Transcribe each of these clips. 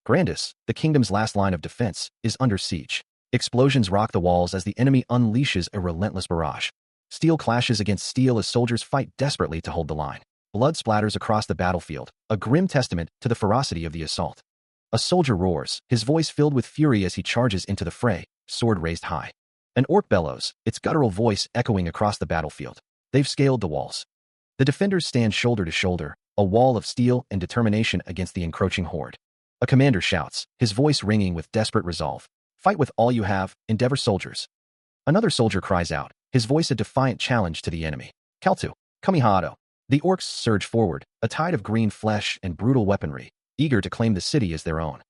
Grandis, the kingdom's last line of defense, is under siege. Explosions rock the walls as the enemy unleashes a relentless barrage. Steel clashes against steel as soldiers fight desperately to hold the line. Blood splatters across the battlefield, a grim testament to the ferocity of the assault. A soldier roars, his voice filled with fury as he charges into the fray, sword raised high. An orc bellows, its guttural voice echoing across the battlefield. They've scaled the walls. The defenders stand shoulder to shoulder, a wall of steel and determination against the encroaching horde. A commander shouts, his voice ringing with desperate resolve. Fight with all you have, endeavor soldiers. Another soldier cries out, his voice a defiant challenge to the enemy. Keltu, Kamihado. The orcs surge forward, a tide of green flesh and brutal weaponry, eager to claim the city as their own.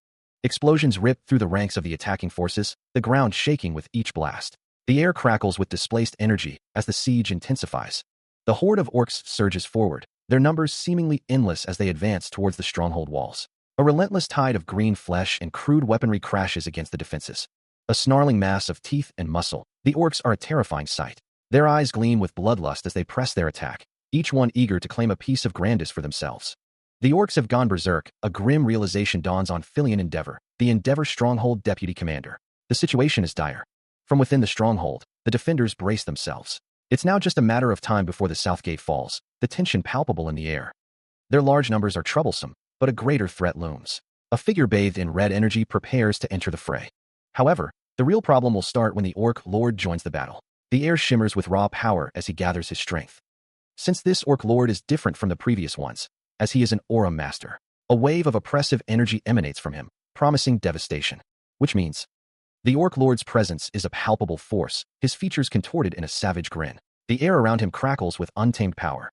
Explosions rip through the ranks of the attacking forces, the ground shaking with each blast. The air crackles with displaced energy as the siege intensifies. The horde of orcs surges forward, their numbers seemingly endless as they advance towards the stronghold walls. A relentless tide of green flesh and crude weaponry crashes against the defenses. A snarling mass of teeth and muscle, the orcs are a terrifying sight. Their eyes gleam with bloodlust as they press their attack, each one eager to claim a piece of Grandis for themselves. The orcs have gone berserk, a grim realization dawns on Filian Endeavor, the Endeavor Stronghold deputy commander. The situation is dire. From within the stronghold, the defenders brace themselves. It's now just a matter of time before the south gate falls, the tension palpable in the air. Their large numbers are troublesome, but a greater threat looms. A figure bathed in red energy prepares to enter the fray. However, the real problem will start when the orc lord joins the battle. The air shimmers with raw power as he gathers his strength. Since this orc lord is different from the previous ones, as he is an aura master, a wave of oppressive energy emanates from him, promising devastation. Which means, the orc lord's presence is a palpable force, his features contorted in a savage grin. The air around him crackles with untamed power.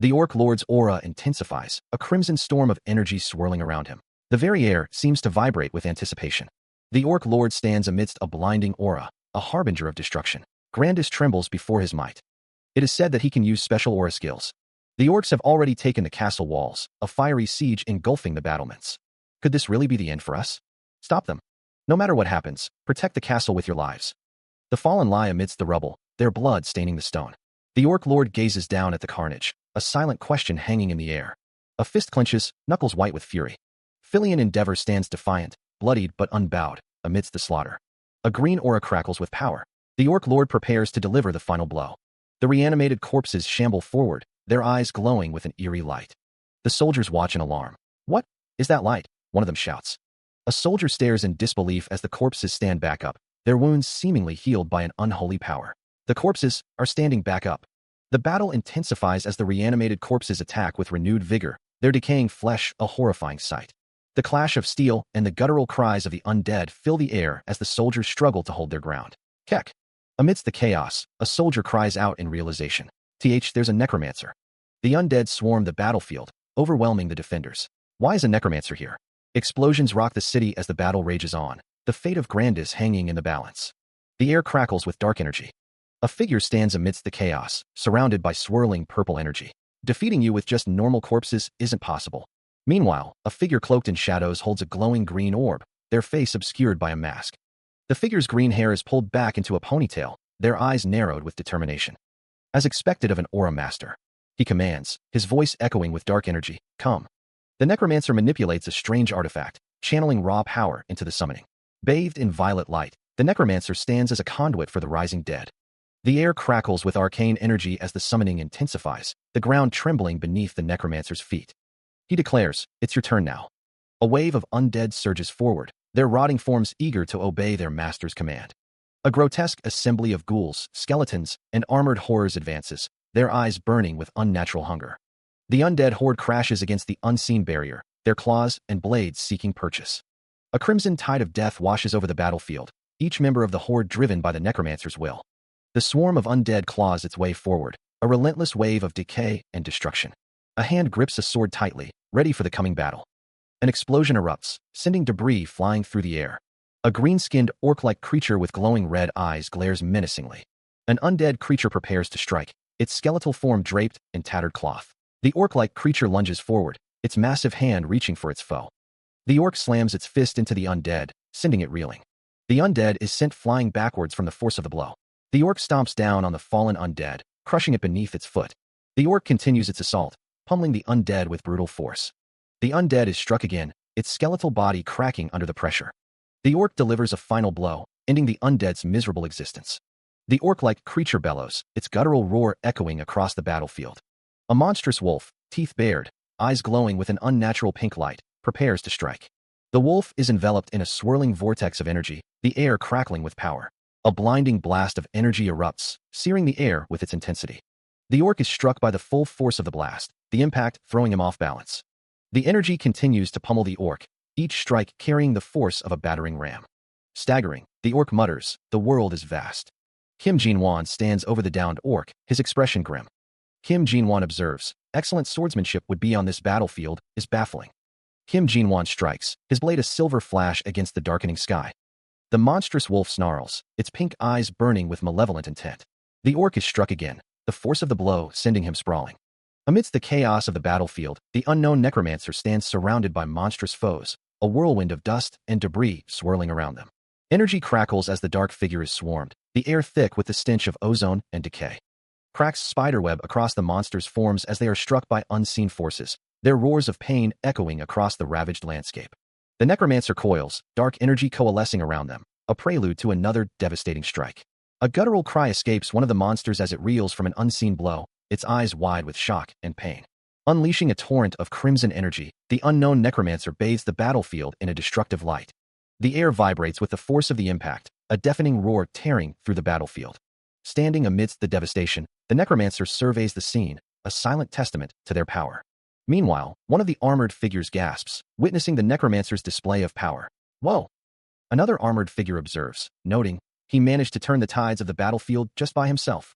The orc lord's aura intensifies, a crimson storm of energy swirling around him. The very air seems to vibrate with anticipation. The orc lord stands amidst a blinding aura, a harbinger of destruction. Grandis trembles before his might. It is said that he can use special aura skills. The orcs have already taken the castle walls, a fiery siege engulfing the battlements. Could this really be the end for us? Stop them. No matter what happens, protect the castle with your lives. The fallen lie amidst the rubble, their blood staining the stone. The orc lord gazes down at the carnage, a silent question hanging in the air. A fist clenches, knuckles white with fury. Filian Endeavor stands defiant, bloodied but unbowed, amidst the slaughter. A green aura crackles with power. The orc lord prepares to deliver the final blow. The reanimated corpses shamble forward, their eyes glowing with an eerie light. The soldiers watch in alarm. What is that light? One of them shouts. A soldier stares in disbelief as the corpses stand back up, their wounds seemingly healed by an unholy power. The corpses are standing back up. The battle intensifies as the reanimated corpses attack with renewed vigor, their decaying flesh a horrifying sight. The clash of steel and the guttural cries of the undead fill the air as the soldiers struggle to hold their ground. Kek. Amidst the chaos, a soldier cries out in realization. There's a necromancer. The undead swarm the battlefield, overwhelming the defenders. Why is a necromancer here? Explosions rock the city as the battle rages on, the fate of Grandis hanging in the balance. The air crackles with dark energy. A figure stands amidst the chaos, surrounded by swirling purple energy. Defeating you with just normal corpses isn't possible. Meanwhile, a figure cloaked in shadows holds a glowing green orb, their face obscured by a mask. The figure's green hair is pulled back into a ponytail, their eyes narrowed with determination. As expected of an aura master, he commands, his voice echoing with dark energy, come. The necromancer manipulates a strange artifact, channeling raw power into the summoning. Bathed in violet light, the necromancer stands as a conduit for the rising dead. The air crackles with arcane energy as the summoning intensifies, the ground trembling beneath the necromancer's feet. He declares, it's your turn now. A wave of undead surges forward, their rotting forms eager to obey their master's command. A grotesque assembly of ghouls, skeletons, and armored horrors advances, their eyes burning with unnatural hunger. The undead horde crashes against the unseen barrier, their claws and blades seeking purchase. A crimson tide of death washes over the battlefield, each member of the horde driven by the necromancer's will. The swarm of undead claws its way forward, a relentless wave of decay and destruction. A hand grips a sword tightly, ready for the coming battle. An explosion erupts, sending debris flying through the air. A green-skinned, orc-like creature with glowing red eyes glares menacingly. An undead creature prepares to strike, its skeletal form draped in tattered cloth. The orc-like creature lunges forward, its massive hand reaching for its foe. The orc slams its fist into the undead, sending it reeling. The undead is sent flying backwards from the force of the blow. The orc stomps down on the fallen undead, crushing it beneath its foot. The orc continues its assault, pummeling the undead with brutal force. The undead is struck again, its skeletal body cracking under the pressure. The orc delivers a final blow, ending the undead's miserable existence. The orc-like creature bellows, its guttural roar echoing across the battlefield. A monstrous wolf, teeth bared, eyes glowing with an unnatural pink light, prepares to strike. The wolf is enveloped in a swirling vortex of energy, the air crackling with power. A blinding blast of energy erupts, searing the air with its intensity. The orc is struck by the full force of the blast, the impact throwing him off balance. The energy continues to pummel the orc, each strike carrying the force of a battering ram. Staggering, the orc mutters, "The world is vast." Kim Jin-won stands over the downed orc, his expression grim. Kim Jin-won observes, "Excellent swordsmanship would be on this battlefield is baffling." Kim Jin-won strikes, his blade a silver flash against the darkening sky. The monstrous wolf snarls, its pink eyes burning with malevolent intent. The orc is struck again, the force of the blow sending him sprawling. Amidst the chaos of the battlefield, the unknown necromancer stands surrounded by monstrous foes, a whirlwind of dust and debris swirling around them. Energy crackles as the dark figure is swarmed, the air thick with the stench of ozone and decay. Cracks spiderweb across the monster's forms as they are struck by unseen forces, their roars of pain echoing across the ravaged landscape. The necromancer coils, dark energy coalescing around them, a prelude to another devastating strike. A guttural cry escapes one of the monsters as it reels from an unseen blow, its eyes wide with shock and pain. Unleashing a torrent of crimson energy, the unknown necromancer bathes the battlefield in a destructive light. The air vibrates with the force of the impact, a deafening roar tearing through the battlefield. Standing amidst the devastation, the necromancer surveys the scene, a silent testament to their power. Meanwhile, one of the armored figures gasps, witnessing the necromancer's display of power. "Whoa!" Another armored figure observes, noting, "He managed to turn the tides of the battlefield just by himself."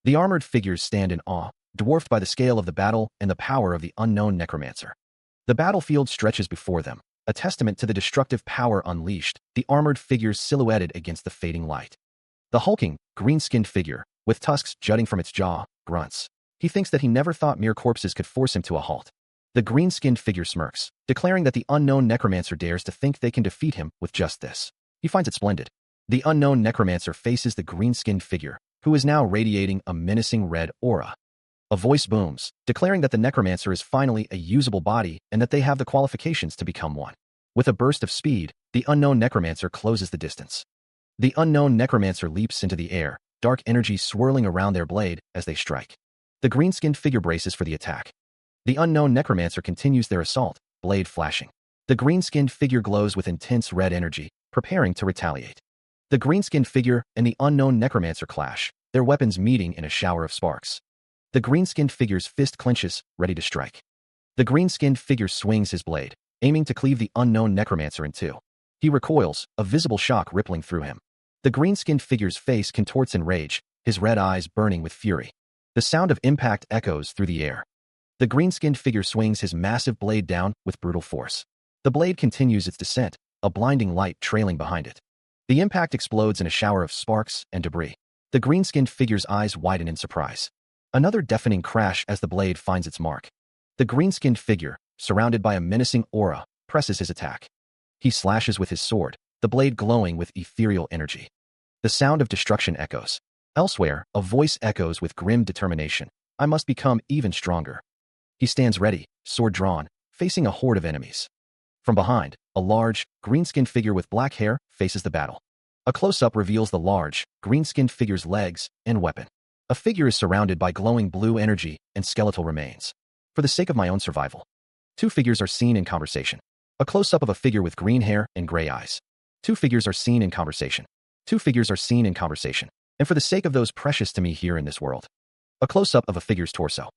The armored figures stand in awe, dwarfed by the scale of the battle and the power of the unknown necromancer. The battlefield stretches before them, a testament to the destructive power unleashed, the armored figures silhouetted against the fading light. The hulking, green-skinned figure, with tusks jutting from its jaw, grunts. He thinks that he never thought mere corpses could force him to a halt. The green-skinned figure smirks, declaring that the unknown necromancer dares to think they can defeat him with just this. He finds it splendid. The unknown necromancer faces the green-skinned figure, who is now radiating a menacing red aura. A voice booms, declaring that the necromancer is finally a usable body and that they have the qualifications to become one. With a burst of speed, the unknown necromancer closes the distance. The unknown necromancer leaps into the air, dark energy swirling around their blade as they strike. The green-skinned figure braces for the attack. The unknown necromancer continues their assault, blade flashing. The green-skinned figure glows with intense red energy, preparing to retaliate. The green-skinned figure and the unknown necromancer clash, their weapons meeting in a shower of sparks. The green-skinned figure's fist clenches, ready to strike. The green-skinned figure swings his blade, aiming to cleave the unknown necromancer in two. He recoils, a visible shock rippling through him. The green-skinned figure's face contorts in rage, his red eyes burning with fury. The sound of impact echoes through the air. The green-skinned figure swings his massive blade down with brutal force. The blade continues its descent, a blinding light trailing behind it. The impact explodes in a shower of sparks and debris. The green-skinned figure's eyes widen in surprise. Another deafening crash as the blade finds its mark. The green-skinned figure, surrounded by a menacing aura, presses his attack. He slashes with his sword, the blade glowing with ethereal energy. The sound of destruction echoes. Elsewhere, a voice echoes with grim determination. "I must become even stronger." He stands ready, sword drawn, facing a horde of enemies. From behind, a large, green-skinned figure with black hair faces the battle. A close-up reveals the large, green-skinned figure's legs and weapon. A figure is surrounded by glowing blue energy and skeletal remains. For the sake of my own survival. Two figures are seen in conversation. A close-up of a figure with green hair and gray eyes. Two figures are seen in conversation. Two figures are seen in conversation. And for the sake of those precious to me here in this world. A close-up of a figure's torso.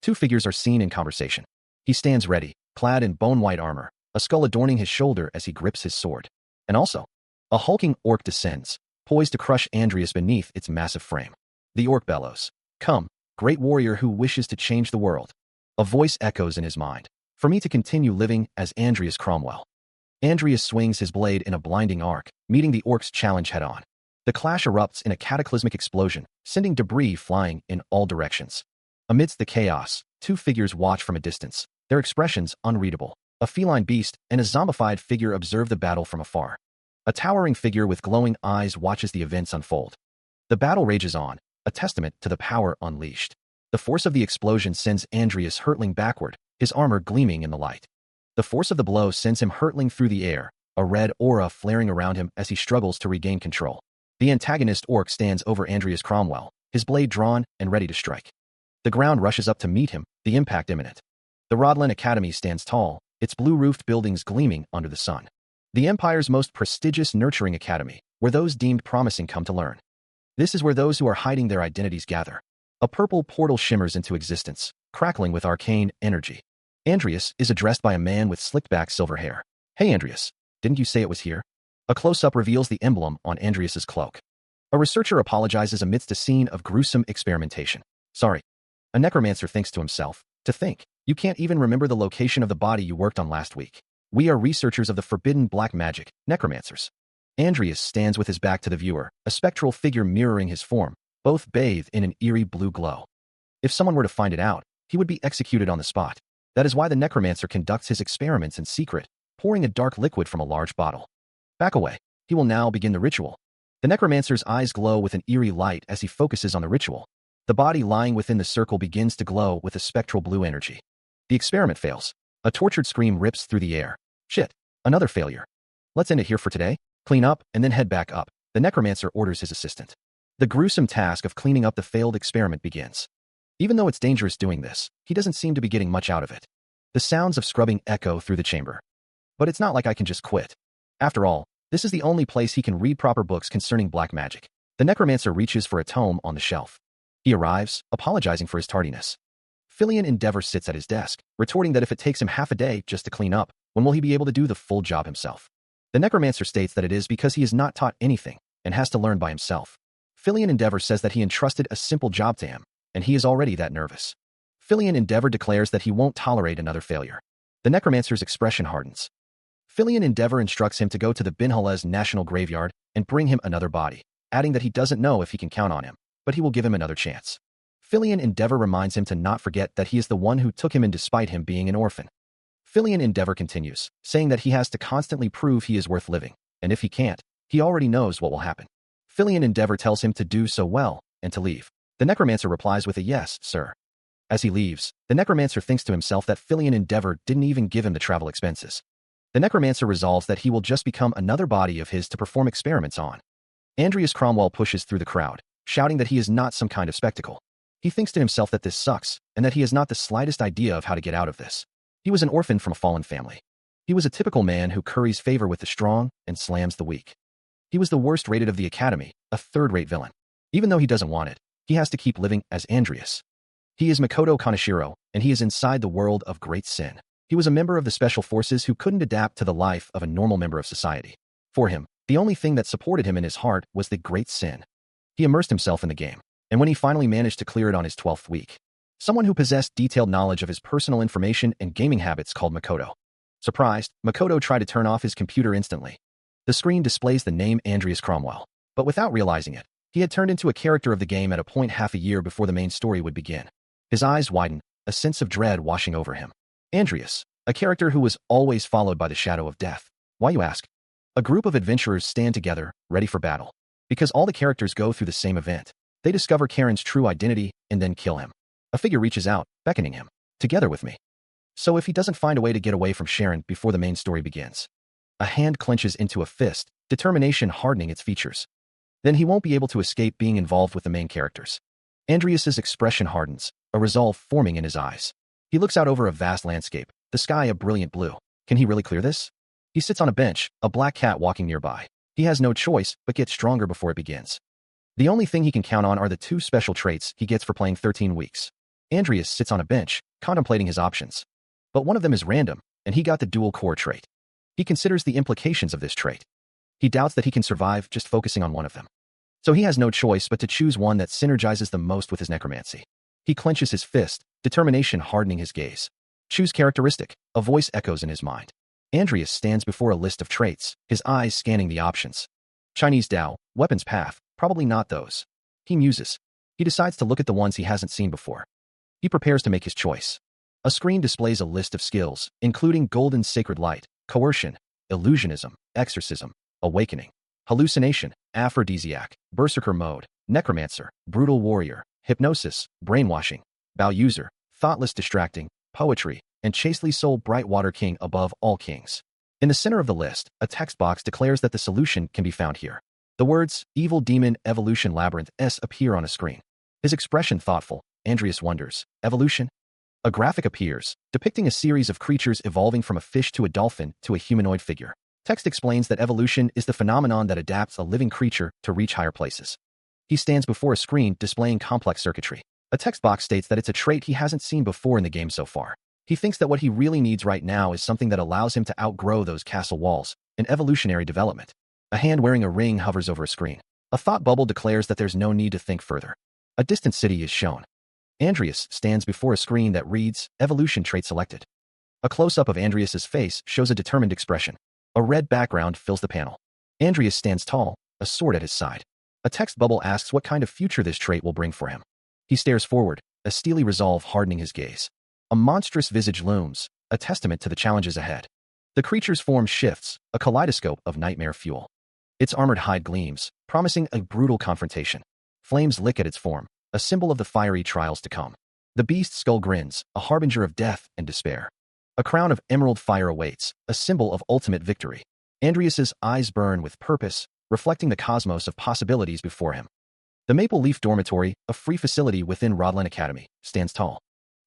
Two figures are seen in conversation. He stands ready, clad in bone-white armor, a skull adorning his shoulder as he grips his sword. And also, a hulking orc descends, poised to crush Andreas beneath its massive frame. The orc bellows, "Come, great warrior who wishes to change the world." A voice echoes in his mind, "For me to continue living as Andreas Cromwell." Andreas swings his blade in a blinding arc, meeting the orc's challenge head-on. The clash erupts in a cataclysmic explosion, sending debris flying in all directions. Amidst the chaos, two figures watch from a distance, their expressions unreadable. A feline beast and a zombified figure observe the battle from afar. A towering figure with glowing eyes watches the events unfold. The battle rages on, a testament to the power unleashed. The force of the explosion sends Andreas hurtling backward, his armor gleaming in the light. The force of the blow sends him hurtling through the air, a red aura flaring around him as he struggles to regain control. The antagonist orc stands over Andreas Cromwell, his blade drawn and ready to strike. The ground rushes up to meet him, the impact imminent. The Rodland Academy stands tall, its blue-roofed buildings gleaming under the sun. The Empire's most prestigious nurturing academy, where those deemed promising come to learn. This is where those who are hiding their identities gather. A purple portal shimmers into existence, crackling with arcane energy. Andreas is addressed by a man with slicked-back silver hair. "Hey Andreas, didn't you say it was here?" A close-up reveals the emblem on Andreas's cloak. A researcher apologizes amidst a scene of gruesome experimentation. "Sorry." A necromancer thinks to himself, "To think, you can't even remember the location of the body you worked on last week. We are researchers of the forbidden black magic, necromancers." Andreas stands with his back to the viewer, a spectral figure mirroring his form, both bathed in an eerie blue glow. If someone were to find it out, he would be executed on the spot. That is why the necromancer conducts his experiments in secret, pouring a dark liquid from a large bottle. Back away. He will now begin the ritual. The necromancer's eyes glow with an eerie light as he focuses on the ritual. The body lying within the circle begins to glow with a spectral blue energy. The experiment fails. A tortured scream rips through the air. "Shit, another failure. Let's end it here for today. Clean up and then head back up." The necromancer orders his assistant. The gruesome task of cleaning up the failed experiment begins. Even though it's dangerous doing this, he doesn't seem to be getting much out of it. The sounds of scrubbing echo through the chamber. But it's not like I can just quit. After all, this is the only place he can read proper books concerning black magic. The necromancer reaches for a tome on the shelf. He arrives, apologizing for his tardiness. Filian Endeavor sits at his desk, retorting that if it takes him half a day just to clean up, when will he be able to do the full job himself? The necromancer states that it is because he is not taught anything and has to learn by himself. Filian Endeavor says that he entrusted a simple job to him, and he is already that nervous. Filian Endeavor declares that he won't tolerate another failure. The necromancer's expression hardens. Filian Endeavor instructs him to go to the Binhalez National Graveyard and bring him another body, adding that he doesn't know if he can count on him, but he will give him another chance. Filian Endeavor reminds him to not forget that he is the one who took him in despite him being an orphan. Filian Endeavor continues, saying that he has to constantly prove he is worth living, and if he can't, he already knows what will happen. Filian Endeavor tells him to do so well and to leave. The necromancer replies with a "Yes, sir." As he leaves, the necromancer thinks to himself that Filian Endeavor didn't even give him the travel expenses. The necromancer resolves that he will just become another body of his to perform experiments on. Andreas Cromwell pushes through the crowd, shouting that he is not some kind of spectacle. He thinks to himself that this sucks, and that he has not the slightest idea of how to get out of this. He was an orphan from a fallen family. He was a typical man who curries favor with the strong and slams the weak. He was the worst rated of the academy, a third-rate villain. Even though he doesn't want it, he has to keep living as Andreas. He is Makoto Kaneshiro, and he is inside the world of great sin. He was a member of the special forces who couldn't adapt to the life of a normal member of society. For him, the only thing that supported him in his heart was the great sin. He immersed himself in the game, and when he finally managed to clear it on his 12th week, someone who possessed detailed knowledge of his personal information and gaming habits called Makoto. Surprised, Makoto tried to turn off his computer instantly. The screen displays the name Andreas Cromwell, but without realizing it, he had turned into a character of the game at a point half a year before the main story would begin. His eyes widened, a sense of dread washing over him. Andreas, a character who was always followed by the shadow of death. Why, you ask? A group of adventurers stand together, ready for battle. Because all the characters go through the same event. They discover Karen's true identity and then kill him. A figure reaches out, beckoning him. Together with me. So if he doesn't find a way to get away from Sharon before the main story begins. A hand clenches into a fist, determination hardening its features. Then he won't be able to escape being involved with the main characters. Andreas's expression hardens, a resolve forming in his eyes. He looks out over a vast landscape, the sky a brilliant blue. Can he really clear this? He sits on a bench, a black cat walking nearby. He has no choice but get stronger before it begins. The only thing he can count on are the 2 special traits he gets for playing 13 weeks. Andreas sits on a bench, contemplating his options. But one of them is random, and he got the dual core trait. He considers the implications of this trait. He doubts that he can survive just focusing on one of them. So he has no choice but to choose one that synergizes the most with his necromancy. He clenches his fist, determination hardening his gaze. Choose characteristic, a voice echoes in his mind. Andreas stands before a list of traits, his eyes scanning the options. Chinese Dao, weapons path, probably not those. He muses. He decides to look at the ones he hasn't seen before. He prepares to make his choice. A screen displays a list of skills, including golden sacred light, coercion, illusionism, exorcism, awakening, hallucination, aphrodisiac, berserker mode, necromancer, brutal warrior, hypnosis, brainwashing, bow user, thoughtless distracting, poetry, and chastely soul bright water king above all kings. In the center of the list, a text box declares that the solution can be found here. The words, Evil Demon Evolution Labyrinth S appear on a screen. His expression thoughtful, Andreas wonders, evolution? A graphic appears, depicting a series of creatures evolving from a fish to a dolphin to a humanoid figure. Text explains that evolution is the phenomenon that adapts a living creature to reach higher places. He stands before a screen displaying complex circuitry. A text box states that it's a trait he hasn't seen before in the game so far. He thinks that what he really needs right now is something that allows him to outgrow those castle walls, an evolutionary development. A hand wearing a ring hovers over a screen. A thought bubble declares that there's no need to think further. A distant city is shown. Andreas stands before a screen that reads, Evolution Trait Selected. A close-up of Andreas's face shows a determined expression. A red background fills the panel. Andreas stands tall, a sword at his side. A text bubble asks what kind of future this trait will bring for him. He stares forward, a steely resolve hardening his gaze. A monstrous visage looms, a testament to the challenges ahead. The creature's form shifts, a kaleidoscope of nightmare fuel. Its armored hide gleams, promising a brutal confrontation. Flames lick at its form, a symbol of the fiery trials to come. The beast's skull grins, a harbinger of death and despair. A crown of emerald fire awaits, a symbol of ultimate victory. Andreas's eyes burn with purpose, reflecting the cosmos of possibilities before him. The Maple Leaf Dormitory, a free facility within Rodland Academy, stands tall.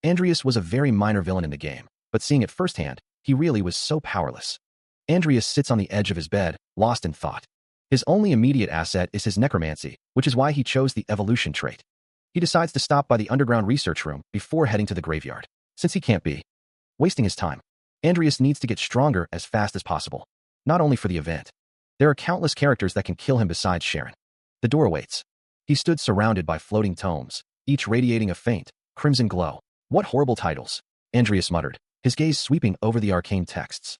Andreas was a very minor villain in the game, but seeing it firsthand, he really was so powerless. Andreas sits on the edge of his bed, lost in thought. His only immediate asset is his necromancy, which is why he chose the evolution trait. He decides to stop by the underground research room before heading to the graveyard. Since he can't be wasting his time, Andreas needs to get stronger as fast as possible. Not only for the event. There are countless characters that can kill him besides Sharon. The door awaits. He stood surrounded by floating tomes, each radiating a faint, crimson glow. What horrible titles, Andreas muttered, his gaze sweeping over the arcane texts.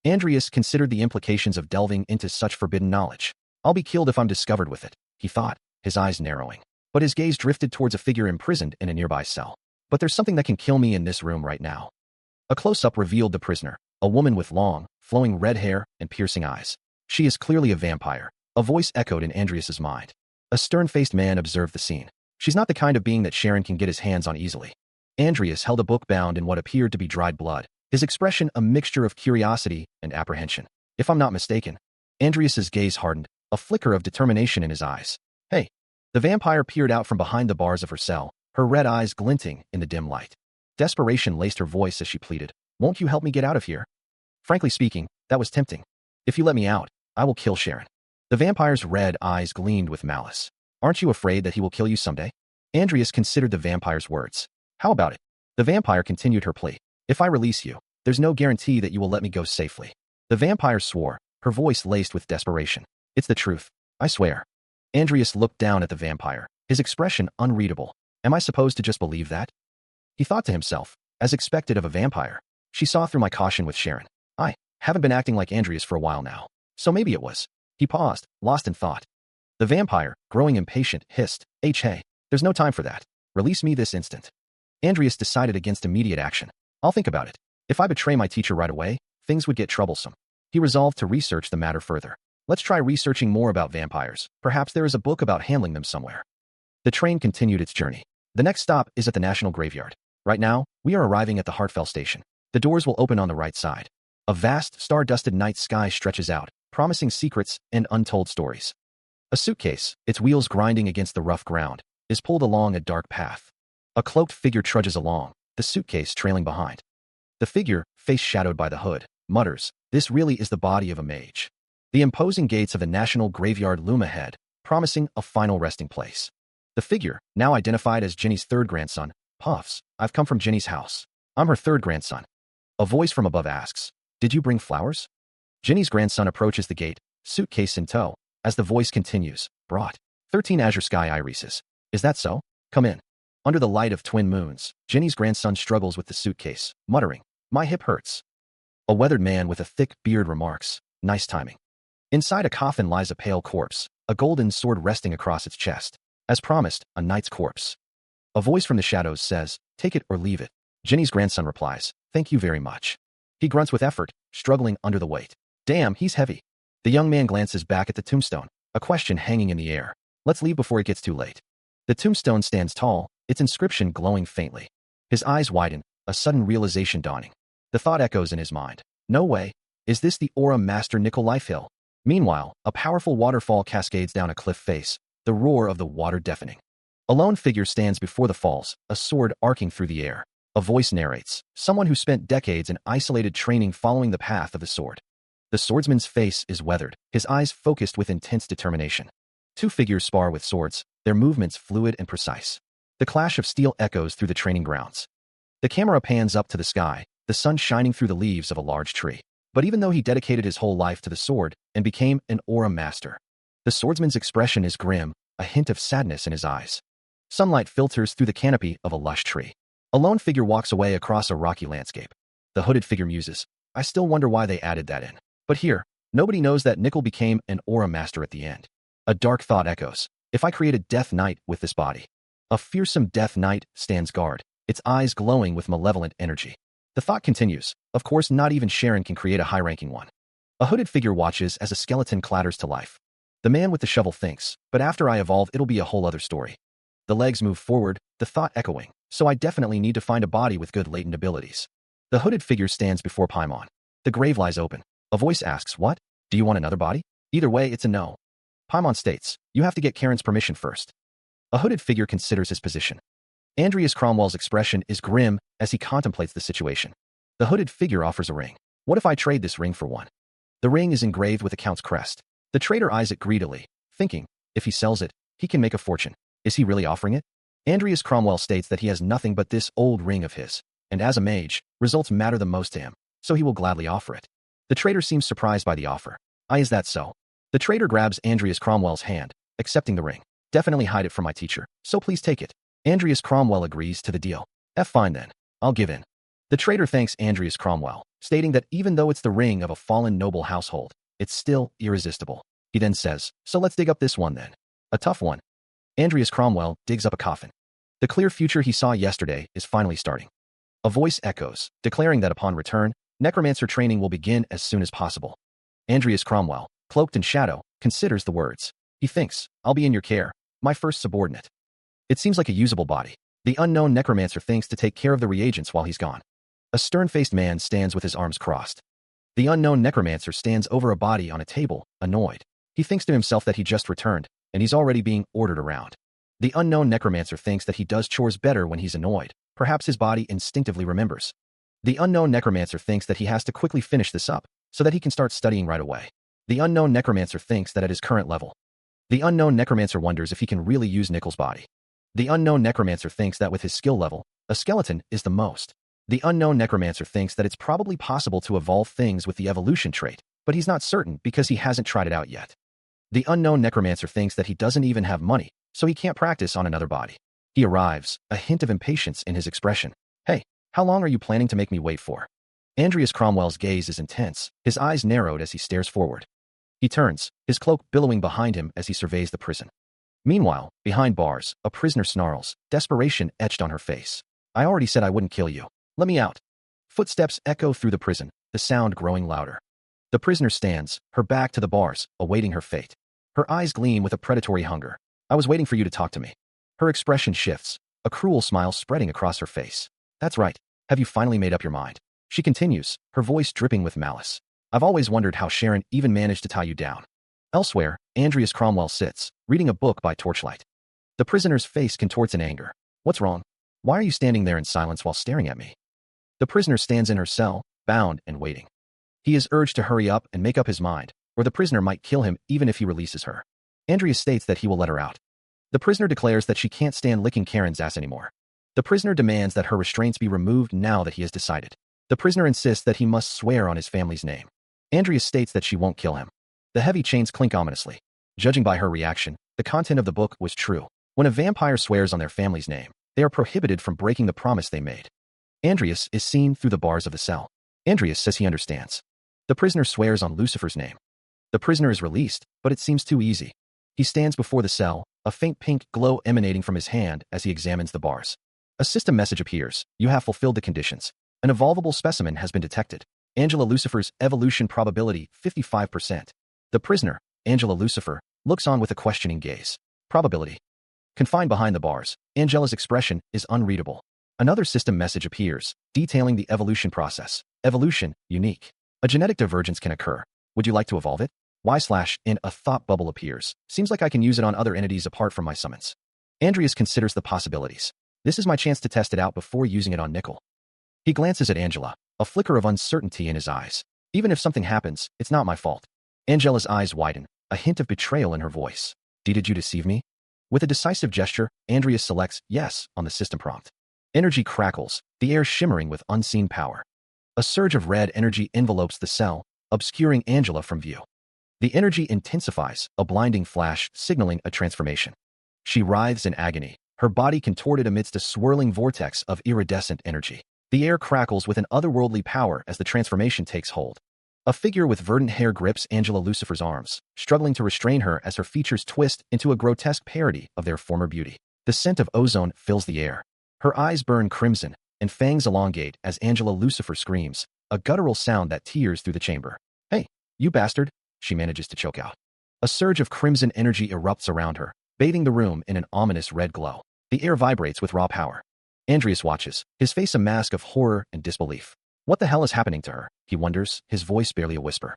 Andreas considered the implications of delving into such forbidden knowledge. I'll be killed if I'm discovered with it, he thought, his eyes narrowing. But his gaze drifted towards a figure imprisoned in a nearby cell. But there's something that can kill me in this room right now. A close-up revealed the prisoner, a woman with long, flowing red hair and piercing eyes. She is clearly a vampire, a voice echoed in Andreas's mind. A stern-faced man observed the scene. She's not the kind of being that Sharon can get his hands on easily. Andreas held a book bound in what appeared to be dried blood, his expression a mixture of curiosity and apprehension. If I'm not mistaken. Andreas's gaze hardened, a flicker of determination in his eyes. Hey. The vampire peered out from behind the bars of her cell, her red eyes glinting in the dim light. Desperation laced her voice as she pleaded, Won't you help me get out of here? Frankly speaking, that was tempting. If you let me out, I will kill Sharon. The vampire's red eyes gleamed with malice. Aren't you afraid that he will kill you someday? Andreas considered the vampire's words. How about it? The vampire continued her plea. If I release you, there's no guarantee that you will let me go safely. The vampire swore, her voice laced with desperation. It's the truth. I swear. Andreas looked down at the vampire, his expression unreadable. Am I supposed to just believe that? He thought to himself, as expected of a vampire. She saw through my caution with Sharon. I haven't been acting like Andreas for a while now. So maybe it was. He paused, lost in thought. The vampire, growing impatient, hissed, Hey, there's no time for that. Release me this instant. Andreas decided against immediate action. I'll think about it. If I betray my teacher right away, things would get troublesome. He resolved to research the matter further. Let's try researching more about vampires. Perhaps there is a book about handling them somewhere. The train continued its journey. The next stop is at the National Graveyard. Right now, we are arriving at the Hartfell station. The doors will open on the right side. A vast, star-dusted night sky stretches out, promising secrets and untold stories. A suitcase, its wheels grinding against the rough ground, is pulled along a dark path. A cloaked figure trudges along, the suitcase trailing behind. The figure, face shadowed by the hood, mutters, This really is the body of a mage. The imposing gates of the National Graveyard loom ahead, promising a final resting place. The figure, now identified as Jenny's third grandson, puffs, I've come from Jenny's house. I'm her third grandson. A voice from above asks, Did you bring flowers? Jenny's grandson approaches the gate, suitcase in tow, as the voice continues, Brought 13 azure sky irises. Is that so? Come in. Under the light of twin moons, Jenny's grandson struggles with the suitcase, muttering, My hip hurts. A weathered man with a thick beard remarks, Nice timing. Inside a coffin lies a pale corpse, a golden sword resting across its chest. As promised, a knight's corpse. A voice from the shadows says, Take it or leave it. Jenny's grandson replies, Thank you very much. He grunts with effort, struggling under the weight. Damn, he's heavy. The young man glances back at the tombstone, a question hanging in the air. Let's leave before it gets too late. The tombstone stands tall, its inscription glowing faintly. His eyes widen, a sudden realization dawning. The thought echoes in his mind. No way. Is this the Aura Master Nickel Lifehill? Meanwhile, a powerful waterfall cascades down a cliff face, the roar of the water deafening. A lone figure stands before the falls, a sword arcing through the air. A voice narrates, someone who spent decades in isolated training following the path of the sword. The swordsman's face is weathered, his eyes focused with intense determination. Two figures spar with swords, their movements fluid and precise. The clash of steel echoes through the training grounds. The camera pans up to the sky, the sun shining through the leaves of a large tree. But even though he dedicated his whole life to the sword and became an aura master, the swordsman's expression is grim, a hint of sadness in his eyes. Sunlight filters through the canopy of a lush tree. A lone figure walks away across a rocky landscape. The hooded figure muses, I still wonder why they added that in. But here, nobody knows that Nickel became an aura master at the end. A dark thought echoes, if I create a Death Knight with this body. A fearsome Death Knight stands guard, its eyes glowing with malevolent energy. The thought continues, of course not even Sharon can create a high-ranking one. A hooded figure watches as a skeleton clatters to life. The man with the shovel thinks, but after I evolve it'll be a whole other story. The legs move forward, the thought echoing, so I definitely need to find a body with good latent abilities. The hooded figure stands before Paimon. The grave lies open. A voice asks, what? Do you want another body? Either way, it's a no. Paimon states, you have to get Karen's permission first. A hooded figure considers his position. Andreas Cromwell's expression is grim as he contemplates the situation. The hooded figure offers a ring. What if I trade this ring for one? The ring is engraved with the Count's crest. The trader eyes it greedily, thinking, if he sells it, he can make a fortune. Is he really offering it? Andreas Cromwell states that he has nothing but this old ring of his, and as a mage, results matter the most to him, so he will gladly offer it. The trader seems surprised by the offer. Is that so? The trader grabs Andreas Cromwell's hand, accepting the ring. Definitely hide it from my teacher, so please take it. Andreas Cromwell agrees to the deal. Fine then, I'll give in. The trader thanks Andreas Cromwell, stating that even though it's the ring of a fallen noble household, it's still irresistible. He then says, so let's dig up this one then. A tough one. Andreas Cromwell digs up a coffin. The clear future he saw yesterday is finally starting. A voice echoes, declaring that upon return, necromancer training will begin as soon as possible. Andreas Cromwell, cloaked in shadow, considers the words. He thinks, I'll be in your care, my first subordinate. It seems like a usable body. The unknown necromancer thinks to take care of the reagents while he's gone. A stern-faced man stands with his arms crossed. The unknown necromancer stands over a body on a table, annoyed. He thinks to himself that he just returned, and he's already being ordered around. The unknown necromancer thinks that he does chores better when he's annoyed. Perhaps his body instinctively remembers. The unknown necromancer thinks that he has to quickly finish this up, so that he can start studying right away. The unknown necromancer thinks that at his current level. The unknown necromancer wonders if he can really use Nickel's body. The unknown necromancer thinks that with his skill level, a skeleton is the most. The unknown necromancer thinks that it's probably possible to evolve things with the evolution trait, but he's not certain because he hasn't tried it out yet. The unknown necromancer thinks that he doesn't even have money, so he can't practice on another body. He arrives, a hint of impatience in his expression. Hey, how long are you planning to make me wait for? Andreas Cromwell's gaze is intense, his eyes narrowed as he stares forward. He turns, his cloak billowing behind him as he surveys the prison. Meanwhile, behind bars, a prisoner snarls, desperation etched on her face. I already said I wouldn't kill you. Let me out. Footsteps echo through the prison, the sound growing louder. The prisoner stands, her back to the bars, awaiting her fate. Her eyes gleam with a predatory hunger. I was waiting for you to talk to me. Her expression shifts, a cruel smile spreading across her face. That's right. Have you finally made up your mind? She continues, her voice dripping with malice. I've always wondered how Sharon even managed to tie you down. Elsewhere, Andreas Cromwell sits, reading a book by torchlight. The prisoner's face contorts in anger. What's wrong? Why are you standing there in silence while staring at me? The prisoner stands in her cell, bound and waiting. He is urged to hurry up and make up his mind, or the prisoner might kill him even if he releases her. Andreas states that he will let her out. The prisoner declares that she can't stand licking Karen's ass anymore. The prisoner demands that her restraints be removed now that he has decided. The prisoner insists that he must swear on his family's name. Andreas states that she won't kill him. The heavy chains clink ominously. Judging by her reaction, the content of the book was true. When a vampire swears on their family's name, they are prohibited from breaking the promise they made. Andreas is seen through the bars of the cell. Andreas says he understands. The prisoner swears on Lucifer's name. The prisoner is released, but it seems too easy. He stands before the cell, a faint pink glow emanating from his hand as he examines the bars. A system message appears. You have fulfilled the conditions. An evolvable specimen has been detected. Angela Lucifer's evolution probability 55%. The prisoner, Angela Lucifer, looks on with a questioning gaze. Probability. Confined behind the bars, Angela's expression is unreadable. Another system message appears, detailing the evolution process. Evolution, unique. A genetic divergence can occur. Would you like to evolve it? Y/in a thought bubble appears. Seems like I can use it on other entities apart from my summons. Andreas considers the possibilities. This is my chance to test it out before using it on Nickel. He glances at Angela, a flicker of uncertainty in his eyes. Even if something happens, it's not my fault. Angela's eyes widen, a hint of betrayal in her voice. Did you deceive me? With a decisive gesture, Andreas selects yes on the system prompt. Energy crackles, the air shimmering with unseen power. A surge of red energy envelopes the cell, obscuring Angela from view. The energy intensifies, a blinding flash signaling a transformation. She writhes in agony, her body contorted amidst a swirling vortex of iridescent energy. The air crackles with an otherworldly power as the transformation takes hold. A figure with verdant hair grips Angela Lucifer's arms, struggling to restrain her as her features twist into a grotesque parody of their former beauty. The scent of ozone fills the air. Her eyes burn crimson, and fangs elongate as Angela Lucifer screams, a guttural sound that tears through the chamber. Hey, you bastard, she manages to choke out. A surge of crimson energy erupts around her, bathing the room in an ominous red glow. The air vibrates with raw power. Andreas watches, his face a mask of horror and disbelief. What the hell is happening to her? He wonders, his voice barely a whisper.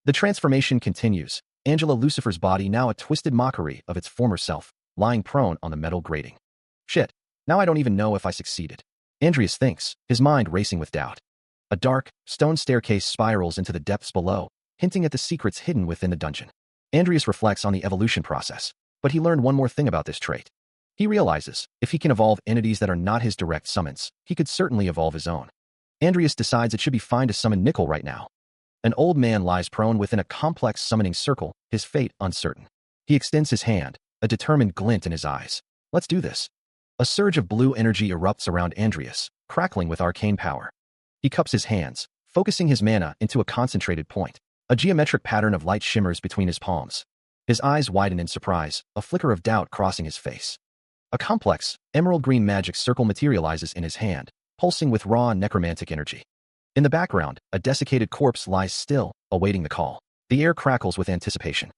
The transformation continues, Angela Lucifer's body now a twisted mockery of its former self, lying prone on the metal grating. Shit, now I don't even know if I succeeded. Andreas thinks, his mind racing with doubt. A dark, stone staircase spirals into the depths below, hinting at the secrets hidden within the dungeon. Andreas reflects on the evolution process, but he learned one more thing about this trait. He realizes, if he can evolve entities that are not his direct summons, he could certainly evolve his own. Andreas decides it should be fine to summon Nickel right now. An old man lies prone within a complex summoning circle, his fate uncertain. He extends his hand, a determined glint in his eyes. Let's do this. A surge of blue energy erupts around Andreas, crackling with arcane power. He cups his hands, focusing his mana into a concentrated point. A geometric pattern of light shimmers between his palms. His eyes widen in surprise, a flicker of doubt crossing his face. A complex, emerald green magic circle materializes in his hand, pulsing with raw necromantic energy. In the background, a desiccated corpse lies still, awaiting the call. The air crackles with anticipation.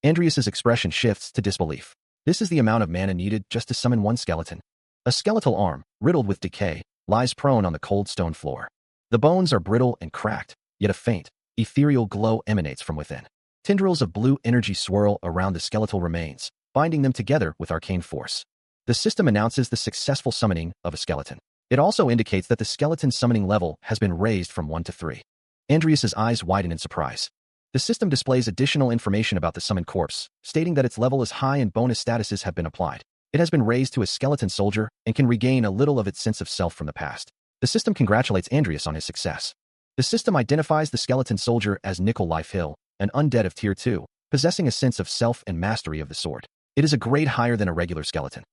Andreas's expression shifts to disbelief. This is the amount of mana needed just to summon one skeleton. A skeletal arm, riddled with decay, lies prone on the cold stone floor. The bones are brittle and cracked, yet a faint, ethereal glow emanates from within. Tendrils of blue energy swirl around the skeletal remains, binding them together with arcane force. The system announces the successful summoning of a skeleton. It also indicates that the skeleton summoning level has been raised from 1 to 3. Andreas's eyes widen in surprise. The system displays additional information about the summoned corpse, stating that its level is high and bonus statuses have been applied. It has been raised to a skeleton soldier and can regain a little of its sense of self from the past. The system congratulates Andreas on his success. The system identifies the skeleton soldier as Nickel Lifehill, an undead of Tier 2, possessing a sense of self and mastery of the sword. It is a grade higher than a regular skeleton.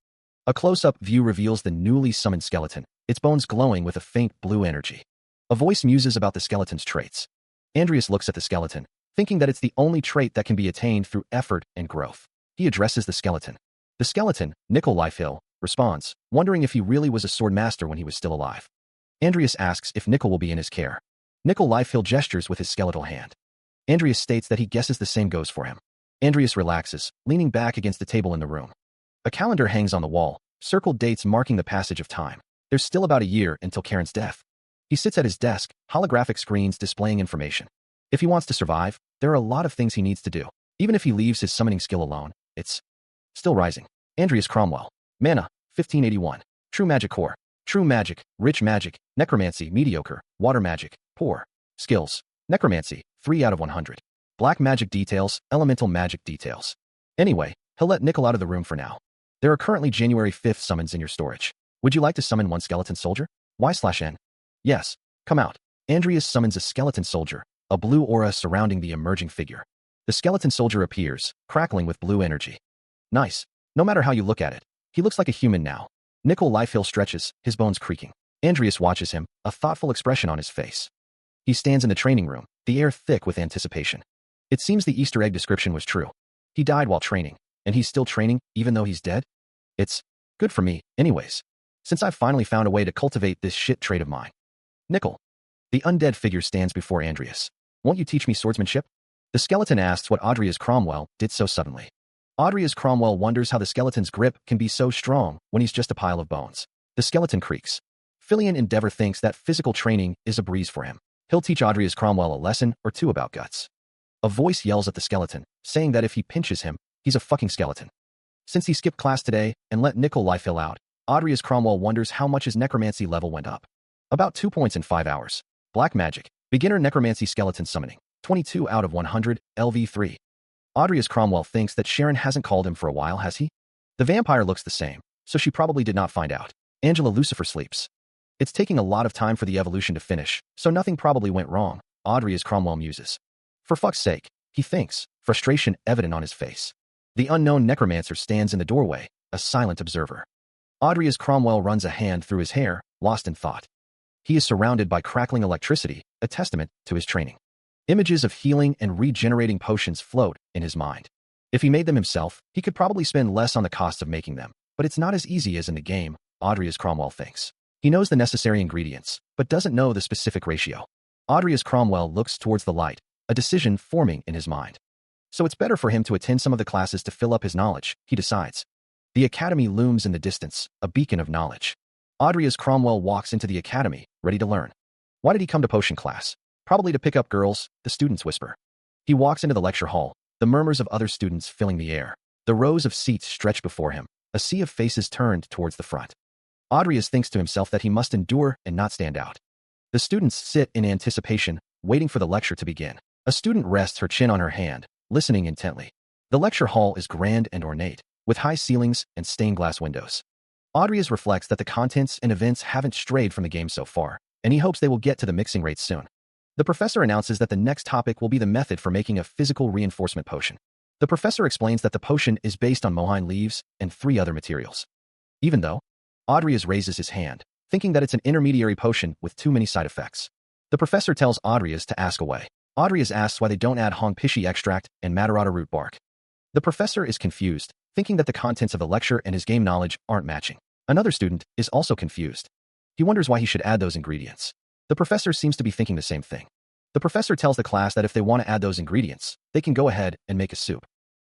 A close-up view reveals the newly summoned skeleton, its bones glowing with a faint blue energy. A voice muses about the skeleton's traits. Andreas looks at the skeleton, thinking that it's the only trait that can be attained through effort and growth. He addresses the skeleton. The skeleton, Nickel Lifehill, responds, wondering if he really was a sword master when he was still alive. Andreas asks if Nickel will be in his care. Nickel Lifehill gestures with his skeletal hand. Andreas states that he guesses the same goes for him. Andreas relaxes, leaning back against the table in the room. A calendar hangs on the wall, circled dates marking the passage of time. There's still about a year until Karen's death. He sits at his desk, holographic screens displaying information. If he wants to survive, there are a lot of things he needs to do. Even if he leaves his summoning skill alone, it's still rising. Andreas Cromwell. Mana, 1581. True Magic Core. True Magic, Rich Magic, Necromancy, Mediocre, Water Magic, Poor. Skills. Necromancy, 3 out of 100. Black Magic Details, Elemental Magic Details. Anyway, he'll let Nickel out of the room for now. There are currently January 5th summons in your storage. Would you like to summon one skeleton soldier? Y/N. Yes. Come out. Andreas summons a skeleton soldier, a blue aura surrounding the emerging figure. The skeleton soldier appears, crackling with blue energy. Nice. No matter how you look at it, he looks like a human now. Nickel Lifehill stretches, his bones creaking. Andreas watches him, a thoughtful expression on his face. He stands in the training room, the air thick with anticipation. It seems the Easter egg description was true. He died while training, and he's still training even though he's dead? It's good for me, anyways, since I've finally found a way to cultivate this shit trait of mine. Nickel. The undead figure stands before Andreas. Won't you teach me swordsmanship? The skeleton asks what Audrey's Cromwell did so suddenly. Audrey's Cromwell wonders how the skeleton's grip can be so strong when he's just a pile of bones. The skeleton creaks. Fillion Endeavor thinks that physical training is a breeze for him. He'll teach Adria's Cromwell a lesson or two about guts. A voice yells at the skeleton, saying that if he pinches him, he's a fucking skeleton. Since he skipped class today and let Nickel life ill out, Adria's Cromwell wonders how much his necromancy level went up. About 2 points in 5 hours. Black Magic. Beginner Necromancy Skeleton Summoning. 22 out of 100, LV3. Adria's Cromwell thinks that Sharon hasn't called him for a while, has he? The vampire looks the same, so she probably did not find out. Angela Lucifer sleeps. It's taking a lot of time for the evolution to finish, so nothing probably went wrong, Adria's Cromwell muses. For fuck's sake, he thinks, frustration evident on his face. The unknown necromancer stands in the doorway, a silent observer. Adria's Cromwell runs a hand through his hair, lost in thought. He is surrounded by crackling electricity, a testament to his training. Images of healing and regenerating potions float in his mind. If he made them himself, he could probably spend less on the cost of making them, but it's not as easy as in the game, Adria's Cromwell thinks. He knows the necessary ingredients, but doesn't know the specific ratio. Adria's Cromwell looks towards the light, a decision forming in his mind. So it's better for him to attend some of the classes to fill up his knowledge, he decides. The academy looms in the distance, a beacon of knowledge. Adria's Cromwell walks into the academy, ready to learn. Why did he come to potion class? Probably to pick up girls, the students whisper. He walks into the lecture hall, the murmurs of other students filling the air. The rows of seats stretch before him, a sea of faces turned towards the front. Adrias thinks to himself that he must endure and not stand out. The students sit in anticipation, waiting for the lecture to begin. A student rests her chin on her hand, listening intently. The lecture hall is grand and ornate, with high ceilings and stained glass windows. Adrias reflects that the contents and events haven't strayed from the game so far, and he hopes they will get to the mixing rates soon. The professor announces that the next topic will be the method for making a physical reinforcement potion. The professor explains that the potion is based on mohine leaves and 3 other materials. Even though, Adrias raises his hand, thinking that it's an intermediary potion with too many side effects. The professor tells Adrias to ask away. Adrias asks why they don't add Hong Pishi extract and Matarata root bark. The professor is confused, thinking that the contents of the lecture and his game knowledge aren't matching. Another student is also confused. He wonders why he should add those ingredients. The professor seems to be thinking the same thing. The professor tells the class that if they want to add those ingredients, they can go ahead and make a soup.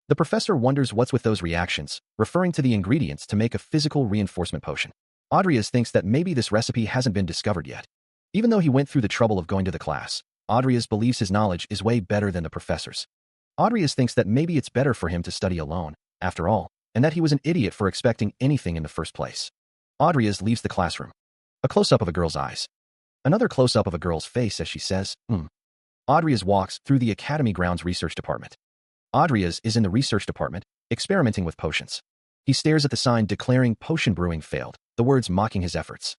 The professor wonders what's with those reactions, referring to the ingredients to make a physical reinforcement potion. Adrias thinks that maybe this recipe hasn't been discovered yet. Even though he went through the trouble of going to the class, Adrias believes his knowledge is way better than the professor's. Adrias thinks that maybe it's better for him to study alone, after all, and that he was an idiot for expecting anything in the first place. Adrias leaves the classroom. A close-up of a girl's eyes. Another close-up of a girl's face as she says, Adrias walks through the Academy Grounds Research Department. Adrias is in the research department, experimenting with potions. He stares at the sign declaring potion brewing failed, the words mocking his efforts.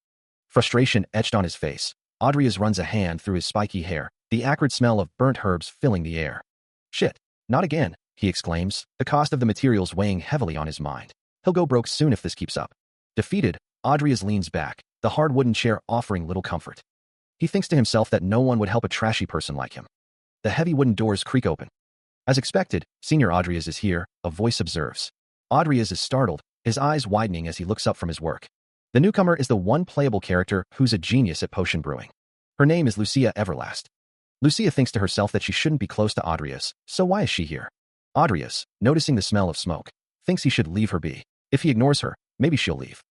Frustration etched on his face, Adrias runs a hand through his spiky hair, the acrid smell of burnt herbs filling the air. Shit, not again, he exclaims, the cost of the materials weighing heavily on his mind. He'll go broke soon if this keeps up. Defeated, Adrias leans back, the hard wooden chair offering little comfort. He thinks to himself that no one would help a trashy person like him. The heavy wooden doors creak open. As expected, Senior Adrias is here, a voice observes. Adrias is startled, his eyes widening as he looks up from his work. The newcomer is the one playable character who's a genius at potion brewing. Her name is Lucia Everlast. Lucia thinks to herself that she shouldn't be close to Adrias, so why is she here? Adrias, noticing the smell of smoke, thinks he should leave her be. If he ignores her, maybe she'll leave.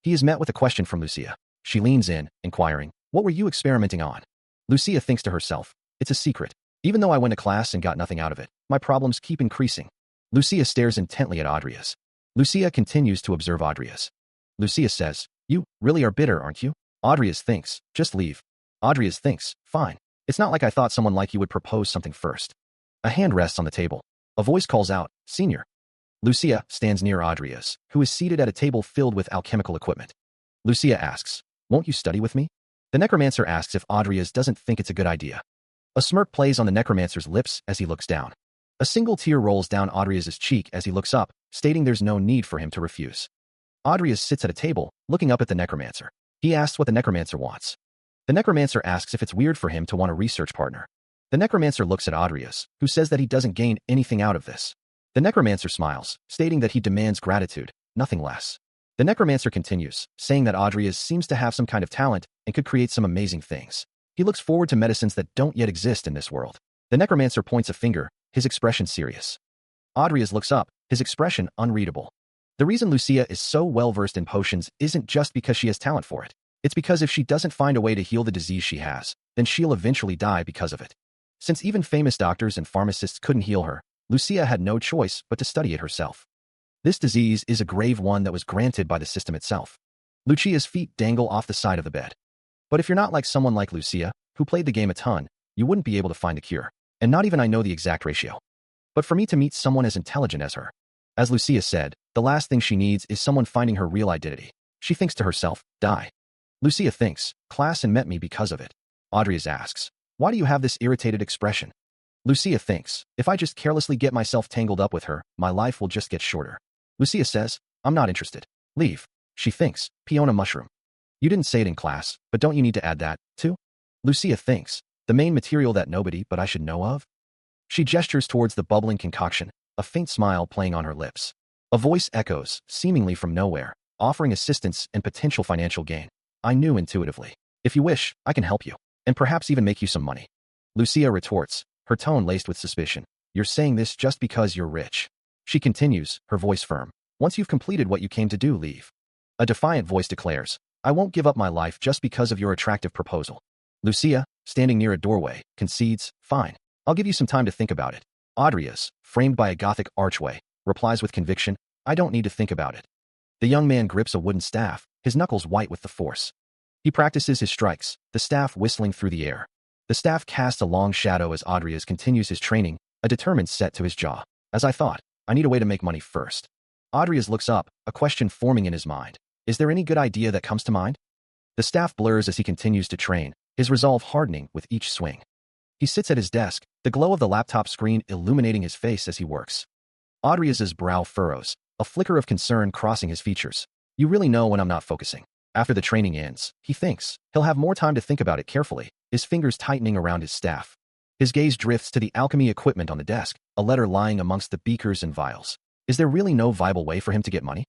He is met with a question from Lucia. She leans in, inquiring, "What were you experimenting on?" Lucia thinks to herself, "It's a secret. Even though I went to class and got nothing out of it, my problems keep increasing." Lucia stares intently at Adrias. Lucia continues to observe Adrias. Lucia says, "You really are bitter, aren't you?" Adrias thinks, "Just leave." Adrias thinks, "Fine. It's not like I thought someone like you would propose something first." A hand rests on the table. A voice calls out, "Senior." Lucia stands near Adrias, who is seated at a table filled with alchemical equipment. Lucia asks, "Won't you study with me?" The necromancer asks if Adrias doesn't think it's a good idea. A smirk plays on the necromancer's lips as he looks down. A single tear rolls down Adrias's cheek as he looks up, stating there's no need for him to refuse. Adrias sits at a table, looking up at the necromancer. He asks what the necromancer wants. The necromancer asks if it's weird for him to want a research partner. The necromancer looks at Adrias, who says that he doesn't gain anything out of this. The necromancer smiles, stating that he demands gratitude, nothing less. The necromancer continues, saying that Adrias seems to have some kind of talent and could create some amazing things. He looks forward to medicines that don't yet exist in this world. The necromancer points a finger, his expression serious. Adrias looks up, his expression unreadable. The reason Lucia is so well-versed in potions isn't just because she has talent for it. It's because if she doesn't find a way to heal the disease she has, then she'll eventually die because of it. Since even famous doctors and pharmacists couldn't heal her, Lucia had no choice but to study it herself. This disease is a grave one that was granted by the system itself. Lucia's feet dangle off the side of the bed. But if you're not like someone like Lucia, who played the game a ton, you wouldn't be able to find a cure. And not even I know the exact ratio. But for me to meet someone as intelligent as her. As Lucia said, the last thing she needs is someone finding her real identity. She thinks to herself, die. Lucia thinks, class and met me because of it. Audrey asks, why do you have this irritated expression? Lucia thinks, if I just carelessly get myself tangled up with her, my life will just get shorter. Lucia says, I'm not interested. Leave. She thinks, peona mushroom. You didn't say it in class, but don't you need to add that, too? Lucia thinks, the main material that nobody but I should know of? She gestures towards the bubbling concoction, a faint smile playing on her lips. A voice echoes, seemingly from nowhere, offering assistance and potential financial gain. I knew intuitively. If you wish, I can help you, and perhaps even make you some money. Lucia retorts, her tone laced with suspicion. You're saying this just because you're rich. She continues, her voice firm. Once you've completed what you came to do, leave. A defiant voice declares, I won't give up my life just because of your attractive proposal. Lucia, standing near a doorway, concedes, fine. I'll give you some time to think about it. Audrey, framed by a Gothic archway, replies with conviction, I don't need to think about it. The young man grips a wooden staff, his knuckles white with the force. He practices his strikes, the staff whistling through the air. The staff casts a long shadow as Audrey continues his training, a determined set to his jaw. As I thought, I need a way to make money first. Audrey looks up, a question forming in his mind. Is there any good idea that comes to mind? The staff blurs as he continues to train, his resolve hardening with each swing. He sits at his desk, the glow of the laptop screen illuminating his face as he works. Audrey's brow furrows, a flicker of concern crossing his features. You really know when I'm not focusing. After the training ends, he thinks, he'll have more time to think about it carefully, his fingers tightening around his staff. His gaze drifts to the alchemy equipment on the desk, a letter lying amongst the beakers and vials. Is there really no viable way for him to get money?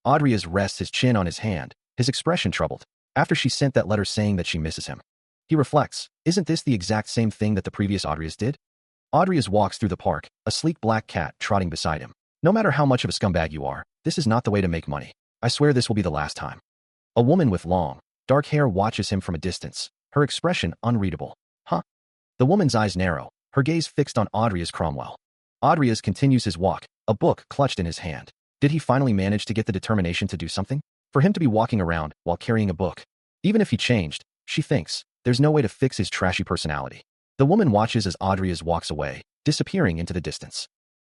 Audrey rests his chin on his hand, his expression troubled, after she sent that letter saying that she misses him. He reflects, isn't this the exact same thing that the previous Audrey did? Audrey walks through the park, a sleek black cat trotting beside him. No matter how much of a scumbag you are, this is not the way to make money. I swear this will be the last time. A woman with long, dark hair watches him from a distance, her expression unreadable. Huh? The woman's eyes narrow, her gaze fixed on Audrey Cromwell. Audrey continues his walk, a book clutched in his hand. Did he finally manage to get the determination to do something? For him to be walking around while carrying a book. Even if he changed, she thinks, there's no way to fix his trashy personality. The woman watches as Audrey walks away, disappearing into the distance.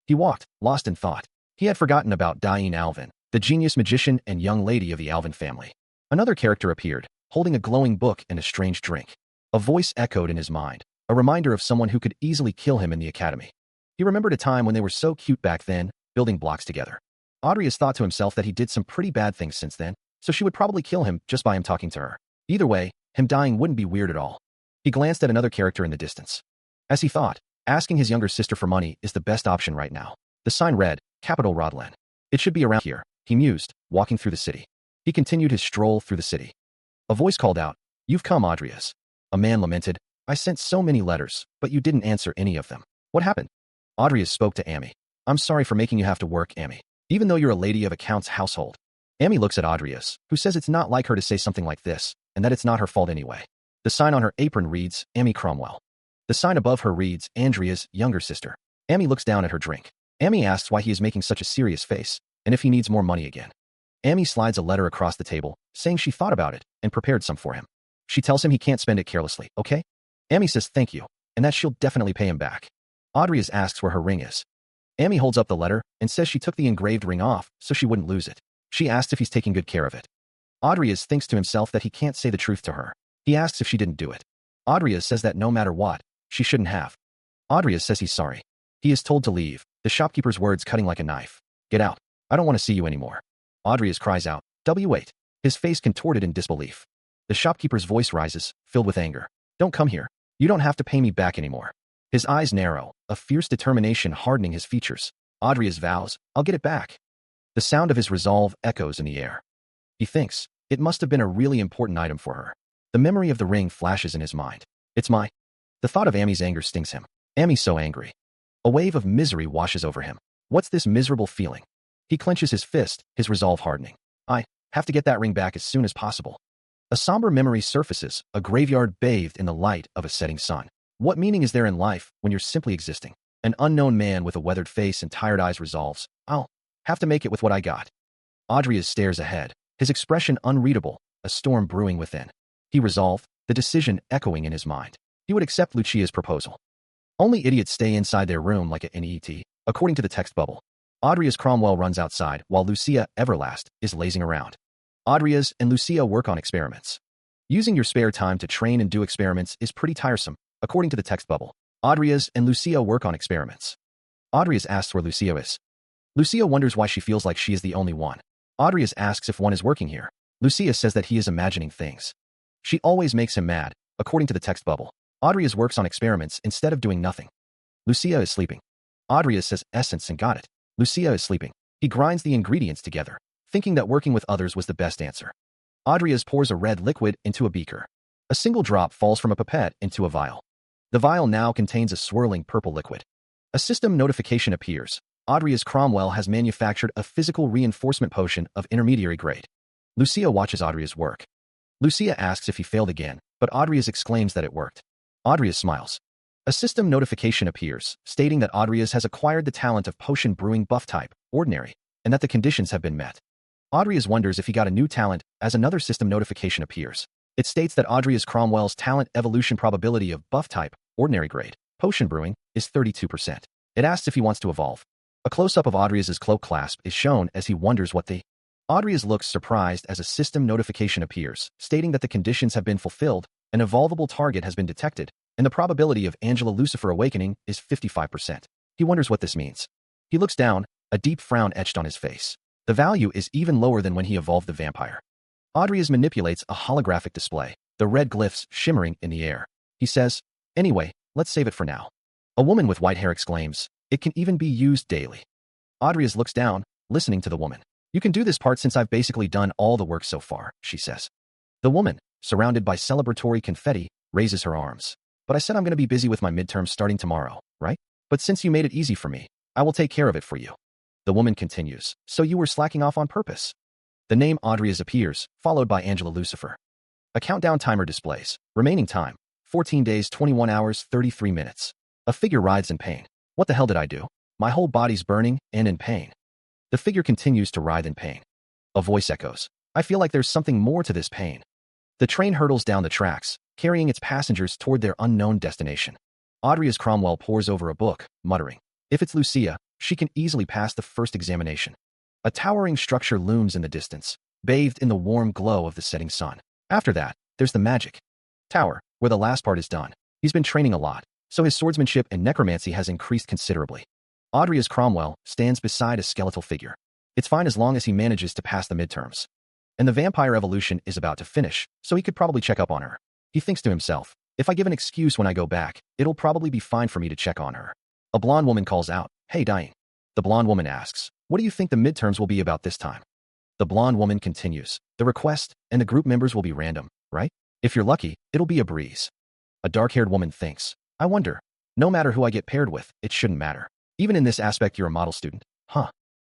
He walked, lost in thought. He had forgotten about Diane Alvin, the genius magician and young lady of the Alvin family. Another character appeared, holding a glowing book and a strange drink. A voice echoed in his mind, a reminder of someone who could easily kill him in the academy. He remembered a time when they were so cute back then, building blocks together. Audrey thought to himself that he did some pretty bad things since then, so she would probably kill him just by him talking to her. Either way, him dying wouldn't be weird at all. He glanced at another character in the distance. As he thought, asking his younger sister for money is the best option right now. The sign read, Capital Rodland. It should be around here, he mused, walking through the city. He continued his stroll through the city. A voice called out, You've come, Audrey. A man lamented, I sent so many letters, but you didn't answer any of them. What happened? Audrey spoke to Amy. I'm sorry for making you have to work, Amy. Even though you're a lady of accounts household. Amy looks at Audrey, who says it's not like her to say something like this, and that it's not her fault anyway. The sign on her apron reads, Amy Cromwell. The sign above her reads, Andrea's younger sister. Amy looks down at her drink. Amy asks why he is making such a serious face, and if he needs more money again. Amy slides a letter across the table, saying she thought about it and prepared some for him. She tells him he can't spend it carelessly, okay? Amy says thank you, and that she'll definitely pay him back. Audrey asks where her ring is. Amy holds up the letter and says she took the engraved ring off so she wouldn't lose it. She asks if he's taking good care of it. Audrey thinks to himself that he can't say the truth to her. He asks if she didn't do it. Audrey says that no matter what, she shouldn't have. Audrey says he's sorry. He is told to leave, the shopkeeper's words cutting like a knife. Get out. I don't want to see you anymore. Audrey cries out, wait. His face contorted in disbelief. The shopkeeper's voice rises, filled with anger. Don't come here. You don't have to pay me back anymore. His eyes narrow, a fierce determination hardening his features. Audrey vows, I'll get it back. The sound of his resolve echoes in the air. He thinks, it must have been a really important item for her. The memory of the ring flashes in his mind. It's my. The thought of Amy's anger stings him. Amy's so angry. A wave of misery washes over him. What's this miserable feeling? He clenches his fist, his resolve hardening. I have to get that ring back as soon as possible. A somber memory surfaces, a graveyard bathed in the light of a setting sun. What meaning is there in life when you're simply existing? An unknown man with a weathered face and tired eyes resolves, I'll have to make it with what I got. Adrias stares ahead, his expression unreadable, a storm brewing within. He resolved, the decision echoing in his mind. He would accept Lucia's proposal. Only idiots stay inside their room like a NET, according to the text bubble. Adrias Cromwell runs outside while Lucia Everlast is lazing around. Adrias and Lucia work on experiments. Using your spare time to train and do experiments is pretty tiresome, according to the text bubble. Adrias and Lucia work on experiments. Adrias asks where Lucia is. Lucia wonders why she feels like she is the only one. Adrias asks if one is working here. Lucia says that he is imagining things. She always makes him mad, according to the text bubble. Adrias works on experiments instead of doing nothing. Lucia is sleeping. Adrias says essence and got it. Lucia is sleeping. He grinds the ingredients together, thinking that working with others was the best answer. Adrias pours a red liquid into a beaker. A single drop falls from a pipette into a vial. The vial now contains a swirling purple liquid. A system notification appears. Adrias Cromwell has manufactured a physical reinforcement potion of intermediary grade. Lucia watches Adrias work. Lucia asks if he failed again, but Adrias exclaims that it worked. Adrias smiles. A system notification appears, stating that Adrias has acquired the talent of potion brewing buff type, ordinary, and that the conditions have been met. Adrias wonders if he got a new talent as another system notification appears. It states that Adrias Cromwell's talent evolution probability of buff type, ordinary grade, potion brewing, is 32%. It asks if he wants to evolve. A close-up of Adrias's cloak clasp is shown as he wonders what the... Adrias looks surprised as a system notification appears, stating that the conditions have been fulfilled, an evolvable target has been detected, and the probability of Angela Lucifer awakening is 55%. He wonders what this means. He looks down, a deep frown etched on his face. The value is even lower than when he evolved the vampire. Adrias manipulates a holographic display, the red glyphs shimmering in the air. He says, anyway, let's save it for now. A woman with white hair exclaims, it can even be used daily. Adrias looks down, listening to the woman. You can do this part since I've basically done all the work so far, she says. The woman, surrounded by celebratory confetti, raises her arms. But I said I'm going to be busy with my midterms starting tomorrow, right? But since you made it easy for me, I will take care of it for you. The woman continues, so you were slacking off on purpose. The name Adrias appears, followed by Angela Lucifer. A countdown timer displays. Remaining time, 14 days, 21 hours, 33 minutes. A figure writhes in pain. What the hell did I do? My whole body's burning and in pain. The figure continues to writhe in pain. A voice echoes. I feel like there's something more to this pain. The train hurtles down the tracks, carrying its passengers toward their unknown destination. Adrias Cromwell pores over a book, muttering, if it's Lucia, she can easily pass the first examination. A towering structure looms in the distance, bathed in the warm glow of the setting sun. After that, there's the magic tower, where the last part is done. He's been training a lot, so his swordsmanship and necromancy has increased considerably. Adrias Cromwell stands beside a skeletal figure. It's fine as long as he manages to pass the midterms. And the vampire evolution is about to finish, so he could probably check up on her. He thinks to himself, if I give an excuse when I go back, it'll probably be fine for me to check on her. A blonde woman calls out, hey, dying. The blonde woman asks, what do you think the midterms will be about this time? The blonde woman continues, the request and the group members will be random, right? If you're lucky, it'll be a breeze. A dark-haired woman thinks, I wonder, no matter who I get paired with, it shouldn't matter. Even in this aspect, you're a model student, huh?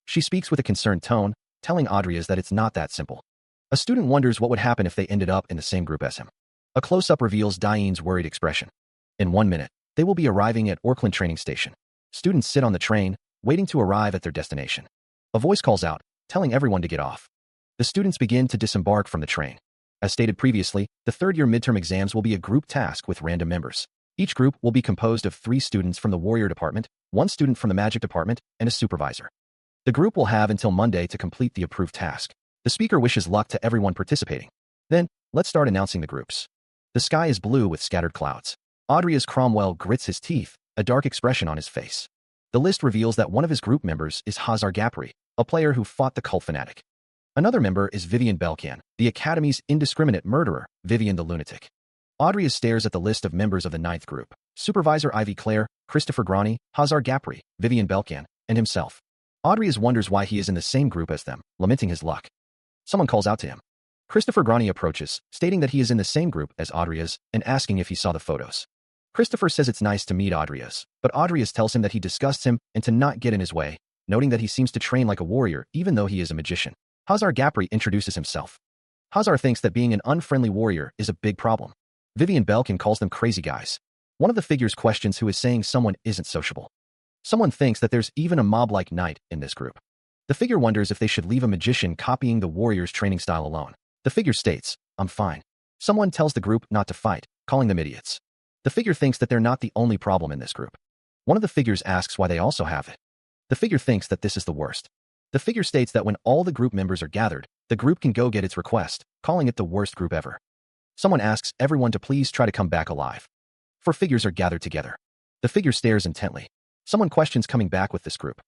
She speaks with a concerned tone, telling Adrias that it's not that simple. A student wonders what would happen if they ended up in the same group as him. A close-up reveals Diane's worried expression. In 1 minute, they will be arriving at Auckland training station. Students sit on the train, waiting to arrive at their destination. A voice calls out, telling everyone to get off. The students begin to disembark from the train. As stated previously, the third-year midterm exams will be a group task with random members. Each group will be composed of 3 students from the warrior department, 1 student from the magic department, and a supervisor. The group will have until Monday to complete the approved task. The speaker wishes luck to everyone participating. Then, let's start announcing the groups. The sky is blue with scattered clouds. Adrias Cromwell grits his teeth, a dark expression on his face. The list reveals that one of his group members is Hazar Gapri, a player who fought the cult fanatic. Another member is Vivian Belkan, the Academy's indiscriminate murderer, Vivian the lunatic. Adrias stares at the list of members of the 9th group. Supervisor Ivy Clare, Christopher Grani, Hazar Gapri, Vivian Belkan, and himself. Adrias wonders why he is in the same group as them, lamenting his luck. Someone calls out to him. Christopher Grani approaches, stating that he is in the same group as Adrias and asking if he saw the photos. Christopher says it's nice to meet Adrias, but Adrias tells him that he disgusts him and to not get in his way, noting that he seems to train like a warrior even though he is a magician. Hazar Gapri introduces himself. Hazar thinks that being an unfriendly warrior is a big problem. Vivian Belkin calls them crazy guys. One of the figures questions who is saying someone isn't sociable. Someone thinks that there's even a mob-like knight in this group. The figure wonders if they should leave a magician copying the warrior's training style alone. The figure states, I'm fine. Someone tells the group not to fight, calling them idiots. The figure thinks that they're not the only problem in this group. One of the figures asks why they also have it. The figure thinks that this is the worst. The figure states that when all the group members are gathered, the group can go get its request, calling it the worst group ever. Someone asks everyone to please try to come back alive. 4 figures are gathered together. The figure stares intently. Someone questions coming back with this group.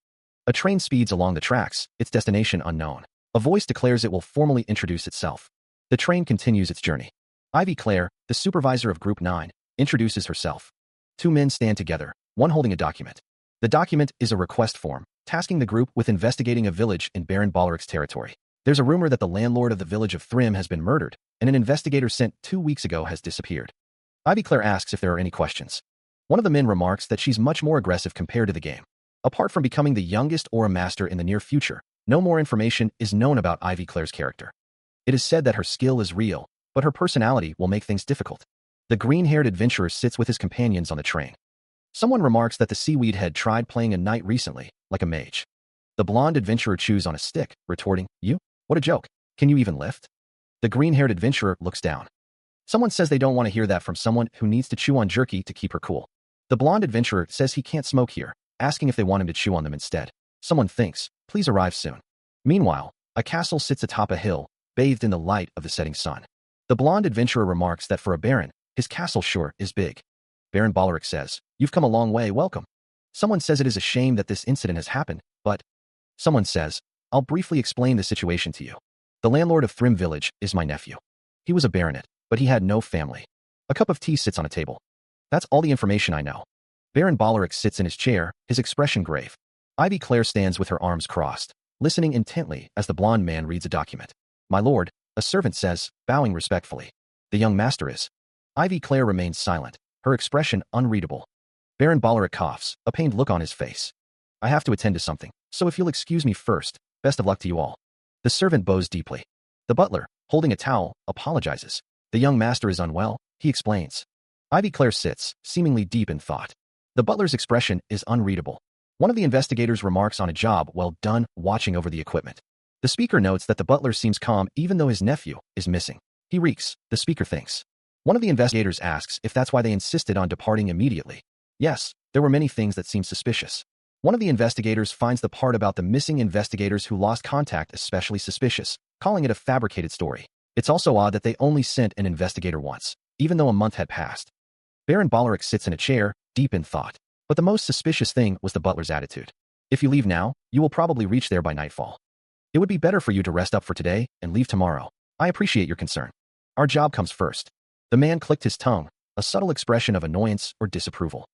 A train speeds along the tracks, its destination unknown. A voice declares it will formally introduce itself. The train continues its journey. Ivy Claire, the supervisor of Group 9, introduces herself. 2 men stand together, one holding a document. The document is a request form, tasking the group with investigating a village in Baron Balric's territory. There's a rumor that the landlord of the village of Thrym has been murdered, and an investigator sent 2 weeks ago has disappeared. Ivy Claire asks if there are any questions. One of the men remarks that she's much more aggressive compared to the game. Apart from becoming the youngest or a master in the near future, no more information is known about Ivy Claire's character. It is said that her skill is real, but her personality will make things difficult. The green-haired adventurer sits with his companions on the train. Someone remarks that the seaweed head tried playing a knight recently, like a mage. The blonde adventurer chews on a stick, retorting, You? What a joke. Can you even lift? The green-haired adventurer looks down. Someone says they don't want to hear that from someone who needs to chew on jerky to keep her cool. The blonde adventurer says he can't smoke here, asking if they want him to chew on them instead. Someone thinks, please arrive soon. Meanwhile, a castle sits atop a hill, bathed in the light of the setting sun. The blonde adventurer remarks that for a baron, his castle sure is big. Baron Balric says, You've come a long way, welcome. Someone says it is a shame that this incident has happened, but someone says, I'll briefly explain the situation to you. The landlord of Thrym village is my nephew. He was a baronet, but he had no family. A cup of tea sits on a table. That's all the information I know. Baron Balric sits in his chair, his expression grave. Ivy Claire stands with her arms crossed, listening intently as the blonde man reads a document. My lord, a servant says, bowing respectfully. The young master is. Ivy Claire remains silent, her expression unreadable. Baron Balric coughs, a pained look on his face. I have to attend to something, so if you'll excuse me first, best of luck to you all. The servant bows deeply. The butler, holding a towel, apologizes. The young master is unwell, he explains. Ivy Claire sits, seemingly deep in thought. The butler's expression is unreadable. One of the investigators remarks on a job well done watching over the equipment. The speaker notes that the butler seems calm even though his nephew is missing. He reeks, the speaker thinks. One of the investigators asks if that's why they insisted on departing immediately. Yes, there were many things that seemed suspicious. One of the investigators finds the part about the missing investigators who lost contact especially suspicious, calling it a fabricated story. It's also odd that they only sent an investigator once, even though a month had passed. Baron Balric sits in a chair, deep in thought. But the most suspicious thing was the butler's attitude. If you leave now, you will probably reach there by nightfall. It would be better for you to rest up for today and leave tomorrow. I appreciate your concern. Our job comes first. The man clicked his tongue, a subtle expression of annoyance or disapproval.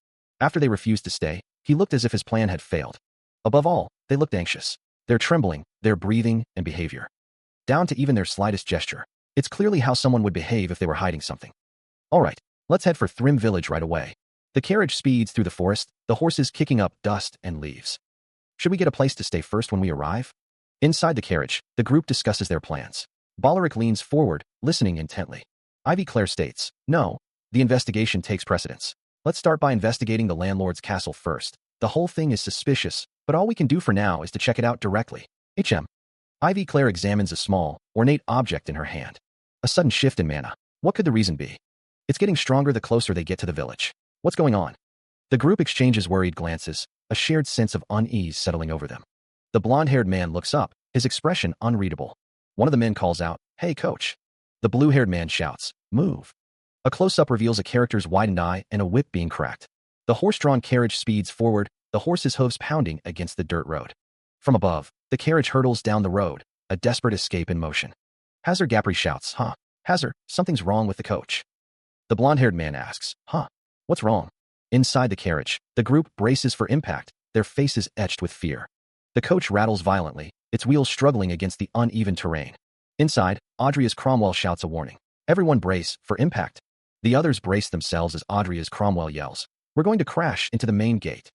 After they refused to stay, he looked as if his plan had failed. Above all, they looked anxious. Their trembling, their breathing, and behavior. Down to even their slightest gesture. It's clearly how someone would behave if they were hiding something. All right, let's head for Thrym village right away. The carriage speeds through the forest, the horses kicking up dust and leaves. Should we get a place to stay first when we arrive? Inside the carriage, the group discusses their plans. Balric leans forward, listening intently. Ivy Claire states, No, the investigation takes precedence. Let's start by investigating the landlord's castle first. The whole thing is suspicious, but all we can do for now is to check it out directly. Ivy Claire examines a small, ornate object in her hand. A sudden shift in mana. What could the reason be? It's getting stronger the closer they get to the village. What's going on? The group exchanges worried glances, a shared sense of unease settling over them. The blonde-haired man looks up, his expression unreadable. One of the men calls out, Hey, coach. The blue-haired man shouts, Move. A close-up reveals a character's widened eye and a whip being cracked. The horse-drawn carriage speeds forward, the horse's hooves pounding against the dirt road. From above, the carriage hurtles down the road, a desperate escape in motion. Hazar Gapri shouts, Hazar, something's wrong with the coach. The blonde-haired man asks, What's wrong? Inside the carriage, the group braces for impact, their faces etched with fear. The coach rattles violently, its wheels struggling against the uneven terrain. Inside, Audria's Cromwell shouts a warning. Everyone brace for impact. The others brace themselves as Audria's Cromwell yells, We're going to crash into the main gate.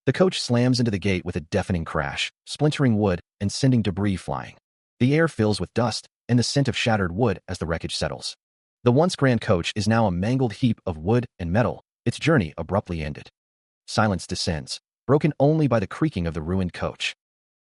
The coach slams into the gate with a deafening crash, splintering wood and sending debris flying. The air fills with dust, and the scent of shattered wood as the wreckage settles. The once grand coach is now a mangled heap of wood and metal, its journey abruptly ended. Silence descends, broken only by the creaking of the ruined coach.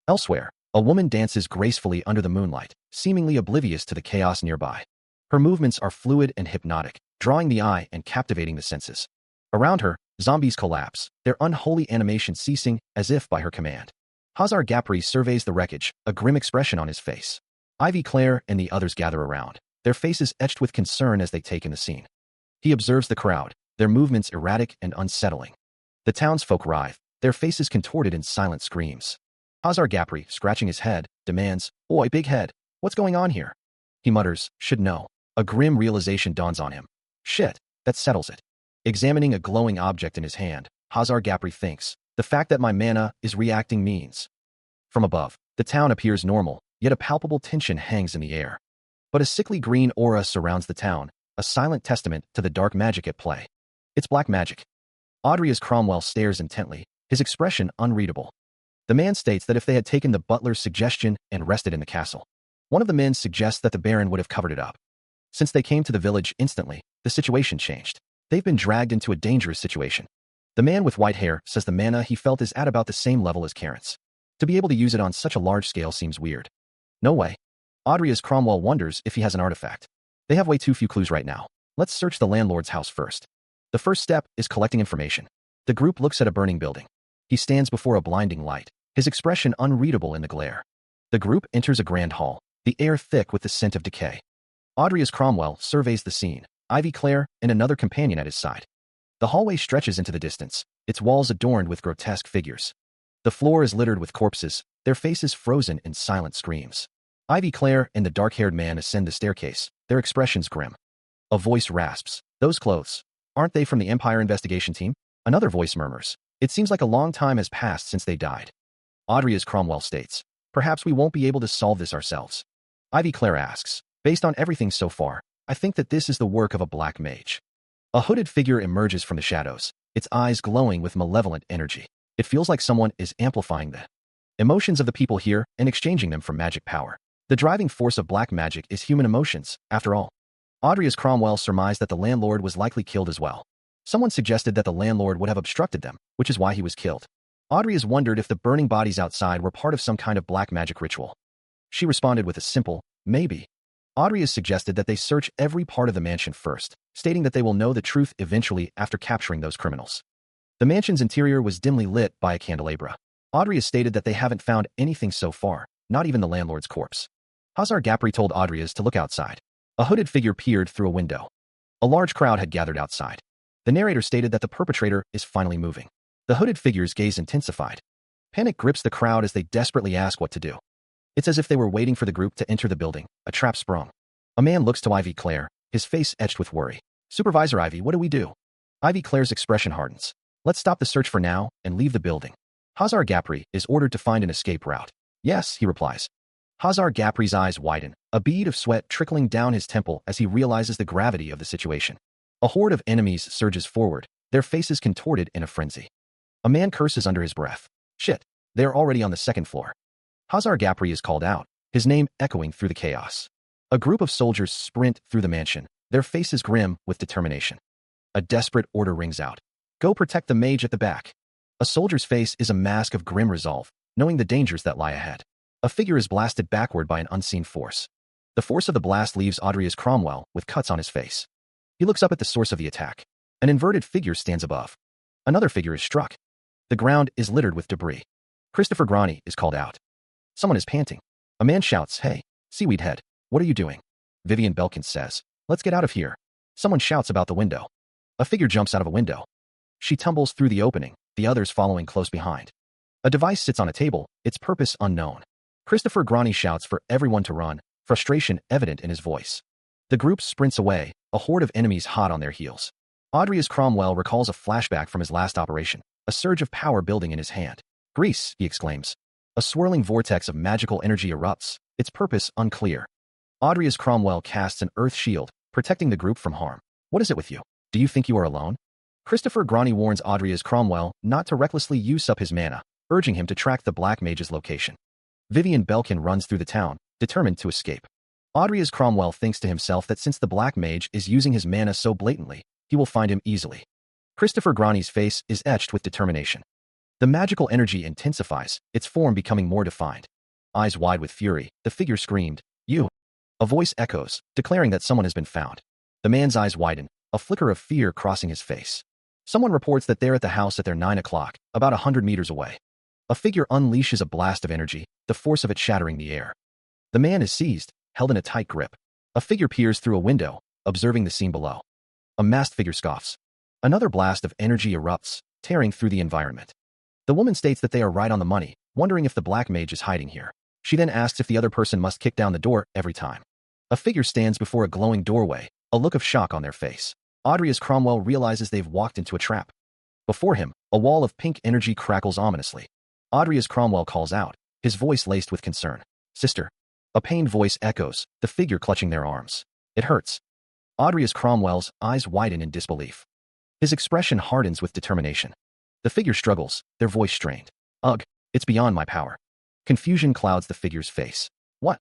Elsewhere, a woman dances gracefully under the moonlight, seemingly oblivious to the chaos nearby. Her movements are fluid and hypnotic, drawing the eye and captivating the senses. Around her, zombies collapse, their unholy animation ceasing as if by her command. Hazar Gapri surveys the wreckage, a grim expression on his face. Ivy Claire and the others gather around, their faces etched with concern as they take in the scene. He observes the crowd, their movements erratic and unsettling. The townsfolk writhe, their faces contorted in silent screams. Hazar Gapri, scratching his head, demands, "Oi, big head, what's going on here?" He mutters, "Should know." A grim realization dawns on him. Shit, that settles it. Examining a glowing object in his hand, Hazar Gapri thinks, the fact that my mana is reacting means. From above, the town appears normal, yet a palpable tension hangs in the air. But a sickly green aura surrounds the town, a silent testament to the dark magic at play. It's black magic. Audrey's Cromwell stares intently, his expression unreadable. The man states that if they had taken the butler's suggestion and rested in the castle, one of the men suggests that the Baron would have covered it up. Since they came to the village instantly, the situation changed. They've been dragged into a dangerous situation. The man with white hair says the mana he felt is at about the same level as Karen's. To be able to use it on such a large scale seems weird. No way. Audrey's Cromwell wonders if he has an artifact. They have way too few clues right now. Let's search the landlord's house first. The first step is collecting information. The group looks at a burning building. He stands before a blinding light, his expression unreadable in the glare. The group enters a grand hall, the air thick with the scent of decay. Audrey's Cromwell surveys the scene, Ivy Claire and another companion at his side. The hallway stretches into the distance, its walls adorned with grotesque figures. The floor is littered with corpses, their faces frozen in silent screams. Ivy Claire and the dark-haired man ascend the staircase, their expressions grim. A voice rasps, "Those clothes. Aren't they from the Empire investigation team?" Another voice murmurs, "It seems like a long time has passed since they died." Audrey's Cromwell states, "Perhaps we won't be able to solve this ourselves." Ivy Claire asks, "Based on everything so far, I think that this is the work of a black mage." A hooded figure emerges from the shadows, its eyes glowing with malevolent energy. It feels like someone is amplifying the emotions of the people here and exchanging them for magic power. The driving force of black magic is human emotions, after all. Audrey's Cromwell surmised that the landlord was likely killed as well. Someone suggested that the landlord would have obstructed them, which is why he was killed. Audrey has wondered if the burning bodies outside were part of some kind of black magic ritual. She responded with a simple, maybe. Audrey has suggested that they search every part of the mansion first, stating that they will know the truth eventually after capturing those criminals. The mansion's interior was dimly lit by a candelabra. Audrey has stated that they haven't found anything so far, not even the landlord's corpse. Hazar Gapri told Audrey's to look outside. A hooded figure peered through a window. A large crowd had gathered outside. The narrator stated that the perpetrator is finally moving. The hooded figure's gaze intensified. Panic grips the crowd as they desperately ask what to do. It's as if they were waiting for the group to enter the building, a trap sprung. A man looks to Ivy Claire, his face etched with worry. "Supervisor Ivy, what do we do?" Ivy Claire's expression hardens. "Let's stop the search for now and leave the building." Hazar Gapri is ordered to find an escape route. "Yes," he replies. Hazar Gapri's eyes widen, a bead of sweat trickling down his temple as he realizes the gravity of the situation. A horde of enemies surges forward, their faces contorted in a frenzy. A man curses under his breath. "Shit, they're already on the second floor." Hazar Gapri is called out, his name echoing through the chaos. A group of soldiers sprint through the mansion, their faces grim with determination. A desperate order rings out. "Go protect the mage at the back." A soldier's face is a mask of grim resolve, knowing the dangers that lie ahead. A figure is blasted backward by an unseen force. The force of the blast leaves Audrey's Cromwell with cuts on his face. He looks up at the source of the attack. An inverted figure stands above. Another figure is struck. The ground is littered with debris. Christopher Grani is called out. Someone is panting. A man shouts, "Hey, seaweed head, what are you doing?" Vivian Belkin says, "Let's get out of here." Someone shouts about the window. A figure jumps out of a window. She tumbles through the opening, the others following close behind. A device sits on a table, its purpose unknown. Christopher Grani shouts for everyone to run, frustration evident in his voice. The group sprints away, a horde of enemies hot on their heels. Audrey's Cromwell recalls a flashback from his last operation, a surge of power building in his hand. "Grease," he exclaims. A swirling vortex of magical energy erupts, its purpose unclear. Audrey's Cromwell casts an earth shield, protecting the group from harm. "What is it with you? Do you think you are alone?" Christopher Grani warns Audrey's Cromwell not to recklessly use up his mana, urging him to track the Black Mage's location. Vivian Belkin runs through the town, determined to escape. Audrius Cromwell thinks to himself that since the Black Mage is using his mana so blatantly, he will find him easily. Christopher Granny's face is etched with determination. The magical energy intensifies, its form becoming more defined. Eyes wide with fury, the figure screamed, "You!" A voice echoes, declaring that someone has been found. The man's eyes widen, a flicker of fear crossing his face. Someone reports that they're at the house at their 9 o'clock, about 100 meters away. A figure unleashes a blast of energy, the force of it shattering the air. The man is seized, held in a tight grip. A figure peers through a window, observing the scene below. A masked figure scoffs. Another blast of energy erupts, tearing through the environment. The woman states that they are right on the money, wondering if the Black Mage is hiding here. She then asks if the other person must kick down the door every time. A figure stands before a glowing doorway, a look of shock on their face. Audrius Cromwell realizes they've walked into a trap. Before him, a wall of pink energy crackles ominously. Audrius Cromwell calls out, his voice laced with concern. "Sister." A pained voice echoes, the figure clutching their arms. "It hurts." Audrius Cromwell's eyes widen in disbelief. His expression hardens with determination. The figure struggles, their voice strained. "Ugh, it's beyond my power." Confusion clouds the figure's face. "What?"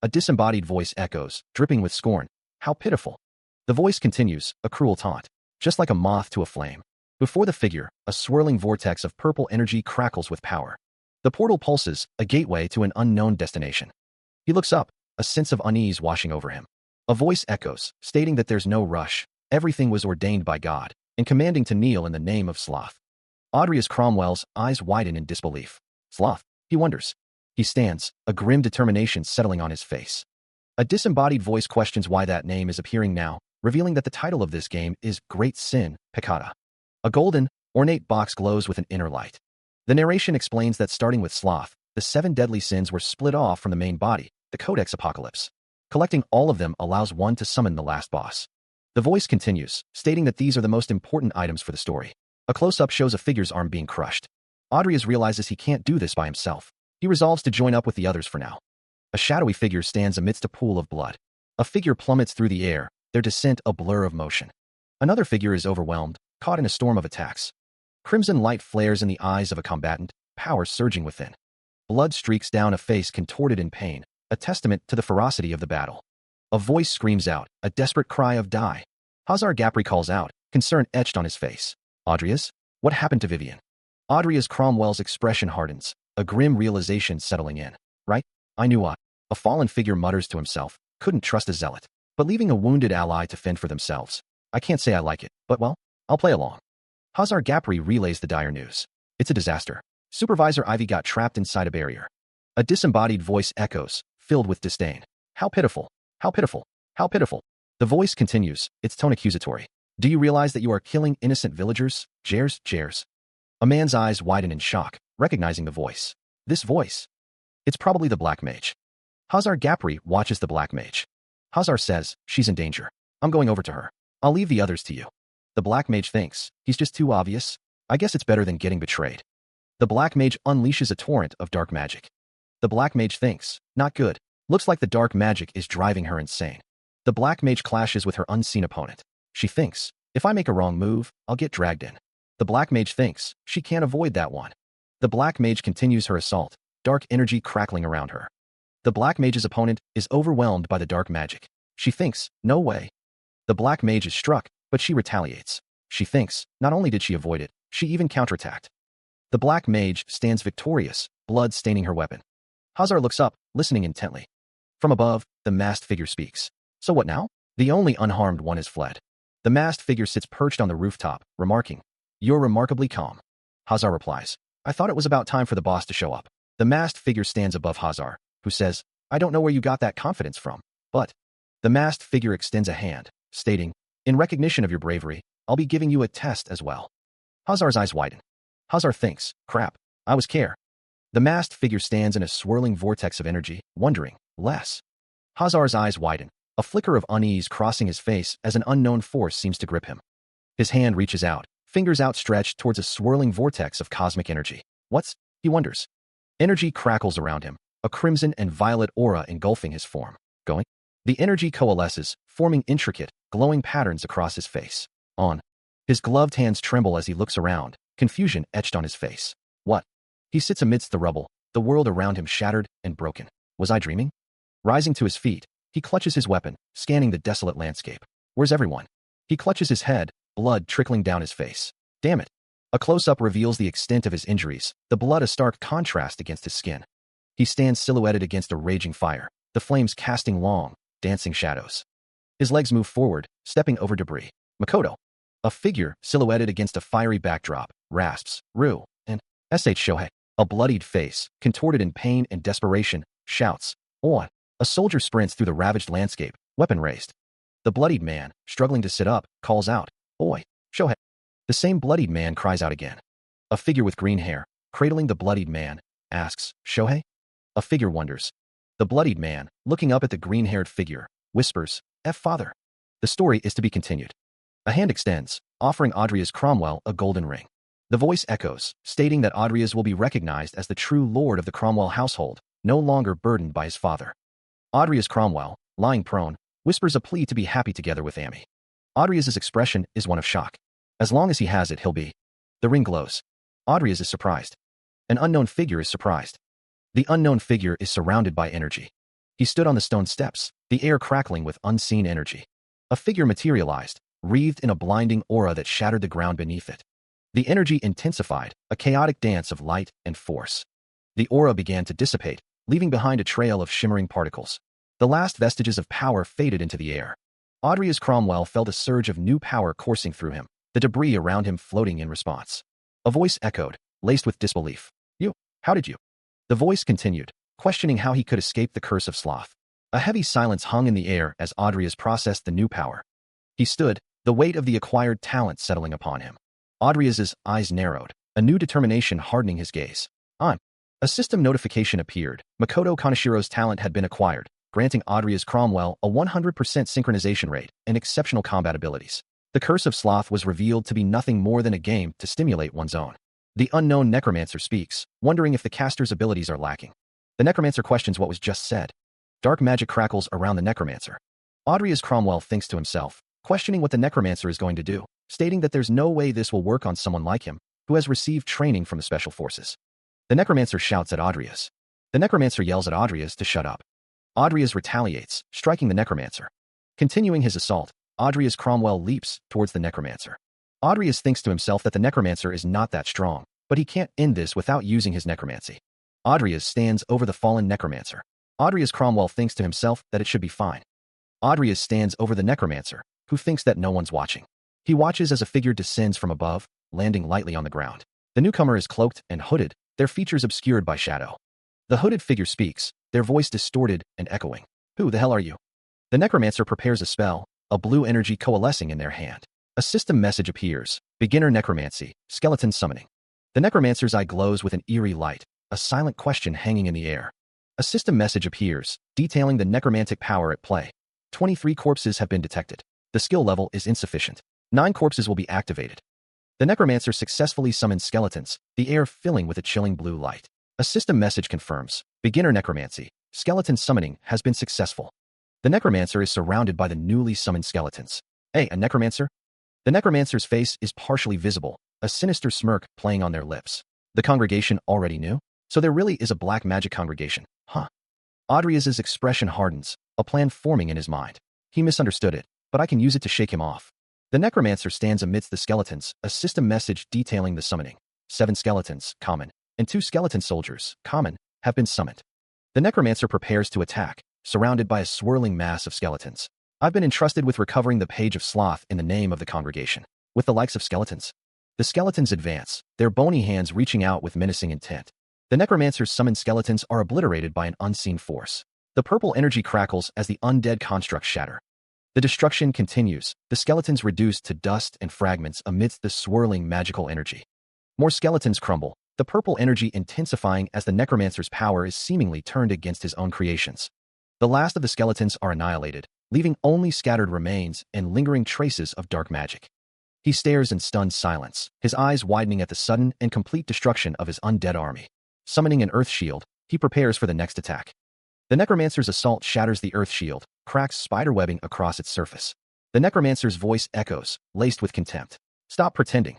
A disembodied voice echoes, dripping with scorn. "How pitiful." The voice continues, a cruel taunt. Just like a moth to a flame. Before the figure, a swirling vortex of purple energy crackles with power. The portal pulses, a gateway to an unknown destination. He looks up, a sense of unease washing over him. A voice echoes, stating that there's no rush. Everything was ordained by God, and commanding to kneel in the name of Sloth. Audrius Cromwell's eyes widen in disbelief. Sloth, he wonders. He stands, a grim determination settling on his face. A disembodied voice questions why that name is appearing now, revealing that the title of this game is Great Sin, Peccata. A golden, ornate box glows with an inner light. The narration explains that starting with Sloth, the 7 deadly sins were split off from the main body, the Codex Apocalypse. Collecting all of them allows one to summon the last boss. The voice continues, stating that these are the most important items for the story. A close-up shows a figure's arm being crushed. Audrius realizes he can't do this by himself. He resolves to join up with the others for now. A shadowy figure stands amidst a pool of blood. A figure plummets through the air, their descent a blur of motion. Another figure is overwhelmed, caught in a storm of attacks. Crimson light flares in the eyes of a combatant, power surging within. Blood streaks down a face contorted in pain, a testament to the ferocity of the battle. A voice screams out, a desperate cry of die. Hazar Gapri calls out, concern etched on his face. Audrius? What happened to Vivian? Audrius Cromwell's expression hardens, a grim realization settling in. Right? I knew what. A fallen figure mutters to himself, couldn't trust a zealot. But leaving a wounded ally to fend for themselves. I can't say I like it, but well, I'll play along. Hazar Gapri relays the dire news. It's a disaster. Supervisor Ivy got trapped inside a barrier. A disembodied voice echoes, filled with disdain. How pitiful. How pitiful. How pitiful. The voice continues, its tone accusatory. Do you realize that you are killing innocent villagers? Jares. A man's eyes widen in shock, recognizing the voice. This voice. It's probably the Black Mage. Hazar Gapri watches the Black Mage. Hazar says, she's in danger. I'm going over to her. I'll leave the others to you. The Black Mage thinks, he's just too obvious. I guess it's better than getting betrayed. The Black Mage unleashes a torrent of dark magic. The Black Mage thinks, not good. Looks like the dark magic is driving her insane. The Black Mage clashes with her unseen opponent. She thinks, if I make a wrong move, I'll get dragged in. The Black Mage thinks, she can't avoid that one. The Black Mage continues her assault, dark energy crackling around her. The Black Mage's opponent is overwhelmed by the dark magic. She thinks, no way. The Black Mage is struck, but she retaliates. She thinks, not only did she avoid it, she even counterattacked. The Black Mage stands victorious, blood staining her weapon. Hazar looks up, listening intently. From above, the masked figure speaks. So what now? The only unharmed one has fled. The masked figure sits perched on the rooftop, remarking, you're remarkably calm. Hazar replies, I thought it was about time for the boss to show up. The masked figure stands above Hazar, who says, I don't know where you got that confidence from, but... The masked figure extends a hand, stating, in recognition of your bravery, I'll be giving you a test as well. Hazar's eyes widen. Hazar thinks, crap, I was care. The masked figure stands in a swirling vortex of energy, wondering, less. Hazar's eyes widen, a flicker of unease crossing his face as an unknown force seems to grip him. His hand reaches out, fingers outstretched towards a swirling vortex of cosmic energy. What's? He wonders. Energy crackles around him, a crimson and violet aura engulfing his form. Going? The energy coalesces, forming intricate, glowing patterns across his face. On. His gloved hands tremble as he looks around, confusion etched on his face. What? He sits amidst the rubble, the world around him shattered and broken. Was I dreaming? Rising to his feet, He clutches his weapon, scanning the desolate landscape. Where's everyone? He clutches his head, blood trickling down his face. Damn it. A close-up reveals the extent of his injuries, the blood a stark contrast against his skin. He stands silhouetted against a raging fire, the flames casting long, dancing shadows. His legs move forward, stepping over debris. Makoto. A figure, silhouetted against a fiery backdrop, rasps, Ru, and Shohei. A bloodied face, contorted in pain and desperation, shouts, "On!" A soldier sprints through the ravaged landscape, weapon raised. The bloodied man, struggling to sit up, calls out, "Oi, Shohei." The same bloodied man cries out again. A figure with green hair, cradling the bloodied man, asks, "Shohei?" A figure wonders. The bloodied man, looking up at the green-haired figure, whispers, "Father." The story is to be continued. A hand extends, offering Adria's Cromwell a golden ring. The voice echoes, stating that Adria's will be recognized as the true lord of the Cromwell household, no longer burdened by his father. Adria's Cromwell, lying prone, whispers a plea to be happy together with Amy. Adria's expression is one of shock. As long as he has it, he'll be. The ring glows. Adria's is surprised. An unknown figure is surprised. The unknown figure is surrounded by energy. He stood on the stone steps, the air crackling with unseen energy. A figure materialized, wreathed in a blinding aura that shattered the ground beneath it. The energy intensified, a chaotic dance of light and force. The aura began to dissipate, leaving behind a trail of shimmering particles. The last vestiges of power faded into the air. Adria's Cromwell felt a surge of new power coursing through him, the debris around him floating in response. A voice echoed, laced with disbelief. "You? How did you?" The voice continued, questioning how he could escape the curse of sloth. A heavy silence hung in the air as Adria's processed the new power. He stood, the weight of the acquired talent settling upon him. Adria's eyes narrowed, a new determination hardening his gaze. A system notification appeared. Makoto Kanashiro's talent had been acquired, granting Adria's Cromwell a 100% synchronization rate and exceptional combat abilities. The curse of sloth was revealed to be nothing more than a game to stimulate one's own. The unknown necromancer speaks, wondering if the caster's abilities are lacking. The necromancer questions what was just said. Dark magic crackles around the necromancer. Adria's Cromwell thinks to himself, questioning what the necromancer is going to do, stating that there's no way this will work on someone like him, who has received training from the special forces. The necromancer shouts at Adria's. The necromancer yells at Adria's to shut up. Adria's retaliates, striking the necromancer. Continuing his assault, Adria's Cromwell leaps towards the necromancer. Adria's thinks to himself that the necromancer is not that strong, but he can't end this without using his necromancy. Adria's stands over the fallen necromancer. Adria's Cromwell thinks to himself that it should be fine. Adria's stands over the necromancer, who thinks that no one's watching. He watches as a figure descends from above, landing lightly on the ground. The newcomer is cloaked and hooded, their features obscured by shadow. The hooded figure speaks, their voice distorted and echoing. "Who the hell are you?" The necromancer prepares a spell, a blue energy coalescing in their hand. A system message appears, beginner necromancy, skeleton summoning. The necromancer's eye glows with an eerie light, a silent question hanging in the air. A system message appears, detailing the necromantic power at play. 23 corpses have been detected. The skill level is insufficient. 9 corpses will be activated. The necromancer successfully summons skeletons, the air filling with a chilling blue light. A system message confirms, beginner necromancy, skeleton summoning has been successful. The necromancer is surrounded by the newly summoned skeletons. "Hey, a necromancer?" The necromancer's face is partially visible, a sinister smirk playing on their lips. The congregation already knew? So there really is a black magic congregation, huh? Adria's expression hardens, a plan forming in his mind. He misunderstood it, but I can use it to shake him off. The necromancer stands amidst the skeletons, a system message detailing the summoning. 7 skeletons, common, and 2 skeleton soldiers, common, have been summoned. The necromancer prepares to attack, surrounded by a swirling mass of skeletons. I've been entrusted with recovering the page of sloth in the name of the congregation. With the likes of skeletons. The skeletons advance, their bony hands reaching out with menacing intent. The necromancer's summoned skeletons are obliterated by an unseen force. The purple energy crackles as the undead constructs shatter. The destruction continues, the skeletons reduced to dust and fragments amidst the swirling magical energy. More skeletons crumble, the purple energy intensifying as the necromancer's power is seemingly turned against his own creations. The last of the skeletons are annihilated, leaving only scattered remains and lingering traces of dark magic. He stares in stunned silence, his eyes widening at the sudden and complete destruction of his undead army. Summoning an earth shield, he prepares for the next attack. The necromancer's assault shatters the earth shield, cracks spiderwebbing across its surface. The necromancer's voice echoes, laced with contempt. "Stop pretending."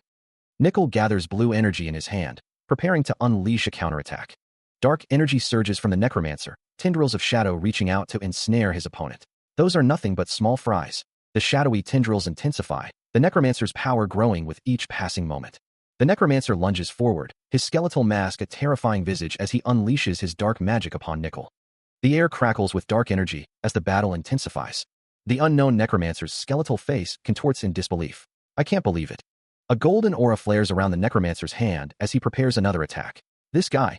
Nickel gathers blue energy in his hand, preparing to unleash a counterattack. Dark energy surges from the necromancer, tendrils of shadow reaching out to ensnare his opponent. Those are nothing but small fries. The shadowy tendrils intensify, the necromancer's power growing with each passing moment. The necromancer lunges forward, his skeletal mask a terrifying visage as he unleashes his dark magic upon Nickel. The air crackles with dark energy as the battle intensifies. The unknown necromancer's skeletal face contorts in disbelief. I can't believe it. A golden aura flares around the necromancer's hand as he prepares another attack. This guy.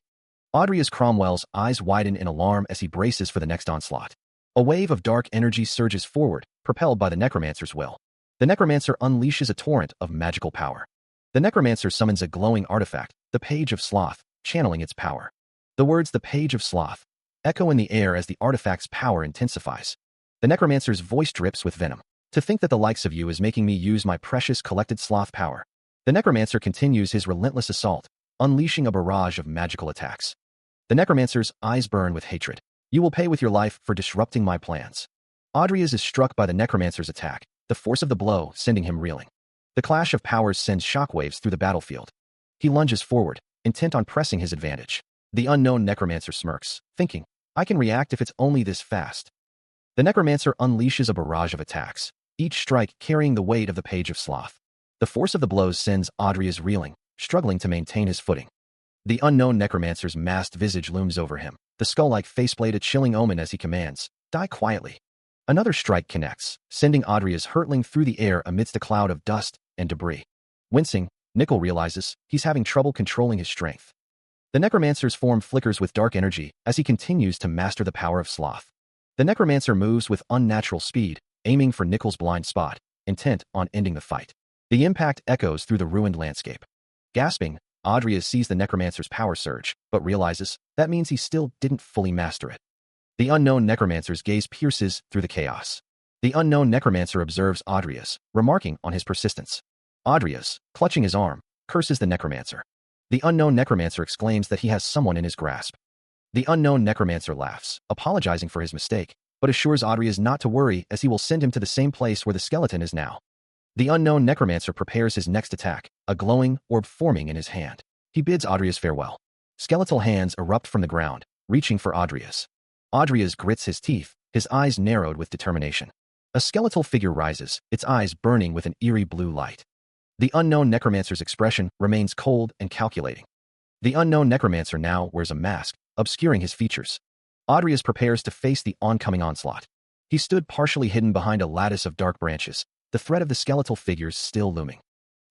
Audrius Cromwell's eyes widen in alarm as he braces for the next onslaught. A wave of dark energy surges forward, propelled by the necromancer's will. The necromancer unleashes a torrent of magical power. The necromancer summons a glowing artifact, the Page of Sloth, channeling its power. The words "the Page of Sloth" echo in the air as the artifact's power intensifies. The necromancer's voice drips with venom. To think that the likes of you is making me use my precious collected sloth power. The necromancer continues his relentless assault, unleashing a barrage of magical attacks. The necromancer's eyes burn with hatred. You will pay with your life for disrupting my plans. Audrius is struck by the necromancer's attack, the force of the blow sending him reeling. The clash of powers sends shockwaves through the battlefield. He lunges forward, intent on pressing his advantage. The unknown necromancer smirks, thinking, I can react if it's only this fast. The necromancer unleashes a barrage of attacks, each strike carrying the weight of the Page of Sloth. The force of the blows sends Audrius reeling, struggling to maintain his footing. The unknown necromancer's masked visage looms over him, the skull-like faceplate a chilling omen as he commands, die quietly. Another strike connects, sending Audrius hurtling through the air amidst a cloud of dust and debris. Wincing, Nickel realizes he's having trouble controlling his strength. The necromancer's form flickers with dark energy as he continues to master the power of sloth. The necromancer moves with unnatural speed, aiming for Nickel's blind spot, intent on ending the fight. The impact echoes through the ruined landscape. Gasping, Audrius sees the necromancer's power surge, but realizes that means he still didn't fully master it. The unknown necromancer's gaze pierces through the chaos. The unknown necromancer observes Audrius, remarking on his persistence. Audrius, clutching his arm, curses the necromancer. The unknown necromancer exclaims that he has someone in his grasp. The unknown necromancer laughs, apologizing for his mistake, but assures Audrius not to worry as he will send him to the same place where the skeleton is now. The unknown necromancer prepares his next attack, a glowing orb forming in his hand. He bids Audrius farewell. Skeletal hands erupt from the ground, reaching for Audrius. Audrius grits his teeth, his eyes narrowed with determination. A skeletal figure rises, its eyes burning with an eerie blue light. The unknown necromancer's expression remains cold and calculating. The unknown necromancer now wears a mask, obscuring his features. Audrius prepares to face the oncoming onslaught. He stood partially hidden behind a lattice of dark branches, the threat of the skeletal figures still looming.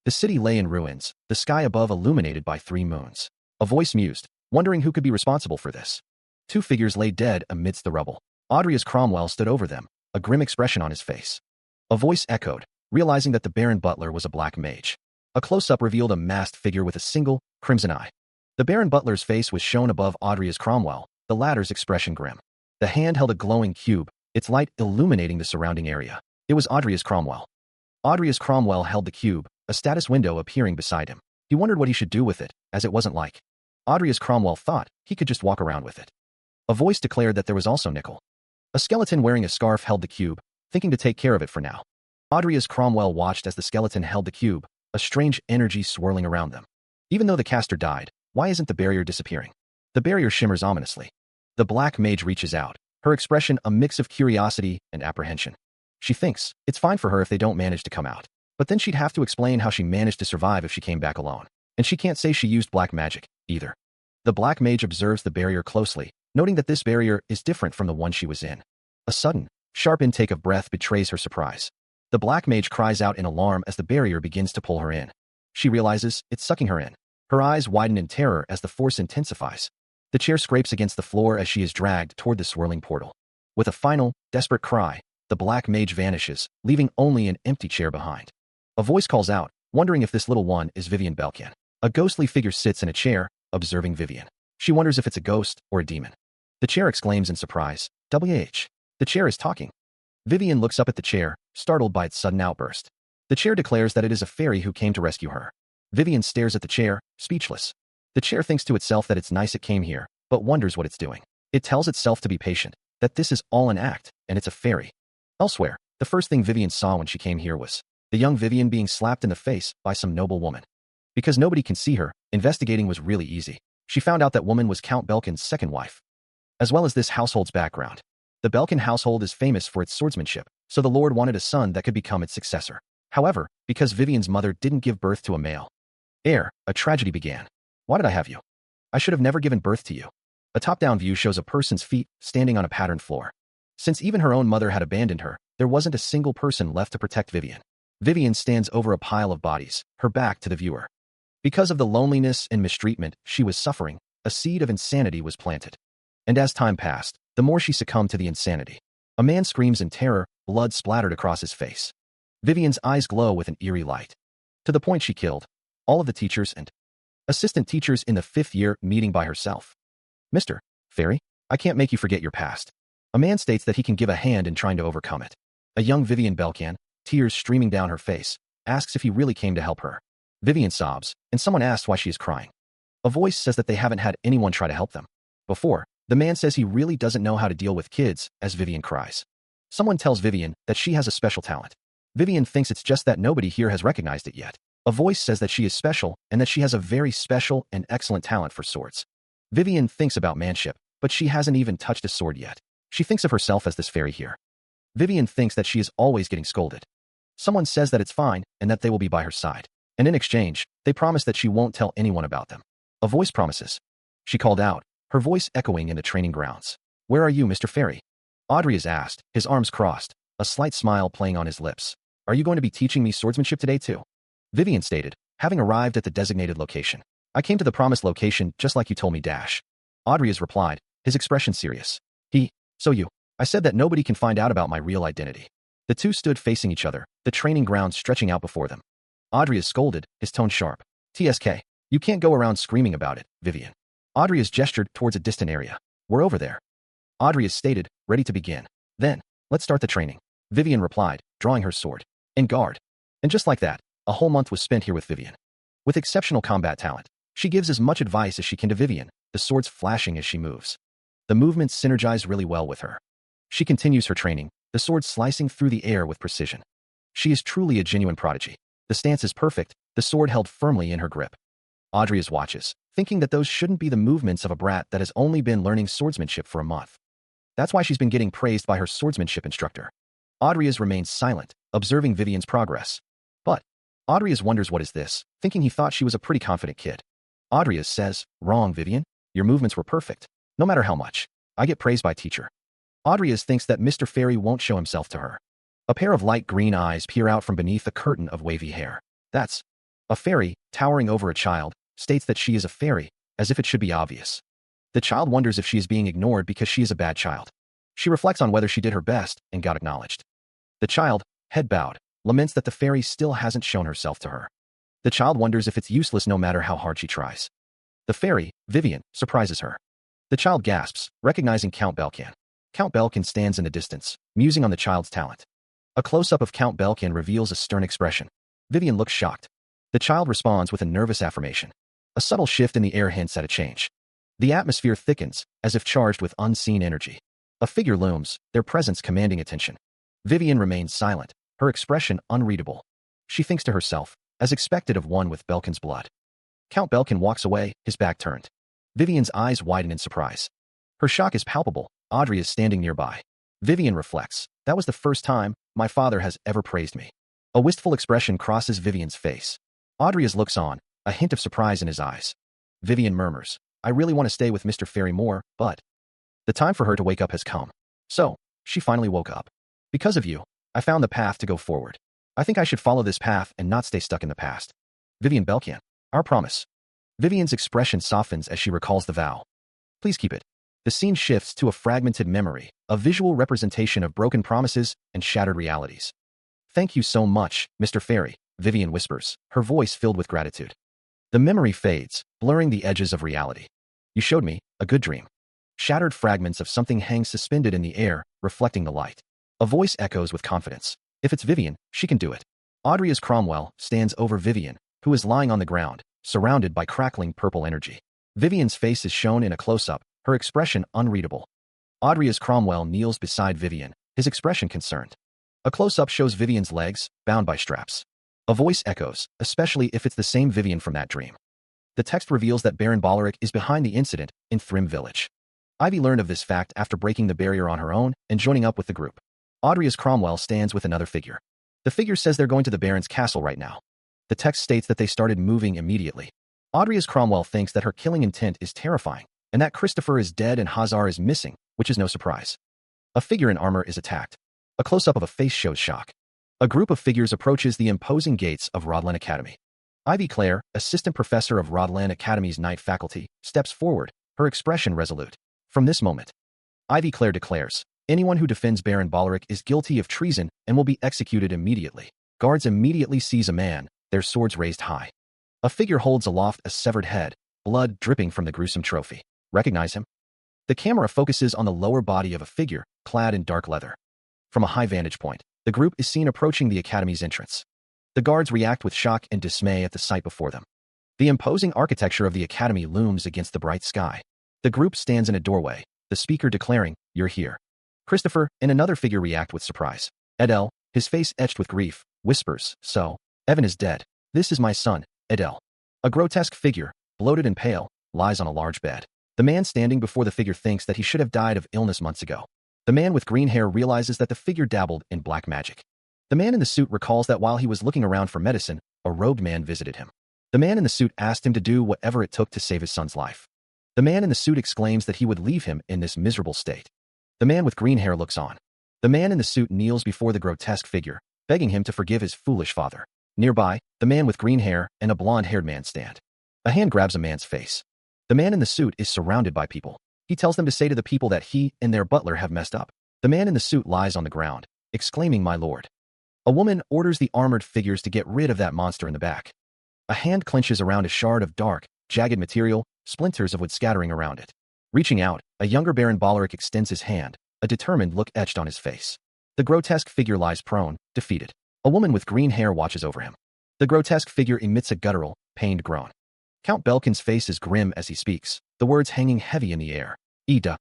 The city lay in ruins, the sky above illuminated by 3 moons. A voice mused, wondering who could be responsible for this. 2 figures lay dead amidst the rubble. Audrius Cromwell stood over them, a grim expression on his face. A voice echoed, realizing that the Baron Butler was a black mage. A close-up revealed a masked figure with a single, crimson eye. The Baron Butler's face was shown above Audrius Cromwell, the latter's expression grim. The hand held a glowing cube, its light illuminating the surrounding area. It was Audrius Cromwell. Audrius Cromwell held the cube, a status window appearing beside him. He wondered what he should do with it, as it wasn't like. Audrius Cromwell thought he could just walk around with it. A voice declared that there was also Nickel. A skeleton wearing a scarf held the cube, thinking to take care of it for now. Audrius Cromwell watched as the skeleton held the cube, a strange energy swirling around them. Even though the caster died, why isn't the barrier disappearing? The barrier shimmers ominously. The black mage reaches out, her expression a mix of curiosity and apprehension. She thinks it's fine for her if they don't manage to come out. But then she'd have to explain how she managed to survive if she came back alone. And she can't say she used black magic, either. The black mage observes the barrier closely, noting that this barrier is different from the one she was in. A sudden, sharp intake of breath betrays her surprise. The black mage cries out in alarm as the barrier begins to pull her in. She realizes it's sucking her in. Her eyes widen in terror as the force intensifies. The chair scrapes against the floor as she is dragged toward the swirling portal. With a final, desperate cry, the black mage vanishes, leaving only an empty chair behind. A voice calls out, wondering if this little one is Vivian Belkin. A ghostly figure sits in a chair, observing Vivian. She wonders if it's a ghost or a demon. The chair exclaims in surprise, "WH. The chair is talking." Vivian looks up at the chair, startled by its sudden outburst. The chair declares that it is a fairy who came to rescue her. Vivian stares at the chair, speechless. The chair thinks to itself that it's nice it came here, but wonders what it's doing. It tells itself to be patient, that this is all an act, and it's a fairy. Elsewhere, the first thing Vivian saw when she came here was the young Vivian being slapped in the face by some noble woman. Because nobody can see her, investigating was really easy. She found out that woman was Count Belkin's second wife. As well as this household's background. The Belkin household is famous for its swordsmanship, so the Lord wanted a son that could become its successor. However, because Vivian's mother didn't give birth to a male heir, a tragedy began. Why did I have you? I should have never given birth to you. A top-down view shows a person's feet standing on a patterned floor. Since even her own mother had abandoned her, there wasn't a single person left to protect Vivian. Vivian stands over a pile of bodies, her back to the viewer. Because of the loneliness and mistreatment she was suffering, a seed of insanity was planted. And as time passed, the more she succumbed to the insanity. A man screams in terror, blood splattered across his face. Vivian's eyes glow with an eerie light. To the point she killed all of the teachers and assistant teachers in the 5th year meeting by herself. Mr. Fairy, I can't make you forget your past. A man states that he can give a hand in trying to overcome it. A young Vivian Belkin, tears streaming down her face, asks if he really came to help her. Vivian sobs, and someone asks why she is crying. A voice says that they haven't had anyone try to help them before. The man says he really doesn't know how to deal with kids, as Vivian cries. Someone tells Vivian that she has a special talent. Vivian thinks it's just that nobody here has recognized it yet. A voice says that she is special and that she has a very special and excellent talent for swords. Vivian thinks about manship, but she hasn't even touched a sword yet. She thinks of herself as this fairy here. Vivian thinks that she is always getting scolded. Someone says that it's fine and that they will be by her side. And in exchange, they promise that she won't tell anyone about them. A voice promises. She called out, her voice echoing in the training grounds. Where are you, Mr. Fairy? Audrey is asked, his arms crossed, a slight smile playing on his lips. Are you going to be teaching me swordsmanship today too? Vivian stated, having arrived at the designated location. I came to the promised location just like you told me dash. Audrey has replied, his expression serious. So you. I said that nobody can find out about my real identity. The two stood facing each other, the training ground stretching out before them. Audrey is scolded, his tone sharp. TSK. You can't go around screaming about it, Vivian. Audrey has gestured towards a distant area. We're over there. Audrey has stated, ready to begin. Then, let's start the training. Vivian replied, drawing her sword. In guard. And just like that, a whole month was spent here with Vivian. With exceptional combat talent, she gives as much advice as she can to Vivian, the swords flashing as she moves. The movements synergize really well with her. She continues her training, the sword slicing through the air with precision. She is truly a genuine prodigy. The stance is perfect, the sword held firmly in her grip. Audrey watches, thinking that those shouldn't be the movements of a brat that has only been learning swordsmanship for a month. That's why she's been getting praised by her swordsmanship instructor. Audrey remains silent, observing Vivian's progress. But Audrey wonders what is this, thinking he thought she was a pretty confident kid. Audrey says, wrong, Vivian. Your movements were perfect. No matter how much. I get praised by teacher. Audrey thinks that Mr. Fairy won't show himself to her. A pair of light green eyes peer out from beneath a curtain of wavy hair. That's a fairy, towering over a child, states that she is a fairy, as if it should be obvious. The child wonders if she is being ignored because she is a bad child. She reflects on whether she did her best and got acknowledged. The child, head bowed, laments that the fairy still hasn't shown herself to her. The child wonders if it's useless no matter how hard she tries. The fairy, Vivian, surprises her. The child gasps, recognizing Count Belkin. Count Belkin stands in the distance, musing on the child's talent. A close-up of Count Belkin reveals a stern expression. Vivian looks shocked. The child responds with a nervous affirmation. A subtle shift in the air hints at a change. The atmosphere thickens, as if charged with unseen energy. A figure looms, their presence commanding attention. Vivian remains silent, her expression unreadable. She thinks to herself, as expected of one with Belkin's blood. Count Belkin walks away, his back turned. Vivian's eyes widen in surprise. Her shock is palpable. Audrey is standing nearby. Vivian reflects, that was the first time my father has ever praised me. A wistful expression crosses Vivian's face. Audrey looks on, a hint of surprise in his eyes. Vivian murmurs, I really want to stay with Mr. Fairy more, but the time for her to wake up has come. So, she finally woke up. Because of you, I found the path to go forward. I think I should follow this path and not stay stuck in the past. Vivian Belkin, our promise. Vivian's expression softens as she recalls the vow. Please keep it. The scene shifts to a fragmented memory, a visual representation of broken promises and shattered realities. Thank you so much, Mr. Fairy, Vivian whispers, her voice filled with gratitude. The memory fades, blurring the edges of reality. You showed me a good dream. Shattered fragments of something hang suspended in the air, reflecting the light. A voice echoes with confidence. If it's Vivian, she can do it. Audrey Cromwell stands over Vivian, who is lying on the ground, surrounded by crackling purple energy. Vivian's face is shown in a close-up, her expression unreadable. Audrey Cromwell kneels beside Vivian, his expression concerned. A close-up shows Vivian's legs, bound by straps. A voice echoes, especially if it's the same Vivian from that dream. The text reveals that Baron Boleric is behind the incident in Thrym Village. Ivy learned of this fact after breaking the barrier on her own and joining up with the group. Audrey Cromwell stands with another figure. The figure says they're going to the Baron's castle right now. The text states that they started moving immediately. Audrey Cromwell thinks that her killing intent is terrifying, and that Christopher is dead and Hazar is missing, which is no surprise. A figure in armor is attacked. A close-up of a face shows shock. A group of figures approaches the imposing gates of Rodlan Academy. Ivy Clare, assistant professor of Rodlan Academy's night faculty, steps forward, her expression resolute. From this moment, Ivy Clare declares, anyone who defends Baron Boleric is guilty of treason and will be executed immediately. Guards immediately seize a man, their swords raised high. A figure holds aloft a severed head, blood dripping from the gruesome trophy. Recognize him? The camera focuses on the lower body of a figure, clad in dark leather. From a high vantage point, the group is seen approaching the academy's entrance. The guards react with shock and dismay at the sight before them. The imposing architecture of the academy looms against the bright sky. The group stands in a doorway, the speaker declaring, "You're here." Christopher and another figure react with surprise. Edel, his face etched with grief, whispers, "So, Evan is dead. This is my son, Edel." A grotesque figure, bloated and pale, lies on a large bed. The man standing before the figure thinks that he should have died of illness months ago. The man with green hair realizes that the figure dabbled in black magic. The man in the suit recalls that while he was looking around for medicine, a robed man visited him. The man in the suit asked him to do whatever it took to save his son's life. The man in the suit exclaims that he would leave him in this miserable state. The man with green hair looks on. The man in the suit kneels before the grotesque figure, begging him to forgive his foolish father. Nearby, the man with green hair and a blonde-haired man stand. A hand grabs a man's face. The man in the suit is surrounded by people. He tells them to say to the people that he and their butler have messed up. The man in the suit lies on the ground, exclaiming, "My lord." A woman orders the armored figures to get rid of that monster in the back. A hand clenches around a shard of dark, jagged material, splinters of wood scattering around it. Reaching out, a younger Baron Boleric extends his hand, a determined look etched on his face. The grotesque figure lies prone, defeated. A woman with green hair watches over him. The grotesque figure emits a guttural, pained groan. Count Belkin's face is grim as he speaks, the words hanging heavy in the air. Ida.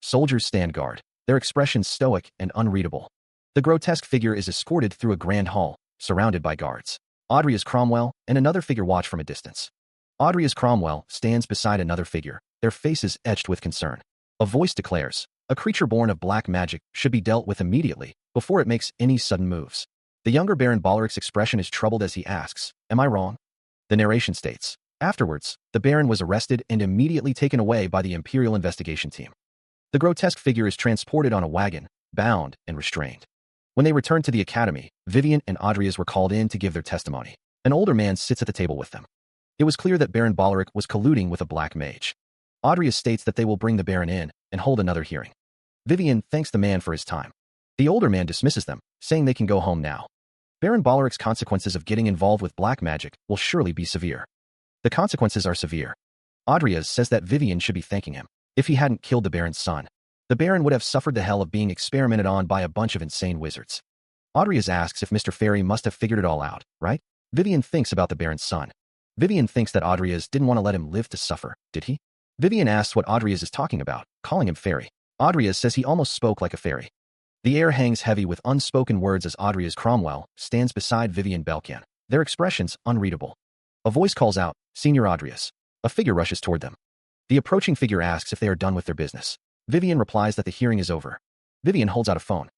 Soldiers stand guard, their expressions stoic and unreadable. The grotesque figure is escorted through a grand hall, surrounded by guards. Audrey Cromwell and another figure watch from a distance. Audrey Cromwell stands beside another figure, their faces etched with concern. A voice declares, a creature born of black magic should be dealt with immediately, before it makes any sudden moves. The younger Baron Boleric's expression is troubled as he asks, "Am I wrong?" The narration states, afterwards, the Baron was arrested and immediately taken away by the Imperial investigation team. The grotesque figure is transported on a wagon, bound and restrained. When they returned to the academy, Vivian and Audrey were called in to give their testimony. An older man sits at the table with them. It was clear that Baron Boleric was colluding with a black mage. Audrey states that they will bring the Baron in and hold another hearing. Vivian thanks the man for his time. The older man dismisses them, saying they can go home now. Baron Boleric's consequences of getting involved with black magic will surely be severe. The consequences are severe. Audrey says that Vivian should be thanking him. If he hadn't killed the Baron's son, the Baron would have suffered the hell of being experimented on by a bunch of insane wizards. Audrey asks if Mr. Fairy must have figured it all out, right? Vivian thinks about the Baron's son. Vivian thinks that Audrey didn't want to let him live to suffer, did he? Vivian asks what Audrey is talking about, calling him fairy. Audrey says he almost spoke like a fairy. The air hangs heavy with unspoken words as Audrey Cromwell stands beside Vivian Belkin, their expressions unreadable. A voice calls out, "Senior Audrey's." A figure rushes toward them. The approaching figure asks if they are done with their business. Vivian replies that the hearing is over. Vivian holds out a phone.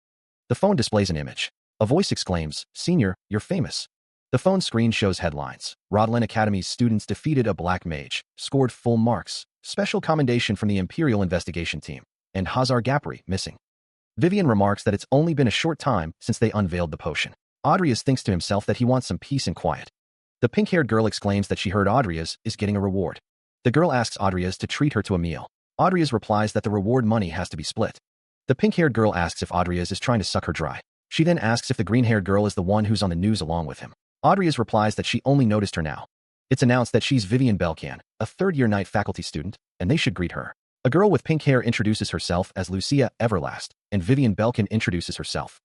The phone displays an image. A voice exclaims, "Senior, you're famous." The phone screen shows headlines. Rodlan Academy's students defeated a black mage, scored full marks, special commendation from the Imperial investigation team, and Hazar Gapri missing. Vivian remarks that it's only been a short time since they unveiled the potion. Audrey thinks to himself that he wants some peace and quiet. The pink-haired girl exclaims that she heard Audrey is getting a reward. The girl asks Audrey to treat her to a meal. Audrey replies that the reward money has to be split. The pink-haired girl asks if Audrey is trying to suck her dry. She then asks if the green-haired girl is the one who's on the news along with him. Audrey replies that she only noticed her now. It's announced that she's Vivian Belkin, a third-year night faculty student, and they should greet her. A girl with pink hair introduces herself as Lucia Everlast, and Vivian Belkin introduces herself.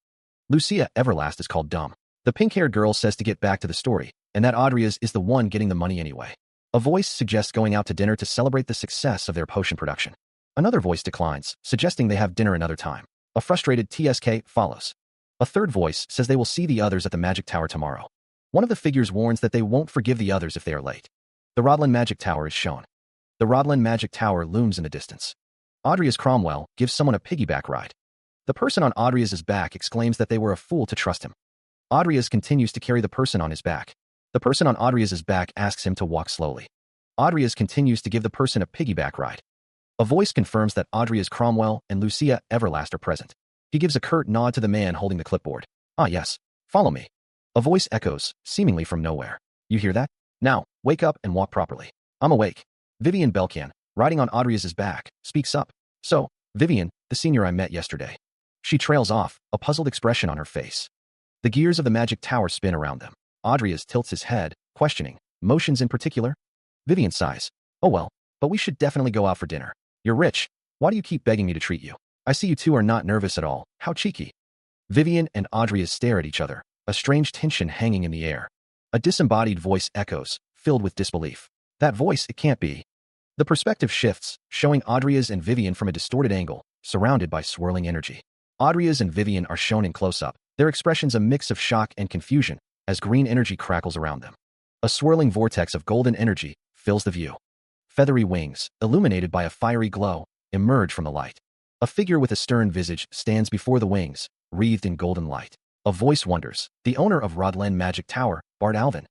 Lucia Everlast is called dumb. The pink-haired girl says to get back to the story, and that Audrey is the one getting the money anyway. A voice suggests going out to dinner to celebrate the success of their potion production. Another voice declines, suggesting they have dinner another time. A frustrated TSK follows. A third voice says they will see the others at the Magic Tower tomorrow. One of the figures warns that they won't forgive the others if they are late. The Rodland Magic Tower is shown. The Rodland Magic Tower looms in the distance. Audria's Cromwell gives someone a piggyback ride. The person on Audria's back exclaims that they were a fool to trust him. Audria's continues to carry the person on his back. The person on Audria's back asks him to walk slowly. Audria's continues to give the person a piggyback ride. A voice confirms that Audria's Cromwell and Lucia Everlast are present. He gives a curt nod to the man holding the clipboard. Ah yes, follow me. A voice echoes, seemingly from nowhere. You hear that? Now, wake up and walk properly. I'm awake. Vivian Belcan, riding on Audria's back, speaks up. So, Vivian, the senior I met yesterday. She trails off, a puzzled expression on her face. The gears of the magic tower spin around them. Audria's tilts his head, questioning. Motions in particular? Vivian sighs. Oh well, but we should definitely go out for dinner. You're rich. Why do you keep begging me to treat you? I see you two are not nervous at all. How cheeky. Vivian and Audrey stare at each other, a strange tension hanging in the air. A disembodied voice echoes, filled with disbelief. That voice, it can't be. The perspective shifts, showing Audria's and Vivian from a distorted angle, surrounded by swirling energy. Audria's and Vivian are shown in close-up, their expressions a mix of shock and confusion, as green energy crackles around them. A swirling vortex of golden energy fills the view. Feathery wings, illuminated by a fiery glow, emerge from the light. A figure with a stern visage stands before the wings, wreathed in golden light. A voice wonders, the owner of Rodland Magic Tower, Bard Alvin.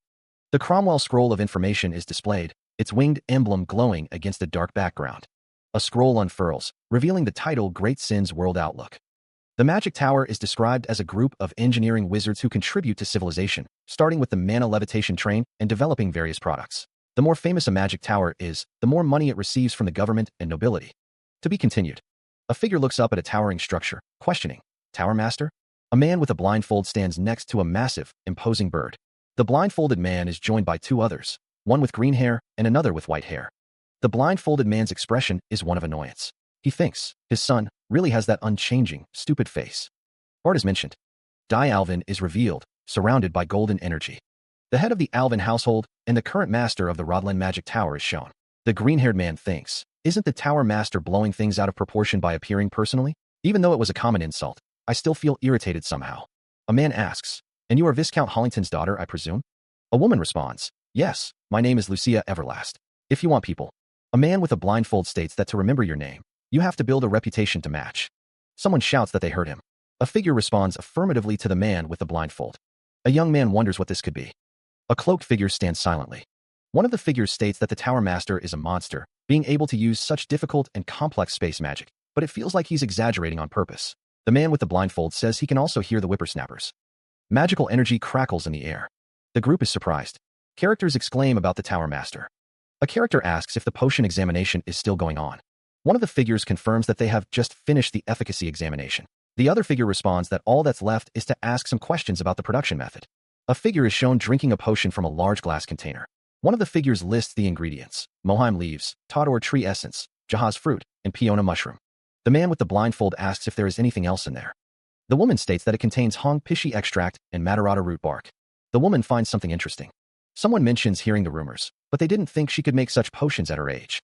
The Cromwell scroll of information is displayed, its winged emblem glowing against a dark background. A scroll unfurls, revealing the title Great Sin's World Outlook. The Magic Tower is described as a group of engineering wizards who contribute to civilization, starting with the mana levitation train and developing various products. The more famous a magic tower is, the more money it receives from the government and nobility. To be continued. A figure looks up at a towering structure, questioning. Tower Master? A man with a blindfold stands next to a massive, imposing bird. The blindfolded man is joined by two others, one with green hair and another with white hair. The blindfolded man's expression is one of annoyance. He thinks, his son, really has that unchanging, stupid face. Bard is mentioned. Dai Alvin is revealed, surrounded by golden energy. The head of the Alvin household and the current master of the Rodland Magic Tower is shown. The green-haired man thinks, isn't the Tower Master blowing things out of proportion by appearing personally? Even though it was a common insult, I still feel irritated somehow. A man asks, and you are Viscount Hollington's daughter, I presume? A woman responds, yes, my name is Lucia Everlast. If you want people. A man with a blindfold states that to remember your name, you have to build a reputation to match. Someone shouts that they heard him. A figure responds affirmatively to the man with the blindfold. A young man wonders what this could be. A cloaked figure stands silently. One of the figures states that the Tower Master is a monster, being able to use such difficult and complex space magic, but it feels like he's exaggerating on purpose. The man with the blindfold says he can also hear the whippersnappers. Magical energy crackles in the air. The group is surprised. Characters exclaim about the Tower Master. A character asks if the potion examination is still going on. One of the figures confirms that they have just finished the efficacy examination. The other figure responds that all that's left is to ask some questions about the production method. A figure is shown drinking a potion from a large glass container. One of the figures lists the ingredients: Moheim leaves, Tador tree essence, Jahaz fruit, and Peona mushroom. The man with the blindfold asks if there is anything else in there. The woman states that it contains Hong Pishi extract and Matarata root bark. The woman finds something interesting. Someone mentions hearing the rumors, but they didn't think she could make such potions at her age.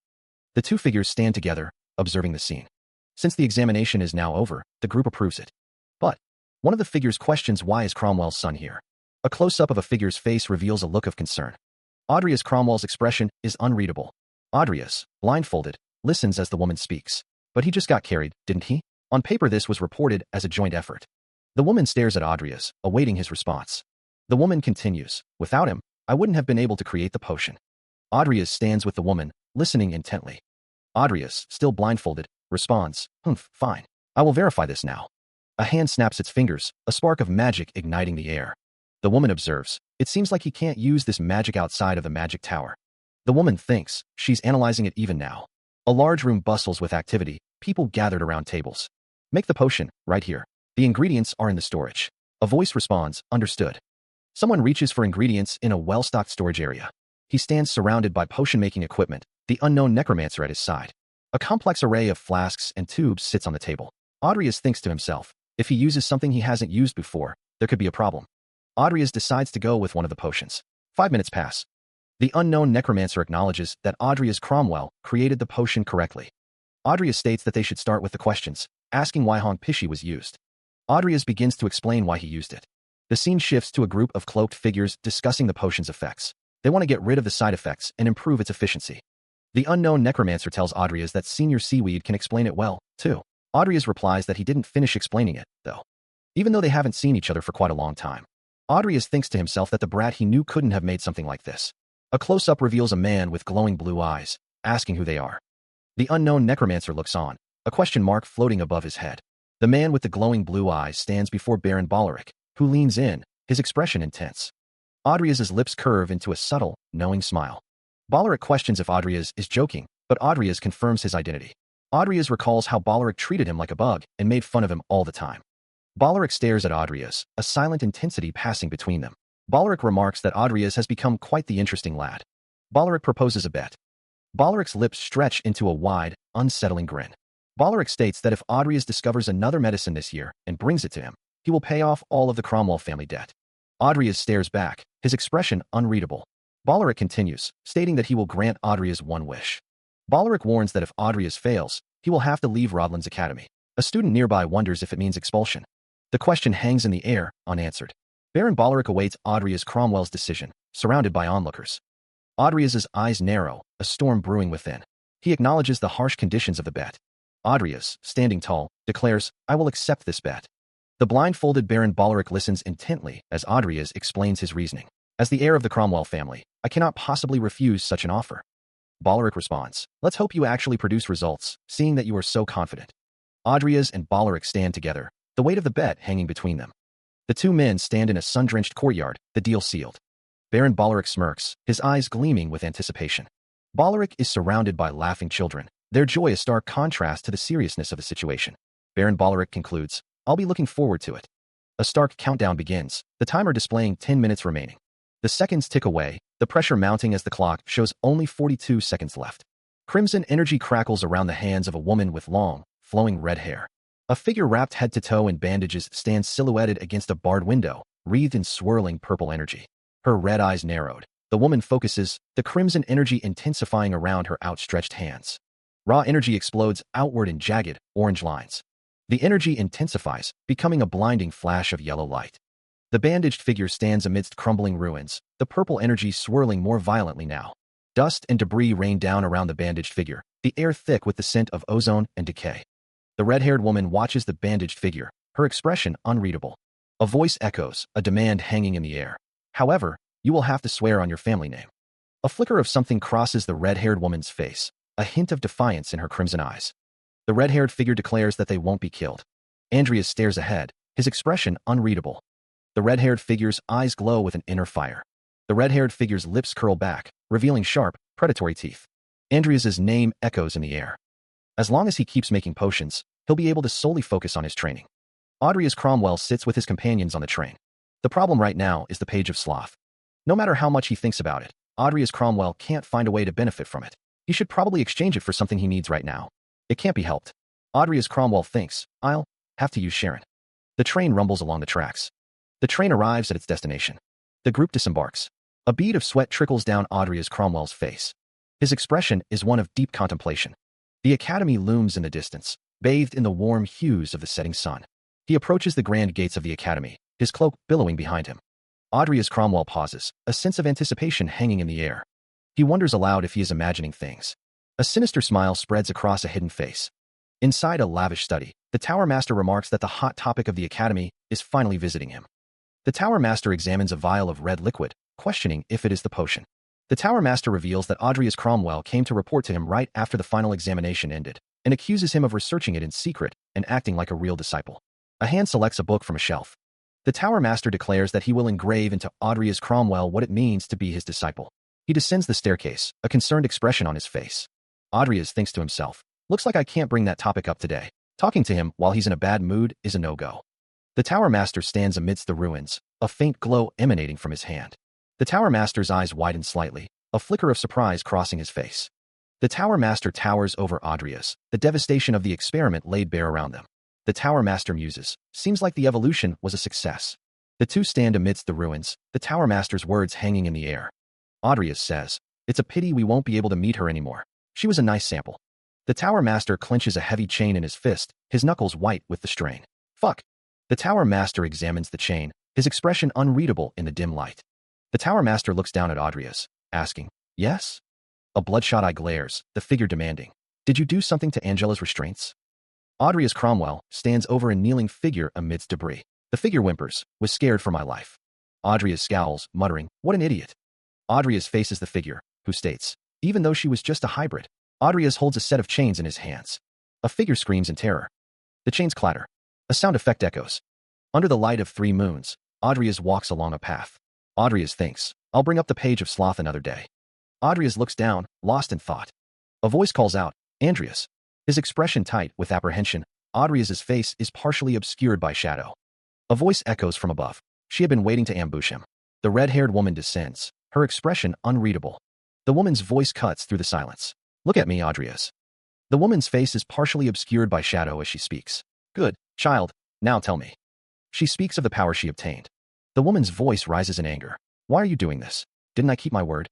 The two figures stand together, observing the scene. Since the examination is now over, the group approves it. But one of the figures questions why is Cromwell's son here. A close-up of a figure's face reveals a look of concern. Audria's Cromwell's expression is unreadable. Audria's, blindfolded, listens as the woman speaks. But he just got carried, didn't he? On paper this was reported as a joint effort. The woman stares at Audria's, awaiting his response. The woman continues, without him, I wouldn't have been able to create the potion. Audria's stands with the woman, listening intently. Audria's, still blindfolded, responds, fine. I will verify this now. A hand snaps its fingers, a spark of magic igniting the air. The woman observes, it seems like he can't use this magic outside of the magic tower. The woman thinks, she's analyzing it even now. A large room bustles with activity, people gathered around tables. Make the potion, right here. The ingredients are in the storage. A voice responds, understood. Someone reaches for ingredients in a well-stocked storage area. He stands surrounded by potion-making equipment, the unknown necromancer at his side. A complex array of flasks and tubes sits on the table. Audrias thinks to himself, if he uses something he hasn't used before, there could be a problem. Audrias decides to go with one of the potions. 5 minutes pass. The unknown necromancer acknowledges that Audrias Cromwell created the potion correctly. Audrias states that they should start with the questions, asking why Hong Pishi was used. Audrias begins to explain why he used it. The scene shifts to a group of cloaked figures discussing the potion's effects. They want to get rid of the side effects and improve its efficiency. The unknown necromancer tells Audrias that Senior Seaweed can explain it well, too. Audrias replies that he didn't finish explaining it, though. Even though they haven't seen each other for quite a long time. Audrias thinks to himself that the brat he knew couldn't have made something like this. A close-up reveals a man with glowing blue eyes, asking who they are. The unknown necromancer looks on, a question mark floating above his head. The man with the glowing blue eyes stands before Baron Balaric, who leans in, his expression intense. Audrias' lips curve into a subtle, knowing smile. Balaric questions if Audrias is joking, but Audrias confirms his identity. Audrias recalls how Balaric treated him like a bug and made fun of him all the time. Balaric stares at Audrias, a silent intensity passing between them. Balaric remarks that Audrias has become quite the interesting lad. Balaric proposes a bet. Balaric's lips stretch into a wide, unsettling grin. Balaric states that if Audrias discovers another medicine this year and brings it to him, he will pay off all of the Cromwell family debt. Audrias stares back, his expression unreadable. Balaric continues, stating that he will grant Audrias one wish. Balaric warns that if Audrias fails, he will have to leave Rodland's academy. A student nearby wonders if it means expulsion. The question hangs in the air, unanswered. Baron Balaric awaits Audrias Cromwell's decision, surrounded by onlookers. Audrias' eyes narrow, a storm brewing within. He acknowledges the harsh conditions of the bet. Audrias, standing tall, declares, "I will accept this bet." The blindfolded Baron Balaric listens intently as Audrias explains his reasoning. As the heir of the Cromwell family, I cannot possibly refuse such an offer. Balaric responds, "Let's hope you actually produce results, seeing that you are so confident." Audrias and Balaric stand together, the weight of the bet hanging between them. The two men stand in a sun-drenched courtyard, the deal sealed. Baron Balaric smirks, his eyes gleaming with anticipation. Balaric is surrounded by laughing children, their joy a stark contrast to the seriousness of the situation. Baron Balaric concludes, "I'll be looking forward to it." A stark countdown begins, the timer displaying 10 minutes remaining. The seconds tick away, the pressure mounting as the clock shows only 42 seconds left. Crimson energy crackles around the hands of a woman with long, flowing red hair. A figure wrapped head to toe in bandages stands silhouetted against a barred window, wreathed in swirling purple energy. Her red eyes narrowed. The woman focuses, the crimson energy intensifying around her outstretched hands. Raw energy explodes outward in jagged, orange lines. The energy intensifies, becoming a blinding flash of yellow light. The bandaged figure stands amidst crumbling ruins, the purple energy swirling more violently now. Dust and debris rain down around the bandaged figure, the air thick with the scent of ozone and decay. The red-haired woman watches the bandaged figure, her expression unreadable. A voice echoes, a demand hanging in the air. "However, you will have to swear on your family name." A flicker of something crosses the red-haired woman's face, a hint of defiance in her crimson eyes. The red-haired figure declares that they won't be killed. Andreas stares ahead, his expression unreadable. The red-haired figure's eyes glow with an inner fire. The red-haired figure's lips curl back, revealing sharp, predatory teeth. Andreas's name echoes in the air. As long as he keeps making potions, he'll be able to solely focus on his training. Audrias Cromwell sits with his companions on the train. The problem right now is the Page of Sloth. No matter how much he thinks about it, Audrias Cromwell can't find a way to benefit from it. He should probably exchange it for something he needs right now. It can't be helped. Audrias Cromwell thinks, "I'll have to use Sharon." The train rumbles along the tracks. The train arrives at its destination. The group disembarks. A bead of sweat trickles down Audrias Cromwell's face. His expression is one of deep contemplation. The academy looms in the distance, bathed in the warm hues of the setting sun. He approaches the grand gates of the academy, his cloak billowing behind him. Audrias Cromwell pauses, a sense of anticipation hanging in the air. He wonders aloud if he is imagining things. A sinister smile spreads across a hidden face. Inside a lavish study, the Tower Master remarks that the hot topic of the academy is finally visiting him. The Tower Master examines a vial of red liquid, questioning if it is the potion. The Tower Master reveals that Audrias Cromwell came to report to him right after the final examination ended, and accuses him of researching it in secret and acting like a real disciple. A hand selects a book from a shelf. The Tower Master declares that he will engrave into Audrias Cromwell what it means to be his disciple. He descends the staircase, a concerned expression on his face. Audrias thinks to himself, "Looks like I can't bring that topic up today. Talking to him while he's in a bad mood is a no-go." The Tower Master stands amidst the ruins, a faint glow emanating from his hand. The Tower Master's eyes widen slightly, a flicker of surprise crossing his face. The Tower Master towers over Audrias, the devastation of the experiment laid bare around them. The Tower Master muses, "Seems like the evolution was a success." The two stand amidst the ruins, the Tower Master's words hanging in the air. Audrias says, "It's a pity we won't be able to meet her anymore. She was a nice sample." The Tower Master clenches a heavy chain in his fist, his knuckles white with the strain. "Fuck." The Tower Master examines the chain, his expression unreadable in the dim light. The tower master looks down at Adrias, asking, "Yes?" A bloodshot eye glares, the figure demanding, "Did you do something to Angela's restraints?" Adrias Cromwell stands over a kneeling figure amidst debris. The figure whimpers, "Was scared for my life." Adrias scowls, muttering, "What an idiot." Adrias faces the figure, who states, "Even though she was just a hybrid." Adrias holds a set of chains in his hands. A figure screams in terror. The chains clatter. A sound effect echoes. Under the light of 3 moons, Adrias walks along a path. Adrias thinks, "I'll bring up the page of sloth another day." Adrias looks down, lost in thought. A voice calls out, "Andreas." His expression tight with apprehension, Adrias's face is partially obscured by shadow. A voice echoes from above. She had been waiting to ambush him. The red-haired woman descends, her expression unreadable. The woman's voice cuts through the silence. "Look at me, Adrias." The woman's face is partially obscured by shadow as she speaks. "Good, child, now tell me." She speaks of the power she obtained. The woman's voice rises in anger. "Why are you doing this? Didn't I keep my word?"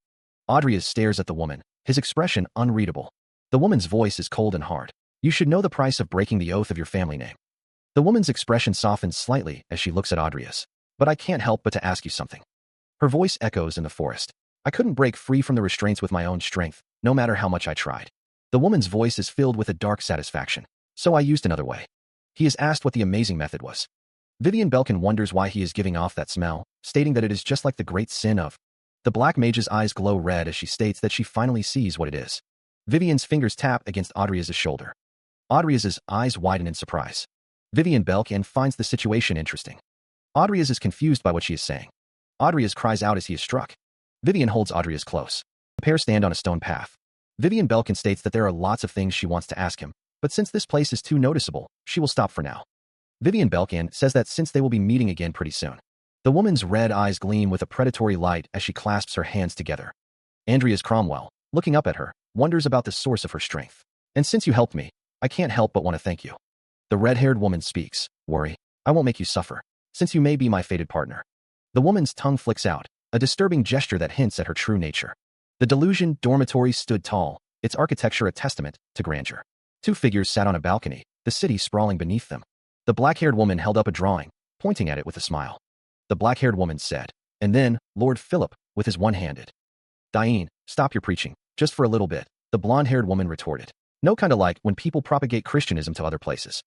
Adrias stares at the woman, his expression unreadable. The woman's voice is cold and hard. "You should know the price of breaking the oath of your family name." The woman's expression softens slightly as she looks at Adrias. "But I can't help but to ask you something." Her voice echoes in the forest. "I couldn't break free from the restraints with my own strength, no matter how much I tried." The woman's voice is filled with a dark satisfaction. "So I used another way." He is asked what the amazing method was. Vivian Belkin wonders why he is giving off that smell, stating that it is just like the great sin of. The black mage's eyes glow red as she states that she finally sees what it is. Vivian's fingers tap against Adrias's shoulder. Adrias's eyes widen in surprise. Vivian Belkin finds the situation interesting. Adrias is confused by what she is saying. Adrias cries out as he is struck. Vivian holds Adrias close. The pair stand on a stone path. Vivian Belkin states that there are lots of things she wants to ask him, but since this place is too noticeable, she will stop for now. Vivian Belkin says that since they will be meeting again pretty soon. The woman's red eyes gleam with a predatory light as she clasps her hands together. Andreas Cromwell, looking up at her, wonders about the source of her strength. "And since you helped me, I can't help but want to thank you." The red-haired woman speaks, "Worry, I won't make you suffer, since you may be my fated partner." The woman's tongue flicks out, a disturbing gesture that hints at her true nature. The Delusion dormitory stood tall, its architecture a testament to grandeur. 2 figures sat on a balcony, the city sprawling beneath them. The black-haired woman held up a drawing, pointing at it with a smile. The black-haired woman said, "And then, Lord Philip, with his one-handed." "Diane, stop your preaching, just for a little bit," the blonde-haired woman retorted. "No kinda like when people propagate Christianism to other places.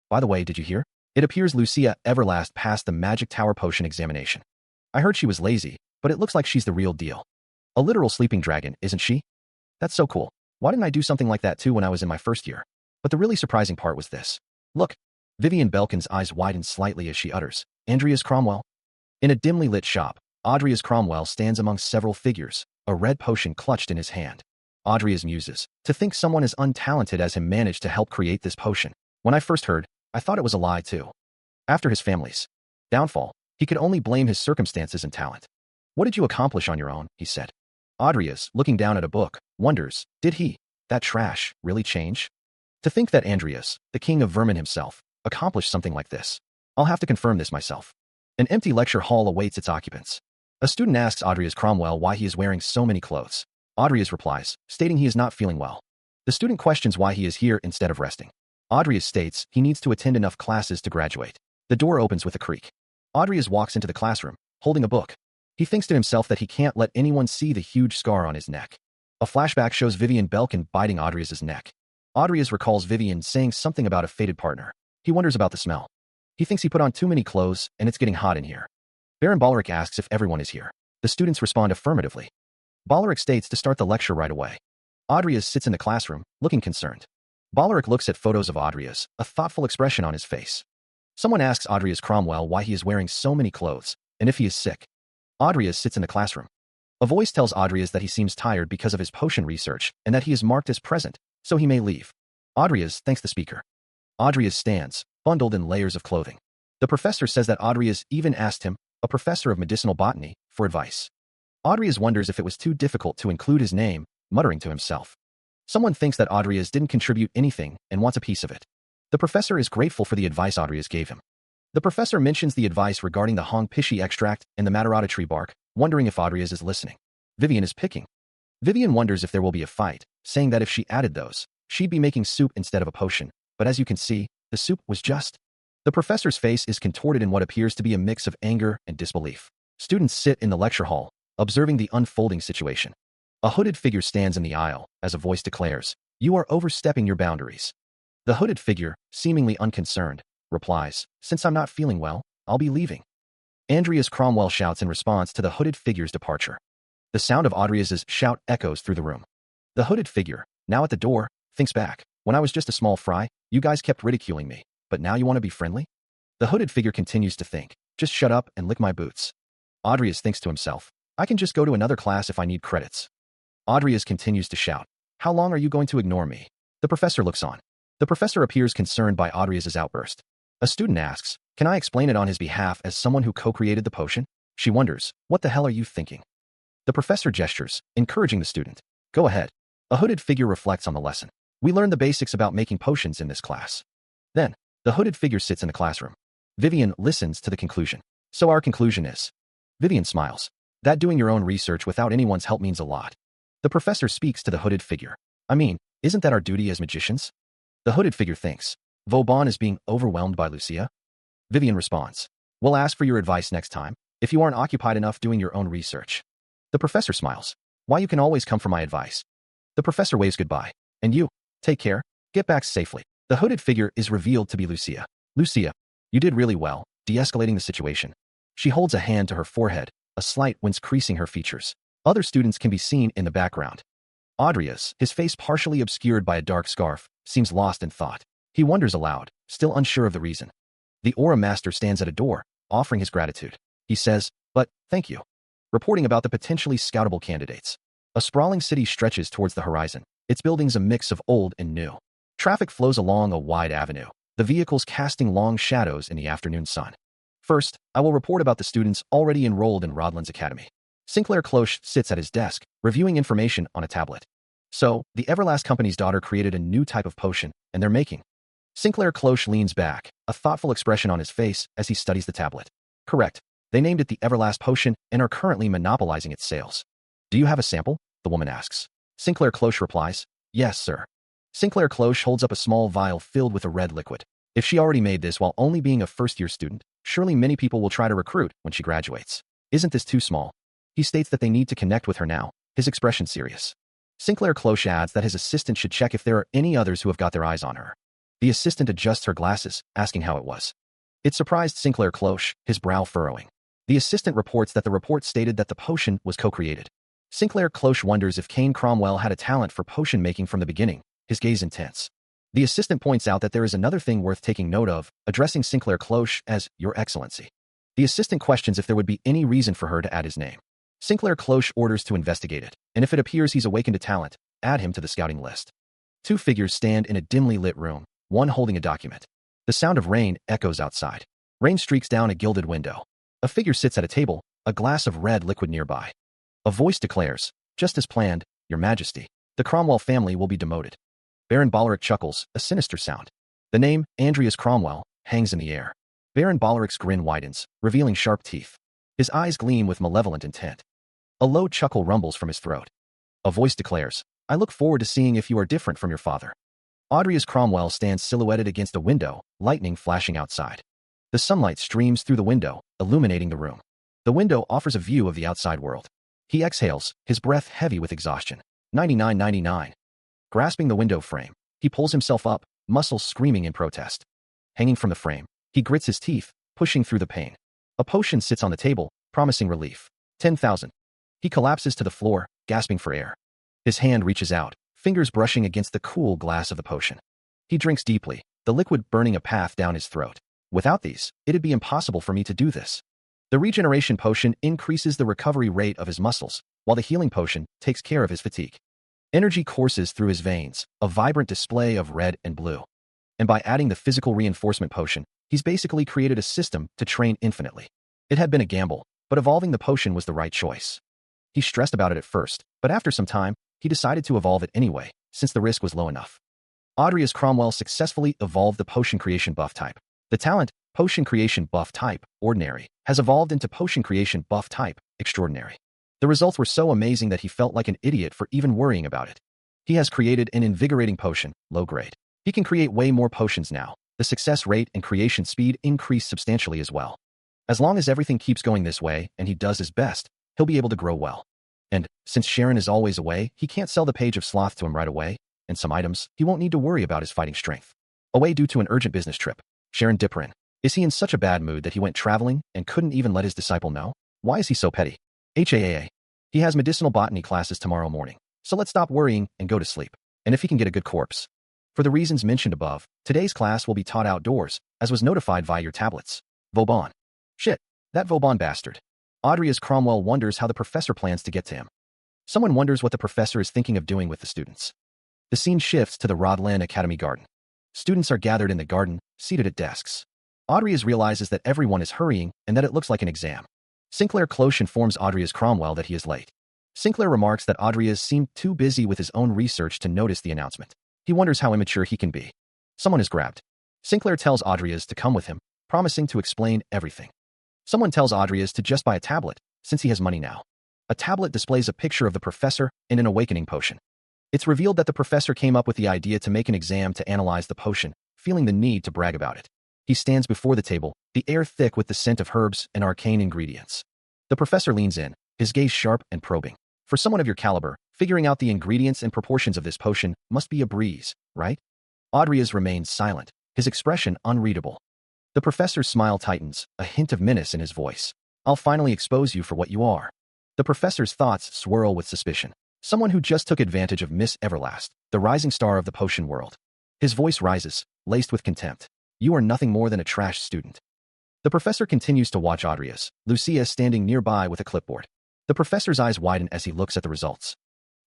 By the way, did you hear? It appears Lucia Everlast passed the magic tower potion examination. I heard she was lazy, but it looks like she's the real deal. A literal sleeping dragon, isn't she? That's so cool. Why didn't I do something like that too when I was in my first year?" But the really surprising part was this. "Look." Vivian Belkin's eyes widen slightly as she utters, "Andreas Cromwell?" In a dimly lit shop, Adrias Cromwell stands among several figures, a red potion clutched in his hand. Adrias muses, "To think someone as untalented as him managed to help create this potion. When I first heard, I thought it was a lie too." After his family's downfall, he could only blame his circumstances and talent. "What did you accomplish on your own?" he said. Adrias, looking down at a book, wonders, did he, that trash, really change? To think that Andreas, the king of vermin himself, accomplished something like this. I'll have to confirm this myself. An empty lecture hall awaits its occupants. A student asks Adrias Cromwell why he is wearing so many clothes. Adrias replies, stating he is not feeling well. The student questions why he is here instead of resting. Adrias states he needs to attend enough classes to graduate. The door opens with a creak. Adrias walks into the classroom, holding a book. He thinks to himself that he can't let anyone see the huge scar on his neck. A flashback shows Vivian Belkin biting Adrias's neck. Adrias recalls Vivian saying something about a fated partner. He wonders about the smell. He thinks he put on too many clothes, and it's getting hot in here. Baron Balleric asks if everyone is here. The students respond affirmatively. Balleric states to start the lecture right away. Adrias sits in the classroom, looking concerned. Balleric looks at photos of Adrias, a thoughtful expression on his face. Someone asks Adrias Cromwell why he is wearing so many clothes, and if he is sick. Adrias sits in the classroom. A voice tells Adrias that he seems tired because of his potion research, and that he is marked as present, so he may leave. Adrias thanks the speaker. Adrias stands, bundled in layers of clothing. The professor says that Adrias even asked him, a professor of medicinal botany, for advice. Adrias wonders if it was too difficult to include his name, muttering to himself. Someone thinks that Adrias didn't contribute anything and wants a piece of it. The professor is grateful for the advice Adrias gave him. The professor mentions the advice regarding the Hong Pishi extract and the Matarata tree bark, wondering if Adrias is listening. Vivian is picking. Vivian wonders if there will be a fight, saying that if she added those, she'd be making soup instead of a potion, but as you can see, the soup was just. The professor's face is contorted in what appears to be a mix of anger and disbelief. Students sit in the lecture hall, observing the unfolding situation. A hooded figure stands in the aisle as a voice declares, "You are overstepping your boundaries." The hooded figure, seemingly unconcerned, replies, "Since I'm not feeling well, I'll be leaving." Andreas Cromwell shouts in response to the hooded figure's departure. The sound of Andreas's shout echoes through the room. The hooded figure, now at the door, thinks back. "When I was just a small fry, you guys kept ridiculing me, but now you want to be friendly?" The hooded figure continues to think, "Just shut up and lick my boots." Andreas thinks to himself, "I can just go to another class if I need credits." Andreas continues to shout, "How long are you going to ignore me?" The professor looks on. The professor appears concerned by Andreas's outburst. A student asks, "Can I explain it on his behalf as someone who co-created the potion?" She wonders, "What the hell are you thinking?" The professor gestures, encouraging the student. "Go ahead." A hooded figure reflects on the lesson. "We learned the basics about making potions in this class." Then, the hooded figure sits in the classroom. Vivian listens to the conclusion. "So our conclusion is..." Vivian smiles. "That doing your own research without anyone's help means a lot." The professor speaks to the hooded figure. "I mean, isn't that our duty as magicians?" The hooded figure thinks, "Vauban is being overwhelmed by Lucia?" Vivian responds, "We'll ask for your advice next time, if you aren't occupied enough doing your own research." The professor smiles. "Why, you can always come for my advice." The professor waves goodbye. "And you, take care, get back safely." The hooded figure is revealed to be Lucia. "Lucia, you did really well, de-escalating the situation." She holds a hand to her forehead, a slight wince creasing her features. Other students can be seen in the background. Andreas, his face partially obscured by a dark scarf, seems lost in thought. He wonders aloud, still unsure of the reason. The Aura Master stands at a door, offering his gratitude. He says, "But, thank you." Reporting about the potentially scoutable candidates. A sprawling city stretches towards the horizon, its buildings a mix of old and new. Traffic flows along a wide avenue, the vehicles casting long shadows in the afternoon sun. First, I will report about the students already enrolled in Rodland's Academy. Sinclair Cloche sits at his desk, reviewing information on a tablet. "So, the Everlast Company's daughter created a new type of potion, and they're making..." Sinclair Cloche leans back, a thoughtful expression on his face as he studies the tablet. "Correct. They named it the Everlast Potion and are currently monopolizing its sales." "Do you have a sample?" the woman asks. Sinclair Cloche replies, "Yes, sir." Sinclair Cloche holds up a small vial filled with a red liquid. If she already made this while only being a first-year student, surely many people will try to recruit when she graduates. Isn't this too small? He states that they need to connect with her now, his expression serious. Sinclair Cloche adds that his assistant should check if there are any others who have got their eyes on her. The assistant adjusts her glasses, asking how it was. It surprised Sinclair Cloche, his brow furrowing. The assistant reports that the report stated that the potion was co-created. Sinclair Cloche wonders if Kane Cromwell had a talent for potion making from the beginning, his gaze intense. The assistant points out that there is another thing worth taking note of, addressing Sinclair Cloche as Your Excellency. The assistant questions if there would be any reason for her to add his name. Sinclair Cloche orders to investigate it, and if it appears he's awakened a talent, add him to the scouting list. Two figures stand in a dimly lit room, one holding a document. The sound of rain echoes outside. Rain streaks down a gilded window. A figure sits at a table, a glass of red liquid nearby. A voice declares, "Just as planned, Your Majesty. The Cromwell family will be demoted." Baron Balleric chuckles, a sinister sound. The name, Andreas Cromwell, hangs in the air. Baron Balleric's grin widens, revealing sharp teeth. His eyes gleam with malevolent intent. A low chuckle rumbles from his throat. A voice declares, "I look forward to seeing if you are different from your father." Andreas Cromwell stands silhouetted against a window, lightning flashing outside. The sunlight streams through the window, illuminating the room. The window offers a view of the outside world. He exhales, his breath heavy with exhaustion. 99.99. Grasping the window frame, he pulls himself up, muscles screaming in protest. Hanging from the frame, he grits his teeth, pushing through the pain. A potion sits on the table, promising relief. 10,000. He collapses to the floor, gasping for air. His hand reaches out, fingers brushing against the cool glass of the potion. He drinks deeply, the liquid burning a path down his throat. "Without these, it'd be impossible for me to do this." The regeneration potion increases the recovery rate of his muscles, while the healing potion takes care of his fatigue. Energy courses through his veins, a vibrant display of red and blue. And by adding the physical reinforcement potion, he's basically created a system to train infinitely. It had been a gamble, but evolving the potion was the right choice. He stressed about it at first, but after some time, he decided to evolve it anyway, since the risk was low enough. Andreas Cromwell successfully evolved the potion creation buff type. The talent, Potion Creation Buff Type, Ordinary, has evolved into Potion Creation Buff Type, Extraordinary. The results were so amazing that he felt like an idiot for even worrying about it. He has created an invigorating potion, low grade. He can create way more potions now. The success rate and creation speed increase substantially as well. As long as everything keeps going this way and he does his best, he'll be able to grow well. And, since Sharon is always away, he can't sell the page of sloth to him right away, and some items, he won't need to worry about his fighting strength. Away due to an urgent business trip. Sharon Dipperin. Is he in such a bad mood that he went traveling and couldn't even let his disciple know? Why is he so petty? HAAA. He has medicinal botany classes tomorrow morning, so let's stop worrying and go to sleep. And if he can get a good corpse. For the reasons mentioned above, today's class will be taught outdoors, as was notified via your tablets. Vauban. Shit, that Vauban bastard. Audrey's Cromwell wonders how the professor plans to get to him. Someone wonders what the professor is thinking of doing with the students. The scene shifts to the Rodland Academy garden. Students are gathered in the garden, seated at desks. Audrey's realizes that everyone is hurrying and that it looks like an exam. Sinclair Cloche informs Audrey's Cromwell that he is late. Sinclair remarks that Audrey's seemed too busy with his own research to notice the announcement. He wonders how immature he can be. Someone is grabbed. Sinclair tells Audrey's to come with him, promising to explain everything. Someone tells Audrey's to just buy a tablet, since he has money now. A tablet displays a picture of the professor and an awakening potion. It's revealed that the professor came up with the idea to make an exam to analyze the potion, feeling the need to brag about it. He stands before the table, the air thick with the scent of herbs and arcane ingredients. The professor leans in, his gaze sharp and probing. For someone of your caliber, figuring out the ingredients and proportions of this potion must be a breeze, right? Audrey's remains silent, his expression unreadable. The professor's smile tightens, a hint of menace in his voice. I'll finally expose you for what you are. The professor's thoughts swirl with suspicion. Someone who just took advantage of Miss Everlast, the rising star of the potion world. His voice rises, laced with contempt. You are nothing more than a trash student. The professor continues to watch Audrey's, Lucia standing nearby with a clipboard. The professor's eyes widen as he looks at the results.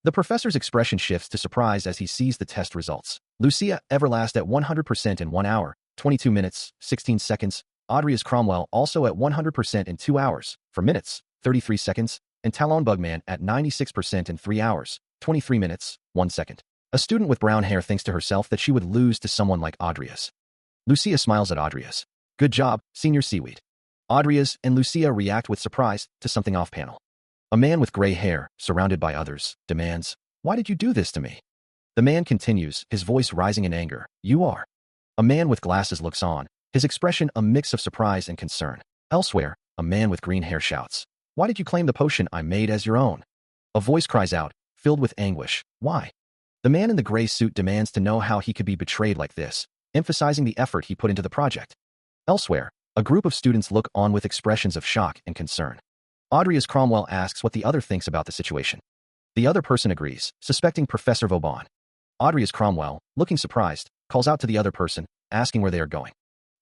The professor's expression shifts to surprise as he sees the test results. Lucia Everlast at 100% in 1 hour, 22 minutes, 16 seconds. Audrey's Cromwell also at 100% in 2 hours, 4 minutes, 33 seconds. And Talon Bugman at 96% in 3 hours, 23 minutes, 1 second. A student with brown hair thinks to herself that she would lose to someone like Audrey's. Lucia smiles at Audrey's. Good job, Senior Seaweed. Audrey's and Lucia react with surprise to something off-panel. A man with gray hair, surrounded by others, demands, Why did you do this to me? The man continues, his voice rising in anger. You are. A man with glasses looks on, his expression a mix of surprise and concern. Elsewhere, a man with green hair shouts, Why did you claim the potion I made as your own? A voice cries out, filled with anguish. Why? The man in the gray suit demands to know how he could be betrayed like this, emphasizing the effort he put into the project. Elsewhere, a group of students look on with expressions of shock and concern. Audrey's Cromwell asks what the other thinks about the situation. The other person agrees, suspecting Professor Vauban. Audrey's Cromwell, looking surprised, calls out to the other person, asking where they are going.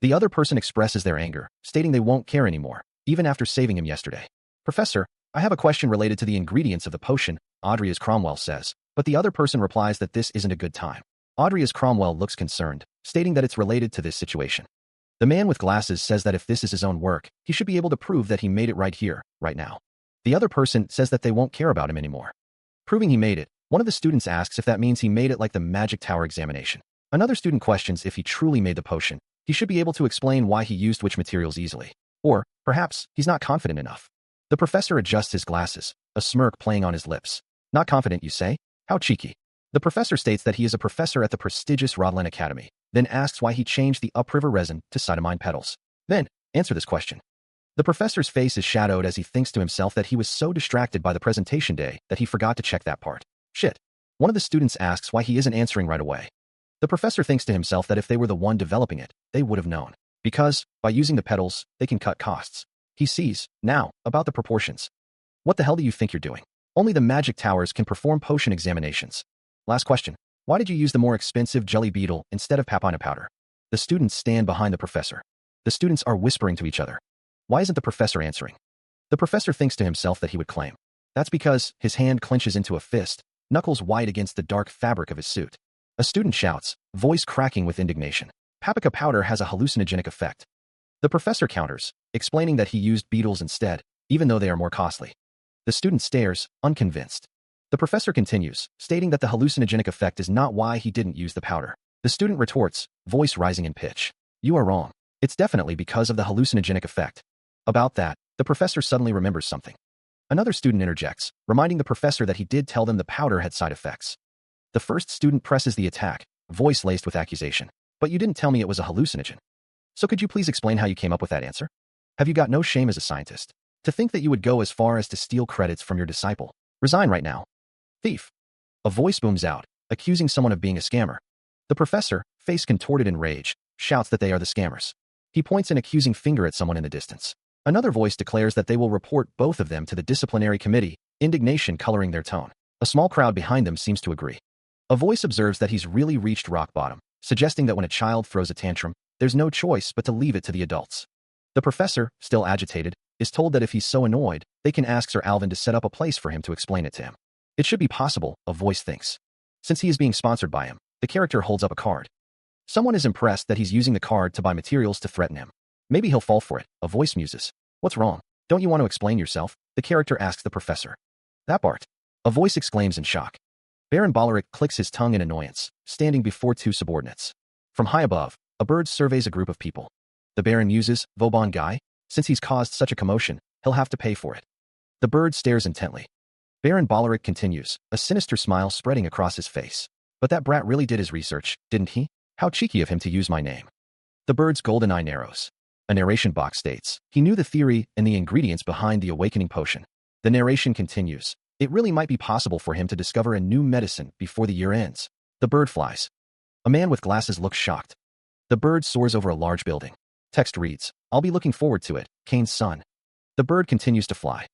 The other person expresses their anger, stating they won't care anymore, even after saving him yesterday. Professor, I have a question related to the ingredients of the potion, Audrey's Cromwell says, but the other person replies that this isn't a good time. Audrey's Cromwell looks concerned, stating that it's related to this situation. The man with glasses says that if this is his own work, he should be able to prove that he made it right here, right now. The other person says that they won't care about him anymore. Proving he made it, one of the students asks if that means he made it like the Magic Tower examination. Another student questions if he truly made the potion. He should be able to explain why he used which materials easily. Or, perhaps, he's not confident enough. The professor adjusts his glasses, a smirk playing on his lips. Not confident, you say? How cheeky. The professor states that he is a professor at the prestigious Rodland Academy, then asks why he changed the upriver resin to cytomine petals. Then, answer this question. The professor's face is shadowed as he thinks to himself that he was so distracted by the presentation day that he forgot to check that part. Shit. One of the students asks why he isn't answering right away. The professor thinks to himself that if they were the one developing it, they would have known. Because, by using the petals, they can cut costs. He sees, now, about the proportions. What the hell do you think you're doing? Only the magic towers can perform potion examinations. Last question. Why did you use the more expensive jelly beetle instead of papina powder? The students stand behind the professor. The students are whispering to each other. Why isn't the professor answering? The professor thinks to himself that he would claim. That's because his hand clenches into a fist, knuckles white against the dark fabric of his suit. A student shouts, voice cracking with indignation. Paprika powder has a hallucinogenic effect. The professor counters, explaining that he used beetles instead, even though they are more costly. The student stares, unconvinced. The professor continues, stating that the hallucinogenic effect is not why he didn't use the powder. The student retorts, voice rising in pitch. You are wrong. It's definitely because of the hallucinogenic effect. About that, the professor suddenly remembers something. Another student interjects, reminding the professor that he did tell them the powder had side effects. The first student presses the attack, voice laced with accusation. But you didn't tell me it was a hallucinogen. So could you please explain how you came up with that answer? Have you got no shame as a scientist? To think that you would go as far as to steal credits from your disciple. Resign right now. Thief. A voice booms out, accusing someone of being a scammer. The professor, face contorted in rage, shouts that they are the scammers. He points an accusing finger at someone in the distance. Another voice declares that they will report both of them to the disciplinary committee, indignation coloring their tone. A small crowd behind them seems to agree. A voice observes that he's really reached rock bottom, suggesting that when a child throws a tantrum, there's no choice but to leave it to the adults. The professor, still agitated, is told that if he's so annoyed, they can ask Sir Alvin to set up a place for him to explain it to him. It should be possible, a voice thinks. Since he is being sponsored by him, the character holds up a card. Someone is impressed that he's using the card to buy materials to threaten him. Maybe he'll fall for it, a voice muses. What's wrong? Don't you want to explain yourself? The character asks the professor. That part. A voice exclaims in shock. Baron Boleric clicks his tongue in annoyance, standing before two subordinates. From high above, a bird surveys a group of people. The Baron muses, Vauban guy? Since he's caused such a commotion, he'll have to pay for it. The bird stares intently. Baron Boleric continues, a sinister smile spreading across his face. But that brat really did his research, didn't he? How cheeky of him to use my name. The bird's golden eye narrows. A narration box states, he knew the theory and the ingredients behind the awakening potion. The narration continues. It really might be possible for him to discover a new medicine before the year ends. The bird flies. A man with glasses looks shocked. The bird soars over a large building. Text reads, I'll be looking forward to it, Kane's son. The bird continues to fly.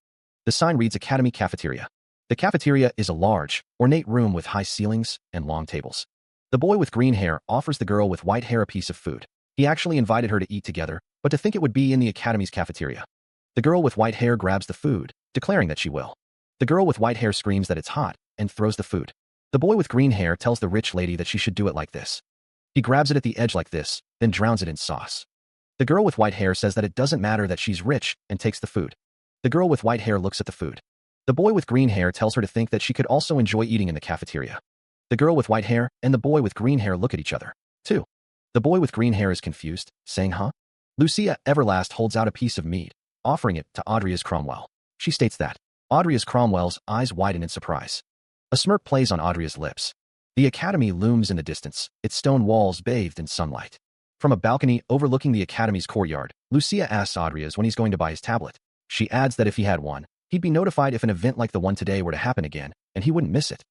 The sign reads Academy Cafeteria. The cafeteria is a large, ornate room with high ceilings and long tables. The boy with green hair offers the girl with white hair a piece of food. He actually invited her to eat together, but to think it would be in the Academy's cafeteria. The girl with white hair grabs the food, declaring that she will. The girl with white hair screams that it's hot and throws the food. The boy with green hair tells the rich lady that she should do it like this. He grabs it at the edge like this, then drowns it in sauce. The girl with white hair says that it doesn't matter that she's rich and takes the food. The girl with white hair looks at the food. The boy with green hair tells her to think that she could also enjoy eating in the cafeteria. The girl with white hair and the boy with green hair look at each other, too. The boy with green hair is confused, saying, huh? Lucia Everlast holds out a piece of meat, offering it to Audrias Cromwell. She states that. Audrias Cromwell's eyes widen in surprise. A smirk plays on Audria's lips. The academy looms in the distance, its stone walls bathed in sunlight. From a balcony overlooking the academy's courtyard, Lucia asks Audrias when he's going to buy his tablet. She adds that if he had one, he'd be notified if an event like the one today were to happen again, and he wouldn't miss it.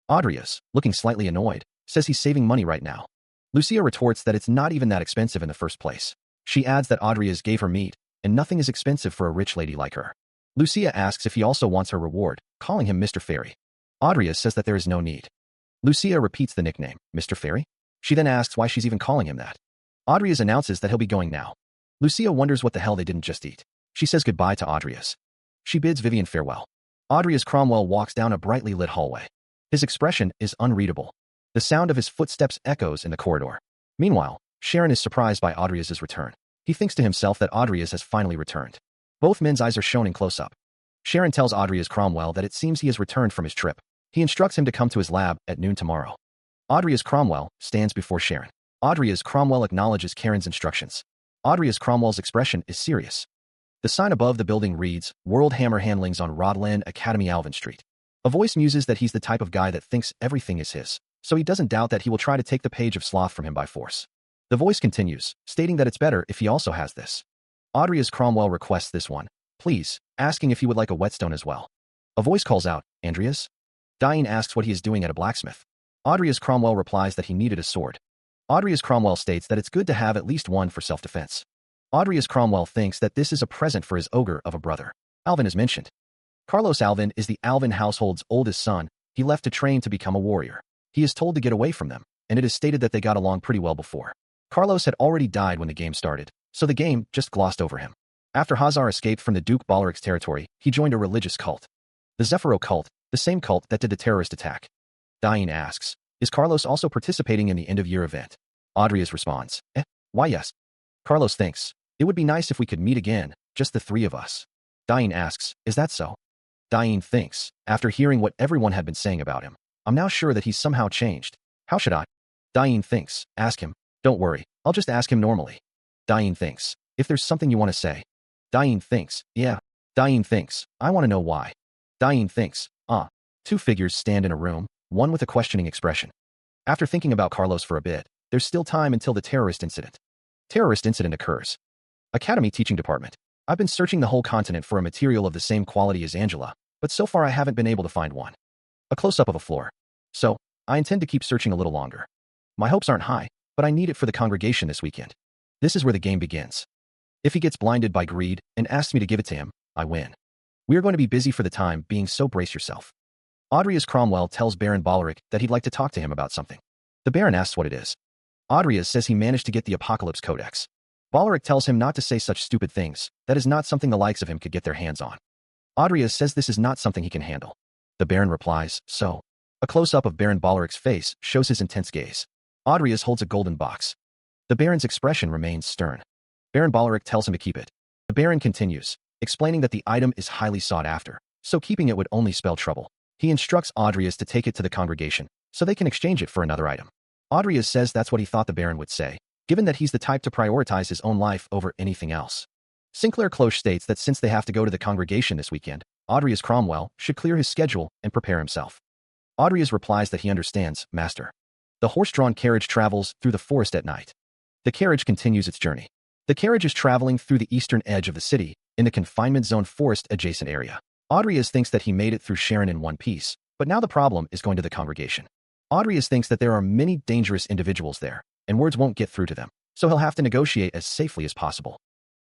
Audrias, looking slightly annoyed, says he's saving money right now. Lucia retorts that it's not even that expensive in the first place. She adds that Audrias gave her meat, and nothing is expensive for a rich lady like her. Lucia asks if he also wants her reward, calling him Mr. Fairy. Audrias says that there is no need. Lucia repeats the nickname, Mr. Fairy. She then asks why she's even calling him that. Audrias announces that he'll be going now. Lucia wonders what the hell they didn't just eat. She says goodbye to Audrias. She bids Vivian farewell. Audrias Cromwell walks down a brightly lit hallway. His expression is unreadable. The sound of his footsteps echoes in the corridor. Meanwhile, Sharon is surprised by Audrias' return. He thinks to himself that Audrias has finally returned. Both men's eyes are shown in close-up. Sharon tells Audrias Cromwell that it seems he has returned from his trip. He instructs him to come to his lab at noon tomorrow. Audrias Cromwell stands before Sharon. Audrias Cromwell acknowledges Karen's instructions. Audrias Cromwell's expression is serious. The sign above the building reads, World Hammer Handlings on Rodland Academy Alvin Street. A voice muses that he's the type of guy that thinks everything is his, so he doesn't doubt that he will try to take the page of sloth from him by force. The voice continues, stating that it's better if he also has this. Audrias Cromwell requests this one, please, asking if he would like a whetstone as well. A voice calls out, Andreas? Diane asks what he is doing at a blacksmith. Audrias Cromwell replies that he needed a sword. Audrias Cromwell states that it's good to have at least one for self-defense. Audrias Cromwell thinks that this is a present for his ogre of a brother. Alvin is mentioned. Carlos Alvin is the Alvin household's oldest son. He left to train to become a warrior. He is told to get away from them, and it is stated that they got along pretty well before. Carlos had already died when the game started, so the game just glossed over him. After Hazar escaped from the Duke Bolleric's territory, he joined a religious cult. The Zephyro cult, the same cult that did the terrorist attack. Diane asks, is Carlos also participating in the end-of-year event? Audrias responds, why yes. Carlos thinks, it would be nice if we could meet again, just the three of us. Diane asks, is that so? Diane thinks, after hearing what everyone had been saying about him, I'm now sure that he's somehow changed. How should I? Diane thinks, ask him. Don't worry, I'll just ask him normally. Diane thinks, if there's something you want to say. Diane thinks, yeah. Diane thinks, I want to know why. Diane thinks, Two figures stand in a room, one with a questioning expression. After thinking about Carlos for a bit, there's still time until the terrorist incident. Terrorist incident occurs. Academy Teaching Department. I've been searching the whole continent for a material of the same quality as Angela, but so far I haven't been able to find one. A close-up of a floor. So, I intend to keep searching a little longer. My hopes aren't high, but I need it for the congregation this weekend. This is where the game begins. If he gets blinded by greed and asks me to give it to him, I win. We are going to be busy for the time being, so brace yourself. Audrias Cromwell tells Baron Boleric that he'd like to talk to him about something. The Baron asks what it is. Audrias says he managed to get the Apocalypse Codex. Boleric tells him not to say such stupid things, that is not something the likes of him could get their hands on. Audrias says this is not something he can handle. The Baron replies, so. A close-up of Baron Boleric's face shows his intense gaze. Audrias holds a golden box. The Baron's expression remains stern. Baron Boleric tells him to keep it. The Baron continues, explaining that the item is highly sought after, so keeping it would only spell trouble. He instructs Audrias to take it to the congregation, so they can exchange it for another item. Audrias says that's what he thought the Baron would say, given that he's the type to prioritize his own life over anything else. Sinclair Cloche states that since they have to go to the congregation this weekend, Audrias Cromwell should clear his schedule and prepare himself. Audrias replies that he understands, Master. The horse-drawn carriage travels through the forest at night. The carriage continues its journey. The carriage is traveling through the eastern edge of the city, in the confinement zone forest-adjacent area. Audrias thinks that he made it through Sharon in one piece, but now the problem is going to the congregation. Audrias thinks that there are many dangerous individuals there, and words won't get through to them, so he'll have to negotiate as safely as possible.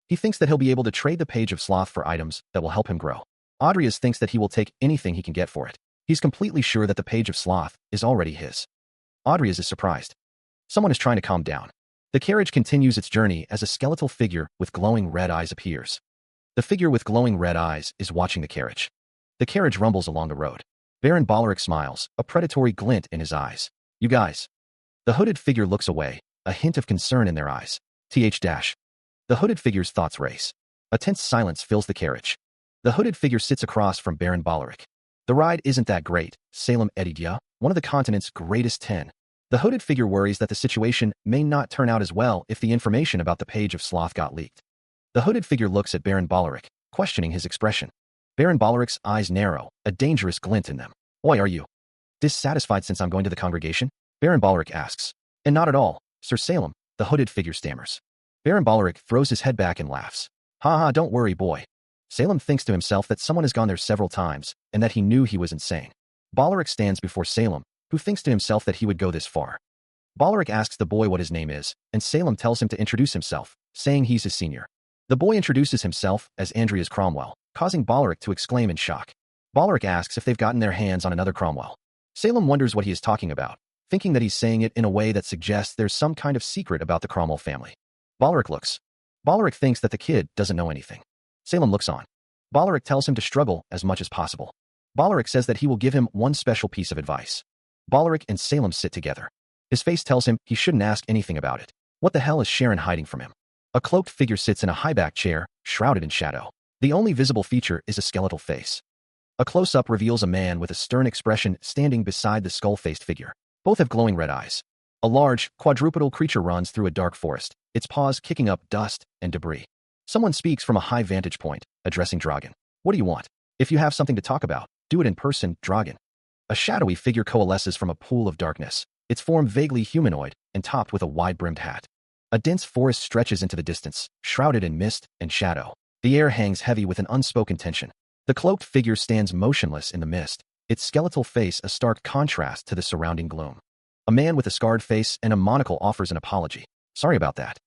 He thinks that he'll be able to trade the Page of Sloth for items that will help him grow. Audrias thinks that he will take anything he can get for it. He's completely sure that the Page of Sloth is already his. Audrias is surprised. Someone is trying to calm down. The carriage continues its journey as a skeletal figure with glowing red eyes appears. The figure with glowing red eyes is watching the carriage. The carriage rumbles along the road. Baron Boleric smiles, a predatory glint in his eyes. You guys. The hooded figure looks away, a hint of concern in their eyes. The hooded figure's thoughts race. A tense silence fills the carriage. The hooded figure sits across from Baron Boleric. The ride isn't that great, Salem Edidia, one of the continent's greatest 10. The hooded figure worries that the situation may not turn out as well if the information about the Page of Sloth got leaked. The hooded figure looks at Baron Boleric, questioning his expression. Baron Boleric's eyes narrow, a dangerous glint in them. Why are you dissatisfied since I'm going to the congregation? Baron Boleric asks. And not at all, Sir Salem, the hooded figure stammers. Baron Boleric throws his head back and laughs. Ha ha, don't worry, boy. Salem thinks to himself that someone has gone there several times, and that he knew he was insane. Boleric stands before Salem, who thinks to himself that he would go this far. Boleric asks the boy what his name is, and Salem tells him to introduce himself, saying he's his senior. The boy introduces himself as Andreas Cromwell, causing Boleric to exclaim in shock. Boleric asks if they've gotten their hands on another Cromwell. Salem wonders what he is talking about, thinking that he's saying it in a way that suggests there's some kind of secret about the Cromwell family. Boleric looks. Boleric thinks that the kid doesn't know anything. Salem looks on. Boleric tells him to struggle as much as possible. Boleric says that he will give him one special piece of advice. Boleric and Salem sit together. His face tells him he shouldn't ask anything about it. What the hell is Sharon hiding from him? A cloaked figure sits in a high-backed chair, shrouded in shadow. The only visible feature is a skeletal face. A close-up reveals a man with a stern expression standing beside the skull-faced figure. Both have glowing red eyes. A large, quadrupedal creature runs through a dark forest, its paws kicking up dust and debris. Someone speaks from a high vantage point, addressing Dragon. What do you want? If you have something to talk about, do it in person, Dragon. A shadowy figure coalesces from a pool of darkness, its form vaguely humanoid and topped with a wide-brimmed hat. A dense forest stretches into the distance, shrouded in mist and shadow. The air hangs heavy with an unspoken tension. The cloaked figure stands motionless in the mist, its skeletal face a stark contrast to the surrounding gloom. A man with a scarred face and a monocle offers an apology. Sorry about that.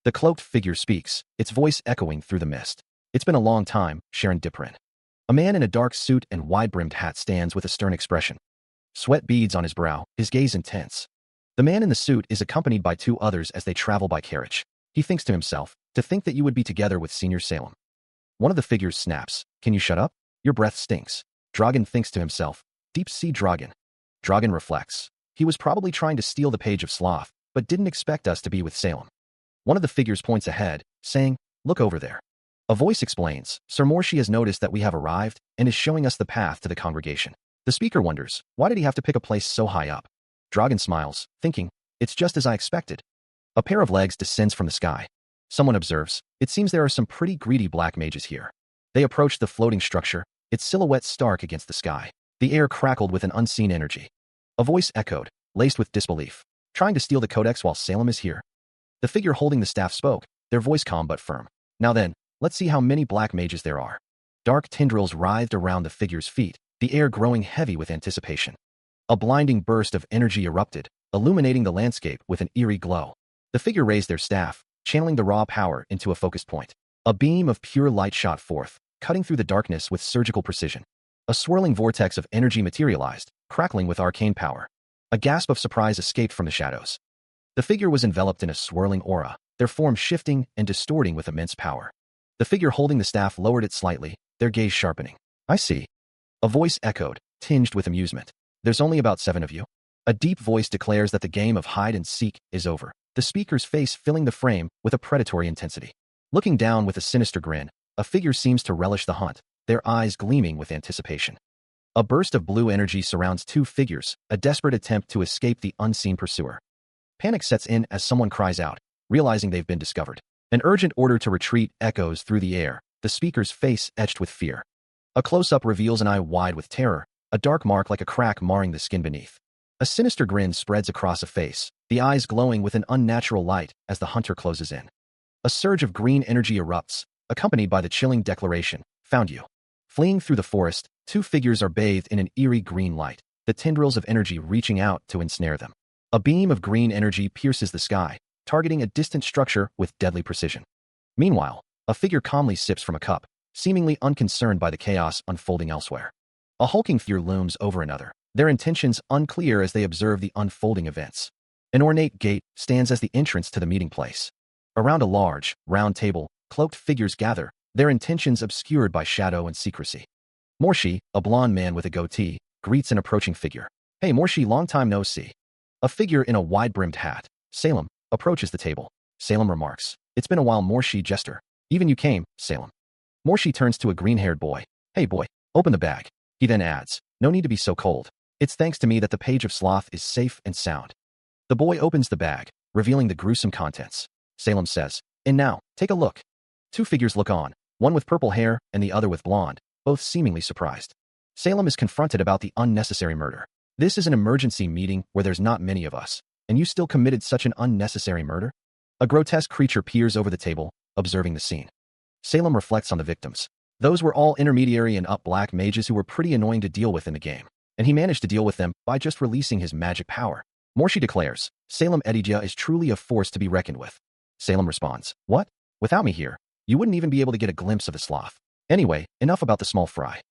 The cloaked figure speaks, its voice echoing through the mist. It's been a long time, Sharon Diprin. A man in a dark suit and wide-brimmed hat stands with a stern expression. Sweat beads on his brow, his gaze intense. The man in the suit is accompanied by two others as they travel by carriage. He thinks to himself, to think that you would be together with Senior Salem. One of the figures snaps. Can you shut up? Your breath stinks. Dragon thinks to himself. Deep sea Dragon. Dragon reflects. He was probably trying to steal the Page of Sloth, but didn't expect us to be with Salem. One of the figures points ahead, saying, look over there. A voice explains, Sir Morshi has noticed that we have arrived and is showing us the path to the congregation. The speaker wonders, why did he have to pick a place so high up? Dragon smiles, thinking, it's just as I expected. A pair of legs descends from the sky. Someone observes, it seems there are some pretty greedy black mages here. They approach the floating structure, its silhouette stark against the sky. The air crackled with an unseen energy. A voice echoed, laced with disbelief. Trying to steal the codex while Salem is here? The figure holding the staff spoke, their voice calm but firm. Now then, Let's see how many black mages there are. Dark tendrils writhed around the figure's feet, the air growing heavy with anticipation. A blinding burst of energy erupted, illuminating the landscape with an eerie glow. The figure raised their staff, channeling the raw power into a focused point. A beam of pure light shot forth, cutting through the darkness with surgical precision. A swirling vortex of energy materialized, crackling with arcane power. A gasp of surprise escaped from the shadows. The figure was enveloped in a swirling aura, their form shifting and distorting with immense power. The figure holding the staff lowered it slightly, their gaze sharpening. I see. A voice echoed, tinged with amusement. There's only about 7 of you? A deep voice declares that the game of hide and seek is over, the speaker's face filling the frame with a predatory intensity. Looking down with a sinister grin, a figure seems to relish the hunt, their eyes gleaming with anticipation. A burst of blue energy surrounds 2 figures, a desperate attempt to escape the unseen pursuer. Panic sets in as someone cries out, realizing they've been discovered. An urgent order to retreat echoes through the air, the speaker's face etched with fear. A close-up reveals an eye wide with terror, a dark mark like a crack marring the skin beneath. A sinister grin spreads across a face, the eyes glowing with an unnatural light as the hunter closes in. A surge of green energy erupts, accompanied by the chilling declaration, "Found you." Fleeing through the forest, 2 figures are bathed in an eerie green light, the tendrils of energy reaching out to ensnare them. A beam of green energy pierces the sky, targeting a distant structure with deadly precision. Meanwhile, a figure calmly sips from a cup, seemingly unconcerned by the chaos unfolding elsewhere. A hulking figure looms over another, their intentions unclear as they observe the unfolding events. An ornate gate stands as the entrance to the meeting place. Around a large, round table, cloaked figures gather, their intentions obscured by shadow and secrecy. Morshi, a blond man with a goatee, greets an approaching figure. "Hey Morshi, long time no see." A figure in a wide-brimmed hat, Salem, approaches the table. Salem remarks, "It's been a while, Morshi Jester. Even you came, Salem." Morshi turns to a green-haired boy. "Hey boy, open the bag." He then adds, "No need to be so cold. It's thanks to me that the Page of Sloth is safe and sound." The boy opens the bag, revealing the gruesome contents. Salem says, "And now, take a look." 2 figures look on, one with purple hair and the other with blonde, both seemingly surprised. Salem is confronted about the unnecessary murder. "This is an emergency meeting where there's not many of us, and you still committed such an unnecessary murder?" A grotesque creature peers over the table, observing the scene. Salem reflects on the victims. Those were all intermediary and up black mages who were pretty annoying to deal with in the game, and he managed to deal with them by just releasing his magic power. Morshi declares, "Salem Edija is truly a force to be reckoned with." Salem responds, "What? Without me here, you wouldn't even be able to get a glimpse of the sloth. Anyway, enough about the small fry."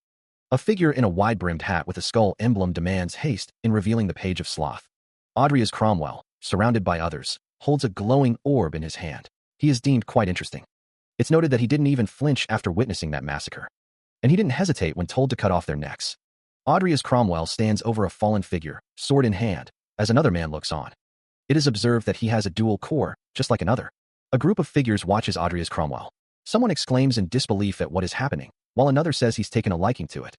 A figure in a wide-brimmed hat with a skull emblem demands haste in revealing the Page of Sloth. Audrius Cromwell, surrounded by others, holds a glowing orb in his hand. He is deemed quite interesting. It's noted that he didn't even flinch after witnessing that massacre. And he didn't hesitate when told to cut off their necks. Audrius Cromwell stands over a fallen figure, sword in hand, as another man looks on. It is observed that he has a dual core, just like another. A group of figures watches Audrius Cromwell. Someone exclaims in disbelief at what is happening, while another says he's taken a liking to it.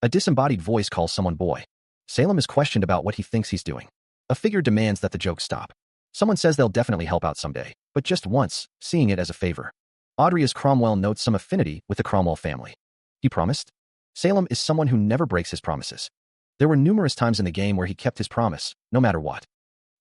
A disembodied voice calls someone boy. Salem is questioned about what he thinks he's doing. A figure demands that the joke stop. Someone says they'll definitely help out someday, but just once, seeing it as a favor. Audrius Cromwell notes some affinity with the Cromwell family. He promised? Salem is someone who never breaks his promises. There were numerous times in the game where he kept his promise, no matter what.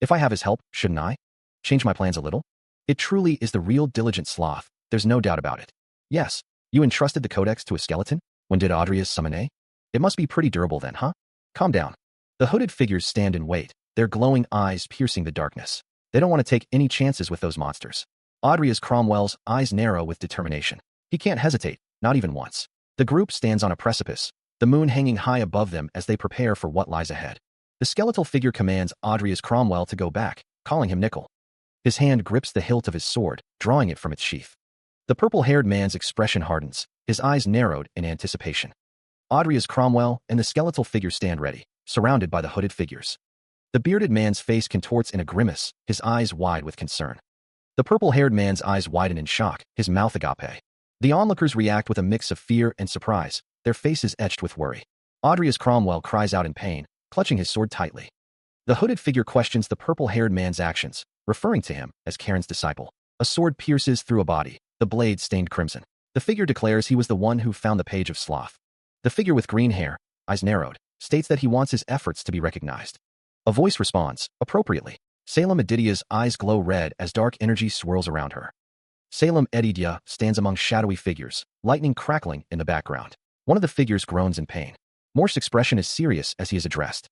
If I have his help, shouldn't I? Change my plans a little? It truly is the real diligent sloth, there's no doubt about it. Yes, you entrusted the codex to a skeleton? When did Audrius summon a? It must be pretty durable then, huh? Calm down. The hooded figures stand and wait, their glowing eyes piercing the darkness. They don't want to take any chances with those monsters. Audrius Cromwell's eyes narrow with determination. He can't hesitate, not even once. The group stands on a precipice, the moon hanging high above them as they prepare for what lies ahead. The skeletal figure commands Audrius Cromwell to go back, calling him Nickel. His hand grips the hilt of his sword, drawing it from its sheath. The purple-haired man's expression hardens, his eyes narrowed in anticipation. Audrius Cromwell and the skeletal figure stand ready, surrounded by the hooded figures. The bearded man's face contorts in a grimace, his eyes wide with concern. The purple-haired man's eyes widen in shock, his mouth agape. The onlookers react with a mix of fear and surprise, their faces etched with worry. Audrius Cromwell cries out in pain, clutching his sword tightly. The hooded figure questions the purple-haired man's actions, referring to him as Karen's disciple. A sword pierces through a body, the blade stained crimson. The figure declares he was the one who found the Page of Sloth. The figure with green hair, eyes narrowed, states that he wants his efforts to be recognized. A voice responds, appropriately. Salem Adidia's eyes glow red as dark energy swirls around her. Salem Edidia stands among shadowy figures, lightning crackling in the background. One of the figures groans in pain. Morse's expression is serious as he is addressed.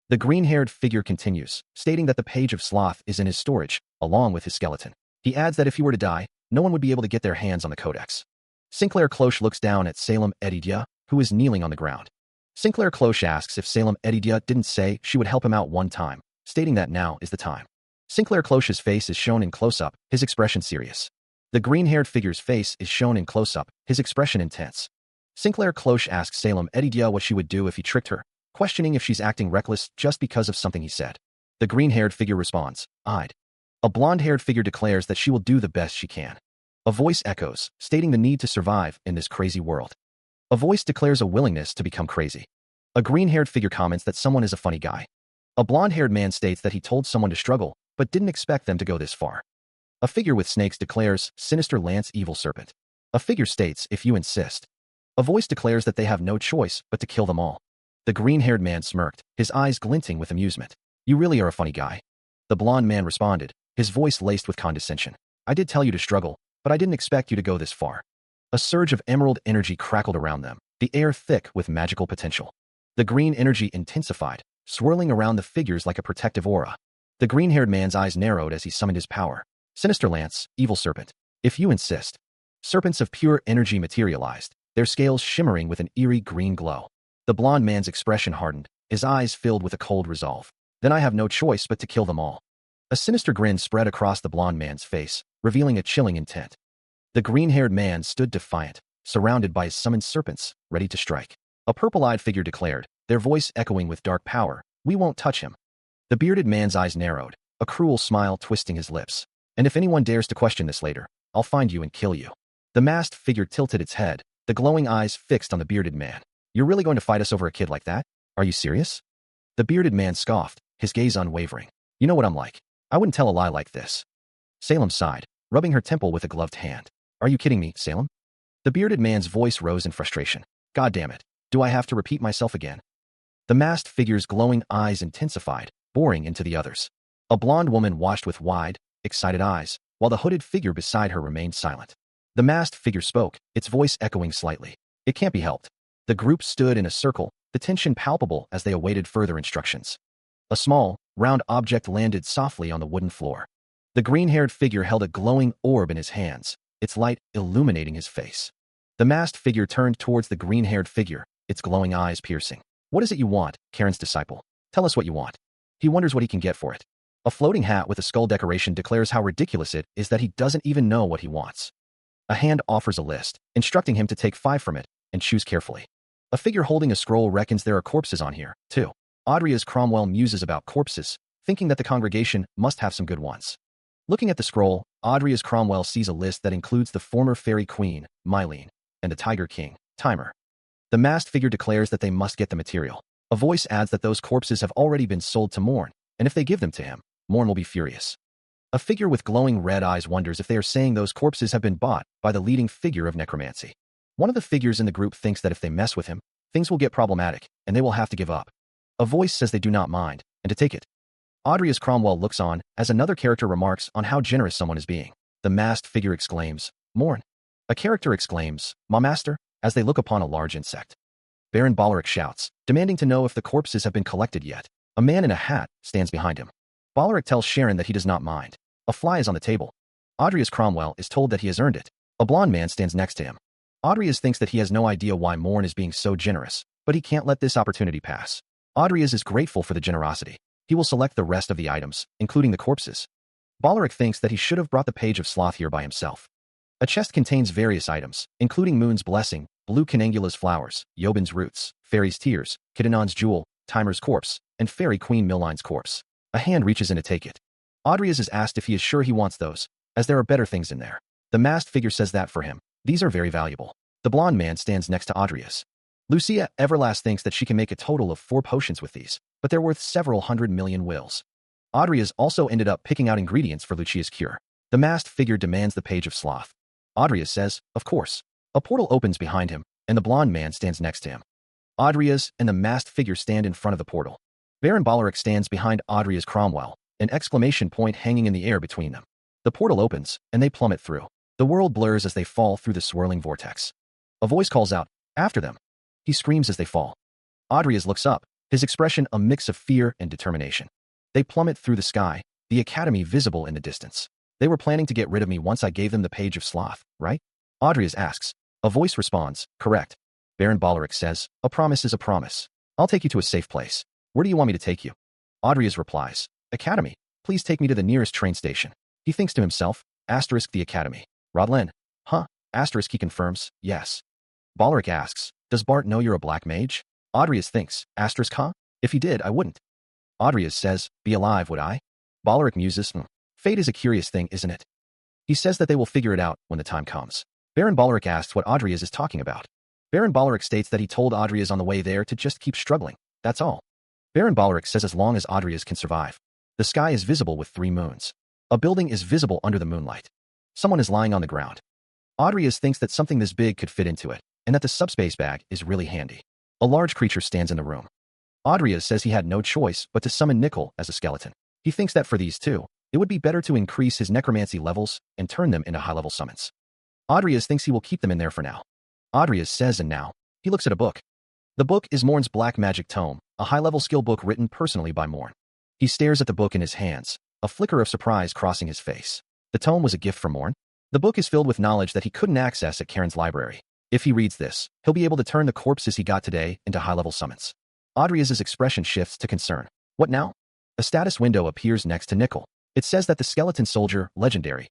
The green-haired figure continues, stating that the page of sloth is in his storage, along with his skeleton. He adds that if he were to die, no one would be able to get their hands on the codex. Sinclair Cloche looks down at Salem Edidia, who is kneeling on the ground. Sinclair Cloche asks if Salem Edidia didn't say she would help him out one time, stating that now is the time. Sinclair Cloche's face is shown in close-up, his expression serious. The green-haired figure's face is shown in close-up, his expression intense. Sinclair Cloche asks Salem Edidia what she would do if he tricked her, questioning if she's acting reckless just because of something he said. The green-haired figure responds, "I'd." A blonde-haired figure declares that she will do the best she can. A voice echoes, stating the need to survive in this crazy world. A voice declares a willingness to become crazy. A green-haired figure comments that someone is a funny guy. A blonde-haired man states that he told someone to struggle, but didn't expect them to go this far. A figure with snakes declares, "Sinister Lance, evil serpent." A figure states, "If you insist." A voice declares that they have no choice but to kill them all. The green-haired man smirked, his eyes glinting with amusement. "You really are a funny guy." The blonde man responded, his voice laced with condescension. "I did tell you to struggle, but I didn't expect you to go this far." A surge of emerald energy crackled around them, the air thick with magical potential. The green energy intensified, swirling around the figures like a protective aura. The green-haired man's eyes narrowed as he summoned his power. "Sinister Lance, evil serpent. If you insist." Serpents of pure energy materialized, their scales shimmering with an eerie green glow. The blonde man's expression hardened, his eyes filled with a cold resolve. "Then I have no choice but to kill them all." A sinister grin spread across the blonde man's face, revealing a chilling intent. The green-haired man stood defiant, surrounded by his summoned serpents, ready to strike. A purple-eyed figure declared, their voice echoing with dark power, "We won't touch him." The bearded man's eyes narrowed, a cruel smile twisting his lips. "And if anyone dares to question this later, I'll find you and kill you." The masked figure tilted its head, the glowing eyes fixed on the bearded man. "You're really going to fight us over a kid like that? Are you serious?" The bearded man scoffed, his gaze unwavering. "You know what I'm like. I wouldn't tell a lie like this." Salem sighed, rubbing her temple with a gloved hand. "Are you kidding me, Salem?" The bearded man's voice rose in frustration. "God damn it. Do I have to repeat myself again?" The masked figure's glowing eyes intensified, boring into the others. A blonde woman watched with wide, excited eyes, while the hooded figure beside her remained silent. The masked figure spoke, its voice echoing slightly. "It can't be helped." The group stood in a circle, the tension palpable as they awaited further instructions. A small, round object landed softly on the wooden floor. The green-haired figure held a glowing orb in his hands, its light illuminating his face. The masked figure turned towards the green-haired figure, its glowing eyes piercing. "What is it you want, Karen's disciple? Tell us what you want." He wonders what he can get for it. A floating hat with a skull decoration declares how ridiculous it is that he doesn't even know what he wants. A hand offers a list, instructing him to take 5 from it and choose carefully. A figure holding a scroll reckons there are corpses on here, too. Audrey's Cromwell muses about corpses, thinking that the congregation must have some good ones. Looking at the scroll, Audrey's Cromwell sees a list that includes the former fairy queen, Mylene, and the tiger king, Timer. The masked figure declares that they must get the material. A voice adds that those corpses have already been sold to Morn, and if they give them to him, Morn will be furious. A figure with glowing red eyes wonders if they are saying those corpses have been bought by the leading figure of necromancy. One of the figures in the group thinks that if they mess with him, things will get problematic, and they will have to give up. A voice says they do not mind, and to take it. Audrey's Cromwell looks on as another character remarks on how generous someone is being. The masked figure exclaims, "Morn." A character exclaims, "Ma master," as they look upon a large insect. Baron Ballaric shouts, demanding to know if the corpses have been collected yet. A man in a hat stands behind him. Ballaric tells Sharon that he does not mind. A fly is on the table. Audrey's Cromwell is told that he has earned it. A blonde man stands next to him. Audrey's thinks that he has no idea why Morn is being so generous, but he can't let this opportunity pass. Audrey's is grateful for the generosity. He will select the rest of the items, including the corpses. Ballaric thinks that he should have brought the page of sloth here by himself. A chest contains various items, including Moon's blessing, Blue Canangula's flowers, Yobin's roots, Fairy's tears, Kidanon's jewel, Timer's corpse, and Fairy Queen Milline's corpse. A hand reaches in to take it. Audrey's is asked if he is sure he wants those, as there are better things in there. The masked figure says that for him, these are very valuable. The blonde man stands next to Audrey's. Lucia Everlast thinks that she can make a total of 4 potions with these, but they're worth several hundred million wills. Audrey's also ended up picking out ingredients for Lucia's cure. The masked figure demands the page of sloth. Audrey's says, "Of course." A portal opens behind him, and the blonde man stands next to him. Audrey's and the masked figure stand in front of the portal. Baron Ballaric stands behind Audrey's Cromwell, an exclamation point hanging in the air between them. The portal opens, and they plummet through. The world blurs as they fall through the swirling vortex. A voice calls out, "After them!" He screams as they fall. Adrias looks up, his expression a mix of fear and determination. They plummet through the sky, the academy visible in the distance. They were planning to get rid of me once I gave them the page of sloth, right? Adrias asks. A voice responds, "Correct." Baron Boleric says, "A promise is a promise. I'll take you to a safe place. Where do you want me to take you?" Adrias replies, "Academy. Please take me to the nearest train station." He thinks to himself, the academy. Rodlin. Huh? He confirms, yes. Boleric asks, "Does Bart know you're a black mage?" Adrias thinks, huh? If he did, I wouldn't. Adrias says, "Be alive, would I?" Boleric muses, Fate is a curious thing, isn't it? He says that they will figure it out when the time comes. Baron Boleric asks what Adrias is talking about. Baron Boleric states that he told Adrias on the way there to just keep struggling. That's all. Baron Boleric says as long as Adrias can survive. The sky is visible with 3 moons. A building is visible under the moonlight. Someone is lying on the ground. Adrias thinks that something this big could fit into it, and that the subspace bag is really handy. A large creature stands in the room. Adrias says he had no choice but to summon Nickel as a skeleton. He thinks that for these two, it would be better to increase his necromancy levels and turn them into high-level summons. Adrias thinks he will keep them in there for now. Adrias says, and now, he looks at a book. The book is Morn's Black Magic Tome, a high-level skill book written personally by Morn. He stares at the book in his hands, a flicker of surprise crossing his face. The tome was a gift from Morn. The book is filled with knowledge that he couldn't access at Karen's library. If he reads this, he'll be able to turn the corpses he got today into high-level summons. Adrias's expression shifts to concern. What now? A status window appears next to Nickel. It says that the skeleton soldier, legendary,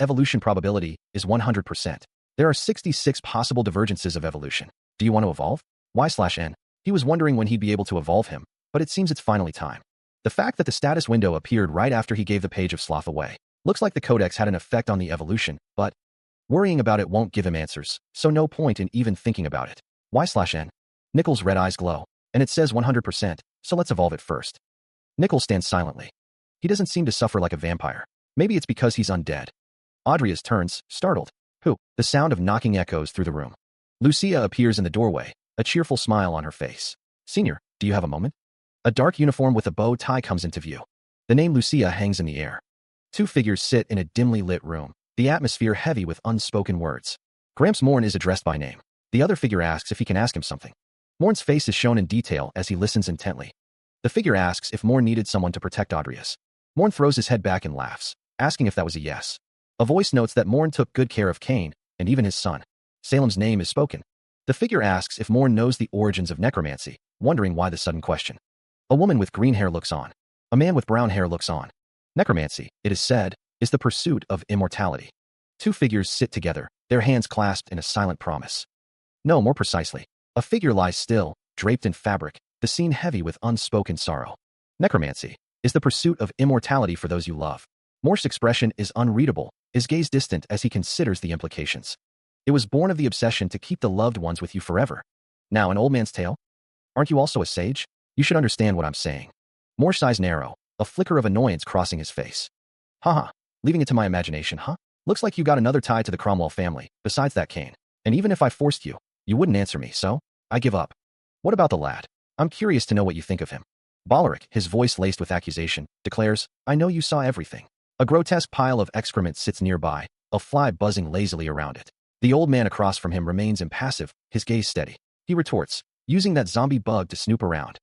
evolution probability is 100%. There are 66 possible divergences of evolution. Do you want to evolve? Y/N. He was wondering when he'd be able to evolve him, but it seems it's finally time. The fact that the status window appeared right after he gave the page of sloth away looks like the codex had an effect on the evolution, but worrying about it won't give him answers, so no point in even thinking about it. Y/N. Nickel's red eyes glow, and it says 100%, so let's evolve it first. Nickel stands silently. He doesn't seem to suffer like a vampire. Maybe it's because he's undead. Adrias turns, startled. Who? The sound of knocking echoes through the room. Lucia appears in the doorway, a cheerful smile on her face. Senior, do you have a moment? A dark uniform with a bow tie comes into view. The name Lucia hangs in the air. 2 figures sit in a dimly lit room, the atmosphere heavy with unspoken words. Gramps Morn is addressed by name. The other figure asks if he can ask him something. Morn's face is shown in detail as he listens intently. The figure asks if Morn needed someone to protect Adrias. Morn throws his head back and laughs, asking if that was a yes. A voice notes that Morn took good care of Cain, and even his son. Salem's name is spoken. The figure asks if Morn knows the origins of necromancy, wondering why the sudden question. A woman with green hair looks on. A man with brown hair looks on. Necromancy, it is said, is the pursuit of immortality. 2 figures sit together, their hands clasped in a silent promise. No, more precisely, a figure lies still, draped in fabric, the scene heavy with unspoken sorrow. Necromancy is the pursuit of immortality for those you love. Morse's expression is unreadable, his gaze distant as he considers the implications. It was born of the obsession to keep the loved ones with you forever. Now an old man's tale? Aren't you also a sage? You should understand what I'm saying. Morse's eyes narrow, a flicker of annoyance crossing his face. Haha, leaving it to my imagination, huh? Looks like you got another tie to the Cromwell family, besides that Cain. And even if I forced you, you wouldn't answer me, so I give up. What about the lad? I'm curious to know what you think of him. Boleric, his voice laced with accusation, declares, I know you saw everything. A grotesque pile of excrement sits nearby, a fly buzzing lazily around it. The old man across from him remains impassive, his gaze steady. He retorts, using that zombie bug to snoop around.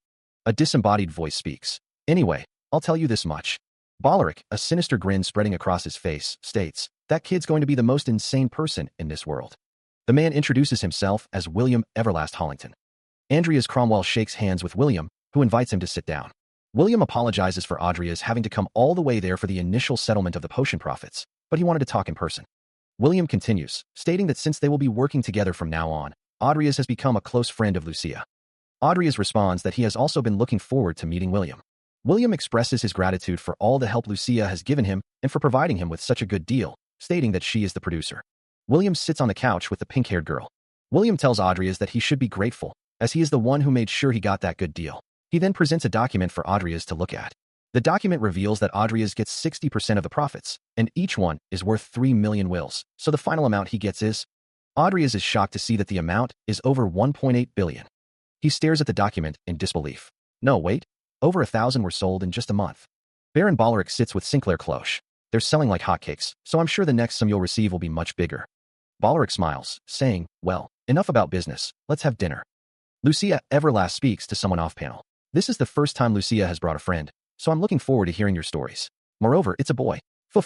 A disembodied voice speaks. Anyway, I'll tell you this much. Boleric, a sinister grin spreading across his face, states, that kid's going to be the most insane person in this world. The man introduces himself as William Everlast Hollington. Andreas Cromwell shakes hands with William, who invites him to sit down. William apologizes for Adrias having to come all the way there for the initial settlement of the potion profits, but he wanted to talk in person. William continues, stating that since they will be working together from now on, Adrias has become a close friend of Lucia. Adrias responds that he has also been looking forward to meeting William. William expresses his gratitude for all the help Lucia has given him and for providing him with such a good deal, stating that she is the producer. William sits on the couch with the pink-haired girl. William tells Adrias that he should be grateful, as he is the one who made sure he got that good deal. He then presents a document for Adrias to look at. The document reveals that Adrias gets 60% of the profits, and each one is worth 3 million wills, so the final amount he gets is... Adrias is shocked to see that the amount is over 1.8 billion. He stares at the document in disbelief. No, wait. Over 1,000 were sold in just a month. Baron Boleric sits with Sinclair Cloche. They're selling like hotcakes, so I'm sure the next sum you'll receive will be much bigger. Balric smiles, saying, well, enough about business, let's have dinner. Lucia Everlast speaks to someone off-panel. This is the first time Lucia has brought a friend, so I'm looking forward to hearing your stories. Moreover, it's a boy. Fu.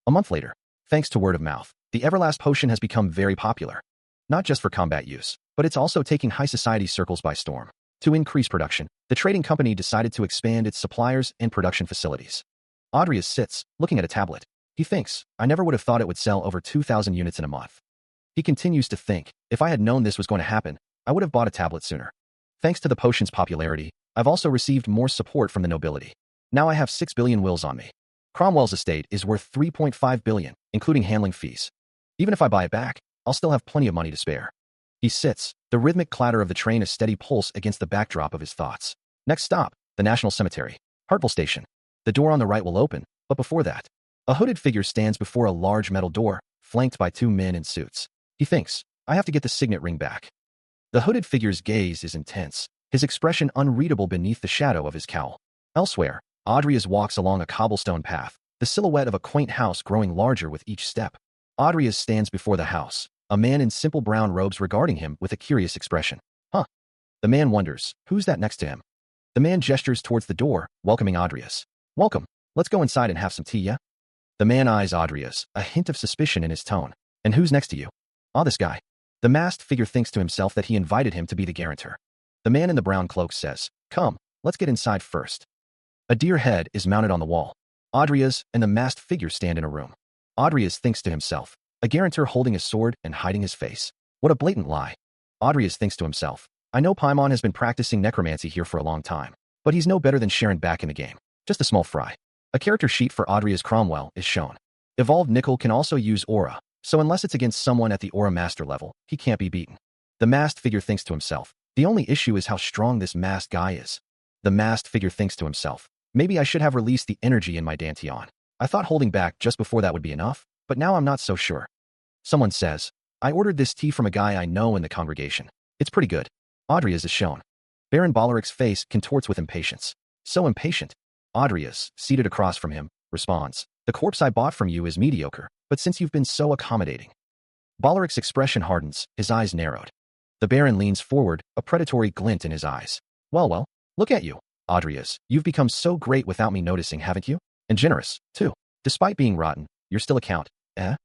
A month later, thanks to word of mouth, the Everlast potion has become very popular. Not just for combat use, but it's also taking high society circles by storm. To increase production, the trading company decided to expand its suppliers and production facilities. Adrias sits, looking at a tablet. He thinks, I never would have thought it would sell over 2,000 units in a month. He continues to think, if I had known this was going to happen, I would have bought a tablet sooner. Thanks to the potion's popularity, I've also received more support from the nobility. Now I have 6 billion wills on me. Cromwell's estate is worth 3.5 billion, including handling fees. Even if I buy it back, I'll still have plenty of money to spare. He sits, the rhythmic clatter of the train a steady pulse against the backdrop of his thoughts. Next stop, the National Cemetery. Hartwell Station. The door on the right will open, but before that, a hooded figure stands before a large metal door, flanked by 2 men in suits. He thinks, I have to get the signet ring back. The hooded figure's gaze is intense, his expression unreadable beneath the shadow of his cowl. Elsewhere, Adrias walks along a cobblestone path, the silhouette of a quaint house growing larger with each step. Adrias stands before the house, a man in simple brown robes regarding him with a curious expression. Huh. The man wonders, who's that next to him? The man gestures towards the door, welcoming Adrias. Welcome. Let's go inside and have some tea, yeah? The man eyes Adrias, a hint of suspicion in his tone. And who's next to you? Ah, this guy. The masked figure thinks to himself that he invited him to be the guarantor. The man in the brown cloak says, come, let's get inside first. A deer head is mounted on the wall. Adrias and the masked figure stand in a room. Adrias thinks to himself, a guarantor holding a sword and hiding his face. What a blatant lie. Adrias thinks to himself, I know Paimon has been practicing necromancy here for a long time, but he's no better than Sharon back in the game. Just a small fry. A character sheet for Adrias Cromwell is shown. Evolved Nickel can also use aura, so unless it's against someone at the aura master level, he can't be beaten. The masked figure thinks to himself, the only issue is how strong this masked guy is. The masked figure thinks to himself, maybe I should have released the energy in my Dantian. I thought holding back just before that would be enough, but now I'm not so sure. Someone says, I ordered this tea from a guy I know in the congregation. It's pretty good. Adrias is shown. Baron Ballaric's face contorts with impatience. So impatient. Adrias, seated across from him, responds, the corpse I bought from you is mediocre, but since you've been so accommodating. Ballaric's expression hardens, his eyes narrowed. The Baron leans forward, a predatory glint in his eyes. Well, look at you, Adrias. You've become so great without me noticing, haven't you? And generous, too. Despite being rotten, you're still a count, eh?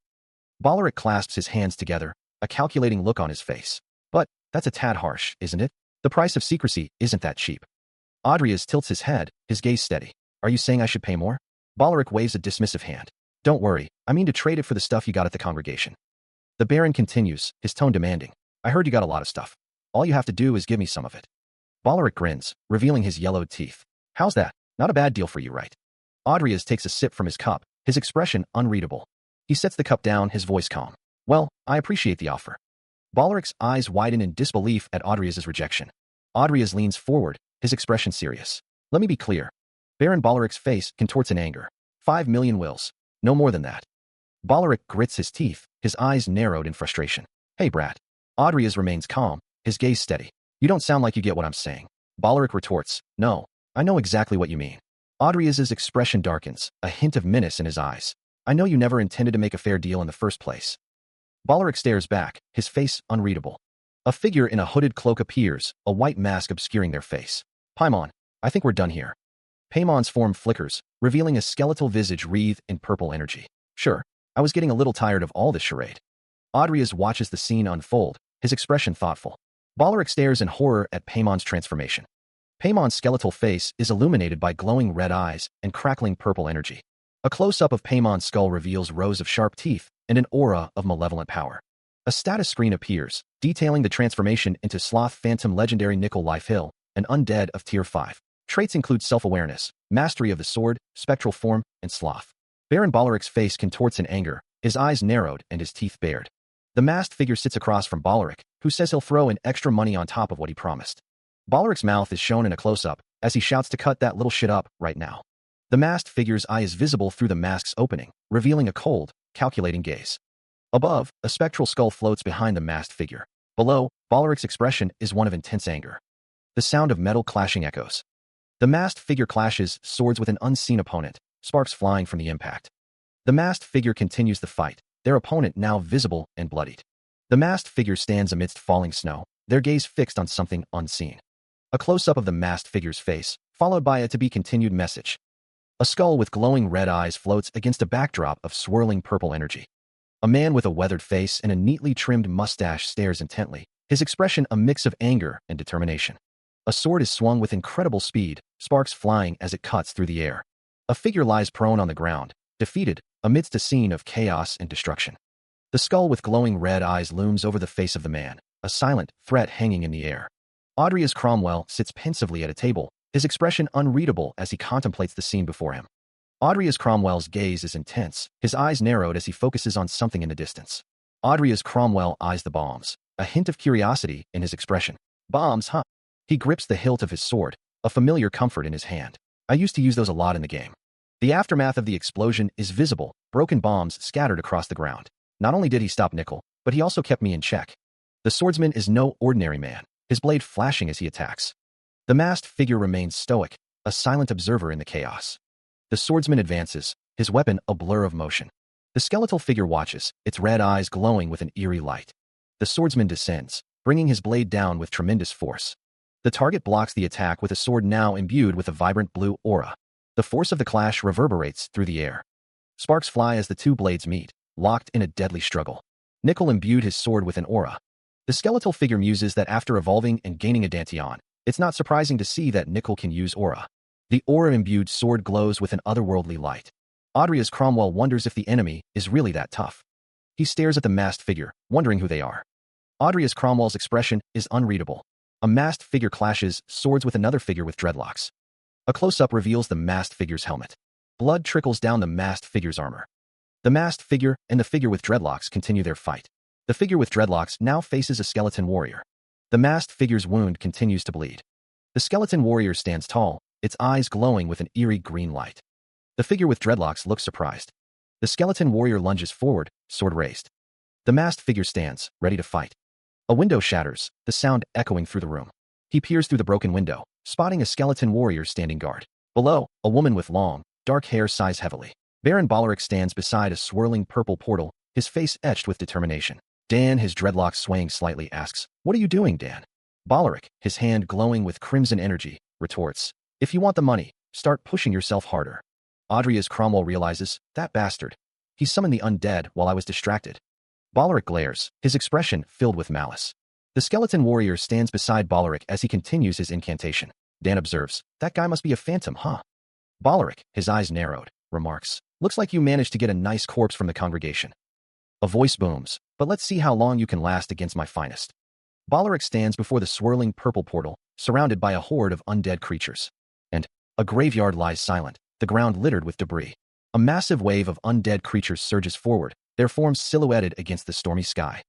Ballaric clasps his hands together, a calculating look on his face. But that's a tad harsh, isn't it? The price of secrecy isn't that cheap. Adrias tilts his head, his gaze steady. Are you saying I should pay more? Ballaric waves a dismissive hand. Don't worry, I mean to trade it for the stuff you got at the congregation. The Baron continues, his tone demanding. I heard you got a lot of stuff. All you have to do is give me some of it. Ballaric grins, revealing his yellowed teeth. How's that? Not a bad deal for you, right? Adrias takes a sip from his cup, his expression unreadable. He sets the cup down, his voice calm. Well, I appreciate the offer. Ballaric's eyes widen in disbelief at Adrias's rejection. Adrias leans forward, his expression serious. Let me be clear. Baron Ballaric's face contorts in anger. 5 million wills. No more than that. Ballaric grits his teeth, his eyes narrowed in frustration. Hey, brat. Adrias remains calm, his gaze steady. You don't sound like you get what I'm saying. Ballaric retorts. No, I know exactly what you mean. Adrias's expression darkens, a hint of menace in his eyes. I know you never intended to make a fair deal in the first place. Ballaric stares back, his face unreadable. A figure in a hooded cloak appears, a white mask obscuring their face. Paimon, I think we're done here. Paimon's form flickers, revealing a skeletal visage wreathed in purple energy. Sure, I was getting a little tired of all this charade. Adrias watches the scene unfold, his expression thoughtful. Ballaric stares in horror at Paimon's transformation. Paimon's skeletal face is illuminated by glowing red eyes and crackling purple energy. A close-up of Paimon's skull reveals rows of sharp teeth and an aura of malevolent power. A status screen appears, detailing the transformation into Sloth Phantom Legendary Nickel Life Hill, an undead of Tier 5. Traits include self-awareness, mastery of the sword, spectral form, and sloth. Baron Ballaric's face contorts in anger, his eyes narrowed and his teeth bared. The masked figure sits across from Ballaric, who says he'll throw in extra money on top of what he promised. Ballaric's mouth is shown in a close-up, as he shouts to cut that little shit up right now. The masked figure's eye is visible through the mask's opening, revealing a cold, calculating gaze. Above, a spectral skull floats behind the masked figure. Below, Ballaric's expression is one of intense anger. The sound of metal clashing echoes. The masked figure clashes swords with an unseen opponent, sparks flying from the impact. The masked figure continues the fight, their opponent now visible and bloodied. The masked figure stands amidst falling snow, their gaze fixed on something unseen. A close-up of the masked figure's face, followed by a to-be-continued message. A skull with glowing red eyes floats against a backdrop of swirling purple energy. A man with a weathered face and a neatly trimmed mustache stares intently, his expression a mix of anger and determination. A sword is swung with incredible speed, sparks flying as it cuts through the air. A figure lies prone on the ground, defeated, amidst a scene of chaos and destruction. The skull with glowing red eyes looms over the face of the man, a silent threat hanging in the air. Audrius Cromwell sits pensively at a table, his expression unreadable as he contemplates the scene before him. Audrius Cromwell's gaze is intense, his eyes narrowed as he focuses on something in the distance. Audrius Cromwell eyes the bombs, a hint of curiosity in his expression. Bombs, huh? He grips the hilt of his sword, a familiar comfort in his hand. I used to use those a lot in the game. The aftermath of the explosion is visible, broken bombs scattered across the ground. Not only did he stop Nickel, but he also kept me in check. The swordsman is no ordinary man, his blade flashing as he attacks. The masked figure remains stoic, a silent observer in the chaos. The swordsman advances, his weapon a blur of motion. The skeletal figure watches, its red eyes glowing with an eerie light. The swordsman descends, bringing his blade down with tremendous force. The target blocks the attack with a sword now imbued with a vibrant blue aura. The force of the clash reverberates through the air. Sparks fly as the two blades meet, locked in a deadly struggle. Nickel imbued his sword with an aura. The skeletal figure muses that after evolving and gaining a Danteon, it's not surprising to see that Nickel can use aura. The aura-imbued sword glows with an otherworldly light. Audrius Cromwell wonders if the enemy is really that tough. He stares at the masked figure, wondering who they are. Audrius Cromwell's expression is unreadable. A masked figure clashes swords with another figure with dreadlocks. A close-up reveals the masked figure's helmet. Blood trickles down the masked figure's armor. The masked figure and the figure with dreadlocks continue their fight. The figure with dreadlocks now faces a skeleton warrior. The masked figure's wound continues to bleed. The skeleton warrior stands tall, its eyes glowing with an eerie green light. The figure with dreadlocks looks surprised. The skeleton warrior lunges forward, sword raised. The masked figure stands, ready to fight. A window shatters, the sound echoing through the room. He peers through the broken window, spotting a skeleton warrior standing guard. Below, a woman with long, dark hair sighs heavily. Baron Ballaric stands beside a swirling purple portal, his face etched with determination. Dan, his dreadlocks swaying slightly, asks, "What are you doing, Dan?" Ballaric, his hand glowing with crimson energy, retorts, "If you want the money, start pushing yourself harder." Audrius Cromwell realizes, that bastard. He summoned the undead while I was distracted. Ballaric glares, his expression filled with malice. The skeleton warrior stands beside Ballaric as he continues his incantation. Dan observes, "That guy must be a phantom, huh?" Ballaric, his eyes narrowed, remarks, "Looks like you managed to get a nice corpse from the congregation." A voice booms, "But let's see how long you can last against my finest." Ballaric stands before the swirling purple portal, surrounded by a horde of undead creatures. And a graveyard lies silent, the ground littered with debris. A massive wave of undead creatures surges forward, their forms silhouetted against the stormy sky.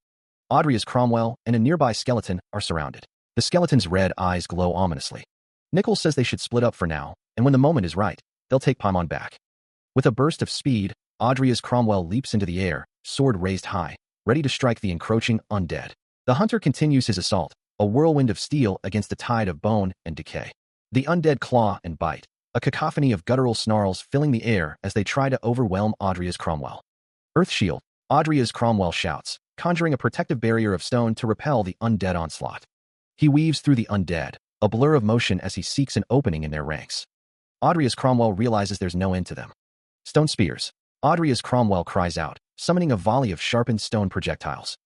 Audrius Cromwell and a nearby skeleton are surrounded. The skeleton's red eyes glow ominously. Nickel says they should split up for now, and when the moment is right, they'll take Paimon back. With a burst of speed, Audrius Cromwell leaps into the air, sword raised high, ready to strike the encroaching undead. The hunter continues his assault, a whirlwind of steel against a tide of bone and decay. The undead claw and bite, a cacophony of guttural snarls filling the air as they try to overwhelm Audrius Cromwell. "Earth Shield," Audrius Cromwell shouts, conjuring a protective barrier of stone to repel the undead onslaught. He weaves through the undead, a blur of motion as he seeks an opening in their ranks. Audrius Cromwell realizes there's no end to them. "Stone spears," Audrius Cromwell cries out, summoning a volley of sharpened stone projectiles.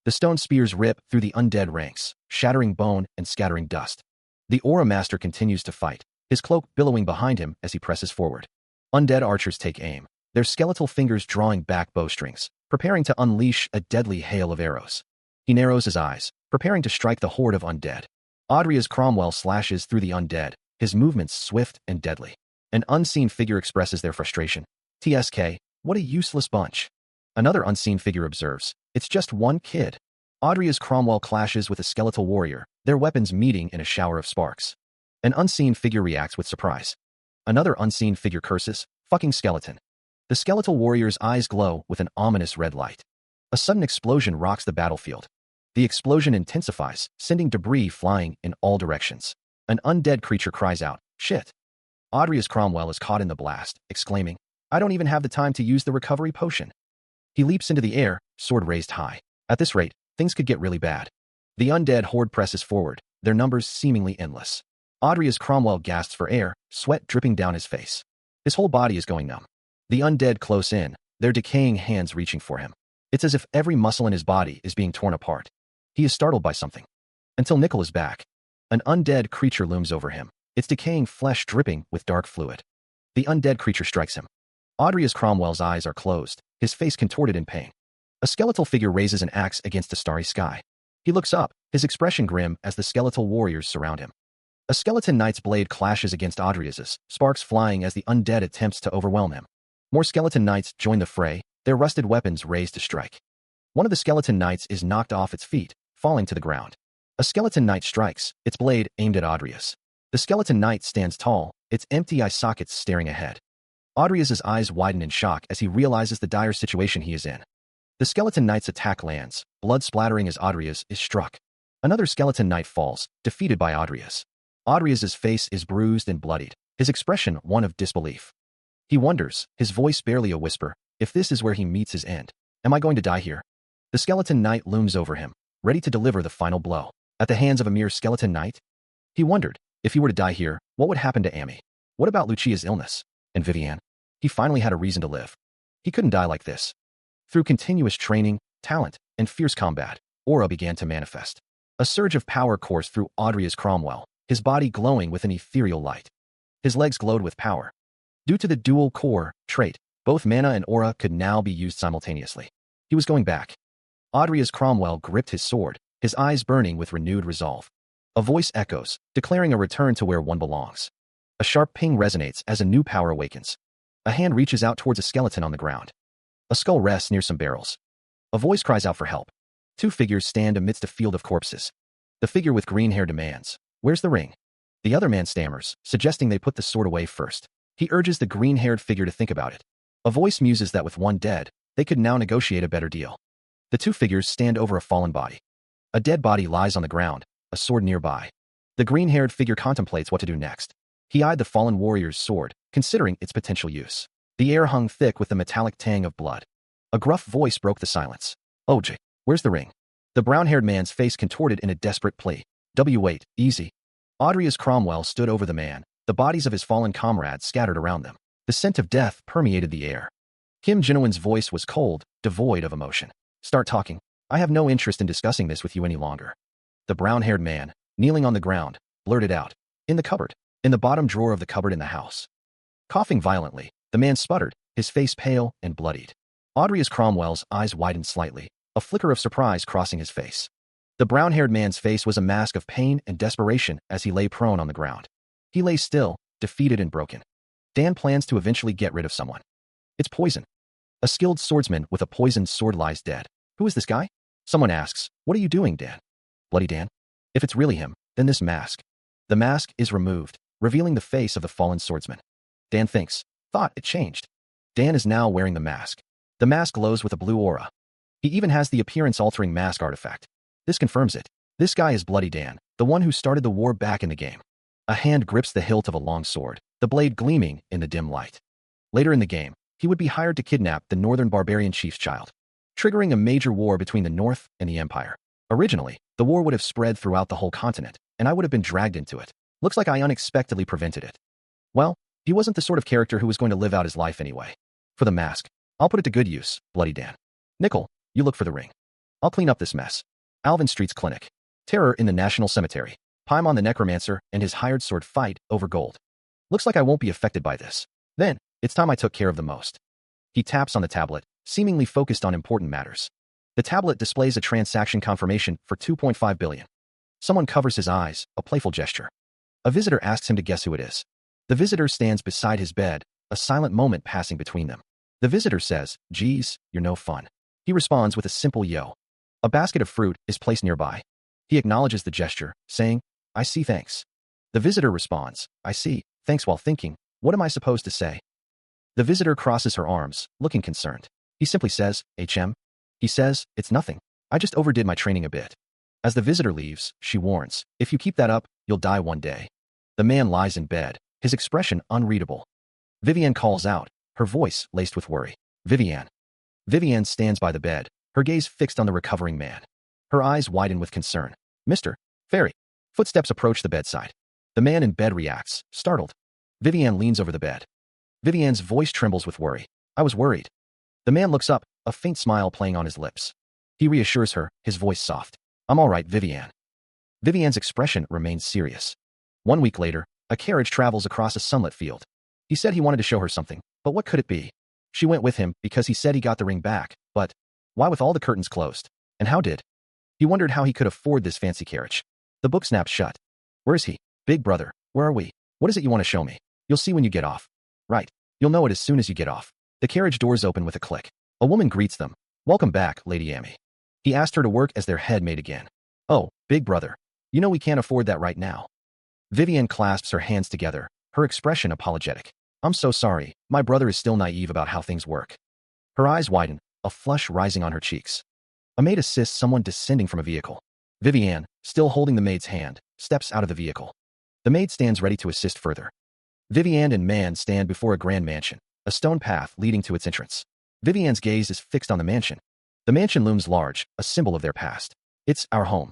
The stone spears rip through the undead ranks, shattering bone and scattering dust. The Aura Master continues to fight, his cloak billowing behind him as he presses forward. Undead archers take aim, their skeletal fingers drawing back bowstrings, preparing to unleash a deadly hail of arrows. He narrows his eyes, preparing to strike the horde of undead. Audrius Cromwell slashes through the undead, his movements swift and deadly. An unseen figure expresses their frustration. "TSK, what a useless bunch." Another unseen figure observes, "It's just one kid." Audrius Cromwell clashes with a skeletal warrior, their weapons meeting in a shower of sparks. An unseen figure reacts with surprise. Another unseen figure curses, "Fucking skeleton." The skeletal warrior's eyes glow with an ominous red light. A sudden explosion rocks the battlefield. The explosion intensifies, sending debris flying in all directions. An undead creature cries out, "Shit." Audrius Cromwell is caught in the blast, exclaiming, I don't even have the time to use the recovery potion. He leaps into the air, sword raised high. At this rate, things could get really bad. The undead horde presses forward, their numbers seemingly endless. Audrey's Cromwell gasps for air, sweat dripping down his face. His whole body is going numb. The undead close in, their decaying hands reaching for him. It's as if every muscle in his body is being torn apart. He is startled by something. Until Nickel is back. An undead creature looms over him, its decaying flesh dripping with dark fluid. The undead creature strikes him. Audrey's Cromwell's eyes are closed, his face contorted in pain. A skeletal figure raises an axe against the starry sky. He looks up, his expression grim as the skeletal warriors surround him. A skeleton knight's blade clashes against Audrey's, sparks flying as the undead attempts to overwhelm him. More skeleton knights join the fray, their rusted weapons raised to strike. One of the skeleton knights is knocked off its feet, falling to the ground. A skeleton knight strikes, its blade aimed at Audrey's. The skeleton knight stands tall, its empty eye sockets staring ahead. Audrey's eyes widen in shock as he realizes the dire situation he is in. The skeleton knight's attack lands, blood splattering as Audrey's is struck. Another skeleton knight falls, defeated by Audrey's. Audrey's face is bruised and bloodied, his expression one of disbelief. He wonders, his voice barely a whisper, if this is where he meets his end. Am I going to die here? The skeleton knight looms over him, ready to deliver the final blow. At the hands of a mere skeleton knight? He wondered, if he were to die here, what would happen to Amy? What about Lucia's illness? And Vivienne? He finally had a reason to live. He couldn't die like this. Through continuous training, talent, and fierce combat, aura began to manifest. A surge of power coursed through Audrey's Cromwell, his body glowing with an ethereal light. His legs glowed with power. Due to the dual core trait, both mana and aura could now be used simultaneously. He was going back. Audrey's Cromwell gripped his sword, his eyes burning with renewed resolve. A voice echoes, declaring a return to where one belongs. A sharp ping resonates as a new power awakens. A hand reaches out towards a skeleton on the ground. A skull rests near some barrels. A voice cries out for help. Two figures stand amidst a field of corpses. The figure with green hair demands, "Where's the ring?" The other man stammers, suggesting they put the sword away first. He urges the green-haired figure to think about it. A voice muses that with one dead, they could now negotiate a better deal. The two figures stand over a fallen body. A dead body lies on the ground, a sword nearby. The green-haired figure contemplates what to do next. He eyed the fallen warrior's sword, considering its potential use. The air hung thick with the metallic tang of blood. A gruff voice broke the silence. "OJ, where's the ring?" The brown-haired man's face contorted in a desperate plea. "Wait, easy." Audrey's Cromwell stood over the man, the bodies of his fallen comrades scattered around them. The scent of death permeated the air. Kim Jinwon's voice was cold, devoid of emotion. "Start talking. I have no interest in discussing this with you any longer." The brown-haired man, kneeling on the ground, blurted out, "In the cupboard. In the bottom drawer of the cupboard in the house." Coughing violently, the man sputtered, his face pale and bloodied. Audrey's Cromwell's eyes widened slightly, a flicker of surprise crossing his face. The brown-haired man's face was a mask of pain and desperation as he lay prone on the ground. He lay still, defeated and broken. Dan plans to eventually get rid of someone. It's poison. A skilled swordsman with a poisoned sword lies dead. Who is this guy? Someone asks, "What are you doing, Dan?" Bloody Dan? If it's really him, then this mask. The mask is removed, revealing the face of the fallen swordsman. Dan thought it changed. Dan is now wearing the mask. The mask glows with a blue aura. He even has the appearance-altering mask artifact. This confirms it. This guy is Bloody Dan, the one who started the war back in the game. A hand grips the hilt of a long sword, the blade gleaming in the dim light. Later in the game, he would be hired to kidnap the northern barbarian chief's child, triggering a major war between the North and the Empire. Originally, the war would have spread throughout the whole continent, and I would have been dragged into it. Looks like I unexpectedly prevented it. Well, he wasn't the sort of character who was going to live out his life anyway. For the mask, I'll put it to good use, Bloody Dan. Nickel, you look for the ring. I'll clean up this mess. Alvin Street's clinic. Terror in the National Cemetery. Paimon the Necromancer and his hired sword fight over gold. Looks like I won't be affected by this. Then, it's time I took care of the most. He taps on the tablet, seemingly focused on important matters. The tablet displays a transaction confirmation for 2.5 billion. Someone covers his eyes, a playful gesture. A visitor asks him to guess who it is. The visitor stands beside his bed, a silent moment passing between them. The visitor says, "Geez, you're no fun." He responds with a simple yo. A basket of fruit is placed nearby. He acknowledges the gesture, saying, "I see, thanks." The visitor responds, "I see, thanks," while thinking, "What am I supposed to say?" The visitor crosses her arms, looking concerned. He simply says, "HM?" He says, "It's nothing. I just overdid my training a bit." As the visitor leaves, she warns, "If you keep that up, you'll die one day." The man lies in bed, his expression unreadable. Vivienne calls out, her voice laced with worry. Vivienne. Vivienne stands by the bed, her gaze fixed on the recovering man. Her eyes widen with concern. Mr. Fairy. Footsteps approach the bedside. The man in bed reacts, startled. Vivienne leans over the bed. Vivienne's voice trembles with worry. I was worried. The man looks up, a faint smile playing on his lips. He reassures her, his voice soft. I'm all right, Vivienne. Vivienne's expression remains serious. 1 week later, a carriage travels across a sunlit field. He said he wanted to show her something, but what could it be? She went with him because he said he got the ring back, but why with all the curtains closed? And how did? He wondered how he could afford this fancy carriage. The book snapped shut. Where is he? Big brother, where are we? What is it you want to show me? You'll see when you get off. Right. You'll know it as soon as you get off. The carriage doors open with a click. A woman greets them. Welcome back, Lady Amy. He asked her to work as their head maid again. Oh, big brother. You know we can't afford that right now. Vivienne clasps her hands together, her expression apologetic. I'm so sorry, my brother is still naive about how things work. Her eyes widen, a flush rising on her cheeks. A maid assists someone descending from a vehicle. Vivienne, still holding the maid's hand, steps out of the vehicle. The maid stands ready to assist further. Vivienne and man stand before a grand mansion, a stone path leading to its entrance. Vivienne's gaze is fixed on the mansion. The mansion looms large, a symbol of their past. It's our home.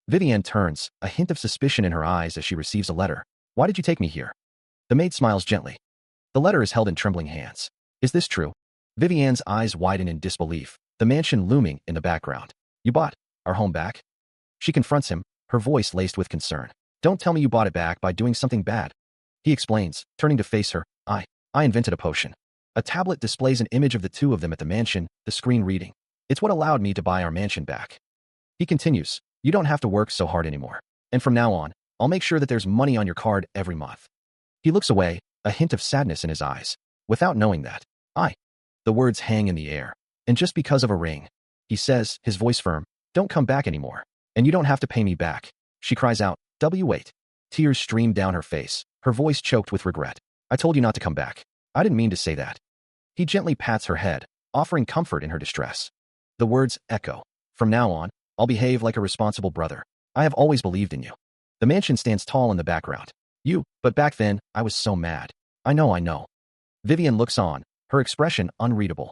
Vivienne turns, a hint of suspicion in her eyes as she receives a letter. Why did you take me here? The maid smiles gently. The letter is held in trembling hands. Is this true? Vivienne's eyes widen in disbelief, the mansion looming in the background. You bought our home back? She confronts him, her voice laced with concern. Don't tell me you bought it back by doing something bad. He explains, turning to face her. I invented a potion. A tablet displays an image of the two of them at the mansion, the screen reading. It's what allowed me to buy our mansion back. He continues, you don't have to work so hard anymore. And from now on, I'll make sure that there's money on your card every month. He looks away, a hint of sadness in his eyes. Without knowing that, the words hang in the air. And just because of a ring, he says, his voice firm, don't come back anymore. And you don't have to pay me back. She cries out, wait. Tears stream down her face, her voice choked with regret. I told you not to come back. I didn't mean to say that. He gently pats her head, offering comfort in her distress. The words echo. From now on, I'll behave like a responsible brother. I have always believed in you. The mansion stands tall in the background. But back then, I was so mad. I know. Vivienne looks on, her expression unreadable.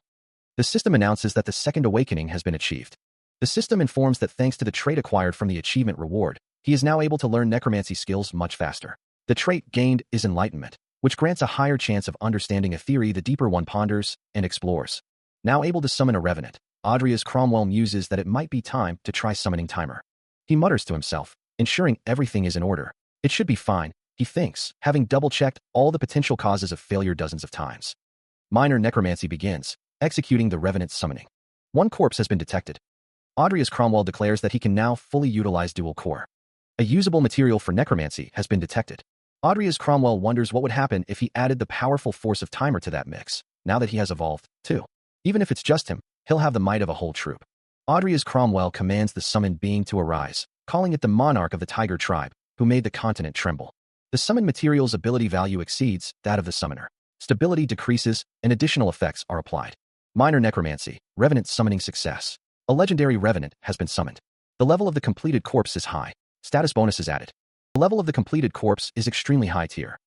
The system announces that the second awakening has been achieved. The system informs that thanks to the trait acquired from the achievement reward, he is now able to learn necromancy skills much faster. The trait gained is enlightenment, which grants a higher chance of understanding a theory the deeper one ponders and explores. Now able to summon a revenant, Audria's Cromwell muses that it might be time to try summoning Timer. He mutters to himself, ensuring everything is in order. It should be fine, he thinks, having double-checked all the potential causes of failure dozens of times. Minor necromancy begins, executing the revenant's summoning. One corpse has been detected. Audria's Cromwell declares that he can now fully utilize dual core. A usable material for necromancy has been detected. Audria's Cromwell wonders what would happen if he added the powerful force of Timer to that mix, now that he has evolved, too. Even if it's just him, he'll have the might of a whole troop. Audria's Cromwell commands the summoned being to arise, calling it the monarch of the tiger tribe, who made the continent tremble. The summoned material's ability value exceeds that of the summoner. Stability decreases, and additional effects are applied. Minor necromancy, revenant summoning success. A legendary revenant has been summoned. The level of the completed corpse is high. Status bonus is added. The level of the completed corpse is extremely high tier.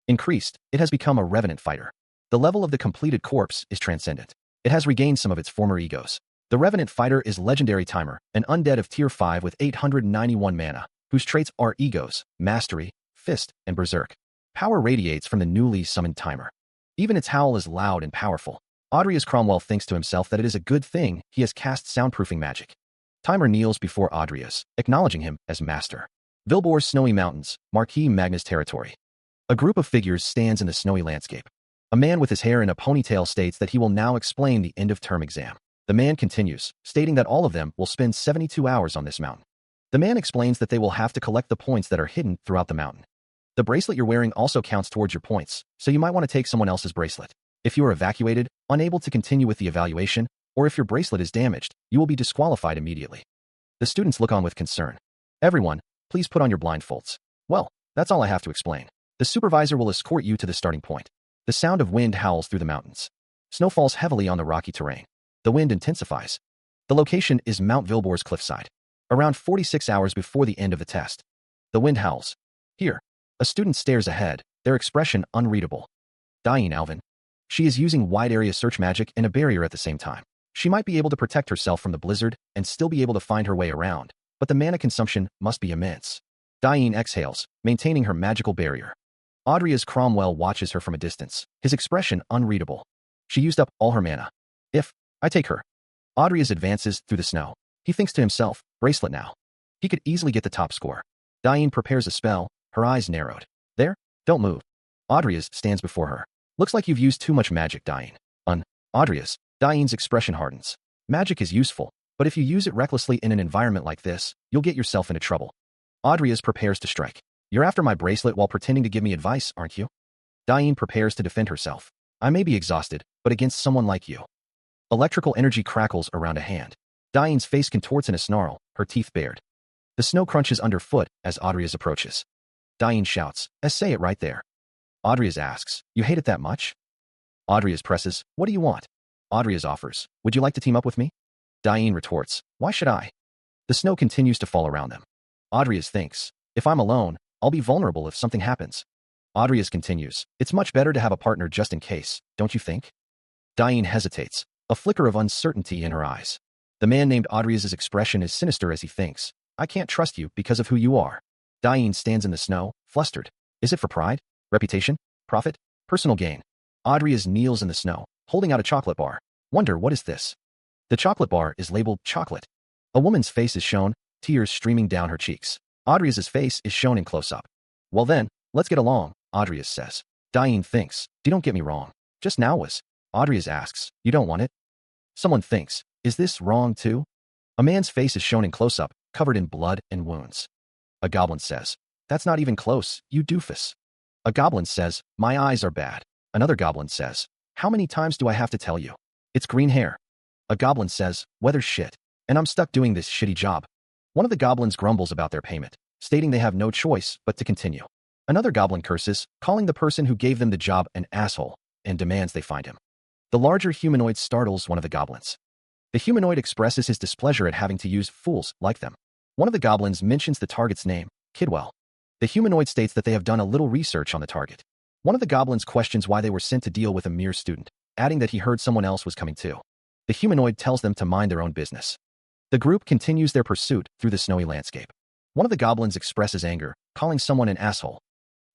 Increased, it has become a revenant fighter. The level of the completed corpse is transcendent. It has regained some of its former egos. The revenant fighter is legendary Timer, an undead of tier 5 with 891 mana, whose traits are egos, mastery, fist, and berserk. Power radiates from the newly summoned Timer. Even its howl is loud and powerful. Audria's Cromwell thinks to himself that it is a good thing he has cast soundproofing magic. Timer kneels before Audria's, acknowledging him as master. Vilbor's snowy mountains, Marquis Magnus territory. A group of figures stands in the snowy landscape. A man with his hair in a ponytail states that he will now explain the end-of-term exam. The man continues, stating that all of them will spend 72 hours on this mountain. The man explains that they will have to collect the points that are hidden throughout the mountain. The bracelet you're wearing also counts towards your points, so you might want to take someone else's bracelet. If you are evacuated, unable to continue with the evaluation, or if your bracelet is damaged, you will be disqualified immediately. The students look on with concern. Everyone, please put on your blindfolds. Well, that's all I have to explain. The supervisor will escort you to the starting point. The sound of wind howls through the mountains. Snow falls heavily on the rocky terrain. The wind intensifies. The location is Mount Vilbor's cliffside. Around 46 hours before the end of the test. The wind howls. Here. A student stares ahead, their expression unreadable. Dying, Alvin. She is using wide area search magic and a barrier at the same time. She might be able to protect herself from the blizzard and still be able to find her way around, but the mana consumption must be immense. Diane exhales, maintaining her magical barrier. Audrey's Cromwell watches her from a distance, his expression unreadable. She used up all her mana. If I take her. Audrey's advances through the snow. He thinks to himself, bracelet now. He could easily get the top score. Diane prepares a spell, her eyes narrowed. There, don't move. Audrey's stands before her. Looks like you've used too much magic, Diane. Audrey's. Diane's expression hardens. Magic is useful, but if you use it recklessly in an environment like this, you'll get yourself into trouble. Audrey's prepares to strike. You're after my bracelet while pretending to give me advice, aren't you? Diane prepares to defend herself. I may be exhausted, but against someone like you. Electrical energy crackles around a hand. Diane's face contorts in a snarl, her teeth bared. The snow crunches underfoot as Audrey's approaches. Diane shouts, say it right there. Audrey's asks, you hate it that much? Audrey's presses, what do you want? Audrey's offers, would you like to team up with me? Diane retorts, why should I? The snow continues to fall around them. Audrey's thinks, if I'm alone, I'll be vulnerable if something happens. Audrey's continues, it's much better to have a partner just in case, don't you think? Diane hesitates, a flicker of uncertainty in her eyes. The man named Audrey's expression is sinister as he thinks, I can't trust you because of who you are. Diane stands in the snow, flustered. Is it for pride? Reputation? Profit? Personal gain? Audrey's kneels in the snow, holding out a chocolate bar. Wonder, what is this? The chocolate bar is labeled chocolate. A woman's face is shown, tears streaming down her cheeks. Audrey's face is shown in close-up. Well then, let's get along, Audrey says. Diane thinks, don't get me wrong. Just now was. Audrey asks, you don't want it? Someone thinks, is this wrong too? A man's face is shown in close-up, covered in blood and wounds. A goblin says, that's not even close, you doofus. A goblin says, my eyes are bad. Another goblin says, how many times do I have to tell you? It's green hair. A goblin says, weather's shit, and I'm stuck doing this shitty job. One of the goblins grumbles about their payment, stating they have no choice but to continue. Another goblin curses, calling the person who gave them the job an asshole, and demands they find him. The larger humanoid startles one of the goblins. The humanoid expresses his displeasure at having to use fools like them. One of the goblins mentions the target's name, Kidwell. The humanoid states that they have done a little research on the target. One of the goblins questions why they were sent to deal with a mere student, adding that he heard someone else was coming too. The humanoid tells them to mind their own business. The group continues their pursuit through the snowy landscape. One of the goblins expresses anger, calling someone an asshole.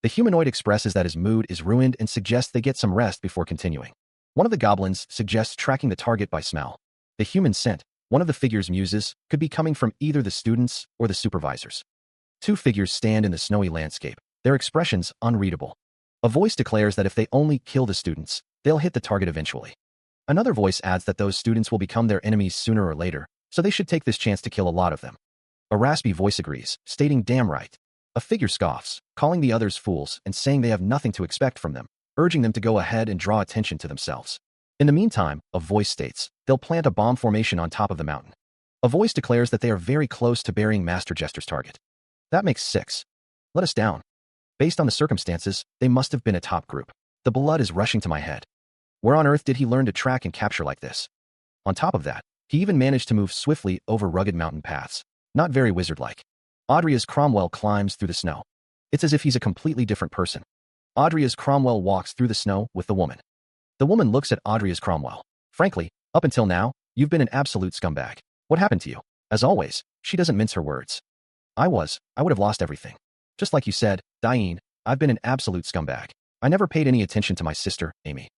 The humanoid expresses that his mood is ruined and suggests they get some rest before continuing. One of the goblins suggests tracking the target by smell. The human scent, one of the figures muses, could be coming from either the students or the supervisors. Two figures stand in the snowy landscape, their expressions unreadable. A voice declares that if they only kill the students, they'll hit the target eventually. Another voice adds that those students will become their enemies sooner or later, so they should take this chance to kill a lot of them. A raspy voice agrees, stating damn right. A figure scoffs, calling the others fools and saying they have nothing to expect from them, urging them to go ahead and draw attention to themselves. In the meantime, a voice states, they'll plant a bomb formation on top of the mountain. A voice declares that they are very close to burying Master Jester's target. That makes 6. Let us down. Based on the circumstances, they must have been a top group. The blood is rushing to my head. Where on earth did he learn to track and capture like this? On top of that, he even managed to move swiftly over rugged mountain paths. Not very wizard-like. Audrey's Cromwell climbs through the snow. It's as if he's a completely different person. Audrey's Cromwell walks through the snow with the woman. The woman looks at Audrey's Cromwell. Frankly, up until now, you've been an absolute scumbag. What happened to you? As always, she doesn't mince her words. I would have lost everything. Just like you said, Diane, I've been an absolute scumbag. I never paid any attention to my sister, Amy.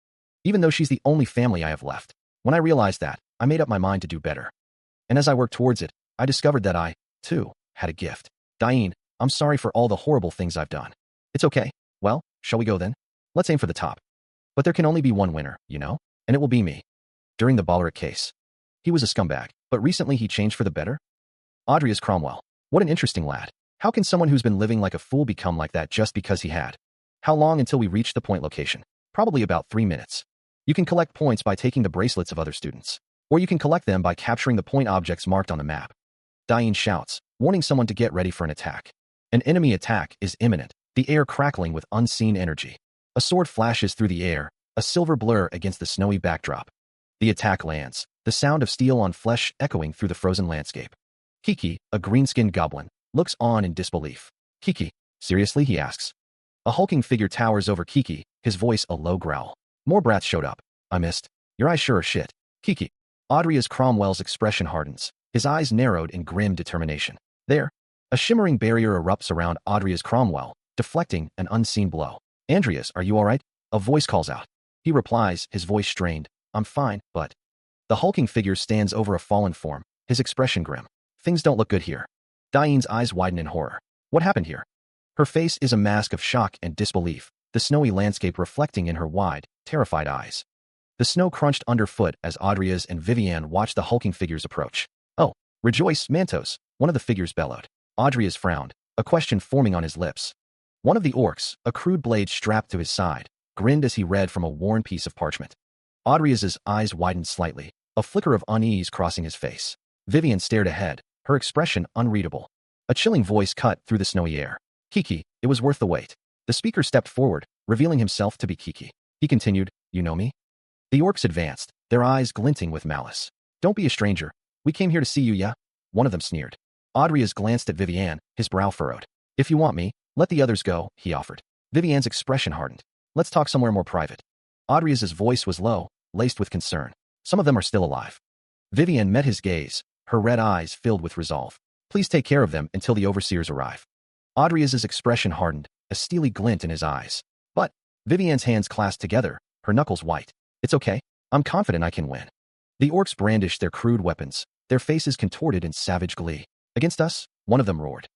Even though she's the only family I have left. When I realized that, I made up my mind to do better. And as I worked towards it, I discovered that I, too, had a gift. Diane, I'm sorry for all the horrible things I've done. It's okay. Well, shall we go then? Let's aim for the top. But there can only be one winner, you know? And it will be me. During the Balleric case. He was a scumbag, but recently he changed for the better? Audrey's Cromwell. What an interesting lad. How can someone who's been living like a fool become like that just because he had? How long until we reach the point location? Probably about 3 minutes. You can collect points by taking the bracelets of other students. Or you can collect them by capturing the point objects marked on the map. Diane shouts, warning someone to get ready for an attack. An enemy attack is imminent, the air crackling with unseen energy. A sword flashes through the air, a silver blur against the snowy backdrop. The attack lands, the sound of steel on flesh echoing through the frozen landscape. Kiki, a green-skinned goblin, looks on in disbelief. Kiki, seriously, he asks. A hulking figure towers over Kiki, his voice a low growl. More brats showed up. I missed. Your eyes sure are shit. Kiki. Audrey's Cromwell's expression hardens. His eyes narrowed in grim determination. There. A shimmering barrier erupts around Audrey's Cromwell, deflecting an unseen blow. Andreas, are you alright? A voice calls out. He replies, his voice strained. I'm fine, but... The hulking figure stands over a fallen form, his expression grim. Things don't look good here. Diane's eyes widen in horror. What happened here? Her face is a mask of shock and disbelief, the snowy landscape reflecting in her wide, terrified eyes. The snow crunched underfoot as Audrey's and Vivienne watched the hulking figures approach. Oh, rejoice, Mantos, one of the figures bellowed. Audrey's frowned, a question forming on his lips. One of the orcs, a crude blade strapped to his side, grinned as he read from a worn piece of parchment. Audrey's eyes widened slightly, a flicker of unease crossing his face. Vivienne stared ahead, her expression unreadable. A chilling voice cut through the snowy air. Kiki, it was worth the wait. The speaker stepped forward, revealing himself to be Kiki. He continued, you know me? The orcs advanced, their eyes glinting with malice. Don't be a stranger. We came here to see you, yeah? One of them sneered. Audrey's glanced at Vivienne, his brow furrowed. If you want me, let the others go, he offered. Vivienne's expression hardened. Let's talk somewhere more private. Audrey's voice was low, laced with concern. Some of them are still alive. Vivienne met his gaze, her red eyes filled with resolve. Please take care of them until the overseers arrive. Audrey's expression hardened, a steely glint in his eyes. But, Vivienne's hands clasped together, her knuckles white. It's okay. I'm confident I can win. The orcs brandished their crude weapons, their faces contorted in savage glee. Against us? One of them roared.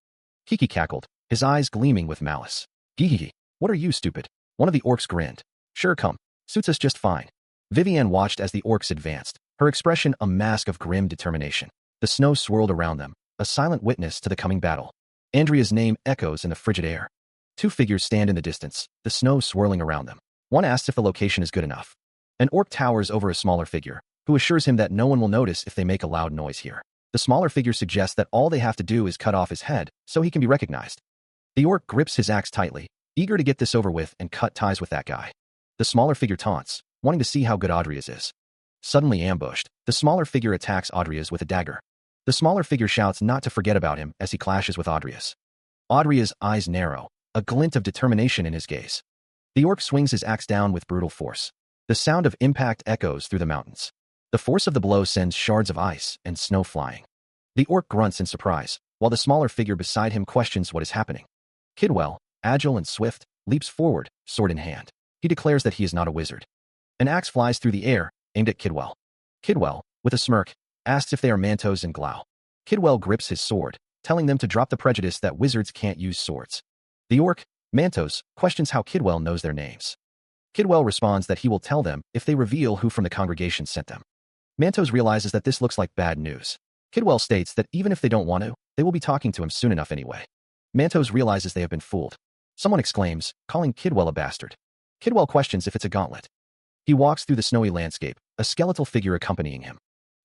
Kiki cackled, his eyes gleaming with malice. Gee, what are you, stupid? One of the orcs grinned. Sure, come. Suits us just fine. Vivienne watched as the orcs advanced, her expression a mask of grim determination. The snow swirled around them, a silent witness to the coming battle. Andrea's name echoes in the frigid air. Two figures stand in the distance, the snow swirling around them. One asks if the location is good enough. An orc towers over a smaller figure, who assures him that no one will notice if they make a loud noise here. The smaller figure suggests that all they have to do is cut off his head, so he can be recognized. The orc grips his axe tightly, eager to get this over with and cut ties with that guy. The smaller figure taunts, wanting to see how good Audrey's is. Suddenly ambushed, the smaller figure attacks Audrey's with a dagger. The smaller figure shouts not to forget about him as he clashes with Audrey's. Audrey's eyes narrow, a glint of determination in his gaze. The orc swings his axe down with brutal force. The sound of impact echoes through the mountains. The force of the blow sends shards of ice and snow flying. The orc grunts in surprise, while the smaller figure beside him questions what is happening. Kidwell, agile and swift, leaps forward, sword in hand. He declares that he is not a wizard. An axe flies through the air, aimed at Kidwell. Kidwell, with a smirk, asks if they are Mantos and Glau. Kidwell grips his sword, telling them to drop the prejudice that wizards can't use swords. The orc, Mantos, questions how Kidwell knows their names. Kidwell responds that he will tell them if they reveal who from the congregation sent them. Mantos realizes that this looks like bad news. Kidwell states that even if they don't want to, they will be talking to him soon enough anyway. Mantos realizes they have been fooled. Someone exclaims, calling Kidwell a bastard. Kidwell questions if it's a gauntlet. He walks through the snowy landscape, a skeletal figure accompanying him.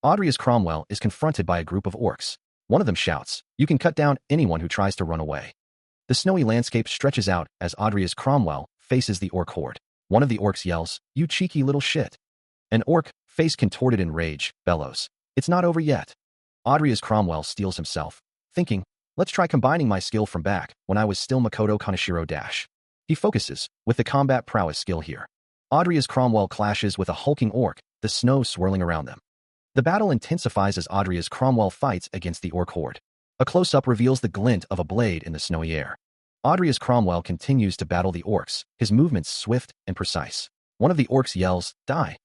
Audrey's Cromwell is confronted by a group of orcs. One of them shouts, you can cut down anyone who tries to run away. The snowy landscape stretches out as Audrey's Cromwell faces the orc horde. One of the orcs yells, you cheeky little shit. An orc, face contorted in rage, bellows. It's not over yet. Audrey's Cromwell steels himself, thinking, let's try combining my skill from back when I was still Makoto Kaneshiro Dash. He focuses, with the combat prowess skill here. Audrey's Cromwell clashes with a hulking orc, the snow swirling around them. The battle intensifies as Audrey's Cromwell fights against the orc horde. A close-up reveals the glint of a blade in the snowy air. Audrey's Cromwell continues to battle the orcs, his movements swift and precise. One of the orcs yells, die.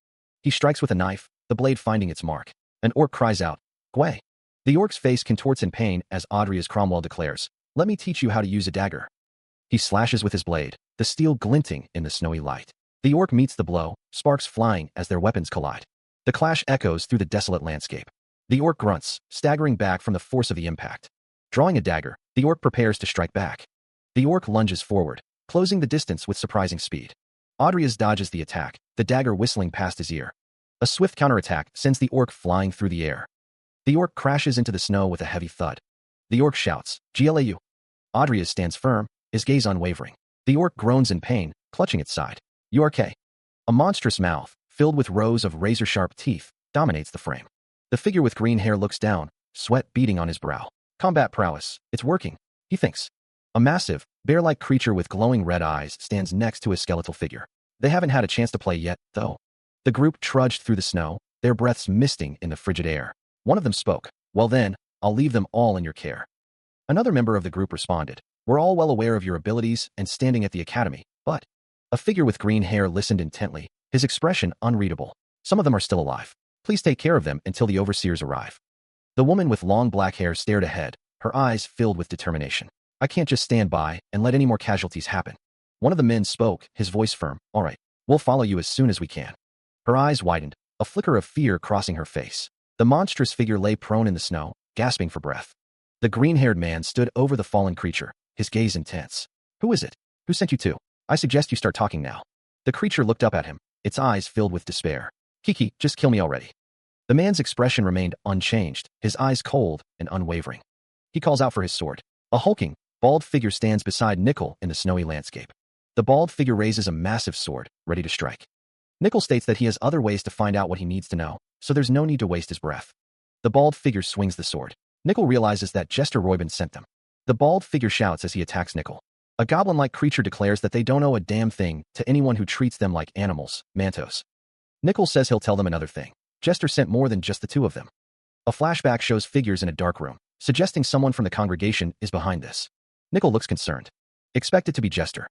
He strikes with a knife, the blade finding its mark. An orc cries out, Gwei. The orc's face contorts in pain as Audrey's Cromwell declares, let me teach you how to use a dagger. He slashes with his blade, the steel glinting in the snowy light. The orc meets the blow, sparks flying as their weapons collide. The clash echoes through the desolate landscape. The orc grunts, staggering back from the force of the impact. Drawing a dagger, the orc prepares to strike back. The orc lunges forward, closing the distance with surprising speed. Audrey's dodges the attack, the dagger whistling past his ear. A swift counterattack sends the orc flying through the air. The orc crashes into the snow with a heavy thud. The orc shouts, GLAU. Audrey stands firm, his gaze unwavering. The orc groans in pain, clutching its side. URK. A monstrous mouth, filled with rows of razor-sharp teeth, dominates the frame. The figure with green hair looks down, sweat beading on his brow. Combat prowess, it's working, he thinks. A massive, bear-like creature with glowing red eyes stands next to a skeletal figure. They haven't had a chance to play yet, though. The group trudged through the snow, their breaths misting in the frigid air. One of them spoke. Well then, I'll leave them all in your care. Another member of the group responded. We're all well aware of your abilities and standing at the academy, but... A figure with green hair listened intently, his expression unreadable. Some of them are still alive. Please take care of them until the overseers arrive. The woman with long black hair stared ahead, her eyes filled with determination. I can't just stand by and let any more casualties happen. One of the men spoke, his voice firm. All right, we'll follow you as soon as we can. Her eyes widened, a flicker of fear crossing her face. The monstrous figure lay prone in the snow, gasping for breath. The green-haired man stood over the fallen creature, his gaze intense. Who is it? Who sent you to? I suggest you start talking now. The creature looked up at him, its eyes filled with despair. Kiki, just kill me already. The man's expression remained unchanged, his eyes cold and unwavering. He calls out for his sword. A hulking, bald figure stands beside Nickel in the snowy landscape. The bald figure raises a massive sword, ready to strike. Nickel states that he has other ways to find out what he needs to know, so there's no need to waste his breath. The bald figure swings the sword. Nickel realizes that Jester Roybin sent them. The bald figure shouts as he attacks Nickel. A goblin-like creature declares that they don't owe a damn thing to anyone who treats them like animals, Mantos. Nickel says he'll tell them another thing. Jester sent more than just the two of them. A flashback shows figures in a dark room, suggesting someone from the congregation is behind this. Nickel looks concerned. Expect it to be Jester.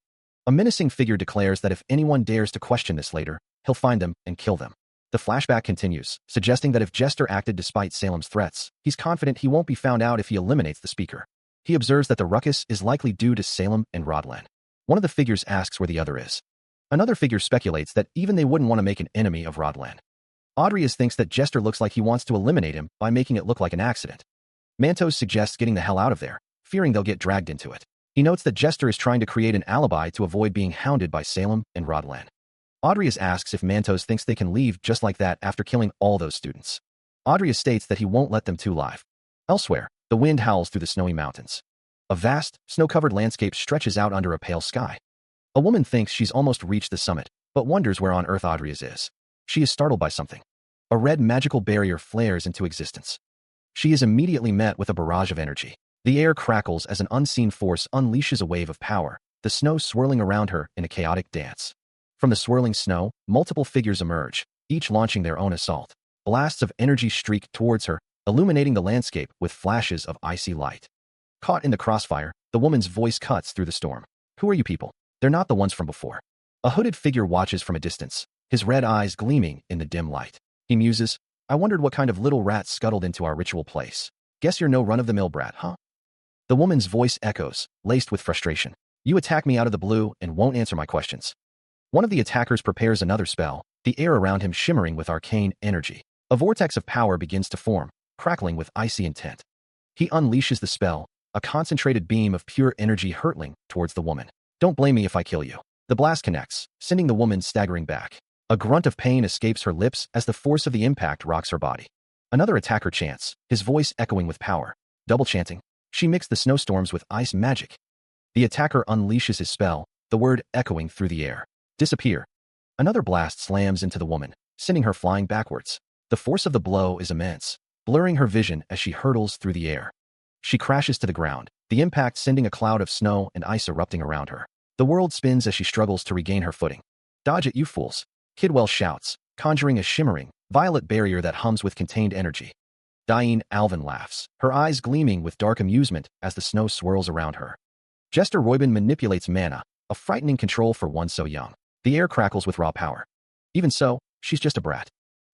A menacing figure declares that if anyone dares to question this later, he'll find them and kill them. The flashback continues, suggesting that if Jester acted despite Salem's threats, he's confident he won't be found out if he eliminates the speaker. He observes that the ruckus is likely due to Salem and Rodlan. One of the figures asks where the other is. Another figure speculates that even they wouldn't want to make an enemy of Rodlan. Audrius thinks that Jester looks like he wants to eliminate him by making it look like an accident. Mantos suggests getting the hell out of there, fearing they'll get dragged into it. He notes that Jester is trying to create an alibi to avoid being hounded by Salem and Rodlan. Audrius asks if Mantos thinks they can leave just like that after killing all those students. Audrius states that he won't let them two live. Elsewhere, the wind howls through the snowy mountains. A vast, snow-covered landscape stretches out under a pale sky. A woman thinks she's almost reached the summit, but wonders where on earth Audrius is. She is startled by something. A red magical barrier flares into existence. She is immediately met with a barrage of energy. The air crackles as an unseen force unleashes a wave of power, the snow swirling around her in a chaotic dance. From the swirling snow, multiple figures emerge, each launching their own assault. Blasts of energy streak towards her, illuminating the landscape with flashes of icy light. Caught in the crossfire, the woman's voice cuts through the storm. Who are you people? They're not the ones from before. A hooded figure watches from a distance, his red eyes gleaming in the dim light. He muses, I wondered what kind of little rat scuttled into our ritual place. Guess you're no run-of-the-mill brat, huh? The woman's voice echoes, laced with frustration. You attack me out of the blue and won't answer my questions. One of the attackers prepares another spell, the air around him shimmering with arcane energy. A vortex of power begins to form, crackling with icy intent. He unleashes the spell, a concentrated beam of pure energy hurtling towards the woman. Don't blame me if I kill you. The blast connects, sending the woman staggering back. A grunt of pain escapes her lips as the force of the impact rocks her body. Another attacker chants, his voice echoing with power. Double chanting. She mixed the snowstorms with ice magic. The attacker unleashes his spell, the word echoing through the air. Disappear. Another blast slams into the woman, sending her flying backwards. The force of the blow is immense, blurring her vision as she hurtles through the air. She crashes to the ground, the impact sending a cloud of snow and ice erupting around her. The world spins as she struggles to regain her footing. Dodge it, you fools. Kidwell shouts, conjuring a shimmering, violet barrier that hums with contained energy. Diane Alvin laughs, her eyes gleaming with dark amusement as the snow swirls around her. Jester Roybin manipulates mana, a frightening control for one so young. The air crackles with raw power. Even so, she's just a brat.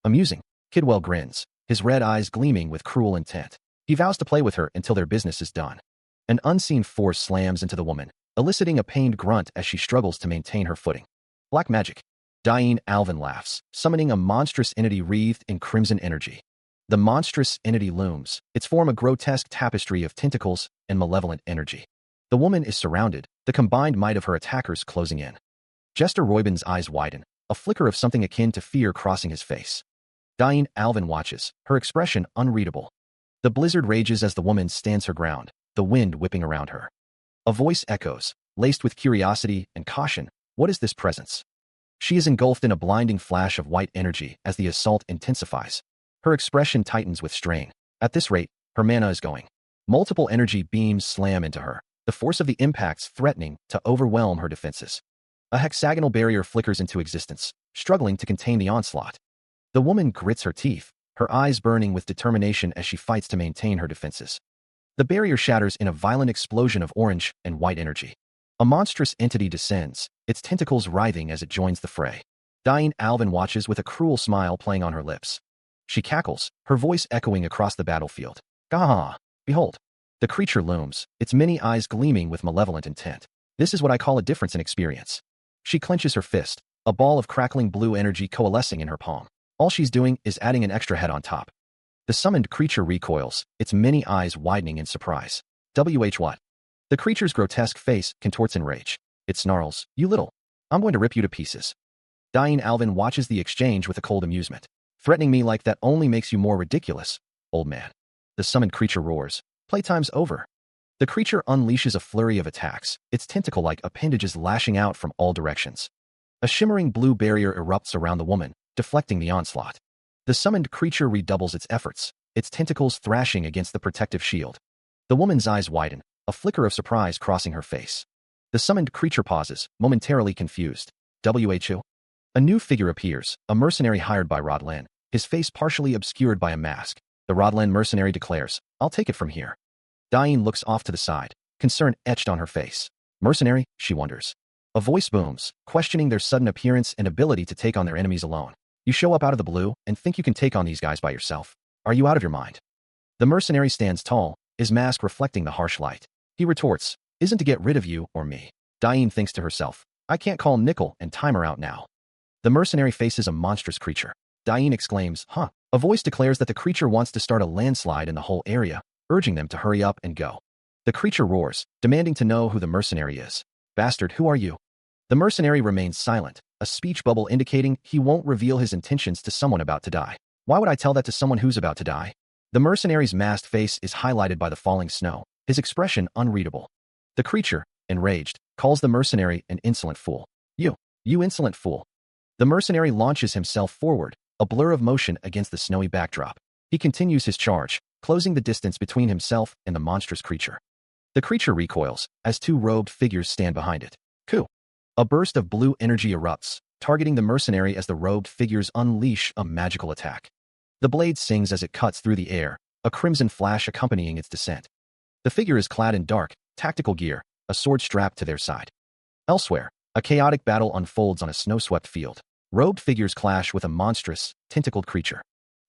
Amusing. Kidwell grins, his red eyes gleaming with cruel intent. He vows to play with her until their business is done. An unseen force slams into the woman, eliciting a pained grunt as she struggles to maintain her footing. Black magic. Diane Alvin laughs, summoning a monstrous entity wreathed in crimson energy. The monstrous entity looms, its form a grotesque tapestry of tentacles and malevolent energy. The woman is surrounded, the combined might of her attackers closing in. Jester Roybin's eyes widen, a flicker of something akin to fear crossing his face. Diane Alvin watches, her expression unreadable. The blizzard rages as the woman stands her ground, the wind whipping around her. A voice echoes, laced with curiosity and caution. What is this presence? She is engulfed in a blinding flash of white energy as the assault intensifies. Her expression tightens with strain. At this rate, her mana is going. Multiple energy beams slam into her, the force of the impacts threatening to overwhelm her defenses. A hexagonal barrier flickers into existence, struggling to contain the onslaught. The woman grits her teeth, her eyes burning with determination as she fights to maintain her defenses. The barrier shatters in a violent explosion of orange and white energy. A monstrous entity descends, its tentacles writhing as it joins the fray. Dying Alvin watches with a cruel smile playing on her lips. She cackles, her voice echoing across the battlefield. Gah! Behold! The creature looms, its many eyes gleaming with malevolent intent. This is what I call a difference in experience. She clenches her fist, a ball of crackling blue energy coalescing in her palm. All she's doing is adding an extra head on top. The summoned creature recoils, its many eyes widening in surprise. What? The creature's grotesque face contorts in rage. It snarls, "You little! I'm going to rip you to pieces." Dying Alvin watches the exchange with a cold amusement. "Threatening me like that only makes you more ridiculous, old man." The summoned creature roars. "Playtime's over." The creature unleashes a flurry of attacks, its tentacle-like appendages lashing out from all directions. A shimmering blue barrier erupts around the woman, deflecting the onslaught. The summoned creature redoubles its efforts, its tentacles thrashing against the protective shield. The woman's eyes widen, a flicker of surprise crossing her face. The summoned creature pauses, momentarily confused. Who? A new figure appears, a mercenary hired by Rodlan, his face partially obscured by a mask. The Rodlan mercenary declares, "I'll take it from here." Dying looks off to the side, concern etched on her face. "Mercenary?" she wonders. A voice booms, questioning their sudden appearance and ability to take on their enemies alone. "You show up out of the blue and think you can take on these guys by yourself? Are you out of your mind?" The mercenary stands tall, his mask reflecting the harsh light. He retorts, "Isn't to get rid of you or me." Dying thinks to herself, "I can't call Nickel and Timer out now." The mercenary faces a monstrous creature. Dying exclaims, "Huh." A voice declares that the creature wants to start a landslide in the whole area, urging them to hurry up and go. The creature roars, demanding to know who the mercenary is. "Bastard, who are you?" The mercenary remains silent, a speech bubble indicating he won't reveal his intentions to someone about to die. Why would I tell that to someone who's about to die? The mercenary's masked face is highlighted by the falling snow, his expression unreadable. The creature, enraged, calls the mercenary an insolent fool. You insolent fool." The mercenary launches himself forward, a blur of motion against the snowy backdrop. He continues his charge, closing the distance between himself and the monstrous creature. The creature recoils, as two robed figures stand behind it. Coup! A burst of blue energy erupts, targeting the mercenary as the robed figures unleash a magical attack. The blade sings as it cuts through the air, a crimson flash accompanying its descent. The figure is clad in dark, tactical gear, a sword strapped to their side. Elsewhere, a chaotic battle unfolds on a snow-swept field. Robed figures clash with a monstrous, tentacled creature.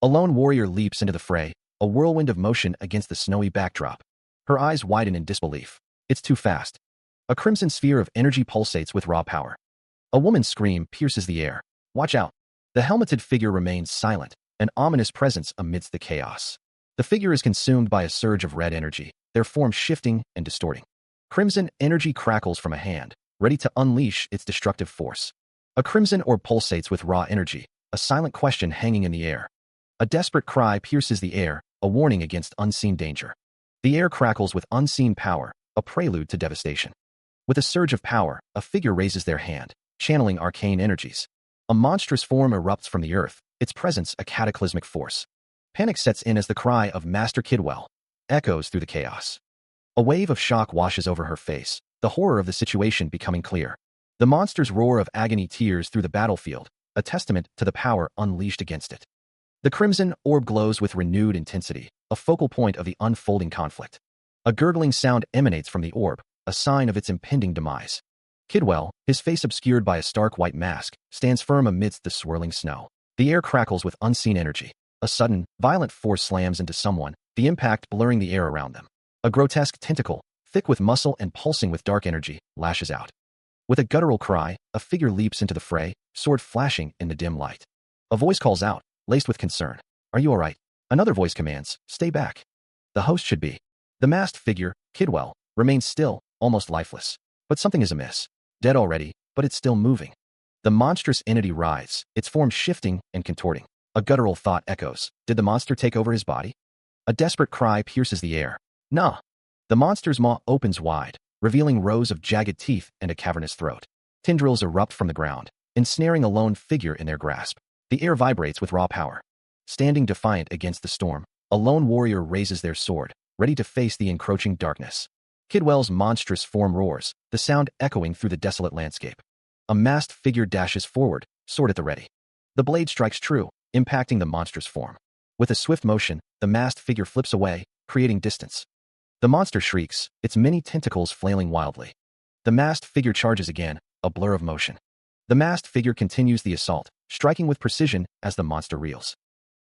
A lone warrior leaps into the fray, a whirlwind of motion against the snowy backdrop. Her eyes widen in disbelief. It's too fast. A crimson sphere of energy pulsates with raw power. A woman's scream pierces the air. "Watch out." The helmeted figure remains silent, an ominous presence amidst the chaos. The figure is consumed by a surge of red energy, their form shifting and distorting. Crimson energy crackles from a hand, ready to unleash its destructive force. A crimson orb pulsates with raw energy, a silent question hanging in the air. A desperate cry pierces the air, a warning against unseen danger. The air crackles with unseen power, a prelude to devastation. With a surge of power, a figure raises their hand, channeling arcane energies. A monstrous form erupts from the earth, its presence a cataclysmic force. Panic sets in as the cry of Master Kidwell echoes through the chaos. A wave of shock washes over her face, the horror of the situation becoming clear. The monster's roar of agony tears through the battlefield, a testament to the power unleashed against it. The crimson orb glows with renewed intensity, a focal point of the unfolding conflict. A gurgling sound emanates from the orb, a sign of its impending demise. Kidwell, his face obscured by a stark white mask, stands firm amidst the swirling snow. The air crackles with unseen energy. A sudden, violent force slams into someone, the impact blurring the air around them. A grotesque tentacle, thick with muscle and pulsing with dark energy, lashes out. With a guttural cry, a figure leaps into the fray, sword flashing in the dim light. A voice calls out, laced with concern. "Are you all right?" Another voice commands, "Stay back." The host should be. The masked figure, Kidwell, remains still, almost lifeless. But something is amiss. Dead already, but it's still moving. The monstrous entity writhes, its form shifting and contorting. A guttural thought echoes. Did the monster take over his body? A desperate cry pierces the air. Nah. The monster's maw opens wide, revealing rows of jagged teeth and a cavernous throat. Tendrils erupt from the ground, ensnaring a lone figure in their grasp. The air vibrates with raw power. Standing defiant against the storm, a lone warrior raises their sword, ready to face the encroaching darkness. Kidwell's monstrous form roars, the sound echoing through the desolate landscape. A masked figure dashes forward, sword at the ready. The blade strikes true, impacting the monster's form. With a swift motion, the masked figure flips away, creating distance. The monster shrieks, its many tentacles flailing wildly. The masked figure charges again, a blur of motion. The masked figure continues the assault, striking with precision as the monster reels.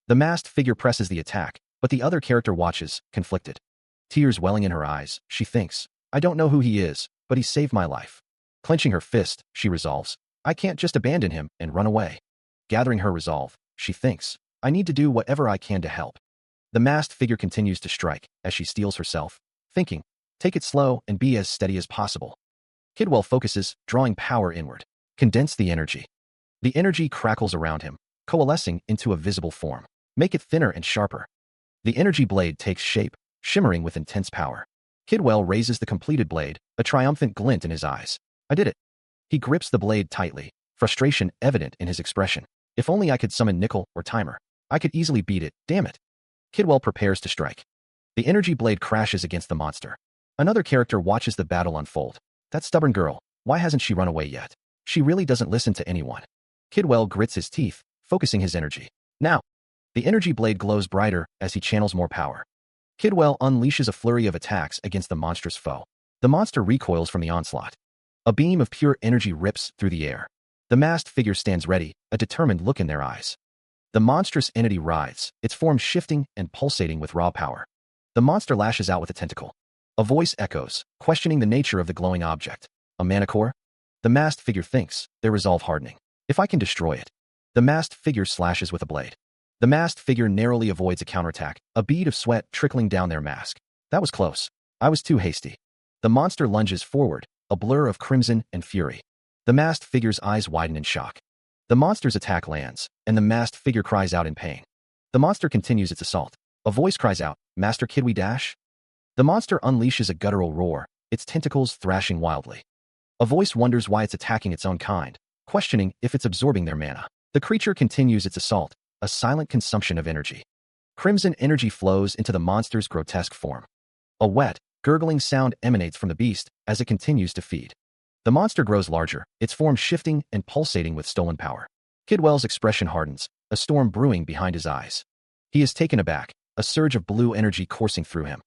The masked figure presses the attack, but the other character watches, conflicted. Tears welling in her eyes, she thinks, I don't know who he is, but he saved my life. Clenching her fist, she resolves, I can't just abandon him and run away. Gathering her resolve, she thinks, I need to do whatever I can to help. The masked figure continues to strike as she steels herself, thinking, take it slow and be as steady as possible. Kidwell focuses, drawing power inward. Condense the energy. The energy crackles around him, coalescing into a visible form. Make it thinner and sharper. The energy blade takes shape, shimmering with intense power. Kidwell raises the completed blade, a triumphant glint in his eyes. I did it. He grips the blade tightly, frustration evident in his expression. If only I could summon Nickel or Timer. I could easily beat it, damn it. Kidwell prepares to strike. The energy blade crashes against the monster. Another character watches the battle unfold. That stubborn girl, why hasn't she run away yet? She really doesn't listen to anyone. Kidwell grits his teeth, focusing his energy. Now, the energy blade glows brighter as he channels more power. Kidwell unleashes a flurry of attacks against the monstrous foe. The monster recoils from the onslaught. A beam of pure energy rips through the air. The masked figure stands ready, a determined look in their eyes. The monstrous entity writhes, its form shifting and pulsating with raw power. The monster lashes out with a tentacle. A voice echoes, questioning the nature of the glowing object. A manicore? The masked figure thinks, their resolve hardening. If I can destroy it. The masked figure slashes with a blade. The masked figure narrowly avoids a counterattack, a bead of sweat trickling down their mask. That was close. I was too hasty. The monster lunges forward, a blur of crimson and fury. The masked figure's eyes widen in shock. The monster's attack lands, and the masked figure cries out in pain. The monster continues its assault. A voice cries out, Master Kid we dash? The monster unleashes a guttural roar, its tentacles thrashing wildly. A voice wonders why it's attacking its own kind, questioning if it's absorbing their mana. The creature continues its assault, a silent consumption of energy. Crimson energy flows into the monster's grotesque form. A wet, gurgling sound emanates from the beast as it continues to feed. The monster grows larger, its form shifting and pulsating with stolen power. Kidwell's expression hardens, a storm brewing behind his eyes. He is taken aback, a surge of blue energy coursing through him.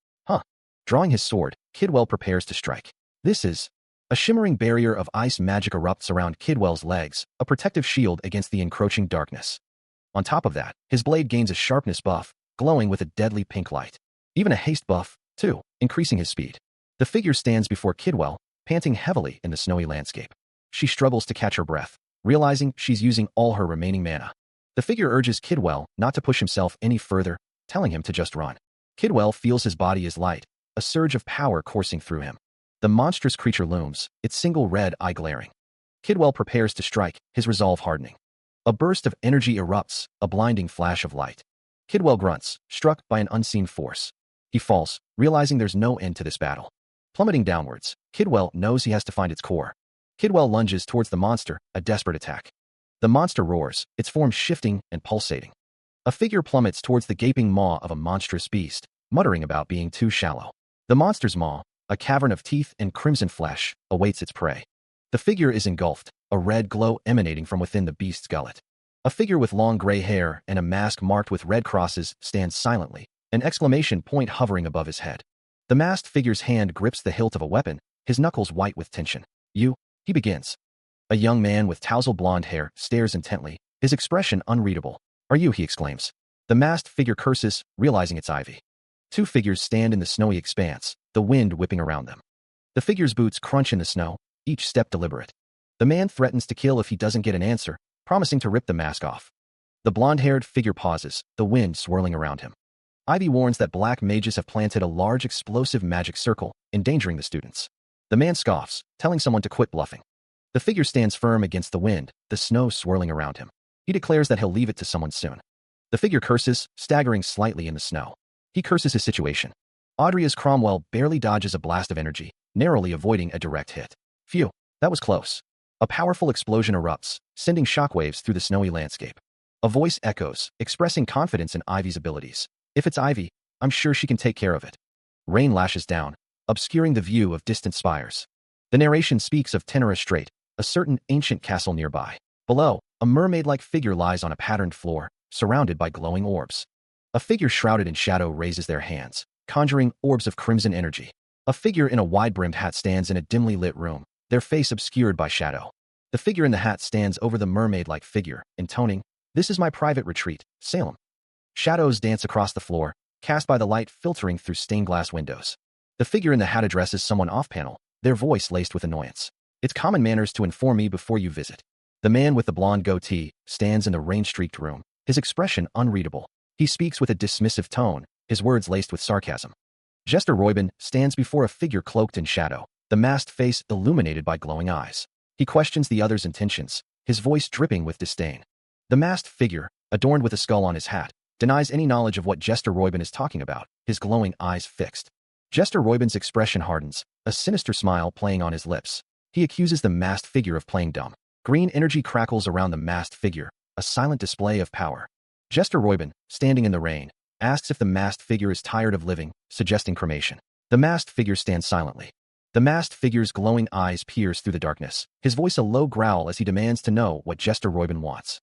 Drawing his sword, Kidwell prepares to strike. This is... A shimmering barrier of ice magic erupts around Kidwell's legs, a protective shield against the encroaching darkness. On top of that, his blade gains a sharpness buff, glowing with a deadly pink light. Even a haste buff, too, increasing his speed. The figure stands before Kidwell, panting heavily in the snowy landscape. She struggles to catch her breath, realizing she's using all her remaining mana. The figure urges Kidwell not to push himself any further, telling him to just run. Kidwell feels his body is light, a surge of power coursing through him. The monstrous creature looms, its single red eye glaring. Kidwell prepares to strike, his resolve hardening. A burst of energy erupts, a blinding flash of light. Kidwell grunts, struck by an unseen force. He falls, realizing there's no end to this battle. Plummeting downwards, Kidwell knows he has to find its core. Kidwell lunges towards the monster, a desperate attack. The monster roars, its form shifting and pulsating. A figure plummets towards the gaping maw of a monstrous beast, muttering about being too shallow. The monster's maw, a cavern of teeth and crimson flesh, awaits its prey. The figure is engulfed, a red glow emanating from within the beast's gullet. A figure with long gray hair and a mask marked with red crosses stands silently, an exclamation point hovering above his head. The masked figure's hand grips the hilt of a weapon, his knuckles white with tension. You, he begins. A young man with tousled blonde hair stares intently, his expression unreadable. Are you, he exclaims. The masked figure curses, realizing it's Ivy. Two figures stand in the snowy expanse, the wind whipping around them. The figure's boots crunch in the snow, each step deliberate. The man threatens to kill if he doesn't get an answer, promising to rip the mask off. The blonde-haired figure pauses, the wind swirling around him. Ivy warns that black mages have planted a large explosive magic circle, endangering the students. The man scoffs, telling someone to quit bluffing. The figure stands firm against the wind, the snow swirling around him. He declares that he'll leave it to someone soon. The figure curses, staggering slightly in the snow. He curses his situation. Audria's Cromwell barely dodges a blast of energy, narrowly avoiding a direct hit. Phew, that was close. A powerful explosion erupts, sending shockwaves through the snowy landscape. A voice echoes, expressing confidence in Ivy's abilities. If it's Ivy, I'm sure she can take care of it. Rain lashes down, obscuring the view of distant spires. The narration speaks of Tenera Strait, a certain ancient castle nearby. Below, a mermaid-like figure lies on a patterned floor, surrounded by glowing orbs. A figure shrouded in shadow raises their hands, conjuring orbs of crimson energy. A figure in a wide-brimmed hat stands in a dimly lit room, their face obscured by shadow. The figure in the hat stands over the mermaid-like figure, intoning, "This is my private retreat, Salem." Shadows dance across the floor, cast by the light filtering through stained glass windows. The figure in the hat addresses someone off-panel, their voice laced with annoyance. "It's common manners to inform me before you visit." The man with the blonde goatee stands in the rain-streaked room, his expression unreadable. He speaks with a dismissive tone, his words laced with sarcasm. Jester Roybin stands before a figure cloaked in shadow, the masked face illuminated by glowing eyes. He questions the other's intentions, his voice dripping with disdain. The masked figure, adorned with a skull on his hat, denies any knowledge of what Jester Roybin is talking about, his glowing eyes fixed. Jester Roybin's expression hardens, a sinister smile playing on his lips. He accuses the masked figure of playing dumb. Green energy crackles around the masked figure, a silent display of power. Jester Roybin, standing in the rain, asks if the masked figure is tired of living, suggesting cremation. The masked figure stands silently. The masked figure's glowing eyes pierce through the darkness, his voice a low growl as he demands to know what Jester Roybin wants.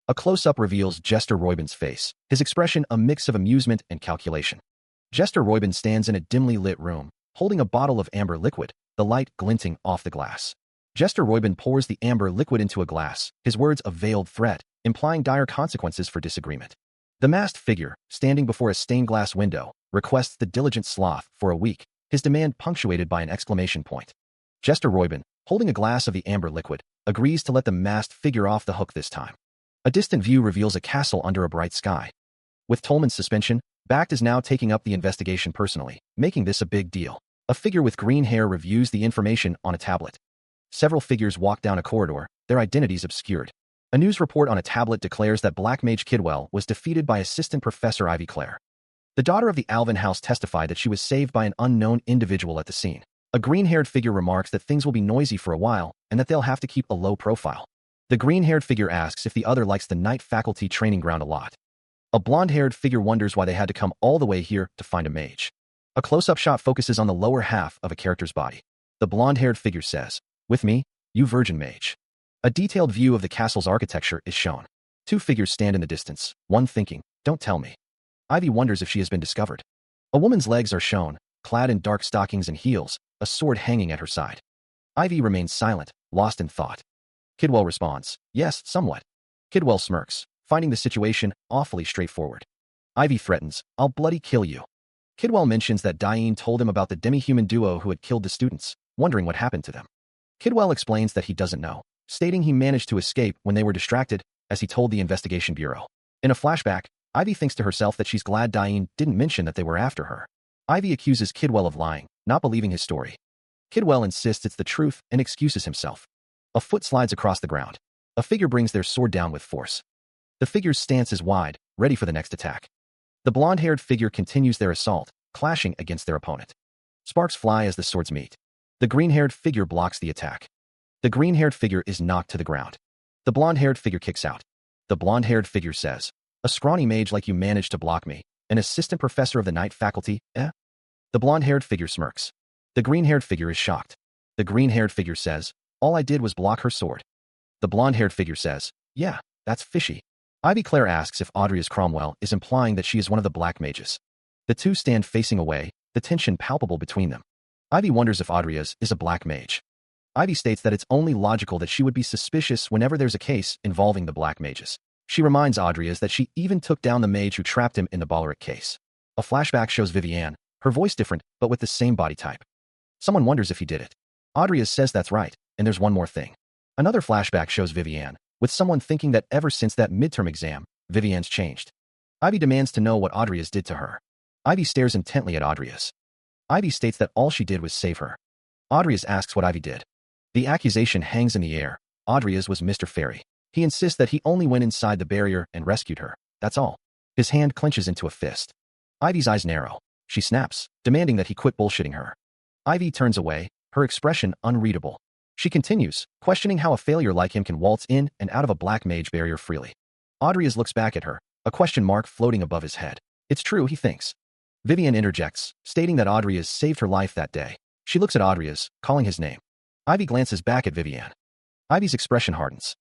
A close-up reveals Jester Roybin's face, his expression a mix of amusement and calculation. Jester Roybin stands in a dimly lit room, holding a bottle of amber liquid, the light glinting off the glass. Jester Roybin pours the amber liquid into a glass, his words a veiled threat, implying dire consequences for disagreement. The masked figure, standing before a stained glass window, requests the diligent sloth for a week, his demand punctuated by an exclamation point. Jester Roybin, holding a glass of the amber liquid, agrees to let the masked figure off the hook this time. A distant view reveals a castle under a bright sky. With Tolman's suspension, Bakht is now taking up the investigation personally, making this a big deal. A figure with green hair reviews the information on a tablet. Several figures walk down a corridor, their identities obscured. A news report on a tablet declares that Black Mage Kidwell was defeated by Assistant Professor Ivy Clare. The daughter of the Alvin House testified that she was saved by an unknown individual at the scene. A green-haired figure remarks that things will be noisy for a while and that they'll have to keep a low profile. The green-haired figure asks if the other likes the night faculty training ground a lot. A blonde-haired figure wonders why they had to come all the way here to find a mage. A close-up shot focuses on the lower half of a character's body. The blonde-haired figure says, "With me, you virgin mage." A detailed view of the castle's architecture is shown. Two figures stand in the distance, one thinking, "Don't tell me." Ivy wonders if she has been discovered. A woman's legs are shown, clad in dark stockings and heels, a sword hanging at her side. Ivy remains silent, lost in thought. Kidwell responds, "Yes, somewhat." Kidwell smirks, finding the situation awfully straightforward. Ivy threatens, "I'll bloody kill you." Kidwell mentions that Diane told him about the demi-human duo who had killed the students, wondering what happened to them. Kidwell explains that he doesn't know, stating he managed to escape when they were distracted, as he told the investigation bureau. In a flashback, Ivy thinks to herself that she's glad Diane didn't mention that they were after her. Ivy accuses Kidwell of lying, not believing his story. Kidwell insists it's the truth and excuses himself. A foot slides across the ground. A figure brings their sword down with force. The figure's stance is wide, ready for the next attack. The blonde-haired figure continues their assault, clashing against their opponent. Sparks fly as the swords meet. The green-haired figure blocks the attack. The green-haired figure is knocked to the ground. The blonde-haired figure kicks out. The blonde-haired figure says, "A scrawny mage like you managed to block me, an assistant professor of the night faculty, eh?" The blonde-haired figure smirks. The green-haired figure is shocked. The green-haired figure says, "All I did was block her sword." The blonde-haired figure says, "Yeah, that's fishy." Ivy Clare asks if Audria's Cromwell is implying that she is one of the black mages. The two stand facing away, the tension palpable between them. Ivy wonders if Audria's is a black mage. Ivy states that it's only logical that she would be suspicious whenever there's a case involving the black mages. She reminds Audria's that she even took down the mage who trapped him in the Balleric case. A flashback shows Vivienne, her voice different, but with the same body type. Someone wonders if he did it. Audria says that's right, and there's one more thing. Another flashback shows Vivienne, with someone thinking that ever since that midterm exam, Vivienne's changed. Ivy demands to know what Audria's did to her. Ivy stares intently at Audria's. Ivy states that all she did was save her. Audria's asks what Ivy did. The accusation hangs in the air. Audria's was Mr. Fairy. He insists that he only went inside the barrier and rescued her. That's all. His hand clenches into a fist. Ivy's eyes narrow. She snaps, demanding that he quit bullshitting her. Ivy turns away, her expression unreadable. She continues, questioning how a failure like him can waltz in and out of a black mage barrier freely. Audrias looks back at her, a question mark floating above his head. It's true, he thinks. Vivienne interjects, stating that Audrias saved her life that day. She looks at Audrias, calling his name. Ivy glances back at Vivienne. Ivy's expression hardens.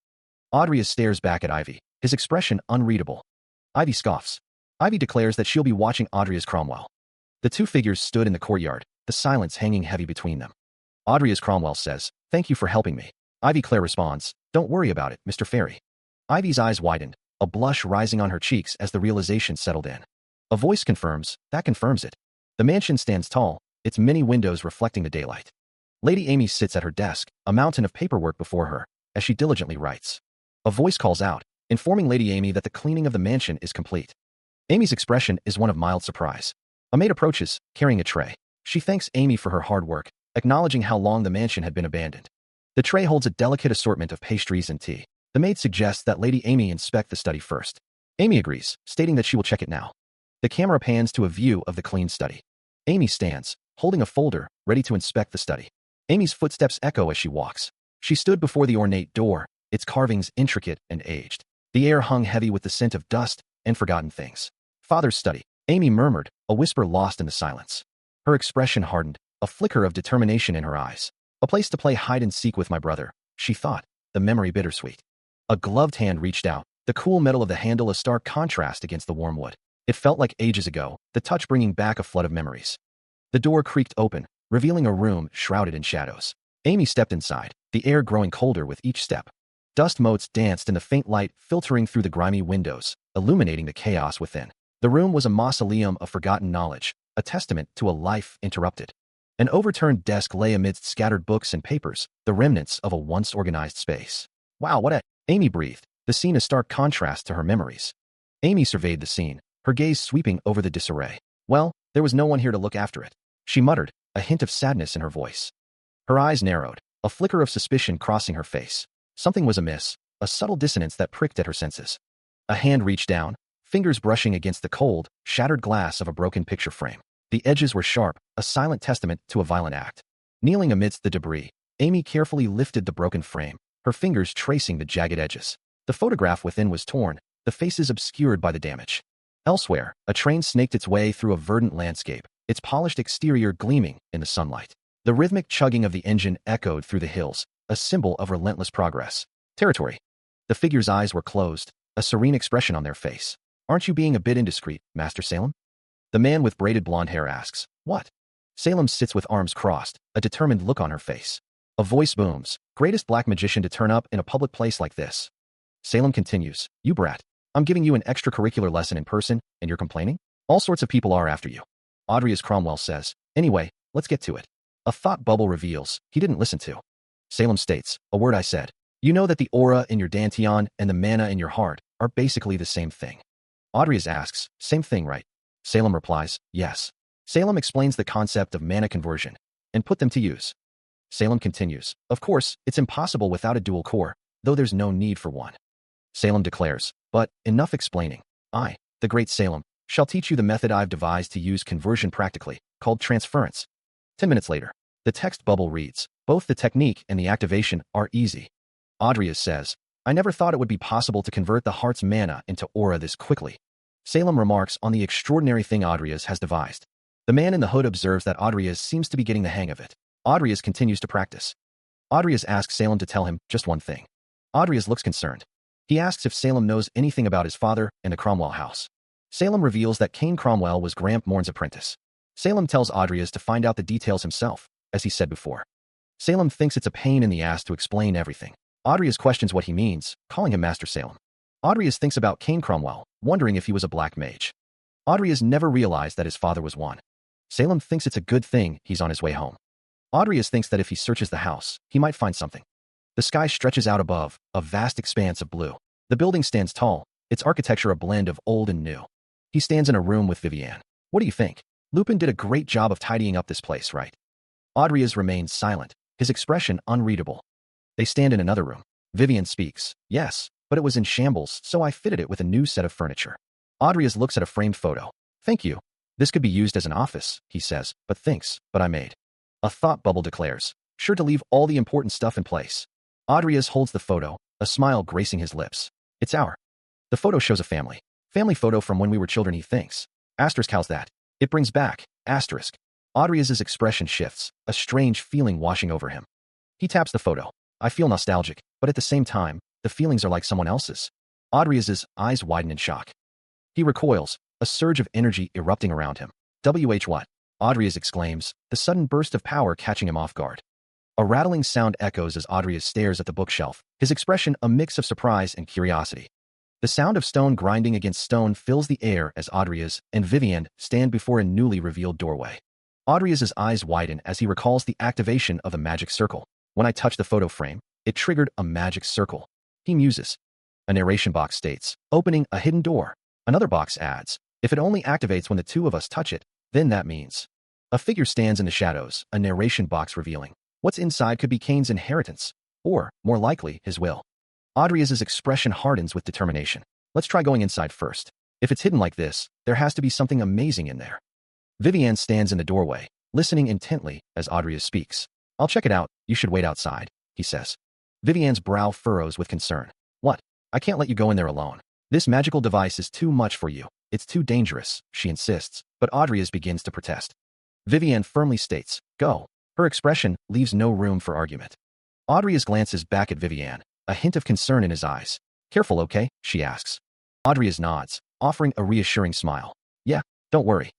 Adrius stares back at Ivy, his expression unreadable. Ivy scoffs. Ivy declares that she'll be watching Adrius Cromwell. The two figures stood in the courtyard, the silence hanging heavy between them. Adrius Cromwell says, "Thank you for helping me." Ivy Claire responds, "Don't worry about it, Mr. Fairy." Ivy's eyes widened, a blush rising on her cheeks as the realization settled in. A voice confirms, that confirms it. The mansion stands tall, its many windows reflecting the daylight. Lady Amy sits at her desk, a mountain of paperwork before her, as she diligently writes. A voice calls out, informing Lady Amy that the cleaning of the mansion is complete. Amy's expression is one of mild surprise. A maid approaches, carrying a tray. She thanks Amy for her hard work, acknowledging how long the mansion had been abandoned. The tray holds a delicate assortment of pastries and tea. The maid suggests that Lady Amy inspect the study first. Amy agrees, stating that she will check it now. The camera pans to a view of the clean study. Amy stands, holding a folder, ready to inspect the study. Amy's footsteps echo as she walks. She stood before the ornate door, its carvings intricate and aged. The air hung heavy with the scent of dust and forgotten things. "Father's study," Amy murmured, a whisper lost in the silence. Her expression hardened, a flicker of determination in her eyes. "A place to play hide-and-seek with my brother," she thought, the memory bittersweet. A gloved hand reached out, the cool metal of the handle a stark contrast against the warm wood. It felt like ages ago, the touch bringing back a flood of memories. The door creaked open, revealing a room shrouded in shadows. Amy stepped inside, the air growing colder with each step. Dust motes danced in the faint light filtering through the grimy windows, illuminating the chaos within. The room was a mausoleum of forgotten knowledge, a testament to a life interrupted. An overturned desk lay amidst scattered books and papers, the remnants of a once organized space. "Wow, what a—" Amy breathed, the scene a stark contrast to her memories. Amy surveyed the scene, her gaze sweeping over the disarray. Well, there was no one here to look after it. She muttered, a hint of sadness in her voice. Her eyes narrowed, a flicker of suspicion crossing her face. Something was amiss, a subtle dissonance that pricked at her senses. A hand reached down, fingers brushing against the cold, shattered glass of a broken picture frame. The edges were sharp, a silent testament to a violent act. Kneeling amidst the debris, Amy carefully lifted the broken frame, her fingers tracing the jagged edges. The photograph within was torn, the faces obscured by the damage. Elsewhere, a train snaked its way through a verdant landscape, its polished exterior gleaming in the sunlight. The rhythmic chugging of the engine echoed through the hills, a symbol of relentless progress. Territory. The figure's eyes were closed, a serene expression on their face. "Aren't you being a bit indiscreet, Master Salem?" The man with braided blonde hair asks. "What?" Salem sits with arms crossed, a determined look on her face. A voice booms, "Greatest black magician to turn up in a public place like this." Salem continues, "You brat. I'm giving you an extracurricular lesson in person, and you're complaining? All sorts of people are after you." Adrius Cromwell says, "Anyway, let's get to it." A thought bubble reveals, he didn't listen to. Salem states, "A word I said. You know that the aura in your dantian and the mana in your heart are basically the same thing." Adrius asks, "Same thing, right?" Salem replies, "Yes." Salem explains the concept of mana conversion, and put them to use. Salem continues, "Of course, it's impossible without a dual core, though there's no need for one." Salem declares, "But, enough explaining. I, the great Salem, shall teach you the method I've devised to use conversion practically, called transference." 10 minutes later, the text bubble reads, "Both the technique and the activation are easy." Adrius says, "I never thought it would be possible to convert the heart's mana into aura this quickly." Salem remarks on the extraordinary thing Adrius has devised. The man in the hood observes that Adrius seems to be getting the hang of it. Adrius continues to practice. Adrius asks Salem to tell him just one thing. Adrius looks concerned. He asks if Salem knows anything about his father and the Cromwell house. Salem reveals that Cain Cromwell was Gramp Morn's apprentice. Salem tells Adrius to find out the details himself, as he said before. Salem thinks it's a pain in the ass to explain everything. Adrius questions what he means, calling him Master Salem. Adrius thinks about Cain Cromwell, wondering if he was a black mage. Adrius never realized that his father was one. Salem thinks it's a good thing he's on his way home. Adrius thinks that if he searches the house, he might find something. The sky stretches out above, a vast expanse of blue. The building stands tall, its architecture a blend of old and new. He stands in a room with Vivienne. "What do you think? Lupin did a great job of tidying up this place, right?" Adrius remains silent, his expression unreadable. They stand in another room. Vivienne speaks, "Yes, but it was in shambles, so I fitted it with a new set of furniture." Adrius looks at a framed photo. "Thank you. This could be used as an office," he says, but thinks, "But I made." A thought bubble declares, "Sure to leave all the important stuff in place." Adrius holds the photo, a smile gracing his lips. "It's our." The photo shows a family. Family photo from when we were children, he thinks. Asterisk, how's that? It brings back, asterisk. Adrius's expression shifts, a strange feeling washing over him. He taps the photo. I feel nostalgic, but at the same time, the feelings are like someone else's. Audrius's eyes widen in shock. He recoils, a surge of energy erupting around him. What? Audrius exclaims, the sudden burst of power catching him off guard. A rattling sound echoes as Audrius stares at the bookshelf, his expression a mix of surprise and curiosity. The sound of stone grinding against stone fills the air as Audrius and Vivienne stand before a newly revealed doorway. Audrius's eyes widen as he recalls the activation of the magic circle. When I touched the photo frame, it triggered a magic circle. He muses. A narration box states, opening a hidden door. Another box adds, if it only activates when the two of us touch it, then that means. A figure stands in the shadows, a narration box revealing. What's inside could be Kane's inheritance, or, more likely, his will. Audrius's expression hardens with determination. Let's try going inside first. If it's hidden like this, there has to be something amazing in there. Vivienne stands in the doorway, listening intently as Audrius speaks. I'll check it out, you should wait outside, he says. Vivienne's brow furrows with concern. What? I can't let you go in there alone. This magical device is too much for you. It's too dangerous, she insists, but Audrius begins to protest. Vivienne firmly states, go. Her expression leaves no room for argument. Audrius glances back at Vivienne, a hint of concern in his eyes. Careful, okay? She asks. Audrius nods, offering a reassuring smile. Yeah, don't worry.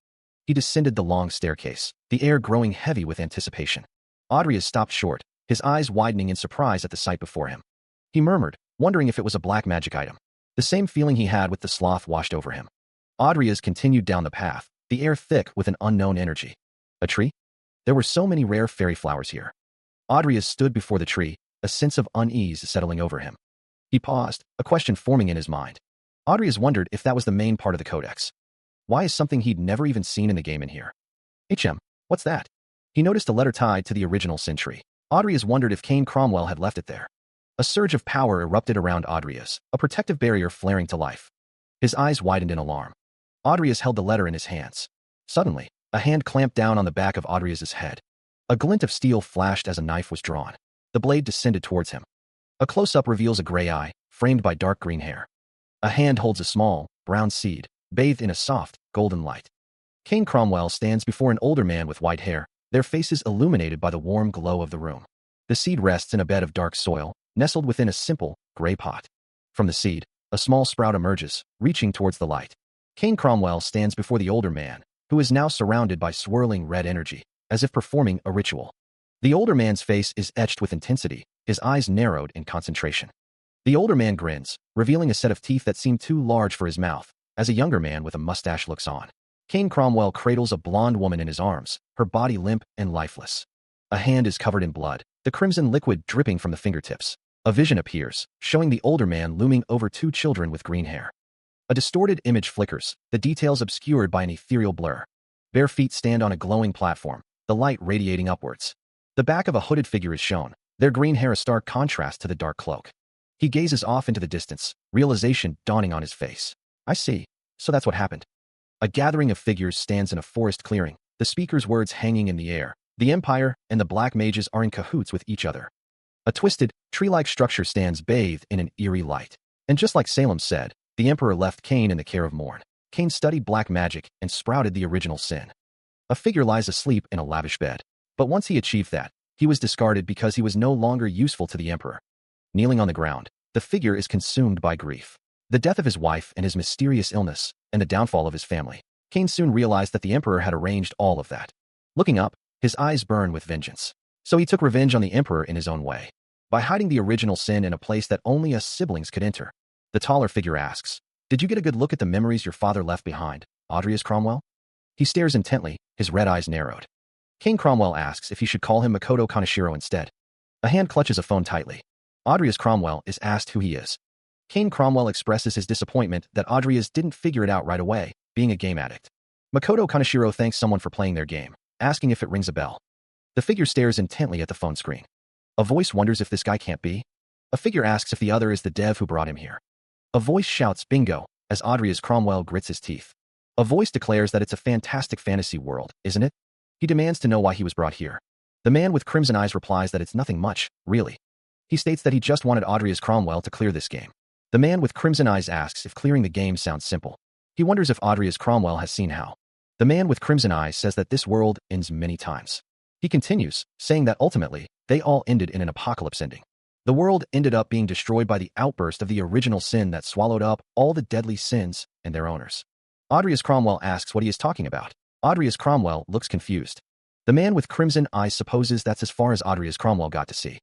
He descended the long staircase, the air growing heavy with anticipation. Audrius stopped short, his eyes widening in surprise at the sight before him. He murmured, wondering if it was a black magic item. The same feeling he had with the sloth washed over him. Audrius continued down the path, the air thick with an unknown energy. A tree? There were so many rare fairy flowers here. Audrius stood before the tree, a sense of unease settling over him. He paused, a question forming in his mind. Audrius wondered if that was the main part of the codex. Why is something he'd never even seen in the game in here? What's that? He noticed a letter tied to the original sin tree. Audrius wondered if Kane Cromwell had left it there. A surge of power erupted around Audrius, a protective barrier flaring to life. His eyes widened in alarm. Audrius held the letter in his hands. Suddenly, a hand clamped down on the back of Audrius's head. A glint of steel flashed as a knife was drawn. The blade descended towards him. A close-up reveals a gray eye, framed by dark green hair. A hand holds a small, brown seed, bathed in a soft, golden light. Kane Cromwell stands before an older man with white hair, their faces illuminated by the warm glow of the room. The seed rests in a bed of dark soil, nestled within a simple, gray pot. From the seed, a small sprout emerges, reaching towards the light. Kane Cromwell stands before the older man, who is now surrounded by swirling red energy, as if performing a ritual. The older man's face is etched with intensity, his eyes narrowed in concentration. The older man grins, revealing a set of teeth that seem too large for his mouth, as a younger man with a mustache looks on. Kane Cromwell cradles a blonde woman in his arms, her body limp and lifeless. A hand is covered in blood, the crimson liquid dripping from the fingertips. A vision appears, showing the older man looming over two children with green hair. A distorted image flickers, the details obscured by an ethereal blur. Bare feet stand on a glowing platform, the light radiating upwards. The back of a hooded figure is shown, their green hair a stark contrast to the dark cloak. He gazes off into the distance, realization dawning on his face. I see. So that's what happened. A gathering of figures stands in a forest clearing, the speaker's words hanging in the air. The Empire and the Black Mages are in cahoots with each other. A twisted, tree-like structure stands bathed in an eerie light. And just like Salem said, the Emperor left Kane in the care of Morn. Kane studied black magic and sprouted the original sin. A figure lies asleep in a lavish bed. But once he achieved that, he was discarded because he was no longer useful to the Emperor. Kneeling on the ground, the figure is consumed by grief. The death of his wife and his mysterious illness, and the downfall of his family. Kane soon realized that the Emperor had arranged all of that. Looking up, his eyes burn with vengeance. So he took revenge on the Emperor in his own way. By hiding the original sin in a place that only us siblings could enter. The taller figure asks, did you get a good look at the memories your father left behind, Audrius Cromwell? He stares intently, his red eyes narrowed. Kane Cromwell asks if he should call him Makoto Kaneshiro instead. A hand clutches a phone tightly. Audrius Cromwell is asked who he is. Kane Cromwell expresses his disappointment that Audrius didn't figure it out right away, being a game addict. Makoto Kaneshiro thanks someone for playing their game, asking if it rings a bell. The figure stares intently at the phone screen. A voice wonders if this guy can't be. A figure asks if the other is the dev who brought him here. A voice shouts bingo, as Audrius Cromwell grits his teeth. A voice declares that it's a fantastic fantasy world, isn't it? He demands to know why he was brought here. The man with crimson eyes replies that it's nothing much, really. He states that he just wanted Audrius Cromwell to clear this game. The man with crimson eyes asks if clearing the game sounds simple. He wonders if Audrius Cromwell has seen how. The man with crimson eyes says that this world ends many times. He continues, saying that ultimately, they all ended in an apocalypse ending. The world ended up being destroyed by the outburst of the original sin that swallowed up all the deadly sins and their owners. Audrius Cromwell asks what he is talking about. Audrius Cromwell looks confused. The man with crimson eyes supposes that's as far as Audrius Cromwell got to see.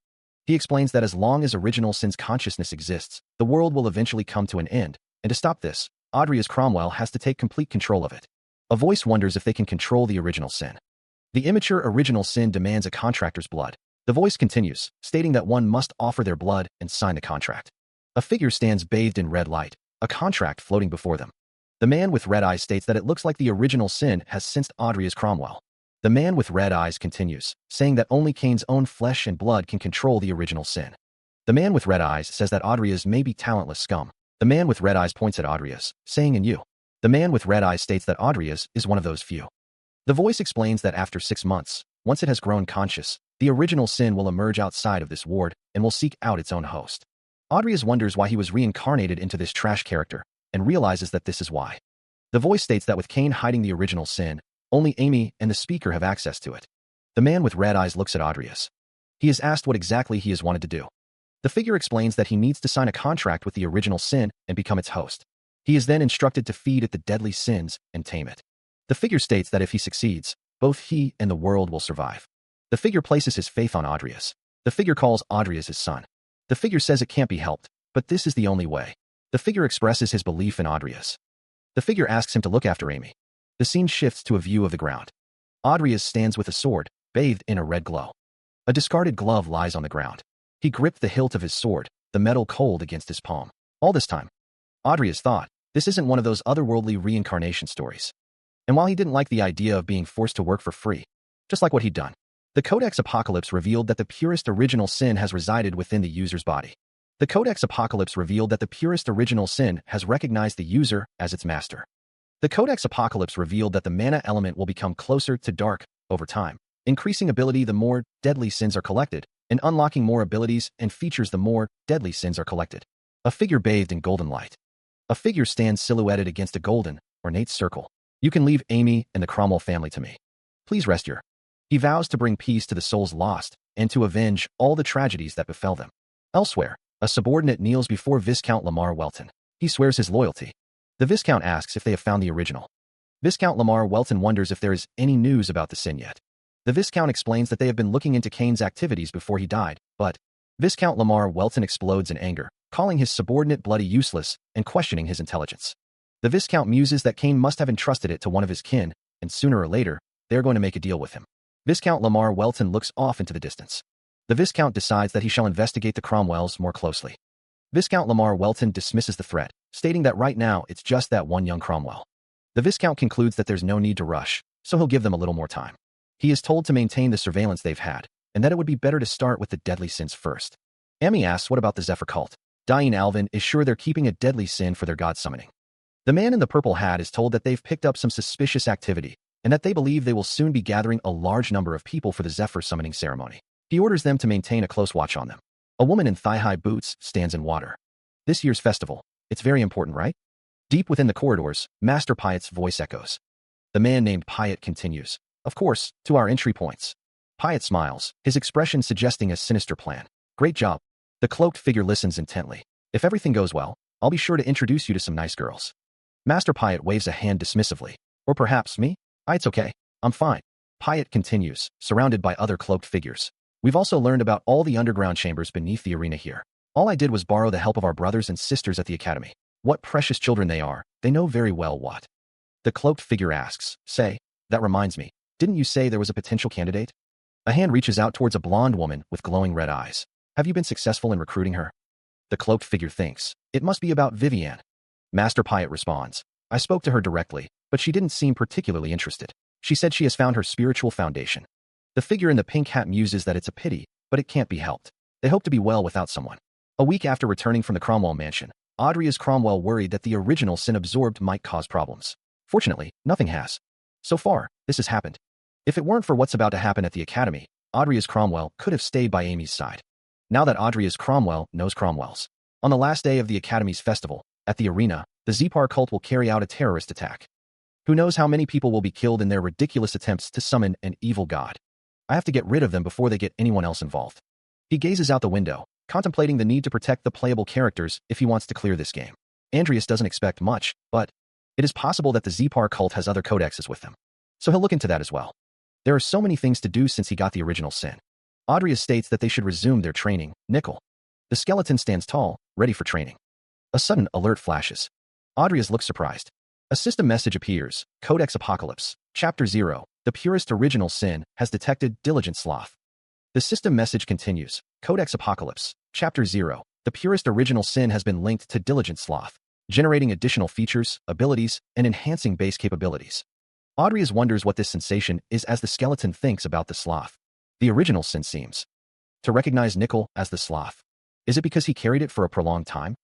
He explains that as long as original sin's consciousness exists, the world will eventually come to an end, and to stop this, Audrius Cromwell has to take complete control of it. A voice wonders if they can control the original sin. The immature original sin demands a contractor's blood. The voice continues, stating that one must offer their blood and sign the contract. A figure stands bathed in red light, a contract floating before them. The man with red eyes states that it looks like the original sin has sensed Audrius Cromwell. The man with red eyes continues, saying that only Cain's own flesh and blood can control the original sin. The man with red eyes says that Audrius may be talentless scum. The man with red eyes points at Audrius, saying "and you." The man with red eyes states that Audrius is one of those few. The voice explains that after 6 months, once it has grown conscious, the original sin will emerge outside of this ward and will seek out its own host. Audrius wonders why he was reincarnated into this trash character and realizes that this is why. The voice states that with Cain hiding the original sin, only Amy and the speaker have access to it. The man with red eyes looks at Audrius. He is asked what exactly he has wanted to do. The figure explains that he needs to sign a contract with the original sin and become its host. He is then instructed to feed it the deadly sins and tame it. The figure states that if he succeeds, both he and the world will survive. The figure places his faith on Audrius. The figure calls Audrius his son. The figure says it can't be helped, but this is the only way. The figure expresses his belief in Audrius. The figure asks him to look after Amy. The scene shifts to a view of the ground. Audrius stands with a sword, bathed in a red glow. A discarded glove lies on the ground. He gripped the hilt of his sword, the metal cold against his palm. All this time, Audrius thought, this isn't one of those otherworldly reincarnation stories. And while he didn't like the idea of being forced to work for free, just like what he'd done, the Codex Apocalypse revealed that the purest original sin has resided within the user's body. The Codex Apocalypse revealed that the purest original sin has recognized the user as its master. The Codex Apocalypse revealed that the mana element will become closer to dark over time, increasing ability the more deadly sins are collected, and unlocking more abilities and features the more deadly sins are collected. A figure bathed in golden light. A figure stands silhouetted against a golden, ornate circle. You can leave Amy and the Cromwell family to me. Please rest your. He vows to bring peace to the souls lost and to avenge all the tragedies that befell them. Elsewhere, a subordinate kneels before Viscount Lamar Welton. He swears his loyalty. The Viscount asks if they have found the original. Viscount Lamar Welton wonders if there is any news about the sin yet. The Viscount explains that they have been looking into Cain's activities before he died, but Viscount Lamar Welton explodes in anger, calling his subordinate bloody useless and questioning his intelligence. The Viscount muses that Cain must have entrusted it to one of his kin, and sooner or later, they are going to make a deal with him. Viscount Lamar Welton looks off into the distance. The Viscount decides that he shall investigate the Cromwells more closely. Viscount Lamar Welton dismisses the threat, stating that right now it's just that one young Cromwell. The Viscount concludes that there's no need to rush, so he'll give them a little more time. He is told to maintain the surveillance they've had, and that it would be better to start with the deadly sins first. Emmy asks what about the Zephyr cult. Diane Alvin is sure they're keeping a deadly sin for their god summoning. The man in the purple hat is told that they've picked up some suspicious activity, and that they believe they will soon be gathering a large number of people for the Zephyr summoning ceremony. He orders them to maintain a close watch on them. A woman in thigh-high boots stands in water. This year's festival, it's very important, right? Deep within the corridors, Master Piatt's voice echoes. The man named Piatt continues, of course, to our entry points. Piatt smiles, his expression suggesting a sinister plan. Great job. The cloaked figure listens intently. If everything goes well, I'll be sure to introduce you to some nice girls. Master Piatt waves a hand dismissively. Or perhaps me? It's okay. I'm fine. Piatt continues, surrounded by other cloaked figures. We've also learned about all the underground chambers beneath the arena here. All I did was borrow the help of our brothers and sisters at the academy. What precious children they are. They know very well what. The cloaked figure asks, say, that reminds me, didn't you say there was a potential candidate? A hand reaches out towards a blonde woman with glowing red eyes. Have you been successful in recruiting her? The cloaked figure thinks, it must be about Vivienne. Master Piatt responds, I spoke to her directly, but she didn't seem particularly interested. She said she has found her spiritual foundation. The figure in the pink hat muses that it's a pity, but it can't be helped. They hope to be well without someone. A week after returning from the Cromwell mansion, Audrius Cromwell worried that the original sin absorbed might cause problems. Fortunately, nothing has. So far, this has happened. If it weren't for what's about to happen at the academy, Audrius Cromwell could have stayed by Amy's side. Now that Audrius Cromwell knows Cromwells. On the last day of the academy's festival, at the arena, the Zepar cult will carry out a terrorist attack. Who knows how many people will be killed in their ridiculous attempts to summon an evil god. I have to get rid of them before they get anyone else involved. He gazes out the window, contemplating the need to protect the playable characters if he wants to clear this game. Andreas doesn't expect much, but it is possible that the Zepar cult has other codexes with them. So he'll look into that as well. There are so many things to do since he got the original sin. Adria states that they should resume their training. Nickel. The skeleton stands tall, ready for training. A sudden alert flashes. Adrias looks surprised. A system message appears. Codex Apocalypse. Chapter 0. The purest original sin has detected diligent sloth. The system message continues. Codex Apocalypse. Chapter 0. The purest original sin has been linked to diligent sloth, generating additional features, abilities, and enhancing base capabilities. Adrias wonders what this sensation is as the skeleton thinks about the sloth. The original sin seems to recognize Nickel as the sloth. Is it because he carried it for a prolonged time?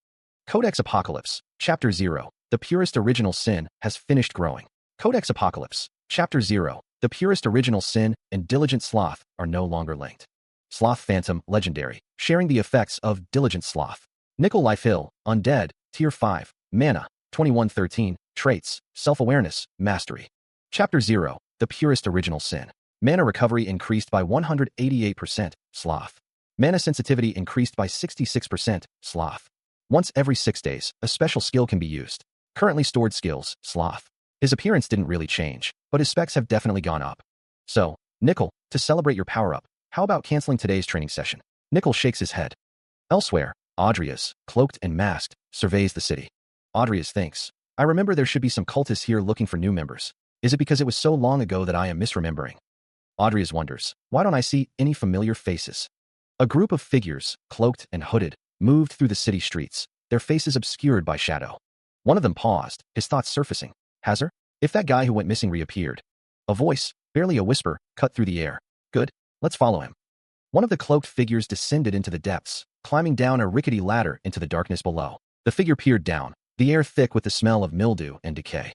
Codex Apocalypse. Chapter 0. The purest original sin has finished growing. Codex Apocalypse. Chapter 0. The purest original sin and diligent sloth are no longer linked. Sloth Phantom, legendary, sharing the effects of diligent sloth. Nickel Life Hill, Undead, Tier 5, Mana, 2113, Traits, Self-Awareness, Mastery. Chapter 0. The purest original sin. Mana recovery increased by 188%, Sloth. Mana sensitivity increased by 66%, Sloth. Once every 6 days, a special skill can be used. Currently stored skills, Sloth. His appearance didn't really change, but his specs have definitely gone up. So, Nickel, to celebrate your power-up, how about canceling today's training session? Nickel shakes his head. Elsewhere, Adrias, cloaked and masked, surveys the city. Adrias thinks, I remember there should be some cultists here looking for new members. Is it because it was so long ago that I am misremembering? Adrias wonders, why don't I see any familiar faces? A group of figures, cloaked and hooded, moved through the city streets, their faces obscured by shadow. One of them paused, his thoughts surfacing. Hazard? If that guy who went missing reappeared. A voice, barely a whisper, cut through the air. Good, let's follow him. One of the cloaked figures descended into the depths, climbing down a rickety ladder into the darkness below. The figure peered down, the air thick with the smell of mildew and decay.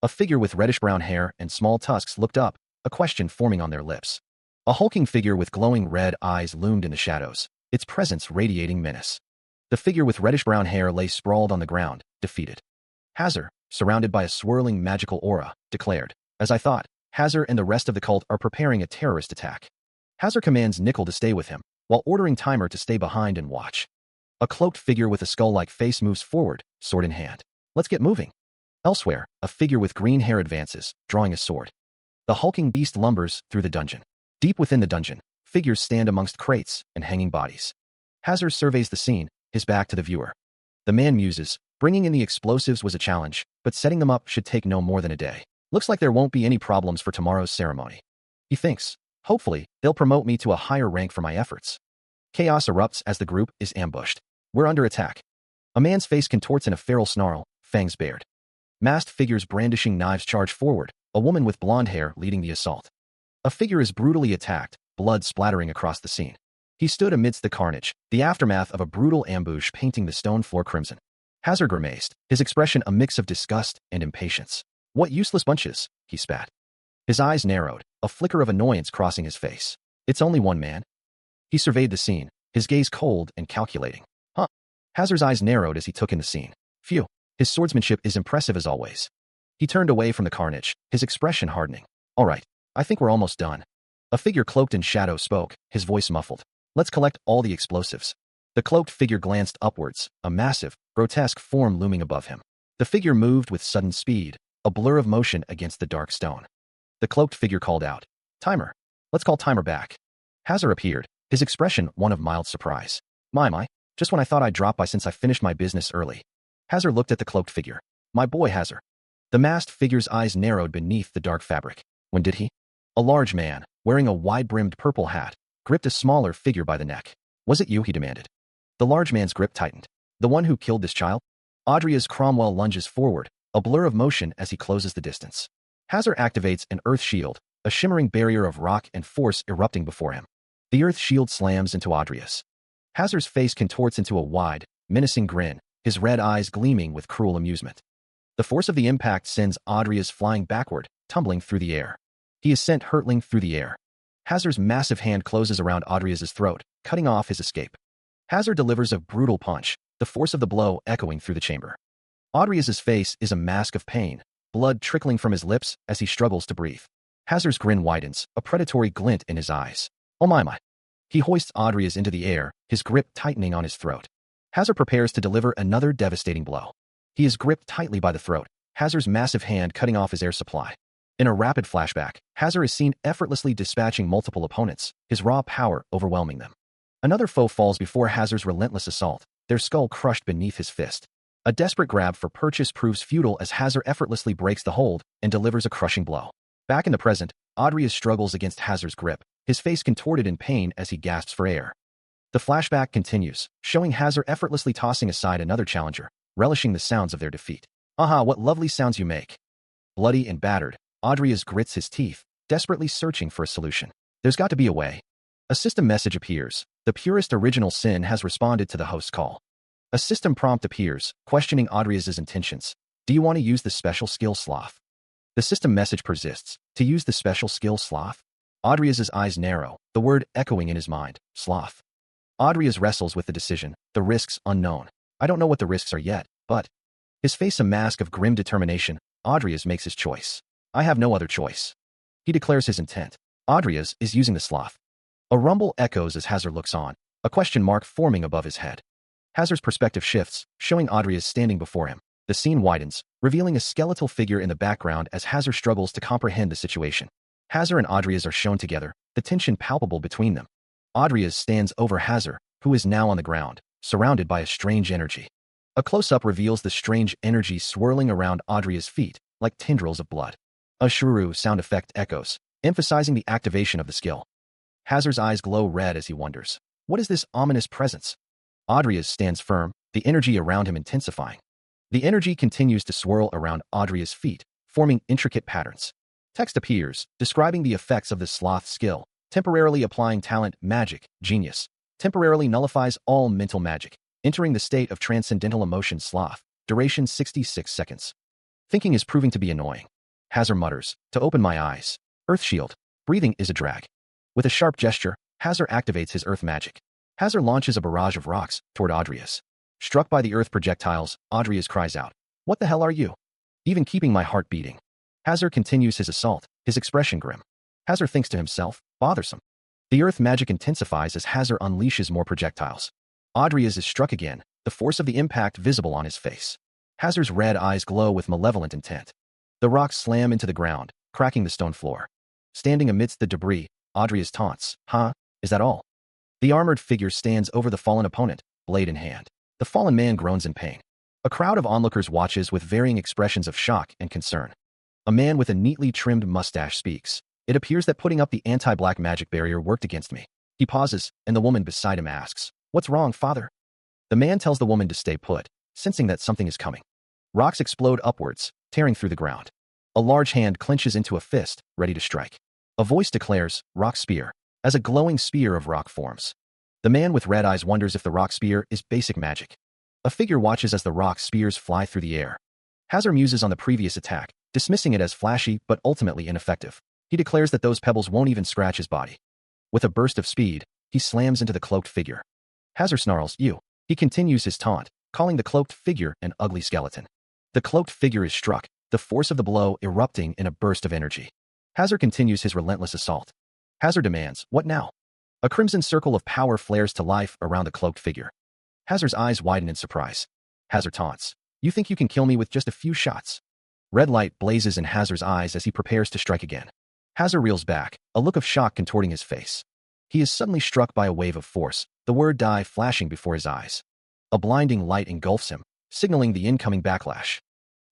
A figure with reddish-brown hair and small tusks looked up, a question forming on their lips. A hulking figure with glowing red eyes loomed in the shadows, its presence radiating menace. The figure with reddish-brown hair lay sprawled on the ground, defeated. Hazard, surrounded by a swirling magical aura, declared, as I thought, Hazard and the rest of the cult are preparing a terrorist attack. Hazard commands Nickel to stay with him, while ordering Timer to stay behind and watch. A cloaked figure with a skull-like face moves forward, sword in hand. Let's get moving. Elsewhere, a figure with green hair advances, drawing a sword. The hulking beast lumbers through the dungeon. Deep within the dungeon, figures stand amongst crates and hanging bodies. Hazard surveys the scene, his back to the viewer. The man muses, bringing in the explosives was a challenge, but setting them up should take no more than a day. Looks like there won't be any problems for tomorrow's ceremony. He thinks, hopefully, they'll promote me to a higher rank for my efforts. Chaos erupts as the group is ambushed. We're under attack. A man's face contorts in a feral snarl, fangs bared. Masked figures brandishing knives charge forward, a woman with blonde hair leading the assault. A figure is brutally attacked, blood splattering across the scene. He stood amidst the carnage, the aftermath of a brutal ambush painting the stone floor crimson. Hazard grimaced, his expression a mix of disgust and impatience. What useless bunches, he spat. His eyes narrowed, a flicker of annoyance crossing his face. It's only one man. He surveyed the scene, his gaze cold and calculating. Huh. Hazard's eyes narrowed as he took in the scene. Phew. His swordsmanship is impressive as always. He turned away from the carnage, his expression hardening. All right, I think we're almost done. A figure cloaked in shadow spoke, his voice muffled. Let's collect all the explosives. The cloaked figure glanced upwards, a massive, grotesque form looming above him. The figure moved with sudden speed, a blur of motion against the dark stone. The cloaked figure called out, Timer. Let's call Timer back. Hazard appeared, his expression one of mild surprise. My, just when I thought I'd drop by since I finished my business early. Hazard looked at the cloaked figure. My boy Hazard. The masked figure's eyes narrowed beneath the dark fabric. When did he? A large man, wearing a wide-brimmed purple hat, gripped a smaller figure by the neck. Was it you, he demanded. The large man's grip tightened. The one who killed this child? Adria's Cromwell lunges forward, a blur of motion as he closes the distance. Hazard activates an earth shield, a shimmering barrier of rock and force erupting before him. The earth shield slams into Adria's. Hazard's face contorts into a wide, menacing grin, his red eyes gleaming with cruel amusement. The force of the impact sends Adrias flying backward, tumbling through the air. He is sent hurtling through the air. Hazard's massive hand closes around Adrias' throat, cutting off his escape. Hazard delivers a brutal punch, the force of the blow echoing through the chamber. Adrias' face is a mask of pain, blood trickling from his lips as he struggles to breathe. Hazard's grin widens, a predatory glint in his eyes. Oh my. He hoists Adrias into the air, his grip tightening on his throat. Hazard prepares to deliver another devastating blow. He is gripped tightly by the throat, Hazard's massive hand cutting off his air supply. In a rapid flashback, Hazard is seen effortlessly dispatching multiple opponents, his raw power overwhelming them. Another foe falls before Hazard's relentless assault, their skull crushed beneath his fist. A desperate grab for purchase proves futile as Hazard effortlessly breaks the hold and delivers a crushing blow. Back in the present, Adrias struggles against Hazard's grip, his face contorted in pain as he gasps for air. The flashback continues, showing Hazard effortlessly tossing aside another challenger, relishing the sounds of their defeat. Aha, what lovely sounds you make. Bloody and battered, Adrias grits his teeth, desperately searching for a solution. There's got to be a way. A system message appears. The purest original sin has responded to the host's call. A system prompt appears, questioning Adrias's intentions. Do you want to use the special skill sloth? The system message persists. To use the special skill sloth? Adrias's eyes narrow, the word echoing in his mind. Sloth. Adrias wrestles with the decision, the risks unknown. I don't know what the risks are yet, but... His face a mask of grim determination, Adrias makes his choice. I have no other choice. He declares his intent. Adrias is using the sloth. A rumble echoes as Hazard looks on, a question mark forming above his head. Hazard's perspective shifts, showing Adrias standing before him. The scene widens, revealing a skeletal figure in the background as Hazard struggles to comprehend the situation. Hazard and Adrias are shown together, the tension palpable between them. Adrias stands over Hazard, who is now on the ground, surrounded by a strange energy. A close-up reveals the strange energy swirling around Adrias' feet, like tendrils of blood. A shuru sound effect echoes, emphasizing the activation of the skill. Hazard's eyes glow red as he wonders, what is this ominous presence? Adrias stands firm, the energy around him intensifying. The energy continues to swirl around Adrias' feet, forming intricate patterns. Text appears, describing the effects of the sloth skill, temporarily applying talent, magic, genius, temporarily nullifies all mental magic, entering the state of transcendental emotion sloth, duration 66 seconds. Thinking is proving to be annoying. Hazard mutters, to open my eyes. Earth shield. Breathing is a drag. With a sharp gesture, Hazard activates his earth magic. Hazard launches a barrage of rocks toward Adrias. Struck by the earth projectiles, Adrias cries out, what the hell are you? Even keeping my heart beating. Hazard continues his assault, his expression grim. Hazard thinks to himself, bothersome. The earth magic intensifies as Hazard unleashes more projectiles. Adrias is struck again, the force of the impact visible on his face. Hazard's red eyes glow with malevolent intent. The rocks slam into the ground, cracking the stone floor. Standing amidst the debris, Adrias taunts, huh? Is that all? The armored figure stands over the fallen opponent, blade in hand. The fallen man groans in pain. A crowd of onlookers watches with varying expressions of shock and concern. A man with a neatly trimmed mustache speaks. It appears that putting up the anti-black magic barrier worked against me. He pauses, and the woman beside him asks, what's wrong, father? The man tells the woman to stay put, sensing that something is coming. Rocks explode upwards, tearing through the ground. A large hand clenches into a fist, ready to strike. A voice declares, rock spear, as a glowing spear of rock forms. The man with red eyes wonders if the rock spear is basic magic. A figure watches as the rock spears fly through the air. Hazard muses on the previous attack, dismissing it as flashy but ultimately ineffective. He declares that those pebbles won't even scratch his body. With a burst of speed, he slams into the cloaked figure. Hazard snarls, you. He continues his taunt, calling the cloaked figure an ugly skeleton. The cloaked figure is struck, the force of the blow erupting in a burst of energy. Hazard continues his relentless assault. Hazard demands, what now? A crimson circle of power flares to life around the cloaked figure. Hazard's eyes widen in surprise. Hazard taunts, you think you can kill me with just a few shots? Red light blazes in Hazard's eyes as he prepares to strike again. Hazard reels back, a look of shock contorting his face. He is suddenly struck by a wave of force, the word die flashing before his eyes. A blinding light engulfs him, signaling the incoming backlash.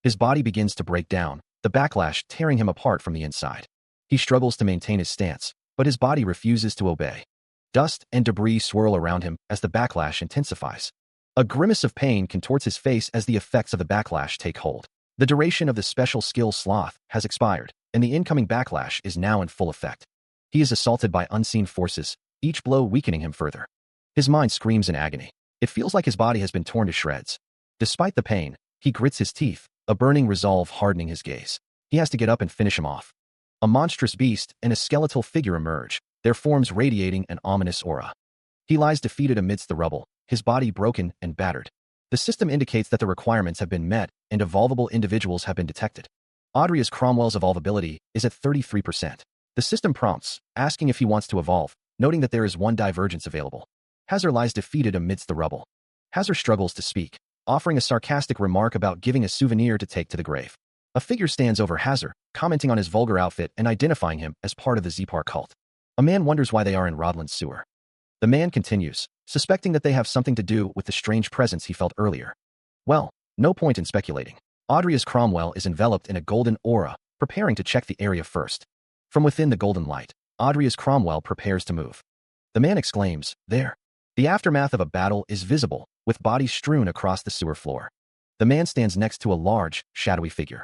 His body begins to break down, the backlash tearing him apart from the inside. He struggles to maintain his stance, but his body refuses to obey. Dust and debris swirl around him as the backlash intensifies. A grimace of pain contorts his face as the effects of the backlash take hold. The duration of the special skill sloth has expired, and the incoming backlash is now in full effect. He is assaulted by unseen forces, each blow weakening him further. His mind screams in agony. It feels like his body has been torn to shreds. Despite the pain, he grits his teeth, a burning resolve hardening his gaze. He has to get up and finish him off. A monstrous beast and a skeletal figure emerge, their forms radiating an ominous aura. He lies defeated amidst the rubble, his body broken and battered. The system indicates that the requirements have been met and evolvable individuals have been detected. Adrias Cromwell's evolvability is at 33%. The system prompts, asking if he wants to evolve. noting that there is one divergence available. Hazar lies defeated amidst the rubble. Hazar struggles to speak, offering a sarcastic remark about giving a souvenir to take to the grave. A figure stands over Hazar, commenting on his vulgar outfit and identifying him as part of the Zepar cult. A man wonders why they are in Rodland's sewer. The man continues, suspecting that they have something to do with the strange presence he felt earlier. Well, no point in speculating. Audrius Cromwell is enveloped in a golden aura, preparing to check the area first. From within the golden light, Audrius Cromwell prepares to move. The man exclaims, "There!" The aftermath of a battle is visible, with bodies strewn across the sewer floor. The man stands next to a large, shadowy figure.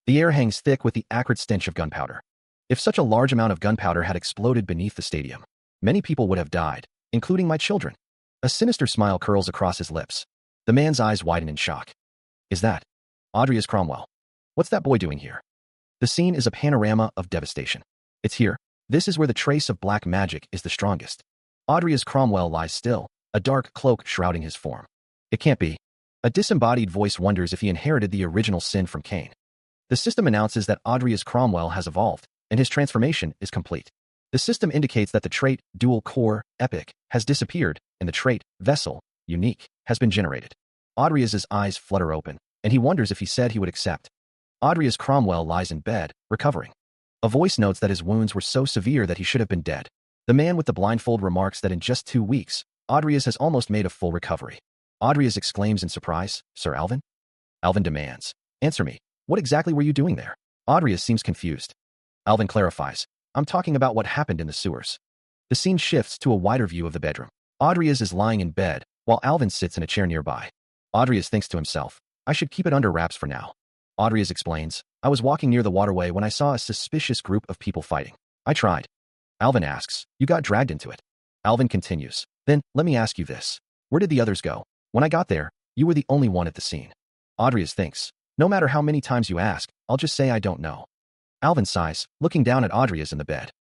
The air hangs thick with the acrid stench of gunpowder. If such a large amount of gunpowder had exploded beneath the stadium, many people would have died, including my children. A sinister smile curls across his lips. The man's eyes widen in shock. Is that Audrius Cromwell? What's that boy doing here? The scene is a panorama of devastation. It's here. This is where the trace of black magic is the strongest. Audrius Cromwell lies still, a dark cloak shrouding his form. It can't be. A disembodied voice wonders if he inherited the original sin from Cain. The system announces that Audrius Cromwell has evolved, and his transformation is complete. The system indicates that the trait, dual core, epic, has disappeared, and the trait, vessel, unique, has been generated. Audrius's eyes flutter open, and he wonders if he said he would accept. Audrius Cromwell lies in bed, recovering. A voice notes that his wounds were so severe that he should have been dead. The man with the blindfold remarks that in just 2 weeks, Audrius has almost made a full recovery. Audrius exclaims in surprise, "Sir Alvin?" Alvin demands, "Answer me. What exactly were you doing there?" Audrius seems confused. Alvin clarifies, "I'm talking about what happened in the sewers." The scene shifts to a wider view of the bedroom. Audrius is lying in bed, while Alvin sits in a chair nearby. Audrius thinks to himself, "I should keep it under wraps for now." Audrius explains, "I was walking near the waterway when I saw a suspicious group of people fighting. I tried." Alvin asks, "You got dragged into it?" Alvin continues, "Then, let me ask you this. Where did the others go? When I got there, you were the only one at the scene." Audrius thinks, "No matter how many times you ask, I'll just say I don't know." Alvin sighs, looking down at Audrius in the bed.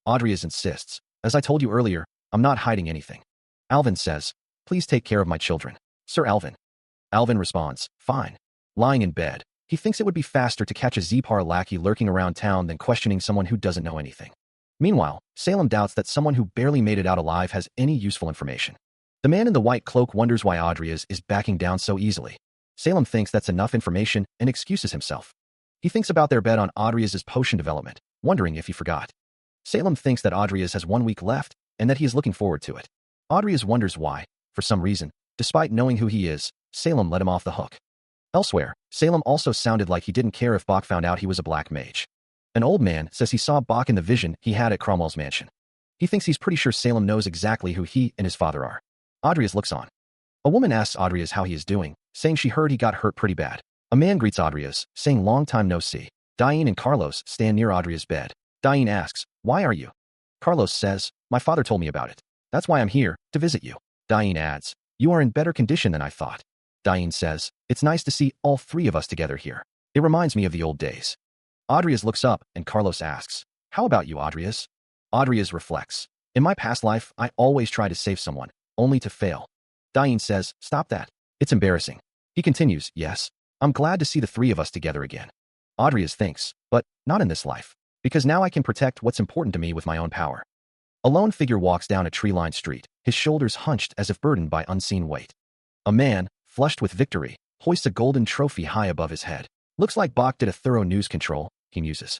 Audrius insists, "As I told you earlier, I'm not hiding anything." Alvin says, "Please take care of my children, Sir Alvin." Alvin responds, "Fine." Lying in bed, he thinks it would be faster to catch a Zepar lackey lurking around town than questioning someone who doesn't know anything. Meanwhile, Salem doubts that someone who barely made it out alive has any useful information. The man in the white cloak wonders why Audrius is backing down so easily. Salem thinks that's enough information and excuses himself. He thinks about their bet on Audrius's potion development, wondering if he forgot. Salem thinks that Audrius has 1 week left and that he is looking forward to it. Audrius wonders why, for some reason, despite knowing who he is, Salem let him off the hook. Elsewhere, Salem also sounded like he didn't care if Bach found out he was a black mage. An old man says he saw Bach in the vision he had at Cromwell's mansion. He thinks he's pretty sure Salem knows exactly who he and his father are. Audrius looks on. A woman asks Audrius how he is doing, saying she heard he got hurt pretty bad. A man greets Audrius, saying long time no see. Diane and Carlos stand near Audrius' bed. Diane asks, "Why are you?" Carlos says, "My father told me about it. That's why I'm here, to visit you." Diane adds, "You are in better condition than I thought." Diane says, "It's nice to see all 3 of us together here. It reminds me of the old days." Audrius looks up and Carlos asks, "How about you, Audrius?" Audrius reflects, "In my past life, I always try to save someone, only to fail." Diane says, "Stop that. It's embarrassing." He continues, "Yes, I'm glad to see the 3 of us together again." Audrius thinks, "But not in this life, because now I can protect what's important to me with my own power." A lone figure walks down a tree-lined street, his shoulders hunched as if burdened by unseen weight. A man, flushed with victory, hoists a golden trophy high above his head. "Looks like Bach did a thorough news control," he muses.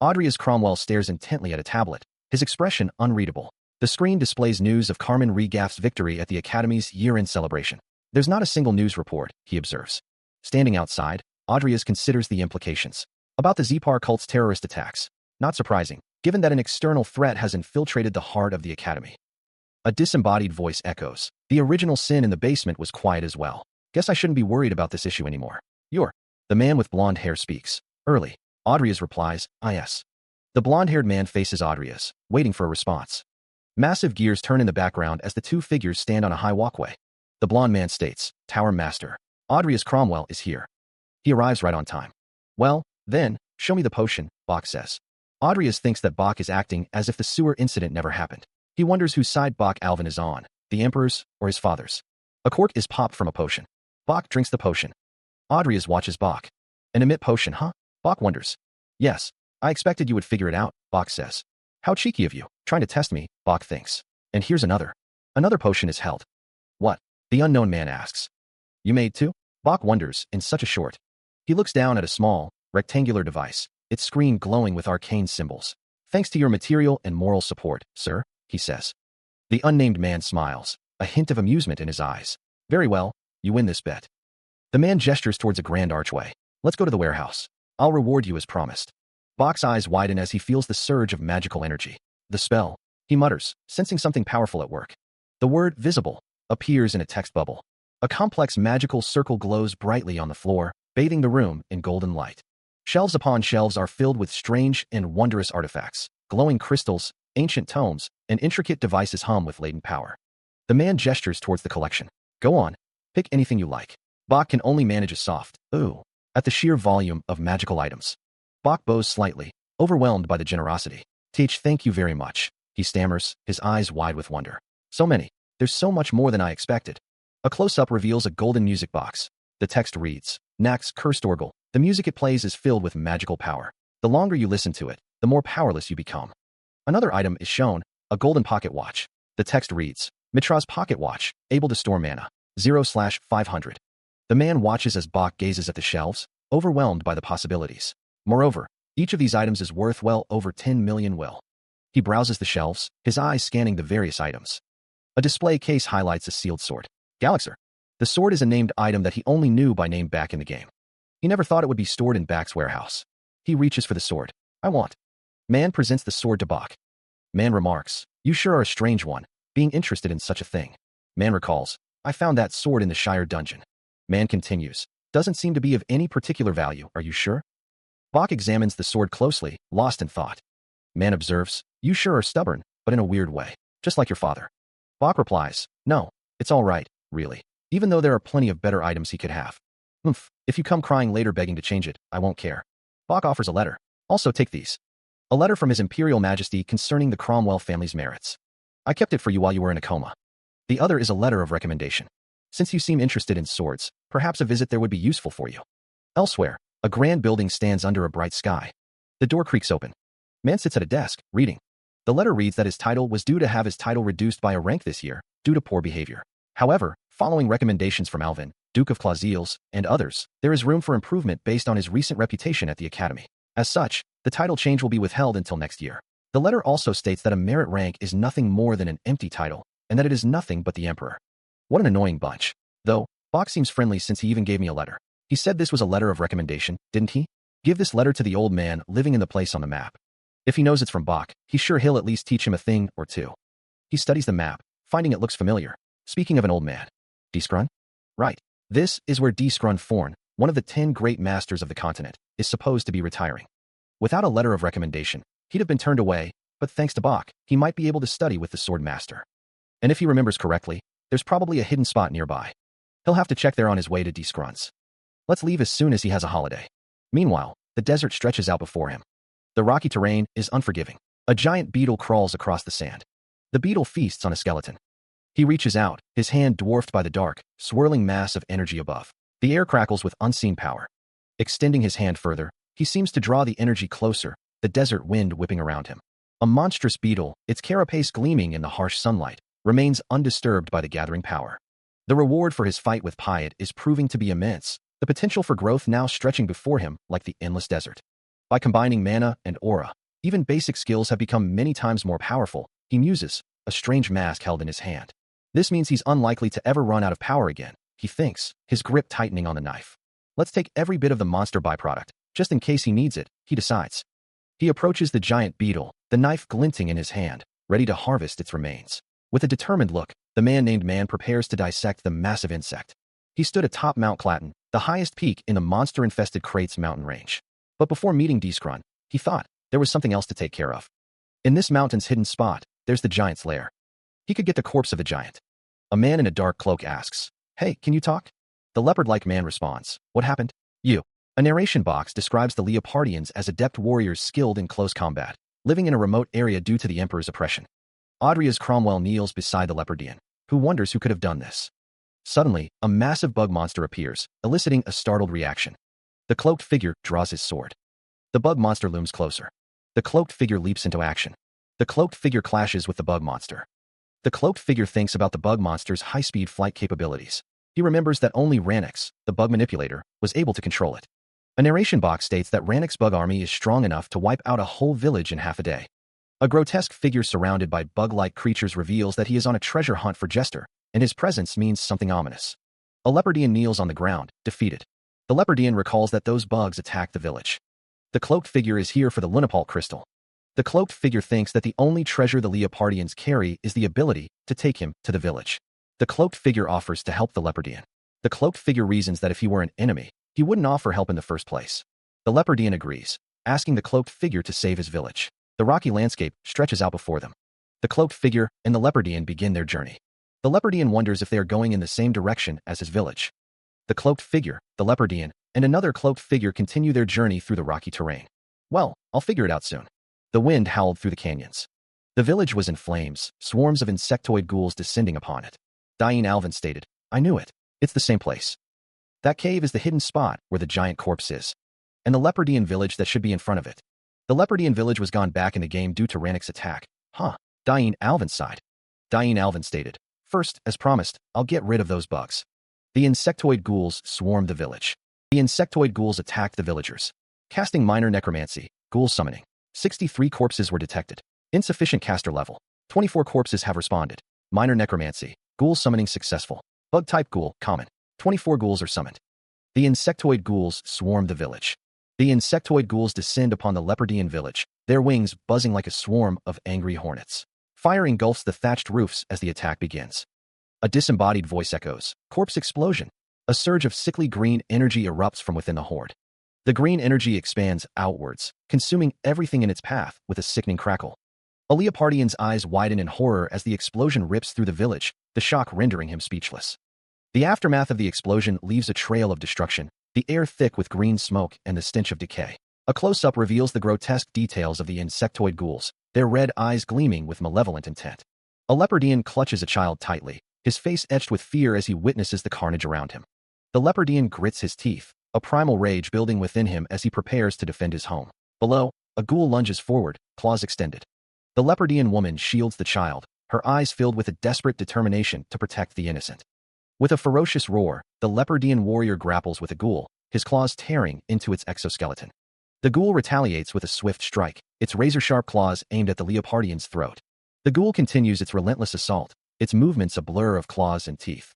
Audrius Cromwell stares intently at a tablet, his expression unreadable. The screen displays news of Carmen Regaff's victory at the Academy's year-end celebration. "There's not a single news report," he observes. Standing outside, Audrius considers the implications. About the Zepar cult's terrorist attacks. Not surprising, given that an external threat has infiltrated the heart of the Academy. A disembodied voice echoes. "The original sin in the basement was quiet as well. Guess I shouldn't be worried about this issue anymore." "You're..." The man with blonde hair speaks. "Early." Audrius replies, "Ah yes." The blonde-haired man faces Audrius, waiting for a response. Massive gears turn in the background as the 2 figures stand on a high walkway. The blonde man states, "Tower Master. Audrius Cromwell is here." He arrives right on time. "Well, then, show me the potion," Bach says. Audrius thinks that Bach is acting as if the sewer incident never happened. He wonders whose side Bach Alvin is on, the Emperor's or his father's. A cork is popped from a potion. Bach drinks the potion. Audrius watches Bach. "An emit potion, huh?" Bach wonders. "Yes, I expected you would figure it out," Bach says. How cheeky of you, trying to test me, Bach thinks. And here's another. Another potion is held. What? The unknown man asks. You made two? Bach wonders, in such a short. He looks down at a small, rectangular device, its screen glowing with arcane symbols. Thanks to your material and moral support, sir, he says. The unnamed man smiles, a hint of amusement in his eyes. Very well, you win this bet. The man gestures towards a grand archway. Let's go to the warehouse. I'll reward you as promised. Bach's eyes widen as he feels the surge of magical energy. The spell, he mutters, sensing something powerful at work. The word visible appears in a text bubble. A complex magical circle glows brightly on the floor, bathing the room in golden light. Shelves upon shelves are filled with strange and wondrous artifacts. Glowing crystals, ancient tomes, and intricate devices hum with latent power. The man gestures towards the collection. Go on, pick anything you like. Bach can only manage a soft, ooh, at the sheer volume of magical items. Bach bows slightly, overwhelmed by the generosity. Thank you very much, he stammers, his eyes wide with wonder. So many. There's so much more than I expected. A close-up reveals a golden music box. The text reads, Nax cursed orgel. The music it plays is filled with magical power. The longer you listen to it, the more powerless you become. Another item is shown, a golden pocket watch. The text reads, Mitra's pocket watch, able to store mana. 0/500. The man watches as Bach gazes at the shelves, overwhelmed by the possibilities. Moreover, each of these items is worth well over 10 million will. He browses the shelves, his eyes scanning the various items. A display case highlights a sealed sword. Galaxer. The sword is a named item that he only knew by name back in the game. He never thought it would be stored in Bach's warehouse. He reaches for the sword. I want. Man presents the sword to Bach. Man remarks, you sure are a strange one, being interested in such a thing. Man recalls, I found that sword in the Shire dungeon. Man continues, doesn't seem to be of any particular value, are you sure? Bach examines the sword closely, lost in thought. Man observes, you sure are stubborn, but in a weird way, just like your father. Bach replies, no, it's all right, really, even though there are plenty of better items he could have. If you come crying later begging to change it, I won't care. Bach offers a letter. Also take these. A letter from His Imperial Majesty concerning the Cromwell family's merits. I kept it for you while you were in a coma. The other is a letter of recommendation. Since you seem interested in swords, perhaps a visit there would be useful for you. Elsewhere, a grand building stands under a bright sky. The door creaks open. Man sits at a desk, reading. The letter reads that his title was due to have his title reduced by a rank this year, due to poor behavior. However, following recommendations from Alvin, Duke of Clausiels, and others, there is room for improvement based on his recent reputation at the Academy. As such, the title change will be withheld until next year. The letter also states that a merit rank is nothing more than an empty title, and that it is nothing but the Emperor. What an annoying bunch. Though, Bach seems friendly since he even gave me a letter. He said this was a letter of recommendation, didn't he? Give this letter to the old man living in the place on the map. If he knows it's from Bach, he's sure he'll at least teach him a thing or two. He studies the map, finding it looks familiar. Speaking of an old man. Discrun? Right. This is where Discrun Forn, one of the 10 great masters of the continent, is supposed to be retiring. Without a letter of recommendation, he'd have been turned away, but thanks to Bach, he might be able to study with the sword master. And if he remembers correctly, there's probably a hidden spot nearby. He'll have to check there on his way to Discrun's. Let's leave as soon as he has a holiday. Meanwhile, the desert stretches out before him. The rocky terrain is unforgiving. A giant beetle crawls across the sand. The beetle feasts on a skeleton. He reaches out, his hand dwarfed by the dark, swirling mass of energy above. The air crackles with unseen power. Extending his hand further, he seems to draw the energy closer, the desert wind whipping around him. A monstrous beetle, its carapace gleaming in the harsh sunlight, remains undisturbed by the gathering power. The reward for his fight with Piet is proving to be immense, the potential for growth now stretching before him like the endless desert. By combining mana and aura, even basic skills have become many times more powerful, he muses, a strange mask held in his hand. This means he's unlikely to ever run out of power again, he thinks, his grip tightening on the knife. Let's take every bit of the monster byproduct, just in case he needs it, he decides. He approaches the giant beetle, the knife glinting in his hand, ready to harvest its remains. With a determined look, the man named Man prepares to dissect the massive insect. He stood atop Mount Claton, the highest peak in the monster-infested Crates mountain range. But before meeting Discrun, he thought there was something else to take care of. In this mountain's hidden spot, there's the giant's lair. He could get the corpse of the giant. A man in a dark cloak asks, Hey, can you talk? The leopard-like man responds, What happened? You. A narration box describes the Leopardians as adept warriors skilled in close combat, living in a remote area due to the Emperor's oppression. Audria's Cromwell kneels beside the Leopardian, who wonders who could have done this. Suddenly, a massive bug monster appears, eliciting a startled reaction. The cloaked figure draws his sword. The bug monster looms closer. The cloaked figure leaps into action. The cloaked figure clashes with the bug monster. The cloaked figure thinks about the bug monster's high-speed flight capabilities. He remembers that only Ranix, the bug manipulator, was able to control it. A narration box states that Ranix's bug army is strong enough to wipe out a whole village in half a day. A grotesque figure surrounded by bug-like creatures reveals that he is on a treasure hunt for Jester, and his presence means something ominous. A leopardian kneels on the ground, defeated. The leopardian recalls that those bugs attacked the village. The cloaked figure is here for the Lunapal crystal. The cloaked figure thinks that the only treasure the Leopardians carry is the ability to take him to the village. The cloaked figure offers to help the leopardian. The cloaked figure reasons that if he were an enemy, he wouldn't offer help in the first place. The leopardian agrees, asking the cloaked figure to save his village. The rocky landscape stretches out before them. The cloaked figure and the leopardian begin their journey. The leopardian wonders if they are going in the same direction as his village. The cloaked figure, the leopardian, and another cloaked figure continue their journey through the rocky terrain. Well, I'll figure it out soon. The wind howled through the canyons. The village was in flames, swarms of insectoid ghouls descending upon it. Diane Alvin stated, I knew it. It's the same place. That cave is the hidden spot where the giant corpse is. And the leopardian village that should be in front of it. The leopardian village was gone back in the game due to Ranix's attack. Huh. Diane Alvin sighed. Diane Alvin stated, first, as promised, I'll get rid of those bugs. The insectoid ghouls swarmed the village. The insectoid ghouls attacked the villagers. Casting minor necromancy, ghoul summoning. 63 corpses were detected. Insufficient caster level. 24 corpses have responded. Minor necromancy. Ghoul summoning successful. Bug-type ghoul, common. 24 ghouls are summoned. The insectoid ghouls swarmed the village. The insectoid ghouls descend upon the leopardian village, their wings buzzing like a swarm of angry hornets. Fire engulfs the thatched roofs as the attack begins. A disembodied voice echoes. Corpse explosion. A surge of sickly green energy erupts from within the horde. The green energy expands outwards, consuming everything in its path with a sickening crackle. A Leopardian's eyes widen in horror as the explosion rips through the village, the shock rendering him speechless. The aftermath of the explosion leaves a trail of destruction, the air thick with green smoke and the stench of decay. A close-up reveals the grotesque details of the insectoid ghouls, their red eyes gleaming with malevolent intent. A leopardian clutches a child tightly, his face etched with fear as he witnesses the carnage around him. The leopardian grits his teeth, a primal rage building within him as he prepares to defend his home. Below, a ghoul lunges forward, claws extended. The leopardian woman shields the child, her eyes filled with a desperate determination to protect the innocent. With a ferocious roar, the leopardian warrior grapples with a ghoul, his claws tearing into its exoskeleton. The ghoul retaliates with a swift strike, its razor-sharp claws aimed at the Leopardian's throat. The ghoul continues its relentless assault, its movements a blur of claws and teeth.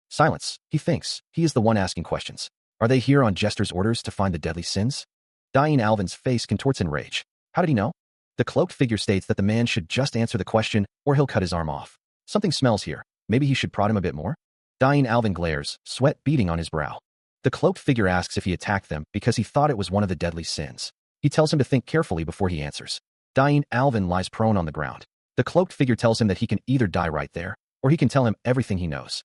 Silence, he thinks. He is the one asking questions. Are they here on Jester's orders to find the deadly sins? Diane Alvin's face contorts in rage. How did he know? The cloaked figure states that the man should just answer the question, or he'll cut his arm off. Something smells here. Maybe he should prod him a bit more? Diane Alvin glares, sweat beading on his brow. The cloaked figure asks if he attacked them because he thought it was one of the deadly sins. He tells him to think carefully before he answers. Diane Alvin lies prone on the ground. The cloaked figure tells him that he can either die right there, or he can tell him everything he knows.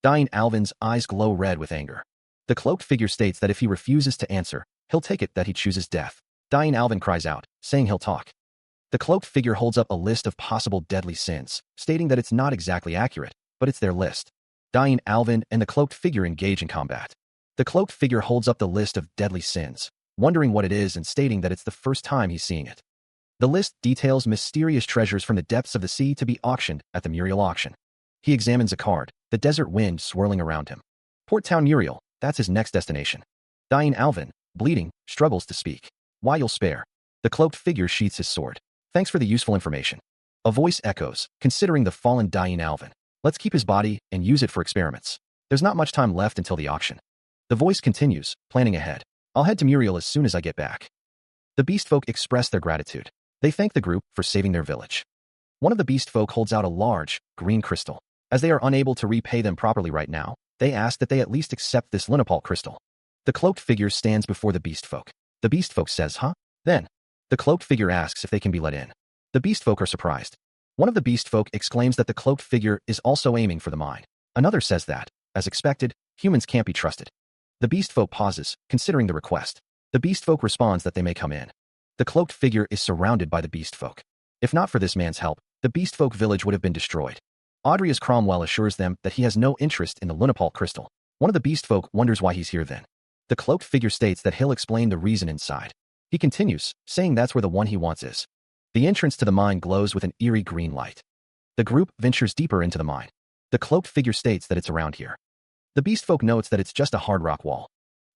Diane Alvin's eyes glow red with anger. The cloaked figure states that if he refuses to answer, he'll take it that he chooses death. Diane Alvin cries out, saying he'll talk. The cloaked figure holds up a list of possible deadly sins, stating that it's not exactly accurate, but it's their list. Diane Alvin and the cloaked figure engage in combat. The cloaked figure holds up the list of deadly sins, wondering what it is and stating that it's the first time he's seeing it. The list details mysterious treasures from the depths of the sea to be auctioned at the Muriel auction. He examines a card, the desert wind swirling around him. Port Town Muriel, that's his next destination. Diane Alvin, bleeding, struggles to speak. Why you'll spare. The cloaked figure sheaths his sword. Thanks for the useful information. A voice echoes, considering the fallen Diane Alvin. Let's keep his body and use it for experiments. There's not much time left until the auction. The voice continues, planning ahead. I'll head to Muriel as soon as I get back. The beast folk express their gratitude. They thank the group for saving their village. One of the beast folk holds out a large, green crystal. As they are unable to repay them properly right now, they ask that they at least accept this Lunapal crystal. The cloaked figure stands before the beast folk. The beast folk says, huh? Then, the cloaked figure asks if they can be let in. The beast folk are surprised. One of the beast folk exclaims that the cloaked figure is also aiming for the mine. Another says that, as expected, humans can't be trusted. The beast folk pauses, considering the request. The beast folk responds that they may come in. The cloaked figure is surrounded by the beast folk. If not for this man's help, the beast folk village would have been destroyed. Audrey's Cromwell assures them that he has no interest in the Lunapal crystal. One of the beast folk wonders why he's here then. The cloaked figure states that he'll explain the reason inside. He continues, saying that's where the one he wants is. The entrance to the mine glows with an eerie green light. The group ventures deeper into the mine. The cloaked figure states that it's around here. The beast folk notes that it's just a hard rock wall.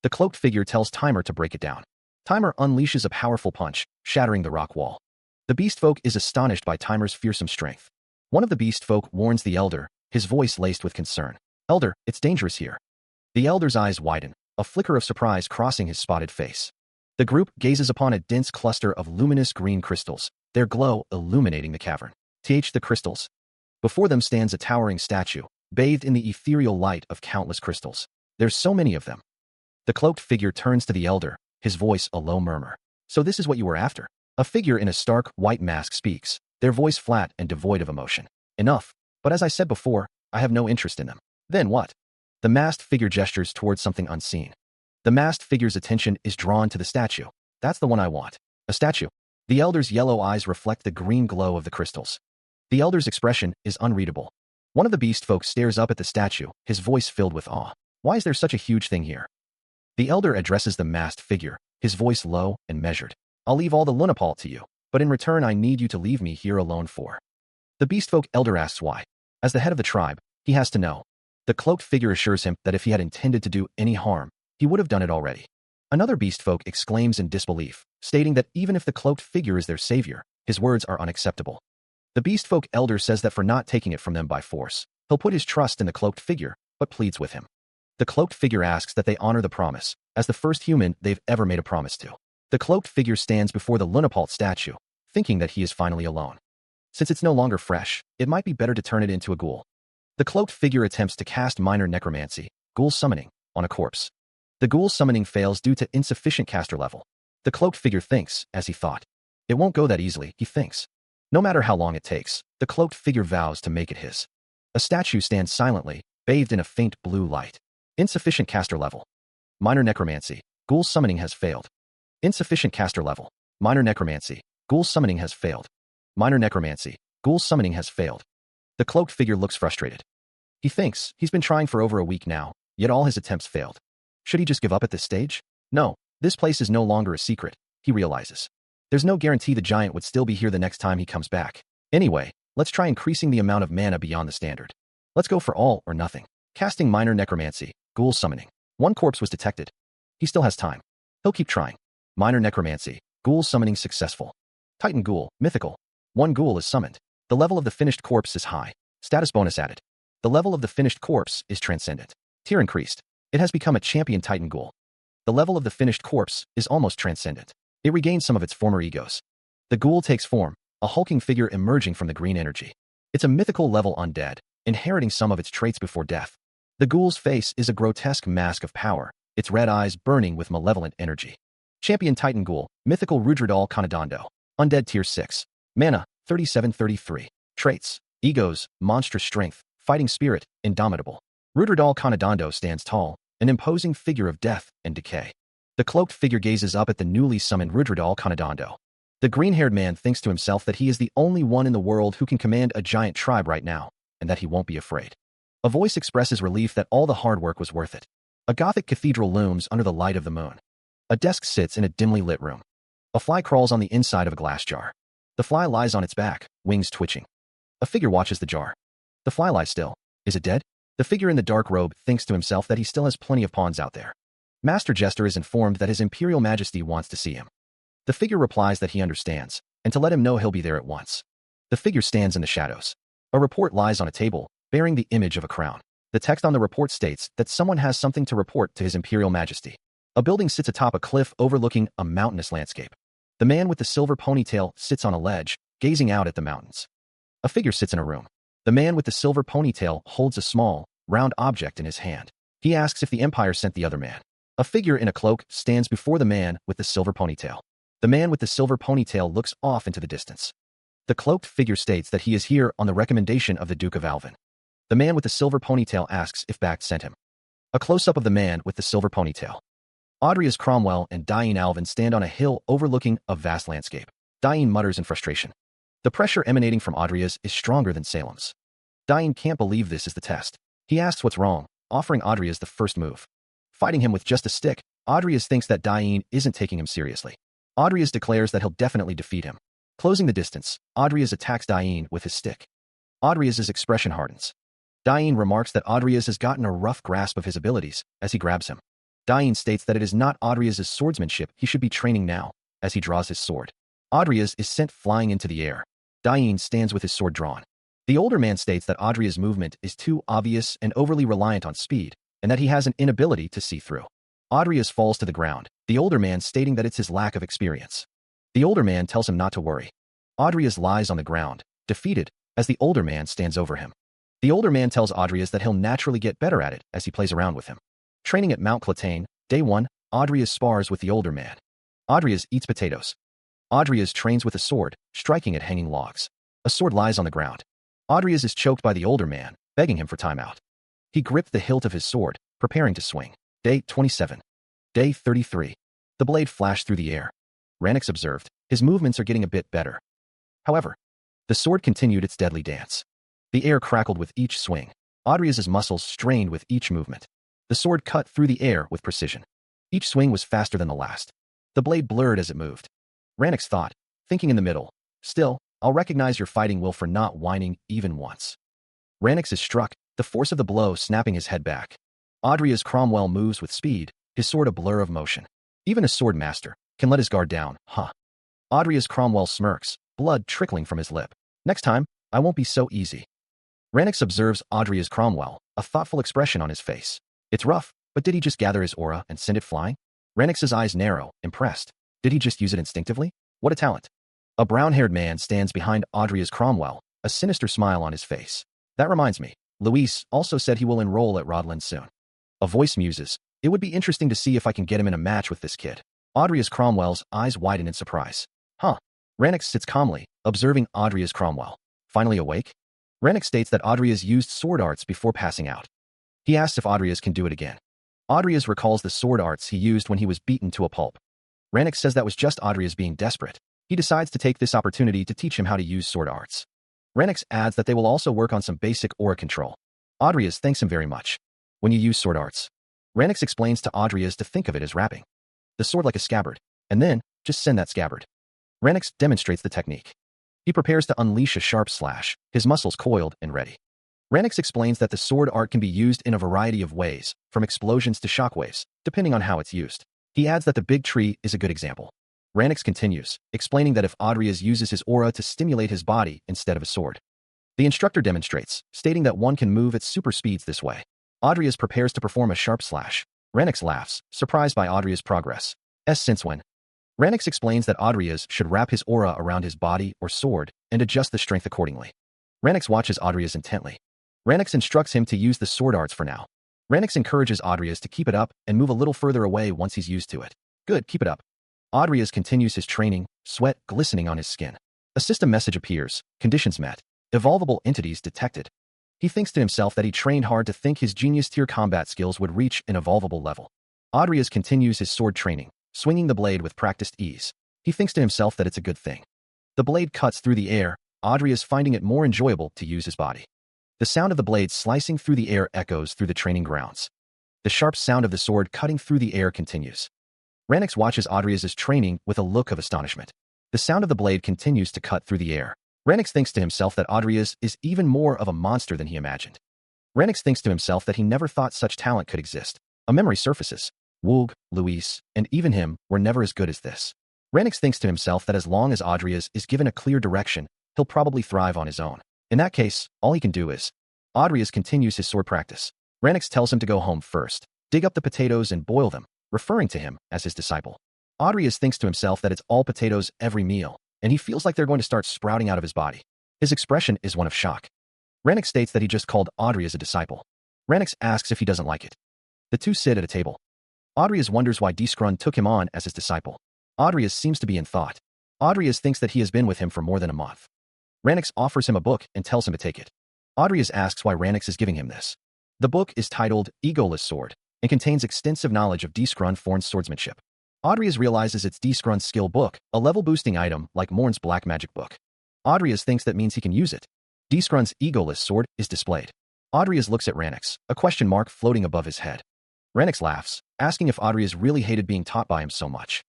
The cloaked figure tells Timer to break it down. Timer unleashes a powerful punch, shattering the rock wall. The beast folk is astonished by Timer's fearsome strength. One of the beast folk warns the elder, his voice laced with concern. Elder, it's dangerous here. The elder's eyes widen, a flicker of surprise crossing his spotted face. The group gazes upon a dense cluster of luminous green crystals, their glow illuminating the cavern. The crystals. Before them stands a towering statue, bathed in the ethereal light of countless crystals. There's so many of them. The cloaked figure turns to the elder, his voice a low murmur. So this is what you were after? A figure in a stark, white mask speaks, their voice flat and devoid of emotion. Enough. But as I said before, I have no interest in them. Then what? The masked figure gestures towards something unseen. The masked figure's attention is drawn to the statue. That's the one I want. A statue. The elder's yellow eyes reflect the green glow of the crystals. The elder's expression is unreadable. One of the beast folk stares up at the statue, his voice filled with awe. Why is there such a huge thing here? The elder addresses the masked figure, his voice low and measured. I'll leave all the Lunapal to you, but in return I need you to leave me here alone for. The beast folk elder asks why. As the head of the tribe, he has to know. The cloaked figure assures him that if he had intended to do any harm, he would have done it already. Another beast folk exclaims in disbelief, stating that even if the cloaked figure is their savior, his words are unacceptable. The beast folk elder says that for not taking it from them by force, he'll put his trust in the cloaked figure, but pleads with him. The cloaked figure asks that they honor the promise, as the first human they've ever made a promise to. The cloaked figure stands before the Lunapalt statue, thinking that he is finally alone. Since it's no longer fresh, it might be better to turn it into a ghoul. The cloaked figure attempts to cast minor necromancy, ghoul summoning, on a corpse. The ghoul summoning fails due to insufficient caster level. The cloaked figure thinks, as he thought. It won't go that easily, he thinks. No matter how long it takes, the cloaked figure vows to make it his. A statue stands silently, bathed in a faint blue light. Insufficient caster level. Minor necromancy, ghoul summoning has failed. Insufficient caster level. Minor necromancy, ghoul summoning has failed. Minor necromancy, ghoul summoning has failed. The cloaked figure looks frustrated. He thinks he's been trying for over a week now, yet all his attempts failed. Should he just give up at this stage? No, this place is no longer a secret, he realizes. There's no guarantee the giant would still be here the next time he comes back. Anyway, let's try increasing the amount of mana beyond the standard. Let's go for all or nothing. Casting minor necromancy, ghoul summoning. One corpse was detected. He still has time. He'll keep trying. Minor necromancy, ghoul summoning successful. Titan ghoul, mythical. One ghoul is summoned. The level of the finished corpse is high. Status bonus added. The level of the finished corpse is transcendent. Tier increased. It has become a champion Titan ghoul. The level of the finished corpse is almost transcendent. It regains some of its former egos. The ghoul takes form, a hulking figure emerging from the green energy. It's a mythical level undead, inheriting some of its traits before death. The ghoul's face is a grotesque mask of power, its red eyes burning with malevolent energy. Champion Titan ghoul, mythical Rudradal Kanadando. Undead tier 6. Mana, 3733. Traits, egos, monstrous strength, fighting spirit, indomitable. Rudradal Kanadando stands tall, an imposing figure of death and decay. The cloaked figure gazes up at the newly summoned Rudradal Kanadando. The green-haired man thinks to himself that he is the only one in the world who can command a giant tribe right now, and that he won't be afraid. A voice expresses relief that all the hard work was worth it. A Gothic cathedral looms under the light of the moon. A desk sits in a dimly lit room. A fly crawls on the inside of a glass jar. The fly lies on its back, wings twitching. A figure watches the jar. The fly lies still. Is it dead? The figure in the dark robe thinks to himself that he still has plenty of pawns out there. Master Jester is informed that His Imperial Majesty wants to see him. The figure replies that he understands, and to let him know he'll be there at once. The figure stands in the shadows. A report lies on a table, bearing the image of a crown. The text on the report states that someone has something to report to His Imperial Majesty. A building sits atop a cliff overlooking a mountainous landscape. The man with the silver ponytail sits on a ledge, gazing out at the mountains. A figure sits in a room. The man with the silver ponytail holds a small, round object in his hand. He asks if the Empire sent the other man. A figure in a cloak stands before the man with the silver ponytail. The man with the silver ponytail looks off into the distance. The cloaked figure states that he is here on the recommendation of the Duke of Alvin. The man with the silver ponytail asks if Bact sent him. A close-up of the man with the silver ponytail. Audria's Cromwell and Diane Alvin stand on a hill overlooking a vast landscape. Diane mutters in frustration. The pressure emanating from Audria's is stronger than Salem's. Diane can't believe this is the test. He asks what's wrong, offering Audria's the first move. Fighting him with just a stick, Audria's thinks that Diane isn't taking him seriously. Audria's declares that he'll definitely defeat him. Closing the distance, Adrias attacks Diane with his stick. Adrias' expression hardens. Diane remarks that Adrias has gotten a rough grasp of his abilities as he grabs him. Diane states that it is not Adrias' swordsmanship he should be training now, as he draws his sword. Adrias is sent flying into the air. Diane stands with his sword drawn. The older man states that Adrias' movement is too obvious and overly reliant on speed, and that he has an inability to see through. Adrias falls to the ground, the older man stating that it's his lack of experience. The older man tells him not to worry. Adrias lies on the ground, defeated, as the older man stands over him. The older man tells Adrias that he'll naturally get better at it as he plays around with him. Training at Mount Clatane, Day 1, Adrias spars with the older man. Adrias eats potatoes. Adrias trains with a sword, striking at hanging logs. A sword lies on the ground. Adrias is choked by the older man, begging him for time out. He gripped the hilt of his sword, preparing to swing. Day 27. Day 33. The blade flashed through the air. Ranix observed, his movements are getting a bit better. However, the sword continued its deadly dance. The air crackled with each swing. Adrias' muscles strained with each movement. The sword cut through the air with precision. Each swing was faster than the last. The blade blurred as it moved. Ranix thought, thinking in the middle, still, I'll recognize your fighting will for not whining even once. Ranix is struck, the force of the blow snapping his head back. Adrias Cromwell moves with speed, his sword a blur of motion. Even a sword master can let his guard down, huh? Adrias Cromwell smirks, blood trickling from his lip. Next time, I won't be so easy. Ranix observes Adrias Cromwell, a thoughtful expression on his face. It's rough, but did he just gather his aura and send it flying? Ranix's eyes narrow, impressed. Did he just use it instinctively? What a talent. A brown-haired man stands behind Adrias Cromwell, a sinister smile on his face. That reminds me, Luis also said he will enroll at Rodland soon. A voice muses, it would be interesting to see if I can get him in a match with this kid. Adrias Cromwell's eyes widen in surprise. Huh. Ranix sits calmly, observing Adrias Cromwell. Finally awake? Ranix states that Adrias used sword arts before passing out. He asks if Adrias can do it again. Adrias recalls the sword arts he used when he was beaten to a pulp. Ranix says that was just Adrias being desperate. He decides to take this opportunity to teach him how to use sword arts. Ranix adds that they will also work on some basic aura control. Adrias thanks him very much. When you use sword arts, Ranix explains to Adrias to think of it as wrapping the sword like a scabbard, and then just send that scabbard. Ranix demonstrates the technique. He prepares to unleash a sharp slash, his muscles coiled and ready. Ranix explains that the sword art can be used in a variety of ways, from explosions to shockwaves, depending on how it's used. He adds that the big tree is a good example. Ranix continues, explaining that if Adrias uses his aura to stimulate his body instead of a sword. The instructor demonstrates, stating that one can move at super speeds this way. Adrias prepares to perform a sharp slash. Ranix laughs, surprised by Adrias' progress. Since when? Ranix explains that Adrias should wrap his aura around his body or sword and adjust the strength accordingly. Ranix watches Adrias intently. Ranix instructs him to use the sword arts for now. Ranix encourages Adrias to keep it up and move a little further away once he's used to it. Good, keep it up. Adrias continues his training, sweat glistening on his skin. A system message appears, conditions met, evolvable entities detected. He thinks to himself that he trained hard to think his genius tier combat skills would reach an evolvable level. Adrias continues his sword training, swinging the blade with practiced ease. He thinks to himself that it's a good thing. The blade cuts through the air, Adrias finding it more enjoyable to use his body. The sound of the blade slicing through the air echoes through the training grounds. The sharp sound of the sword cutting through the air continues. Ranix watches Adrias' training with a look of astonishment. The sound of the blade continues to cut through the air. Ranix thinks to himself that Adrias is even more of a monster than he imagined. Ranix thinks to himself that he never thought such talent could exist. A memory surfaces. Woog, Luis, and even him were never as good as this. Ranix thinks to himself that as long as Adrias is given a clear direction, he'll probably thrive on his own. In that case, all he can do is. Adrias continues his sword practice. Ranix tells him to go home first, dig up the potatoes and boil them, referring to him as his disciple. Adrias thinks to himself that it's all potatoes every meal, and he feels like they're going to start sprouting out of his body. His expression is one of shock. Ranix states that he just called Adrias a disciple. Ranix asks if he doesn't like it. The two sit at a table. Adrias wonders why Discrun took him on as his disciple. Adrias seems to be in thought. Adrias thinks that he has been with him for more than a month. Ranix offers him a book and tells him to take it. Adrias asks why Ranix is giving him this. The book is titled Egoless Sword and contains extensive knowledge of Discrun Forn's swordsmanship. Adrias realizes it's Discrun's skill book, a level-boosting item like Morn's black magic book. Adrias thinks that means he can use it. Discrun's Egoless Sword is displayed. Adrias looks at Ranix, a question mark floating above his head. Ranix laughs, asking if Adrias really hated being taught by him so much.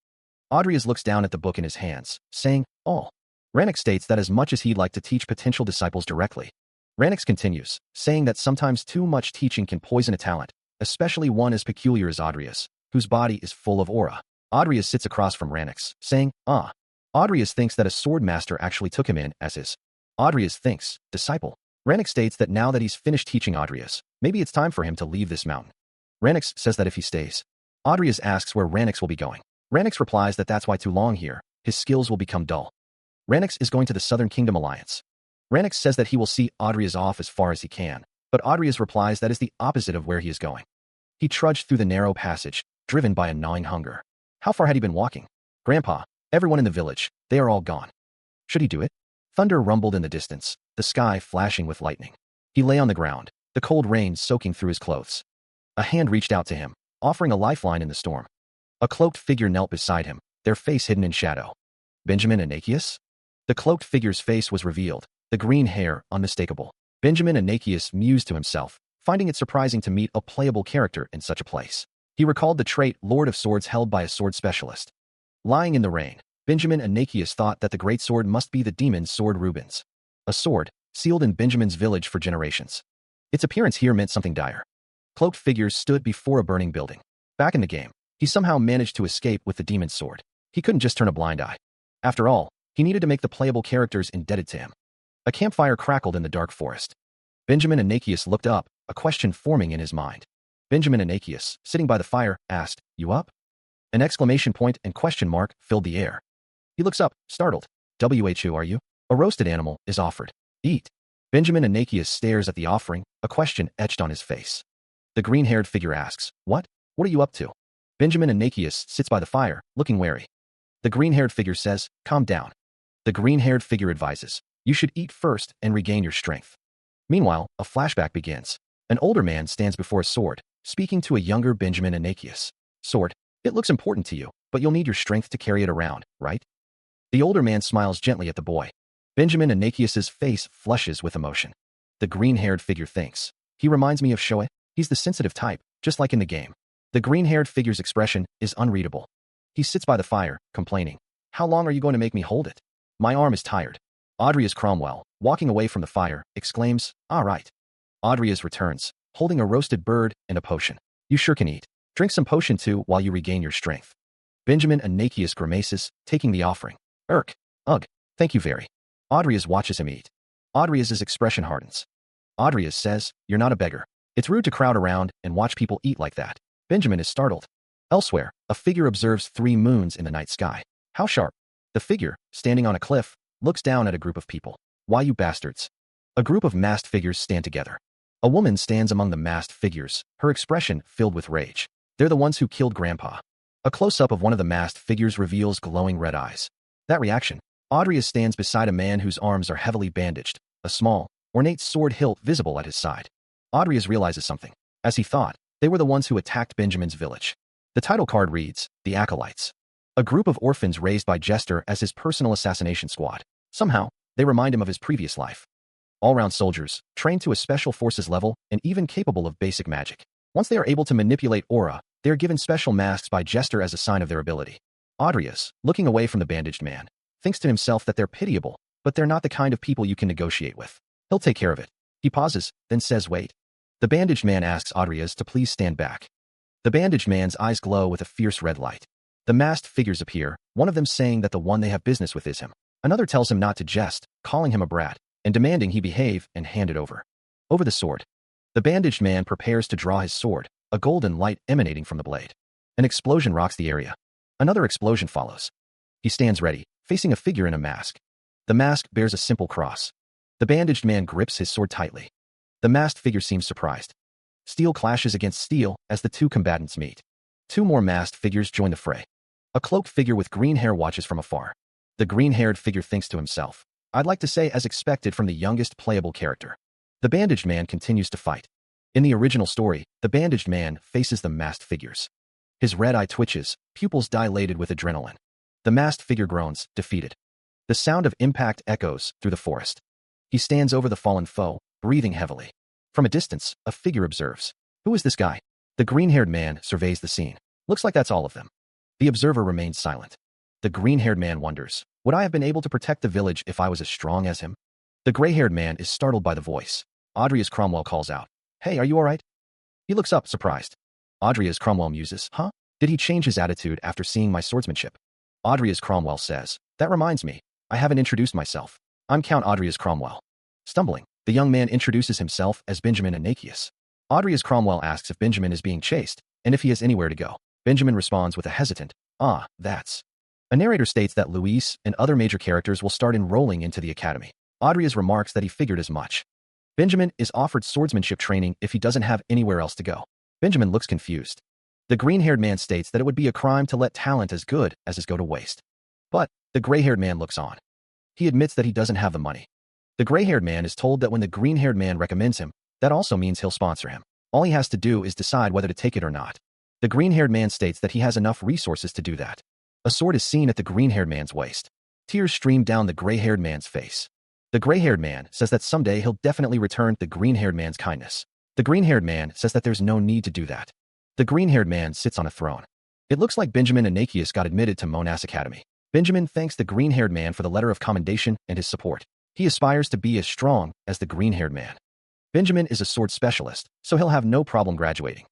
Adrias looks down at the book in his hands, saying, "Oh." Rannox states that as much as he'd like to teach potential disciples directly, Rannox continues, saying that sometimes too much teaching can poison a talent, especially one as peculiar as Audrius, whose body is full of aura. Audrius sits across from Rannox, saying, Audrius thinks that a sword master actually took him in as his. Audrius thinks, disciple. Rannox states that now that he's finished teaching Audrius, maybe it's time for him to leave this mountain. Rannox says that if he stays, Audrius asks where Rannox will be going. Rannox replies that that's why too long here, his skills will become dull. Rannox is going to the Southern Kingdom Alliance. Rannox says that he will see Audrius off as far as he can, but Audrius replies that is the opposite of where he is going. He trudged through the narrow passage, driven by a gnawing hunger. How far had he been walking? Grandpa, everyone in the village, they are all gone. Should he do it? Thunder rumbled in the distance, the sky flashing with lightning. He lay on the ground, the cold rain soaking through his clothes. A hand reached out to him, offering a lifeline in the storm. A cloaked figure knelt beside him, their face hidden in shadow. Benjamin Anakius? The cloaked figure's face was revealed, the green hair unmistakable. Benjamin Anakius mused to himself, finding it surprising to meet a playable character in such a place. He recalled the trait Lord of Swords held by a sword specialist. Lying in the rain, Benjamin Anakius thought that the great sword must be the demon's sword Rubens. A sword, sealed in Benjamin's village for generations. Its appearance here meant something dire. Cloaked figures stood before a burning building. Back in the game, he somehow managed to escape with the demon's sword. He couldn't just turn a blind eye. After all, he needed to make the playable characters indebted to him. A campfire crackled in the dark forest. Benjamin Anakius looked up, a question forming in his mind. Benjamin Anakius, sitting by the fire, asked, "You up?" An exclamation point and question mark filled the air. He looks up, startled. "Who are you?" A roasted animal is offered. "Eat." Benjamin Anakius stares at the offering, a question etched on his face. The green-haired figure asks, "What? What are you up to?" Benjamin Anakius sits by the fire, looking wary. The green-haired figure says, "Calm down." The green-haired figure advises, "You should eat first and regain your strength." Meanwhile, a flashback begins. An older man stands before a sword, speaking to a younger Benjamin Anakius. "Sword, it looks important to you, but you'll need your strength to carry it around, right?" The older man smiles gently at the boy. Benjamin Anakius's face flushes with emotion. The green-haired figure thinks, "He reminds me of Shoei. He's the sensitive type, just like in the game." The green-haired figure's expression is unreadable. He sits by the fire, complaining, "How long are you going to make me hold it? My arm is tired." Audrius Cromwell, walking away from the fire, exclaims, "All right." Audrius returns, holding a roasted bird and a potion. "You sure can eat. Drink some potion too while you regain your strength." Benjamin Anakius grimaces, taking the offering. Ugh, thank you very." Audrius watches him eat. Audrius's expression hardens. Audrius says, "You're not a beggar. It's rude to crowd around and watch people eat like that." Benjamin is startled. Elsewhere, a figure observes 3 moons in the night sky. How sharp. The figure, standing on a cliff, looks down at a group of people. "Why, you bastards." A group of masked figures stand together. A woman stands among the masked figures, her expression filled with rage. They're the ones who killed Grandpa. A close-up of one of the masked figures reveals glowing red eyes. That reaction. Audrius stands beside a man whose arms are heavily bandaged, a small, ornate sword hilt visible at his side. Audrius realizes something. As he thought, they were the ones who attacked Benjamin's village. The title card reads, "The Acolytes." A group of orphans raised by Jester as his personal assassination squad. Somehow, they remind him of his previous life. All-round soldiers, trained to a special forces level and even capable of basic magic. Once they are able to manipulate aura, they are given special masks by Jester as a sign of their ability. Audrius, looking away from the bandaged man, thinks to himself that they're pitiable, but they're not the kind of people you can negotiate with. He'll take care of it. He pauses, then says, "Wait." The bandaged man asks Audrius to please stand back. The bandaged man's eyes glow with a fierce red light. The masked figures appear, one of them saying that the one they have business with is him. Another tells him not to jest, calling him a brat, and demanding he behave and hand it over. Over the sword. The bandaged man prepares to draw his sword, a golden light emanating from the blade. An explosion rocks the area. Another explosion follows. He stands ready, facing a figure in a mask. The mask bears a simple cross. The bandaged man grips his sword tightly. The masked figure seems surprised. Steel clashes against steel as the 2 combatants meet. 2 more masked figures join the fray. A cloaked figure with green hair watches from afar. The green-haired figure thinks to himself, "I'd like to say as expected from the youngest playable character." The bandaged man continues to fight. In the original story, the bandaged man faces the masked figures. His red eye twitches, pupils dilated with adrenaline. The masked figure groans, defeated. The sound of impact echoes through the forest. He stands over the fallen foe, breathing heavily. From a distance, a figure observes. "Who is this guy?" The green-haired man surveys the scene. "Looks like that's all of them." The observer remains silent. The green-haired man wonders, would I have been able to protect the village if I was as strong as him? The gray-haired man is startled by the voice. Audrey as Cromwell calls out, "Hey, are you all right?" He looks up, surprised. Audrey as Cromwell muses, "Huh? Did he change his attitude after seeing my swordsmanship?" Audrey as Cromwell says, "That reminds me, I haven't introduced myself. I'm Count Audrey as Cromwell." Stumbling, the young man introduces himself as Benjamin Anakius. Audrey as Cromwell asks if Benjamin is being chased, and if he has anywhere to go. Benjamin responds with a hesitant, that's. A narrator states that Luis and other major characters will start enrolling into the academy. Audrey remarks that he figured as much. Benjamin is offered swordsmanship training if he doesn't have anywhere else to go. Benjamin looks confused. The green-haired man states that it would be a crime to let talent as good as his go to waste. But the gray-haired man looks on. He admits that he doesn't have the money. The gray-haired man is told that when the green-haired man recommends him, that also means he'll sponsor him. All he has to do is decide whether to take it or not. The green-haired man states that he has enough resources to do that. A sword is seen at the green-haired man's waist. Tears stream down the gray-haired man's face. The gray-haired man says that someday he'll definitely return the green-haired man's kindness. The green-haired man says that there's no need to do that. The green-haired man sits on a throne. It looks like Benjamin Anakius got admitted to Mona's Academy. Benjamin thanks the green-haired man for the letter of commendation and his support. He aspires to be as strong as the green-haired man. Benjamin is a sword specialist, so he'll have no problem graduating.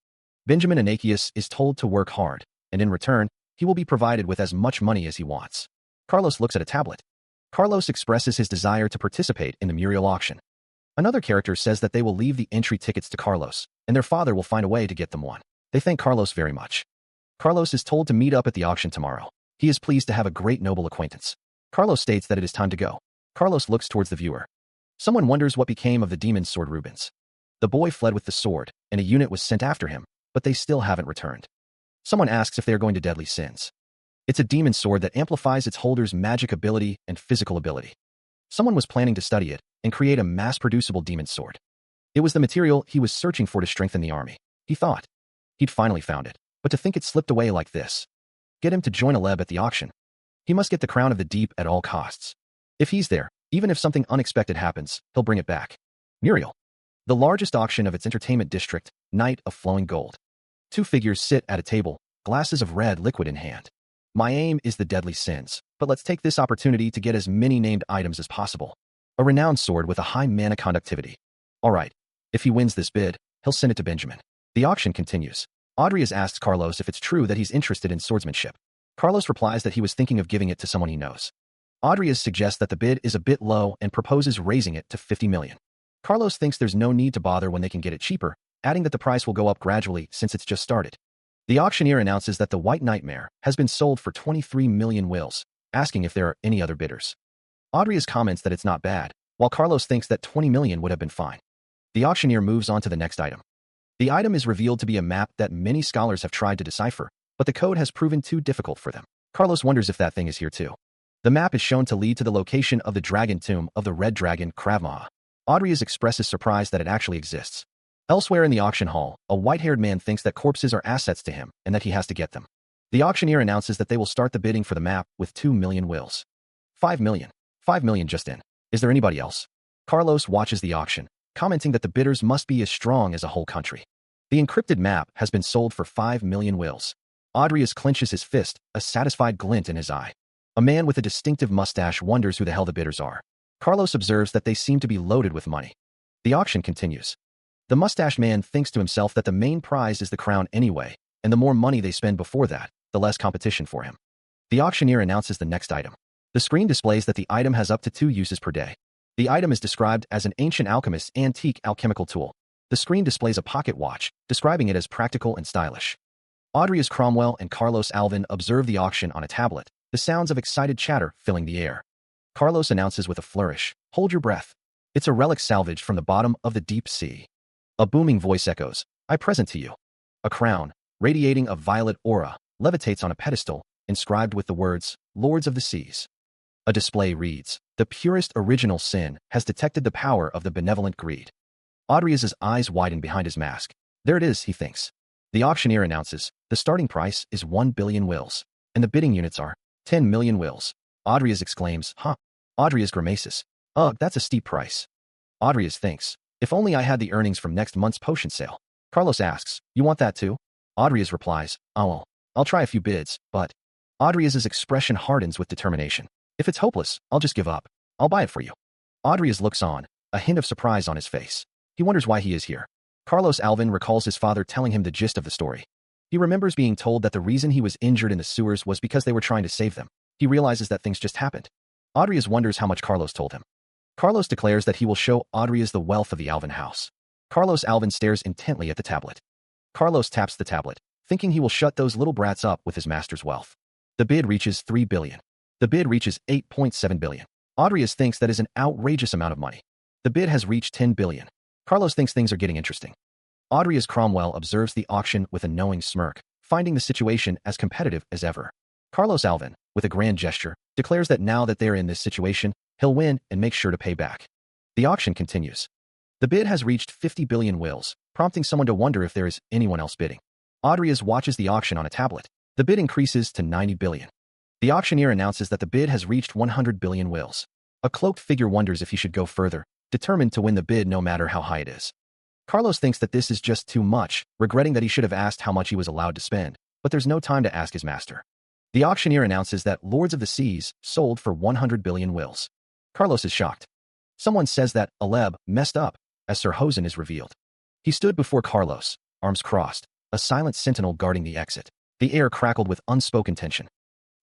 Benjamin Anakius is told to work hard, and in return, he will be provided with as much money as he wants. Carlos looks at a tablet. Carlos expresses his desire to participate in the Muriel auction. Another character says that they will leave the entry tickets to Carlos, and their father will find a way to get them one. They thank Carlos very much. Carlos is told to meet up at the auction tomorrow. He is pleased to have a great noble acquaintance. Carlos states that it is time to go. Carlos looks towards the viewer. Someone wonders what became of the demon's sword Rubens. The boy fled with the sword, and a unit was sent after him, but they still haven't returned. Someone asks if they are going to Deadly Sins. It's a demon sword that amplifies its holder's magic ability and physical ability. Someone was planning to study it and create a mass-producible demon sword. It was the material he was searching for to strengthen the army. He thought he'd finally found it, but to think it slipped away like this. Get him to join Aleb at the auction. He must get the crown of the deep at all costs. If he's there, even if something unexpected happens, he'll bring it back. Muriel. The largest auction of its entertainment district, Night of Flowing Gold. Two figures sit at a table, glasses of red liquid in hand. My aim is the Deadly Sins, but let's take this opportunity to get as many named items as possible. A renowned sword with a high mana conductivity. All right, if he wins this bid, he'll send it to Benjamin. The auction continues. Audrey has asked Carlos if it's true that he's interested in swordsmanship. Carlos replies that he was thinking of giving it to someone he knows. Audrey suggests that the bid is a bit low and proposes raising it to 50 million. Carlos thinks there's no need to bother when they can get it cheaper, adding that the price will go up gradually since it's just started. The auctioneer announces that the White Nightmare has been sold for 23 million wills, asking if there are any other bidders. Audrey comments that it's not bad, while Carlos thinks that 20 million would have been fine. The auctioneer moves on to the next item. The item is revealed to be a map that many scholars have tried to decipher, but the code has proven too difficult for them. Carlos wonders if that thing is here too. The map is shown to lead to the location of the dragon tomb of the Red Dragon Krav Maga. Audrey expresses surprise that it actually exists. Elsewhere in the auction hall, a white-haired man thinks that corpses are assets to him and that he has to get them. The auctioneer announces that they will start the bidding for the map with 2 million wills. 5 million. 5 million just in. Is there anybody else? Carlos watches the auction, commenting that the bidders must be as strong as a whole country. The encrypted map has been sold for 5 million wills. Audrey clenches his fist, a satisfied glint in his eye. A man with a distinctive mustache wonders who the hell the bidders are. Carlos observes that they seem to be loaded with money. The auction continues. The mustache man thinks to himself that the main prize is the crown anyway, and the more money they spend before that, the less competition for him. The auctioneer announces the next item. The screen displays that the item has up to 2 uses per day. The item is described as an ancient alchemist's antique alchemical tool. The screen displays a pocket watch, describing it as practical and stylish. Audrey Cromwell and Carlos Alvin observe the auction on a tablet, the sounds of excited chatter filling the air. Carlos announces with a flourish, "Hold your breath." It's a relic salvaged from the bottom of the deep sea. A booming voice echoes, "I present to you." A crown, radiating a violet aura, levitates on a pedestal, inscribed with the words, "Lords of the Seas." A display reads, "The purest original sin has detected the power of the benevolent greed." Audrey's eyes widen behind his mask. There it is, he thinks. The auctioneer announces, the starting price is 1 billion wills, and the bidding units are 10 million wills. Audrey exclaims, "Huh." Audrey grimaces, "Ugh, that's a steep price." Audrey thinks, "If only I had the earnings from next month's potion sale." Carlos asks, "You want that too?" Audrey replies, "I'll try a few bids, but..." Audria's expression hardens with determination. If it's hopeless, I'll just give up. I'll buy it for you. Audria's looks on, a hint of surprise on his face. He wonders why he is here. Carlos Alvin recalls his father telling him the gist of the story. He remembers being told that the reason he was injured in the sewers was because they were trying to save them. He realizes that things just happened. Audria's wonders how much Carlos told him. Carlos declares that he will show Audria's the wealth of the Alvin house. Carlos Alvin stares intently at the tablet. Carlos taps the tablet, thinking he will shut those little brats up with his master's wealth. The bid reaches 3 billion. The bid reaches 8.7 billion. Audria's thinks that is an outrageous amount of money. The bid has reached 10 billion. Carlos thinks things are getting interesting. Audria's Cromwell observes the auction with a knowing smirk, finding the situation as competitive as ever. Carlos Alvin, with a grand gesture, declares that now that they're in this situation, he'll win and make sure to pay back. The auction continues. The bid has reached 50 billion wills, prompting someone to wonder if there is anyone else bidding. Audria's watches the auction on a tablet. The bid increases to 90 billion. The auctioneer announces that the bid has reached 100 billion wills. A cloaked figure wonders if he should go further, determined to win the bid no matter how high it is. Carlos thinks that this is just too much, regretting that he should have asked how much he was allowed to spend, but there's no time to ask his master. The auctioneer announces that Lords of the Seas sold for 100 billion wills. Carlos is shocked. Someone says that Aleb messed up, as Sir Hosen is revealed. He stood before Carlos, arms crossed, a silent sentinel guarding the exit. The air crackled with unspoken tension.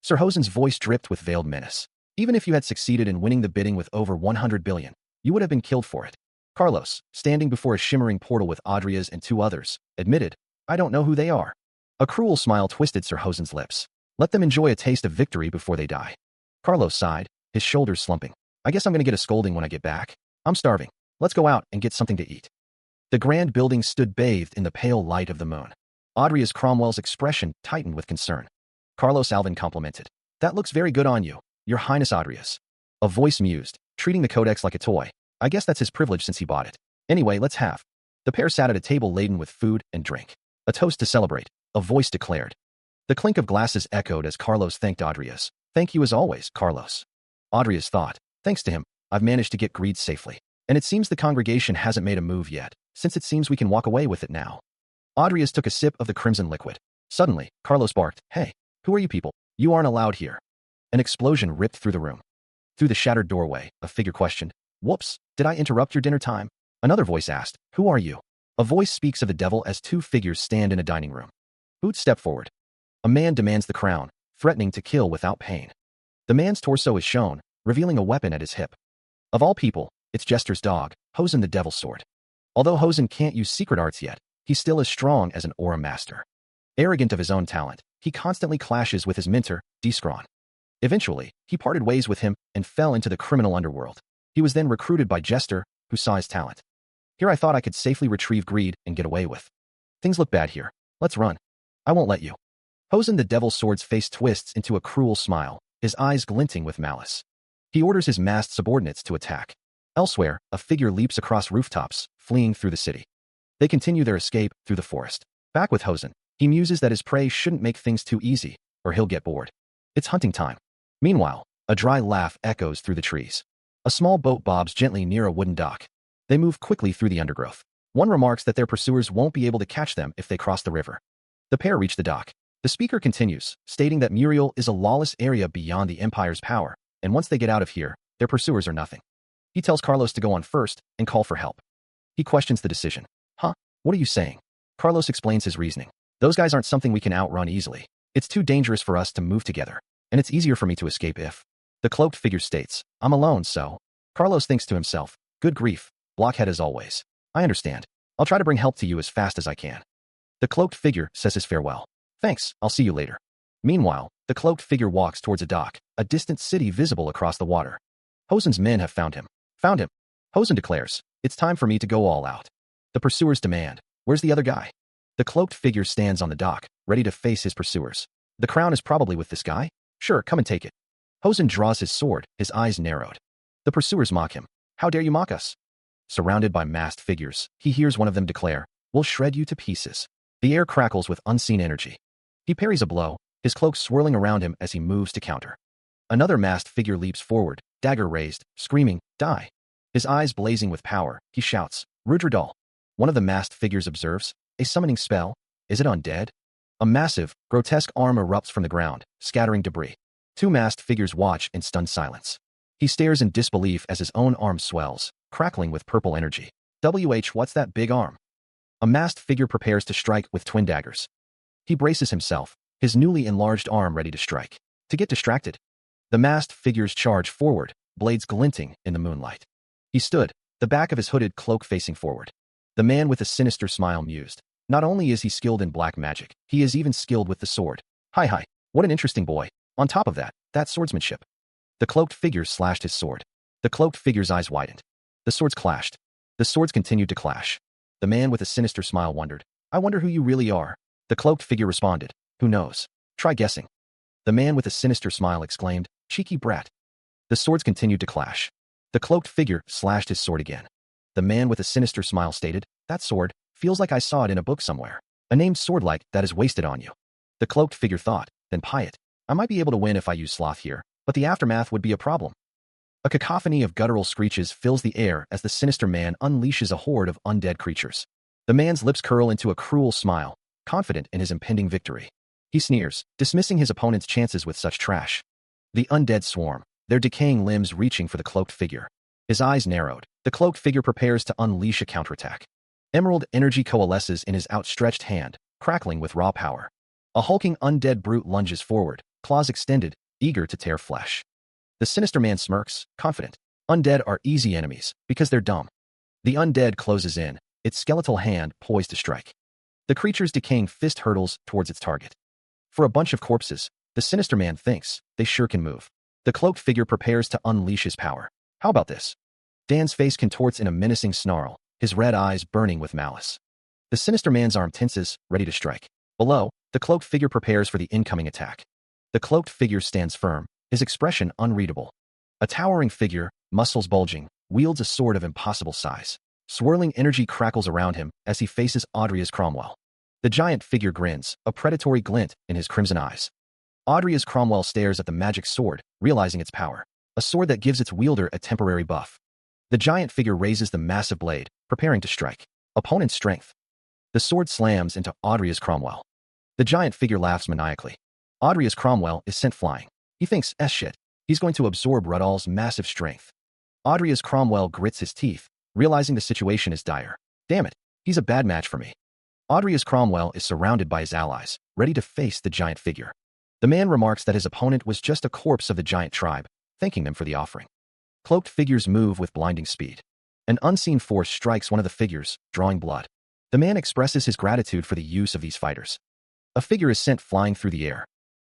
Sir Hosen's voice dripped with veiled menace. Even if you had succeeded in winning the bidding with over 100 billion, you would have been killed for it. Carlos, standing before a shimmering portal with Audria's and 2 others, admitted, I don't know who they are. A cruel smile twisted Sir Hosen's lips. Let them enjoy a taste of victory before they die. Carlos sighed, his shoulders slumping. I guess I'm going to get a scolding when I get back. I'm starving. Let's go out and get something to eat. The grand building stood bathed in the pale light of the moon. Audria's Cromwell's expression tightened with concern. Carlos Alvin complimented. That looks very good on you, Your Highness Audria's. A voice mused, treating the codex like a toy. I guess that's his privilege since he bought it. Anyway, let's have. The pair sat at a table laden with food and drink. A toast to celebrate, a voice declared. The clink of glasses echoed as Carlos thanked Audria's. Thank you as always, Carlos. Audria's thought. Thanks to him, I've managed to get greed safely. And it seems the congregation hasn't made a move yet, since it seems we can walk away with it now. Audria's took a sip of the crimson liquid. Suddenly, Carlos barked, Hey, who are you people? You aren't allowed here. An explosion ripped through the room. Through the shattered doorway, a figure questioned, Whoops, did I interrupt your dinner time? Another voice asked, Who are you? A voice speaks of the devil as 2 figures stand in a dining room. Boots step forward. A man demands the crown, threatening to kill without pain. The man's torso is shown, revealing a weapon at his hip. Of all people, it's Jester's dog, Hosen the Devil's Sword. Although Hosen can't use secret arts yet, he's still as strong as an aura master. Arrogant of his own talent, he constantly clashes with his mentor, Discron. Eventually, he parted ways with him and fell into the criminal underworld. He was then recruited by Jester, who saw his talent. Here I thought I could safely retrieve greed and get away with. Things look bad here. Let's run. I won't let you. Hosen the Devil's Sword's face twists into a cruel smile, his eyes glinting with malice. He orders his masked subordinates to attack. Elsewhere, a figure leaps across rooftops, fleeing through the city. They continue their escape through the forest. Back with Hosen, he muses that his prey shouldn't make things too easy, or he'll get bored. It's hunting time. Meanwhile, a dry laugh echoes through the trees. A small boat bobs gently near a wooden dock. They move quickly through the undergrowth. One remarks that their pursuers won't be able to catch them if they cross the river. The pair reach the dock. The speaker continues, stating that Muriel is a lawless area beyond the Empire's power, and once they get out of here, their pursuers are nothing. He tells Carlos to go on first and call for help. He questions the decision. Huh? What are you saying? Carlos explains his reasoning. Those guys aren't something we can outrun easily. It's too dangerous for us to move together, and it's easier for me to escape if. The cloaked figure states, I'm alone, so. Carlos thinks to himself, good grief, blockhead as always. I understand. I'll try to bring help to you as fast as I can. The cloaked figure says his farewell. Thanks, I'll see you later. Meanwhile, the cloaked figure walks towards a dock, a distant city visible across the water. Hosen's men have found him. Found him. Hosen declares, it's time for me to go all out. The pursuers demand, where's the other guy? The cloaked figure stands on the dock, ready to face his pursuers. The crown is probably with this guy? Sure, come and take it. Hosen draws his sword, his eyes narrowed. The pursuers mock him. How dare you mock us? Surrounded by masked figures, he hears one of them declare, we'll shred you to pieces. The air crackles with unseen energy. He parries a blow, his cloak swirling around him as he moves to counter. Another masked figure leaps forward, dagger raised, screaming, die. His eyes blazing with power, he shouts, Rudradal. One of the masked figures observes, a summoning spell? Is it undead? A massive, grotesque arm erupts from the ground, scattering debris. Two masked figures watch in stunned silence. He stares in disbelief as his own arm swells, crackling with purple energy. What's that big arm? A masked figure prepares to strike with twin daggers. He braces himself, his newly enlarged arm ready to strike. To get distracted, the masked figures charge forward, blades glinting in the moonlight. He stood, the back of his hooded cloak facing forward. The man with a sinister smile mused. Not only is he skilled in black magic, he is even skilled with the sword. Hi, what an interesting boy. On top of that, that's swordsmanship. The cloaked figure slashed his sword. The cloaked figure's eyes widened. The swords clashed. The swords continued to clash. The man with a sinister smile wondered, I wonder who you really are. The cloaked figure responded, who knows? Try guessing. The man with a sinister smile exclaimed, cheeky brat. The swords continued to clash. The cloaked figure slashed his sword again. The man with a sinister smile stated, that sword feels like I saw it in a book somewhere. A named sword like that is wasted on you. The cloaked figure thought, then pie it. I might be able to win if I use sloth here, but the aftermath would be a problem. A cacophony of guttural screeches fills the air as the sinister man unleashes a horde of undead creatures. The man's lips curl into a cruel smile, confident in his impending victory. He sneers, dismissing his opponent's chances with such trash. The undead swarm, their decaying limbs reaching for the cloaked figure. His eyes narrowed. The cloaked figure prepares to unleash a counterattack. Emerald energy coalesces in his outstretched hand, crackling with raw power. A hulking undead brute lunges forward, claws extended, eager to tear flesh. The sinister man smirks, confident. Undead are easy enemies, because they're dumb. The undead closes in, its skeletal hand poised to strike. The creature's decaying fist hurtles towards its target. For a bunch of corpses, the sinister man thinks, they sure can move. The cloaked figure prepares to unleash his power. How about this? Dan's face contorts in a menacing snarl, his red eyes burning with malice. The sinister man's arm tenses, ready to strike. Below, the cloaked figure prepares for the incoming attack. The cloaked figure stands firm, his expression unreadable. A towering figure, muscles bulging, wields a sword of impossible size. Swirling energy crackles around him as he faces Audrius Cromwell. The giant figure grins, a predatory glint in his crimson eyes. Audrius Cromwell stares at the magic sword, realizing its power. A sword that gives its wielder a temporary buff. The giant figure raises the massive blade, preparing to strike. Opponent's strength. The sword slams into Audrius Cromwell. The giant figure laughs maniacally. Audrius Cromwell is sent flying. He thinks, shit, he's going to absorb Rudall's massive strength. Audrius Cromwell grits his teeth, realizing the situation is dire. Damn it, he's a bad match for me. Audrius Cromwell is surrounded by his allies, ready to face the giant figure. The man remarks that his opponent was just a corpse of the giant tribe, thanking them for the offering. Cloaked figures move with blinding speed. An unseen force strikes one of the figures, drawing blood. The man expresses his gratitude for the use of these fighters. A figure is sent flying through the air.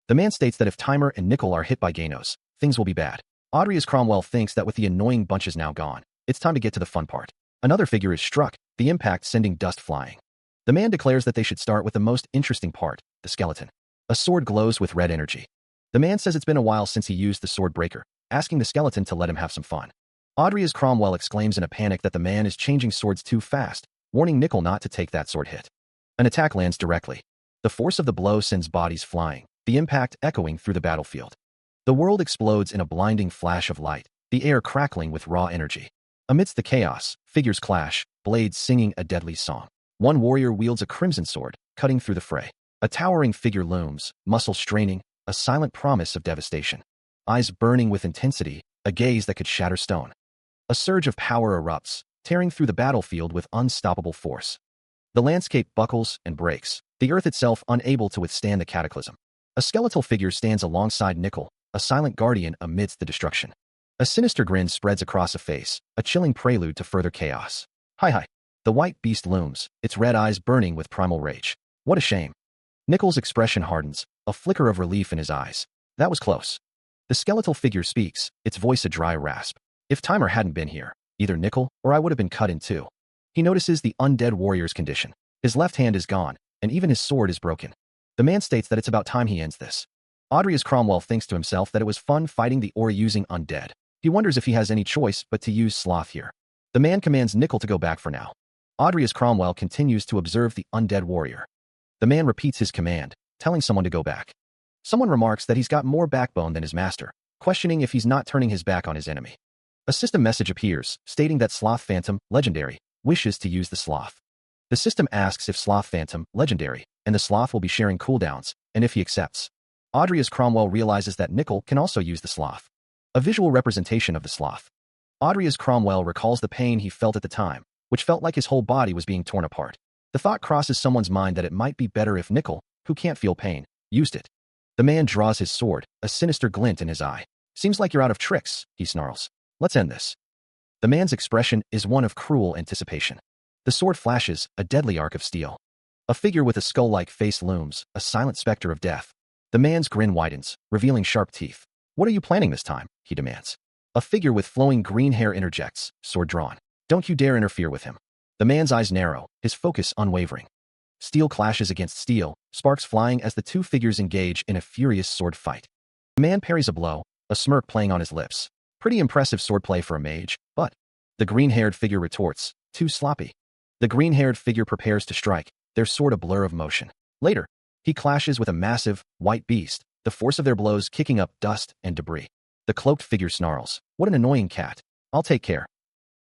The man states that if Timer and Nickel are hit by Ganos, things will be bad. Audrius Cromwell thinks that with the annoying bunches now gone, it's time to get to the fun part. Another figure is struck, the impact sending dust flying. The man declares that they should start with the most interesting part, the skeleton. A sword glows with red energy. The man says it's been a while since he used the sword breaker, asking the skeleton to let him have some fun. Audrius Cromwell exclaims in a panic that the man is changing swords too fast, warning Nickel not to take that sword hit. An attack lands directly. The force of the blow sends bodies flying, the impact echoing through the battlefield. The world explodes in a blinding flash of light, the air crackling with raw energy. Amidst the chaos, figures clash, blades singing a deadly song. One warrior wields a crimson sword, cutting through the fray. A towering figure looms, muscles straining, a silent promise of devastation. Eyes burning with intensity, a gaze that could shatter stone. A surge of power erupts, tearing through the battlefield with unstoppable force. The landscape buckles and breaks, the earth itself unable to withstand the cataclysm. A skeletal figure stands alongside Nickel, a silent guardian amidst the destruction. A sinister grin spreads across a face, a chilling prelude to further chaos. Hi. The white beast looms, its red eyes burning with primal rage. What a shame. Nickel's expression hardens, a flicker of relief in his eyes. That was close. The skeletal figure speaks, its voice a dry rasp. If Timer hadn't been here, either Nickel or I would have been cut in two. He notices the undead warrior's condition. His left hand is gone, and even his sword is broken. The man states that it's about time he ends this. Audrius Cromwell thinks to himself that it was fun fighting the or using undead. He wonders if he has any choice but to use sloth here. The man commands Nickel to go back for now. Audrius Cromwell continues to observe the undead warrior. The man repeats his command, telling someone to go back. Someone remarks that he's got more backbone than his master, questioning if he's not turning his back on his enemy. A system message appears, stating that Sloth Phantom, Legendary, wishes to use the sloth. The system asks if Sloth Phantom, Legendary, and the sloth will be sharing cooldowns, and if he accepts. Audrey as Cromwell realizes that Nickel can also use the sloth. A visual representation of the sloth. Audrey as Cromwell recalls the pain he felt at the time, which felt like his whole body was being torn apart. The thought crosses someone's mind that it might be better if Nickel, who can't feel pain, used it. The man draws his sword, a sinister glint in his eye. Seems like you're out of tricks, he snarls. Let's end this. The man's expression is one of cruel anticipation. The sword flashes, a deadly arc of steel. A figure with a skull-like face looms, a silent specter of death. The man's grin widens, revealing sharp teeth. What are you planning this time? He demands. A figure with flowing green hair interjects, sword drawn. Don't you dare interfere with him. The man's eyes narrow, his focus unwavering. Steel clashes against steel, sparks flying as the two figures engage in a furious sword fight. The man parries a blow, a smirk playing on his lips. Pretty impressive swordplay for a mage, but the green-haired figure retorts, too sloppy. The green-haired figure prepares to strike, their sword a blur of motion. Later, he clashes with a massive, white beast, the force of their blows kicking up dust and debris. The cloaked figure snarls, what an annoying cat. I'll take care.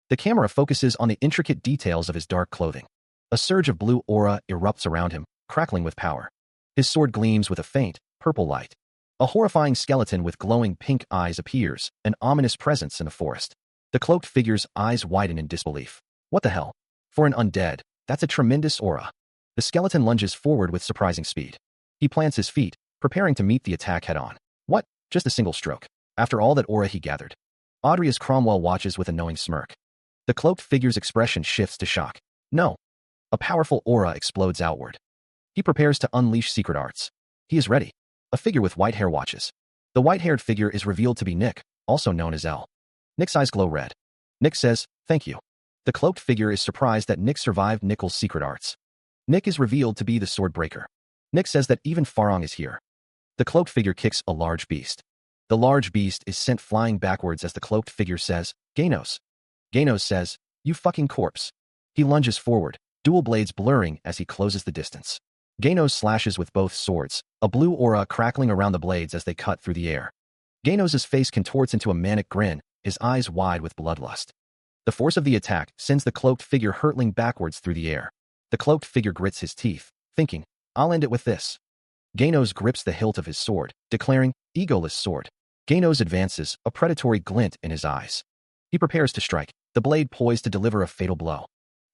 The camera focuses on the intricate details of his dark clothing. A surge of blue aura erupts around him, crackling with power. His sword gleams with a faint, purple light. A horrifying skeleton with glowing pink eyes appears, an ominous presence in the forest. The cloaked figure's eyes widen in disbelief. What the hell? For an undead, that's a tremendous aura. The skeleton lunges forward with surprising speed. He plants his feet, preparing to meet the attack head-on. What? Just a single stroke. After all that aura he gathered. Audrey as Cromwell watches with a knowing smirk. The cloaked figure's expression shifts to shock. No. A powerful aura explodes outward. He prepares to unleash secret arts. He is ready. A figure with white hair watches. The white-haired figure is revealed to be Nick, also known as L. Nick's eyes glow red. Nick says, thank you. The cloaked figure is surprised that Nick survived Nickel's secret arts. Nick is revealed to be the sword breaker. Nick says that even Farong is here. The cloaked figure kicks a large beast. The large beast is sent flying backwards as the cloaked figure says, Ganos. Ganos says, you fucking corpse. He lunges forward, dual blades blurring as he closes the distance. Ganos slashes with both swords, a blue aura crackling around the blades as they cut through the air. Ganos' face contorts into a manic grin, his eyes wide with bloodlust. The force of the attack sends the cloaked figure hurtling backwards through the air. The cloaked figure grits his teeth, thinking, I'll end it with this. Ganos grips the hilt of his sword, declaring, egoless sword. Ganos advances, a predatory glint in his eyes. He prepares to strike, the blade poised to deliver a fatal blow.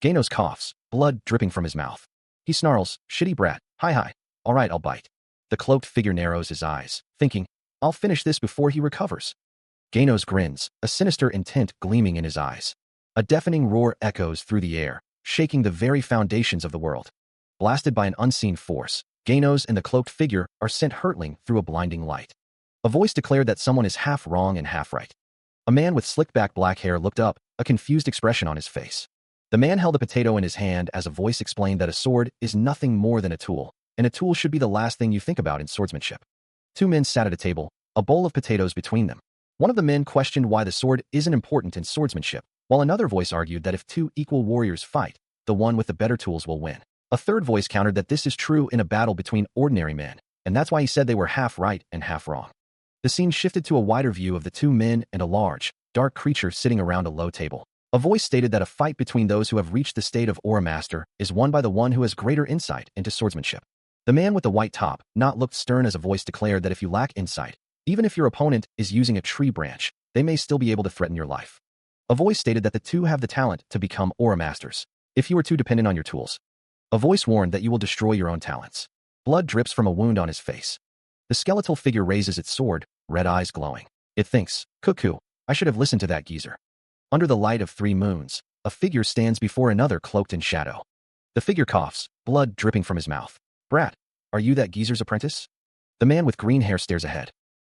Ganos coughs, blood dripping from his mouth. He snarls, shitty brat, hi. All right, I'll bite. The cloaked figure narrows his eyes, thinking, I'll finish this before he recovers. Ganos grins, a sinister intent gleaming in his eyes. A deafening roar echoes through the air, shaking the very foundations of the world. Blasted by an unseen force, Ganos and the cloaked figure are sent hurtling through a blinding light. A voice declared that someone is half wrong and half right. A man with slicked-back black hair looked up, a confused expression on his face. The man held a potato in his hand as a voice explained that a sword is nothing more than a tool, and a tool should be the last thing you think about in swordsmanship. Two men sat at a table, a bowl of potatoes between them. One of the men questioned why the sword isn't important in swordsmanship, while another voice argued that if two equal warriors fight, the one with the better tools will win. A third voice countered that this is true in a battle between ordinary men, and that's why he said they were half right and half wrong. The scene shifted to a wider view of the two men and a large, dark creature sitting around a low table. A voice stated that a fight between those who have reached the state of Aura Master is won by the one who has greater insight into swordsmanship. The man with the white top not looked stern as a voice declared that if you lack insight, even if your opponent is using a tree branch, they may still be able to threaten your life. A voice stated that the two have the talent to become Aura Masters, if you are too dependent on your tools. A voice warned that you will destroy your own talents. Blood drips from a wound on his face. The skeletal figure raises its sword, red eyes glowing. It thinks, cuckoo, I should have listened to that geezer. Under the light of 3 moons, a figure stands before another cloaked in shadow. The figure coughs, blood dripping from his mouth. Brat, are you that geezer's apprentice? The man with green hair stares ahead.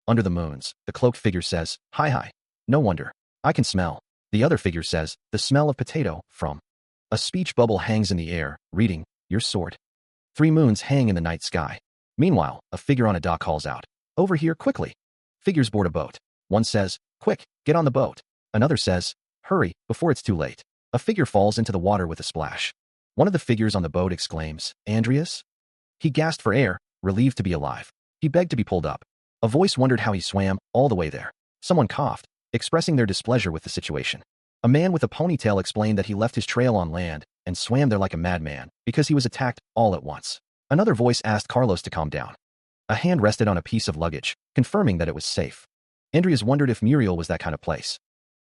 Under the moons, the cloaked figure says, hi. No wonder. I can smell. The other figure says, the smell of potato, from. A speech bubble hangs in the air, reading, your sword. 3 moons hang in the night sky. Meanwhile, a figure on a dock calls out, over here quickly. Figures board a boat. One says, quick, get on the boat. Another says, hurry, before it's too late. A figure falls into the water with a splash. One of the figures on the boat exclaims, Andreas? He gasped for air, relieved to be alive. He begged to be pulled up. A voice wondered how he swam all the way there. Someone coughed, expressing their displeasure with the situation. A man with a ponytail explained that he left his trail on land and swam there like a madman because he was attacked all at once. Another voice asked Carlos to calm down. A hand rested on a piece of luggage, confirming that it was safe. Andreas wondered if Muriel was that kind of place.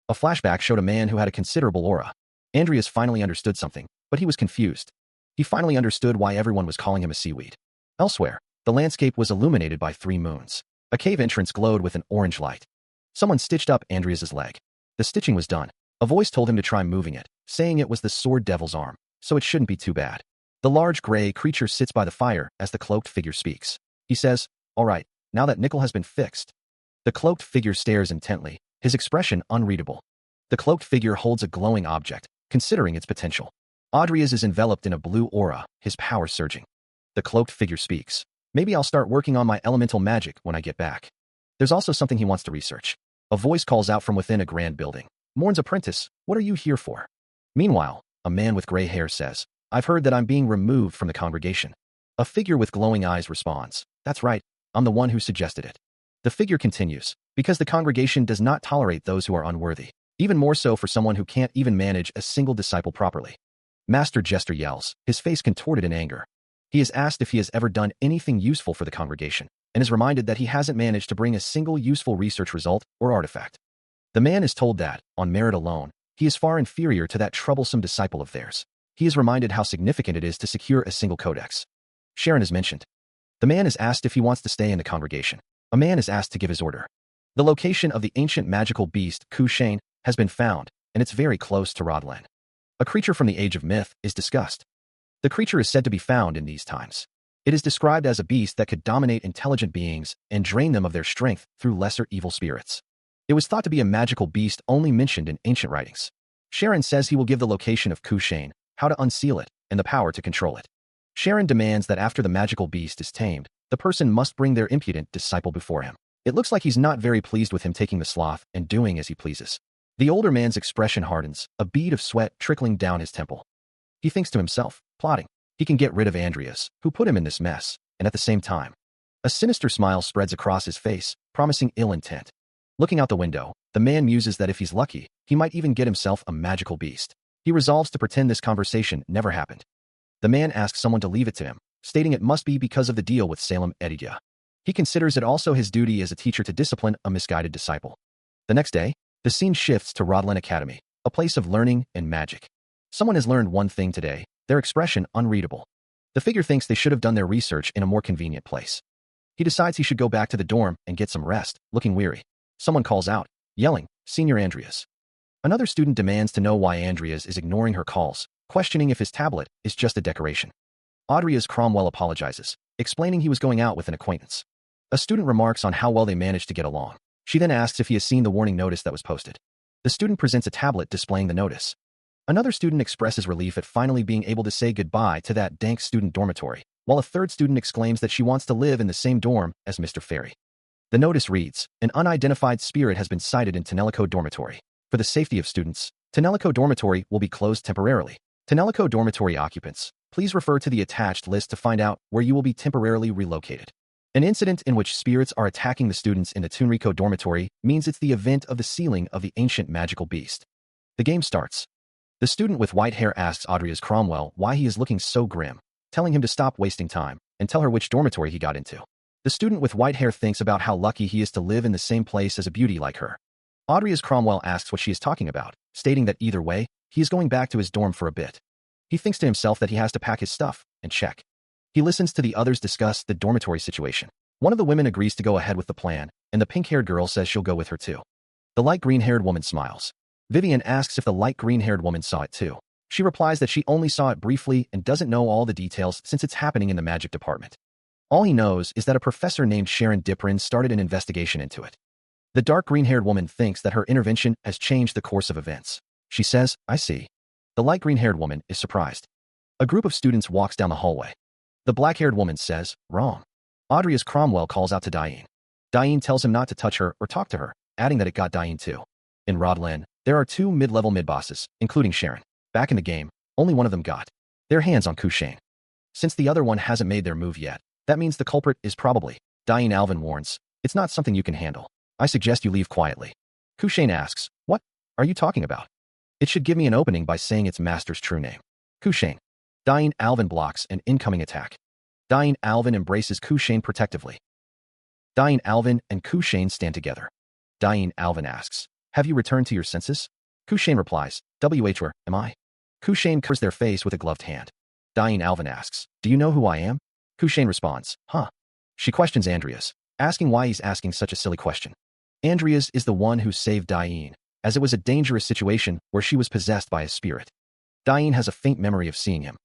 A flashback showed a man who had a considerable aura. Andreas finally understood something, but he was confused. He finally understood why everyone was calling him a seaweed. Elsewhere, the landscape was illuminated by 3 moons. A cave entrance glowed with an orange light. Someone stitched up Andreas's leg. The stitching was done. A voice told him to try moving it, saying it was the sword devil's arm, so it shouldn't be too bad. The large gray creature sits by the fire as the cloaked figure speaks. He says, "All right, now that nickel has been fixed." The cloaked figure stares intently, his expression unreadable. The cloaked figure holds a glowing object, considering its potential. Adrias is enveloped in a blue aura, his power surging. The cloaked figure speaks. "Maybe I'll start working on my elemental magic when I get back." There's also something he wants to research. A voice calls out from within a grand building. "Morn's apprentice, what are you here for?" Meanwhile, a man with gray hair says, "I've heard that I'm being removed from the congregation." A figure with glowing eyes responds, "That's right, I'm the one who suggested it." The figure continues, "Because the congregation does not tolerate those who are unworthy, even more so for someone who can't even manage a single disciple properly." Master Jester yells, his face contorted in anger. He is asked if he has ever done anything useful for the congregation, and is reminded that he hasn't managed to bring a single useful research result or artifact. The man is told that, on merit alone, he is far inferior to that troublesome disciple of theirs. He is reminded how significant it is to secure a single codex. Sharon is mentioned. The man is asked if he wants to stay in the congregation. A man is asked to give his order. The location of the ancient magical beast, Kushane, has been found, and it's very close to Rodlen. A creature from the age of myth is discussed. The creature is said to be found in these times. It is described as a beast that could dominate intelligent beings and drain them of their strength through lesser evil spirits. It was thought to be a magical beast only mentioned in ancient writings. Sharon says he will give the location of Kushane, how to unseal it, and the power to control it. Sharon demands that after the magical beast is tamed, the person must bring their impudent disciple before him. It looks like he's not very pleased with him taking the sloth and doing as he pleases. The older man's expression hardens, a bead of sweat trickling down his temple. He thinks to himself, plotting. He can get rid of Andreas, who put him in this mess, and at the same time, a sinister smile spreads across his face, promising ill intent. Looking out the window, the man muses that if he's lucky, he might even get himself a magical beast. He resolves to pretend this conversation never happened. The man asks someone to leave it to him, stating it must be because of the deal with Salem Edigia. He considers it also his duty as a teacher to discipline a misguided disciple. The next day, the scene shifts to Rodlen Academy, a place of learning and magic. Someone has learned one thing today, their expression unreadable. The figure thinks they should have done their research in a more convenient place. He decides he should go back to the dorm and get some rest, looking weary. Someone calls out, yelling, "Senior Andreas." Another student demands to know why Andreas is ignoring her calls, questioning if his tablet is just a decoration. Andreas Cromwell apologizes, explaining he was going out with an acquaintance. A student remarks on how well they managed to get along. She then asks if he has seen the warning notice that was posted. The student presents a tablet displaying the notice. Another student expresses relief at finally being able to say goodbye to that dank student dormitory, while a third student exclaims that she wants to live in the same dorm as Mr. Ferry. The notice reads, "An unidentified spirit has been sighted in Tenelico Dormitory. For the safety of students, Tenelico Dormitory will be closed temporarily. Tenelico Dormitory occupants, please refer to the attached list to find out where you will be temporarily relocated." An incident in which spirits are attacking the students in the Tunrico Dormitory means it's the event of the sealing of the ancient magical beast. The game starts. The student with white hair asks Adrias Cromwell why he is looking so grim, telling him to stop wasting time and tell her which dormitory he got into. The student with white hair thinks about how lucky he is to live in the same place as a beauty like her. Adrias Cromwell asks what she is talking about, stating that either way, he is going back to his dorm for a bit. He thinks to himself that he has to pack his stuff and check. He listens to the others discuss the dormitory situation. One of the women agrees to go ahead with the plan, and the pink-haired girl says she'll go with her too. The light green-haired woman smiles. Vivian asks if the light green-haired woman saw it too. She replies that she only saw it briefly and doesn't know all the details since it's happening in the magic department. All he knows is that a professor named Sharon Diprin started an investigation into it. The dark green-haired woman thinks that her intervention has changed the course of events. She says, "I see." The light green-haired woman is surprised. A group of students walks down the hallway. The black-haired woman says, "Wrong." Adrias Cromwell calls out to Diane. Diane tells him not to touch her or talk to her, adding that it got Diane too. In Rodlen, there are 2 mid-level mid-bosses, including Sharon. Back in the game, only one of them got their hands on Kushane. Since the other one hasn't made their move yet, that means the culprit is probably, Diane Alvin warns, "It's not something you can handle. I suggest you leave quietly." Kushane asks, "What are you talking about?" "It should give me an opening by saying its master's true name." Kushane. Diane Alvin blocks an incoming attack. Dying Alvin embraces Kushane protectively. Dying Alvin and Kushane stand together. Dying Alvin asks, "Have you returned to your senses?" Kushane replies, "Where am I?" Kushane covers their face with a gloved hand. Dying Alvin asks, "Do you know who I am?" Kushane responds, "Huh." She questions Andreas, asking why he's asking such a silly question. Andreas is the one who saved Diane, as it was a dangerous situation where she was possessed by a spirit. Diane has a faint memory of seeing him.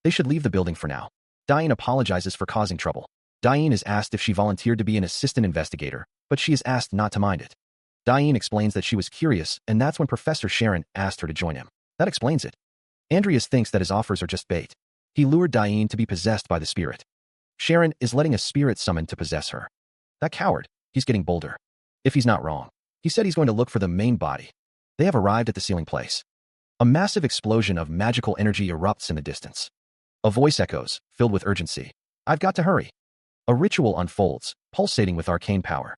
They should leave the building for now. Diane apologizes for causing trouble. Diane is asked if she volunteered to be an assistant investigator, but she is asked not to mind it. Diane explains that she was curious, and that's when Professor Sharon asked her to join him. That explains it. Andreas thinks that his offers are just bait. He lured Diane to be possessed by the spirit. Sharon is letting a spirit summon to possess her. That coward, he's getting bolder. If he's not wrong. He said he's going to look for the main body. They have arrived at the ceiling place. A massive explosion of magical energy erupts in the distance. A voice echoes, filled with urgency. "I've got to hurry." A ritual unfolds, pulsating with arcane power.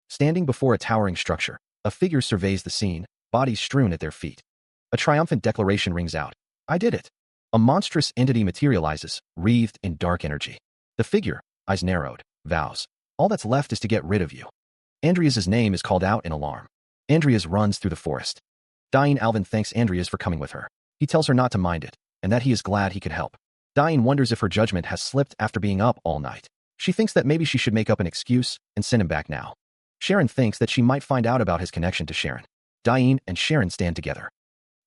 Standing before a towering structure, a figure surveys the scene, bodies strewn at their feet. A triumphant declaration rings out. "I did it." A monstrous entity materializes, wreathed in dark energy. The figure, eyes narrowed, vows, "All that's left is to get rid of you." Andreas' name is called out in alarm. Andreas runs through the forest. Dying Alvin thanks Andreas for coming with her. He tells her not to mind it, and that he is glad he could help. Dying wonders if her judgment has slipped after being up all night. She thinks that maybe she should make up an excuse and send him back now. Sharon thinks that she might find out about his connection to Sharon. Diane and Sharon stand together.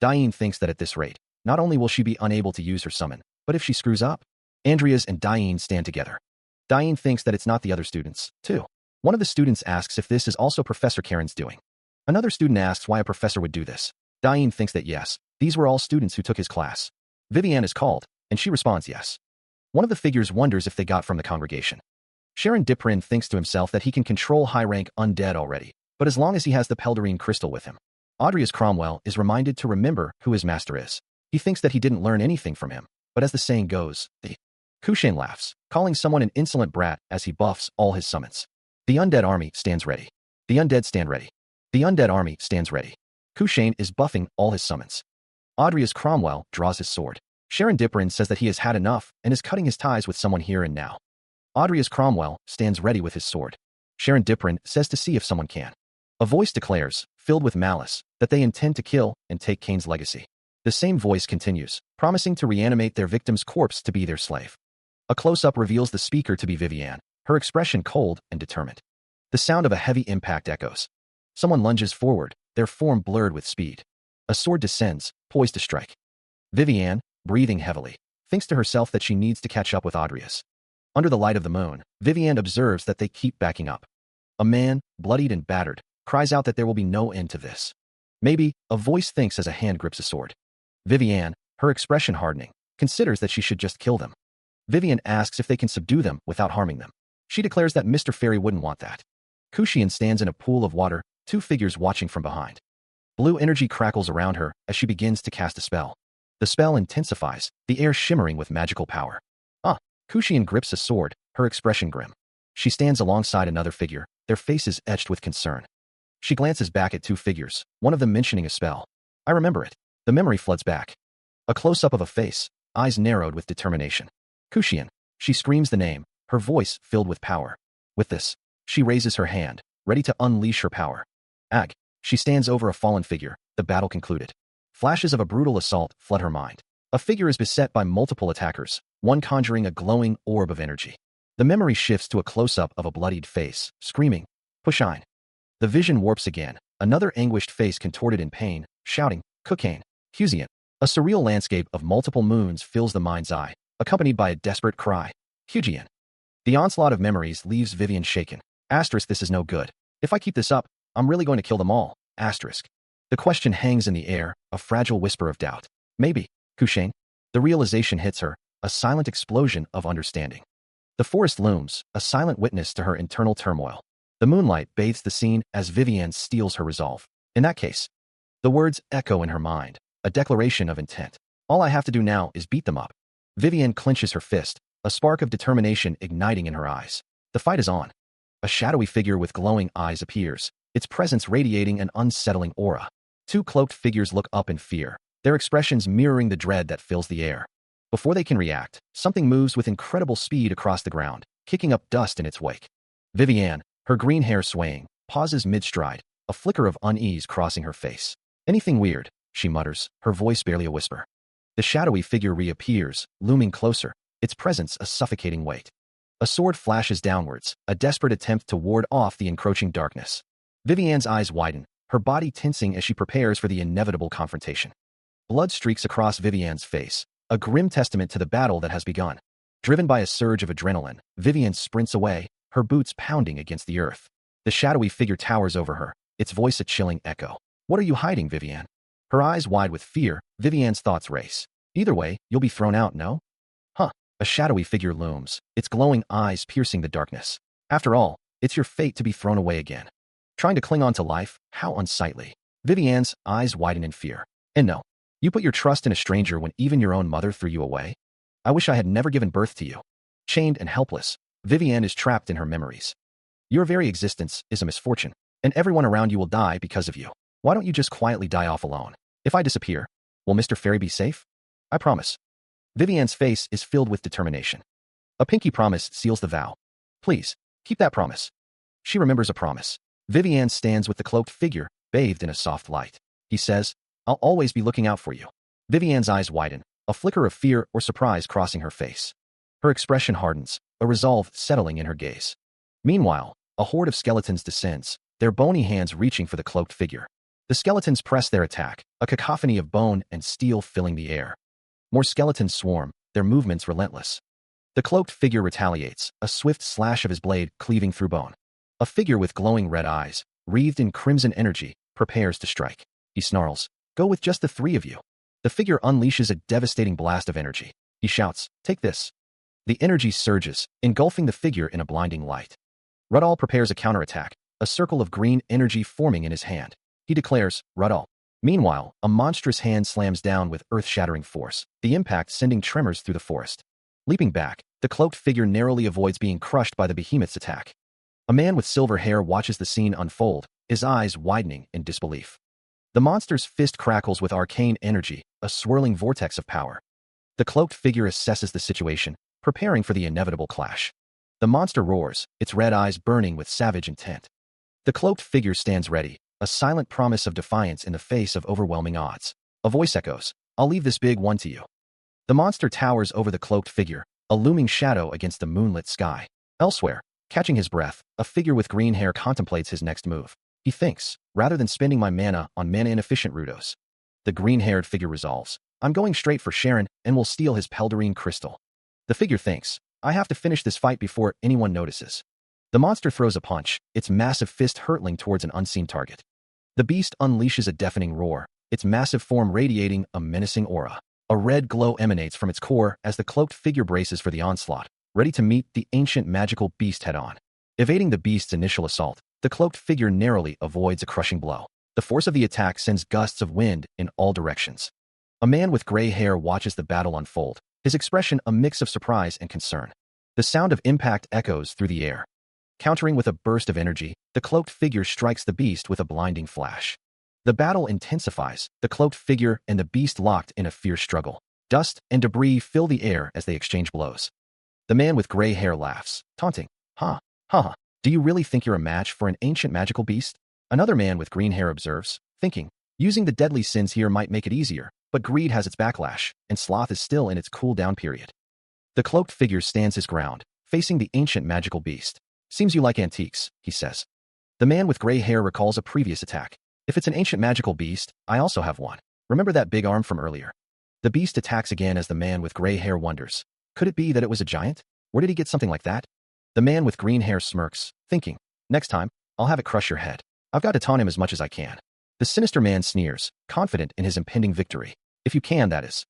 Diane thinks that at this rate, not only will she be unable to use her summon, but if she screws up, Andreas and Diane stand together. Diane thinks that it's not the other students, too. One of the students asks if this is also Professor Karen's doing. Another student asks why a professor would do this. Diane thinks that yes, these were all students who took his class. Vivian is called, and she responds yes. One of the figures wonders if they got from the congregation. Sharon Diprin thinks to himself that he can control high-rank undead already, but as long as he has the Peldarine crystal with him. Audrius Cromwell is reminded to remember who his master is. He thinks that he didn't learn anything from him, but as the saying goes, Kushane laughs, calling someone an insolent brat as he buffs all his summons. The undead army stands ready. The undead stand ready. The undead army stands ready. Kushane is buffing all his summons. Audrius Cromwell draws his sword. Sharon Diprin says that he has had enough and is cutting his ties with someone here and now. Audrius Cromwell stands ready with his sword. Sharon Diprin says to see if someone can. A voice declares, filled with malice, that they intend to kill and take Cain's legacy. The same voice continues, promising to reanimate their victim's corpse to be their slave. A close-up reveals the speaker to be Vivian, her expression cold and determined. The sound of a heavy impact echoes. Someone lunges forward, their form blurred with speed. A sword descends, poised to strike. Vivian, breathing heavily, thinks to herself that she needs to catch up with Audrius. Under the light of the moon, Vivian observes that they keep backing up. A man, bloodied and battered, cries out that there will be no end to this. Maybe, a voice thinks as a hand grips a sword. Vivian, her expression hardening, considers that she should just kill them. Vivian asks if they can subdue them without harming them. She declares that Mr. Fairy wouldn't want that. Kushian stands in a pool of water, two figures watching from behind. Blue energy crackles around her as she begins to cast a spell. The spell intensifies, the air shimmering with magical power. Kushian grips a sword, her expression grim. She stands alongside another figure, their faces etched with concern. She glances back at two figures, one of them mentioning a spell. I remember it. The memory floods back. A close-up of a face, eyes narrowed with determination. Kushian. She screams the name, her voice filled with power. With this, she raises her hand, ready to unleash her power. Ag. She stands over a fallen figure, the battle concluded. Flashes of a brutal assault flood her mind. A figure is beset by multiple attackers, one conjuring a glowing orb of energy. The memory shifts to a close-up of a bloodied face, screaming, Pushine. The vision warps again, another anguished face contorted in pain, shouting, Cocaine, Husian. A surreal landscape of multiple moons fills the mind's eye, accompanied by a desperate cry, Hugian. The onslaught of memories leaves Vivian shaken. Asterisk, this is no good. If I keep this up, I'm really going to kill them all. Asterisk. The question hangs in the air, a fragile whisper of doubt. Maybe. Kushane. The realization hits her, a silent explosion of understanding. The forest looms, a silent witness to her internal turmoil. The moonlight bathes the scene as Vivian steels her resolve. In that case, the words echo in her mind, a declaration of intent. All I have to do now is beat them up. Vivian clenches her fist, a spark of determination igniting in her eyes. The fight is on. A shadowy figure with glowing eyes appears, its presence radiating an unsettling aura. Two cloaked figures look up in fear, their expressions mirroring the dread that fills the air. Before they can react, something moves with incredible speed across the ground, kicking up dust in its wake. Vivienne, her green hair swaying, pauses mid-stride, a flicker of unease crossing her face. "Anything weird?" she mutters, her voice barely a whisper. The shadowy figure reappears, looming closer, its presence a suffocating weight. A sword flashes downwards, a desperate attempt to ward off the encroaching darkness. Vivienne's eyes widen, her body tensing as she prepares for the inevitable confrontation. Blood streaks across Vivienne's face, a grim testament to the battle that has begun. Driven by a surge of adrenaline, Vivienne sprints away, her boots pounding against the earth. The shadowy figure towers over her, its voice a chilling echo. "What are you hiding, Vivienne?" Her eyes wide with fear, Vivienne's thoughts race. "Either way, you'll be thrown out, no?" "Huh." A shadowy figure looms, its glowing eyes piercing the darkness. "After all, it's your fate to be thrown away again." Trying to cling on to life, how unsightly. Vivienne's eyes widen in fear. "And no, you put your trust in a stranger when even your own mother threw you away? I wish I had never given birth to you." Chained and helpless, Vivienne is trapped in her memories. "Your very existence is a misfortune, and everyone around you will die because of you. Why don't you just quietly die off alone? If I disappear, will Mr. Fairy be safe? I promise." Vivienne's face is filled with determination. A pinky promise seals the vow. "Please, keep that promise." She remembers a promise. Vivienne stands with the cloaked figure, bathed in a soft light. He says, "I'll always be looking out for you." Vivienne's eyes widen, a flicker of fear or surprise crossing her face. Her expression hardens, a resolve settling in her gaze. Meanwhile, a horde of skeletons descends, their bony hands reaching for the cloaked figure. The skeletons press their attack, a cacophony of bone and steel filling the air. More skeletons swarm, their movements relentless. The cloaked figure retaliates, a swift slash of his blade cleaving through bone. A figure with glowing red eyes, wreathed in crimson energy, prepares to strike. He snarls, "Go with just the three of you." The figure unleashes a devastating blast of energy. He shouts, "Take this." The energy surges, engulfing the figure in a blinding light. Rudall prepares a counterattack, a circle of green energy forming in his hand. He declares, "Rudall." Meanwhile, a monstrous hand slams down with earth-shattering force, the impact sending tremors through the forest. Leaping back, the cloaked figure narrowly avoids being crushed by the behemoth's attack. A man with silver hair watches the scene unfold, his eyes widening in disbelief. The monster's fist crackles with arcane energy, a swirling vortex of power. The cloaked figure assesses the situation, preparing for the inevitable clash. The monster roars, its red eyes burning with savage intent. The cloaked figure stands ready, a silent promise of defiance in the face of overwhelming odds. A voice echoes, "I'll leave this big one to you." The monster towers over the cloaked figure, a looming shadow against the moonlit sky. Elsewhere, catching his breath, a figure with green hair contemplates his next move. He thinks, "Rather than spending my mana on mana-inefficient Rudos." The green-haired figure resolves, "I'm going straight for Sharon and will steal his Peldarine crystal." The figure thinks, "I have to finish this fight before anyone notices." The monster throws a punch, its massive fist hurtling towards an unseen target. The beast unleashes a deafening roar, its massive form radiating a menacing aura. A red glow emanates from its core as the cloaked figure braces for the onslaught, ready to meet the ancient magical beast head-on. Evading the beast's initial assault, the cloaked figure narrowly avoids a crushing blow. The force of the attack sends gusts of wind in all directions. A man with gray hair watches the battle unfold, his expression a mix of surprise and concern. The sound of impact echoes through the air. Countering with a burst of energy, the cloaked figure strikes the beast with a blinding flash. The battle intensifies, the cloaked figure and the beast locked in a fierce struggle. Dust and debris fill the air as they exchange blows. The man with gray hair laughs, taunting, "Ha, ha, do you really think you're a match for an ancient magical beast?" Another man with green hair observes, thinking, "Using the deadly sins here might make it easier, but greed has its backlash, and sloth is still in its cool-down period." The cloaked figure stands his ground, facing the ancient magical beast. "Seems you like antiques," he says. The man with gray hair recalls a previous attack. "If it's an ancient magical beast, I also have one. Remember that big arm from earlier?" The beast attacks again as the man with gray hair wonders, could it be that it was a giant? Where did he get something like that? The man with green hair smirks, thinking, "Next time, I'll have it crush your head. I've got to taunt him as much as I can." The sinister man sneers, confident in his impending victory. If you can, that is.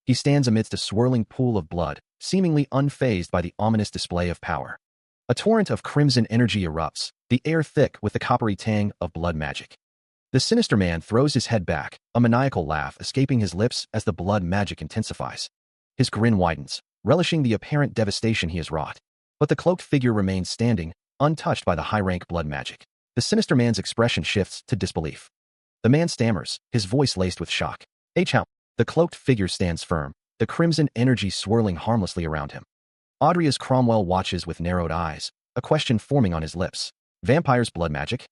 He stands amidst a swirling pool of blood, seemingly unfazed by the ominous display of power. A torrent of crimson energy erupts, the air thick with the coppery tang of blood magic. The sinister man throws his head back, a maniacal laugh escaping his lips as the blood magic intensifies. His grin widens, relishing the apparent devastation he has wrought. But the cloaked figure remains standing, untouched by the high-rank blood magic. The sinister man's expression shifts to disbelief. The man stammers, his voice laced with shock. "How?" The cloaked figure stands firm, the crimson energy swirling harmlessly around him. Audrey's Cromwell watches with narrowed eyes, a question forming on his lips. Vampire's blood magic?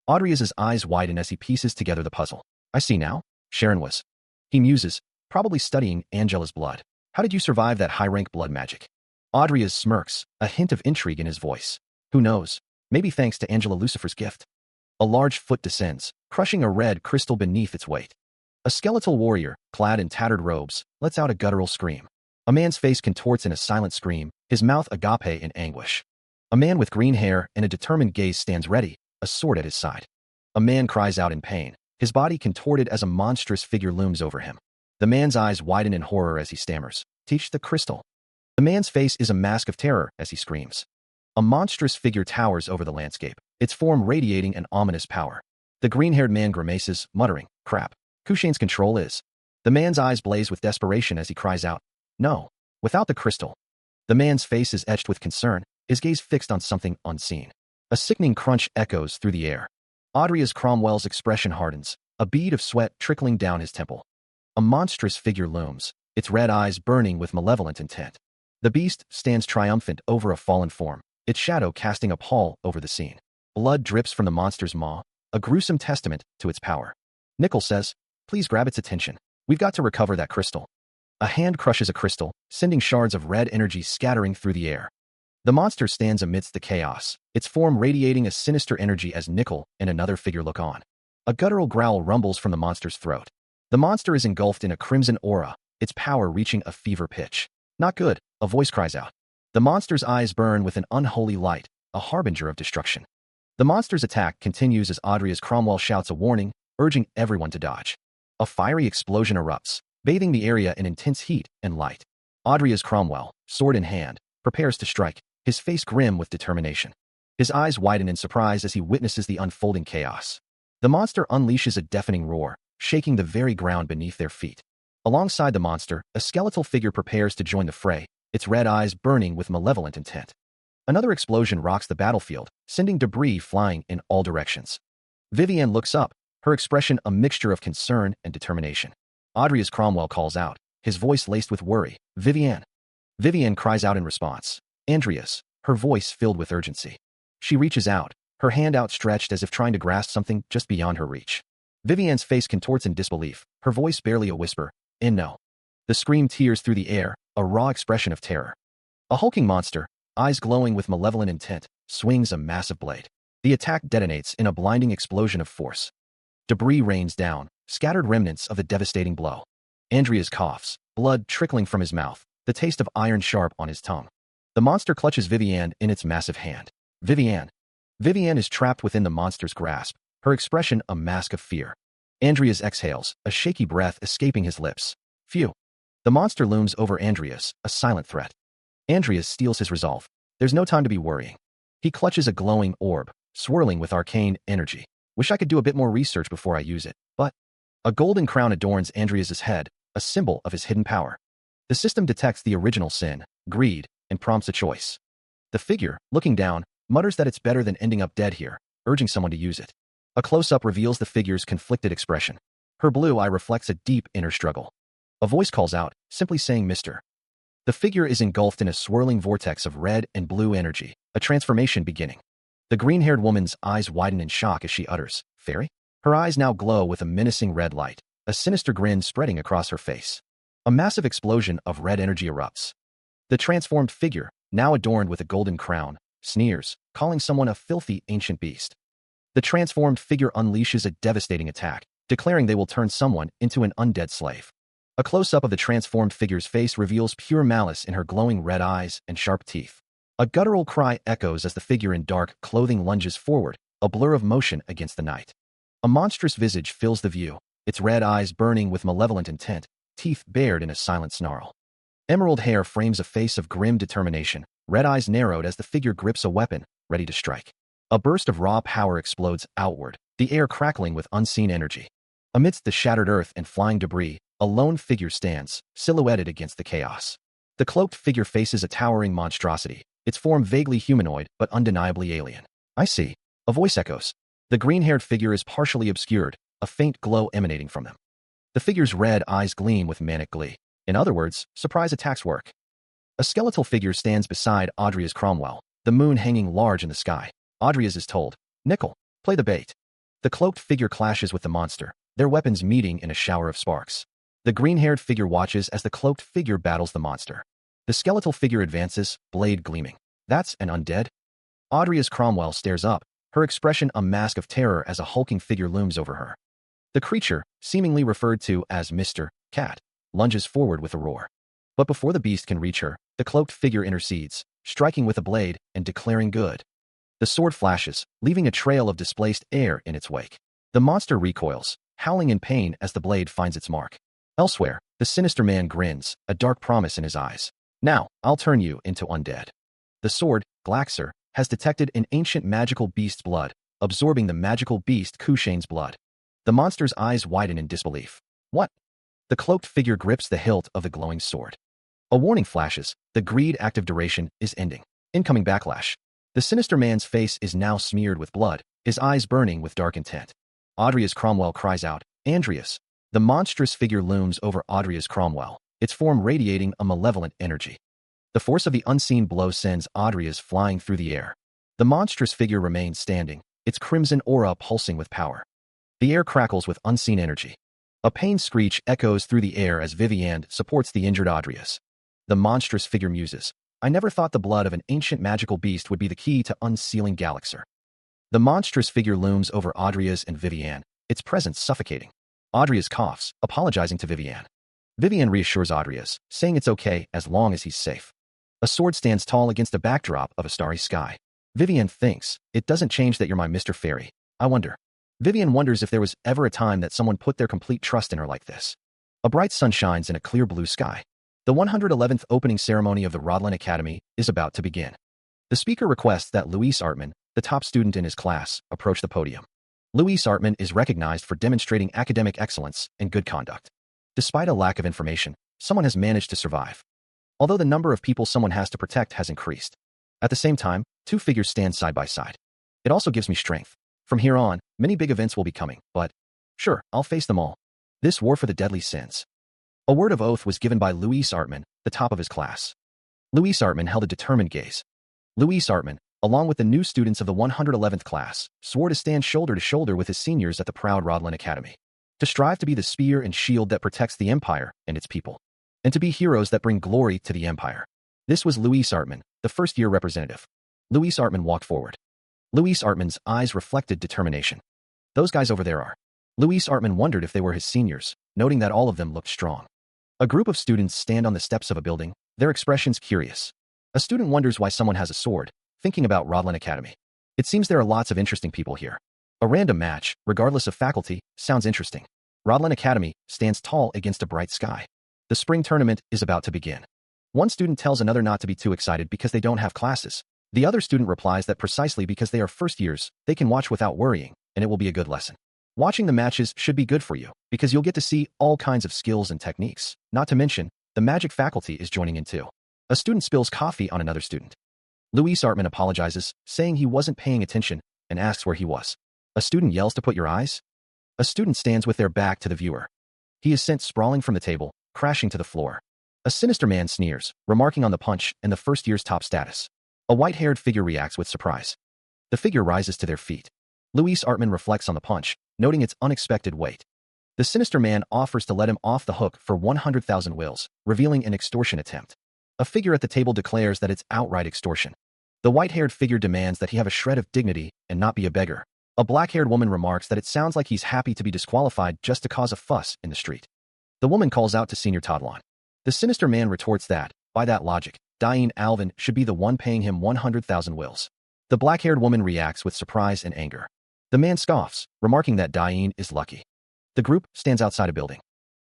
Audrey's eyes widen as he pieces together the puzzle. I see now. Sharon was. He muses, probably studying Angela's blood. How did you survive that high-rank blood magic? Audrey's smirks, a hint of intrigue in his voice. Who knows? Maybe thanks to Angela Lucifer's gift. A large foot descends, crushing a red crystal beneath its weight. A skeletal warrior, clad in tattered robes, lets out a guttural scream. A man's face contorts in a silent scream, his mouth agape in anguish. A man with green hair and a determined gaze stands ready, a sword at his side. A man cries out in pain, his body contorted as a monstrous figure looms over him. The man's eyes widen in horror as he stammers. Teach the crystal. The man's face is a mask of terror as he screams. A monstrous figure towers over the landscape, its form radiating an ominous power. The green-haired man grimaces, muttering, crap. Kushane's control is. The man's eyes blaze with desperation as he cries out, no, without the crystal. The man's face is etched with concern, his gaze fixed on something unseen. A sickening crunch echoes through the air. Audrey's Cromwell's expression hardens, a bead of sweat trickling down his temple. A monstrous figure looms, its red eyes burning with malevolent intent. The beast stands triumphant over a fallen form, its shadow casting a pall over the scene. Blood drips from the monster's maw, a gruesome testament to its power. Nickel says, please grab its attention. We've got to recover that crystal. A hand crushes a crystal, sending shards of red energy scattering through the air. The monster stands amidst the chaos, its form radiating a sinister energy as Nickel and another figure look on. A guttural growl rumbles from the monster's throat. The monster is engulfed in a crimson aura, its power reaching a fever pitch. Not good, a voice cries out. The monster's eyes burn with an unholy light, a harbinger of destruction. The monster's attack continues as Audrey's Cromwell shouts a warning, urging everyone to dodge. A fiery explosion erupts, bathing the area in intense heat and light. Audrey's Cromwell, sword in hand, prepares to strike, his face grim with determination. His eyes widen in surprise as he witnesses the unfolding chaos. The monster unleashes a deafening roar, shaking the very ground beneath their feet. Alongside the monster, a skeletal figure prepares to join the fray, its red eyes burning with malevolent intent. Another explosion rocks the battlefield, sending debris flying in all directions. Vivienne looks up, her expression a mixture of concern and determination. Audrey's Cromwell calls out, his voice laced with worry, Vivienne. Vivienne cries out in response, Andreas, her voice filled with urgency. She reaches out, her hand outstretched as if trying to grasp something just beyond her reach. Vivienne's face contorts in disbelief, her voice barely a whisper, no. The scream tears through the air, a raw expression of terror. A hulking monster, eyes glowing with malevolent intent, swings a massive blade. The attack detonates in a blinding explosion of force. Debris rains down, scattered remnants of the devastating blow. Andreas coughs, blood trickling from his mouth, the taste of iron sharp on his tongue. The monster clutches Vivienne in its massive hand. Vivienne. Vivienne is trapped within the monster's grasp, her expression a mask of fear. Andreas exhales, a shaky breath escaping his lips. Phew. The monster looms over Andreas, a silent threat. Andreas steals his resolve. There's no time to be worrying. He clutches a glowing orb, swirling with arcane energy. Wish I could do a bit more research before I use it, but a golden crown adorns Andreas's head, a symbol of his hidden power. The system detects the original sin, greed, and prompts a choice. The figure, looking down, mutters that it's better than ending up dead here, urging someone to use it. A close-up reveals the figure's conflicted expression. Her blue eye reflects a deep inner struggle. A voice calls out, simply saying Mr. The figure is engulfed in a swirling vortex of red and blue energy, a transformation beginning. The green-haired woman's eyes widen in shock as she utters, Fairy? Her eyes now glow with a menacing red light, a sinister grin spreading across her face. A massive explosion of red energy erupts. The transformed figure, now adorned with a golden crown, sneers, calling someone a filthy ancient beast. The transformed figure unleashes a devastating attack, declaring they will turn someone into an undead slave. A close-up of the transformed figure's face reveals pure malice in her glowing red eyes and sharp teeth. A guttural cry echoes as the figure in dark clothing lunges forward, a blur of motion against the night. A monstrous visage fills the view, its red eyes burning with malevolent intent, teeth bared in a silent snarl. Emerald hair frames a face of grim determination, red eyes narrowed as the figure grips a weapon, ready to strike. A burst of raw power explodes outward, the air crackling with unseen energy. Amidst the shattered earth and flying debris, a lone figure stands, silhouetted against the chaos. The cloaked figure faces a towering monstrosity, its form vaguely humanoid but undeniably alien. I see. A voice echoes. The green-haired figure is partially obscured, a faint glow emanating from them. The figure's red eyes gleam with manic glee. In other words, surprise attacks work. A skeletal figure stands beside Audria's Cromwell, the moon hanging large in the sky. Audria's is told, "Nickel, play the bait." The cloaked figure clashes with the monster, their weapons meeting in a shower of sparks. The green-haired figure watches as the cloaked figure battles the monster. The skeletal figure advances, blade gleaming. "That's an undead?" Audria's Cromwell stares up, her expression a mask of terror as a hulking figure looms over her. The creature, seemingly referred to as Mr. Cat, lunges forward with a roar. But before the beast can reach her, the cloaked figure intercedes, striking with a blade and declaring good. The sword flashes, leaving a trail of displaced air in its wake. The monster recoils, howling in pain as the blade finds its mark. Elsewhere, the sinister man grins, a dark promise in his eyes. "Now, I'll turn you into undead." The sword, Glaxer, has detected an ancient magical beast's blood, absorbing the magical beast Kushane's blood. The monster's eyes widen in disbelief. "What?" The cloaked figure grips the hilt of the glowing sword. A warning flashes, the greed active duration is ending. Incoming backlash. The sinister man's face is now smeared with blood, his eyes burning with dark intent. Audria's Cromwell cries out, "Andreas!" The monstrous figure looms over Audria's Cromwell, its form radiating a malevolent energy. The force of the unseen blow sends Audria's flying through the air. The monstrous figure remains standing, its crimson aura pulsing with power. The air crackles with unseen energy. A pained screech echoes through the air as Vivienne supports the injured Audrias. The monstrous figure muses, "I never thought the blood of an ancient magical beast would be the key to unsealing Galaxer." The monstrous figure looms over Audrias and Vivienne, its presence suffocating. Audrias coughs, apologizing to Vivienne. Vivienne reassures Audrias, saying it's okay as long as he's safe. A sword stands tall against a backdrop of a starry sky. Vivienne thinks, "It doesn't change that you're my Mr. Fairy. I wonder." Vivienne wonders if there was ever a time that someone put their complete trust in her like this. A bright sun shines in a clear blue sky. The 111th opening ceremony of the Rodlin Academy is about to begin. The speaker requests that Luis Artman, the top student in his class, approach the podium. Luis Artman is recognized for demonstrating academic excellence and good conduct. Despite a lack of information, someone has managed to survive. Although the number of people someone has to protect has increased. At the same time, two figures stand side by side. It also gives me strength. From here on, many big events will be coming, but sure, I'll face them all. This war for the deadly sins. A word of oath was given by Luis Artman, the top of his class. Luis Artman held a determined gaze. Luis Artman, along with the new students of the 111th class, swore to stand shoulder to shoulder with his seniors at the proud Rodlin Academy. To strive to be the spear and shield that protects the Empire and its people. And to be heroes that bring glory to the Empire. This was Luis Artman, the first-year representative. Luis Artman walked forward. Luis Artman's eyes reflected determination. "Those guys over there are." Luis Artman wondered if they were his seniors, noting that all of them looked strong. A group of students stand on the steps of a building, their expressions curious. A student wonders why someone has a sword, thinking about Rodlin Academy. It seems there are lots of interesting people here. A random match, regardless of faculty, sounds interesting. Rodlin Academy stands tall against a bright sky. The spring tournament is about to begin. One student tells another not to be too excited because they don't have classes. The other student replies that precisely because they are first years, they can watch without worrying, and it will be a good lesson. Watching the matches should be good for you, because you'll get to see all kinds of skills and techniques. Not to mention, the magic faculty is joining in too. A student spills coffee on another student. Luis Artman apologizes, saying he wasn't paying attention, and asks where he was. A student yells to put your eyes. A student stands with their back to the viewer. He is sent sprawling from the table, crashing to the floor. A sinister man sneers, remarking on the punch and the first year's top status. A white-haired figure reacts with surprise. The figure rises to their feet. Luis Artman reflects on the punch, noting its unexpected weight. The sinister man offers to let him off the hook for 100,000 wills, revealing an extortion attempt. A figure at the table declares that it's outright extortion. The white-haired figure demands that he have a shred of dignity and not be a beggar. A black-haired woman remarks that it sounds like he's happy to be disqualified just to cause a fuss in the street. The woman calls out to Senior Tadlan. The sinister man retorts that, by that logic, Diane Alvin should be the one paying him 100,000 wills. The black-haired woman reacts with surprise and anger. The man scoffs, remarking that Diane is lucky. The group stands outside a building.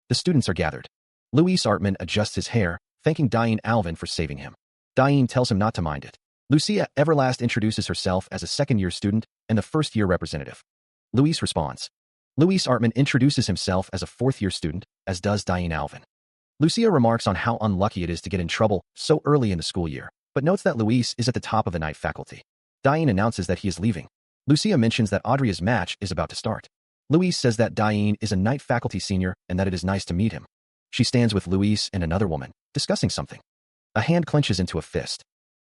The students are gathered. Luis Artman adjusts his hair, thanking Diane Alvin for saving him. Diane tells him not to mind it. Lucia Everlast introduces herself as a second-year student and the first-year representative. Luis responds. Luis Artman introduces himself as a fourth-year student, as does Diane Alvin. Lucia remarks on how unlucky it is to get in trouble so early in the school year, but notes that Luis is at the top of the night faculty. Diane announces that he is leaving. Lucia mentions that Audria's match is about to start. Luis says that Diane is a night faculty senior and that it is nice to meet him. She stands with Luis and another woman, discussing something. A hand clenches into a fist.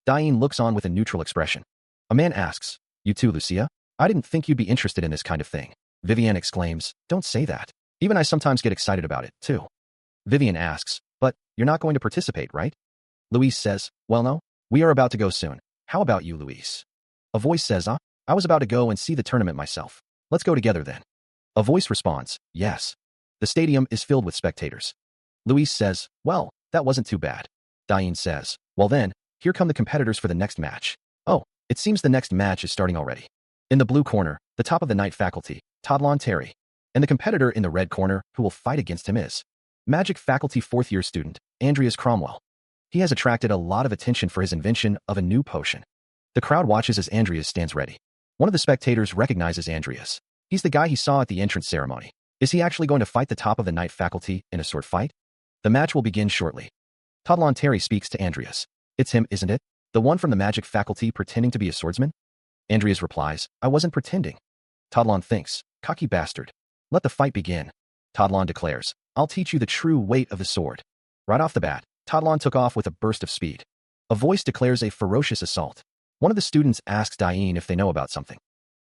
Diane looks on with a neutral expression. A man asks, "You too, Lucia? I didn't think you'd be interested in this kind of thing." Vivian exclaims, "Don't say that. Even I sometimes get excited about it, too." Vivian asks, "But you're not going to participate, right?" Luis says, "Well, no. We are about to go soon. How about you, Luis?" A voice says, I was about to go and see the tournament myself. Let's go together then." A voice responds, "Yes." The stadium is filled with spectators. Luis says, "Well, that wasn't too bad." Diane says, "Well then, here come the competitors for the next match." Oh, it seems the next match is starting already. In the blue corner, the top of the night faculty, Tadlon Terry. And the competitor in the red corner who will fight against him is Magic faculty fourth-year student, Andreas Cromwell. He has attracted a lot of attention for his invention of a new potion. The crowd watches as Andreas stands ready. One of the spectators recognizes Andreas. He's the guy he saw at the entrance ceremony. Is he actually going to fight the top of the night faculty in a sword fight? The match will begin shortly. Tadlon Terry speaks to Andreas. "It's him, isn't it? The one from the magic faculty pretending to be a swordsman?" Andreas replies, "I wasn't pretending." Tadlon thinks, "Cocky bastard. Let the fight begin." Tadlon declares, "I'll teach you the true weight of the sword." Right off the bat, Tadlon took off with a burst of speed. A voice declares a ferocious assault. One of the students asks Diane if they know about something.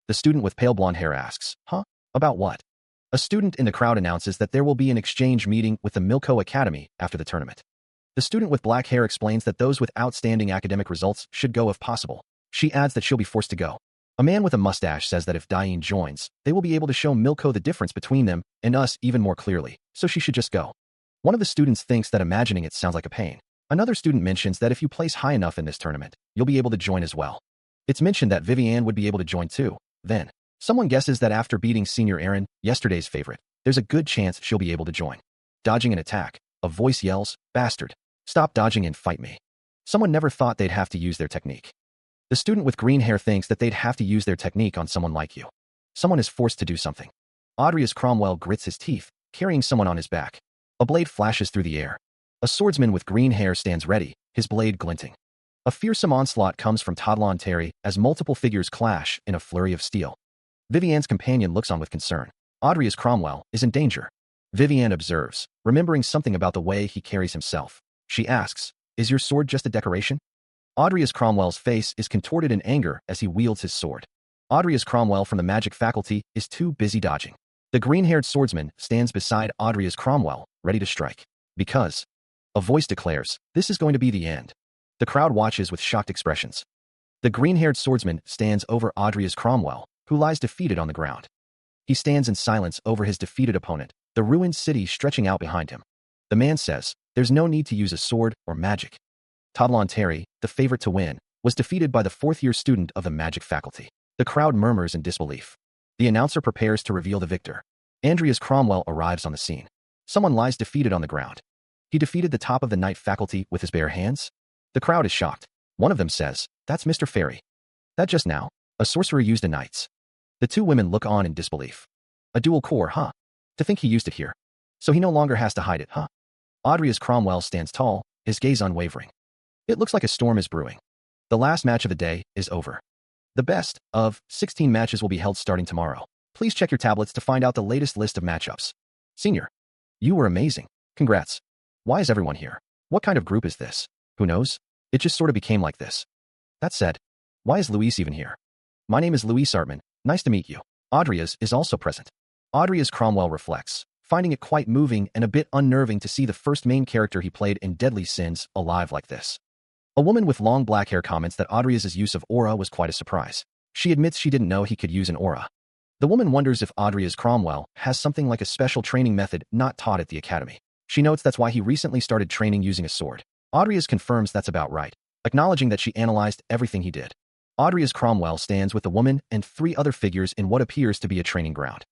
The student with pale blonde hair asks, "Huh? About what?" A student in the crowd announces that there will be an exchange meeting with the Milko Academy after the tournament. The student with black hair explains that those with outstanding academic results should go if possible. She adds that she'll be forced to go. A man with a mustache says that if Diane joins, they will be able to show Milko the difference between them and us even more clearly, so she should just go. One of the students thinks that imagining it sounds like a pain. Another student mentions that if you place high enough in this tournament, you'll be able to join as well. It's mentioned that Vivian would be able to join too. Then, someone guesses that after beating Senior Aaron, yesterday's favorite, there's a good chance she'll be able to join. Dodging an attack, a voice yells, "Bastard! Stop dodging and fight me." Someone never thought they'd have to use their technique. The student with green hair thinks that they'd have to use their technique on someone like you. Someone is forced to do something. Andreas Cromwell grits his teeth, carrying someone on his back. A blade flashes through the air. A swordsman with green hair stands ready, his blade glinting. A fearsome onslaught comes from Tadlon Terry as multiple figures clash in a flurry of steel. Vivian's companion looks on with concern. Andreas Cromwell is in danger. Vivian observes, remembering something about the way he carries himself. She asks, "Is your sword just a decoration?" Andreas Cromwell's face is contorted in anger as he wields his sword. Andreas Cromwell from the magic faculty is too busy dodging. The green-haired swordsman stands beside Andreas Cromwell, ready to strike. Because a voice declares, "This is going to be the end." The crowd watches with shocked expressions. The green-haired swordsman stands over Andreas Cromwell, who lies defeated on the ground. He stands in silence over his defeated opponent, the ruined city stretching out behind him. The man says, "There's no need to use a sword or magic." Tadlon Terry, the favorite to win, was defeated by the fourth-year student of the magic faculty. The crowd murmurs in disbelief. The announcer prepares to reveal the victor. Andreas Cromwell arrives on the scene. Someone lies defeated on the ground. He defeated the top of the night faculty with his bare hands? The crowd is shocked. One of them says, "That's Mr. Fairy." That just now, a sorcerer used a knight's. The two women look on in disbelief. A dual core, huh? To think he used it here. So he no longer has to hide it, huh? Andreas Cromwell stands tall, his gaze unwavering. It looks like a storm is brewing. The last match of the day is over. The best of 16 matches will be held starting tomorrow. Please check your tablets to find out the latest list of matchups. Senior, you were amazing. Congrats. Why is everyone here? What kind of group is this? Who knows? It just sort of became like this. That said, why is Luis even here? My name is Luis Artman. Nice to meet you. Andreas is also present. Andreas Cromwell reflects, finding it quite moving and a bit unnerving to see the first main character he played in Deadly Sins alive like this. A woman with long black hair comments that Andreas' use of aura was quite a surprise. She admits she didn't know he could use an aura. The woman wonders if Andreas Cromwell has something like a special training method not taught at the academy. She notes that's why he recently started training using a sword. Andreas confirms that's about right, acknowledging that she analyzed everything he did. Andreas Cromwell stands with the woman and three other figures in what appears to be a training ground.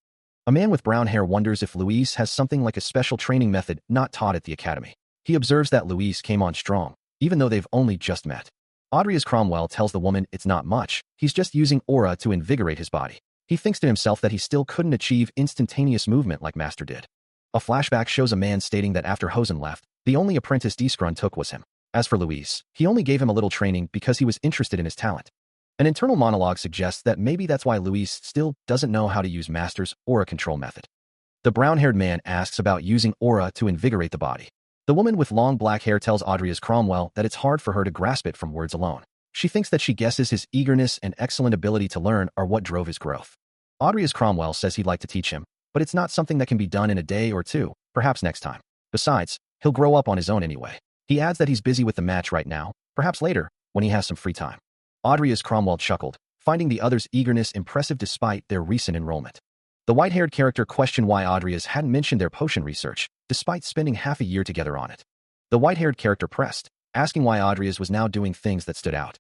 A man with brown hair wonders if Luis has something like a special training method not taught at the academy. He observes that Luis came on strong, even though they've only just met. Andreas Cromwell tells the woman it's not much, he's just using aura to invigorate his body. He thinks to himself that he still couldn't achieve instantaneous movement like Master did. A flashback shows a man stating that after Hosen left, the only apprentice Diskrun took was him. As for Luis, he only gave him a little training because he was interested in his talent. An internal monologue suggests that maybe that's why Luis still doesn't know how to use Master's aura control method. The brown-haired man asks about using aura to invigorate the body. The woman with long black hair tells Audria's Cromwell that it's hard for her to grasp it from words alone. She thinks that she guesses his eagerness and excellent ability to learn are what drove his growth. Audria's Cromwell says he'd like to teach him, but it's not something that can be done in a day or two, perhaps next time. Besides, he'll grow up on his own anyway. He adds that he's busy with the match right now, perhaps later, when he has some free time. Audria's Cromwell chuckled, finding the other's eagerness impressive despite their recent enrollment. The white-haired character questioned why Audria's hadn't mentioned their potion research, despite spending half a year together on it. The white-haired character pressed, asking why Audria's was now doing things that stood out.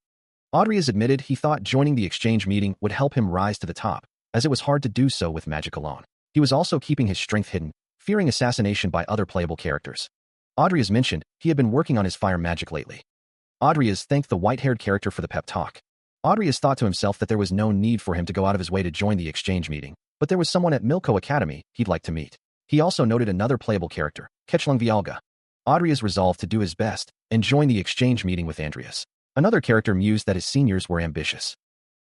Audria's admitted he thought joining the exchange meeting would help him rise to the top, as it was hard to do so with magic alone. He was also keeping his strength hidden, fearing assassination by other playable characters. Audria's mentioned he had been working on his fire magic lately. Audria's thanked the white-haired character for the pep talk. Audria's thought to himself that there was no need for him to go out of his way to join the exchange meeting, but there was someone at Milko Academy he'd like to meet. He also noted another playable character, Ketchlung Vialga. Audria's resolved to do his best and join the exchange meeting with Andreas. Another character mused that his seniors were ambitious.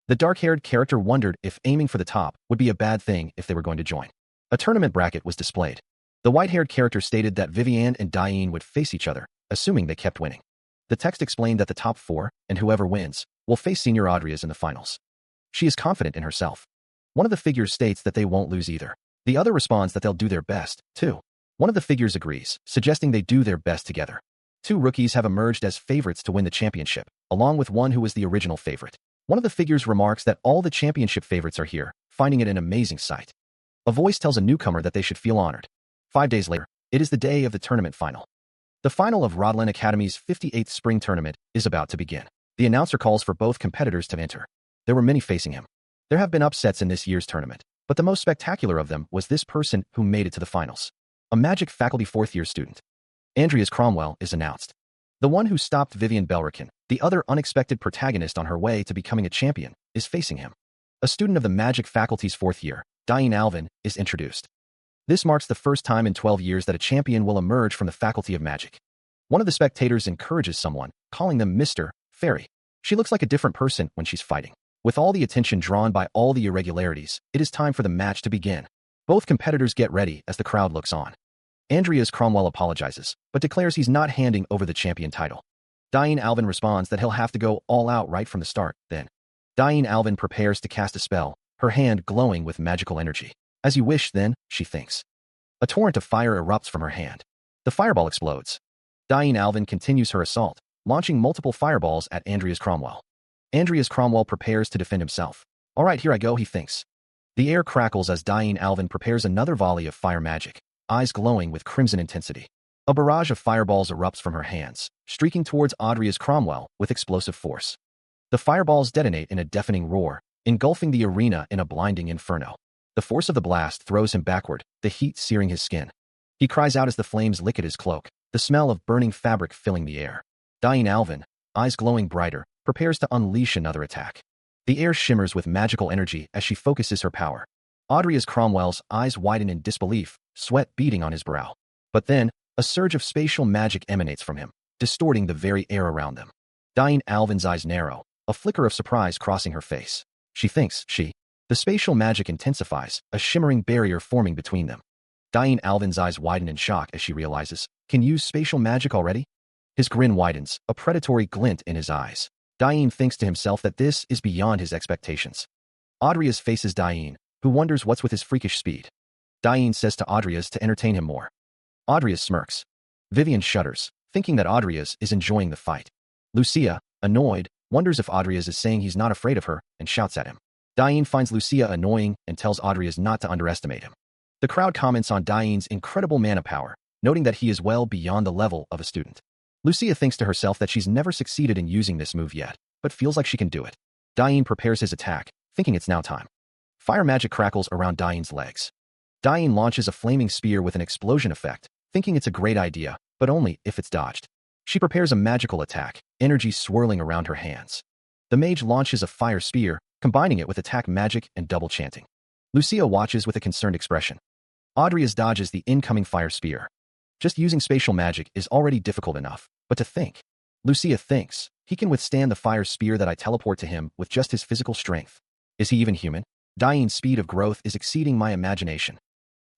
The dark-haired character wondered if aiming for the top would be a bad thing if they were going to join. A tournament bracket was displayed. The white-haired character stated that Vivienne and Diane would face each other, assuming they kept winning. The text explained that the top four, and whoever wins, will face Senior Audria's in the finals. She is confident in herself. One of the figures states that they won't lose either. The other responds that they'll do their best, too. One of the figures agrees, suggesting they do their best together. Two rookies have emerged as favorites to win the championship, along with one who was the original favorite. One of the figures remarks that all the championship favorites are here, finding it an amazing sight. A voice tells a newcomer that they should feel honored. 5 days later, it is the day of the tournament final. The final of Rodlin Academy's 58th spring tournament is about to begin. The announcer calls for both competitors to enter. There were many facing him. There have been upsets in this year's tournament, but the most spectacular of them was this person who made it to the finals. A magic faculty fourth-year student. Andreas Cromwell is announced. The one who stopped Vivian Belrican, the other unexpected protagonist on her way to becoming a champion, is facing him. A student of the magic faculty's fourth year, Diane Alvin, is introduced. This marks the first time in 12 years that a champion will emerge from the Faculty of Magic. One of the spectators encourages someone, calling them Mr. Fairy. She looks like a different person when she's fighting. With all the attention drawn by all the irregularities, it is time for the match to begin. Both competitors get ready as the crowd looks on. Andreas Cromwell apologizes, but declares he's not handing over the champion title. Diane Alvin responds that he'll have to go all out right from the start, then. Diane Alvin prepares to cast a spell, her hand glowing with magical energy. As you wish, then, she thinks. A torrent of fire erupts from her hand. The fireball explodes. Diane Alvin continues her assault, launching multiple fireballs at Andreas Cromwell. Andreas Cromwell prepares to defend himself. All right, here I go, he thinks. The air crackles as Diane Alvin prepares another volley of fire magic, eyes glowing with crimson intensity. A barrage of fireballs erupts from her hands, streaking towards Andreas Cromwell with explosive force. The fireballs detonate in a deafening roar, engulfing the arena in a blinding inferno. The force of the blast throws him backward, the heat searing his skin. He cries out as the flames lick at his cloak, the smell of burning fabric filling the air. Diane Alvin, eyes glowing brighter, prepares to unleash another attack. The air shimmers with magical energy as she focuses her power. Andreas Cromwell's eyes widen in disbelief, sweat beading on his brow. But then, a surge of spatial magic emanates from him, distorting the very air around them. Diane Alvin's eyes narrow, a flicker of surprise crossing her face. She thinks, The spatial magic intensifies, a shimmering barrier forming between them. Diane Alvin's eyes widen in shock as she realizes, can use spatial magic already? His grin widens, a predatory glint in his eyes. Diane thinks to himself that this is beyond his expectations. Audrias faces Diane, who wonders what's with his freakish speed. Diane says to Audrias to entertain him more. Audrias smirks. Vivian shudders, thinking that Audrias is enjoying the fight. Lucia, annoyed, wonders if Audrias is saying he's not afraid of her, and shouts at him. Diane finds Lucia annoying and tells Audrias not to underestimate him. The crowd comments on Diane's incredible mana power, noting that he is well beyond the level of a student. Lucia thinks to herself that she's never succeeded in using this move yet, but feels like she can do it. Diane prepares his attack, thinking it's now time. Fire magic crackles around Diane's legs. Diane launches a flaming spear with an explosion effect, thinking it's a great idea, but only if it's dodged. She prepares a magical attack, energy swirling around her hands. The mage launches a fire spear, combining it with attack magic and double chanting. Lucia watches with a concerned expression. Audrias dodges the incoming fire spear. Just using spatial magic is already difficult enough, but to think. Lucia thinks, he can withstand the fire spear that I teleport to him with just his physical strength. Is he even human? Diane's speed of growth is exceeding my imagination.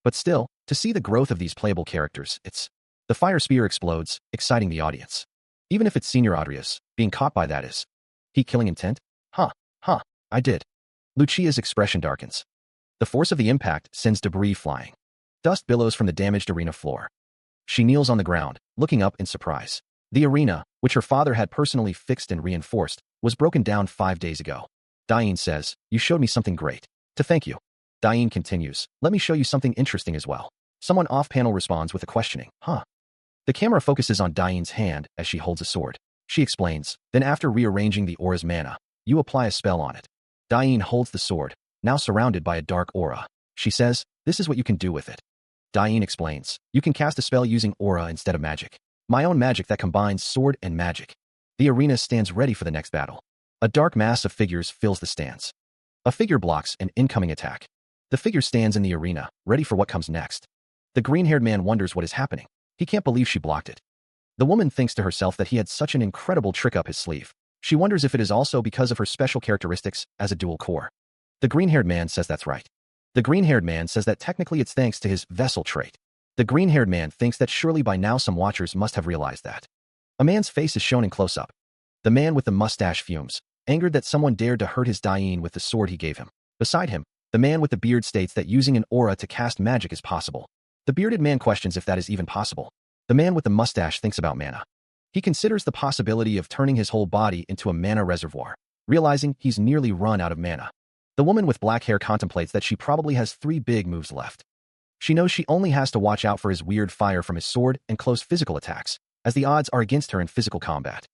But still, to see the growth of these playable characters, the fire spear explodes, exciting the audience. Even if it's Senior Adria's, being caught by that is heat-killing intent? Huh, I did. Lucia's expression darkens. The force of the impact sends debris flying. Dust billows from the damaged arena floor. She kneels on the ground, looking up in surprise. The arena, which her father had personally fixed and reinforced, was broken down 5 days ago. Diane says, "You showed me something great. To thank you." Diane continues, "Let me show you something interesting as well." Someone off-panel responds with a questioning, "Huh?" The camera focuses on Diane's hand as she holds a sword. She explains, "Then after rearranging the aura's mana, you apply a spell on it." Diane holds the sword, now surrounded by a dark aura. She says, "This is what you can do with it." Diane explains, "You can cast a spell using aura instead of magic. My own magic that combines sword and magic." The arena stands ready for the next battle. A dark mass of figures fills the stands. A figure blocks an incoming attack. The figure stands in the arena, ready for what comes next. The green-haired man wonders what is happening. He can't believe she blocked it. The woman thinks to herself that he had such an incredible trick up his sleeve. She wonders if it is also because of her special characteristics as a dual core. The green-haired man says that's right. The green-haired man says that technically it's thanks to his vessel trait. The green-haired man thinks that surely by now some watchers must have realized that. A man's face is shown in close-up. The man with the mustache fumes, angered that someone dared to hurt his Diane with the sword he gave him. Beside him, the man with the beard states that using an aura to cast magic is possible. The bearded man questions if that is even possible. The man with the mustache thinks about mana. He considers the possibility of turning his whole body into a mana reservoir, realizing he's nearly run out of mana. The woman with black hair contemplates that she probably has 3 big moves left. She knows she only has to watch out for his weird fire from his sword and close physical attacks, as the odds are against her in physical combat.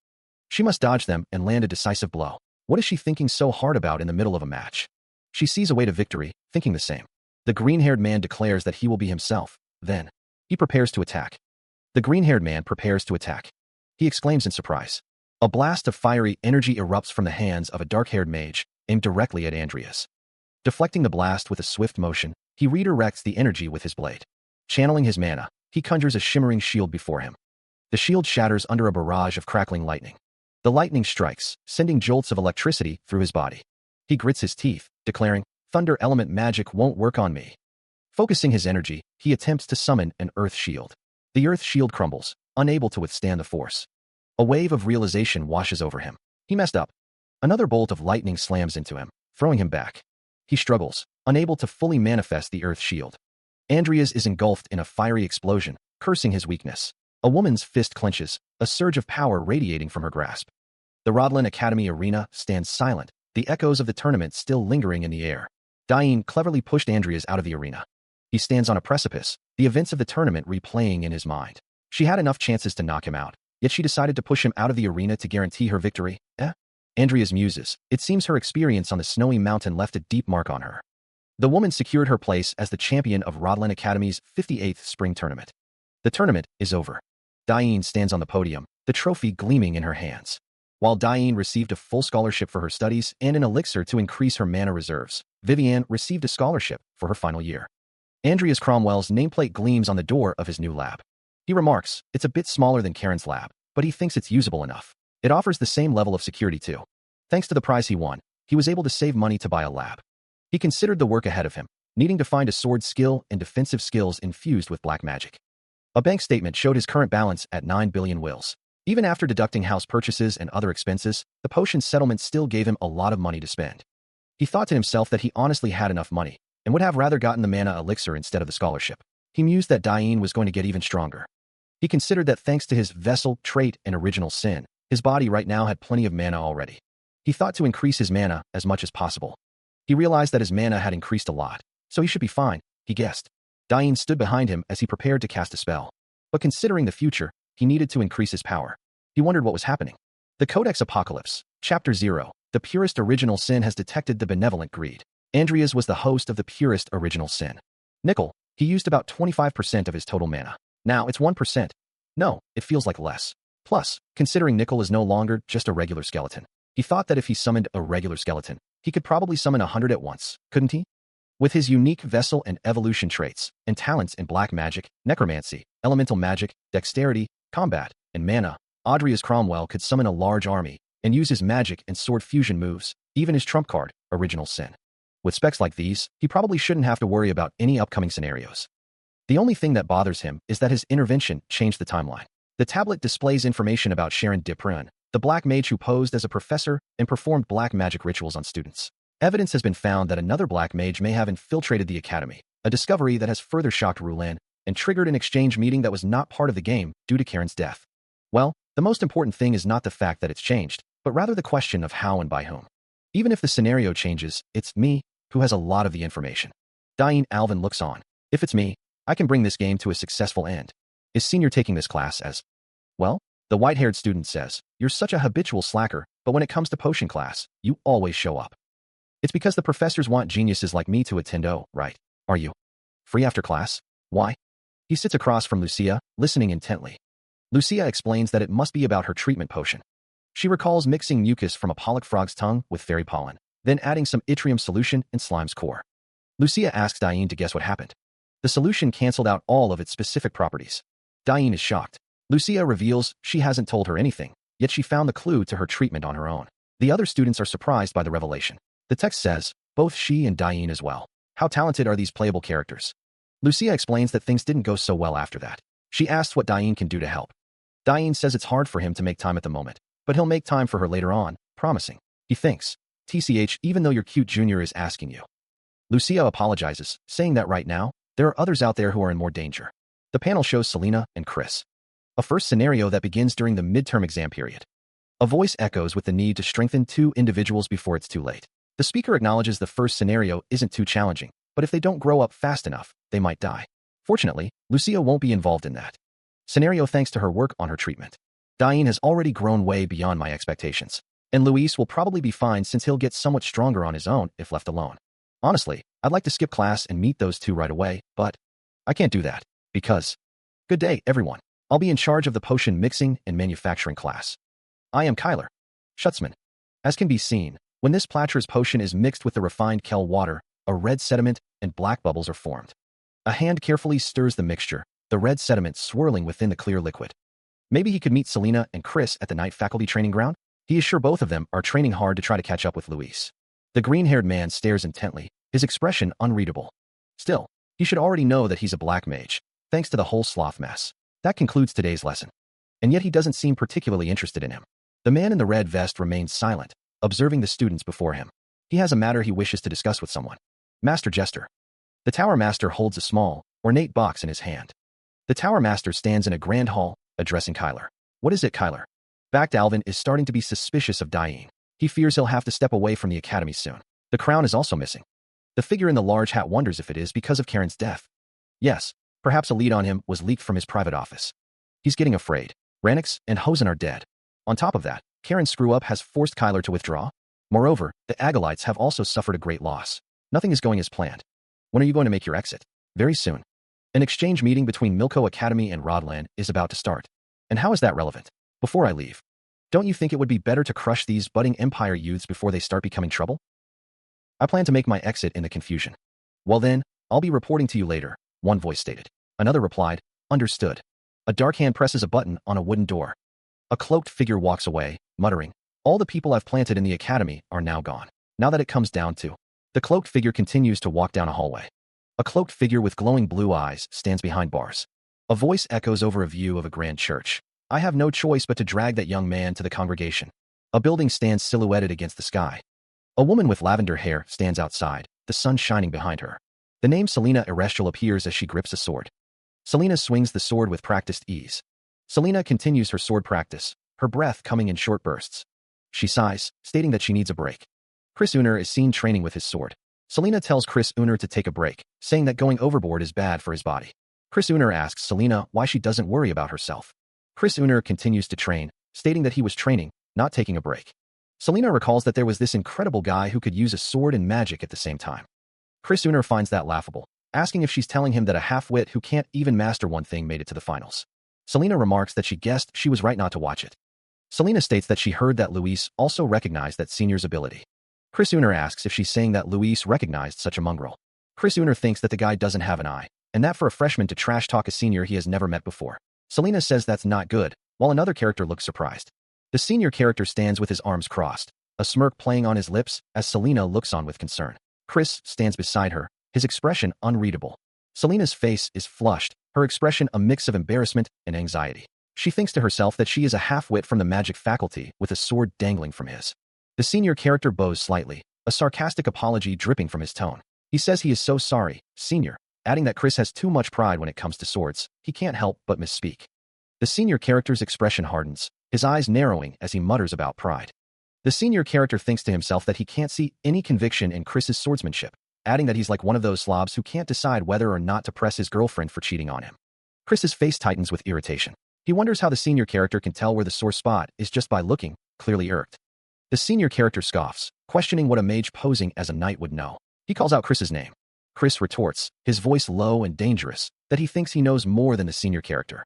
She must dodge them and land a decisive blow. What is she thinking so hard about in the middle of a match? She sees a way to victory, thinking the same. The green-haired man declares that he will be himself. Then, he prepares to attack. The green-haired man prepares to attack. He exclaims in surprise. A blast of fiery energy erupts from the hands of a dark-haired mage, aimed directly at Andreas. Deflecting the blast with a swift motion, he redirects the energy with his blade. Channeling his mana, he conjures a shimmering shield before him. The shield shatters under a barrage of crackling lightning. The lightning strikes, sending jolts of electricity through his body. He grits his teeth, declaring, "Thunder element magic won't work on me." Focusing his energy, he attempts to summon an earth shield. The earth shield crumbles, unable to withstand the force. A wave of realization washes over him. He messed up. Another bolt of lightning slams into him, throwing him back. He struggles, unable to fully manifest the earth shield. Andreas is engulfed in a fiery explosion, cursing his weakness. A woman's fist clenches, a surge of power radiating from her grasp. The Rodlin Academy arena stands silent, the echoes of the tournament still lingering in the air. Diane cleverly pushed Andreas out of the arena. He stands on a precipice, the events of the tournament replaying in his mind. She had enough chances to knock him out, yet she decided to push him out of the arena to guarantee her victory. Andreas muses. It seems her experience on the snowy mountain left a deep mark on her. The woman secured her place as the champion of Rodlin Academy's 58th spring tournament. The tournament is over. Diane stands on the podium, the trophy gleaming in her hands. While Diane received a full scholarship for her studies and an elixir to increase her mana reserves, Vivienne received a scholarship for her final year. Andreas Cromwell's nameplate gleams on the door of his new lab. He remarks, "It's a bit smaller than Karen's lab, but he thinks it's usable enough. It offers the same level of security too." Thanks to the prize he won, he was able to save money to buy a lab. He considered the work ahead of him, needing to find a sword skill and defensive skills infused with black magic. A bank statement showed his current balance at 9 billion wills. Even after deducting house purchases and other expenses, the potion settlement still gave him a lot of money to spend. He thought to himself that he honestly had enough money, and would have rather gotten the mana elixir instead of the scholarship. He mused that Diane was going to get even stronger. He considered that thanks to his vessel trait and original sin, his body right now had plenty of mana already. He thought to increase his mana as much as possible. He realized that his mana had increased a lot, so he should be fine, he guessed. Diane stood behind him as he prepared to cast a spell. But considering the future, he needed to increase his power. He wondered what was happening. The Codex Apocalypse, Chapter 0, The Purest Original Sin has detected the benevolent greed. Andreas was the host of the Purest Original Sin. Nickel, he used about 25% of his total mana. Now it's 1%. No, it feels like less. Plus, considering Nickel is no longer just a regular skeleton, he thought that if he summoned a regular skeleton, he could probably summon 100 at once, couldn't he? With his unique vessel and evolution traits, and talents in black magic, necromancy, elemental magic, dexterity, combat, and mana, Andreas Cromwell could summon a large army, and use his magic and sword fusion moves, even his trump card, Original Sin. With specs like these, he probably shouldn't have to worry about any upcoming scenarios. The only thing that bothers him is that his intervention changed the timeline. The tablet displays information about Sharon Diprun, the black mage who posed as a professor and performed black magic rituals on students. Evidence has been found that another black mage may have infiltrated the academy, a discovery that has further shocked Rulan and triggered an exchange meeting that was not part of the game due to Karen's death. Well, the most important thing is not the fact that it's changed, but rather the question of how and by whom. Even if the scenario changes, it's me who has a lot of the information. Diane Alvin looks on. If it's me, I can bring this game to a successful end. Is Senior taking this class as? Well, the white-haired student says, you're such a habitual slacker, but when it comes to potion class, you always show up. It's because the professors want geniuses like me to attend. Oh, right. Are you free after class? Why? He sits across from Lucia, listening intently. Lucia explains that it must be about her treatment potion. She recalls mixing mucus from a pollock frog's tongue with fairy pollen, then adding some yttrium solution and slime's core. Lucia asks Diane to guess what happened. The solution canceled out all of its specific properties. Diane is shocked. Lucia reveals she hasn't told her anything, yet she found the clue to her treatment on her own. The other students are surprised by the revelation. The text says, both she and Diane as well. How talented are these playable characters? Lucia explains that things didn't go so well after that. She asks what Diane can do to help. Diane says it's hard for him to make time at the moment, but he'll make time for her later on, promising. He thinks, TCH, even though your cute junior is asking you. Lucia apologizes, saying that right now, there are others out there who are in more danger. The panel shows Selena and Chris. A first scenario that begins during the midterm exam period. A voice echoes with the need to strengthen two individuals before it's too late. The speaker acknowledges the first scenario isn't too challenging, but if they don't grow up fast enough, they might die. Fortunately, Lucia won't be involved in that scenario thanks to her work on her treatment. Diane has already grown way beyond my expectations, and Luis will probably be fine since he'll get somewhat stronger on his own if left alone. Honestly, I'd like to skip class and meet those two right away, but I can't do that, because... Good day, everyone. I'll be in charge of the potion mixing and manufacturing class. I am Kyler Schutzman. As can be seen, when this Platur's potion is mixed with the refined Kel water, a red sediment and black bubbles are formed. A hand carefully stirs the mixture, the red sediment swirling within the clear liquid. Maybe he could meet Selena and Chris at the night faculty training ground? He is sure both of them are training hard to try to catch up with Luis. The green-haired man stares intently, his expression unreadable. Still, he should already know that he's a black mage, thanks to the whole sloth mess. That concludes today's lesson. And yet he doesn't seem particularly interested in him. The man in the red vest remains silent, observing the students before him. He has a matter he wishes to discuss with someone. Master Jester. The Tower Master holds a small, ornate box in his hand. The Tower Master stands in a grand hall, addressing Kyler. What is it, Kyler? Backed Alvin is starting to be suspicious of Diane. He fears he'll have to step away from the academy soon. The crown is also missing. The figure in the large hat wonders if it is because of Karen's death. Yes, perhaps a lead on him was leaked from his private office. He's getting afraid. Ranix and Hosen are dead. On top of that, Karen's screw-up has forced Kyler to withdraw. Moreover, the Agalites have also suffered a great loss. Nothing is going as planned. When are you going to make your exit? Very soon. An exchange meeting between Milko Academy and Rodland is about to start. And how is that relevant? Before I leave, don't you think it would be better to crush these budding Empire youths before they start becoming trouble? I plan to make my exit in the confusion. Well then, I'll be reporting to you later, one voice stated. Another replied, understood. A dark hand presses a button on a wooden door. A cloaked figure walks away, muttering, all the people I've planted in the academy are now gone. Now that it comes down to. The cloaked figure continues to walk down a hallway. A cloaked figure with glowing blue eyes stands behind bars. A voice echoes over a view of a grand church. I have no choice but to drag that young man to the congregation. A building stands silhouetted against the sky. A woman with lavender hair stands outside, the sun shining behind her. The name Selena Erestial appears as she grips a sword. Selena swings the sword with practiced ease. Selena continues her sword practice, her breath coming in short bursts. She sighs, stating that she needs a break. Chris Uner is seen training with his sword. Selena tells Chris Uner to take a break, saying that going overboard is bad for his body. Chris Uner asks Selena why she doesn't worry about herself. Chris Uner continues to train, stating that he was training, not taking a break. Selena recalls that there was this incredible guy who could use a sword and magic at the same time. Chris Uner finds that laughable, asking if she's telling him that a half-wit who can't even master one thing made it to the finals. Selena remarks that she guessed she was right not to watch it. Selena states that she heard that Luis also recognized that senior's ability. Chris Uner asks if she's saying that Luis recognized such a mongrel. Chris Uner thinks that the guy doesn't have an eye, and that for a freshman to trash-talk a senior he has never met before. Selena says that's not good, while another character looks surprised. The senior character stands with his arms crossed, a smirk playing on his lips as Selena looks on with concern. Chris stands beside her, his expression unreadable. Selena's face is flushed, her expression a mix of embarrassment and anxiety. She thinks to herself that she is a half-wit from the magic faculty with a sword dangling from his. The senior character bows slightly, a sarcastic apology dripping from his tone. He says he is so sorry, senior, adding that Chris has too much pride when it comes to swords. He can't help but misspeak. The senior character's expression hardens, his eyes narrowing as he mutters about pride. The senior character thinks to himself that he can't see any conviction in Chris's swordsmanship, adding that he's like one of those slobs who can't decide whether or not to press his girlfriend for cheating on him. Chris's face tightens with irritation. He wonders how the senior character can tell where the sore spot is just by looking, clearly irked. The senior character scoffs, questioning what a mage posing as a knight would know. He calls out Chris's name. Chris retorts, his voice low and dangerous, that he thinks he knows more than the senior character.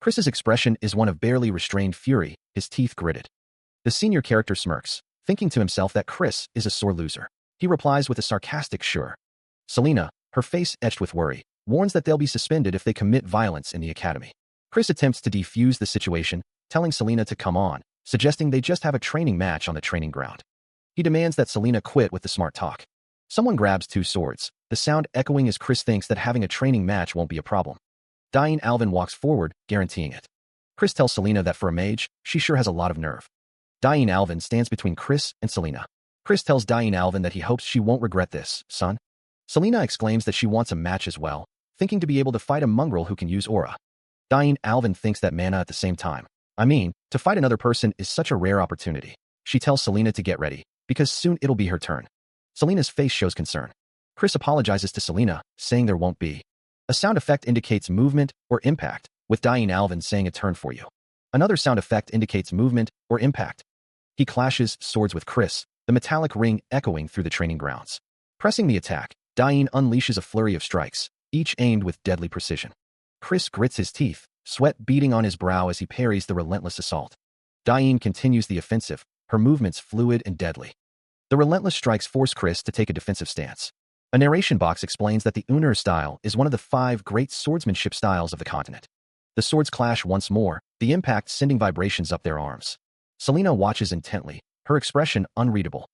Chris's expression is one of barely restrained fury, his teeth gritted. The senior character smirks, thinking to himself that Chris is a sore loser. He replies with a sarcastic sure. Selena, her face etched with worry, warns that they'll be suspended if they commit violence in the academy. Chris attempts to defuse the situation, telling Selena to come on, suggesting they just have a training match on the training ground. He demands that Selena quit with the smart talk. Someone grabs two swords, the sound echoing as Chris thinks that having a training match won't be a problem. Dying Alvin walks forward, guaranteeing it. Chris tells Selena that for a mage, she sure has a lot of nerve. Dying Alvin stands between Chris and Selena. Chris tells Dying Alvin that he hopes she won't regret this, son. Selena exclaims that she wants a match as well, thinking to be able to fight a mongrel who can use aura. Dying Alvin thinks that mana at the same time. I mean, to fight another person is such a rare opportunity. She tells Selena to get ready, because soon it'll be her turn. Selena's face shows concern. Chris apologizes to Selena, saying there won't be. A sound effect indicates movement or impact, with Dying Alvin saying a turn for you. Another sound effect indicates movement or impact. He clashes swords with Chris, the metallic ring echoing through the training grounds. Pressing the attack, Dying unleashes a flurry of strikes, each aimed with deadly precision. Chris grits his teeth, sweat beading on his brow as he parries the relentless assault. Dying continues the offensive, her movements fluid and deadly. The relentless strikes force Chris to take a defensive stance. A narration box explains that the Uner style is one of the 5 great swordsmanship styles of the continent. The swords clash once more, the impact sending vibrations up their arms. Selena watches intently, her expression unreadable.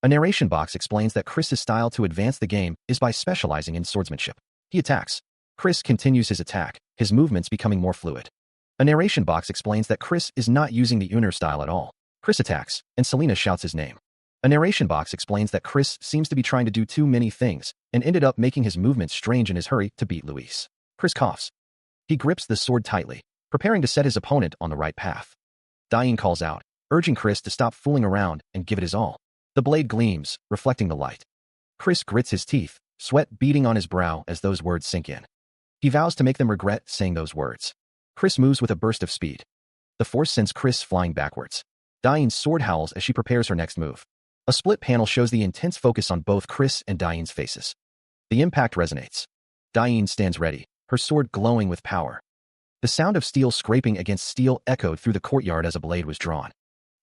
A narration box explains that Chris's style to advance the game is by specializing in swordsmanship. He attacks. Chris continues his attack, his movements becoming more fluid. A narration box explains that Chris is not using the Uner style at all. Chris attacks, and Selena shouts his name. A narration box explains that Chris seems to be trying to do too many things, and ended up making his movements strange in his hurry to beat Luis. Chris coughs. He grips the sword tightly, preparing to set his opponent on the right path. Dying calls out, urging Chris to stop fooling around and give it his all. The blade gleams, reflecting the light. Chris grits his teeth, sweat beading on his brow as those words sink in. He vows to make them regret saying those words. Chris moves with a burst of speed. The force sends Chris flying backwards. Dying's sword howls as she prepares her next move. A split panel shows the intense focus on both Chris and Dying's faces. The impact resonates. Dying stands ready, her sword glowing with power. The sound of steel scraping against steel echoed through the courtyard as a blade was drawn.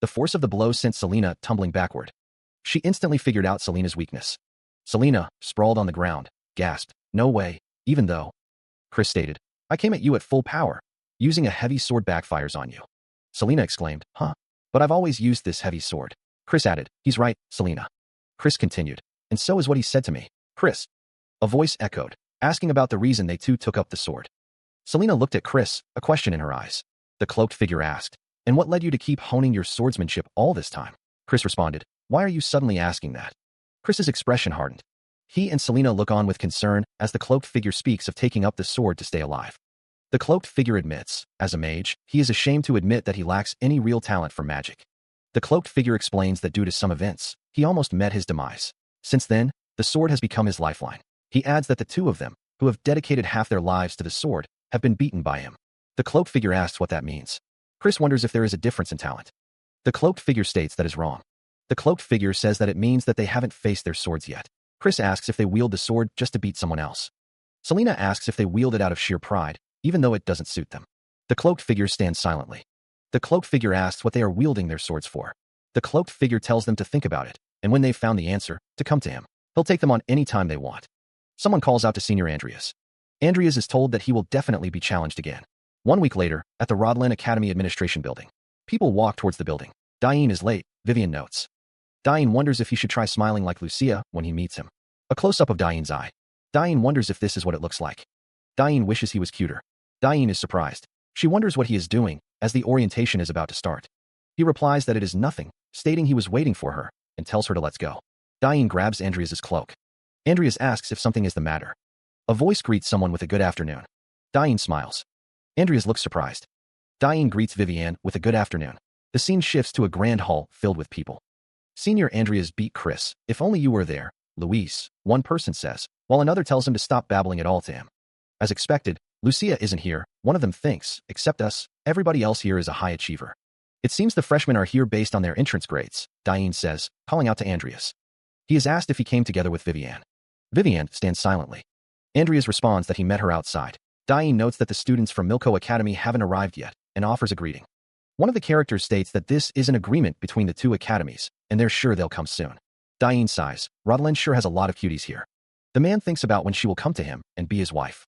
The force of the blow sent Selena tumbling backward. She instantly figured out Selena's weakness. Selena, sprawled on the ground, gasped, "No way," even though. Chris stated, "I came at you at full power. Using a heavy sword backfires on you." Selena exclaimed, "Huh? But I've always used this heavy sword." Chris added, "He's right, Selena." Chris continued, "And so is what he said to me." Chris. A voice echoed, asking about the reason they two took up the sword. Selena looked at Chris, a question in her eyes. The cloaked figure asked, "And what led you to keep honing your swordsmanship all this time?" Chris responded, "Why are you suddenly asking that?" Chris's expression hardened. He and Selena look on with concern as the cloaked figure speaks of taking up the sword to stay alive. The cloaked figure admits, as a mage, he is ashamed to admit that he lacks any real talent for magic. The cloaked figure explains that due to some events, he almost met his demise. Since then, the sword has become his lifeline. He adds that the two of them, who have dedicated half their lives to the sword, have been beaten by him. The cloaked figure asks what that means. Chris wonders if there is a difference in talent. The cloaked figure states that is wrong. The cloaked figure says that it means that they haven't faced their swords yet. Chris asks if they wield the sword just to beat someone else. Selena asks if they wield it out of sheer pride, even though it doesn't suit them. The cloaked figure stands silently. The cloaked figure asks what they are wielding their swords for. The cloaked figure tells them to think about it, and when they've found the answer, to come to him. He'll take them on any time they want. Someone calls out to Senior Andreas. Andreas is told that he will definitely be challenged again. 1 week later, at the Rodland Academy Administration Building. People walk towards the building. Diane is late, Vivian notes. Diane wonders if he should try smiling like Lucia when he meets him. A close-up of Diane's eye. Diane wonders if this is what it looks like. Diane wishes he was cuter. Diane is surprised. She wonders what he is doing, as the orientation is about to start. He replies that it is nothing, stating he was waiting for her, and tells her to let's go. Diane grabs Andreas's cloak. Andreas asks if something is the matter. A voice greets someone with a good afternoon. Diane smiles. Andreas looks surprised. Diane greets Viviane with a good afternoon. The scene shifts to a grand hall filled with people. Senior Andreas beat Chris. If only you were there, Luis, one person says, while another tells him to stop babbling at all to him. As expected, Lucia isn't here, one of them thinks, except us, everybody else here is a high achiever. It seems the freshmen are here based on their entrance grades, Diane says, calling out to Andreas. He is asked if he came together with Viviane. Viviane stands silently. Andreas responds that he met her outside. Diane notes that the students from Milko Academy haven't arrived yet, and offers a greeting. One of the characters states that this is an agreement between the two academies, and they're sure they'll come soon. Diane sighs. Rosalind sure has a lot of cuties here. The man thinks about when she will come to him and be his wife.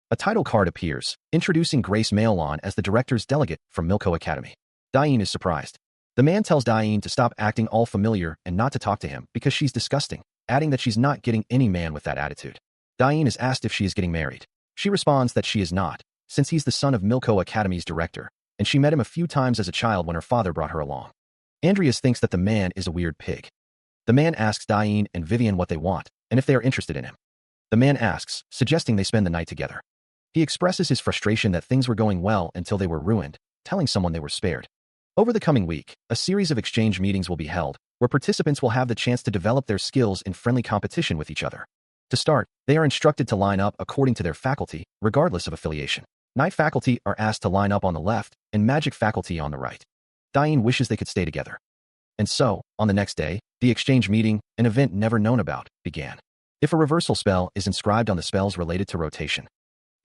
A title card appears, introducing Grace Mailon as the director's delegate from Milko Academy. Diane is surprised. The man tells Diane to stop acting all familiar and not to talk to him because she's disgusting, adding that she's not getting any man with that attitude. Diane is asked if she is getting married. She responds that she is not, since he's the son of Milko Academy's director, and she met him a few times as a child when her father brought her along. Andreas thinks that the man is a weird pig. The man asks Diane and Viviane what they want, and if they are interested in him. The man asks, suggesting they spend the night together. He expresses his frustration that things were going well until they were ruined, telling someone they were spared. Over the coming week, a series of exchange meetings will be held, where participants will have the chance to develop their skills in friendly competition with each other. To start, they are instructed to line up according to their faculty, regardless of affiliation. Night faculty are asked to line up on the left, and magic faculty on the right. Diane wishes they could stay together. And so, on the next day, the exchange meeting, an event never known about, began. If a reversal spell is inscribed on the spells related to rotation,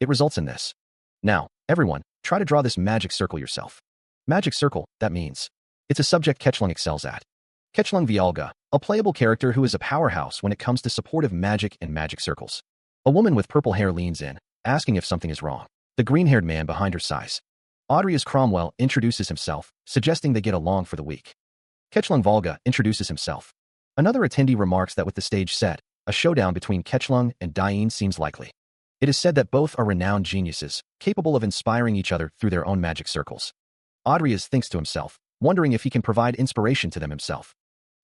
it results in this. Now, everyone, try to draw this magic circle yourself. Magic circle, that means. It's a subject Ketchlung excels at. Ketchlung Vialga, a playable character who is a powerhouse when it comes to supportive magic and magic circles. A woman with purple hair leans in, asking if something is wrong. The green-haired man behind her sighs. Audrius Cromwell introduces himself, suggesting they get along for the week. Ketchlung Volga introduces himself. Another attendee remarks that with the stage set, a showdown between Ketchlung and Diane seems likely. It is said that both are renowned geniuses, capable of inspiring each other through their own magic circles. Audrius thinks to himself, wondering if he can provide inspiration to them himself.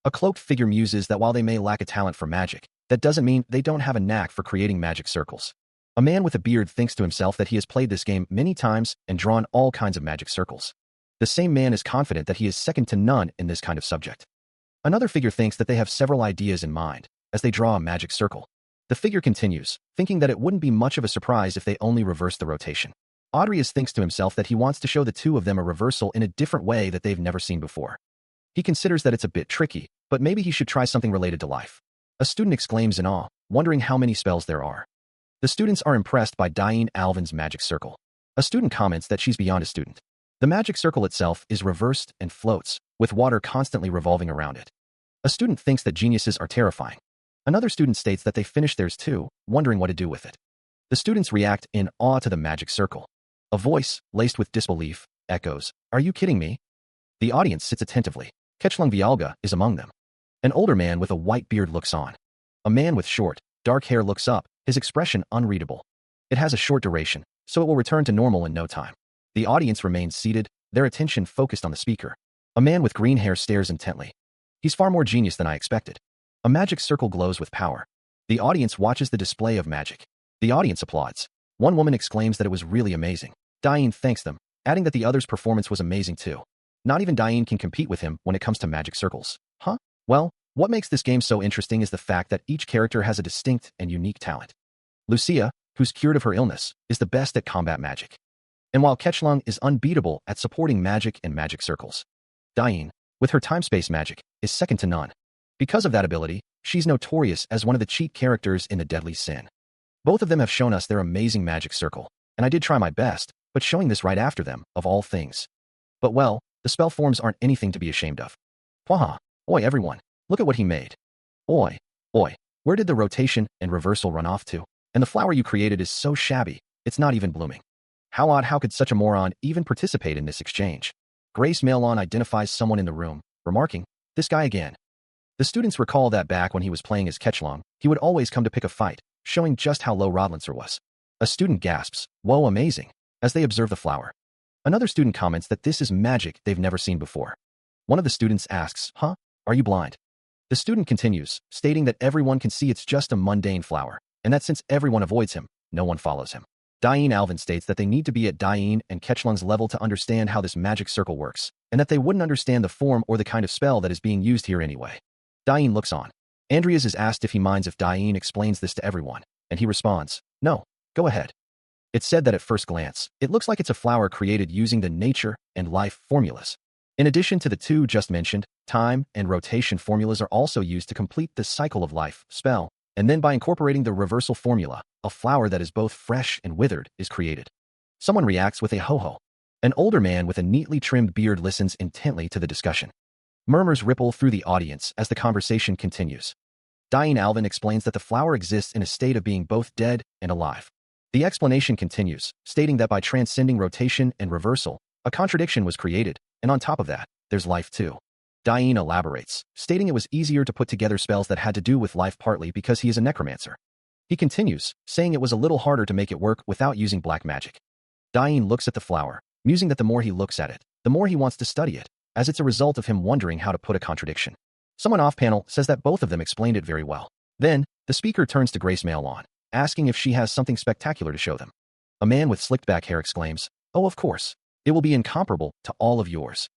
A cloaked figure muses that while they may lack a talent for magic, that doesn't mean they don't have a knack for creating magic circles. A man with a beard thinks to himself that he has played this game many times and drawn all kinds of magic circles. The same man is confident that he is second to none in this kind of subject. Another figure thinks that they have several ideas in mind, as they draw a magic circle. The figure continues, thinking that it wouldn't be much of a surprise if they only reverse the rotation. Audrius thinks to himself that he wants to show the two of them a reversal in a different way that they've never seen before. He considers that it's a bit tricky, but maybe he should try something related to life. A student exclaims in awe, wondering how many spells there are. The students are impressed by Diane Alvin's magic circle. A student comments that she's beyond a student. The magic circle itself is reversed and floats, with water constantly revolving around it. A student thinks that geniuses are terrifying. Another student states that they finished theirs too, wondering what to do with it. The students react in awe to the magic circle. A voice, laced with disbelief, echoes, "Are you kidding me?" The audience sits attentively. Ketchlung Vialga is among them. An older man with a white beard looks on. A man with short, dark hair looks up, his expression unreadable. It has a short duration, so it will return to normal in no time. The audience remains seated, their attention focused on the speaker. A man with green hair stares intently. He's far more genius than I expected. A magic circle glows with power. The audience watches the display of magic. The audience applauds. One woman exclaims that it was really amazing. Diane thanks them, adding that the other's performance was amazing too. Not even Diane can compete with him when it comes to magic circles. Huh? Well, what makes this game so interesting is the fact that each character has a distinct and unique talent. Lucia, who's cured of her illness, is the best at combat magic. And while Ketchlung is unbeatable at supporting magic and magic circles, Diane, with her time-space magic, is second to none. Because of that ability, she's notorious as one of the cheat characters in the Deadly Sin. Both of them have shown us their amazing magic circle, and I did try my best, but showing this right after them, of all things. But well, the spell forms aren't anything to be ashamed of. Waha! Oi everyone, look at what he made. Oi, oi, where did the rotation and reversal run off to? And the flower you created is so shabby, it's not even blooming. How odd, how could such a moron even participate in this exchange? Grace Mailon identifies someone in the room, remarking, "This guy again." The students recall that back when he was playing as Ketchlung, he would always come to pick a fight, showing just how low Rodlancer was. A student gasps, "Whoa, amazing," as they observe the flower. Another student comments that this is magic they've never seen before. One of the students asks, "Huh? Are you blind?" The student continues, stating that everyone can see it's just a mundane flower, and that since everyone avoids him, no one follows him. Diane Alvin states that they need to be at Diane and Ketchlun's level to understand how this magic circle works, and that they wouldn't understand the form or the kind of spell that is being used here anyway. Diane looks on. Andreas is asked if he minds if Diane explains this to everyone, and he responds, "No, go ahead." It's said that at first glance, it looks like it's a flower created using the nature and life formulas. In addition to the two just mentioned, time and rotation formulas are also used to complete the cycle of life, spell, and then by incorporating the reversal formula, a flower that is both fresh and withered is created. Someone reacts with a ho-ho. An older man with a neatly trimmed beard listens intently to the discussion. Murmurs ripple through the audience as the conversation continues. Diane Alvin explains that the flower exists in a state of being both dead and alive. The explanation continues, stating that by transcending rotation and reversal, a contradiction was created, and on top of that, there's life too. Diane elaborates, stating it was easier to put together spells that had to do with life partly because he is a necromancer. He continues, saying it was a little harder to make it work without using black magic. Diane looks at the flower, musing that the more he looks at it, the more he wants to study it, as it's a result of him wondering how to put a contradiction. Someone off-panel says that both of them explained it very well. Then, the speaker turns to Grace Mailon, asking if she has something spectacular to show them. A man with slicked back hair exclaims, "Oh, of course. It will be incomparable to all of yours."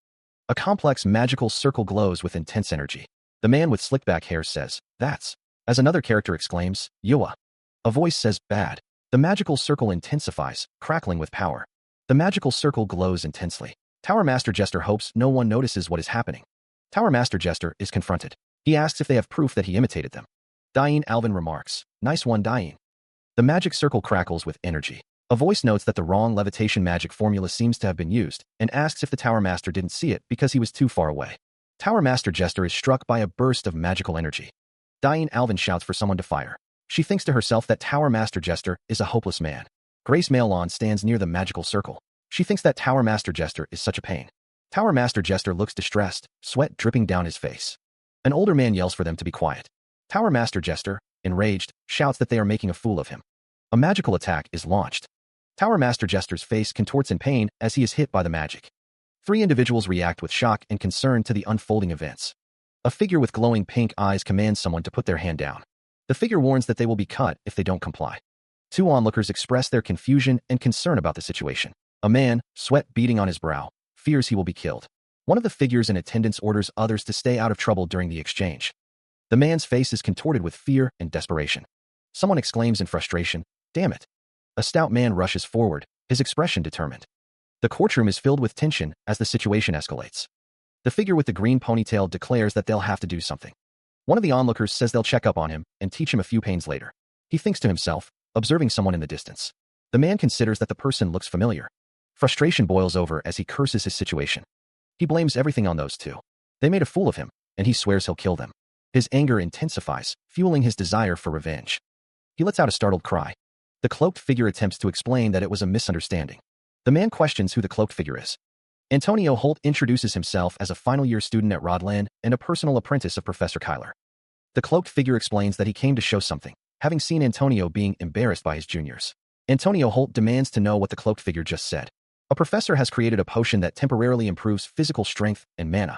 A complex magical circle glows with intense energy. The man with slicked back hair says, "That's," as another character exclaims, "Yua." A voice says, "Bad." The magical circle intensifies, crackling with power. The magical circle glows intensely. Tower Master Jester hopes no one notices what is happening. Tower Master Jester is confronted. He asks if they have proof that he imitated them. Diane Alvin remarks, "Nice one, Diane." The magic circle crackles with energy. A voice notes that the wrong levitation magic formula seems to have been used, and asks if the Tower Master didn't see it because he was too far away. Tower Master Jester is struck by a burst of magical energy. Diane Alvin shouts for someone to fire. She thinks to herself that Tower Master Jester is a hopeless man. Grace Mailon stands near the magical circle. She thinks that Tower Master Jester is such a pain. Tower Master Jester looks distressed, sweat dripping down his face. An older man yells for them to be quiet. Tower Master Jester, enraged, shouts that they are making a fool of him. A magical attack is launched. Tower Master Jester's face contorts in pain as he is hit by the magic. Three individuals react with shock and concern to the unfolding events. A figure with glowing pink eyes commands someone to put their hand down. The figure warns that they will be cut if they don't comply. Two onlookers express their confusion and concern about the situation. A man, sweat beading on his brow, fears he will be killed. One of the figures in attendance orders others to stay out of trouble during the exchange. The man's face is contorted with fear and desperation. Someone exclaims in frustration, "Damn it." A stout man rushes forward, his expression determined. The courtroom is filled with tension as the situation escalates. The figure with the green ponytail declares that they'll have to do something. One of the onlookers says they'll check up on him and teach him a few pains later. He thinks to himself, observing someone in the distance. The man considers that the person looks familiar. Frustration boils over as he curses his situation. He blames everything on those two. They made a fool of him, and he swears he'll kill them. His anger intensifies, fueling his desire for revenge. He lets out a startled cry. The cloaked figure attempts to explain that it was a misunderstanding. The man questions who the cloaked figure is. Antonio Holt introduces himself as a final-year student at Rodland and a personal apprentice of Professor Kyler. The cloaked figure explains that he came to show something, having seen Antonio being embarrassed by his juniors. Antonio Holt demands to know what the cloaked figure just said. A professor has created a potion that temporarily improves physical strength and mana.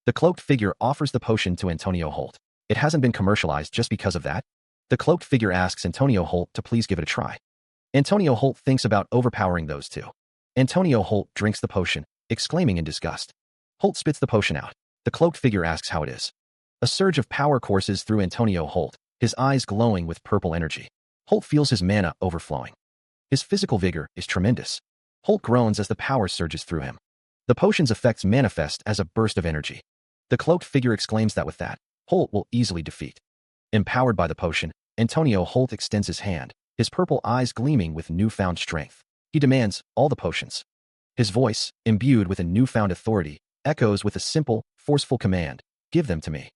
The cloaked figure offers the potion to Antonio Holt. It hasn't been commercialized just because of that. The cloaked figure asks Antonio Holt to please give it a try. Antonio Holt thinks about overpowering those two. Antonio Holt drinks the potion, exclaiming in disgust. Holt spits the potion out. The cloaked figure asks how it is. A surge of power courses through Antonio Holt, his eyes glowing with purple energy. Holt feels his mana overflowing. His physical vigor is tremendous. Holt groans as the power surges through him. The potion's effects manifest as a burst of energy. The cloaked figure exclaims that with that, Holt will easily defeat. Empowered by the potion, Antonio Holt extends his hand, his purple eyes gleaming with newfound strength. He demands all the potions. His voice, imbued with a newfound authority, echoes with a simple, forceful command, "Give them to me."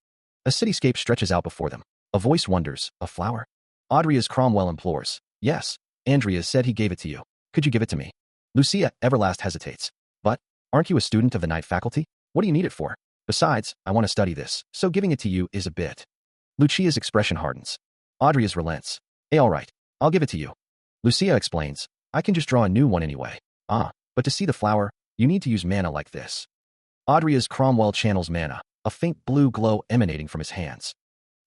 A cityscape stretches out before them. A voice wonders, "A flower?" Audria's Cromwell implores, "Yes, Andrea said he gave it to you. Could you give it to me?" Lucia Everlast hesitates. "But, aren't you a student of the night faculty? What do you need it for? Besides, I want to study this, so giving it to you is a bit." Lucia's expression hardens. Audria's relents. Hey, alright, I'll give it to you. Lucia explains, I can just draw a new one anyway. Ah, but to see the flower, you need to use mana like this. Audria's Cromwell channels mana, a faint blue glow emanating from his hands.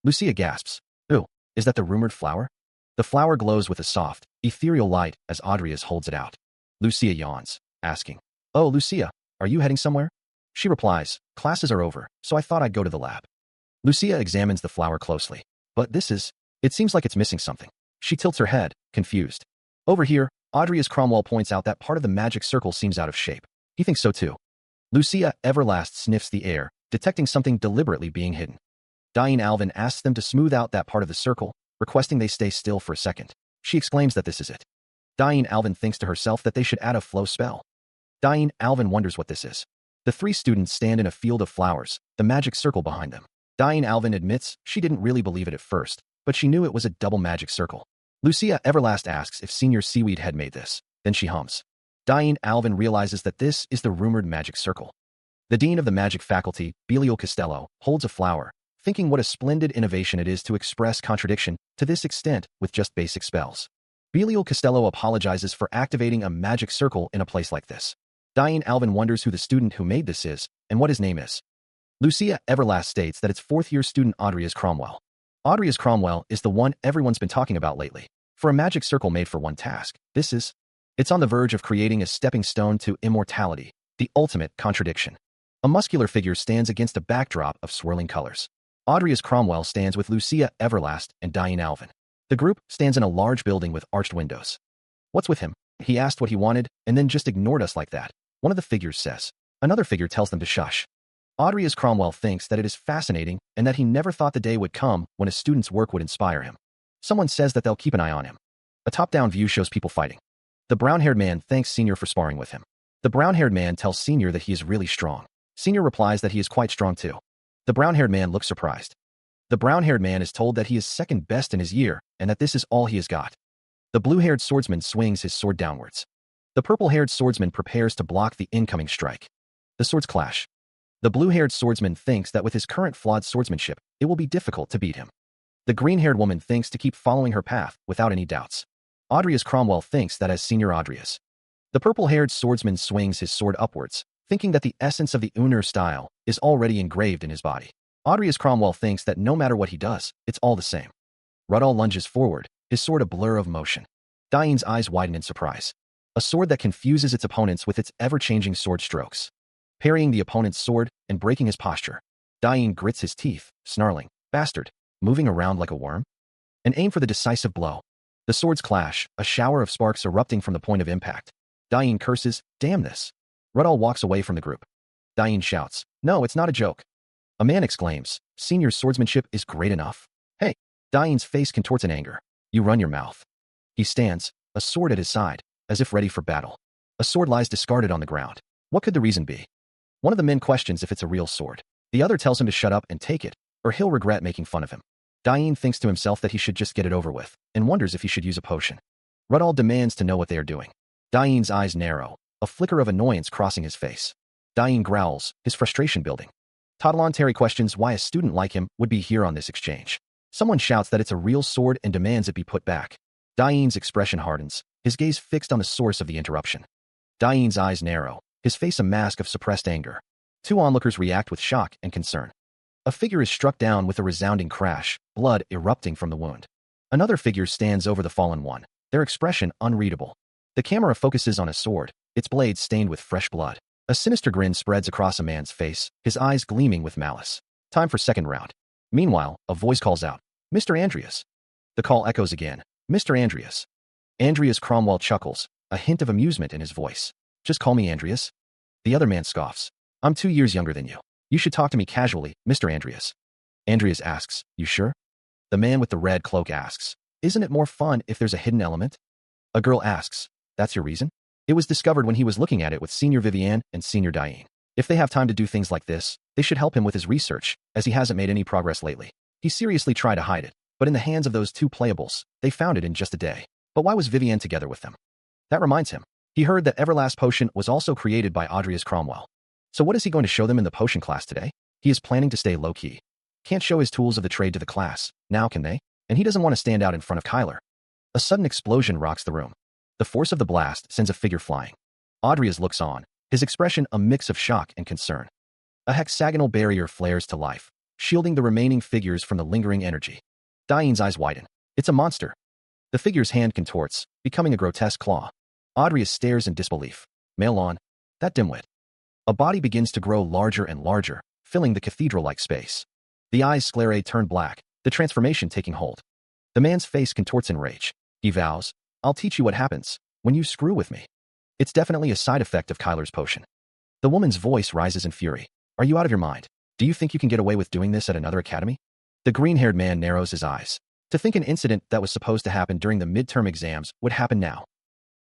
Lucia gasps, ooh, is that the rumored flower? The flower glows with a soft, ethereal light as Audria's holds it out. Lucia yawns, asking, oh, Lucia, are you heading somewhere? She replies, classes are over, so I thought I'd go to the lab. Lucia examines the flower closely. But it seems like it's missing something. She tilts her head, confused. Over here, Audria's Cromwell points out that part of the magic circle seems out of shape. He thinks so too. Lucia Everlast sniffs the air, detecting something deliberately being hidden. Diane Alvin asks them to smooth out that part of the circle, requesting they stay still for a second. She exclaims that this is it. Diane Alvin thinks to herself that they should add a flow spell. Diane Alvin wonders what this is. The three students stand in a field of flowers, the magic circle behind them. Diane Alvin admits she didn't really believe it at first, but she knew it was a double magic circle. Lucia Everlast asks if Senior Seaweed had made this. Then she hums. Diane Alvin realizes that this is the rumored magic circle. The dean of the magic faculty, Belial Costello, holds a flower, thinking what a splendid innovation it is to express contradiction to this extent with just basic spells. Belial Costello apologizes for activating a magic circle in a place like this. Diane Alvin wonders who the student who made this is and what his name is. Lucia Everlast states that it's fourth-year student Audria's Cromwell. Audria's Cromwell is the one everyone's been talking about lately. For a magic circle made for one task, it's on the verge of creating a stepping stone to immortality, the ultimate contradiction. A muscular figure stands against a backdrop of swirling colors. Audria's Cromwell stands with Lucia Everlast and Diane Alvin. The group stands in a large building with arched windows. What's with him? He asked what he wanted and then just ignored us like that, one of the figures says. Another figure tells them to shush. Audria's Cromwell thinks that it is fascinating and that he never thought the day would come when a student's work would inspire him. Someone says that they'll keep an eye on him. A top-down view shows people fighting. The brown-haired man thanks Senior for sparring with him. The brown-haired man tells Senior that he is really strong. Senior replies that he is quite strong too. The brown-haired man looks surprised. The brown-haired man is told that he is second best in his year and that this is all he has got. The blue-haired swordsman swings his sword downwards. The purple-haired swordsman prepares to block the incoming strike. The swords clash. The blue-haired swordsman thinks that with his current flawed swordsmanship, it will be difficult to beat him. The green-haired woman thinks to keep following her path without any doubts. Audria's Cromwell thinks that as Senior Audria's. The purple-haired swordsman swings his sword upwards, thinking that the essence of the Uner style is already engraved in his body. Audria's Cromwell thinks that no matter what he does, it's all the same. Rudall lunges forward, his sword a blur of motion. Diane's eyes widen in surprise. A sword that confuses its opponents with its ever-changing sword strokes. Parrying the opponent's sword and breaking his posture. Diane grits his teeth, snarling, bastard, moving around like a worm. And aim for the decisive blow. The swords clash, a shower of sparks erupting from the point of impact. Diane curses, damn this. Rudall walks away from the group. Diane shouts, no, it's not a joke. A man exclaims, Senior's swordsmanship is great enough. Hey. Diane's face contorts in anger. You run your mouth. He stands, a sword at his side, as if ready for battle. A sword lies discarded on the ground. What could the reason be? One of the men questions if it's a real sword. The other tells him to shut up and take it, or he'll regret making fun of him. Diane thinks to himself that he should just get it over with, and wonders if he should use a potion. Rudall demands to know what they are doing. Diane's eyes narrow, a flicker of annoyance crossing his face. Diane growls, his frustration building. Toddlon Terry questions why a student like him would be here on this exchange. Someone shouts that it's a real sword and demands it be put back. Diane's expression hardens, his gaze fixed on the source of the interruption. Diane's eyes narrow, his face a mask of suppressed anger. Two onlookers react with shock and concern. A figure is struck down with a resounding crash, blood erupting from the wound. Another figure stands over the fallen one, their expression unreadable. The camera focuses on a sword, its blade stained with fresh blood. A sinister grin spreads across a man's face, his eyes gleaming with malice. Time for second round. Meanwhile, a voice calls out, Mr. Andreas. The call echoes again, Mr. Andreas. Andreas Cromwell chuckles, a hint of amusement in his voice. Just call me Andreas. The other man scoffs. I'm 2 years younger than you. You should talk to me casually, Mr. Andreas. Andreas asks, you sure? The man with the red cloak asks, isn't it more fun if there's a hidden element? A girl asks, that's your reason? It was discovered when he was looking at it with Senior Vivienne and Senior Diane. If they have time to do things like this, they should help him with his research, as he hasn't made any progress lately. He seriously tried to hide it, but in the hands of those two playables, they found it in just a day. But why was Vivienne together with them? That reminds him. He heard that Everlast Potion was also created by Audria's Cromwell. So what is he going to show them in the potion class today? He is planning to stay low-key. Can't show his tools of the trade to the class, now can they? And he doesn't want to stand out in front of Kyler. A sudden explosion rocks the room. The force of the blast sends a figure flying. Adrias looks on, his expression a mix of shock and concern. A hexagonal barrier flares to life, shielding the remaining figures from the lingering energy. Diane's eyes widen. It's a monster. The figure's hand contorts, becoming a grotesque claw. Adrias stares in disbelief. Mail on. That dimwit. A body begins to grow larger and larger, filling the cathedral-like space. The eyes sclerae turn black, the transformation taking hold. The man's face contorts in rage. He vows, I'll teach you what happens when you screw with me. It's definitely a side effect of Kyler's potion. The woman's voice rises in fury. Are you out of your mind? Do you think you can get away with doing this at another academy? The green-haired man narrows his eyes. To think an incident that was supposed to happen during the midterm exams would happen now.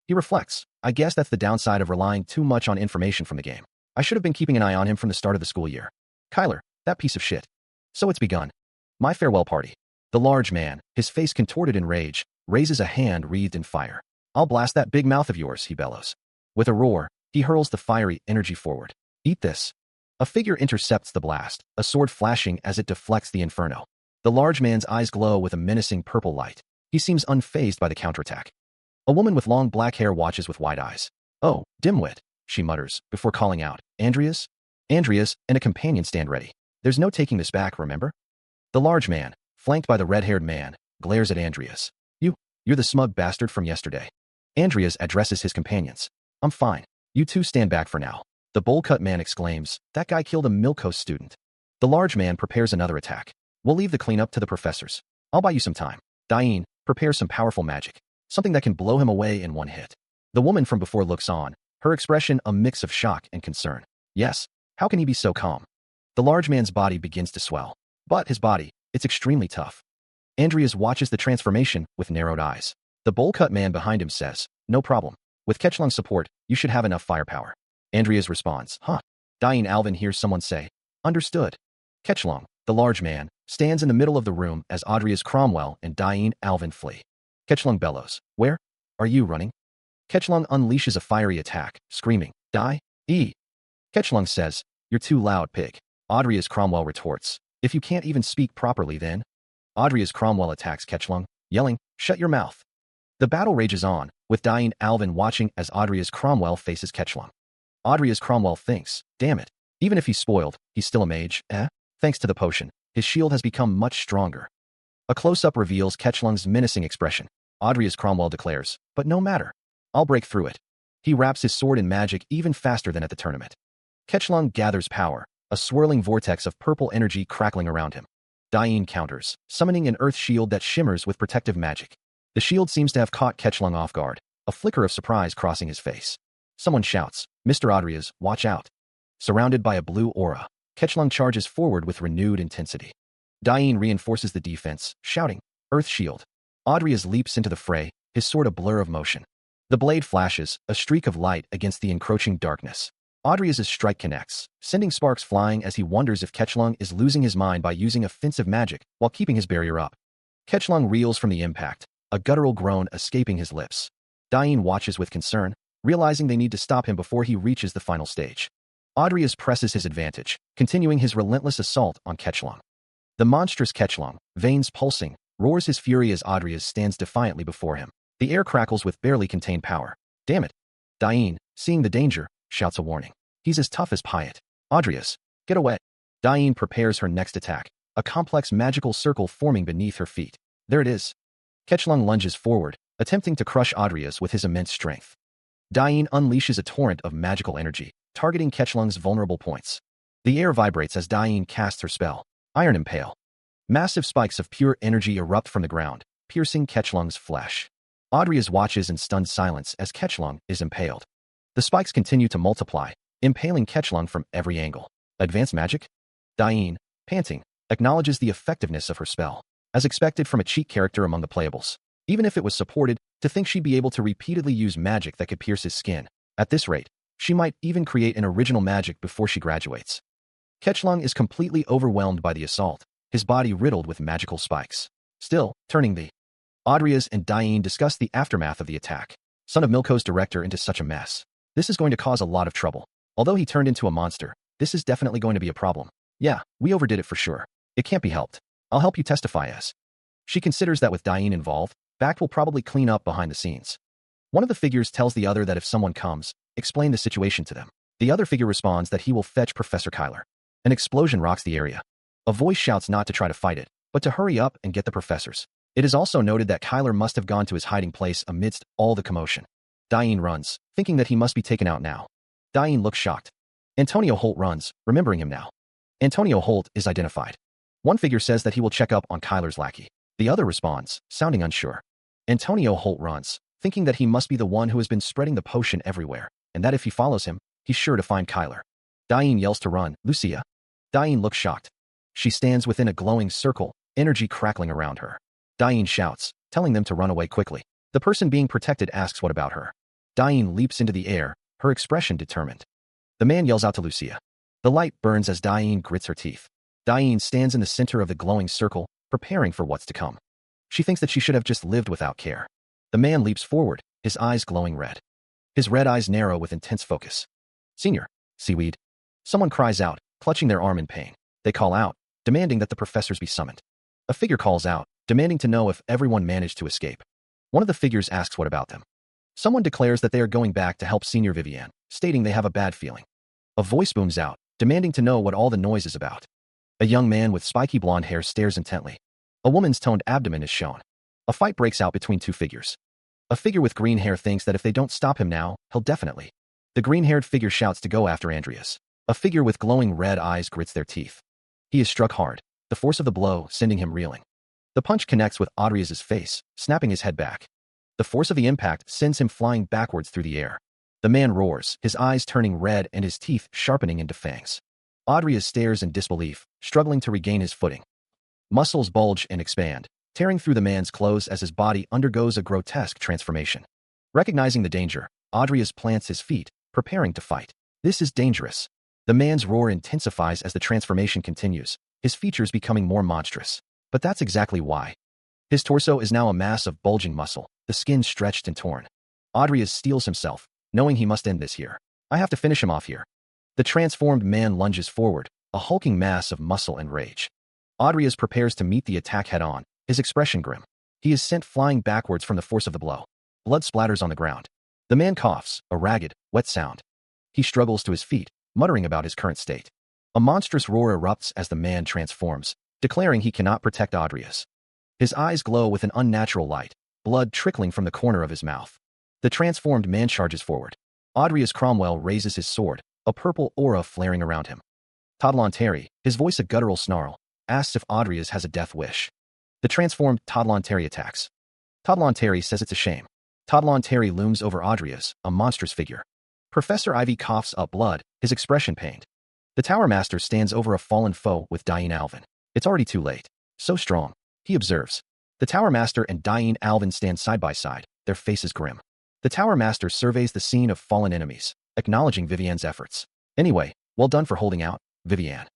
He reflects, I guess that's the downside of relying too much on information from the game. I should have been keeping an eye on him from the start of the school year. Kyler, that piece of shit. So it's begun. My farewell party. The large man, his face contorted in rage, raises a hand wreathed in fire. I'll blast that big mouth of yours, he bellows. With a roar, he hurls the fiery energy forward. Eat this. A figure intercepts the blast, a sword flashing as it deflects the inferno. The large man's eyes glow with a menacing purple light. He seems unfazed by the counterattack. A woman with long black hair watches with wide eyes. Oh, dimwit, she mutters, before calling out, Andreas? Andreas and a companion stand ready. There's no taking this back, remember? The large man, flanked by the red-haired man, glares at Andreas. You're the smug bastard from yesterday. Andreas addresses his companions. I'm fine. You two stand back for now. The bowl-cut man exclaims, that guy killed a Milkos student. The large man prepares another attack. We'll leave the cleanup to the professors. I'll buy you some time. Diane, prepare some powerful magic. Something that can blow him away in one hit. The woman from before looks on, her expression a mix of shock and concern. Yes, how can he be so calm? The large man's body begins to swell. But his body, it's extremely tough. Andreas watches the transformation with narrowed eyes. The bowl-cut man behind him says, no problem. With Ketchlung's support, you should have enough firepower. Andreas responds, huh. Diane Alvin hears someone say, understood. Ketchlung, the large man, stands in the middle of the room as Andreas Cromwell and Diane Alvin flee. Ketchlung bellows, where are you running? Ketchlung unleashes a fiery attack, screaming, die, E. Ketchlung says, you're too loud, pig. Andreas Cromwell retorts, if you can't even speak properly then. Andreas Cromwell attacks Ketchlung, yelling, shut your mouth. The battle rages on, with Diane Alvin watching as Andreas Cromwell faces Ketchlung. Andreas Cromwell thinks, damn it, even if he's spoiled, he's still a mage, eh? Thanks to the potion, his shield has become much stronger. A close-up reveals Ketchlung's menacing expression. Andreas Cromwell declares, but no matter. I'll break through it. He wraps his sword in magic even faster than at the tournament. Ketchlung gathers power, a swirling vortex of purple energy crackling around him. Diane counters, summoning an earth shield that shimmers with protective magic. The shield seems to have caught Ketchlung off guard, a flicker of surprise crossing his face. Someone shouts, Mr. Andreas, watch out. Surrounded by a blue aura, Ketchlung charges forward with renewed intensity. Diane reinforces the defense, shouting, Earth shield. Andreas leaps into the fray, his sword a blur of motion. The blade flashes, a streak of light against the encroaching darkness. Andreas' strike connects, sending sparks flying as he wonders if Ketchlung is losing his mind by using offensive magic while keeping his barrier up. Ketchlung reels from the impact, a guttural groan escaping his lips. Diane watches with concern, realizing they need to stop him before he reaches the final stage. Andreas presses his advantage, continuing his relentless assault on Ketchlung. The monstrous Ketchlung, veins pulsing, roars his fury as Andreas stands defiantly before him. The air crackles with barely contained power. Damn it. Diane, seeing the danger, shouts a warning. He's as tough as Pyatt. Andreas, get away. Diane prepares her next attack, a complex magical circle forming beneath her feet. There it is. Ketchlung lunges forward, attempting to crush Andreas with his immense strength. Diane unleashes a torrent of magical energy, targeting Ketchlung's vulnerable points. The air vibrates as Diane casts her spell, Iron Impale. Massive spikes of pure energy erupt from the ground, piercing Ketchlung's flesh. Andreas watches in stunned silence as Ketchlung is impaled. The spikes continue to multiply, impaling Ketchlung from every angle. Advanced magic? Diane, panting, acknowledges the effectiveness of her spell. As expected from a cheat character among the playables. Even if it was supported, to think she'd be able to repeatedly use magic that could pierce his skin. At this rate, she might even create an original magic before she graduates. Ketchlung is completely overwhelmed by the assault, his body riddled with magical spikes. Still, turning the Andreas and Diane discuss the aftermath of the attack. Son of Milko's director into such a mess. This is going to cause a lot of trouble. Although he turned into a monster, this is definitely going to be a problem. Yeah, we overdid it for sure. It can't be helped. I'll help you testify as. She considers that with Diane involved, Bact will probably clean up behind the scenes. One of the figures tells the other that if someone comes, explain the situation to them. The other figure responds that he will fetch Professor Kyler. An explosion rocks the area. A voice shouts not to try to fight it, but to hurry up and get the professors. It is also noted that Kyler must have gone to his hiding place amidst all the commotion. Diane runs, thinking that he must be taken out now. Diane looks shocked. Antonio Holt runs, remembering him now. Antonio Holt is identified. One figure says that he will check up on Kyler's lackey. The other responds, sounding unsure. Antonio Holt runs, thinking that he must be the one who has been spreading the potion everywhere, and that if he follows him, he's sure to find Kyler. Diane yells to run, Lucia. Diane looks shocked. She stands within a glowing circle, energy crackling around her. Diane shouts, telling them to run away quickly. The person being protected asks what about her. Diane leaps into the air, her expression determined. The man yells out to Lucia. The light burns as Diane grits her teeth. Diane stands in the center of the glowing circle, preparing for what's to come. She thinks that she should have just lived without care. The man leaps forward, his eyes glowing red. His red eyes narrow with intense focus. Senior, seaweed. Someone cries out, clutching their arm in pain. They call out, demanding that the professors be summoned. A figure calls out, demanding to know if everyone managed to escape. One of the figures asks what about them. Someone declares that they are going back to help Senior Vivian, stating they have a bad feeling. A voice booms out, demanding to know what all the noise is about. A young man with spiky blonde hair stares intently. A woman's toned abdomen is shown. A fight breaks out between two figures. A figure with green hair thinks that if they don't stop him now, he'll definitely. The green-haired figure shouts to go after Andreas. A figure with glowing red eyes grits their teeth. He is struck hard, the force of the blow sending him reeling. The punch connects with Adrias's face, snapping his head back. The force of the impact sends him flying backwards through the air. The man roars, his eyes turning red and his teeth sharpening into fangs. Adrias stares in disbelief, struggling to regain his footing. Muscles bulge and expand, tearing through the man's clothes as his body undergoes a grotesque transformation. Recognizing the danger, Adrias plants his feet, preparing to fight. This is dangerous. The man's roar intensifies as the transformation continues, his features becoming more monstrous. But that's exactly why. His torso is now a mass of bulging muscle, the skin stretched and torn. Adrias steels himself, knowing he must end this here. I have to finish him off here. The transformed man lunges forward, a hulking mass of muscle and rage. Adrias prepares to meet the attack head-on, his expression grim. He is sent flying backwards from the force of the blow. Blood splatters on the ground. The man coughs, a ragged, wet sound. He struggles to his feet, muttering about his current state. A monstrous roar erupts as the man transforms, declaring he cannot protect Adrias. His eyes glow with an unnatural light, blood trickling from the corner of his mouth. The transformed man charges forward. Adrias Cromwell raises his sword, a purple aura flaring around him. Tadlon Terry, his voice a guttural snarl, asks if Adrias has a death wish. The transformed Tadlon Terry attacks. Tadlon Terry says it's a shame. Tadlon Terry looms over Adrias, a monstrous figure. Professor Ivy coughs up blood, his expression pained. The Tower Master stands over a fallen foe with Diane Alvin. It's already too late. So strong, he observes. The Tower Master and Diane Alvin stand side by side, their faces grim. The Tower Master surveys the scene of fallen enemies, acknowledging Vivian's efforts. Anyway, well done for holding out, Vivian.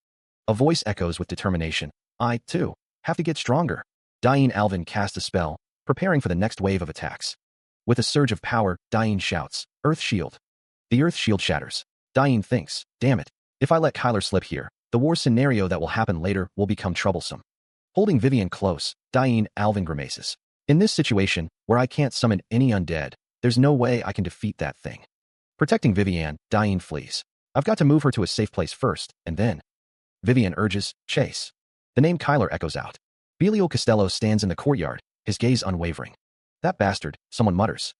A voice echoes with determination. I, too, have to get stronger. Diane Alvin casts a spell, preparing for the next wave of attacks. With a surge of power, Diane shouts, Earth Shield. The Earth Shield shatters. Diane thinks, damn it, if I let Kyler slip here, the war scenario that will happen later will become troublesome. Holding Vivian close, Diane Alvin grimaces. In this situation, where I can't summon any undead, there's no way I can defeat that thing. Protecting Vivian, Diane flees. I've got to move her to a safe place first, and then. Vivian urges, chase. The name Kyler echoes out. Belial Costello stands in the courtyard, his gaze unwavering. That bastard, someone mutters.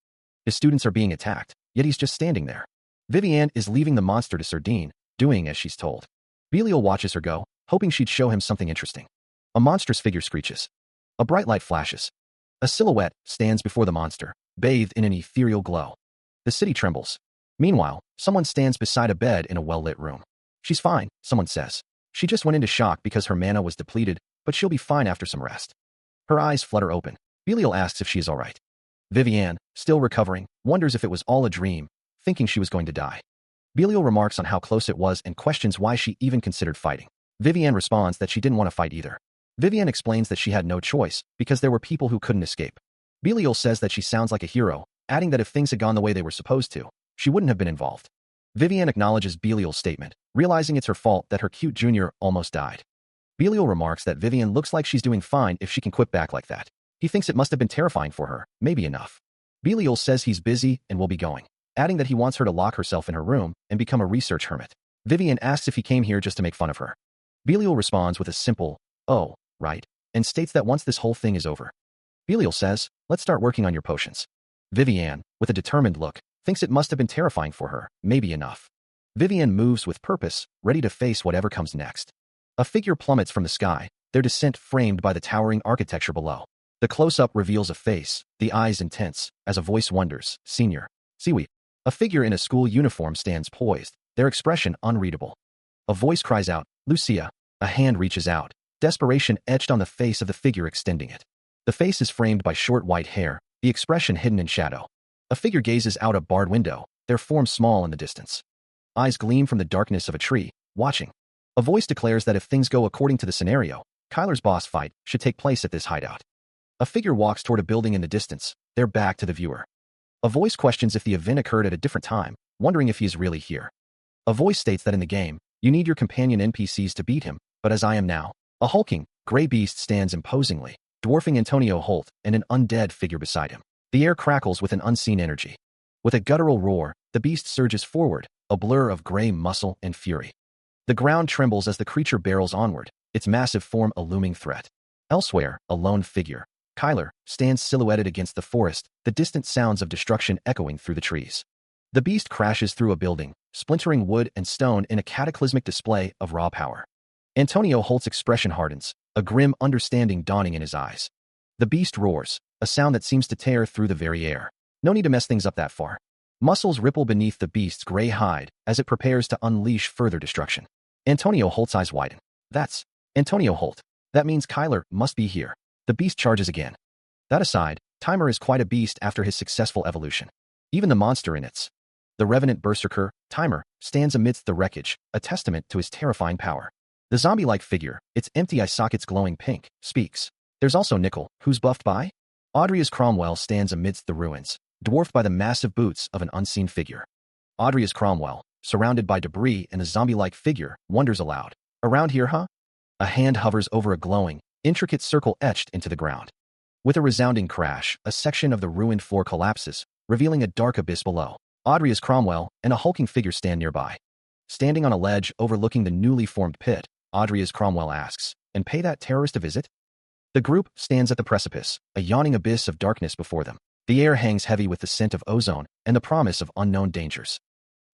His students are being attacked, yet he's just standing there. Vivian is leaving the monster to Sardine, doing as she's told. Belial watches her go, hoping she'd show him something interesting. A monstrous figure screeches. A bright light flashes. A silhouette stands before the monster, bathed in an ethereal glow. The city trembles. Meanwhile, someone stands beside a bed in a well-lit room. She's fine, someone says. She just went into shock because her mana was depleted, but she'll be fine after some rest. Her eyes flutter open. Belial asks if she is all right. Vivian, still recovering, wonders if it was all a dream, thinking she was going to die. Belial remarks on how close it was and questions why she even considered fighting. Vivian responds that she didn't want to fight either. Vivian explains that she had no choice, because there were people who couldn't escape. Belial says that she sounds like a hero, adding that if things had gone the way they were supposed to, she wouldn't have been involved. Vivian acknowledges Belial's statement, realizing it's her fault that her cute junior almost died. Belial remarks that Vivian looks like she's doing fine if she can quit back like that. He thinks it must have been terrifying for her, maybe enough. Belial says he's busy and will be going, adding that he wants her to lock herself in her room and become a research hermit. Vivian asks if he came here just to make fun of her. Belial responds with a simple, "Oh, right," and states that once this whole thing is over. Belial says, "Let's start working on your potions." Vivian, with a determined look, thinks it must have been terrifying for her, maybe enough. Vivian moves with purpose, ready to face whatever comes next. A figure plummets from the sky, their descent framed by the towering architecture below. The close-up reveals a face, the eyes intense, as a voice wonders, "Senior." Seaweed. A figure in a school uniform stands poised, their expression unreadable. A voice cries out, "Lucia." A hand reaches out, desperation etched on the face of the figure extending it. The face is framed by short white hair, the expression hidden in shadow. A figure gazes out a barred window, their form small in the distance. Eyes gleam from the darkness of a tree, watching. A voice declares that if things go according to the scenario, Kyler's boss fight should take place at this hideout. A figure walks toward a building in the distance, their back to the viewer. A voice questions if the event occurred at a different time, wondering if he is really here. A voice states that in the game, you need your companion NPCs to beat him, but as I am now, a hulking, gray beast stands imposingly, dwarfing Antonio Holt and an undead figure beside him. The air crackles with an unseen energy. With a guttural roar, the beast surges forward, a blur of gray muscle and fury. The ground trembles as the creature barrels onward, its massive form a looming threat. Elsewhere, a lone figure, Kyler, stands silhouetted against the forest, the distant sounds of destruction echoing through the trees. The beast crashes through a building, splintering wood and stone in a cataclysmic display of raw power. Antonio Holt's expression hardens, a grim understanding dawning in his eyes. The beast roars, a sound that seems to tear through the very air. No need to mess things up that far. Muscles ripple beneath the beast's gray hide as it prepares to unleash further destruction. Antonio Holt's eyes widen. That's Antonio Holt. That means Kyler must be here. The beast charges again. That aside, Timer is quite a beast after his successful evolution. Even the monster in its. The revenant berserker, Timer, stands amidst the wreckage, a testament to his terrifying power. The zombie-like figure, its empty eye sockets glowing pink, speaks. There's also Nickel, who's buffed by? Audria's Cromwell stands amidst the ruins, dwarfed by the massive boots of an unseen figure. Audria's Cromwell, surrounded by debris and a zombie-like figure, wonders aloud. Around here, huh? A hand hovers over a glowing, intricate circle etched into the ground. With a resounding crash, a section of the ruined floor collapses, revealing a dark abyss below. Audria's Cromwell and a hulking figure stand nearby. Standing on a ledge overlooking the newly formed pit, Audria's Cromwell asks, "And pay that terrorist a visit?" The group stands at the precipice, a yawning abyss of darkness before them. The air hangs heavy with the scent of ozone and the promise of unknown dangers.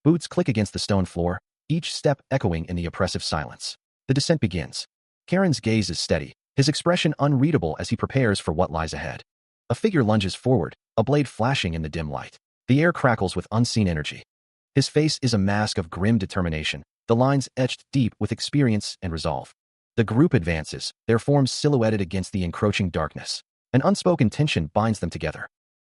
Boots click against the stone floor, each step echoing in the oppressive silence. The descent begins. Karen's gaze is steady, his expression unreadable as he prepares for what lies ahead. A figure lunges forward, a blade flashing in the dim light. The air crackles with unseen energy. His face is a mask of grim determination, the lines etched deep with experience and resolve. The group advances, their forms silhouetted against the encroaching darkness. An unspoken tension binds them together.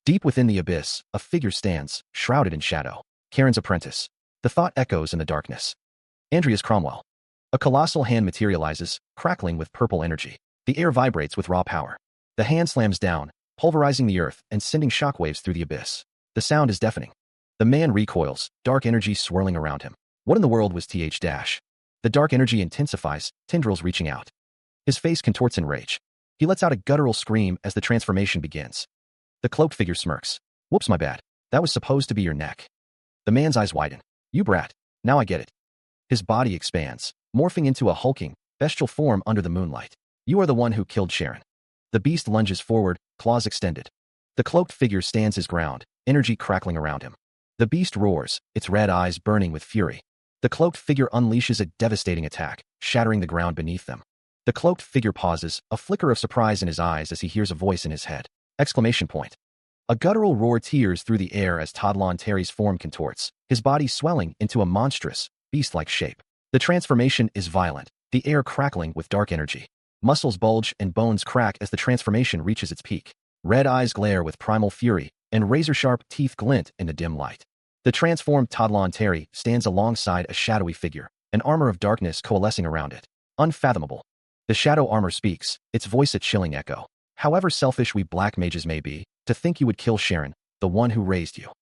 Deep within the abyss, a figure stands, shrouded in shadow. Karen's apprentice. The thought echoes in the darkness. Andrea's Cromwell. A colossal hand materializes, crackling with purple energy. The air vibrates with raw power. The hand slams down, pulverizing the earth and sending shockwaves through the abyss. The sound is deafening. The man recoils, dark energy swirling around him. What in the world was th dash? The dark energy intensifies, tendrils reaching out. His face contorts in rage. He lets out a guttural scream as the transformation begins. The cloaked figure smirks. "Whoops, my bad. That was supposed to be your neck." The man's eyes widen. "You brat. Now I get it." His body expands, morphing into a hulking, bestial form under the moonlight. "You are the one who killed Sharon." The beast lunges forward, claws extended. The cloaked figure stands his ground, energy crackling around him. The beast roars, its red eyes burning with fury. The cloaked figure unleashes a devastating attack, shattering the ground beneath them. The cloaked figure pauses, a flicker of surprise in his eyes as he hears a voice in his head. Exclamation point. A guttural roar tears through the air as Tadlon Terry's form contorts, his body swelling into a monstrous, beast-like shape. The transformation is violent, the air crackling with dark energy. Muscles bulge and bones crack as the transformation reaches its peak. Red eyes glare with primal fury, and razor-sharp teeth glint in the dim light. The transformed Tadlon Terry stands alongside a shadowy figure, an armor of darkness coalescing around it. Unfathomable. The shadow armor speaks, its voice a chilling echo. "However selfish we black mages may be, to think you would kill Sharon, the one who raised you."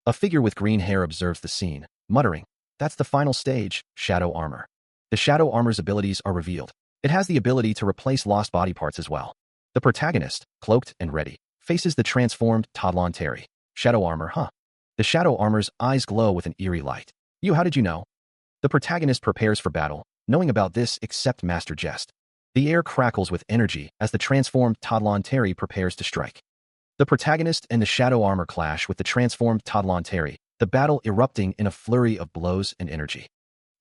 A figure with green hair observes the scene, muttering, "That's the final stage, shadow armor." The shadow armor's abilities are revealed. It has the ability to replace lost body parts as well. The protagonist, cloaked and ready, faces the transformed Tadlon Terry. Shadow armor, huh? The shadow armor's eyes glow with an eerie light. You, how did you know? The protagonist prepares for battle, knowing about this except Master Jest. The air crackles with energy as the transformed Tadlon Terry prepares to strike. The protagonist and the shadow armor clash with the transformed Tadlon Terry, the battle erupting in a flurry of blows and energy.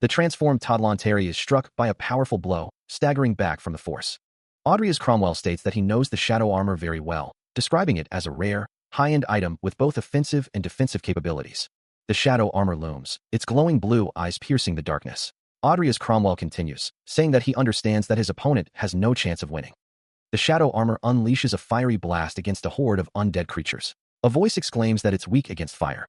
The transformed Tadlon Terry is struck by a powerful blow, staggering back from the force. Audrius Cromwell states that he knows the shadow armor very well, describing it as a rare, high-end item with both offensive and defensive capabilities. The shadow armor looms, its glowing blue eyes piercing the darkness. Audrius Cromwell continues, saying that he understands that his opponent has no chance of winning. The shadow armor unleashes a fiery blast against a horde of undead creatures. A voice exclaims that it's weak against fire.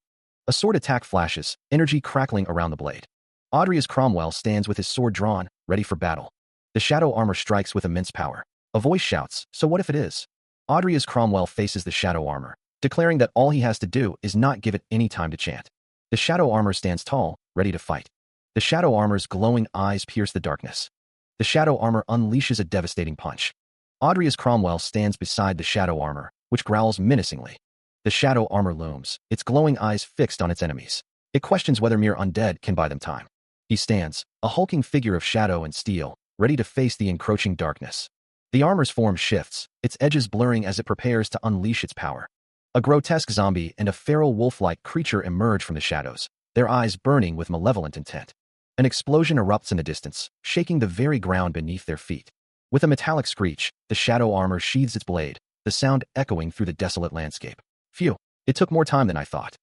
A sword attack flashes, energy crackling around the blade. Audrius Cromwell stands with his sword drawn, ready for battle. The shadow armor strikes with immense power. A voice shouts, "So what if it is?" Audrius Cromwell faces the shadow armor, declaring that all he has to do is not give it any time to chant. The shadow armor stands tall, ready to fight. The shadow armor's glowing eyes pierce the darkness. The shadow armor unleashes a devastating punch. Audrius Cromwell stands beside the shadow armor, which growls menacingly. The shadow armor looms, its glowing eyes fixed on its enemies. It questions whether mere undead can buy them time. He stands, a hulking figure of shadow and steel, ready to face the encroaching darkness. The armor's form shifts, its edges blurring as it prepares to unleash its power. A grotesque zombie and a feral wolf-like creature emerge from the shadows, their eyes burning with malevolent intent. An explosion erupts in the distance, shaking the very ground beneath their feet. With a metallic screech, the shadow armor sheathes its blade, the sound echoing through the desolate landscape. Phew, it took more time than I thought.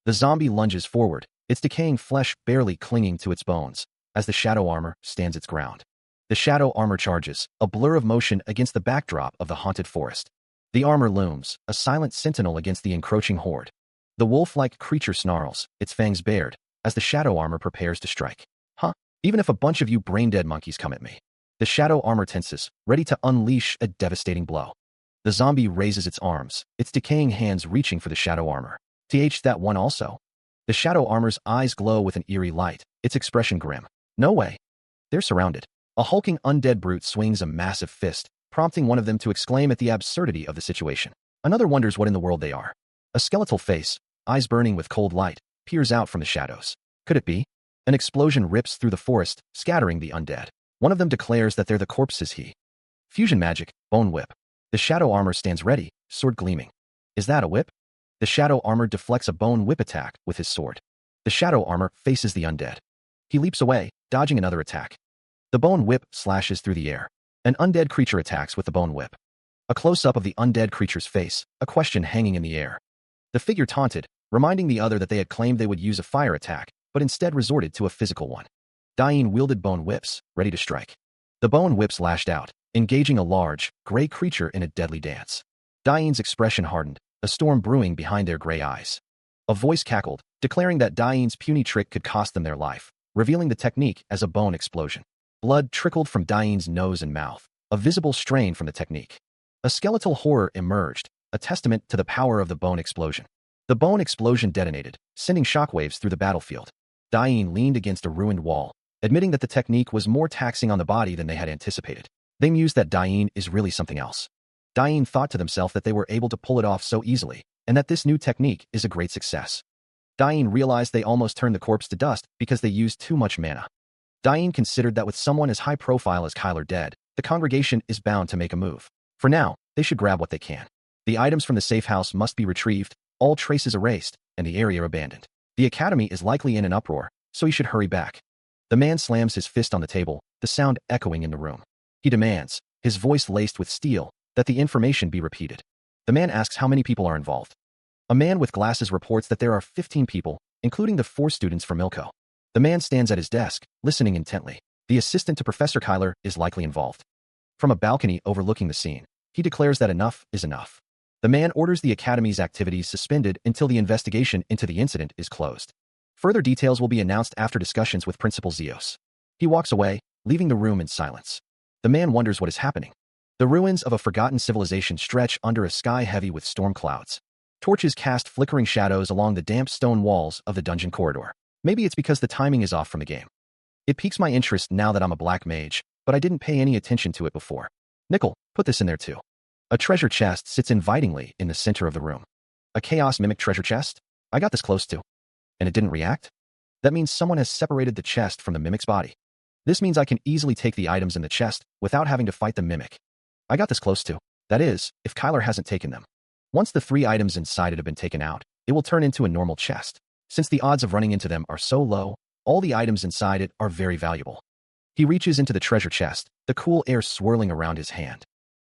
The zombie lunges forward, its decaying flesh barely clinging to its bones, as the shadow armor stands its ground. The shadow armor charges, a blur of motion against the backdrop of the haunted forest. The armor looms, a silent sentinel against the encroaching horde. The wolf-like creature snarls, its fangs bared, as the shadow armor prepares to strike. Huh? Even if a bunch of you brain-dead monkeys come at me. The shadow armor tenses, ready to unleash a devastating blow. The zombie raises its arms, its decaying hands reaching for the shadow armor. That one also? The shadow armor's eyes glow with an eerie light, its expression grim. No way. They're surrounded. A hulking undead brute swings a massive fist, prompting one of them to exclaim at the absurdity of the situation. Another wonders what in the world they are. A skeletal face, eyes burning with cold light, peers out from the shadows. Could it be? An explosion rips through the forest, scattering the undead. One of them declares that they're the corpses he. Fusion magic, bone whip. The shadow armor stands ready, sword gleaming. Is that a whip? The shadow armor deflects a bone whip attack with his sword. The shadow armor faces the undead. He leaps away, dodging another attack. The bone whip slashes through the air. An undead creature attacks with the bone whip. A close-up of the undead creature's face, a question hanging in the air. The figure taunted, reminding the other that they had claimed they would use a fire attack, but instead resorted to a physical one. Diane wielded bone whips, ready to strike. The bone whips lashed out, engaging a large, gray creature in a deadly dance. Diane's expression hardened, a storm brewing behind their gray eyes. A voice cackled, declaring that Diane's puny trick could cost them their life, revealing the technique as a bone explosion. Blood trickled from Diane's nose and mouth, a visible strain from the technique. A skeletal horror emerged, a testament to the power of the bone explosion. The bone explosion detonated, sending shockwaves through the battlefield. Diane leaned against a ruined wall, admitting that the technique was more taxing on the body than they had anticipated. They mused that Diane is really something else. Diane thought to themselves that they were able to pull it off so easily, and that this new technique is a great success. Diane realized they almost turned the corpse to dust because they used too much mana. Diane considered that with someone as high profile as Kyler dead, the congregation is bound to make a move. For now, they should grab what they can. The items from the safe house must be retrieved, all traces erased, and the area abandoned. The academy is likely in an uproar, so he should hurry back. The man slams his fist on the table, the sound echoing in the room. He demands, his voice laced with steel, that the information be repeated. The man asks how many people are involved. A man with glasses reports that there are 15 people, including the 4 students from Milko. The man stands at his desk, listening intently. The assistant to Professor Kyler is likely involved. From a balcony overlooking the scene, he declares that enough is enough. The man orders the academy's activities suspended until the investigation into the incident is closed. Further details will be announced after discussions with Principal Zeos. He walks away, leaving the room in silence. The man wonders what is happening. The ruins of a forgotten civilization stretch under a sky heavy with storm clouds. Torches cast flickering shadows along the damp stone walls of the dungeon corridor. Maybe it's because the timing is off from the game. It piques my interest now that I'm a black mage, but I didn't pay any attention to it before. Nickel, put this in there too. A treasure chest sits invitingly in the center of the room. A chaos mimic treasure chest? I got this close to. And it didn't react? That means someone has separated the chest from the mimic's body. This means I can easily take the items in the chest without having to fight the mimic. I got this close to. That is, if Kyler hasn't taken them. Once the 3 items inside it have been taken out, it will turn into a normal chest. Since the odds of running into them are so low, all the items inside it are very valuable. He reaches into the treasure chest, the cool air swirling around his hand.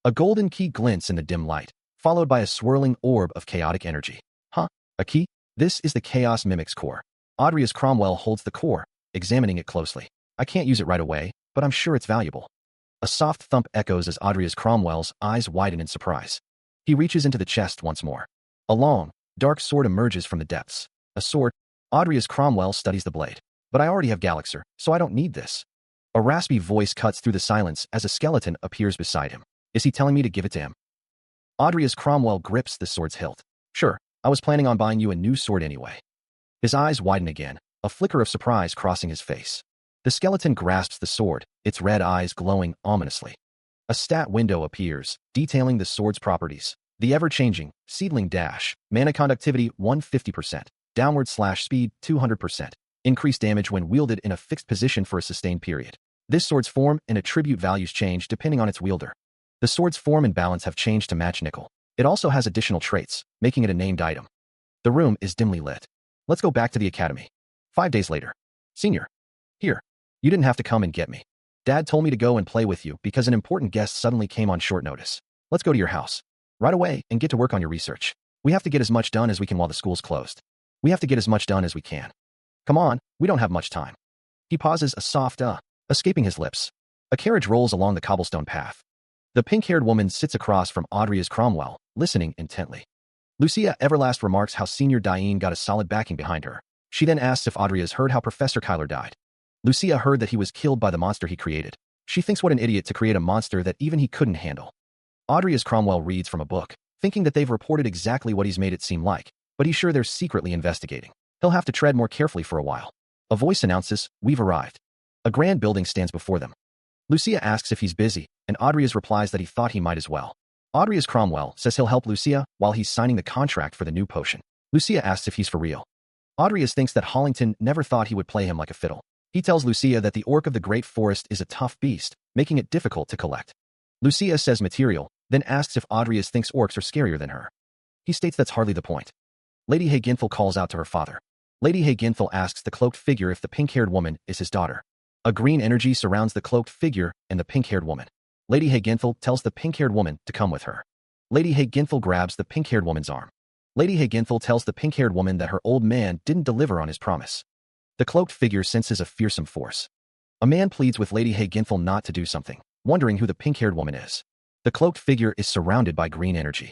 A golden key glints in the dim light, followed by a swirling orb of chaotic energy. Huh? A key? This is the Chaos Mimic's core. Audrius Cromwell holds the core, examining it closely. I can't use it right away, but I'm sure it's valuable. A soft thump echoes as Audrius Cromwell's eyes widen in surprise. He reaches into the chest once more. A long, dark sword emerges from the depths. A sword? Audrius Cromwell studies the blade. But I already have Galaxer, so I don't need this. A raspy voice cuts through the silence as a skeleton appears beside him. Is he telling me to give it to him? Audrius Cromwell grips the sword's hilt. Sure, I was planning on buying you a new sword anyway. His eyes widen again, a flicker of surprise crossing his face. The skeleton grasps the sword, its red eyes glowing ominously. A stat window appears, detailing the sword's properties. The ever-changing, seedling dash, mana conductivity 150%, downward/speed 200%, increased damage when wielded in a fixed position for a sustained period. This sword's form and attribute values change depending on its wielder. The sword's form and balance have changed to match nickel. It also has additional traits, making it a named item. The room is dimly lit. Let's go back to the academy. 5 days later. Senior. Here. You didn't have to come and get me. Dad told me to go and play with you because an important guest suddenly came on short notice. Let's go to your house. Right away and get to work on your research. We have to get as much done as we can while the school's closed. We have to get as much done as we can. Come on, we don't have much time. He pauses, a soft escaping his lips. A carriage rolls along the cobblestone path. The pink-haired woman sits across from Audrius Cromwell, listening intently. Lucia Everlast remarks how Senior Diane got a solid backing behind her. She then asks if Audrius heard how Professor Kyler died. Lucia heard that he was killed by the monster he created. She thinks what an idiot to create a monster that even he couldn't handle. Audrius Cromwell reads from a book, thinking that they've reported exactly what he's made it seem like, but he's sure they're secretly investigating. He'll have to tread more carefully for a while. A voice announces, "We've arrived." A grand building stands before them. Lucia asks if he's busy, and Audrius replies that he thought he might as well. Audrius Cromwell says he'll help Lucia while he's signing the contract for the new potion. Lucia asks if he's for real. Audrius thinks that Hollington never thought he would play him like a fiddle. He tells Lucia that the orc of the Great Forest is a tough beast, making it difficult to collect. Lucia says material, then asks if Audrius thinks orcs are scarier than her. He states that's hardly the point. Lady Haginthal calls out to her father. Lady Haginthal asks the cloaked figure if the pink-haired woman is his daughter. A green energy surrounds the cloaked figure and the pink-haired woman. Lady Haginthal tells the pink-haired woman to come with her. Lady Haginthal grabs the pink-haired woman's arm. Lady Haginthal tells the pink-haired woman that her old man didn't deliver on his promise. The cloaked figure senses a fearsome force. A man pleads with Lady Haginthal not to do something, wondering who the pink-haired woman is. The cloaked figure is surrounded by green energy.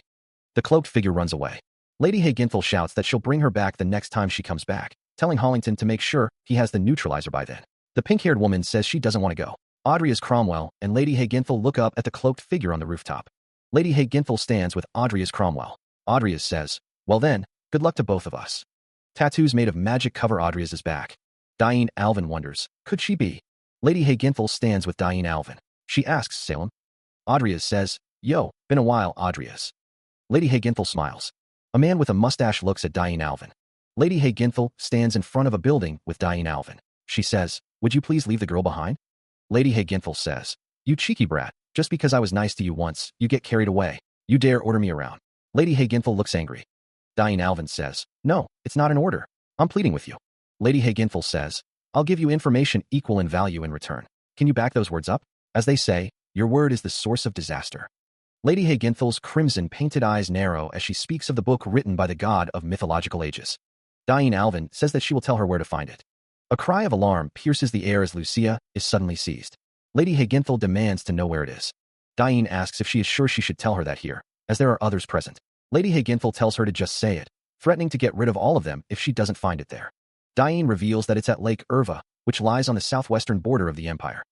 The cloaked figure runs away. Lady Haginthal shouts that she'll bring her back the next time she comes back, telling Hollington to make sure he has the neutralizer by then. The pink-haired woman says she doesn't want to go. Audrius Cromwell and Lady Haginthal look up at the cloaked figure on the rooftop. Lady Haginthal stands with Audrius Cromwell. Audrius says, "Well then, good luck to both of us." Tattoos made of magic cover Audrius's back. Diane Alvin wonders, could she be? Lady Haginthal stands with Diane Alvin. She asks Salem. Audrius says, "Yo, been a while, Audrius." Lady Haginthal smiles. A man with a mustache looks at Diane Alvin. Lady Haginthal stands in front of a building with Diane Alvin. She says, "Would you please leave the girl behind?" Lady Haginthal says, "You cheeky brat, just because I was nice to you once, you get carried away. You dare order me around." Lady Haginthal looks angry. Diane Alvin says, "No, it's not an order. I'm pleading with you." Lady Haginthal says, "I'll give you information equal in value in return. Can you back those words up? As they say, your word is the source of disaster." Lady Haginthal's crimson-painted eyes narrow as she speaks of the book written by the god of mythological ages. Diane Alvin says that she will tell her where to find it. A cry of alarm pierces the air as Lucia is suddenly seized. Lady Haginthal demands to know where it is. Diane asks if she is sure she should tell her that here, as there are others present. Lady Haginthal tells her to just say it, threatening to get rid of all of them if she doesn't find it there. Diane reveals that it's at Lake Irva, which lies on the southwestern border of the Empire.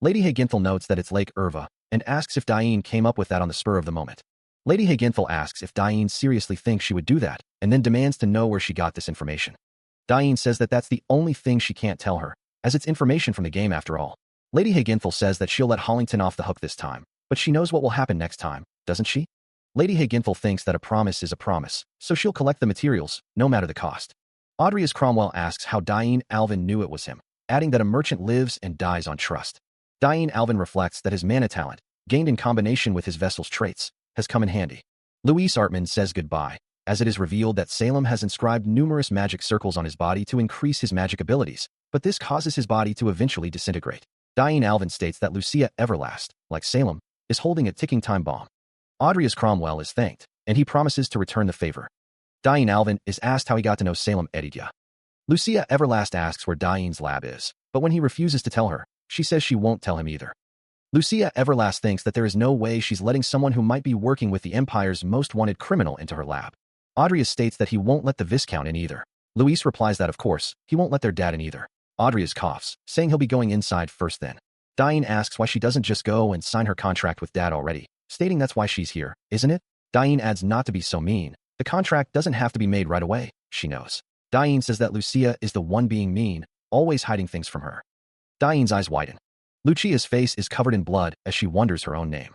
Lady Haginthal notes that it's Lake Irva, and asks if Diane came up with that on the spur of the moment. Lady Haginthal asks if Diane seriously thinks she would do that, and then demands to know where she got this information. Diane says that that's the only thing she can't tell her, as it's information from the game after all. Lady Haginthal says that she'll let Hollington off the hook this time, but she knows what will happen next time, doesn't she? Lady Hagenfel thinks that a promise is a promise, so she'll collect the materials, no matter the cost. Audrey as Cromwell asks how Diane Alvin knew it was him, adding that a merchant lives and dies on trust. Diane Alvin reflects that his mana talent, gained in combination with his vessel's traits, has come in handy. Luis Artman says goodbye, as it is revealed that Salem has inscribed numerous magic circles on his body to increase his magic abilities, but this causes his body to eventually disintegrate. Diane Alvin states that Lucia Everlast, like Salem, is holding a ticking time bomb. Audrey as Cromwell is thanked, and he promises to return the favor. Diane Alvin is asked how he got to know Salem Edidia. Lucia Everlast asks where Diane's lab is, but when he refuses to tell her, she says she won't tell him either. Lucia Everlast thinks that there is no way she's letting someone who might be working with the Empire's most wanted criminal into her lab. Audrey states that he won't let the Viscount in either. Luis replies that of course, he won't let their dad in either. Audrey coughs, saying he'll be going inside first then. Diane asks why she doesn't just go and sign her contract with dad already, stating that's why she's here, isn't it? Diane adds not to be so mean. The contract doesn't have to be made right away, she knows. Diane says that Lucia is the one being mean, always hiding things from her. Diane's eyes widen. Lucia's face is covered in blood as she wonders her own name.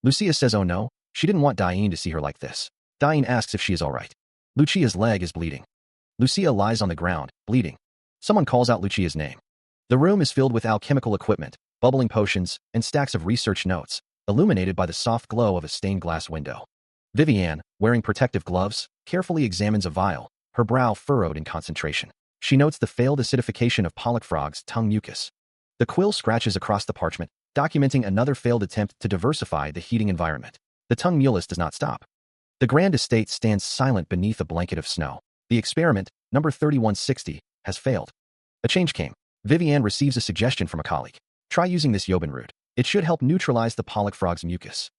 Lucia says oh no, she didn't want Diane to see her like this. Diane asks if she is alright. Lucia's leg is bleeding. Lucia lies on the ground, bleeding. Someone calls out Lucia's name. The room is filled with alchemical equipment, bubbling potions, and stacks of research notes, illuminated by the soft glow of a stained glass window. Vivienne, wearing protective gloves, carefully examines a vial, her brow furrowed in concentration. She notes the failed acidification of polyphrog's tongue mucus. The quill scratches across the parchment, documenting another failed attempt to diversify the heating environment. The tongue mulus does not stop. The Grand Estate stands silent beneath a blanket of snow. The experiment, number 3160, has failed. A change came. Vivienne receives a suggestion from a colleague. Try using this Yoban root. It should help neutralize the polyphrog's mucus.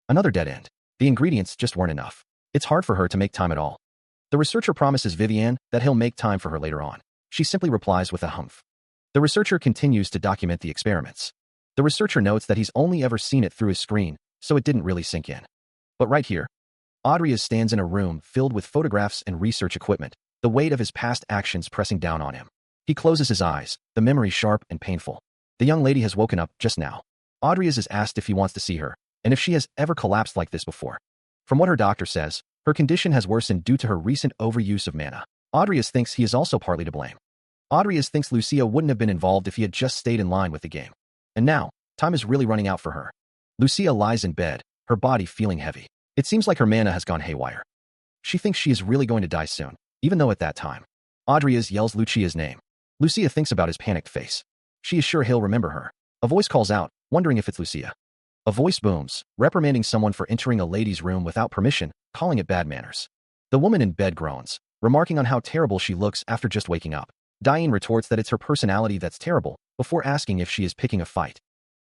Another dead end. The ingredients just weren't enough. It's hard for her to make time at all. The researcher promises Vivienne that he'll make time for her later on. She simply replies with a humph. The researcher continues to document the experiments. The researcher notes that he's only ever seen it through his screen, so it didn't really sink in. But right here, Audrey stands in a room filled with photographs and research equipment, the weight of his past actions pressing down on him. He closes his eyes, the memory sharp and painful. The young lady has woken up just now. Audrey is asked if he wants to see her, and if she has ever collapsed like this before. From what her doctor says, her condition has worsened due to her recent overuse of mana. Audrey thinks he is also partly to blame. Audrey thinks Lucia wouldn't have been involved if he had just stayed in line with the game. And now, time is really running out for her. Lucia lies in bed, her body feeling heavy. It seems like her mana has gone haywire. She thinks she is really going to die soon, even though at that time, Audrey yells Lucia's name. Lucia thinks about his panicked face. She is sure he'll remember her. A voice calls out, wondering if it's Lucia. A voice booms, reprimanding someone for entering a lady's room without permission, calling it bad manners. The woman in bed groans, remarking on how terrible she looks after just waking up. Diane retorts that it's her personality that's terrible, before asking if she is picking a fight.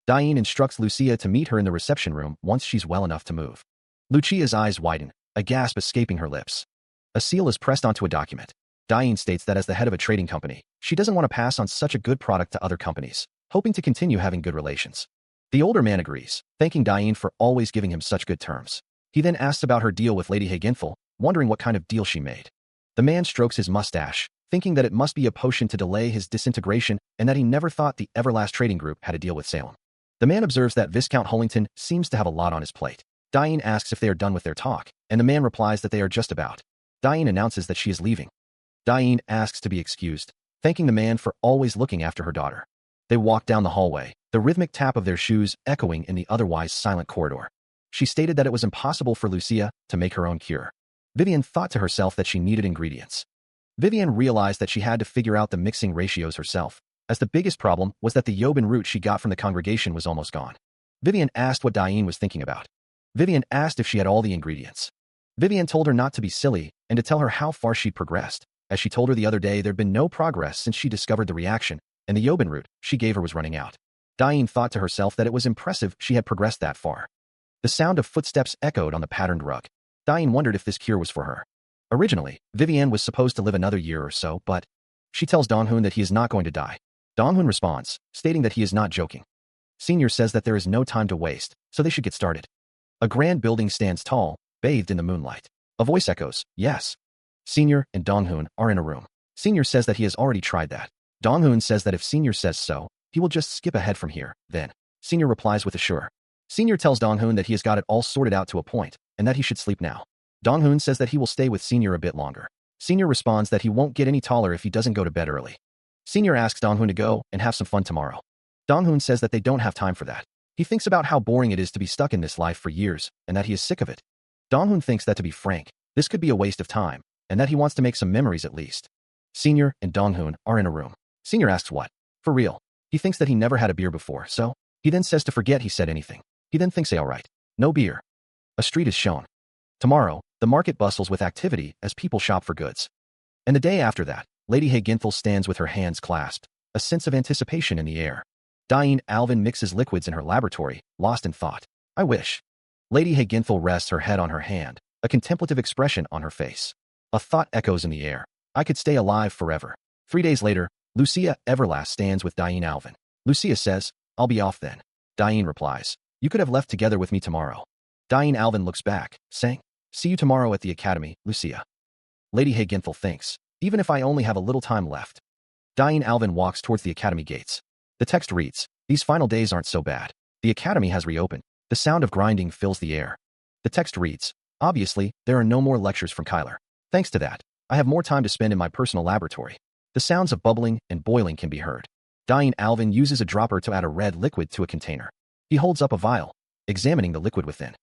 Diane instructs Lucia to meet her in the reception room once she's well enough to move. Lucia's eyes widen, a gasp escaping her lips. A seal is pressed onto a document. Diane states that as the head of a trading company, she doesn't want to pass on such a good product to other companies, hoping to continue having good relations. The older man agrees, thanking Diane for always giving him such good terms. He then asks about her deal with Lady Hagenfel, wondering what kind of deal she made. The man strokes his mustache, thinking that it must be a potion to delay his disintegration and that he never thought the Everlast Trading Group had a deal with Salem. The man observes that Viscount Hollington seems to have a lot on his plate. Diane asks if they are done with their talk, and the man replies that they are just about. Diane announces that she is leaving. Diane asks to be excused, thanking the man for always looking after her daughter. They walk down the hallway, the rhythmic tap of their shoes echoing in the otherwise silent corridor. She stated that it was impossible for Lucia to make her own cure. Vivienne thought to herself that she needed ingredients. Vivienne realized that she had to figure out the mixing ratios herself, as the biggest problem was that the Yoban root she got from the congregation was almost gone. Vivienne asked what Diane was thinking about. Vivienne asked if she had all the ingredients. Vivienne told her not to be silly and to tell her how far she'd progressed, as she told her the other day there'd been no progress since she discovered the reaction, and the Yoban root she gave her was running out. Diane thought to herself that it was impressive she had progressed that far. The sound of footsteps echoed on the patterned rug. Diane wondered if this cure was for her. Originally, Vivienne was supposed to live another year or so, but she tells Donghoon that he is not going to die. Donghoon responds, stating that he is not joking. Senior says that there is no time to waste, so they should get started. A grand building stands tall, bathed in the moonlight. A voice echoes, yes. Senior and Donghoon are in a room. Senior says that he has already tried that. Donghoon says that if Senior says so, he will just skip ahead from here, then. Senior replies with a sure. Senior tells Donghoon that he has got it all sorted out to a point, and that he should sleep now. Donghoon says that he will stay with Senior a bit longer. Senior responds that he won't get any taller if he doesn't go to bed early. Senior asks Donghoon to go and have some fun tomorrow. Donghoon says that they don't have time for that. He thinks about how boring it is to be stuck in this life for years and that he is sick of it. Donghoon thinks that, to be frank, this could be a waste of time and that he wants to make some memories at least. Senior and Donghoon are in a room. Senior asks what? For real. He thinks that he never had a beer before, so he then says to forget he said anything. He then thinks, all right. No beer. A street is shown. Tomorrow, the market bustles with activity as people shop for goods. And the day after that, Lady Hae-Ginthal stands with her hands clasped, a sense of anticipation in the air. Diane Alvin mixes liquids in her laboratory, lost in thought. I wish. Lady Hae-Ginthal rests her head on her hand, a contemplative expression on her face. A thought echoes in the air. I could stay alive forever. 3 days later, Lucia Everlast stands with Diane Alvin. Lucia says, I'll be off then. Diane replies, you could have left together with me tomorrow. Diane Alvin looks back, saying, see you tomorrow at the academy, Lucia. Lady Hae-Ginthal thinks, even if I only have a little time left. Diane Alvin walks towards the academy gates. The text reads, these final days aren't so bad. The academy has reopened. The sound of grinding fills the air. The text reads, obviously, there are no more lectures from Kyler. Thanks to that, I have more time to spend in my personal laboratory. The sounds of bubbling and boiling can be heard. Diane Alvin uses a dropper to add a red liquid to a container. He holds up a vial, examining the liquid within.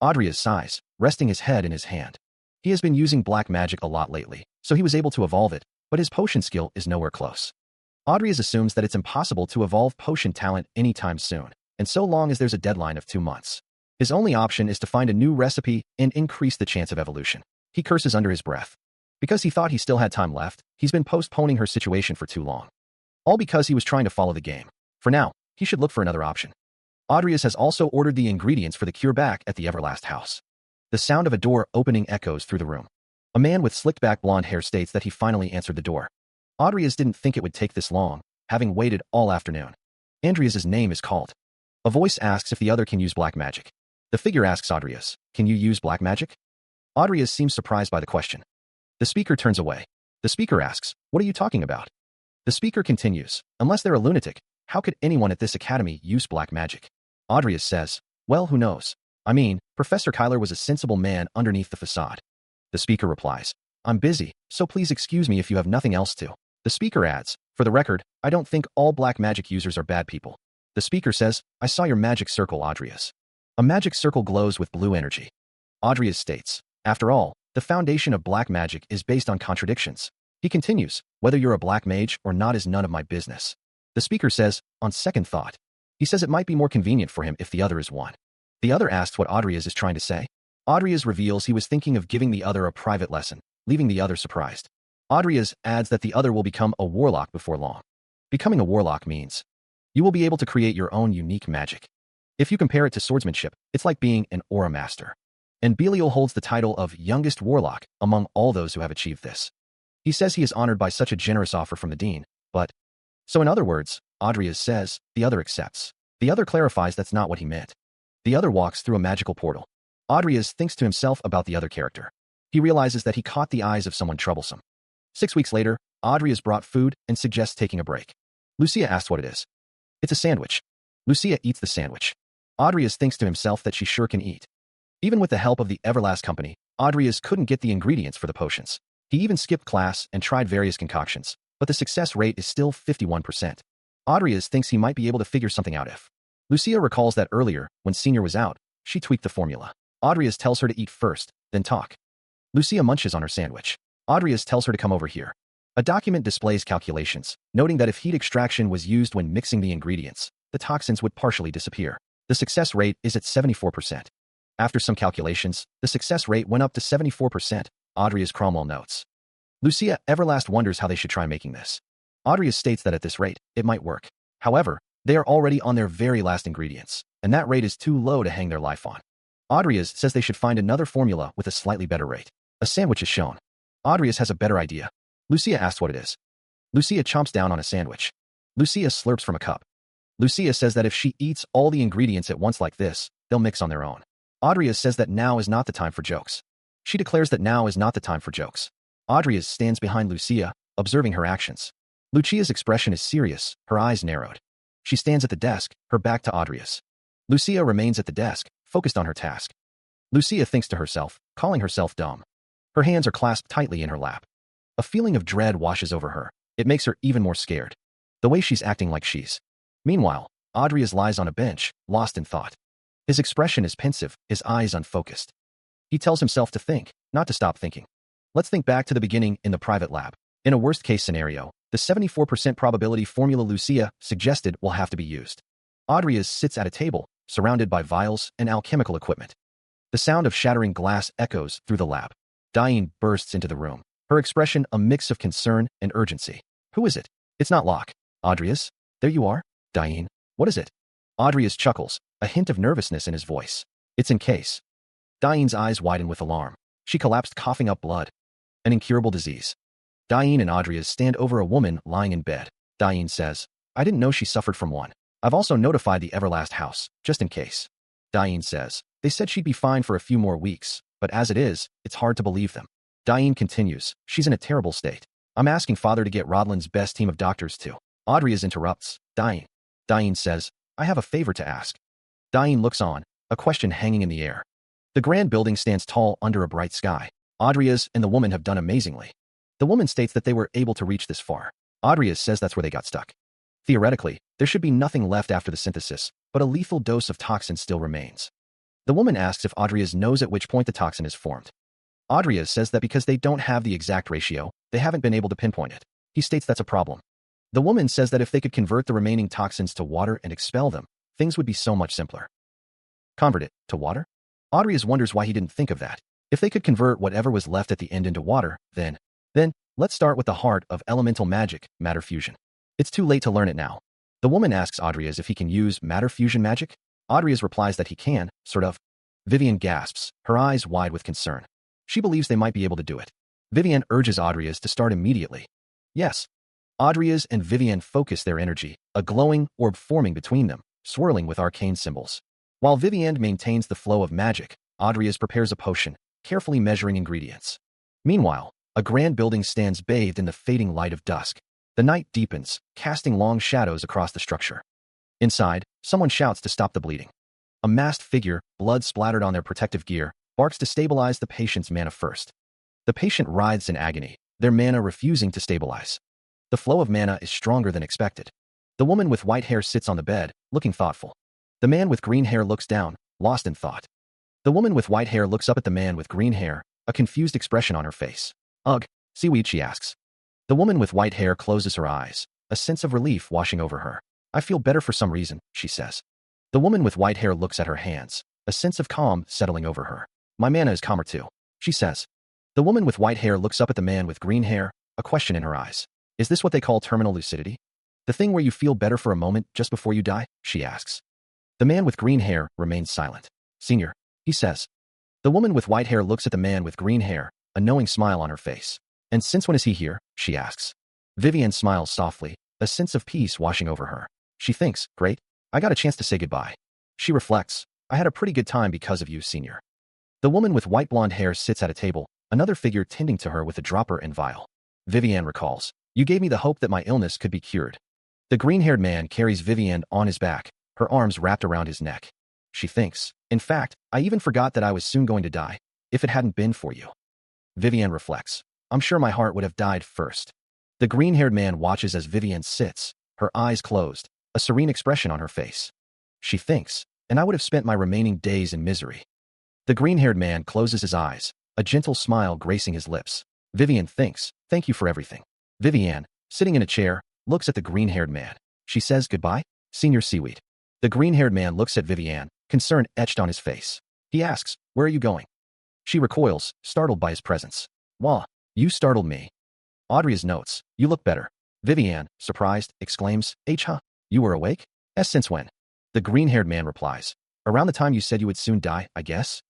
Adrias sighs, resting his head in his hand. He has been using black magic a lot lately, so he was able to evolve it, but his potion skill is nowhere close. Adrias assumes that it's impossible to evolve potion talent anytime soon, and so long as there's a deadline of 2 months. His only option is to find a new recipe and increase the chance of evolution. He curses under his breath. Because he thought he still had time left, he's been postponing her situation for too long. All because he was trying to follow the game. For now, he should look for another option. Adrias has also ordered the ingredients for the cure back at the Everlast house. The sound of a door opening echoes through the room. A man with slicked-back blonde hair states that he finally answered the door. Adrias didn't think it would take this long, having waited all afternoon. Andreas' name is called. A voice asks if the other can use black magic. The figure asks Adrias, can you use black magic? Adrias seems surprised by the question. The speaker turns away. The speaker asks, what are you talking about? The speaker continues, unless they're a lunatic, how could anyone at this academy use black magic? Adrias says, well, who knows? I mean, Professor Kyler was a sensible man underneath the facade. The speaker replies, I'm busy, so please excuse me if you have nothing else to. The speaker adds, for the record, I don't think all black magic users are bad people. The speaker says, I saw your magic circle, Adrias. A magic circle glows with blue energy. Adrias states, after all, the foundation of black magic is based on contradictions. He continues, whether you're a black mage or not is none of my business. The speaker says, on second thought. He says it might be more convenient for him if the other is one. The other asks what Adrias is trying to say. Adrias reveals he was thinking of giving the other a private lesson, leaving the other surprised. Adrias adds that the other will become a warlock before long. Becoming a warlock means you will be able to create your own unique magic. If you compare it to swordsmanship, it's like being an aura master. And Belial holds the title of youngest warlock among all those who have achieved this. He says he is honored by such a generous offer from the dean, but... So in other words, Adrias says, the other accepts. The other clarifies that's not what he meant. The other walks through a magical portal. Adrias thinks to himself about the other character. He realizes that he caught the eyes of someone troublesome. 6 weeks later, Adrias brought food and suggests taking a break. Lucia asks what it is. It's a sandwich. Lucia eats the sandwich. Adrias thinks to himself that she sure can eat. Even with the help of the Everlast company, Adrias couldn't get the ingredients for the potions. He even skipped class and tried various concoctions, but the success rate is still 51%. Adrias thinks he might be able to figure something out if. Lucia recalls that earlier, when Senior was out, she tweaked the formula. Adrias tells her to eat first, then talk. Lucia munches on her sandwich. Adrias tells her to come over here. A document displays calculations, noting that if heat extraction was used when mixing the ingredients, the toxins would partially disappear. The success rate is at 74%. After some calculations, the success rate went up to 74%, Adrias Cromwell notes. Lucia Everlast wonders how they should try making this. Adrias states that at this rate, it might work. However, they are already on their very last ingredients, and that rate is too low to hang their life on. Adrias says they should find another formula with a slightly better rate. A sandwich is shown. Adrias has a better idea. Lucia asks what it is. Lucia chomps down on a sandwich. Lucia slurps from a cup. Lucia says that if she eats all the ingredients at once like this, they'll mix on their own. Adrias says that now is not the time for jokes. She declares that now is not the time for jokes. Adrias stands behind Lucia, observing her actions. Lucia's expression is serious, her eyes narrowed. She stands at the desk, her back to Adrias. Lucia remains at the desk, focused on her task. Lucia thinks to herself, calling herself dumb. Her hands are clasped tightly in her lap. A feeling of dread washes over her. It makes her even more scared. The way she's acting like she's. Meanwhile, Adrias lies on a bench, lost in thought. His expression is pensive, his eyes unfocused. He tells himself to think, not to stop thinking. Let's think back to the beginning in the private lab. In a worst-case scenario, the 74% probability formula Lucia suggested will have to be used. Adrias sits at a table, surrounded by vials and alchemical equipment. The sound of shattering glass echoes through the lab. Diane bursts into the room, her expression a mix of concern and urgency. Who is it? It's not Locke. Adrias? There you are? Diane? What is it? Adrias chuckles, a hint of nervousness in his voice. It's in case. Diane's eyes widen with alarm. She collapsed, coughing up blood. An incurable disease. Diane and Adrias stand over a woman lying in bed. Diane says, I didn't know she suffered from one. I've also notified the Everlast house, just in case. Diane says, they said she'd be fine for a few more weeks, but as it is, it's hard to believe them. Diane continues, she's in a terrible state. I'm asking Father to get Rodland's best team of doctors too. Adrias interrupts, Diane. Diane says, I have a favor to ask. Diane looks on, a question hanging in the air. The grand building stands tall under a bright sky. Adrias and the woman have done amazingly. The woman states that they were able to reach this far. Adrias says that's where they got stuck. Theoretically, there should be nothing left after the synthesis, but a lethal dose of toxin still remains. The woman asks if Adrias knows at which point the toxin is formed. Adrias says that because they don't have the exact ratio, they haven't been able to pinpoint it. He states that's a problem. The woman says that if they could convert the remaining toxins to water and expel them, things would be so much simpler. Convert it to water? Adrias wonders why he didn't think of that. If they could convert whatever was left at the end into water, then let's start with the heart of elemental magic, matter fusion. It's too late to learn it now. The woman asks Adrias if he can use matter fusion magic. Adrias replies that he can, sort of. Vivian gasps, her eyes wide with concern. She believes they might be able to do it. Vivian urges Adrias to start immediately. Yes. Adrias and Vivian focus their energy, a glowing orb forming between them, swirling with arcane symbols. While Vivian maintains the flow of magic, Adrias prepares a potion, carefully measuring ingredients. Meanwhile, a grand building stands bathed in the fading light of dusk. The night deepens, casting long shadows across the structure. Inside, someone shouts to stop the bleeding. A masked figure, blood splattered on their protective gear, barks to stabilize the patient's mana first. The patient writhes in agony, their mana refusing to stabilize. The flow of mana is stronger than expected. The woman with white hair sits on the bed, looking thoughtful. The man with green hair looks down, lost in thought. The woman with white hair looks up at the man with green hair, a confused expression on her face. Ugh, seaweed, she asks. The woman with white hair closes her eyes, a sense of relief washing over her. I feel better for some reason, she says. The woman with white hair looks at her hands, a sense of calm settling over her. My mana is calmer too, she says. The woman with white hair looks up at the man with green hair, a question in her eyes. Is this what they call terminal lucidity? The thing where you feel better for a moment just before you die? She asks. The man with green hair remains silent. Senior, he says. The woman with white hair looks at the man with green hair, a knowing smile on her face. And since when is he here? She asks. Vivian smiles softly, a sense of peace washing over her. She thinks, great, I got a chance to say goodbye. She reflects, I had a pretty good time because of you, Senior. The woman with white blonde hair sits at a table, another figure tending to her with a dropper and vial. Vivian recalls, you gave me the hope that my illness could be cured. The green-haired man carries Vivian on his back, her arms wrapped around his neck. She thinks, in fact, I even forgot that I was soon going to die, if it hadn't been for you. Vivian reflects, I'm sure my heart would have died first. The green-haired man watches as Vivian sits, her eyes closed, a serene expression on her face. She thinks, and I would have spent my remaining days in misery. The green-haired man closes his eyes, a gentle smile gracing his lips. Vivian thinks, thank you for everything. Vivian, sitting in a chair, looks at the green-haired man. She says goodbye, Senior Seaweed. The green-haired man looks at Vivian, concern etched on his face. He asks, where are you going? She recoils, startled by his presence. Wah, you startled me. Adrias notes, you look better. Vivian, surprised, exclaims, huh? You were awake? Since when? The green-haired man replies, around the time you said you would soon die, I guess?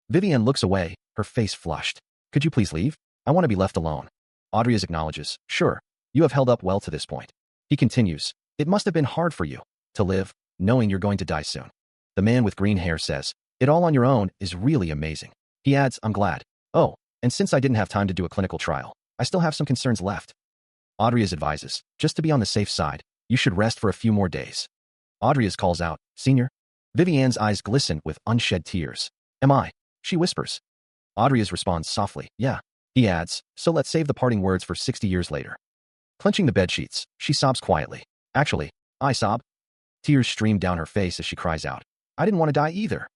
Vivian looks away, her face flushed. Could you please leave? I want to be left alone. Adrias acknowledges, sure, you have held up well to this point. He continues, it must have been hard for you to live, knowing you're going to die soon. The man with green hair says, it all on your own is really amazing. He adds, I'm glad. Oh, and since I didn't have time to do a clinical trial, I still have some concerns left. Adrias advises, just to be on the safe side, you should rest for a few more days. Adrias calls out, Senior? Vivian's eyes glisten with unshed tears. Am I? She whispers. Audrey's responds softly, yeah. He adds, so let's save the parting words for 60 years later. Clenching the bedsheets, she sobs quietly. Actually, I sob. Tears stream down her face as she cries out. I didn't want to die either.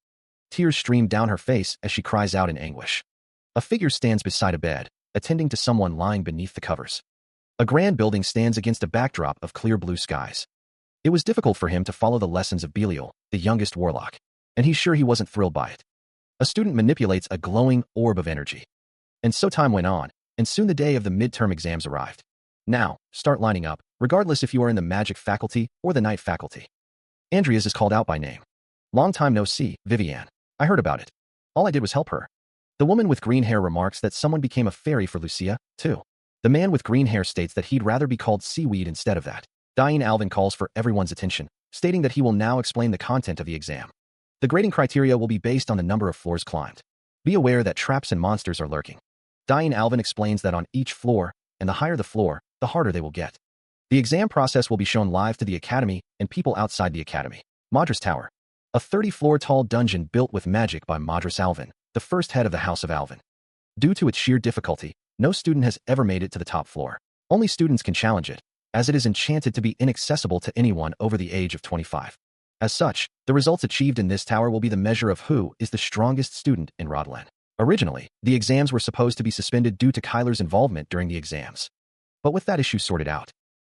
Tears stream down her face as she cries out in anguish. A figure stands beside a bed, attending to someone lying beneath the covers. A grand building stands against a backdrop of clear blue skies. It was difficult for him to follow the lessons of Belial, the youngest warlock, and he's sure he wasn't thrilled by it. A student manipulates a glowing orb of energy. And so time went on, and soon the day of the midterm exams arrived. Now, start lining up, regardless if you are in the magic faculty or the night faculty. Andrea's is called out by name. Long time no see, Vivienne. I heard about it. All I did was help her. The woman with green hair remarks that someone became a fairy for Lucia, too. The man with green hair states that he'd rather be called seaweed instead of that. Dying Alvin calls for everyone's attention, stating that he will now explain the content of the exam. The grading criteria will be based on the number of floors climbed. Be aware that traps and monsters are lurking. Dying Alvin explains that on each floor, and the higher the floor, the harder they will get. The exam process will be shown live to the Academy and people outside the Academy. Madras Tower. A 30-floor tall dungeon built with magic by Madras Alvin, the first head of the House of Alvin. Due to its sheer difficulty, no student has ever made it to the top floor. Only students can challenge it, as it is enchanted to be inaccessible to anyone over the age of 25. As such, the results achieved in this tower will be the measure of who is the strongest student in Rodland. Originally, the exams were supposed to be suspended due to Kyler's involvement during the exams. But with that issue sorted out,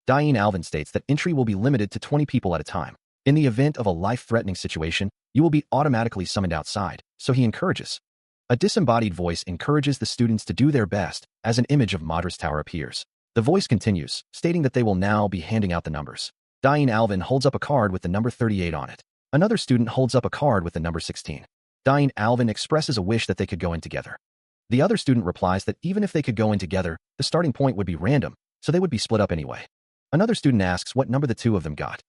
Dying Alvin states that entry will be limited to 20 people at a time. In the event of a life-threatening situation, you will be automatically summoned outside, so he encourages. A disembodied voice encourages the students to do their best as an image of Madras Tower appears. The voice continues, stating that they will now be handing out the numbers. Dying Alvin holds up a card with the number 38 on it. Another student holds up a card with the number 16. Dying Alvin expresses a wish that they could go in together. The other student replies that even if they could go in together, the starting point would be random, so they would be split up anyway. Another student asks what number the two of them got.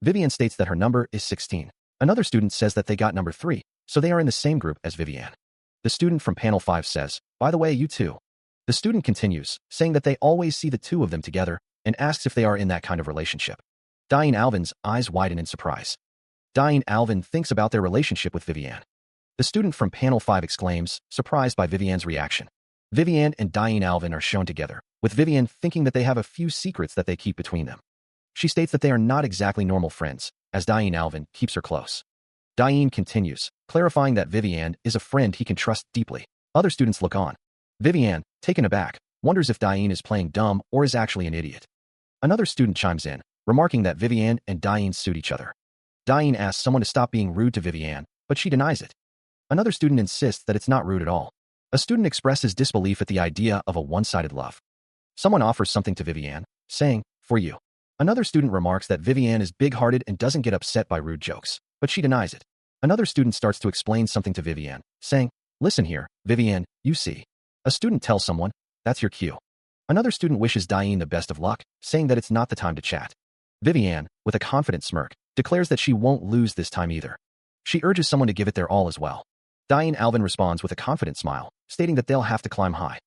Vivienne states that her number is 16. Another student says that they got number 3, so they are in the same group as Vivienne. The student from panel 5 says, by the way, you too. The student continues, saying that they always see the two of them together, and asks if they are in that kind of relationship. Dying Alvin's eyes widen in surprise. Dying Alvin thinks about their relationship with Vivienne. The student from panel 5 exclaims, surprised by Vivienne's reaction. Vivienne and Dying Alvin are shown together, with Vivienne thinking that they have a few secrets that they keep between them. She states that they are not exactly normal friends, as Dying Alvin keeps her close. Dying continues, clarifying that Vivienne is a friend he can trust deeply. Other students look on. Vivienne, taken aback, wonders if Dying is playing dumb or is actually an idiot. Another student chimes in, remarking that Vivienne and Dying suit each other. Dying asks someone to stop being rude to Vivienne, but she denies it. Another student insists that it's not rude at all. A student expresses disbelief at the idea of a one-sided love. Someone offers something to Vivienne, saying, for you. Another student remarks that Vivienne is big-hearted and doesn't get upset by rude jokes, but she denies it. Another student starts to explain something to Vivienne, saying, listen here, Vivienne, you see. A student tells someone, that's your cue. Another student wishes Dying the best of luck, saying that it's not the time to chat. Vivienne, with a confident smirk, declares that she won't lose this time either. She urges someone to give it their all as well. Dying Alvin responds with a confident smile, stating that they'll have to climb high.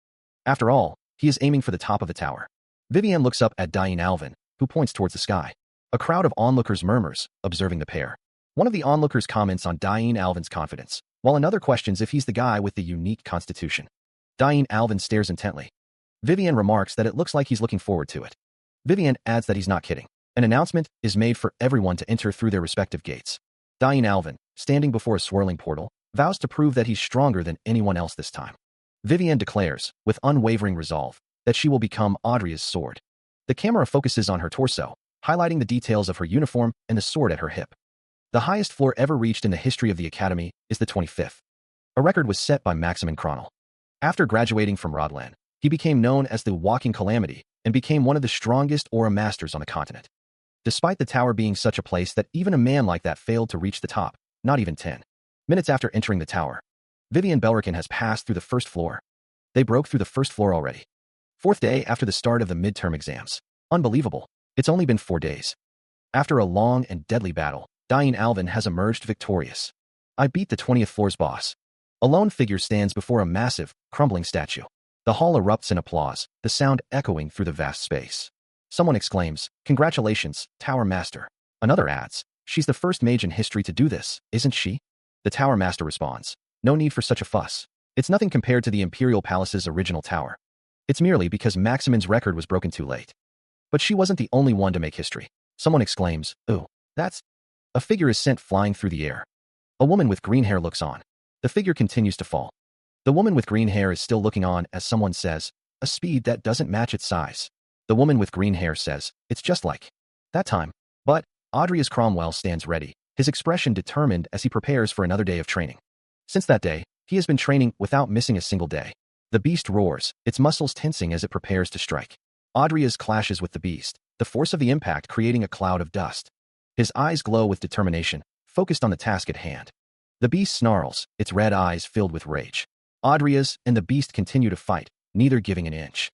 After all, he is aiming for the top of the tower. Vivienne looks up at Dying Alvin, who points towards the sky. A crowd of onlookers murmurs, observing the pair. One of the onlookers comments on Dying Alvin's confidence, while another questions if he's the guy with the unique constitution. Dying Alvin stares intently. Vivienne remarks that it looks like he's looking forward to it. Vivienne adds that he's not kidding. An announcement is made for everyone to enter through their respective gates. Dying Alvin, standing before a swirling portal, vows to prove that he's stronger than anyone else this time. Vivienne declares, with unwavering resolve, that she will become Audrey's sword. The camera focuses on her torso, highlighting the details of her uniform and the sword at her hip. The highest floor ever reached in the history of the Academy is the 25th. A record was set by Maximin Cronel. After graduating from Rodland, he became known as the Walking Calamity and became one of the strongest aura masters on the continent. Despite the tower being such a place that even a man like that failed to reach the top, not even 10 minutes after entering the tower, Vivienne Belrican has passed through the first floor. They broke through the first floor already. 4th day after the start of the midterm exams. Unbelievable. It's only been 4 days. After a long and deadly battle, Dying Alvin has emerged victorious. I beat the 20th floor's boss. A lone figure stands before a massive, crumbling statue. The hall erupts in applause, the sound echoing through the vast space. Someone exclaims, congratulations, Tower Master. Another adds, she's the first mage in history to do this, isn't she? The Tower Master responds, No need for such a fuss. It's nothing compared to the Imperial Palace's original tower. It's merely because Maximin's record was broken too late. But she wasn't the only one to make history. Someone exclaims, "Ooh, that's..." A figure is sent flying through the air. A woman with green hair looks on. The figure continues to fall. The woman with green hair is still looking on as someone says, "A speed that doesn't match its size." The woman with green hair says, "It's just like that time." But Adria's Cromwell stands ready, his expression determined as he prepares for another day of training. Since that day, he has been training without missing a single day. The beast roars, its muscles tensing as it prepares to strike. Adria's clashes with the beast, the force of the impact creating a cloud of dust. His eyes glow with determination, focused on the task at hand. The beast snarls, its red eyes filled with rage. Adria's and the beast continue to fight, neither giving an inch.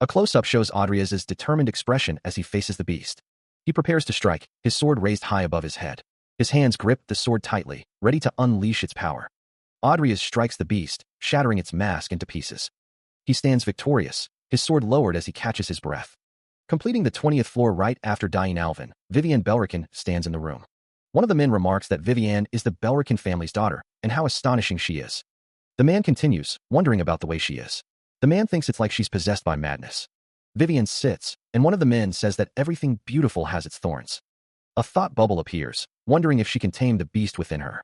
A close-up shows Adria's determined expression as he faces the beast. He prepares to strike, his sword raised high above his head. His hands grip the sword tightly, ready to unleash its power. Adria's strikes the beast, shattering its mask into pieces. He stands victorious, his sword lowered as he catches his breath. Completing the 20th floor right after dying Alvin, Vivienne Belrican stands in the room. One of the men remarks that Vivienne is the Belrican family's daughter, and how astonishing she is. The man continues, wondering about the way she is. The man thinks it's like she's possessed by madness. Vivienne sits, and one of the men says that everything beautiful has its thorns. A thought bubble appears, wondering if she can tame the beast within her.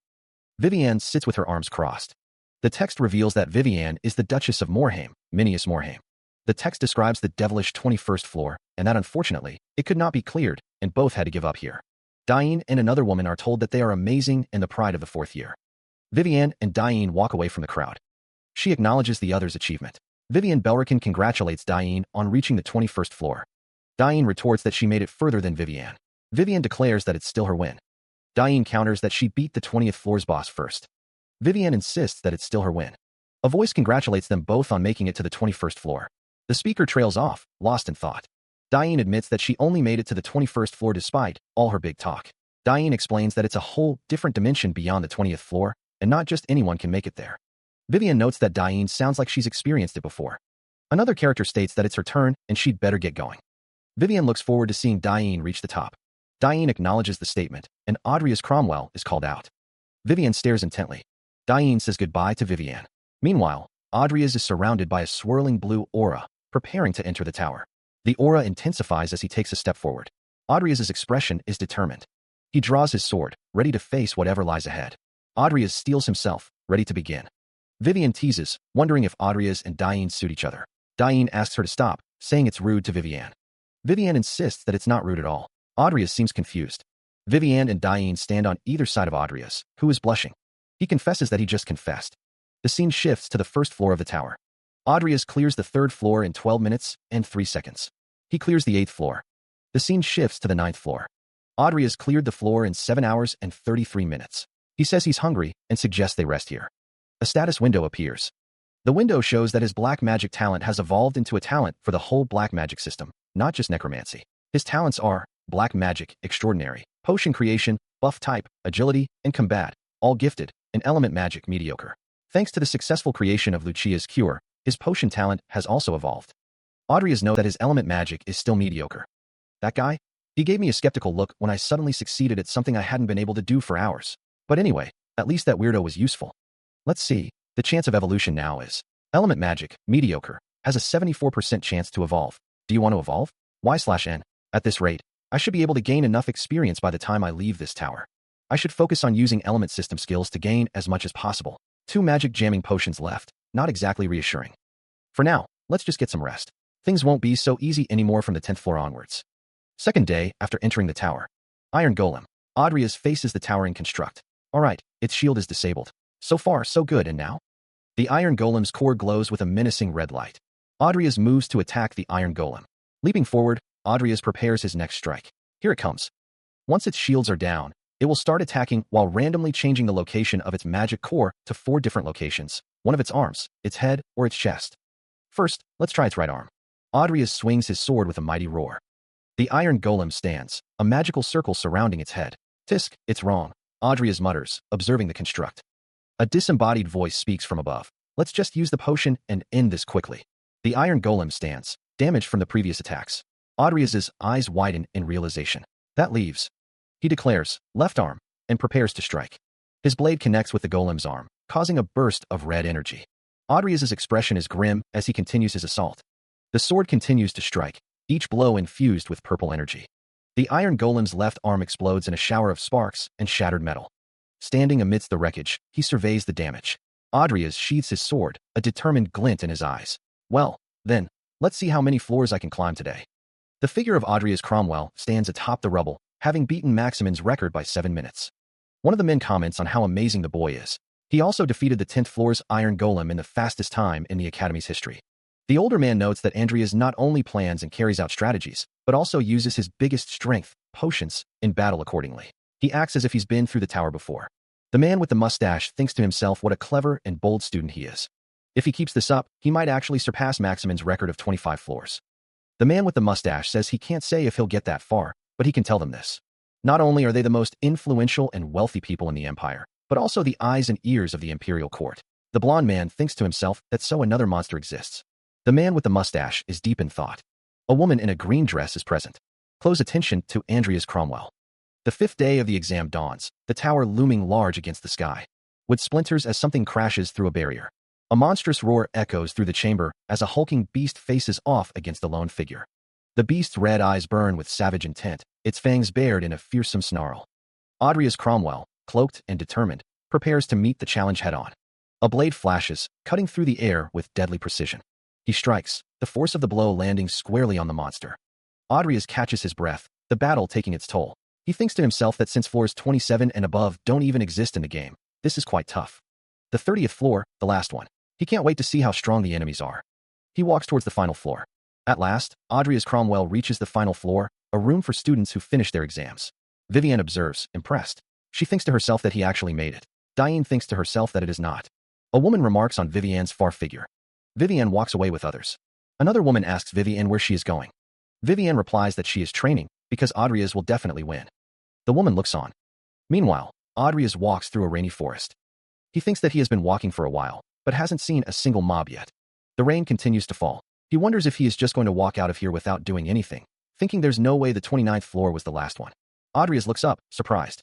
Vivienne sits with her arms crossed. The text reveals that Vivienne is the Duchess of Morhaime, Minius Morhaime. The text describes the devilish 21st floor, and that unfortunately, it could not be cleared, and both had to give up here. Diane and another woman are told that they are amazing and the pride of the 4th year. Vivienne and Diane walk away from the crowd. She acknowledges the other's achievement. Vivienne Belrican congratulates Diane on reaching the 21st floor. Diane retorts that she made it further than Vivienne. Vivienne declares that it's still her win. Diane counters that she beat the 20th floor's boss first. Vivienne insists that it's still her win. A voice congratulates them both on making it to the 21st floor. The speaker trails off, lost in thought. Diane admits that she only made it to the 21st floor despite all her big talk. Diane explains that it's a whole different dimension beyond the 20th floor, and not just anyone can make it there. Vivienne notes that Diane sounds like she's experienced it before. Another character states that it's her turn and she'd better get going. Vivienne looks forward to seeing Diane reach the top. Diane acknowledges the statement, and Adria's Cromwell is called out. Vivienne stares intently. Diane says goodbye to Vivienne. Meanwhile, Adria's is surrounded by a swirling blue aura, preparing to enter the tower. The aura intensifies as he takes a step forward. Adria's expression is determined. He draws his sword, ready to face whatever lies ahead. Adria's steels himself, ready to begin. Vivienne teases, wondering if Adria's and Diane suit each other. Diane asks her to stop, saying it's rude to Vivienne. Vivienne insists that it's not rude at all. Adria's seems confused. Vivienne and Diane stand on either side of Adria's, who is blushing. He confesses that he just confessed. The scene shifts to the 1st floor of the tower. Adria's clears the 3rd floor in 12 minutes and 3 seconds. He clears the 8th floor. The scene shifts to the 9th floor. Adria's cleared the floor in 7 hours and 33 minutes. He says he's hungry and suggests they rest here. A status window appears. The window shows that his black magic talent has evolved into a talent for the whole black magic system, not just necromancy. His talents are black magic, extraordinary, potion creation, buff type, agility, and combat, all gifted, and element magic, mediocre. Thanks to the successful creation of Lucia's cure, his potion talent has also evolved. Adria's knows that his element magic is still mediocre. That guy? He gave me a skeptical look when I suddenly succeeded at something I hadn't been able to do for hours. But anyway, at least that weirdo was useful. Let's see, the chance of evolution now is element magic, mediocre, has a 74% chance to evolve. Do you want to evolve? Y/N. At this rate, I should be able to gain enough experience by the time I leave this tower. I should focus on using element system skills to gain as much as possible. 2 magic jamming potions left, not exactly reassuring. For now, let's just get some rest. Things won't be so easy anymore from the 10th floor onwards. Second day after entering the tower. Iron Golem. Adria's faces the tower in construct. Alright, its shield is disabled. So far, so good, and now? The Iron Golem's core glows with a menacing red light. Adria's moves to attack the Iron Golem. Leaping forward, Adria's prepares his next strike. Here it comes. Once its shields are down, it will start attacking while randomly changing the location of its magic core to 4 different locations, one of its arms, its head, or its chest. First, let's try its right arm. Adria's swings his sword with a mighty roar. The Iron Golem stands, a magical circle surrounding its head. Tisk, it's wrong, Adria's mutters, observing the construct. A disembodied voice speaks from above. Let's just use the potion and end this quickly. The Iron Golem stands, damaged from the previous attacks. Adria's eyes widen in realization. That leaves. He declares, left arm, and prepares to strike. His blade connects with the Golem's arm, causing a burst of red energy. Adria's expression is grim as he continues his assault. The sword continues to strike, each blow infused with purple energy. The iron golem's left arm explodes in a shower of sparks and shattered metal. Standing amidst the wreckage, he surveys the damage. Adrias sheathes his sword, a determined glint in his eyes. Well, then, let's see how many floors I can climb today. The figure of Adrias Cromwell stands atop the rubble, having beaten Maximin's record by 7 minutes. One of the men comments on how amazing the boy is. He also defeated the 10th floor's iron golem in the fastest time in the Academy's history. The older man notes that Andreas not only plans and carries out strategies, but also uses his biggest strength, potions, in battle accordingly. He acts as if he's been through the tower before. The man with the mustache thinks to himself what a clever and bold student he is. If he keeps this up, he might actually surpass Maximin's record of 25 floors. The man with the mustache says he can't say if he'll get that far, but he can tell them this. Not only are they the most influential and wealthy people in the empire, but also the eyes and ears of the imperial court. The blonde man thinks to himself that so another monster exists. The man with the mustache is deep in thought. A woman in a green dress is present. Close attention to Andreas Cromwell. The 5th day of the exam dawns, the tower looming large against the sky. With splinters as something crashes through a barrier. A monstrous roar echoes through the chamber as a hulking beast faces off against the lone figure. The beast's red eyes burn with savage intent, its fangs bared in a fearsome snarl. Andreas Cromwell, cloaked and determined, prepares to meet the challenge head-on. A blade flashes, cutting through the air with deadly precision. He strikes, the force of the blow landing squarely on the monster. Andreas catches his breath, the battle taking its toll. He thinks to himself that since floors 27 and above don't even exist in the game, this is quite tough. The 30th floor, the last one. He can't wait to see how strong the enemies are. He walks towards the final floor. At last, Andreas Cromwell reaches the final floor, a room for students who finish their exams. Vivienne observes, impressed. She thinks to herself that he actually made it. Diane thinks to herself that it is not. A woman remarks on Vivienne's far figure. Vivienne walks away with others. Another woman asks Vivienne where she is going. Vivienne replies that she is training, because Andreas will definitely win. The woman looks on. Meanwhile, Andreas walks through a rainy forest. He thinks that he has been walking for a while, but hasn't seen a single mob yet. The rain continues to fall. He wonders if he is just going to walk out of here without doing anything, thinking there's no way the 29th floor was the last one. Andreas looks up, surprised.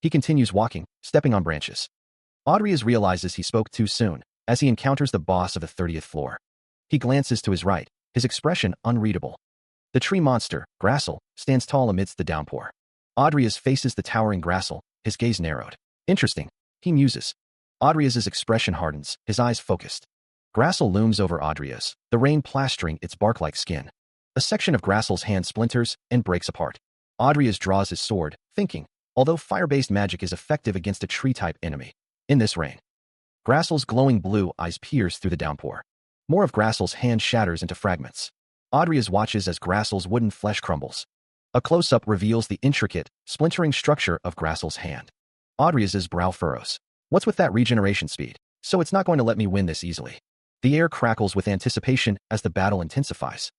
He continues walking, stepping on branches. Andreas realizes he spoke too soon, as he encounters the boss of the 30th floor. He glances to his right, his expression unreadable. The tree monster, Grassel, stands tall amidst the downpour. Andreas faces the towering Grassel, his gaze narrowed. Interesting, he muses. Andreas's expression hardens, his eyes focused. Grassel looms over Andreas, the rain plastering its bark-like skin. A section of Grassel's hand splinters and breaks apart. Andreas draws his sword, thinking, although fire-based magic is effective against a tree-type enemy. In this rain, Grassel's glowing blue eyes pierce through the downpour. More of Grassel's hand shatters into fragments. Andreas watches as Grassel's wooden flesh crumbles. A close-up reveals the intricate, splintering structure of Grassel's hand. Andreas's brow furrows. What's with that regeneration speed? So it's not going to let me win this easily. The air crackles with anticipation as the battle intensifies.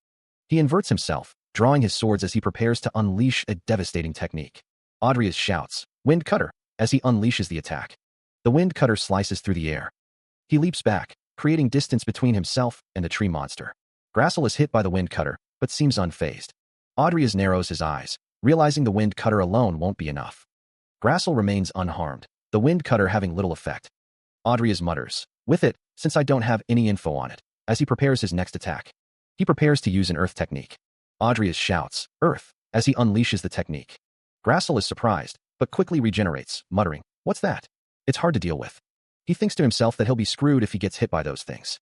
He inverts himself, drawing his swords as he prepares to unleash a devastating technique. Andreas shouts, "Wind Cutter," as he unleashes the attack. The Wind Cutter slices through the air. He leaps back, creating distance between himself and the tree monster. Grassel is hit by the Wind Cutter, but seems unfazed. Andreas narrows his eyes, realizing the Wind Cutter alone won't be enough. Grassel remains unharmed, the Wind Cutter having little effect. Andreas mutters, "With it, since I don't have any info on it," as he prepares his next attack. He prepares to use an earth technique. Andreas shouts, "Earth," as he unleashes the technique. Grassel is surprised, but quickly regenerates, muttering, "What's that?" It's hard to deal with. He thinks to himself that he'll be screwed if he gets hit by those things.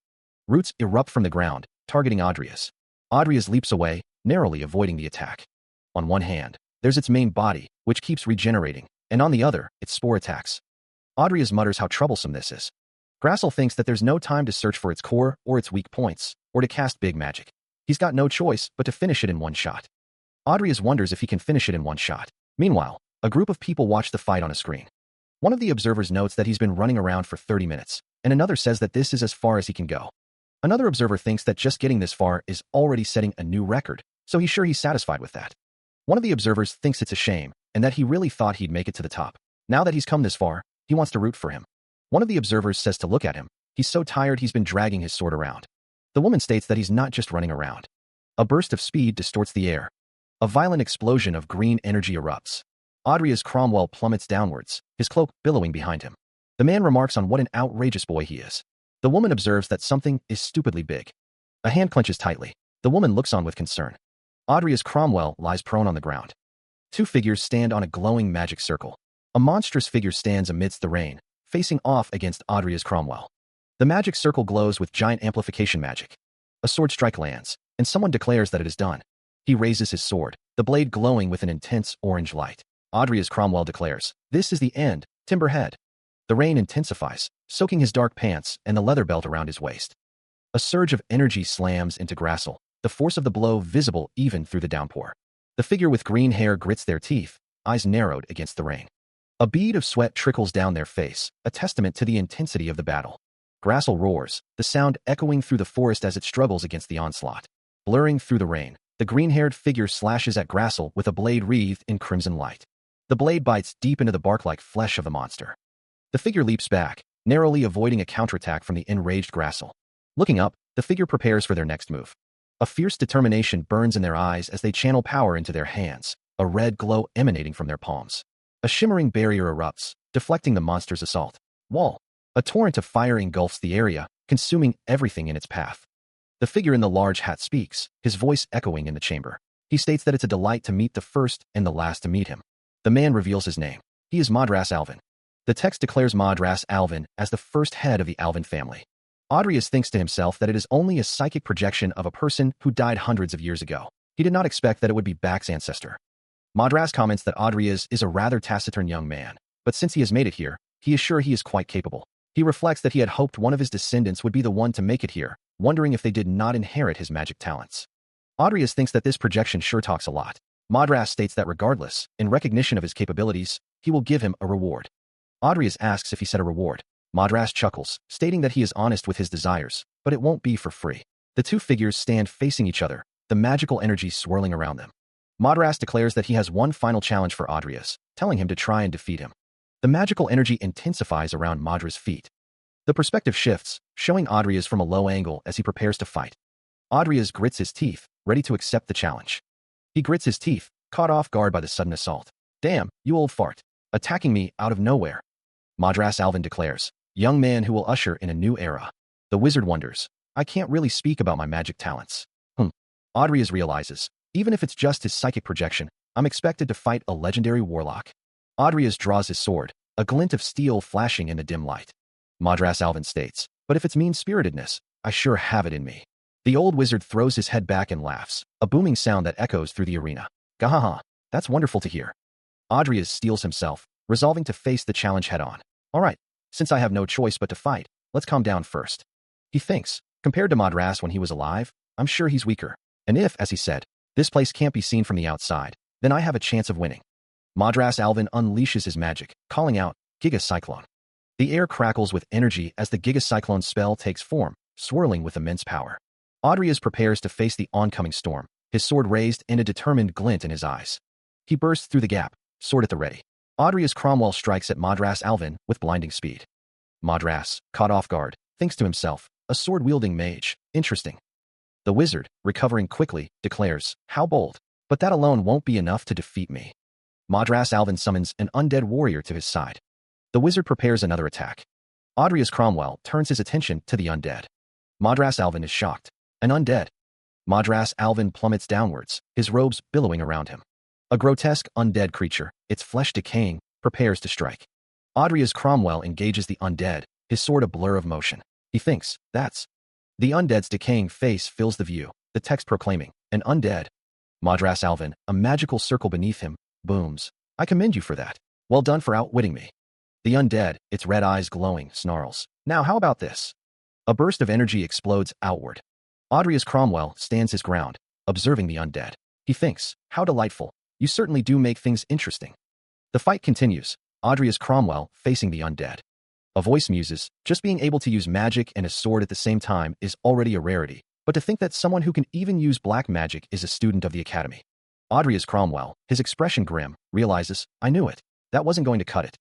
Roots erupt from the ground, targeting Andreas. Andreas leaps away, narrowly avoiding the attack. On one hand, there's its main body, which keeps regenerating, and on the other, its spore attacks. Andreas mutters how troublesome this is. Grassel thinks that there's no time to search for its core or its weak points, or to cast big magic. He's got no choice but to finish it in one shot. Andreas wonders if he can finish it in one shot. Meanwhile, a group of people watch the fight on a screen. One of the observers notes that he's been running around for 30 minutes, and another says that this is as far as he can go. Another observer thinks that just getting this far is already setting a new record, so he's sure he's satisfied with that. One of the observers thinks it's a shame, and that he really thought he'd make it to the top. Now that he's come this far, he wants to root for him. One of the observers says to look at him. He's so tired he's been dragging his sword around. The woman states that he's not just running around. A burst of speed distorts the air. A violent explosion of green energy erupts. Andreas Cromwell plummets downwards, his cloak billowing behind him. The man remarks on what an outrageous boy he is. The woman observes that something is stupidly big. A hand clenches tightly. The woman looks on with concern. Audrey's Cromwell lies prone on the ground. Two figures stand on a glowing magic circle. A monstrous figure stands amidst the rain, facing off against Audrey's Cromwell. The magic circle glows with giant amplification magic. A sword strike lands, and someone declares that it is done. He raises his sword, the blade glowing with an intense orange light. Audrey's Cromwell declares, "This is the end, Timberhead." The rain intensifies, soaking his dark pants and the leather belt around his waist. A surge of energy slams into Grassel, the force of the blow visible even through the downpour. The figure with green hair grits their teeth, eyes narrowed against the rain. A bead of sweat trickles down their face, a testament to the intensity of the battle. Grassel roars, the sound echoing through the forest as it struggles against the onslaught. Blurring through the rain, the green-haired figure slashes at Grassel with a blade wreathed in crimson light. The blade bites deep into the bark-like flesh of the monster. The figure leaps back, narrowly avoiding a counterattack from the enraged Grassel. Looking up, the figure prepares for their next move. A fierce determination burns in their eyes as they channel power into their hands, a red glow emanating from their palms. A shimmering barrier erupts, deflecting the monster's assault. Wall. A torrent of fire engulfs the area, consuming everything in its path. The figure in the large hat speaks, his voice echoing in the chamber. He states that it's a delight to meet the first and the last to meet him. The man reveals his name. He is Madras Alvin. The text declares Madras Alvin as the first head of the Alvin family. Audrius thinks to himself that it is only a psychic projection of a person who died hundreds of years ago. He did not expect that it would be Back's ancestor. Madras comments that Audrius is a rather taciturn young man, but since he has made it here, he is sure he is quite capable. He reflects that he had hoped one of his descendants would be the one to make it here, wondering if they did not inherit his magic talents. Audrius thinks that this projection sure talks a lot. Madras states that regardless, in recognition of his capabilities, he will give him a reward. Audrius asks if he said a reward. Madras chuckles, stating that he is honest with his desires, but it won't be for free. The two figures stand facing each other, the magical energy swirling around them. Madras declares that he has one final challenge for Audrius, telling him to try and defeat him. The magical energy intensifies around Madras' feet. The perspective shifts, showing Audrius from a low angle as he prepares to fight. Audrius grits his teeth, ready to accept the challenge. He grits his teeth, caught off guard by the sudden assault. "Damn, you old fart. Attacking me out of nowhere." Madras Alvin declares, "Young man who will usher in a new era." The wizard wonders, "I can't really speak about my magic talents." Audrius realizes, even if it's just his psychic projection, I'm expected to fight a legendary warlock. Audrius draws his sword, a glint of steel flashing in the dim light. Madras Alvin states, "But if it's mean-spiritedness, I sure have it in me." The old wizard throws his head back and laughs, a booming sound that echoes through the arena. "Gahaha, that's wonderful to hear." Audrius steels himself, resolving to face the challenge head-on. "All right, since I have no choice but to fight, let's calm down first." He thinks, compared to Madras when he was alive, I'm sure he's weaker. And if, as he said, this place can't be seen from the outside, then I have a chance of winning. Madras Alvin unleashes his magic, calling out, "Giga Cyclone." The air crackles with energy as the Giga Cyclone spell takes form, swirling with immense power. Audrius prepares to face the oncoming storm, his sword raised and a determined glint in his eyes. He bursts through the gap, sword at the ready. Audrius Cromwell strikes at Madras Alvin with blinding speed. Madras, caught off guard, thinks to himself, a sword-wielding mage, interesting. The wizard, recovering quickly, declares, "How bold. But that alone won't be enough to defeat me." Madras Alvin summons an undead warrior to his side. The wizard prepares another attack. Audrius Cromwell turns his attention to the undead. Madras Alvin is shocked. An undead. Madras Alvin plummets downwards, his robes billowing around him. A grotesque undead creature, its flesh decaying, prepares to strike. Audrius Cromwell engages the undead, his sword a blur of motion. He thinks, that's. The undead's decaying face fills the view, the text proclaiming, "An undead." Madras Alvin, a magical circle beneath him, booms. "I commend you for that. Well done for outwitting me." The undead, its red eyes glowing, snarls, "Now how about this?" A burst of energy explodes outward. Audrius Cromwell stands his ground, observing the undead. He thinks, "How delightful. You certainly do make things interesting." The fight continues, Audrius Cromwell facing the undead. A voice muses, "Just being able to use magic and a sword at the same time is already a rarity, but to think that someone who can even use black magic is a student of the academy." Audrius Cromwell, his expression grim, realizes, "I knew it. That wasn't going to cut it."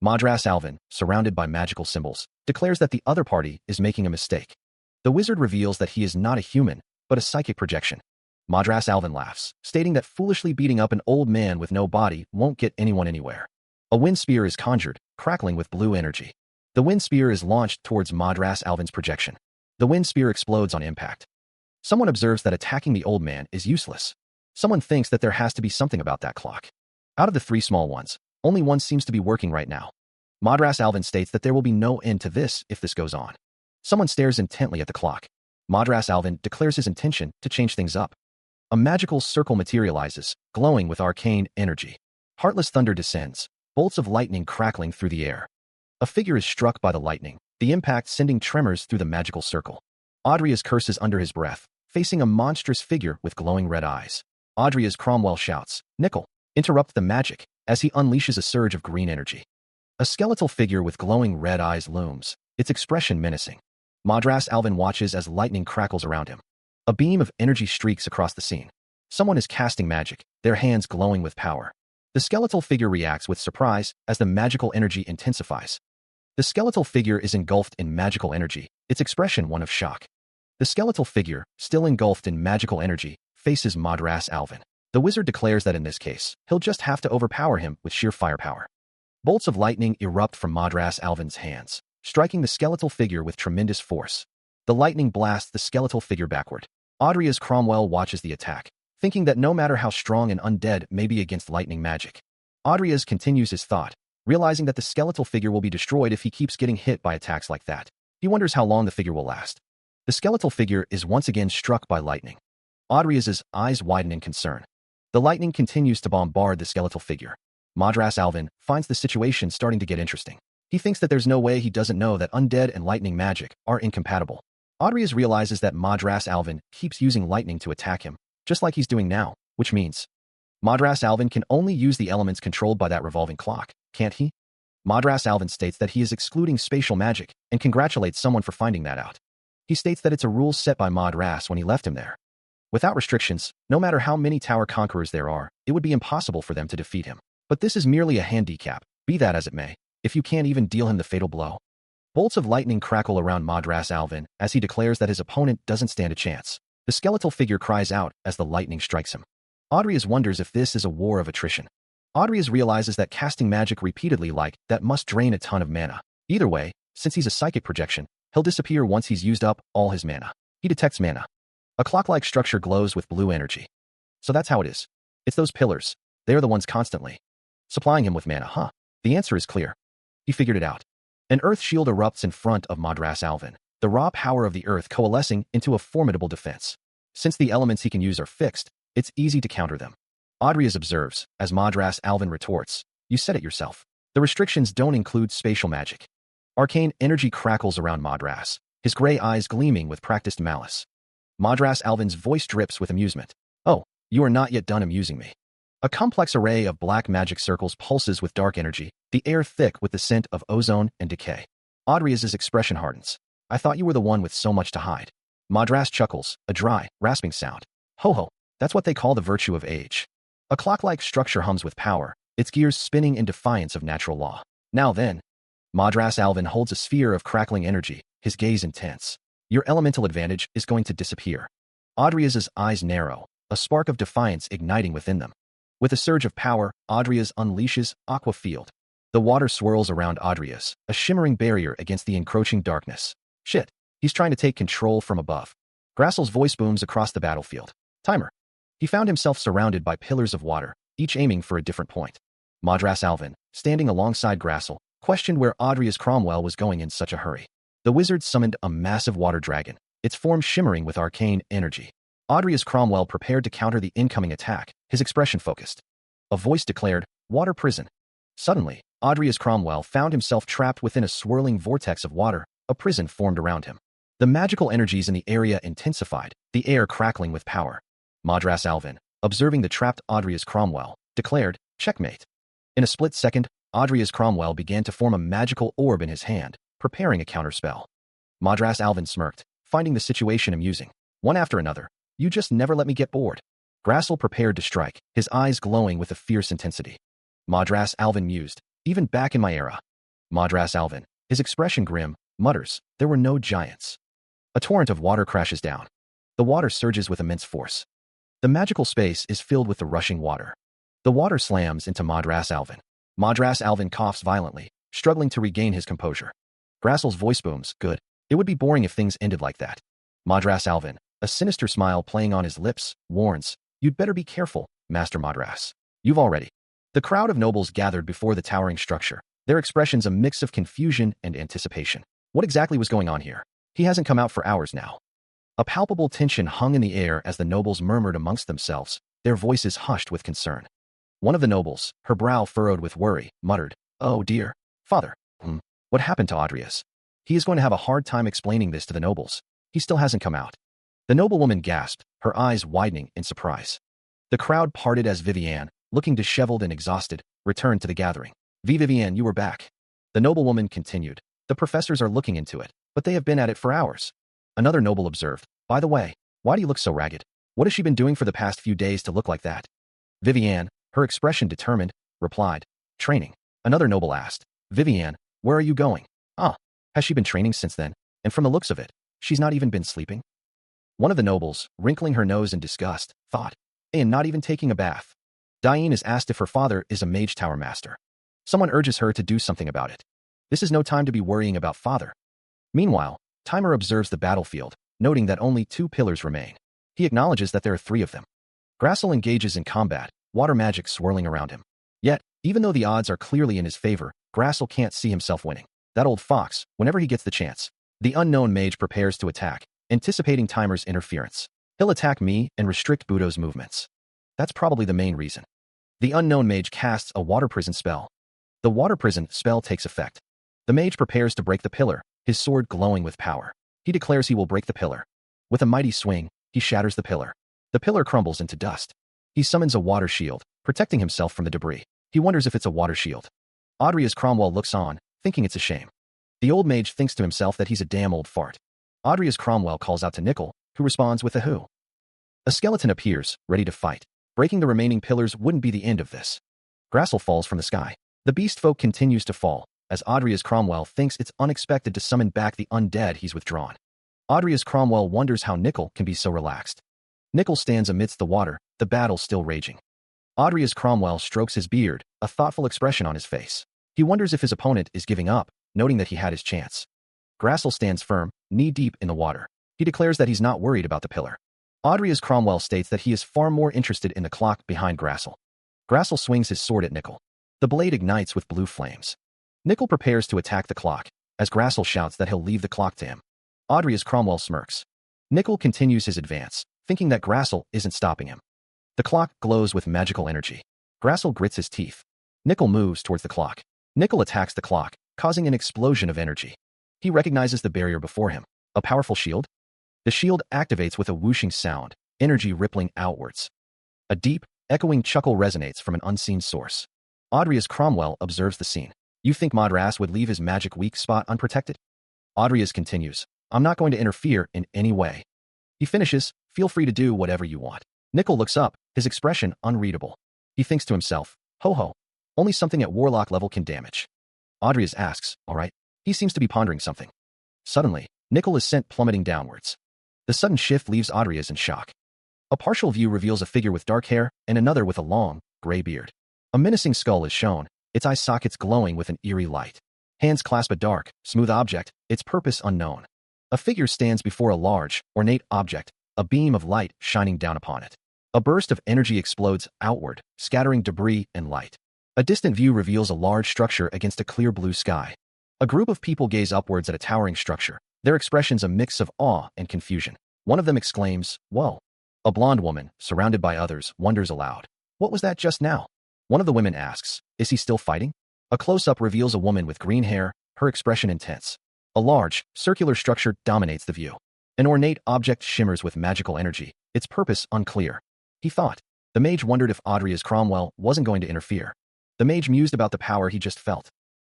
Madras Alvin, surrounded by magical symbols, declares that the other party is making a mistake. The wizard reveals that he is not a human, but a psychic projection. Madras Alvin laughs, stating that foolishly beating up an old man with no body won't get anyone anywhere. A wind spear is conjured, crackling with blue energy. The wind spear is launched towards Madras Alvin's projection. The wind spear explodes on impact. Someone observes that attacking the old man is useless. Someone thinks that there has to be something about that clock. Out of the three small ones, only one seems to be working right now. Madras Alvin states that there will be no end to this if this goes on. Someone stares intently at the clock. Madras Alvin declares his intention to change things up. A magical circle materializes, glowing with arcane energy. Heartless thunder descends, bolts of lightning crackling through the air. A figure is struck by the lightning, the impact sending tremors through the magical circle. Adria's curses under his breath, facing a monstrous figure with glowing red eyes. Adria's Cromwell shouts, "Nickel, interrupt the magic," as he unleashes a surge of green energy. A skeletal figure with glowing red eyes looms, its expression menacing. Madras Alvin watches as lightning crackles around him. A beam of energy streaks across the scene. Someone is casting magic, their hands glowing with power. The skeletal figure reacts with surprise as the magical energy intensifies. The skeletal figure is engulfed in magical energy, its expression one of shock. The skeletal figure, still engulfed in magical energy, faces Madras Alvin. The wizard declares that in this case, he'll just have to overpower him with sheer firepower. Bolts of lightning erupt from Madras Alvin's hands, striking the skeletal figure with tremendous force. The lightning blasts the skeletal figure backward. Adria's Cromwell watches the attack, thinking that no matter how strong an undead may be against lightning magic. Adria's continues his thought, realizing that the skeletal figure will be destroyed if he keeps getting hit by attacks like that. He wonders how long the figure will last. The skeletal figure is once again struck by lightning. Adria's eyes widen in concern. The lightning continues to bombard the skeletal figure. Madras Alvin finds the situation starting to get interesting. He thinks that there's no way he doesn't know that undead and lightning magic are incompatible. Adria's realizes that Madras Alvin keeps using lightning to attack him, just like he's doing now, which means Madras Alvin can only use the elements controlled by that revolving clock, can't he? Madras Alvin states that he is excluding spatial magic and congratulates someone for finding that out. He states that it's a rule set by Madras when he left him there. Without restrictions, no matter how many tower conquerors there are, it would be impossible for them to defeat him. But this is merely a handicap, be that as it may, if you can't even deal him the fatal blow. Bolts of lightning crackle around Madras Alvin as he declares that his opponent doesn't stand a chance. The skeletal figure cries out as the lightning strikes him. Adria's wonders if this is a war of attrition. Adria's realizes that casting magic repeatedly like that must drain a ton of mana. Either way, since he's a psychic projection, he'll disappear once he's used up all his mana. He detects mana. A clock-like structure glows with blue energy. So that's how it is. It's those pillars. They're the ones constantly supplying him with mana, huh? The answer is clear. He figured it out. An earth shield erupts in front of Madras Alvin, the raw power of the earth coalescing into a formidable defense. Since the elements he can use are fixed, it's easy to counter them. Adrias observes, as Madras Alvin retorts, "You said it yourself. The restrictions don't include spatial magic." Arcane energy crackles around Madras, his gray eyes gleaming with practiced malice. Madras Alvin's voice drips with amusement. "Oh, you are not yet done amusing me." A complex array of black magic circles pulses with dark energy, the air thick with the scent of ozone and decay. Adrias's expression hardens. "I thought you were the one with so much to hide." Madras chuckles, a dry, rasping sound. "Ho ho, that's what they call the virtue of age." A clock-like structure hums with power, its gears spinning in defiance of natural law. "Now then." Madras Alvin holds a sphere of crackling energy, his gaze intense. "Your elemental advantage is going to disappear." Adrias's eyes narrow, a spark of defiance igniting within them. With a surge of power, Adrias unleashes Aqua Field. The water swirls around Adrias, a shimmering barrier against the encroaching darkness. "Shit, he's trying to take control from above." Grassel's voice booms across the battlefield. "Timer." He found himself surrounded by pillars of water, each aiming for a different point. Madras Alvin, standing alongside Grassel, questioned where Adrias Cromwell was going in such a hurry. The wizard summoned a massive water dragon, its form shimmering with arcane energy. Adrias Cromwell prepared to counter the incoming attack, his expression focused. A voice declared, "Water prison." Suddenly, Adrias Cromwell found himself trapped within a swirling vortex of water, a prison formed around him. The magical energies in the area intensified, the air crackling with power. Madras Alvin, observing the trapped Adrias Cromwell, declared, "Checkmate." In a split second, Adrias Cromwell began to form a magical orb in his hand, preparing a counterspell. Madras Alvin smirked, finding the situation amusing. One after another, "You just never let me get bored." Grassel prepared to strike, his eyes glowing with a fierce intensity. Madras Alvin mused, "Even back in my era." Madras Alvin, his expression grim, mutters, "There were no giants." A torrent of water crashes down. The water surges with immense force. The magical space is filled with the rushing water. The water slams into Madras Alvin. Madras Alvin coughs violently, struggling to regain his composure. Grassel's voice booms. Good. It would be boring if things ended like that. Madras Alvin, a sinister smile playing on his lips, warns, "You'd better be careful, Master Madras. You've already." The crowd of nobles gathered before the towering structure, their expressions a mix of confusion and anticipation. What exactly was going on here? He hasn't come out for hours now. A palpable tension hung in the air as the nobles murmured amongst themselves, their voices hushed with concern. One of the nobles, her brow furrowed with worry, muttered, "Oh dear, father. What happened to Adrias? He is going to have a hard time explaining this to the nobles. He still hasn't come out." The noblewoman gasped, her eyes widening in surprise. The crowd parted as Vivienne, looking disheveled and exhausted, returned to the gathering. Vivienne, you were back." The noblewoman continued. "The professors are looking into it, but they have been at it for hours." Another noble observed, "By the way, why do you look so ragged? What has she been doing for the past few days to look like that?" Vivienne, her expression determined, replied, "Training." Another noble asked, "Vivienne, where are you going?" "Ah, has she been training since then? And from the looks of it, she's not even been sleeping?" One of the nobles, wrinkling her nose in disgust, thought, "And not even taking a bath." Diane is asked if her father is a mage tower master. Someone urges her to do something about it. This is no time to be worrying about father. Meanwhile, Timer observes the battlefield, noting that only 2 pillars remain. He acknowledges that there are 3 of them. Grassel engages in combat, water magic swirling around him. Yet, even though the odds are clearly in his favor, Grassel can't see himself winning. That old fox, whenever he gets the chance. The unknown mage prepares to attack, anticipating Timer's interference. He'll attack me and restrict Budo's movements. That's probably the main reason. The unknown mage casts a water prison spell. The water prison spell takes effect. The mage prepares to break the pillar, his sword glowing with power. He declares he will break the pillar. With a mighty swing, he shatters the pillar. The pillar crumbles into dust. He summons a water shield, protecting himself from the debris. He wonders if it's a water shield. Adrias Cromwell looks on, thinking it's a shame. The old mage thinks to himself that he's a damn old fart. Adrias Cromwell calls out to Nickel, who responds with a who. A skeleton appears, ready to fight. Breaking the remaining pillars wouldn't be the end of this. Grassel falls from the sky. The beast folk continues to fall, as Adrias Cromwell thinks it's unexpected to summon back the undead he's withdrawn. Adrias Cromwell wonders how Nickel can be so relaxed. Nickel stands amidst the water, the battle still raging. Adrias Cromwell strokes his beard, a thoughtful expression on his face. He wonders if his opponent is giving up, noting that he had his chance. Grassel stands firm, knee-deep in the water. He declares that he's not worried about the pillar. Adrias Cromwell states that he is far more interested in the clock behind Grassel. Grassel swings his sword at Nickel. The blade ignites with blue flames. Nickel prepares to attack the clock, as Grassel shouts that he'll leave the clock to him. Adrias Cromwell smirks. Nickel continues his advance, thinking that Grassel isn't stopping him. The clock glows with magical energy. Grassel grits his teeth. Nickel moves towards the clock. Nickel attacks the clock, causing an explosion of energy. He recognizes the barrier before him, a powerful shield. The shield activates with a whooshing sound, energy rippling outwards. A deep, echoing chuckle resonates from an unseen source. Adrias Cromwell observes the scene. You think Madras would leave his magic weak spot unprotected? Adrias continues, I'm not going to interfere in any way. He finishes, feel free to do whatever you want. Nickel looks up, his expression unreadable. He thinks to himself, ho ho, only something at warlock level can damage. Adrias asks, all right. He seems to be pondering something. Suddenly, Nickel is sent plummeting downwards. The sudden shift leaves Adrias in shock. A partial view reveals a figure with dark hair and another with a long, gray beard. A menacing skull is shown, its eye sockets glowing with an eerie light. Hands clasp a dark, smooth object, its purpose unknown. A figure stands before a large, ornate object, a beam of light shining down upon it. A burst of energy explodes outward, scattering debris and light. A distant view reveals a large structure against a clear blue sky. A group of people gaze upwards at a towering structure, their expressions a mix of awe and confusion. One of them exclaims, whoa. A blonde woman, surrounded by others, wonders aloud. What was that just now? One of the women asks, is he still fighting? A close-up reveals a woman with green hair, her expression intense. A large, circular structure dominates the view. An ornate object shimmers with magical energy, its purpose unclear. He thought. The mage wondered if Adrias Cromwell wasn't going to interfere. The mage mused about the power he just felt.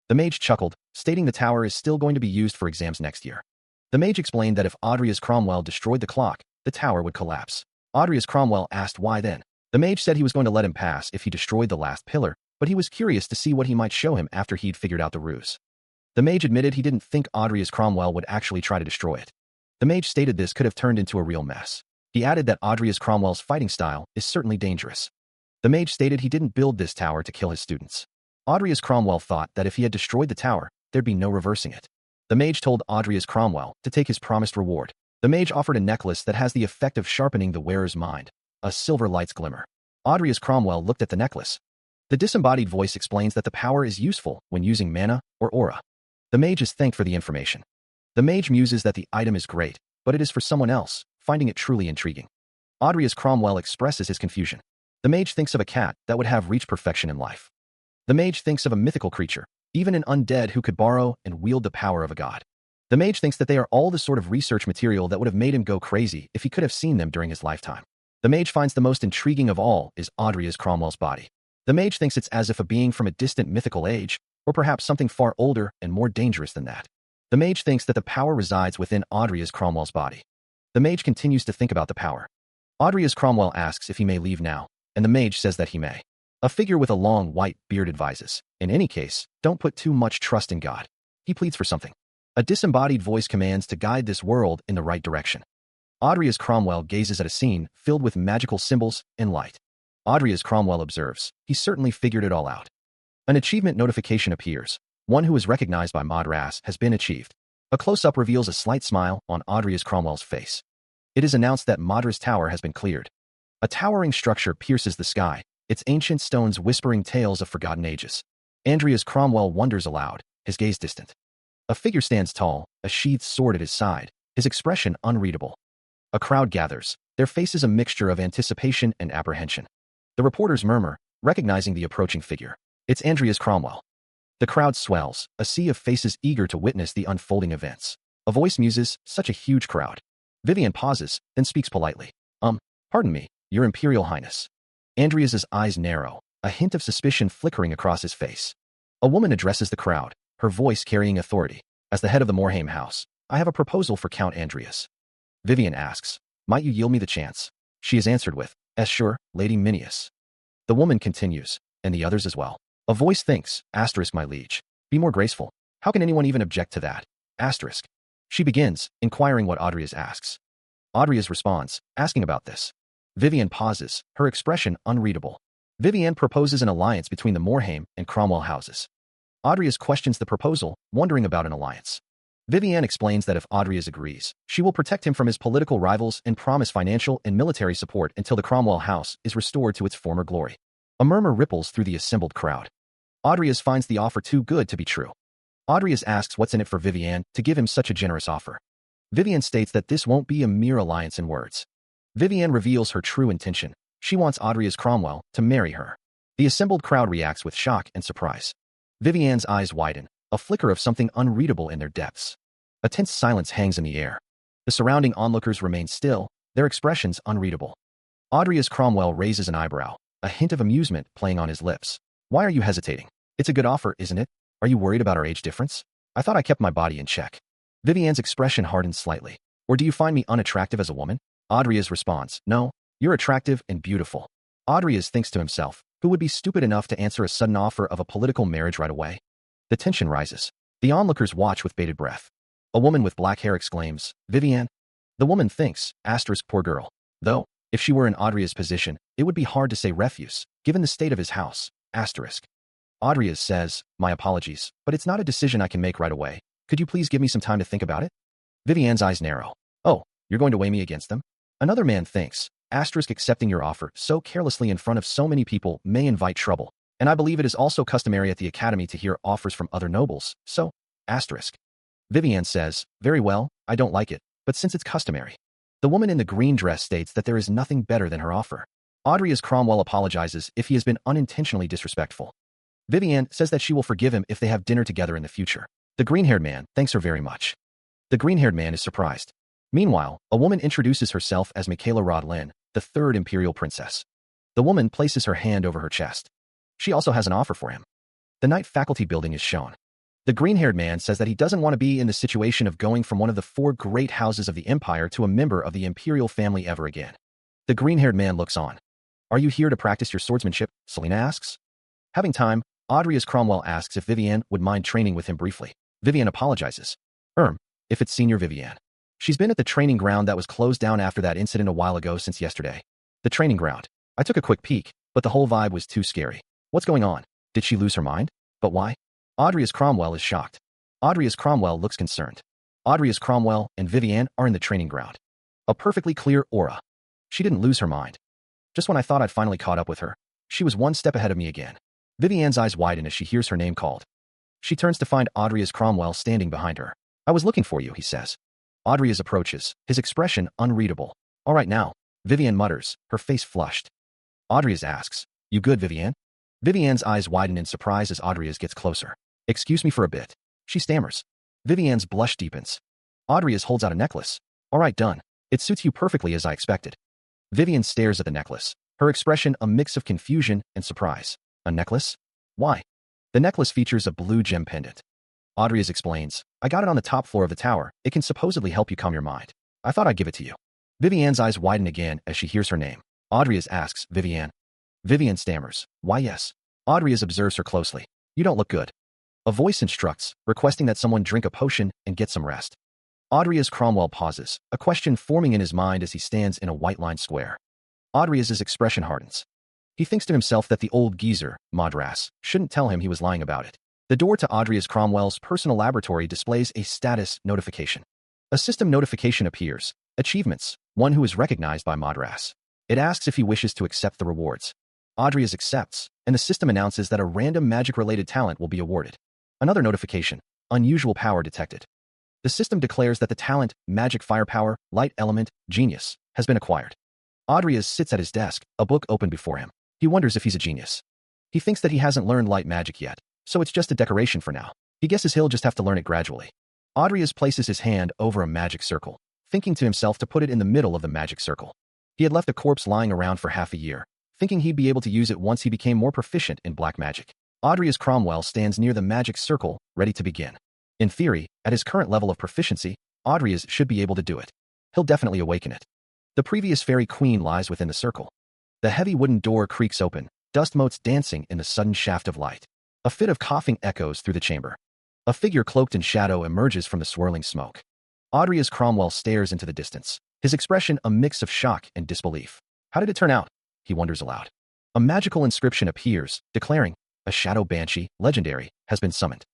The mage chuckled, stating the tower is still going to be used for exams next year. The mage explained that if Adrias Cromwell destroyed the clock, the tower would collapse. Adrias Cromwell asked why then. The mage said he was going to let him pass if he destroyed the last pillar, but he was curious to see what he might show him after he'd figured out the ruse. The mage admitted he didn't think Adrias Cromwell would actually try to destroy it. The mage stated this could have turned into a real mess. He added that Adrias Cromwell's fighting style is certainly dangerous. The mage stated he didn't build this tower to kill his students. Adrias Cromwell thought that if he had destroyed the tower, there'd be no reversing it. The mage told Audrius Cromwell to take his promised reward. The mage offered a necklace that has the effect of sharpening the wearer's mind. A silver light's glimmer. Audrius Cromwell looked at the necklace. The disembodied voice explains that the power is useful when using mana or aura. The mage is thanked for the information. The mage muses that the item is great, but it is for someone else, finding it truly intriguing. Audrius Cromwell expresses his confusion. The mage thinks of a cat that would have reached perfection in life. The mage thinks of a mythical creature, even an undead who could borrow and wield the power of a god. The mage thinks that they are all the sort of research material that would have made him go crazy if he could have seen them during his lifetime. The mage finds the most intriguing of all is Audrius Cromwell's body. The mage thinks it's as if a being from a distant mythical age, or perhaps something far older and more dangerous than that. The mage thinks that the power resides within Audrius Cromwell's body. The mage continues to think about the power. Audrius Cromwell asks if he may leave now, and the mage says that he may. A figure with a long white beard advises, in any case, don't put too much trust in God. He pleads for something. A disembodied voice commands to guide this world in the right direction. Audrius Cromwell gazes at a scene filled with magical symbols and light. Audrius Cromwell observes, he certainly figured it all out. An achievement notification appears. One who is recognized by Madras has been achieved. A close-up reveals a slight smile on Audrius Cromwell's face. It is announced that Madras Tower has been cleared. A towering structure pierces the sky, its ancient stones whispering tales of forgotten ages. Audrius Cromwell wonders aloud, his gaze distant. A figure stands tall, a sheathed sword at his side, his expression unreadable. A crowd gathers, their faces a mixture of anticipation and apprehension. The reporters murmur, recognizing the approaching figure. It's Audrius Cromwell. The crowd swells, a sea of faces eager to witness the unfolding events. A voice muses, such a huge crowd. Vivian pauses, then speaks politely. Pardon me, Your Imperial Highness. Audrius's eyes narrow, a hint of suspicion flickering across his face. A woman addresses the crowd, her voice carrying authority. As the head of the Morhaime house, I have a proposal for Count Audrius. Vivian asks, might you yield me the chance? She is answered with, sure, Lady Minius. The woman continues, and the others as well. A voice thinks, my liege. Be more graceful. How can anyone even object to that? She begins, inquiring what Audrius asks. Audrius responds, asking about this. Vivian pauses, her expression unreadable. Vivian proposes an alliance between the Morhaime and Cromwell houses. Audrius questions the proposal, wondering about an alliance. Vivian explains that if Audrius agrees, she will protect him from his political rivals and promise financial and military support until the Cromwell house is restored to its former glory. A murmur ripples through the assembled crowd. Audrius finds the offer too good to be true. Audrius asks what's in it for Vivian to give him such a generous offer. Vivian states that this won't be a mere alliance in words. Vivian reveals her true intention. She wants Audrius Cromwell to marry her. The assembled crowd reacts with shock and surprise. Vivian's eyes widen, a flicker of something unreadable in their depths. A tense silence hangs in the air. The surrounding onlookers remain still, their expressions unreadable. Audrius Cromwell raises an eyebrow, a hint of amusement playing on his lips. Why are you hesitating? It's a good offer, isn't it? Are you worried about our age difference? I thought I kept my body in check. Vivian's expression hardens slightly. Or do you find me unattractive as a woman? Audrius responds, no, you're attractive and beautiful. Audrius thinks to himself, who would be stupid enough to answer a sudden offer of a political marriage right away? The tension rises. The onlookers watch with bated breath. A woman with black hair exclaims, Vivian? The woman thinks, poor girl. Though, if she were in Audrius' position, it would be hard to say refuse, given the state of his house, Audrius says, my apologies, but it's not a decision I can make right away. Could you please give me some time to think about it? Vivian's eyes narrow. Oh, you're going to weigh me against them? Another man thinks, accepting your offer so carelessly in front of so many people may invite trouble, and I believe it is also customary at the academy to hear offers from other nobles, so, Vivian says, very well, I don't like it, but since it's customary. The woman in the green dress states that there is nothing better than her offer. Audrius Cromwell apologizes if he has been unintentionally disrespectful. Vivian says that she will forgive him if they have dinner together in the future. The green-haired man thanks her very much. The green-haired man is surprised. Meanwhile, a woman introduces herself as Michaela Rodlin, the third imperial princess. The woman places her hand over her chest. She also has an offer for him. The Knight Faculty building is shown. The green-haired man says that he doesn't want to be in the situation of going from one of the four great houses of the empire to a member of the imperial family ever again. The green-haired man looks on. Are you here to practice your swordsmanship? Selena asks. Having time, Audrius Cromwell asks if Vivian would mind training with him briefly. Vivian apologizes. If it's Senior Vivian. She's been at the training ground that was closed down after that incident a while ago since yesterday. The training ground. I took a quick peek, but the whole vibe was too scary. What's going on? Did she lose her mind? But why? Audrius Cromwell is shocked. Audrey's Cromwell looks concerned. Audrey's Cromwell and Vivienne are in the training ground. A perfectly clear aura. She didn't lose her mind. Just when I thought I'd finally caught up with her, she was one step ahead of me again. Vivienne's eyes widen as she hears her name called. She turns to find Audrey's Cromwell standing behind her. I was looking for you, he says. Audrey's approaches, his expression unreadable. All right now, Vivienne mutters, her face flushed. Audrey's asks, you good, Vivienne? Vivienne's eyes widen in surprise as Audrey's gets closer. Excuse me for a bit. She stammers. Vivienne's blush deepens. Audrey's holds out a necklace. All right, done. It suits you perfectly as I expected. Vivienne stares at the necklace, her expression a mix of confusion and surprise. A necklace? Why? The necklace features a blue gem pendant. Audrey's explains, I got it on the top floor of the tower. It can supposedly help you calm your mind. I thought I'd give it to you. Vivienne's eyes widen again as she hears her name. Audrey's asks, Vivienne. Vivienne stammers, why yes. Audrey's observes her closely. You don't look good. A voice instructs, requesting that someone drink a potion and get some rest. Audrey's Cromwell pauses, a question forming in his mind as he stands in a white-lined square. Audrey's expression hardens. He thinks to himself that the old geezer, Madras, shouldn't tell him he was lying about it. The door to Audrey's Cromwell's personal laboratory displays a status notification. A system notification appears. Achievements, one who is recognized by Madras. It asks if he wishes to accept the rewards. Audrey's accepts, and the system announces that a random magic-related talent will be awarded. Another notification, unusual power detected. The system declares that the talent, magic firepower, light element, genius, has been acquired. Audrey's sits at his desk, a book open before him. He wonders if he's a genius. He thinks that he hasn't learned light magic yet, so it's just a decoration for now. He guesses he'll just have to learn it gradually. Audrey's places his hand over a magic circle, thinking to himself to put it in the middle of the magic circle. He had left a corpse lying around for half a year, thinking he'd be able to use it once he became more proficient in black magic. Audrey's Cromwell stands near the magic circle, ready to begin. In theory, at his current level of proficiency, Audrey's should be able to do it. He'll definitely awaken it. The previous fairy queen lies within the circle. The heavy wooden door creaks open, dust motes dancing in the sudden shaft of light. A fit of coughing echoes through the chamber. A figure cloaked in shadow emerges from the swirling smoke. Audrey's Cromwell stares into the distance, his expression a mix of shock and disbelief. How did it turn out? He wonders aloud. A magical inscription appears, declaring, a shadow banshee, legendary, has been summoned.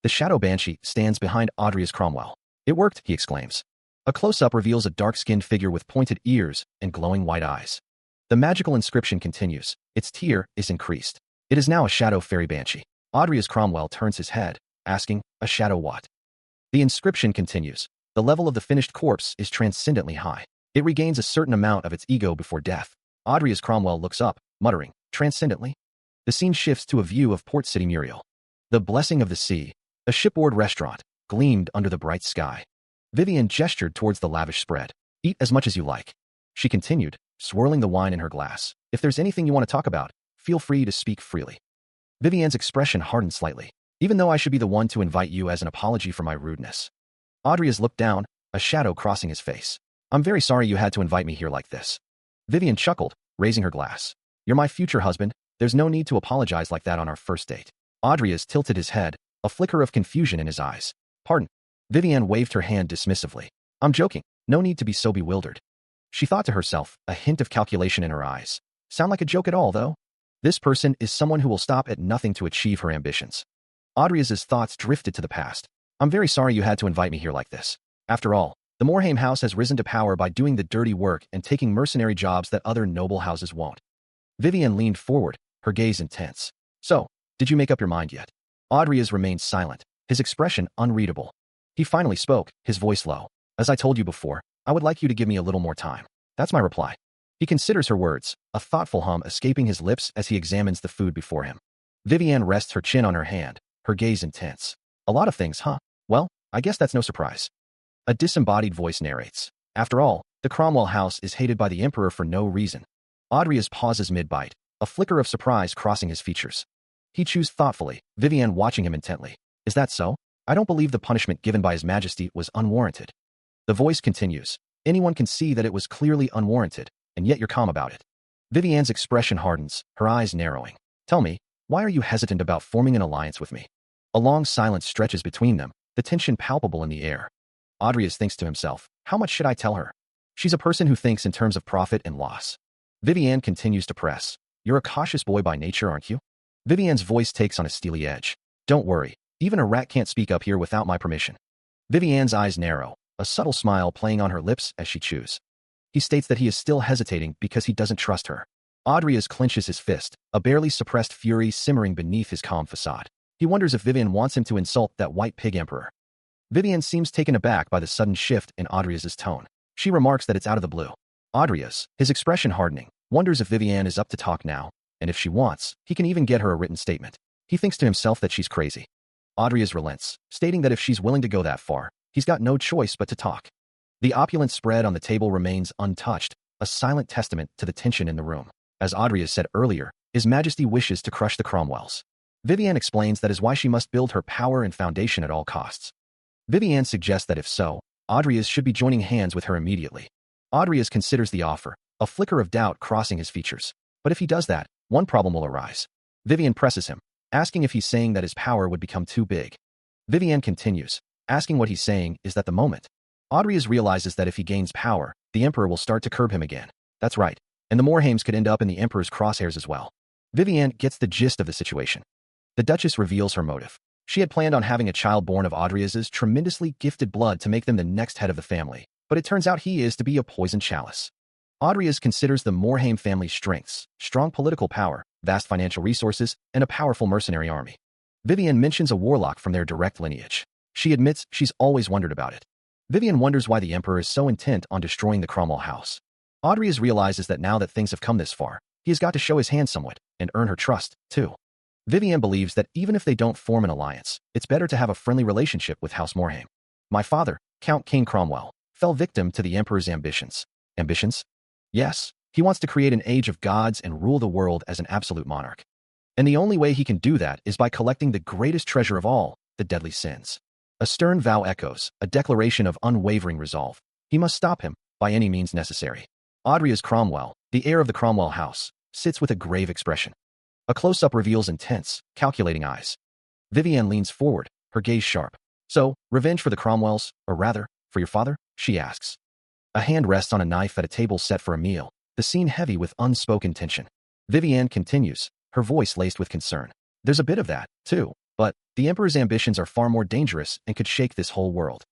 The shadow banshee stands behind Audrey's Cromwell. It worked, he exclaims. A close-up reveals a dark-skinned figure with pointed ears and glowing white eyes. The magical inscription continues. Its tier is increased. It is now a shadow fairy banshee. Audrey's Cromwell turns his head, asking, a shadow what? The inscription continues. The level of the finished corpse is transcendently high. It regains a certain amount of its ego before death. Audrey's Cromwell looks up, muttering, transcendently? The scene shifts to a view of Port City Muriel. The blessing of the sea, a shipboard restaurant, gleamed under the bright sky. Vivienne gestured towards the lavish spread. Eat as much as you like. She continued, swirling the wine in her glass. If there's anything you want to talk about, feel free to speak freely. Vivienne's expression hardened slightly. Even though I should be the one to invite you as an apology for my rudeness. Audrey's looked down, a shadow crossing his face. I'm very sorry you had to invite me here like this. Vivienne chuckled, raising her glass. You're my future husband. There's no need to apologize like that on our first date. Audrey's tilted his head, a flicker of confusion in his eyes. Pardon. Vivienne waved her hand dismissively. I'm joking. No need to be so bewildered. She thought to herself, a hint of calculation in her eyes. Sound like a joke at all, though? This person is someone who will stop at nothing to achieve her ambitions. Audrey's thoughts drifted to the past. I'm very sorry you had to invite me here like this. After all, the Morhaime house has risen to power by doing the dirty work and taking mercenary jobs that other noble houses won't. Vivienne leaned forward, her gaze intense. So, did you make up your mind yet? Audrey's remained silent, his expression unreadable. He finally spoke, his voice low. As I told you before, I would like you to give me a little more time. That's my reply. He considers her words, a thoughtful hum escaping his lips as he examines the food before him. Vivienne rests her chin on her hand, her gaze intense. A lot of things, huh? Well, I guess that's no surprise. A disembodied voice narrates. After all, the Cromwell house is hated by the emperor for no reason. Audrey's pauses mid-bite, a flicker of surprise crossing his features. He chews thoughtfully, Vivienne watching him intently. Is that so? I don't believe the punishment given by His Majesty was unwarranted. The voice continues. Anyone can see that it was clearly unwarranted, and yet you're calm about it. Vivienne's expression hardens, her eyes narrowing. Tell me, why are you hesitant about forming an alliance with me? A long silence stretches between them, the tension palpable in the air. Audrey's thinks to himself, how much should I tell her? She's a person who thinks in terms of profit and loss. Vivienne continues to press. You're a cautious boy by nature, aren't you? Vivienne's voice takes on a steely edge. Don't worry, Even a rat can't speak up here without my permission. Vivianne's eyes narrow, a subtle smile playing on her lips as she chews. He states that he is still hesitating because he doesn't trust her. Adrias clenches his fist, a barely suppressed fury simmering beneath his calm facade. He wonders if Vivian wants him to insult that white pig emperor. Vivian seems taken aback by the sudden shift in Adrias' tone. She remarks that it's out of the blue. Adrias, his expression hardening, wonders if Vivian is up to talk now, and if she wants, he can even get her a written statement. He thinks to himself that she's crazy. Adrias relents, stating that if she's willing to go that far, he's got no choice but to talk. The opulent spread on the table remains untouched, a silent testament to the tension in the room. As Adrias said earlier, His Majesty wishes to crush the Cromwells. Vivian explains that is why she must build her power and foundation at all costs. Vivian suggests that if so, Adrias should be joining hands with her immediately. Adrias considers the offer, a flicker of doubt crossing his features. But if he does that, one problem will arise. Vivian presses him, asking if he's saying that his power would become too big. Vivian continues, asking what he's saying is that the moment. Adrias realizes that if he gains power, the Emperor will start to curb him again. That's right, and the Morhaims could end up in the Emperor's crosshairs as well. Vivian gets the gist of the situation. The Duchess reveals her motive. She had planned on having a child born of Adrias's tremendously gifted blood to make them the next head of the family, but it turns out he is to be a poisoned chalice. Adrias considers the Morhaim family's strengths, strong political power, vast financial resources, and a powerful mercenary army. Vivian mentions a warlock from their direct lineage. She admits she's always wondered about it. Vivian wonders why the Emperor is so intent on destroying the Cromwell house. Adrias realizes that now that things have come this far, he has got to show his hand somewhat, and earn her trust, too. Vivian believes that even if they don't form an alliance, it's better to have a friendly relationship with House Morhaim. My father, Count King Cromwell, fell victim to the Emperor's ambitions. Ambitions? Yes, he wants to create an age of gods and rule the world as an absolute monarch. And the only way he can do that is by collecting the greatest treasure of all, the deadly sins. A stern vow echoes, a declaration of unwavering resolve. He must stop him, by any means necessary. Adrias Cromwell, the heir of the Cromwell house, sits with a grave expression. A close-up reveals intense, calculating eyes. Vivian leans forward, her gaze sharp. So, revenge for the Cromwells, or rather, for your father? She asks. A hand rests on a knife at a table set for a meal, the scene heavy with unspoken tension. Vivian continues, her voice laced with concern. There's a bit of that, too, but the Emperor's ambitions are far more dangerous and could shake this whole world.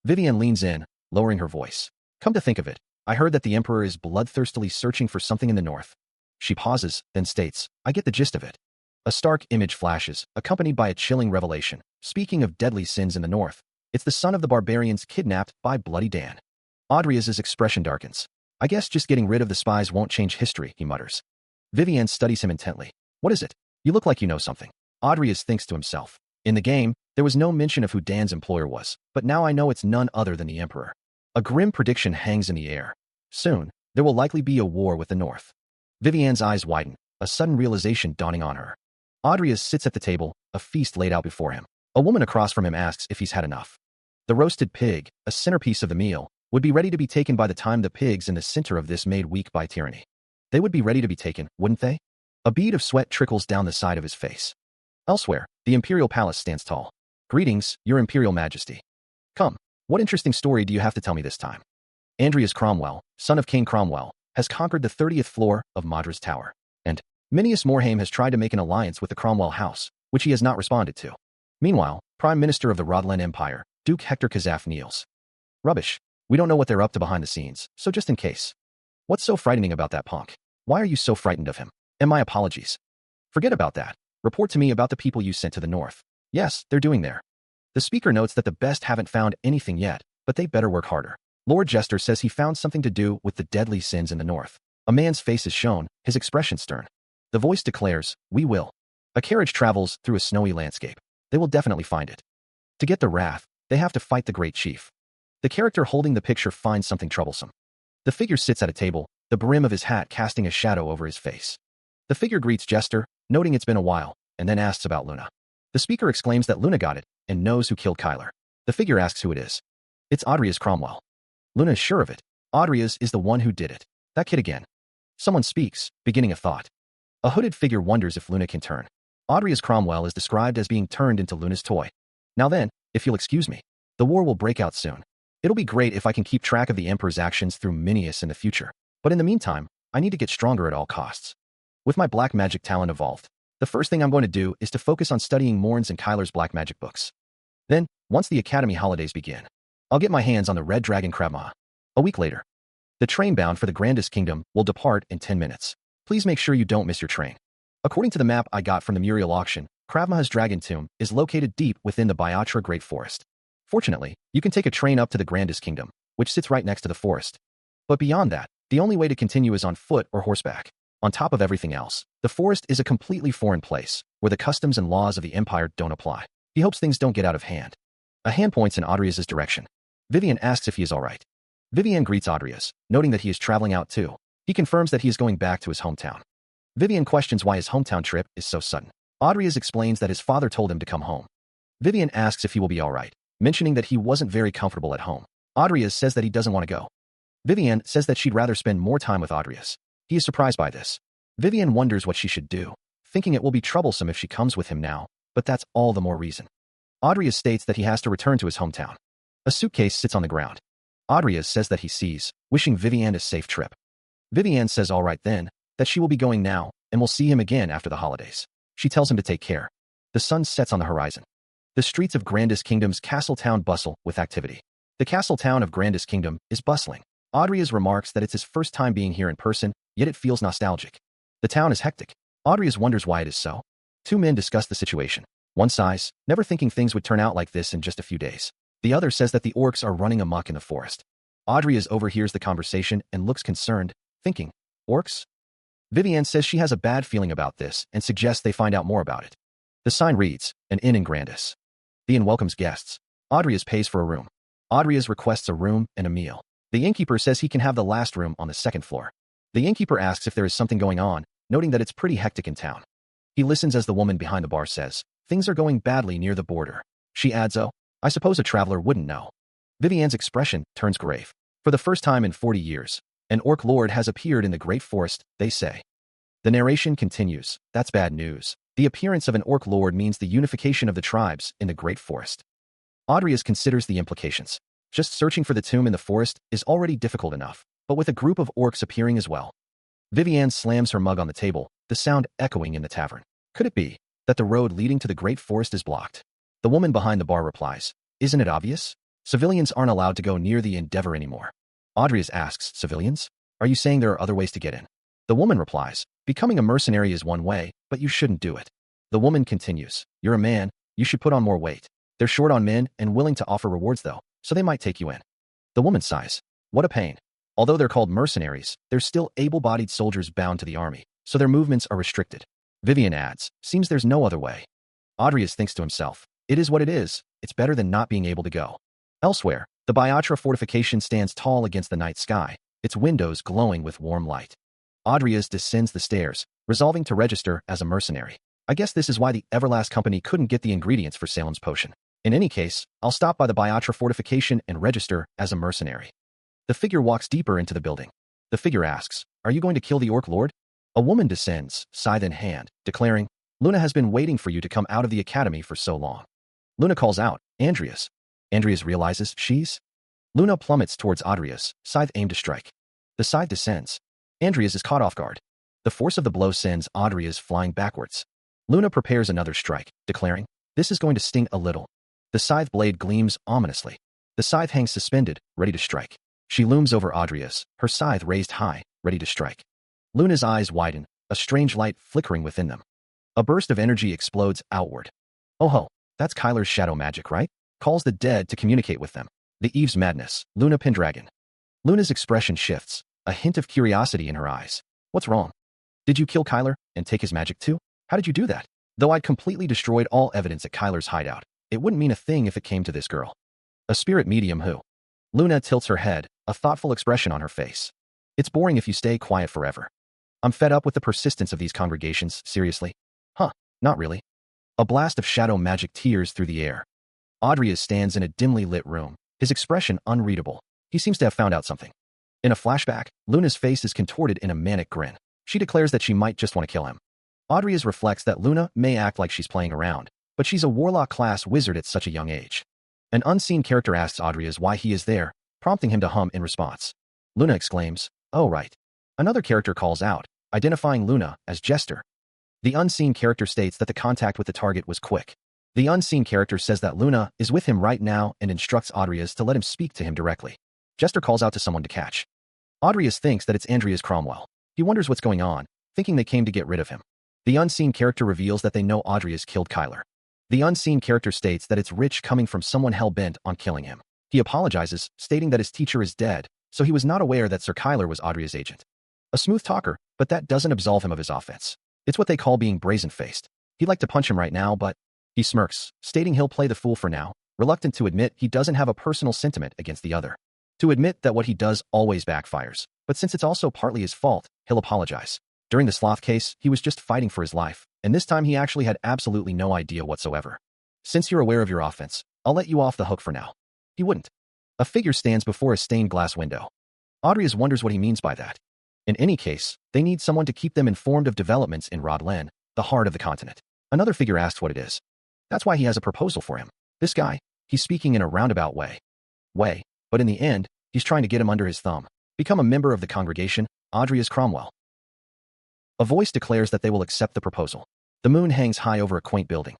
Vivian leans in, lowering her voice. Come to think of it, I heard that the Emperor is bloodthirstily searching for something in the north. She pauses, then states, I get the gist of it. A stark image flashes, accompanied by a chilling revelation. Speaking of deadly sins in the north, it's the son of the barbarians kidnapped by Bloody Dan. Adrias's expression darkens. I guess just getting rid of the spies won't change history, he mutters. Vivian studies him intently. What is it? You look like you know something. Adrias thinks to himself. In the game, there was no mention of who Dan's employer was, but now I know it's none other than the Emperor. A grim prediction hangs in the air. Soon, there will likely be a war with the north. Vivian's eyes widen, a sudden realization dawning on her. Adrias sits at the table, a feast laid out before him. A woman across from him asks if he's had enough. The roasted pig, a centerpiece of the meal, would be ready to be taken by the time the pigs in the center of this made weak by tyranny. They would be ready to be taken, wouldn't they? A bead of sweat trickles down the side of his face. Elsewhere, the imperial palace stands tall. Greetings, your imperial majesty. Come, what interesting story do you have to tell me this time? Andreas Cromwell, son of King Cromwell, has conquered the 30th floor of Madras Tower, and Minius Morhaim has tried to make an alliance with the Cromwell house, which he has not responded to. Meanwhile, Prime Minister of the Rodlan Empire, Duke Hector Kazaf kneels. Rubbish. We don't know what they're up to behind the scenes, so just in case. What's so frightening about that punk? Why are you so frightened of him? And my apologies. Forget about that. Report to me about the people you sent to the north. Yes, they're doing there. The speaker notes that the best haven't found anything yet, but they better work harder. Lord Jester says he found something to do with the deadly sins in the north. A man's face is shown, his expression stern. The voice declares, we will. A carriage travels through a snowy landscape. They will definitely find it. To get the wrath, they have to fight the great chief. The character holding the picture finds something troublesome. The figure sits at a table, the brim of his hat casting a shadow over his face. The figure greets Jester, noting it's been a while, and then asks about Luna. The speaker exclaims that Luna got it, and knows who killed Kyler. The figure asks who it is. It's Adrias Cromwell. Luna is sure of it. Adrias is the one who did it. That kid again. Someone speaks, beginning a thought. A hooded figure wonders if Luna can turn. Adrias Cromwell is described as being turned into Luna's toy. Now then, if you'll excuse me, the war will break out soon. It'll be great if I can keep track of the Emperor's actions through Minius in the future. But in the meantime, I need to get stronger at all costs. With my black magic talent evolved, The first thing I'm going to do is to focus on studying Morn's and Kyler's black magic books. Then, once the academy holidays begin, I'll get my hands on the Red Dragon Krabma. A week later, the train bound for the Grandest Kingdom will depart in 10 minutes. Please make sure you don't miss your train. According to the map I got from the Muriel auction, Kravma's Dragon Tomb is located deep within the Biotra Great Forest. Fortunately, you can take a train up to the Grandest Kingdom, which sits right next to the forest. But beyond that, the only way to continue is on foot or horseback. On top of everything else, the forest is a completely foreign place, where the customs and laws of the Empire don't apply. He hopes things don't get out of hand. A hand points in Adria's direction. Vivian asks if he is alright. Vivian greets Adrias, noting that he is traveling out too. He confirms that he is going back to his hometown. Vivian questions why his hometown trip is so sudden. Adrias explains that his father told him to come home. Vivian asks if he will be alright, mentioning that he wasn't very comfortable at home. Adrias says that he doesn't want to go. Vivian says that she'd rather spend more time with Adrias. He is surprised by this. Vivian wonders what she should do, thinking it will be troublesome if she comes with him now, but that's all the more reason. Adrias states that he has to return to his hometown. A suitcase sits on the ground. Adrias says that he sees, wishing Vivian a safe trip. Vivian says alright then, that she will be going now, and will see him again after the holidays. She tells him to take care. The sun sets on the horizon. The streets of Grandest Kingdom's castle town bustle with activity. The castle town of Grandest Kingdom is bustling. Adrias remarks that it's his first time being here in person, yet it feels nostalgic. The town is hectic. Adrias wonders why it is so. Two men discuss the situation. One sighs, never thinking things would turn out like this in just a few days. The other says that the orcs are running amok in the forest. Adrias overhears the conversation and looks concerned, thinking, orcs? Vivian says she has a bad feeling about this and suggests they find out more about it. The sign reads, an inn in Grandis. The inn welcomes guests. Adrias pays for a room. Adrias requests a room and a meal. The innkeeper says he can have the last room on the second floor. The innkeeper asks if there is something going on, noting that it's pretty hectic in town. He listens as the woman behind the bar says, things are going badly near the border. She adds, oh, I suppose a traveler wouldn't know. Vivian's expression turns grave. For the first time in 40 years, an orc lord has appeared in the Great Forest, they say. The narration continues, that's bad news. The appearance of an orc lord means the unification of the tribes in the Great Forest. Adrias considers the implications. Just searching for the tomb in the forest is already difficult enough, but with a group of orcs appearing as well. Vivian slams her mug on the table, the sound echoing in the tavern. Could it be that the road leading to the Great Forest is blocked? The woman behind the bar replies, isn't it obvious? Civilians aren't allowed to go near the Endeavor anymore. Adrias asks, civilians? Are you saying there are other ways to get in? The woman replies, becoming a mercenary is one way, but you shouldn't do it. The woman continues, you're a man, you should put on more weight. They're short on men and willing to offer rewards though, so they might take you in. The woman sighs, what a pain. Although they're called mercenaries, they're still able-bodied soldiers bound to the army, so their movements are restricted. Vivian adds, seems there's no other way. Adrias thinks to himself, it is what it is, it's better than not being able to go. Elsewhere, the Biotra fortification stands tall against the night sky, its windows glowing with warm light. Adrias descends the stairs, resolving to register as a mercenary. I guess this is why the Everlast company couldn't get the ingredients for Salem's potion. In any case, I'll stop by the Biotra fortification and register as a mercenary. The figure walks deeper into the building. The figure asks, are you going to kill the orc lord? A woman descends, scythe in hand, declaring, Luna has been waiting for you to come out of the academy for so long. Luna calls out, Andreas. Andreas realizes she's. Luna plummets towards Adrias, scythe aimed to strike. The scythe descends. Andreas is caught off guard. The force of the blow sends Adrias flying backwards. Luna prepares another strike, declaring, this is going to sting a little. The scythe blade gleams ominously. The scythe hangs suspended, ready to strike. She looms over Adrias, her scythe raised high, ready to strike. Luna's eyes widen, a strange light flickering within them. A burst of energy explodes outward. Oh ho, that's Kyler's shadow magic, right? Calls the dead to communicate with them. The Eve's madness, Luna Pendragon. Luna's expression shifts, a hint of curiosity in her eyes. What's wrong? Did you kill Kyler and take his magic too? How did you do that? Though I'd completely destroyed all evidence at Kyler's hideout, it wouldn't mean a thing if it came to this girl. A spirit medium who? Luna tilts her head, a thoughtful expression on her face. It's boring if you stay quiet forever. I'm fed up with the persistence of these congregations, seriously. Huh, not really. A blast of shadow magic tears through the air. Adrias stands in a dimly lit room, his expression unreadable. He seems to have found out something. In a flashback, Luna's face is contorted in a manic grin. She declares that she might just want to kill him. Adrias reflects that Luna may act like she's playing around, but she's a warlock-class wizard at such a young age. An unseen character asks Adrias why he is there, prompting him to hum in response. Luna exclaims, oh right. Another character calls out, identifying Luna as Jester. The unseen character states that the contact with the target was quick. The unseen character says that Luna is with him right now and instructs Audrias to let him speak to him directly. Jester calls out to someone to catch. Audrias thinks that it's Andreas Cromwell. He wonders what's going on, thinking they came to get rid of him. The unseen character reveals that they know Audrias killed Kyler. The unseen character states that it's Rich coming from someone hell-bent on killing him. He apologizes, stating that his teacher is dead, so he was not aware that Sir Kyler was Audria's agent. A smooth talker, but that doesn't absolve him of his offense. It's what they call being brazen-faced. He'd like to punch him right now, but he smirks, stating he'll play the fool for now, reluctant to admit he doesn't have a personal sentiment against the other. To admit that what he does always backfires, but since it's also partly his fault, he'll apologize. During the sloth case, he was just fighting for his life, and this time he actually had absolutely no idea whatsoever. Since you're aware of your offense, I'll let you off the hook for now. He wouldn't. A figure stands before a stained glass window. Audrias wonders what he means by that. In any case, they need someone to keep them informed of developments in Rodlen, the heart of the continent. Another figure asks what it is. That's why he has a proposal for him. This guy, he's speaking in a roundabout way, but in the end, he's trying to get him under his thumb. Become a member of the congregation, Audrias Cromwell. A voice declares that they will accept the proposal. The moon hangs high over a quaint building.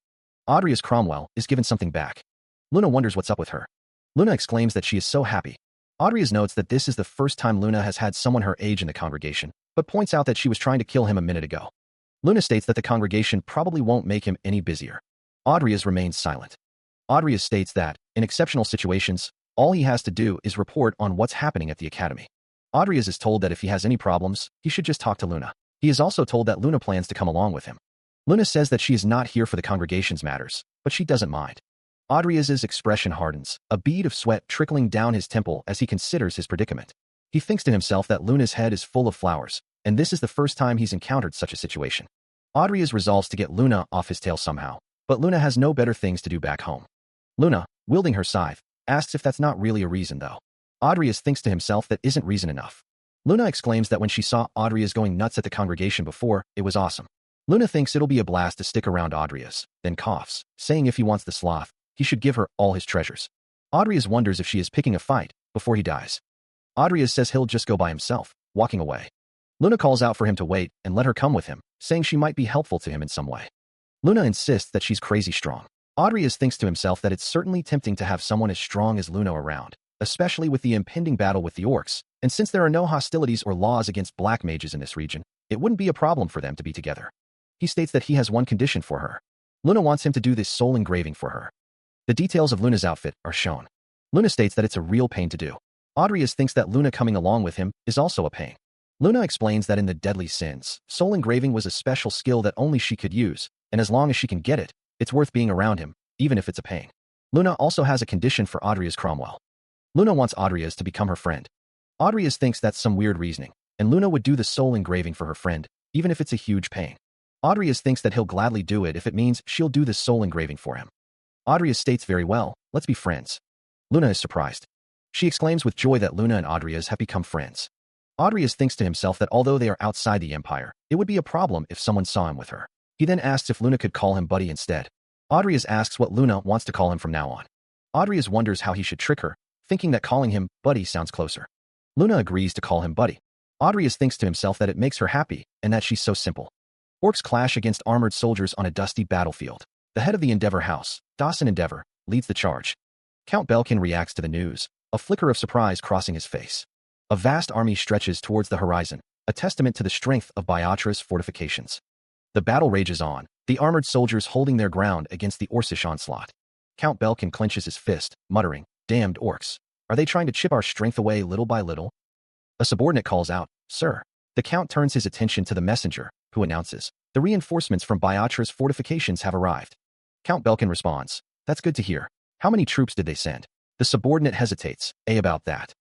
Audrias Cromwell is given something back. Luna wonders what's up with her. Luna exclaims that she is so happy. Audrias notes that this is the first time Luna has had someone her age in the congregation, but points out that she was trying to kill him a minute ago. Luna states that the congregation probably won't make him any busier. Audrias remains silent. Audrias states that, in exceptional situations, all he has to do is report on what's happening at the academy. Audrias is told that if he has any problems, he should just talk to Luna. He is also told that Luna plans to come along with him. Luna says that she is not here for the congregation's matters, but she doesn't mind. Audrias's expression hardens, a bead of sweat trickling down his temple as he considers his predicament. He thinks to himself that Luna's head is full of flowers, and this is the first time he's encountered such a situation. Audrias resolves to get Luna off his tail somehow, but Luna has no better things to do back home. Luna, wielding her scythe, asks if that's not really a reason though. Audrias thinks to himself that isn't reason enough. Luna exclaims that when she saw Audrias going nuts at the congregation before, it was awesome. Luna thinks it'll be a blast to stick around Audrias, then coughs, saying if he wants the sloth, he should give her all his treasures. Audrias wonders if she is picking a fight before he dies. Audrias says he'll just go by himself, walking away. Luna calls out for him to wait and let her come with him, saying she might be helpful to him in some way. Luna insists that she's crazy strong. Audrias thinks to himself that it's certainly tempting to have someone as strong as Luna around, especially with the impending battle with the orcs, and since there are no hostilities or laws against black mages in this region, it wouldn't be a problem for them to be together. He states that he has one condition for her. Luna wants him to do this soul engraving for her. The details of Luna's outfit are shown. Luna states that it's a real pain to do. Audrias thinks that Luna coming along with him is also a pain. Luna explains that in the Deadly Sins, soul engraving was a special skill that only she could use, and as long as she can get it, it's worth being around him, even if it's a pain. Luna also has a condition for Audrias Cromwell. Luna wants Audrias to become her friend. Audrias thinks that's some weird reasoning, and Luna would do the soul engraving for her friend, even if it's a huge pain. Audrias thinks that he'll gladly do it if it means she'll do the soul engraving for him. Audrias states very well, let's be friends. Luna is surprised. She exclaims with joy that Luna and Audrias have become friends. Audrias thinks to himself that although they are outside the Empire, it would be a problem if someone saw him with her. He then asks if Luna could call him Buddy instead. Audrias asks what Luna wants to call him from now on. Audrias wonders how he should trick her, thinking that calling him Buddy sounds closer. Luna agrees to call him Buddy. Audrias thinks to himself that it makes her happy, and that she's so simple. Orcs clash against armored soldiers on a dusty battlefield. The head of the Endeavor House, Dawson Endeavor, leads the charge. Count Belkin reacts to the news, a flicker of surprise crossing his face. A vast army stretches towards the horizon, a testament to the strength of Byatra's fortifications. The battle rages on, the armored soldiers holding their ground against the Orcish onslaught. Count Belkin clenches his fist, muttering, "Damned orcs. Are they trying to chip our strength away little by little?" A subordinate calls out, "Sir." The Count turns his attention to the messenger, who announces, "The reinforcements from Byatra's fortifications have arrived." Count Belkin responds, "That's good to hear. How many troops did they send?" The subordinate hesitates, about that."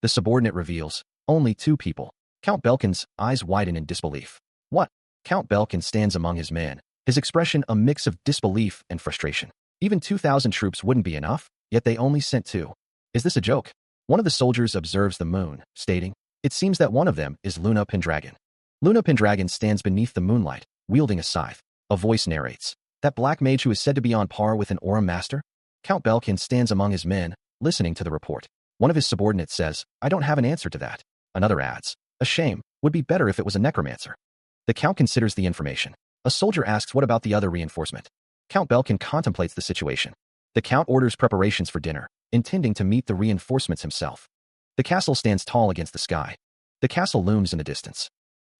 The subordinate reveals, "Only 2 people." Count Belkin's eyes widen in disbelief. "What?" Count Belkin stands among his men, his expression a mix of disbelief and frustration. Even 2,000 troops wouldn't be enough, yet they only sent 2. Is this a joke? One of the soldiers observes the moon, stating, "It seems that one of them is Luna Pendragon." Luna Pendragon stands beneath the moonlight, wielding a scythe. A voice narrates, "That black mage who is said to be on par with an Aura Master?" Count Belkin stands among his men, listening to the report. One of his subordinates says, "I don't have an answer to that." Another adds, "A shame, would be better if it was a necromancer." The Count considers the information. A soldier asks what about the other reinforcement. Count Belkin contemplates the situation. The Count orders preparations for dinner, intending to meet the reinforcements himself. The castle stands tall against the sky. The castle looms in the distance.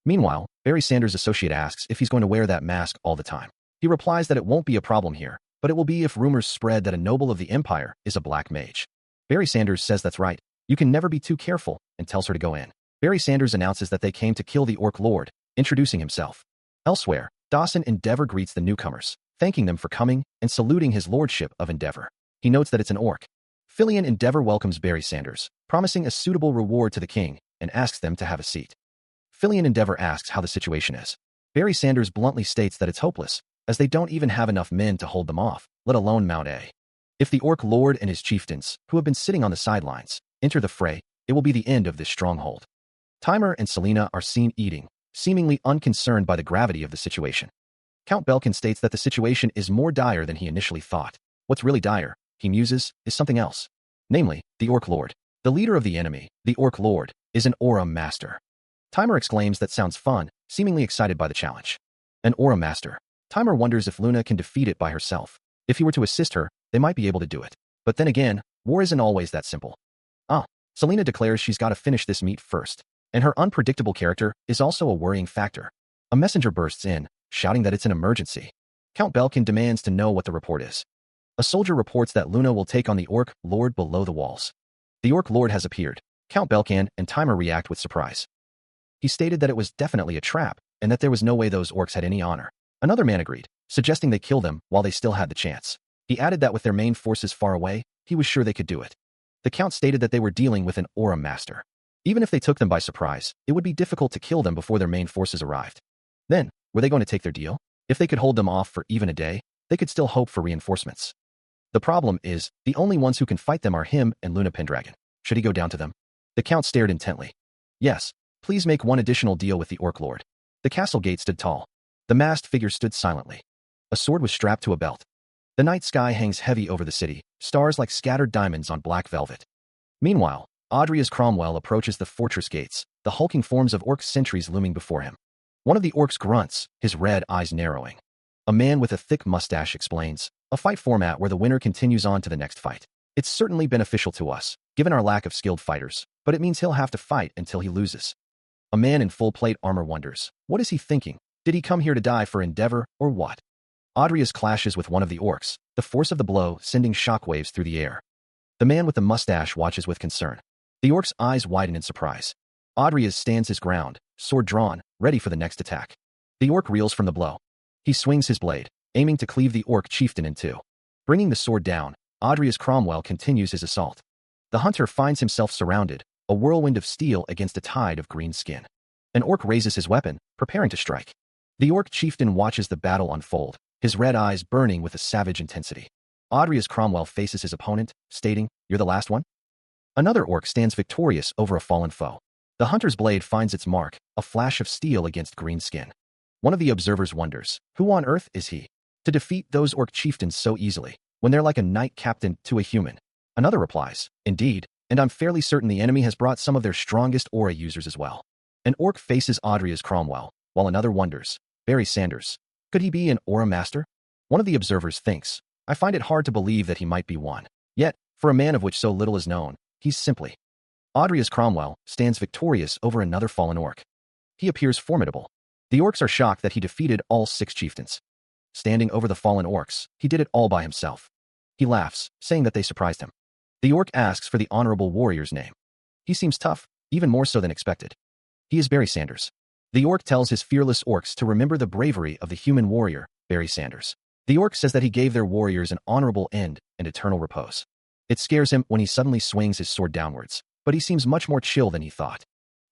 Meanwhile, Barry Sanders' associate asks if he's going to wear that mask all the time. He replies that it won't be a problem here, but it will be if rumors spread that a noble of the Empire is a black mage. Barry Sanders says that's right. You can never be too careful, and tells her to go in. Barry Sanders announces that they came to kill the Orc Lord, introducing himself. Elsewhere, Dawson Endeavor greets the newcomers, thanking them for coming and saluting his lordship of Endeavor. He notes that it's an orc. Fillion Endeavor welcomes Barry Sanders, promising a suitable reward to the king, and asks them to have a seat. Fillion Endeavor asks how the situation is. Barry Sanders bluntly states that it's hopeless, as they don't even have enough men to hold them off, let alone mount a. If the Orc Lord and his chieftains, who have been sitting on the sidelines, enter the fray, it will be the end of this stronghold. Timer and Selena are seen eating, seemingly unconcerned by the gravity of the situation. Count Belkin states that the situation is more dire than he initially thought. What's really dire, he muses, is something else. Namely, the Orc Lord. The leader of the enemy, the Orc Lord, is an Aura Master. Timer exclaims that sounds fun, seemingly excited by the challenge. An Aura Master. Timer wonders if Luna can defeat it by herself. If he were to assist her, they might be able to do it. But then again, war isn't always that simple. Selena declares she's got to finish this meet first. And her unpredictable character is also a worrying factor. A messenger bursts in, shouting that it's an emergency. Count Belkin demands to know what the report is. A soldier reports that Luna will take on the Orc Lord below the walls. The Orc Lord has appeared. Count Belkin and Timer react with surprise. He stated that it was definitely a trap, and that there was no way those orcs had any honor. Another man agreed, suggesting they kill them while they still had the chance. He added that with their main forces far away, he was sure they could do it. The Count stated that they were dealing with an Aura Master. Even if they took them by surprise, it would be difficult to kill them before their main forces arrived. Then, were they going to take their deal? If they could hold them off for even a day, they could still hope for reinforcements. The problem is, the only ones who can fight them are him and Luna Pendragon. Should he go down to them? The Count stared intently. Yes, please make one additional deal with the Orc Lord. The castle gate stood tall. The masked figure stood silently. A sword was strapped to a belt. The night sky hangs heavy over the city, stars like scattered diamonds on black velvet. Meanwhile, Audrius Cromwell approaches the fortress gates, the hulking forms of orc sentries looming before him. One of the orcs grunts, his red eyes narrowing. A man with a thick mustache explains, a fight format where the winner continues on to the next fight. It's certainly beneficial to us, given our lack of skilled fighters, but it means he'll have to fight until he loses. A man in full plate armor wonders, what is he thinking? Did he come here to die for Endeavor, or what? Audrius clashes with one of the orcs, the force of the blow sending shockwaves through the air. The man with the mustache watches with concern. The orc's eyes widen in surprise. Audrius stands his ground, sword drawn, ready for the next attack. The orc reels from the blow. He swings his blade, aiming to cleave the orc chieftain in two. Bringing the sword down, Audrius Cromwell continues his assault. The hunter finds himself surrounded, a whirlwind of steel against a tide of green skin. An orc raises his weapon, preparing to strike. The orc chieftain watches the battle unfold, his red eyes burning with a savage intensity. Audrius Cromwell faces his opponent, stating, "You're the last one?" Another orc stands victorious over a fallen foe. The hunter's blade finds its mark, a flash of steel against green skin. One of the observers wonders, who on earth is he to defeat those orc chieftains so easily, when they're like a knight captain to a human? Another replies, indeed, and I'm fairly certain the enemy has brought some of their strongest aura users as well. An orc faces Audrius Cromwell, while another wonders, Barry Sanders. Could he be an Aura Master? One of the observers thinks, I find it hard to believe that he might be one. Yet, for a man of which so little is known, he's simply. Audrius Cromwell stands victorious over another fallen orc. He appears formidable. The orcs are shocked that he defeated all 6 chieftains. Standing over the fallen orcs, he did it all by himself. He laughs, saying that they surprised him. The orc asks for the honorable warrior's name. He seems tough, even more so than expected. He is Barry Sanders. The orc tells his fearless orcs to remember the bravery of the human warrior, Barry Sanders. The orc says that he gave their warriors an honorable end and eternal repose. It scares him when he suddenly swings his sword downwards, but he seems much more chill than he thought.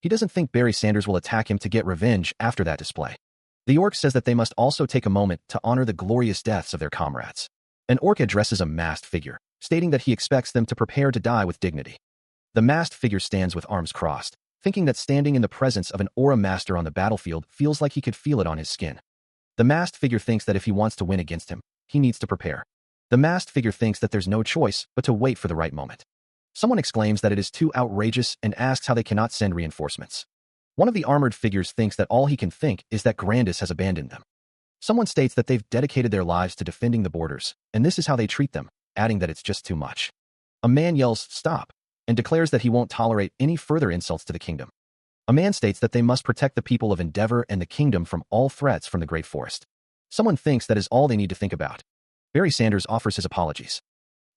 He doesn't think Barry Sanders will attack him to get revenge after that display. The orc says that they must also take a moment to honor the glorious deaths of their comrades. An orc addresses a masked figure, stating that he expects them to prepare to die with dignity. The masked figure stands with arms crossed, thinking that standing in the presence of an Aura Master on the battlefield feels like he could feel it on his skin. The masked figure thinks that if he wants to win against him, he needs to prepare. The masked figure thinks that there's no choice but to wait for the right moment. Someone exclaims that it is too outrageous and asks how they cannot send reinforcements. One of the armored figures thinks that all he can think is that Grandis has abandoned them. Someone states that they've dedicated their lives to defending the borders, and this is how they treat them, adding that it's just too much. A man yells, "Stop," and declares that he won't tolerate any further insults to the kingdom. A man states that they must protect the people of Endeavor and the kingdom from all threats from the Great Forest. Someone thinks that is all they need to think about. Barry Sanders offers his apologies.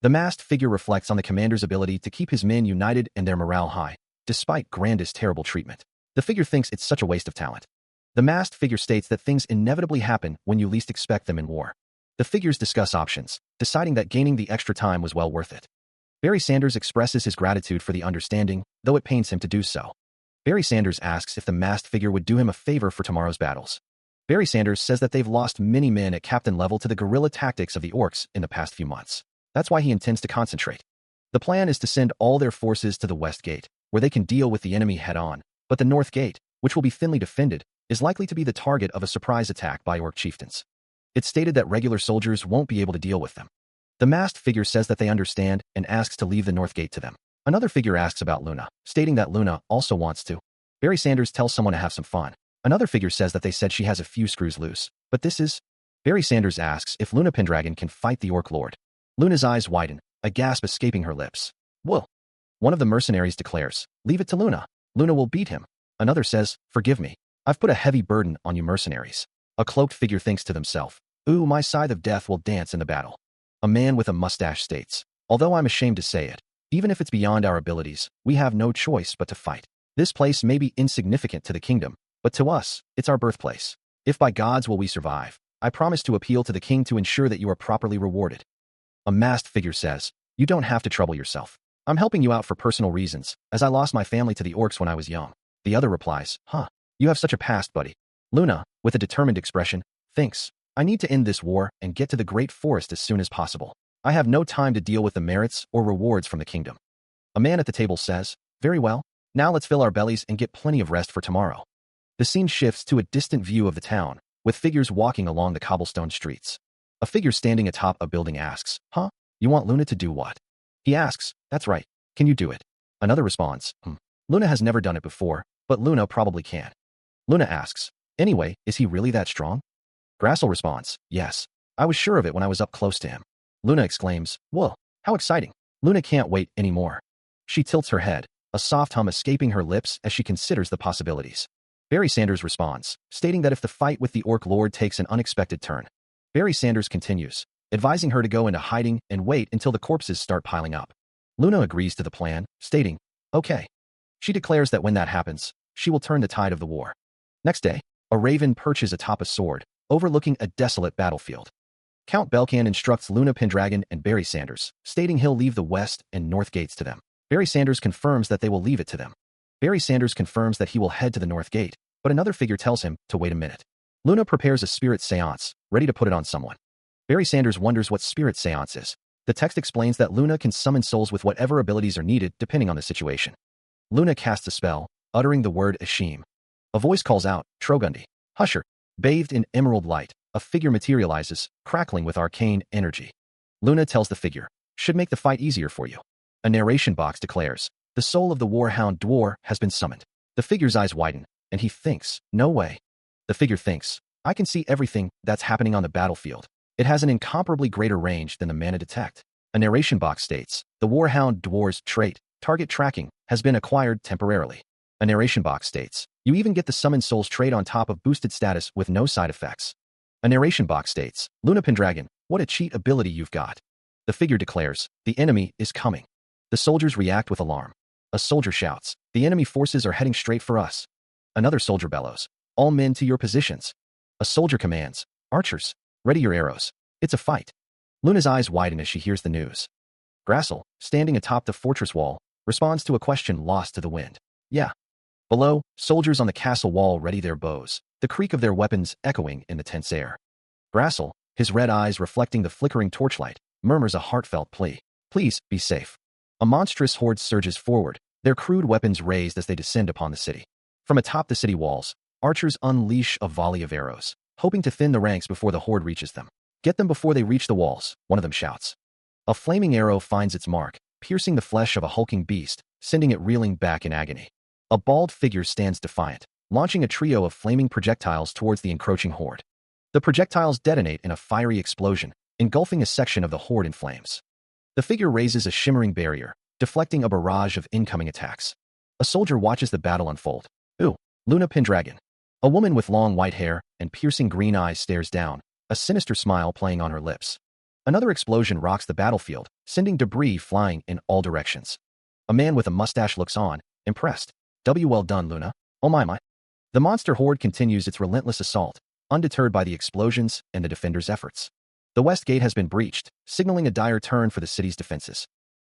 The masked figure reflects on the commander's ability to keep his men united and their morale high, despite Grandis' terrible treatment. The figure thinks it's such a waste of talent. The masked figure states that things inevitably happen when you least expect them in war. The figures discuss options, deciding that gaining the extra time was well worth it. Barry Sanders expresses his gratitude for the understanding, though it pains him to do so. Barry Sanders asks if the masked figure would do him a favor for tomorrow's battles. Barry Sanders says that they've lost many men at captain level to the guerrilla tactics of the orcs in the past few months. That's why he intends to concentrate. The plan is to send all their forces to the West Gate, where they can deal with the enemy head-on, but the North Gate, which will be thinly defended, is likely to be the target of a surprise attack by orc chieftains. It's stated that regular soldiers won't be able to deal with them. The masked figure says that they understand and asks to leave the North Gate to them. Another figure asks about Luna, stating that Luna also wants to. Barry Sanders tells someone to have some fun. Another figure says that they said she has a few screws loose, but this is... Barry Sanders asks if Luna Pendragon can fight the Orc Lord. Luna's eyes widen, a gasp escaping her lips. Whoa. One of the mercenaries declares, "Leave it to Luna. Luna will beat him." Another says, "Forgive me. I've put a heavy burden on you mercenaries." A cloaked figure thinks to themselves, "Ooh, my scythe of death will dance in the battle." A man with a mustache states, "Although I'm ashamed to say it, even if it's beyond our abilities, we have no choice but to fight. This place may be insignificant to the kingdom, but to us, it's our birthplace. If by God's will we survive, I promise to appeal to the king to ensure that you are properly rewarded." A masked figure says, "You don't have to trouble yourself. I'm helping you out for personal reasons, as I lost my family to the orcs when I was young." The other replies, "Huh, you have such a past, buddy." Luna, with a determined expression, thinks, "I need to end this war and get to the Great Forest as soon as possible. I have no time to deal with the merits or rewards from the kingdom." A man at the table says, "Very well, now let's fill our bellies and get plenty of rest for tomorrow." The scene shifts to a distant view of the town, with figures walking along the cobblestone streets. A figure standing atop a building asks, "Huh? You want Luna to do what?" He asks, "That's right. Can you do it?" Another responds, "Luna has never done it before, but Luna probably can." Luna asks, "Anyway, is he really that strong?" Grassel responds, "Yes. I was sure of it when I was up close to him." Luna exclaims, "Whoa, how exciting." Luna can't wait anymore. She tilts her head, a soft hum escaping her lips as she considers the possibilities. Barry Sanders responds, stating that if the fight with the Orc Lord takes an unexpected turn. Barry Sanders continues, advising her to go into hiding and wait until the corpses start piling up. Luna agrees to the plan, stating, "Okay." She declares that when that happens, she will turn the tide of the war. Next day, a raven perches atop a sword, overlooking a desolate battlefield. Count Belcan instructs Luna Pendragon and Barry Sanders, stating he'll leave the west and north gates to them. Barry Sanders confirms that they will leave it to them. Barry Sanders confirms that he will head to the north gate, but another figure tells him to wait a minute. Luna prepares a spirit seance, ready to put it on someone. Barry Sanders wonders what spirit seance is. The text explains that Luna can summon souls with whatever abilities are needed depending on the situation. Luna casts a spell, uttering the word Ashim. A voice calls out, "Trogundi, Husher." Bathed in emerald light, a figure materializes, crackling with arcane energy. Luna tells the figure, "Should make the fight easier for you." A narration box declares, "The soul of the warhound dwarf has been summoned." The figure's eyes widen, and he thinks, "No way." The figure thinks, "I can see everything that's happening on the battlefield. It has an incomparably greater range than the mana detect." A narration box states, "The warhound dwarf's trait, target tracking, has been acquired temporarily." A narration box states, "You even get the summon soul's trait on top of boosted status with no side effects." A narration box states, "Luna Pendragon, what a cheat ability you've got." The figure declares, "The enemy is coming." The soldiers react with alarm. A soldier shouts, "The enemy forces are heading straight for us." Another soldier bellows, "All men to your positions." A soldier commands, "Archers, ready your arrows. It's a fight." Luna's eyes widen as she hears the news. Grassel, standing atop the fortress wall, responds to a question lost to the wind. "Yeah." Below, soldiers on the castle wall ready their bows, the creak of their weapons echoing in the tense air. Grassel, his red eyes reflecting the flickering torchlight, murmurs a heartfelt plea. "Please, be safe." A monstrous horde surges forward, their crude weapons raised as they descend upon the city. From atop the city walls, archers unleash a volley of arrows, hoping to thin the ranks before the horde reaches them. "Get them before they reach the walls," one of them shouts. A flaming arrow finds its mark, piercing the flesh of a hulking beast, sending it reeling back in agony. A bald figure stands defiant, launching a trio of flaming projectiles towards the encroaching horde. The projectiles detonate in a fiery explosion, engulfing a section of the horde in flames. The figure raises a shimmering barrier, deflecting a barrage of incoming attacks. A soldier watches the battle unfold. Ooh, Luna Pendragon. A woman with long white hair and piercing green eyes stares down, a sinister smile playing on her lips. Another explosion rocks the battlefield, sending debris flying in all directions. A man with a mustache looks on, impressed. Well done, Luna. Oh my. The monster horde continues its relentless assault, undeterred by the explosions and the defenders' efforts. The west gate has been breached, signaling a dire turn for the city's defenses.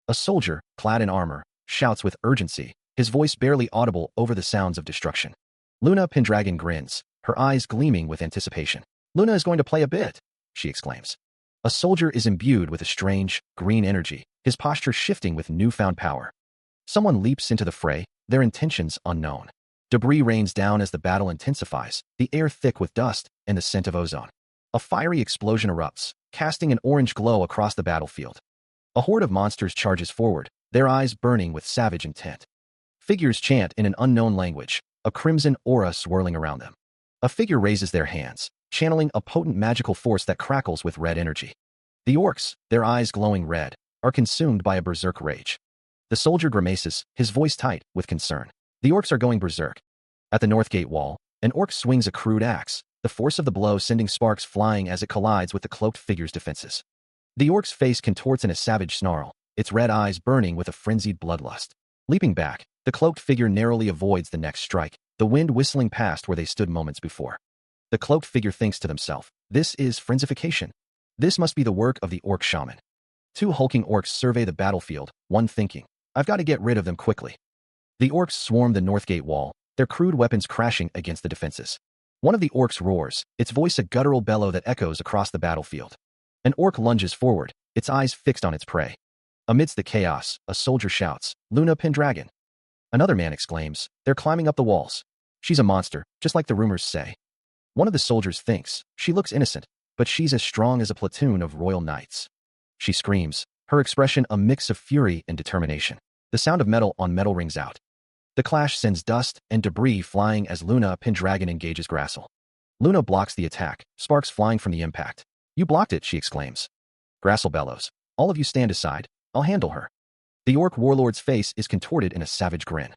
A soldier, clad in armor, shouts with urgency, his voice barely audible over the sounds of destruction. Luna Pendragon grins, her eyes gleaming with anticipation. Luna is going to play a bit, she exclaims. A soldier is imbued with a strange, green energy, his posture shifting with newfound power. Someone leaps into the fray, their intentions unknown. Debris rains down as the battle intensifies, the air thick with dust and the scent of ozone. A fiery explosion erupts, casting an orange glow across the battlefield. A horde of monsters charges forward, their eyes burning with savage intent. Figures chant in an unknown language, a crimson aura swirling around them. A figure raises their hands, channeling a potent magical force that crackles with red energy. The orcs, their eyes glowing red, are consumed by a berserk rage. The soldier grimaces, his voice tight with concern. The orcs are going berserk. At the north gate wall, an orc swings a crude axe, the force of the blow sending sparks flying as it collides with the cloaked figure's defenses. The orc's face contorts in a savage snarl, its red eyes burning with a frenzied bloodlust. Leaping back, the cloaked figure narrowly avoids the next strike, the wind whistling past where they stood moments before. The cloaked figure thinks to themselves, this is frenzification. This must be the work of the orc shaman. Two hulking orcs survey the battlefield, one thinking, I've got to get rid of them quickly. The orcs swarm the north gate wall, their crude weapons crashing against the defenses. One of the orcs roars, its voice a guttural bellow that echoes across the battlefield. An orc lunges forward, its eyes fixed on its prey. Amidst the chaos, a soldier shouts, Luna Pendragon. Another man exclaims, they're climbing up the walls. She's a monster, just like the rumors say. One of the soldiers thinks, she looks innocent, but she's as strong as a platoon of royal knights. She screams, her expression a mix of fury and determination. The sound of metal on metal rings out. The clash sends dust and debris flying as Luna Pendragon engages Grassel. Luna blocks the attack, sparks flying from the impact. You blocked it, she exclaims. Grassel bellows. All of you stand aside, I'll handle her. The orc warlord's face is contorted in a savage grin.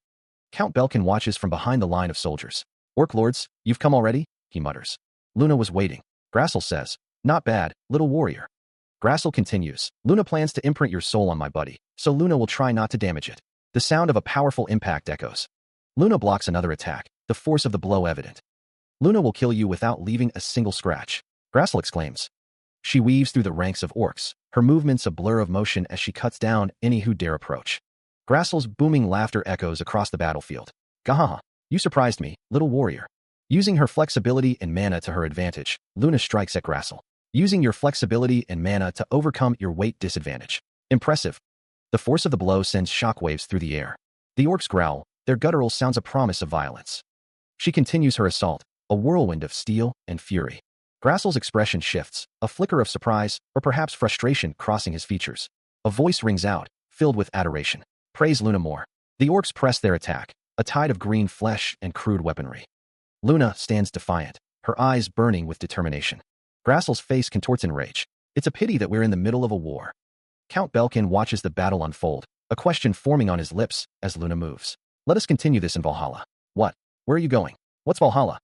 Count Belkin watches from behind the line of soldiers. Orc lords, you've come already? He mutters. Luna was waiting. Grassel says, not bad, little warrior. Grassel continues, Luna plans to imprint your soul on my buddy, so Luna will try not to damage it. The sound of a powerful impact echoes. Luna blocks another attack, the force of the blow evident. Luna will kill you without leaving a single scratch, Grassel exclaims. She weaves through the ranks of orcs, her movements a blur of motion as she cuts down any who dare approach. Grassel's booming laughter echoes across the battlefield. Gahaha, you surprised me, little warrior. Using her flexibility and mana to her advantage, Luna strikes at Grassel. Using your flexibility and mana to overcome your weight disadvantage. Impressive. The force of the blow sends shockwaves through the air. The orcs growl, their guttural sounds a promise of violence. She continues her assault, a whirlwind of steel and fury. Grassel's expression shifts, a flicker of surprise, or perhaps frustration crossing his features. A voice rings out, filled with adoration. Praise Luna more. The orcs press their attack, a tide of green flesh and crude weaponry. Luna stands defiant, her eyes burning with determination. Grassel's face contorts in rage. It's a pity that we're in the middle of a war. Count Belkin watches the battle unfold, a question forming on his lips as Luna moves. Let us continue this in Valhalla. What? Where are you going? What's Valhalla?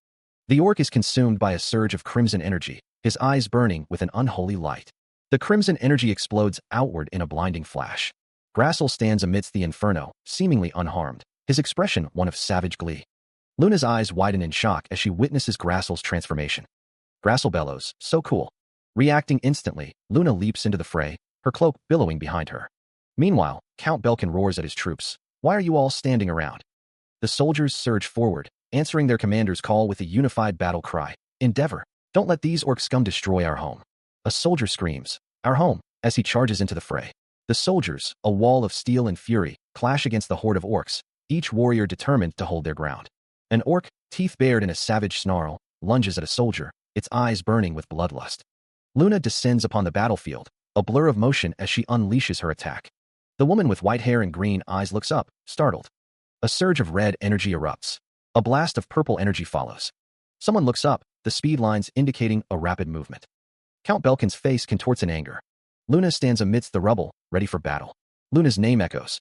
The orc is consumed by a surge of crimson energy, his eyes burning with an unholy light. The crimson energy explodes outward in a blinding flash. Grassel stands amidst the inferno, seemingly unharmed, his expression one of savage glee. Luna's eyes widen in shock as she witnesses Grassel's transformation. Grassel bellows, so cool. Reacting instantly, Luna leaps into the fray, her cloak billowing behind her. Meanwhile, Count Belkin roars at his troops. Why are you all standing around? The soldiers surge forward, answering their commander's call with a unified battle cry. Endeavor, don't let these orc scum destroy our home. A soldier screams, our home, as he charges into the fray. The soldiers, a wall of steel and fury, clash against the horde of orcs, each warrior determined to hold their ground. An orc, teeth bared in a savage snarl, lunges at a soldier, its eyes burning with bloodlust. Luna descends upon the battlefield, a blur of motion as she unleashes her attack. The woman with white hair and green eyes looks up, startled. A surge of red energy erupts. A blast of purple energy follows. Someone looks up, the speed lines indicating a rapid movement. Count Belkin's face contorts in anger. Luna stands amidst the rubble, ready for battle. Luna's name echoes.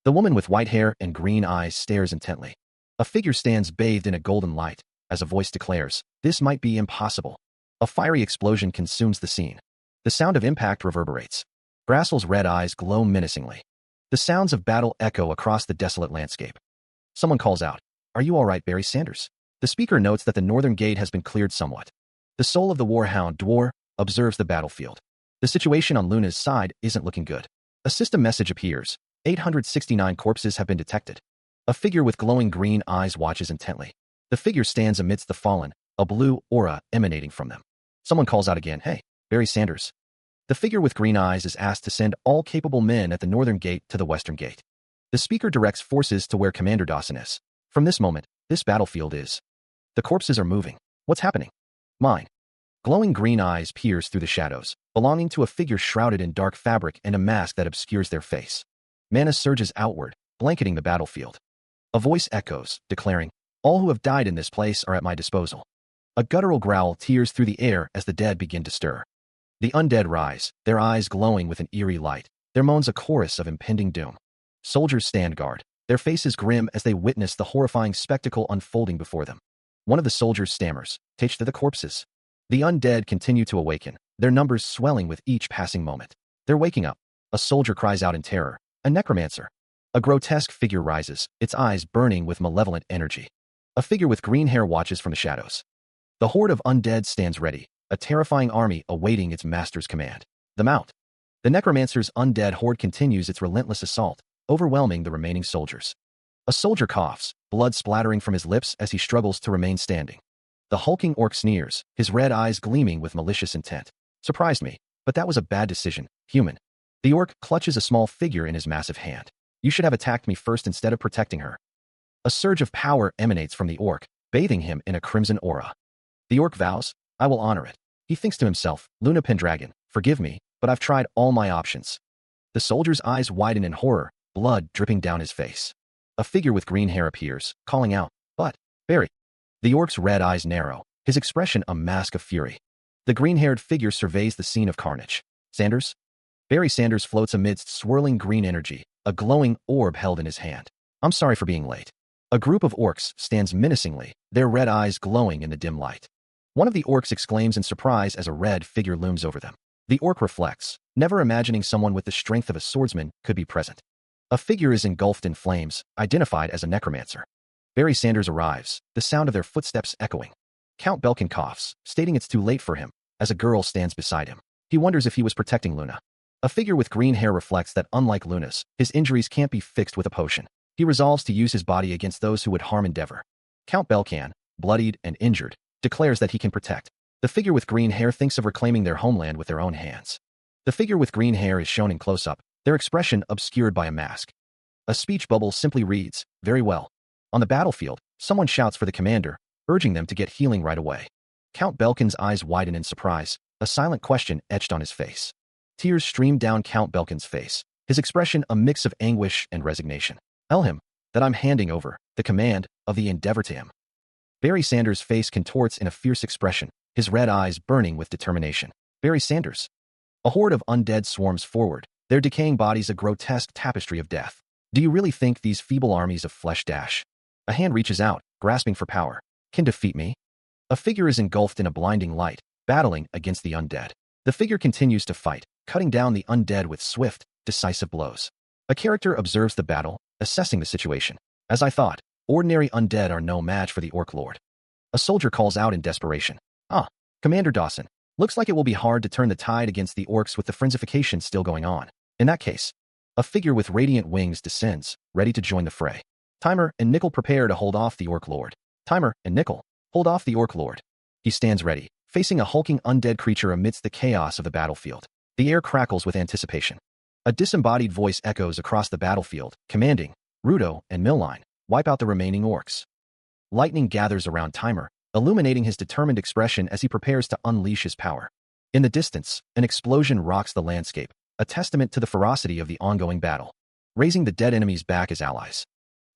The woman with white hair and green eyes stares intently. A figure stands bathed in a golden light, as a voice declares, "This might be impossible." A fiery explosion consumes the scene. The sound of impact reverberates. Grassel's red eyes glow menacingly. The sounds of battle echo across the desolate landscape. Someone calls out, "Are you all right, Barry Sanders?" The speaker notes that the northern gate has been cleared somewhat. The soul of the warhound, Dwar, observes the battlefield. The situation on Luna's side isn't looking good. A system message appears. 869 corpses have been detected. A figure with glowing green eyes watches intently. The figure stands amidst the fallen, a blue aura emanating from them. Someone calls out again, "Hey, Barry Sanders." The figure with green eyes is asked to send all capable men at the northern gate to the western gate. The speaker directs forces to where Commander Dawson is. From this moment, this battlefield is. The corpses are moving. What's happening? Mine. Glowing green eyes pierce through the shadows, belonging to a figure shrouded in dark fabric and a mask that obscures their face. Mana surges outward, blanketing the battlefield. A voice echoes, declaring, "All who have died in this place are at my disposal." A guttural growl tears through the air as the dead begin to stir. The undead rise, their eyes glowing with an eerie light. There moans a chorus of impending doom. Soldiers stand guard, their faces grim as they witness the horrifying spectacle unfolding before them. One of the soldiers stammers, "Take to the corpses." The undead continue to awaken, their numbers swelling with each passing moment. They're waking up. A soldier cries out in terror, "A necromancer." A grotesque figure rises, its eyes burning with malevolent energy. A figure with green hair watches from the shadows. The horde of undead stands ready, a terrifying army awaiting its master's command. The mount. The necromancer's undead horde continues its relentless assault, overwhelming the remaining soldiers. A soldier coughs, blood splattering from his lips as he struggles to remain standing. The hulking orc sneers, his red eyes gleaming with malicious intent. "Surprised me, but that was a bad decision, human." The orc clutches a small figure in his massive hand. "You should have attacked me first instead of protecting her." A surge of power emanates from the orc, bathing him in a crimson aura. The orc vows, "I will honor it." He thinks to himself, "Luna Pendragon, forgive me, but I've tried all my options." The soldier's eyes widen in horror, blood dripping down his face. A figure with green hair appears, calling out, "But, Barry." The orc's red eyes narrow, his expression a mask of fury. The green-haired figure surveys the scene of carnage. "Sanders?" Barry Sanders floats amidst swirling green energy, a glowing orb held in his hand. "I'm sorry for being late." A group of orcs stands menacingly, their red eyes glowing in the dim light. One of the orcs exclaims in surprise as a red figure looms over them. The orc reflects, never imagining someone with the strength of a swordsman could be present. A figure is engulfed in flames, identified as a necromancer. Barry Sanders arrives, the sound of their footsteps echoing. Count Belkin coughs, stating it's too late for him, as a girl stands beside him. He wonders if he was protecting Luna. A figure with green hair reflects that unlike Luna's, his injuries can't be fixed with a potion. He resolves to use his body against those who would harm Endeavor. Count Belkan, bloodied and injured, declares that he can protect. The figure with green hair thinks of reclaiming their homeland with their own hands. The figure with green hair is shown in close-up, their expression obscured by a mask. A speech bubble simply reads, "Very well." On the battlefield, someone shouts for the commander, urging them to get healing right away. Count Belkin's eyes widen in surprise, a silent question etched on his face. Tears stream down Count Belkin's face, his expression a mix of anguish and resignation. "Tell him that I'm handing over the command of the Endeavor to him." Barry Sanders' face contorts in a fierce expression, his red eyes burning with determination. "Barry Sanders." A horde of undead swarms forward, their decaying bodies a grotesque tapestry of death. "Do you really think these feeble armies of flesh dash?" A hand reaches out, grasping for power. "Can defeat me?" A figure is engulfed in a blinding light, battling against the undead. The figure continues to fight, cutting down the undead with swift, decisive blows. A character observes the battle, assessing the situation. "As I thought, ordinary undead are no match for the Orc Lord." A soldier calls out in desperation. "Ah, Commander Dawson, looks like it will be hard to turn the tide against the orcs with the frenzification still going on. In that case." A figure with radiant wings descends, ready to join the fray. Timer and Nickel prepare to hold off the Orc Lord. Timer and Nickel, hold off the Orc Lord. He stands ready, facing a hulking undead creature amidst the chaos of the battlefield. The air crackles with anticipation. A disembodied voice echoes across the battlefield, commanding, "Rudo and Milline, wipe out the remaining orcs." Lightning gathers around Timer, illuminating his determined expression as he prepares to unleash his power. In the distance, an explosion rocks the landscape, a testament to the ferocity of the ongoing battle, raising the dead enemies back as allies.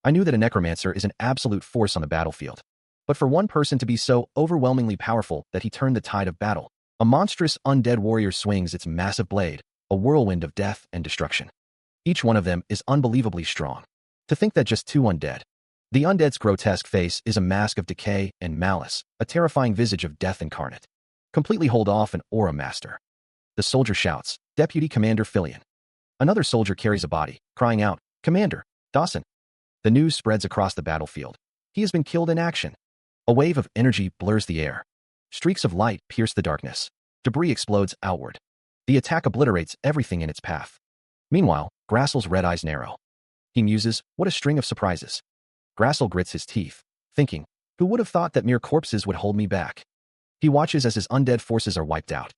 I knew that a necromancer is an absolute force on the battlefield. But for one person to be so overwhelmingly powerful that he turned the tide of battle, a monstrous undead warrior swings its massive blade, a whirlwind of death and destruction. Each one of them is unbelievably strong. To think that just two undead. The undead's grotesque face is a mask of decay and malice, a terrifying visage of death incarnate. Completely hold off an aura master. The soldier shouts, Deputy Commander Fillion. Another soldier carries a body, crying out, Commander Dawson. The news spreads across the battlefield. He has been killed in action. A wave of energy blurs the air. Streaks of light pierce the darkness. Debris explodes outward. The attack obliterates everything in its path. Meanwhile, Grassel's red eyes narrow. He muses, what a string of surprises. Grassel grits his teeth, thinking, who would have thought that mere corpses would hold me back? He watches as his undead forces are wiped out.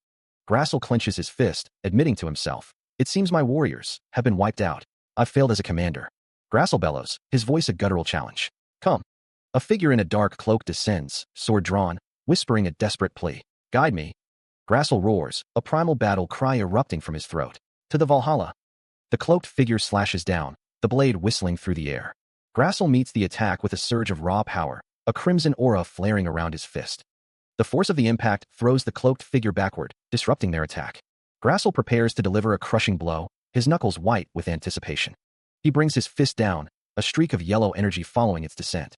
Grassel clenches his fist, admitting to himself, it seems my warriors have been wiped out. I've failed as a commander. Grassel bellows, his voice a guttural challenge. Come. A figure in a dark cloak descends, sword drawn, whispering a desperate plea. Guide me. Grassel roars, a primal battle cry erupting from his throat. To the Valhalla. The cloaked figure slashes down, the blade whistling through the air. Grassel meets the attack with a surge of raw power, a crimson aura flaring around his fist. The force of the impact throws the cloaked figure backward, disrupting their attack. Grassel prepares to deliver a crushing blow, his knuckles white with anticipation. He brings his fist down, a streak of yellow energy following its descent.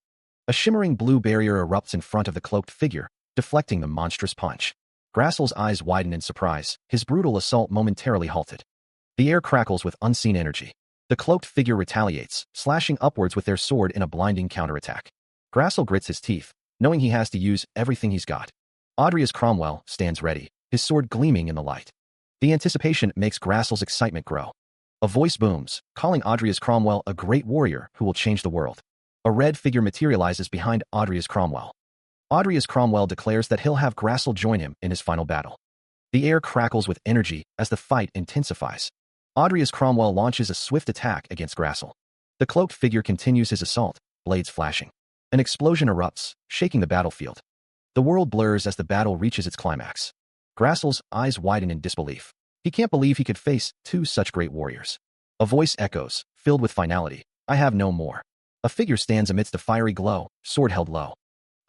A shimmering blue barrier erupts in front of the cloaked figure, deflecting the monstrous punch. Grassel's eyes widen in surprise, his brutal assault momentarily halted. The air crackles with unseen energy. The cloaked figure retaliates, slashing upwards with their sword in a blinding counterattack. Grassel grits his teeth, knowing he has to use everything he's got. Adrius Cromwell stands ready, his sword gleaming in the light. The anticipation makes Grassel's excitement grow. A voice booms, calling Adrius Cromwell a great warrior who will change the world. A red figure materializes behind Adrius Cromwell. Adrius Cromwell declares that he'll have Grassel join him in his final battle. The air crackles with energy as the fight intensifies. Adrius Cromwell launches a swift attack against Grassel. The cloaked figure continues his assault, blades flashing. An explosion erupts, shaking the battlefield. The world blurs as the battle reaches its climax. Grassel's eyes widen in disbelief. He can't believe he could face two such great warriors. A voice echoes, filled with finality. I have no more. A figure stands amidst a fiery glow, sword held low.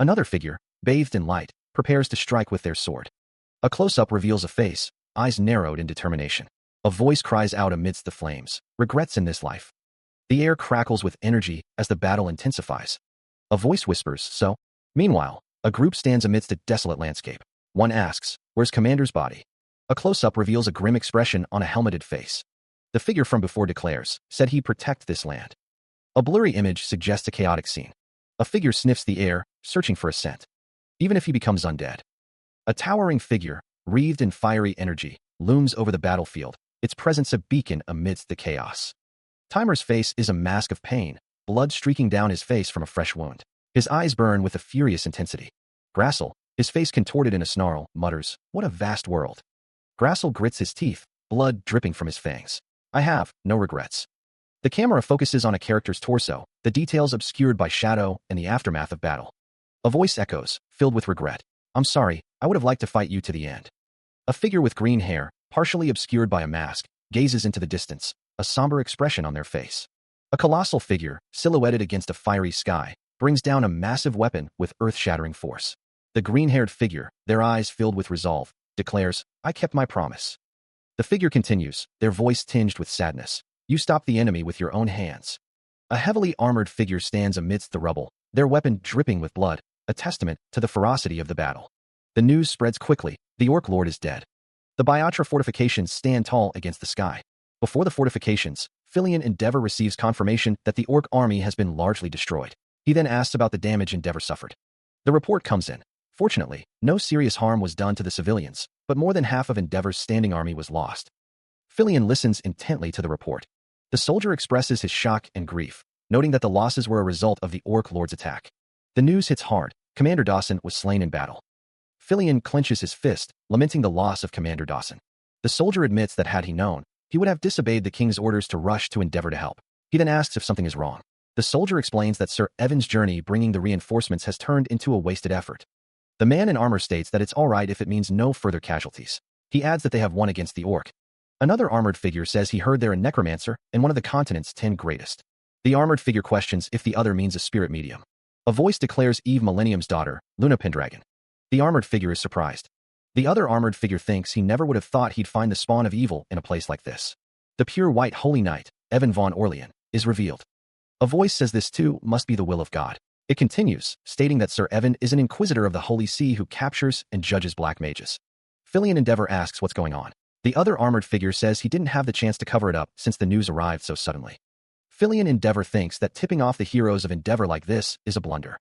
Another figure, bathed in light, prepares to strike with their sword. A close-up reveals a face, eyes narrowed in determination. A voice cries out amidst the flames, regrets in this life. The air crackles with energy as the battle intensifies. A voice whispers, so. Meanwhile, a group stands amidst a desolate landscape. One asks, where's Commander's body? A close-up reveals a grim expression on a helmeted face. The figure from before declares, said he'd protect this land. A blurry image suggests a chaotic scene. A figure sniffs the air, searching for a scent. Even if he becomes undead. A towering figure, wreathed in fiery energy, looms over the battlefield, its presence a beacon amidst the chaos. Timer's face is a mask of pain, blood streaking down his face from a fresh wound. His eyes burn with a furious intensity. Grassel, his face contorted in a snarl, mutters, what a vast world. Grassel grits his teeth, blood dripping from his fangs. I have no regrets. The camera focuses on a character's torso, the details obscured by shadow and the aftermath of battle. A voice echoes, filled with regret. I'm sorry, I would have liked to fight you to the end. A figure with green hair, partially obscured by a mask, gazes into the distance, a somber expression on their face. A colossal figure, silhouetted against a fiery sky, brings down a massive weapon with earth-shattering force. The green-haired figure, their eyes filled with resolve, declares, I kept my promise. The figure continues, their voice tinged with sadness. You stopped the enemy with your own hands. A heavily armored figure stands amidst the rubble, their weapon dripping with blood, a testament to the ferocity of the battle. The news spreads quickly, the Orc Lord is dead. The Biotra fortifications stand tall against the sky. Before the fortifications, Fillion Endeavor receives confirmation that the Orc army has been largely destroyed. He then asks about the damage Endeavor suffered. The report comes in. Fortunately, no serious harm was done to the civilians, but more than half of Endeavor's standing army was lost. Fillion listens intently to the report. The soldier expresses his shock and grief, noting that the losses were a result of the Orc Lord's attack. The news hits hard. Commander Dawson was slain in battle. Fillion clenches his fist, lamenting the loss of Commander Dawson. The soldier admits that had he known, he would have disobeyed the king's orders to rush to Endeavor to help. He then asks if something is wrong. The soldier explains that Sir Evan's journey bringing the reinforcements has turned into a wasted effort. The man in armor states that it's all right if it means no further casualties. He adds that they have won against the Orc. Another armored figure says he heard they're a necromancer and one of the continent's 10 greatest. The armored figure questions if the other means a spirit medium. A voice declares Eve Millennium's daughter, Luna Pendragon. The armored figure is surprised. The other armored figure thinks he never would have thought he'd find the spawn of evil in a place like this. The pure white holy knight, Evan von Orlean, is revealed. A voice says this too must be the will of God. It continues, stating that Sir Evan is an inquisitor of the Holy See who captures and judges black mages. Filian Endeavor asks what's going on. The other armored figure says he didn't have the chance to cover it up since the news arrived so suddenly. Filian Endeavor thinks that tipping off the heroes of Endeavor like this is a blunder.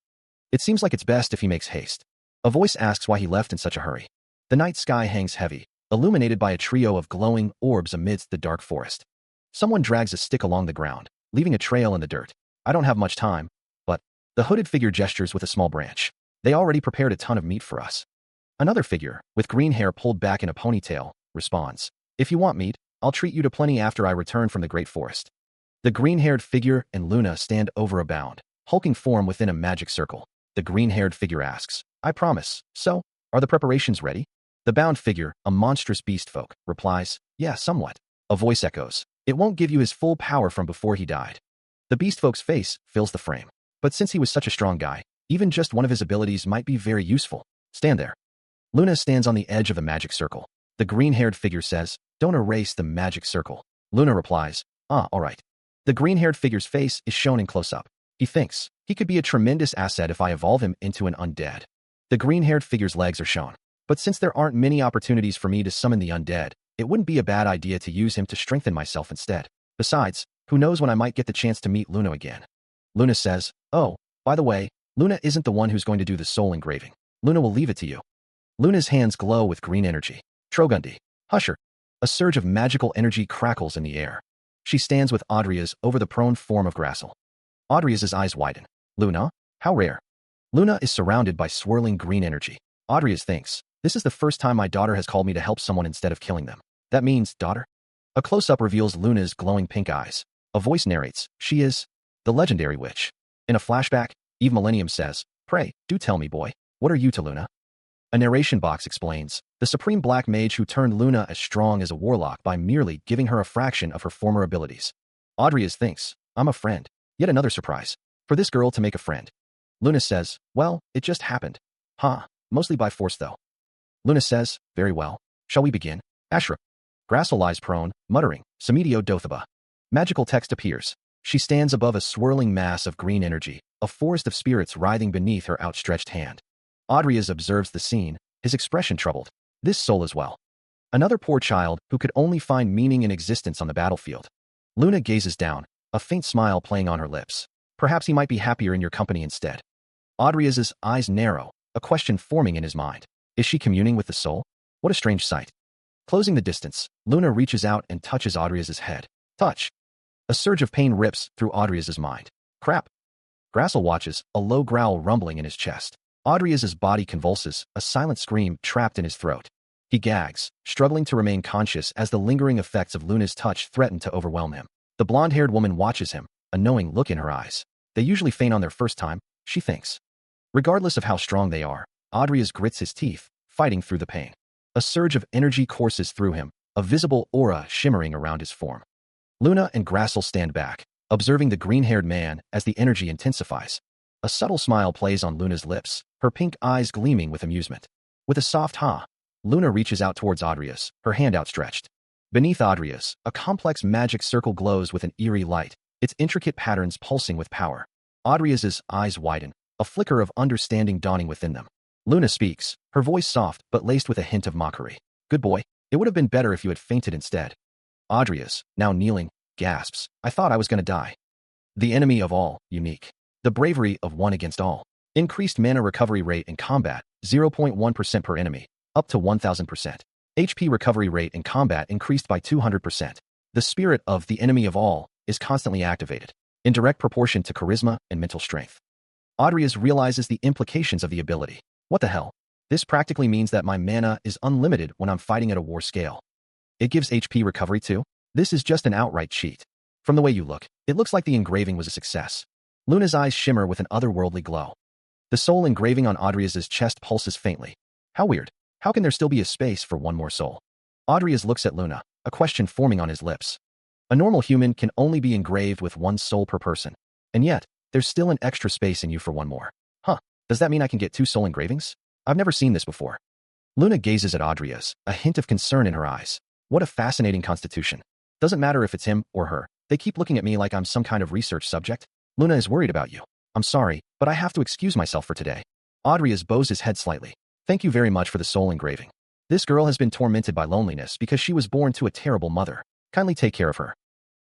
It seems like it's best if he makes haste. A voice asks why he left in such a hurry. The night sky hangs heavy, illuminated by a trio of glowing orbs amidst the dark forest. Someone drags a stick along the ground, leaving a trail in the dirt. I don't have much time, but the hooded figure gestures with a small branch. They already prepared a ton of meat for us. Another figure, with green hair pulled back in a ponytail, responds, if you want meat, I'll treat you to plenty after I return from the great forest. The green-haired figure and Luna stand over a bound, hulking form within a magic circle. The green-haired figure asks, I promise. So, are the preparations ready? The bound figure, a monstrous beast folk, replies, yeah, somewhat. A voice echoes, it won't give you his full power from before he died. The beast folk's face fills the frame. But since he was such a strong guy, even just one of his abilities might be very useful. Stand there. Luna stands on the edge of the magic circle. The green-haired figure says, don't erase the magic circle. Luna replies, all right. The green-haired figure's face is shown in close-up. He thinks, he could be a tremendous asset if I evolve him into an undead. The green-haired figure's legs are shown. But since there aren't many opportunities for me to summon the undead, it wouldn't be a bad idea to use him to strengthen myself instead. Besides, who knows when I might get the chance to meet Luna again. Luna says, oh, by the way, Luna isn't the one who's going to do the soul engraving. Luna will leave it to you. Luna's hands glow with green energy. Trogundi. Husher. A surge of magical energy crackles in the air. She stands with Audria's over the prone form of Grassel. Audria's eyes widen. Luna? How rare. Luna is surrounded by swirling green energy. Audria's thinks, this is the first time my daughter has called me to help someone instead of killing them. That means, daughter? A close-up reveals Luna's glowing pink eyes. A voice narrates, she is the legendary witch. In a flashback, Eve Millennium says, pray, do tell me, boy, what are you to Luna? A narration box explains, the supreme black mage who turned Luna as strong as a warlock by merely giving her a fraction of her former abilities. Audria's thinks, I'm a friend. Yet another surprise. For this girl to make a friend. Luna says, well, it just happened. Mostly by force though. Luna says, very well. Shall we begin? Ashra. Grassel lies prone, muttering, Samedio Dothaba. Magical text appears. She stands above a swirling mass of green energy, a forest of spirits writhing beneath her outstretched hand. Audrias observes the scene, his expression troubled. This soul as well. Another poor child who could only find meaning in existence on the battlefield. Luna gazes down, a faint smile playing on her lips. Perhaps he might be happier in your company instead. Audrias's eyes narrow, a question forming in his mind. Is she communing with the soul? What a strange sight. Closing the distance, Luna reaches out and touches Audrias's head. Touch. A surge of pain rips through Audrias's mind. Crap. Grassel watches, a low growl rumbling in his chest. Audrias's body convulses, a silent scream trapped in his throat. He gags, struggling to remain conscious as the lingering effects of Luna's touch threaten to overwhelm him. The blonde-haired woman watches him, a knowing look in her eyes. They usually faint on their first time, she thinks. Regardless of how strong they are, Audrias grits his teeth, fighting through the pain. A surge of energy courses through him, a visible aura shimmering around his form. Luna and Grassel stand back, observing the green-haired man as the energy intensifies. A subtle smile plays on Luna's lips, her pink eyes gleaming with amusement. With a soft ha, Luna reaches out towards Audrias, her hand outstretched. Beneath Audrias, a complex magic circle glows with an eerie light, its intricate patterns pulsing with power. Audrias's eyes widen, a flicker of understanding dawning within them. Luna speaks, her voice soft but laced with a hint of mockery. Good boy, it would have been better if you had fainted instead. Audrias, now kneeling, gasps, I thought I was going to die. The enemy of all, unique. The bravery of one against all. Increased mana recovery rate in combat, 0.1% per enemy, up to 1000%. HP recovery rate in combat increased by 200%. The spirit of the enemy of all is constantly activated, in direct proportion to charisma and mental strength. Audrias realizes the implications of the ability. What the hell? This practically means that my mana is unlimited when I'm fighting at a war scale. It gives HP recovery too? This is just an outright cheat. From the way you look, it looks like the engraving was a success. Luna's eyes shimmer with an otherworldly glow. The soul engraving on Audrias's chest pulses faintly. How weird. How can there still be a space for one more soul? Audrias looks at Luna, a question forming on his lips. A normal human can only be engraved with one soul per person. And yet, There's still an extra space in you for one more. Huh, does that mean I can get 2 soul engravings? I've never seen this before. Luna gazes at Adria's, a hint of concern in her eyes. What a fascinating constitution. Doesn't matter if it's him or her. They keep looking at me like I'm some kind of research subject. Luna is worried about you. I'm sorry, but I have to excuse myself for today. Adria's bows his head slightly. Thank you very much for the soul engraving. This girl has been tormented by loneliness because she was born to a terrible mother. Kindly take care of her.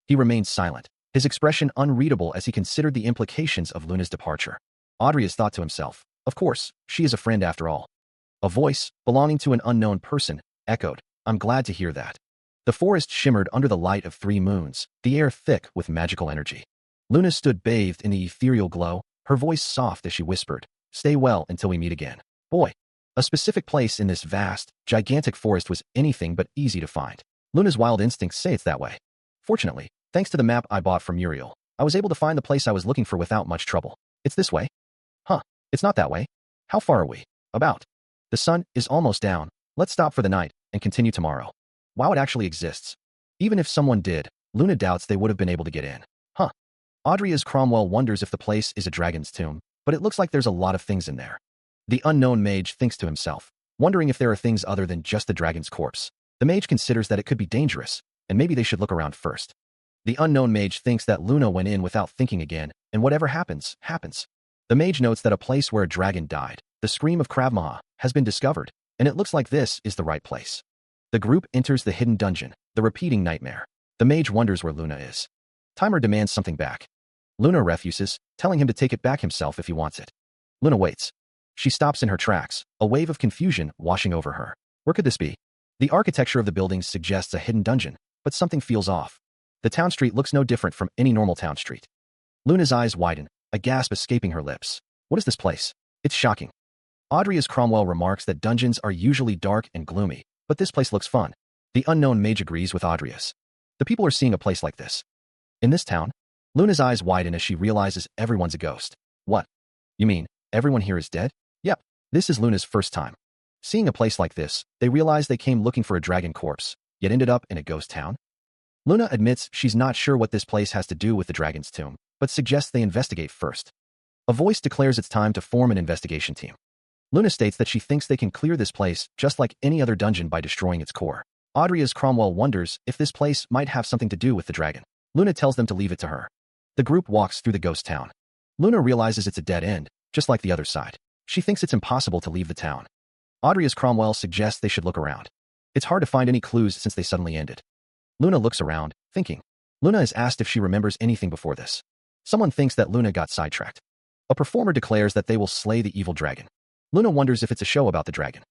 He remained silent, his expression unreadable as he considered the implications of Luna's departure. Adria's thought to himself, of course, she is a friend after all. A voice, belonging to an unknown person, echoed, I'm glad to hear that. The forest shimmered under the light of 3 moons, the air thick with magical energy. Luna stood bathed in the ethereal glow, her voice soft as she whispered, stay well until we meet again. Boy, a specific place in this vast, gigantic forest was anything but easy to find. Luna's wild instincts say it's that way. Fortunately, thanks to the map I bought from Muriel, I was able to find the place I was looking for without much trouble. It's this way? Huh, it's not that way. How far are we? About. The sun is almost down. Let's stop for the night and continue tomorrow. Wow, it actually exists. Even if someone did, Luna doubts they would have been able to get in. Huh. Adria's Cromwell wonders if the place is a dragon's tomb, but it looks like there's a lot of things in there. The unknown mage thinks to himself, wondering if there are things other than just the dragon's corpse. The mage considers that it could be dangerous, and maybe they should look around first. The unknown mage thinks that Luna went in without thinking again, and whatever happens, happens. The mage notes that a place where a dragon died, the scream of Krav Maga, has been discovered, and it looks like this is the right place. The group enters the hidden dungeon, the repeating nightmare. The mage wonders where Luna is. Timer demands something back. Luna refuses, telling him to take it back himself if he wants it. Luna waits. She stops in her tracks, a wave of confusion washing over her. Where could this be? The architecture of the buildings suggests a hidden dungeon, but something feels off. The town street looks no different from any normal town street. Luna's eyes widen, a gasp escaping her lips. What is this place? It's shocking. Adria's Cromwell remarks that dungeons are usually dark and gloomy, but this place looks fun. The unknown mage agrees with Adria's. The people are seeing a place like this. In this town? Luna's eyes widen as she realizes everyone's a ghost. What? You mean, everyone here is dead? Yep, this is Luna's first time. Seeing a place like this, they realize they came looking for a dragon corpse, yet ended up in a ghost town. Luna admits she's not sure what this place has to do with the dragon's tomb, but suggests they investigate first. A voice declares it's time to form an investigation team. Luna states that she thinks they can clear this place just like any other dungeon by destroying its core. Adria's Cromwell wonders if this place might have something to do with the dragon. Luna tells them to leave it to her. The group walks through the ghost town. Luna realizes it's a dead end, just like the other side. She thinks it's impossible to leave the town. Adria's Cromwell suggests they should look around. It's hard to find any clues since they suddenly ended. Luna looks around, thinking. Luna is asked if she remembers anything before this. Someone thinks that Luna got sidetracked. A performer declares that they will slay the evil dragon. Luna wonders if it's a show about the dragon.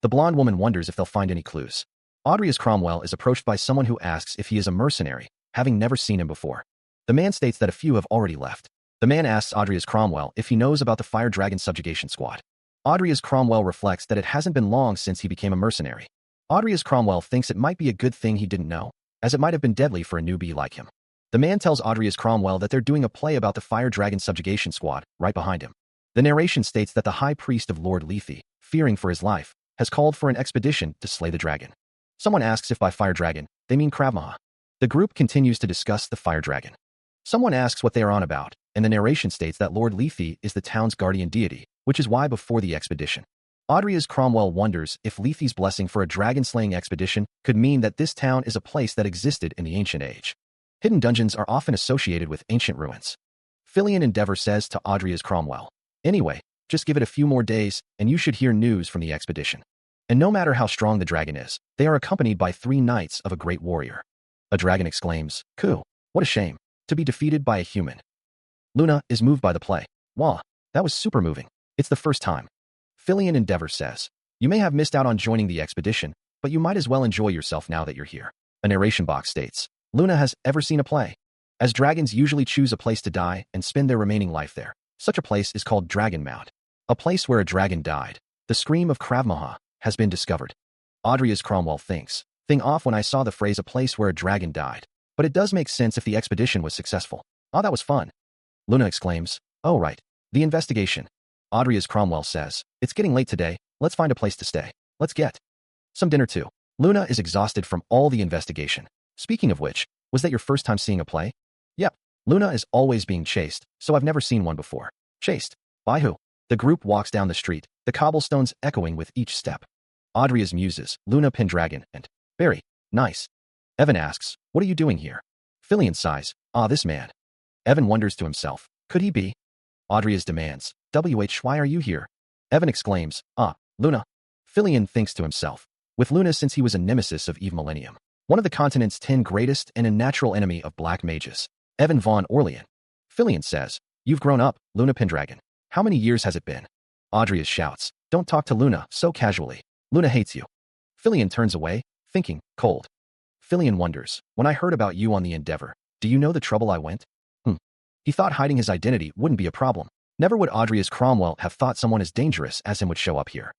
The blonde woman wonders if they'll find any clues. Adria's Cromwell is approached by someone who asks if he is a mercenary, having never seen him before. The man states that a few have already left. The man asks Adria's Cromwell if he knows about the Fire Dragon Subjugation Squad. Adria's Cromwell reflects that it hasn't been long since he became a mercenary. Adria's Cromwell thinks it might be a good thing he didn't know, as it might have been deadly for a newbie like him. The man tells Adria's Cromwell that they're doing a play about the Fire Dragon Subjugation Squad, right behind him. The narration states that the High Priest of Lord Lethe, fearing for his life, has called for an expedition to slay the dragon. Someone asks if by Fire Dragon, they mean Krav Maga. The group continues to discuss the Fire Dragon. Someone asks what they are on about, and the narration states that Lord Lethe is the town's guardian deity, which is why before the expedition. Adria's Cromwell wonders if Lethe's blessing for a dragon-slaying expedition could mean that this town is a place that existed in the ancient age. Hidden dungeons are often associated with ancient ruins. Fillion Endeavor says to Adria's Cromwell, anyway, just give it a few more days, and you should hear news from the expedition. And no matter how strong the dragon is, they are accompanied by 3 knights of a great warrior. A dragon exclaims, "Coo, what a shame, to be defeated by a human." Luna is moved by the play. Wow, that was super moving. It's the first time. Fillion Endeavor says, you may have missed out on joining the expedition, but you might as well enjoy yourself now that you're here. A narration box states, Luna has ever seen a play. As dragons usually choose a place to die and spend their remaining life there, such a place is called Dragon Mound. A place where a dragon died. The scream of Krav Maga has been discovered. Adria's Cromwell thinks, thing off when I saw the phrase a place where a dragon died. But it does make sense if the expedition was successful. Oh, that was fun. Luna exclaims, oh right, the investigation. Adria's Cromwell says, it's getting late today, let's find a place to stay. Let's get some dinner too. Luna is exhausted from all the investigation. Speaking of which, was that your first time seeing a play? Yep. Luna is always being chased, so I've never seen one before. Chased? By who? The group walks down the street, the cobblestones echoing with each step. Audrey's muses, Luna Pendragon, and Barry. Nice. Evan asks, what are you doing here? Fillion sighs, this man. Evan wonders to himself, could he be? Audrey's demands, why are you here? Evan exclaims, Luna. Fillion thinks to himself, with Luna since he was a nemesis of Eve Millennium. One of the continent's 10 greatest and a natural enemy of black mages. Evan Von Orlean. Fillion says, you've grown up, Luna Pendragon. How many years has it been? Audrey shouts, don't talk to Luna so casually. Luna hates you. Fillion turns away, thinking, cold. Fillion wonders, when I heard about you on the Endeavor, do you know the trouble I went? He thought hiding his identity wouldn't be a problem. Never would Audrey Cromwell have thought someone as dangerous as him would show up here.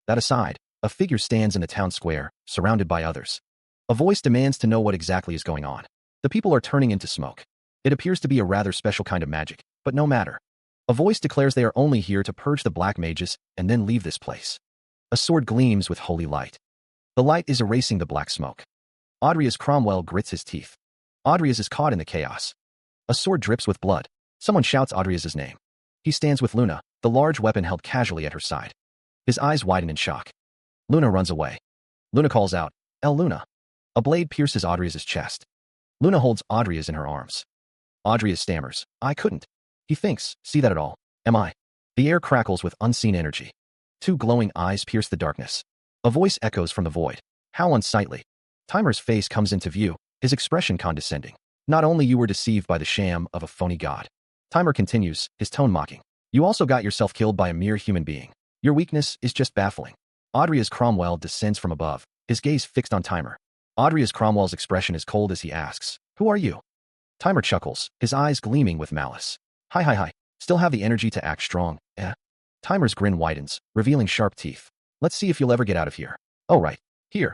That aside, a figure stands in the town square, surrounded by others. A voice demands to know what exactly is going on. The people are turning into smoke. It appears to be a rather special kind of magic, but no matter. A voice declares they are only here to purge the black mages and then leave this place. A sword gleams with holy light. The light is erasing the black smoke. Audrey Cromwell grits his teeth. Audrey is caught in the chaos. A sword drips with blood. Someone shouts Audrey's name. He stands with Luna, the large weapon held casually at her side. His eyes widen in shock. Luna runs away. Luna calls out, El Luna. A blade pierces Audrey's chest. Luna holds Audrey's in her arms. Audrey stammers, I couldn't. He thinks, see that at all? Am I? The air crackles with unseen energy. Two glowing eyes pierce the darkness. A voice echoes from the void. How unsightly. Timer's face comes into view, his expression condescending. Not only you were deceived by the sham of a phony god. Timer continues, his tone mocking. You also got yourself killed by a mere human being. Your weakness is just baffling. Audrey Cromwell descends from above, his gaze fixed on Timer. Audrey Cromwell's expression is cold as he asks, who are you? Timer chuckles, his eyes gleaming with malice. Hi. Still have the energy to act strong, eh? Timer's grin widens, revealing sharp teeth. Let's see if you'll ever get out of here. Oh right, here.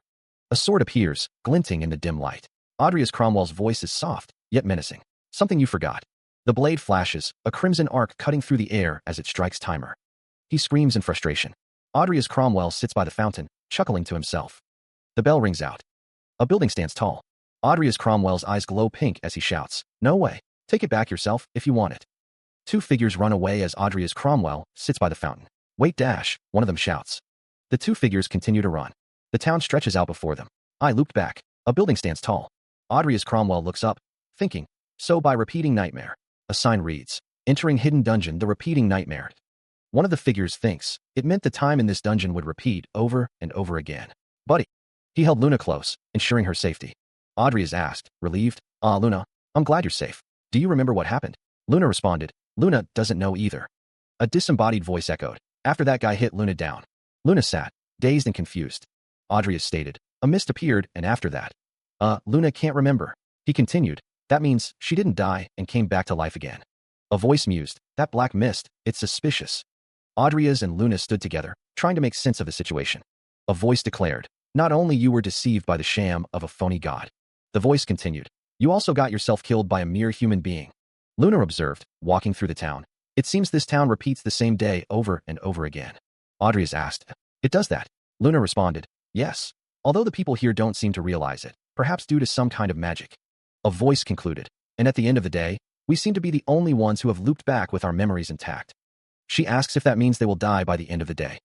A sword appears, glinting in the dim light. Audrey Cromwell's voice is soft, yet menacing. Something you forgot. The blade flashes, a crimson arc cutting through the air as it strikes Timer. He screams in frustration. Audrey Cromwell sits by the fountain, chuckling to himself. The bell rings out. A building stands tall. Audrey Cromwell's eyes glow pink as he shouts, no way. Take it back yourself if you want it. Two figures run away as Audrey Cromwell sits by the fountain. Wait dash, one of them shouts. The two figures continue to run. The town stretches out before them. I looped back. A building stands tall. Audrey Cromwell looks up, thinking, so by repeating nightmare. A sign reads, entering hidden dungeon, the repeating nightmare. One of the figures thinks, it meant the time in this dungeon would repeat over and over again. Buddy. He held Luna close, ensuring her safety. Audrey is asked, relieved, Luna, I'm glad you're safe. Do you remember what happened? Luna responded, Luna doesn't know either. A disembodied voice echoed, after that guy hit Luna down. Luna sat, dazed and confused. Audrey has stated, a mist appeared and after that. Luna can't remember. He continued, that means she didn't die and came back to life again. A voice mused, that black mist, it's suspicious. Audrey and Luna stood together, trying to make sense of the situation. A voice declared, not only you were deceived by the sham of a phony god. The voice continued, you also got yourself killed by a mere human being. Luna observed, walking through the town. It seems this town repeats the same day over and over again. Audrey asked, it does that? Luna responded, yes. Although the people here don't seem to realize it, perhaps due to some kind of magic. A voice concluded, and at the end of the day, we seem to be the only ones who have looped back with our memories intact. She asks if that means they will die by the end of the day.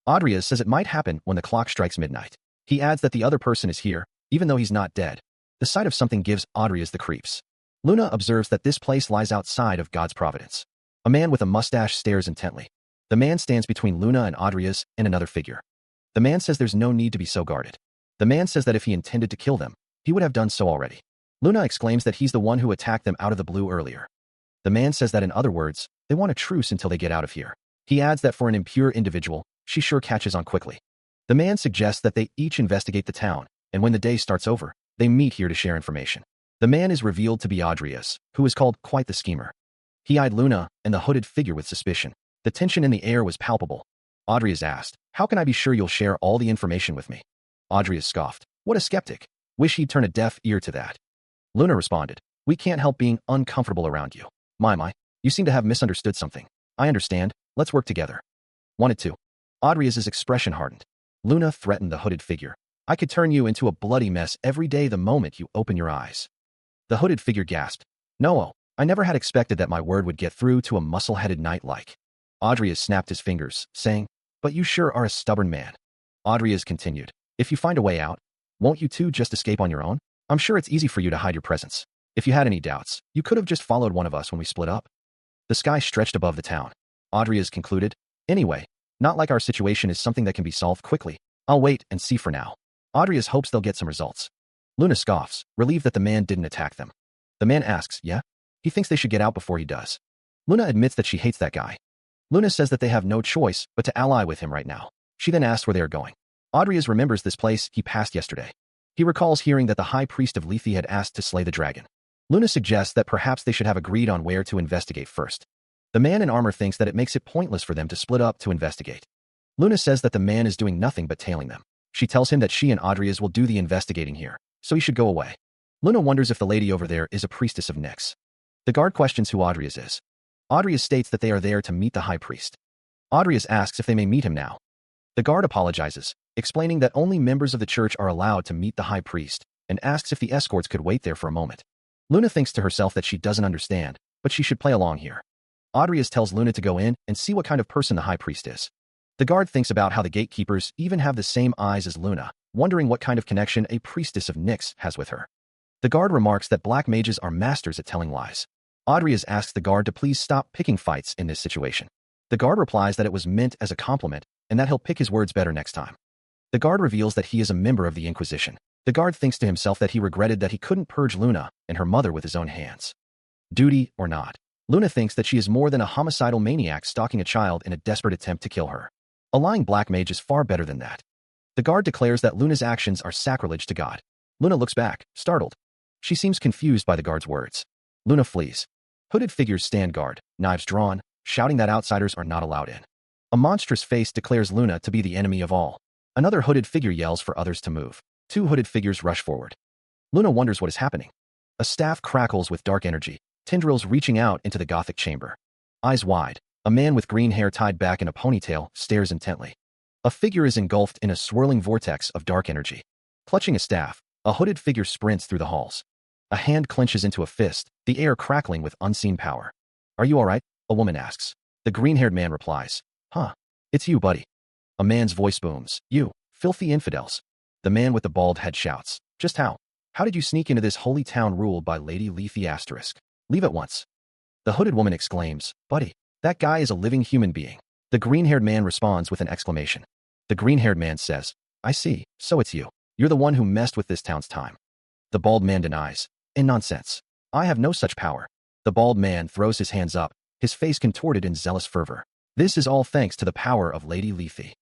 Audrey says it might happen when the clock strikes midnight. He adds that the other person is here, even though he's not dead. The sight of something gives Audrey the creeps. Luna observes that this place lies outside of God's providence. A man with a mustache stares intently. The man stands between Luna and Audrey and another figure. The man says there's no need to be so guarded. The man says that if he intended to kill them, he would have done so already. Luna exclaims that he's the one who attacked them out of the blue earlier. The man says that in other words, they want a truce until they get out of here. He adds that for an impure individual, she sure catches on quickly. The man suggests that they each investigate the town, and when the day starts over, they meet here to share information. The man is revealed to be Audrey, who is called quite the schemer. He eyed Luna and the hooded figure with suspicion. The tension in the air was palpable. Audrey is asked, how can I be sure you'll share all the information with me? Audrey is scoffed. What a skeptic. Wish he'd turn a deaf ear to that. Luna responded, we can't help being uncomfortable around you. My, you seem to have misunderstood something. I understand. Let's work together. Wanted to. Audrey's expression hardened. Luna threatened the hooded figure. I could turn you into a bloody mess every day the moment you open your eyes. The hooded figure gasped. No, I never had expected that my word would get through to a muscle-headed knight like. Audrias snapped his fingers, saying, "But you sure are a stubborn man." Audrias continued, "If you find a way out, won't you two just escape on your own? I'm sure it's easy for you to hide your presence. If you had any doubts, you could have just followed one of us when we split up." The sky stretched above the town. Audrias concluded, "Anyway, not like our situation is something that can be solved quickly. I'll wait and see for now." Audrias hopes they'll get some results. Luna scoffs, relieved that the man didn't attack them. The man asks, "Yeah?" He thinks they should get out before he does. Luna admits that she hates that guy. Luna says that they have no choice but to ally with him right now. She then asks where they are going. Audrias remembers this place he passed yesterday. He recalls hearing that the high priest of Lethe had asked to slay the dragon. Luna suggests that perhaps they should have agreed on where to investigate first. The man in armor thinks that it makes it pointless for them to split up to investigate. Luna says that the man is doing nothing but tailing them. She tells him that she and Audrias will do the investigating here, so he should go away. Luna wonders if the lady over there is a priestess of Nyx. The guard questions who Audrias is. Audrias states that they are there to meet the high priest. Audrias asks if they may meet him now. The guard apologizes, explaining that only members of the church are allowed to meet the high priest, and asks if the escorts could wait there for a moment. Luna thinks to herself that she doesn't understand, but she should play along here. Audrias tells Luna to go in and see what kind of person the high priest is. The guard thinks about how the gatekeepers even have the same eyes as Luna, wondering what kind of connection a priestess of Nyx has with her. The guard remarks that black mages are masters at telling lies. Audrias asks the guard to please stop picking fights in this situation. The guard replies that it was meant as a compliment and that he'll pick his words better next time. The guard reveals that he is a member of the Inquisition. The guard thinks to himself that he regretted that he couldn't purge Luna and her mother with his own hands. Duty or not, Luna thinks that she is more than a homicidal maniac stalking a child in a desperate attempt to kill her. A lying black mage is far better than that. The guard declares that Luna's actions are sacrilege to God. Luna looks back, startled. She seems confused by the guard's words. Luna flees. Hooded figures stand guard, knives drawn, shouting that outsiders are not allowed in. A monstrous face declares Luna to be the enemy of all. Another hooded figure yells for others to move. Two hooded figures rush forward. Luna wonders what is happening. A staff crackles with dark energy, tendrils reaching out into the gothic chamber. Eyes wide, a man with green hair tied back in a ponytail stares intently. A figure is engulfed in a swirling vortex of dark energy. Clutching a staff, a hooded figure sprints through the halls. A hand clenches into a fist, the air crackling with unseen power. "Are you all right?" a woman asks. The green-haired man replies, "Huh, it's you, buddy." A man's voice booms, "You, filthy infidels." The man with the bald head shouts, "Just how? How did you sneak into this holy town ruled by Lady Lethe asterisk? Leave at once." The hooded woman exclaims, "Buddy, that guy is a living human being." The green-haired man responds with an exclamation. The green-haired man says, "I see, so it's you. You're the one who messed with this town's time." The bald man denies, "In nonsense. I have no such power." The bald man throws his hands up, his face contorted in zealous fervor. "This is all thanks to the power of Lady Lethe."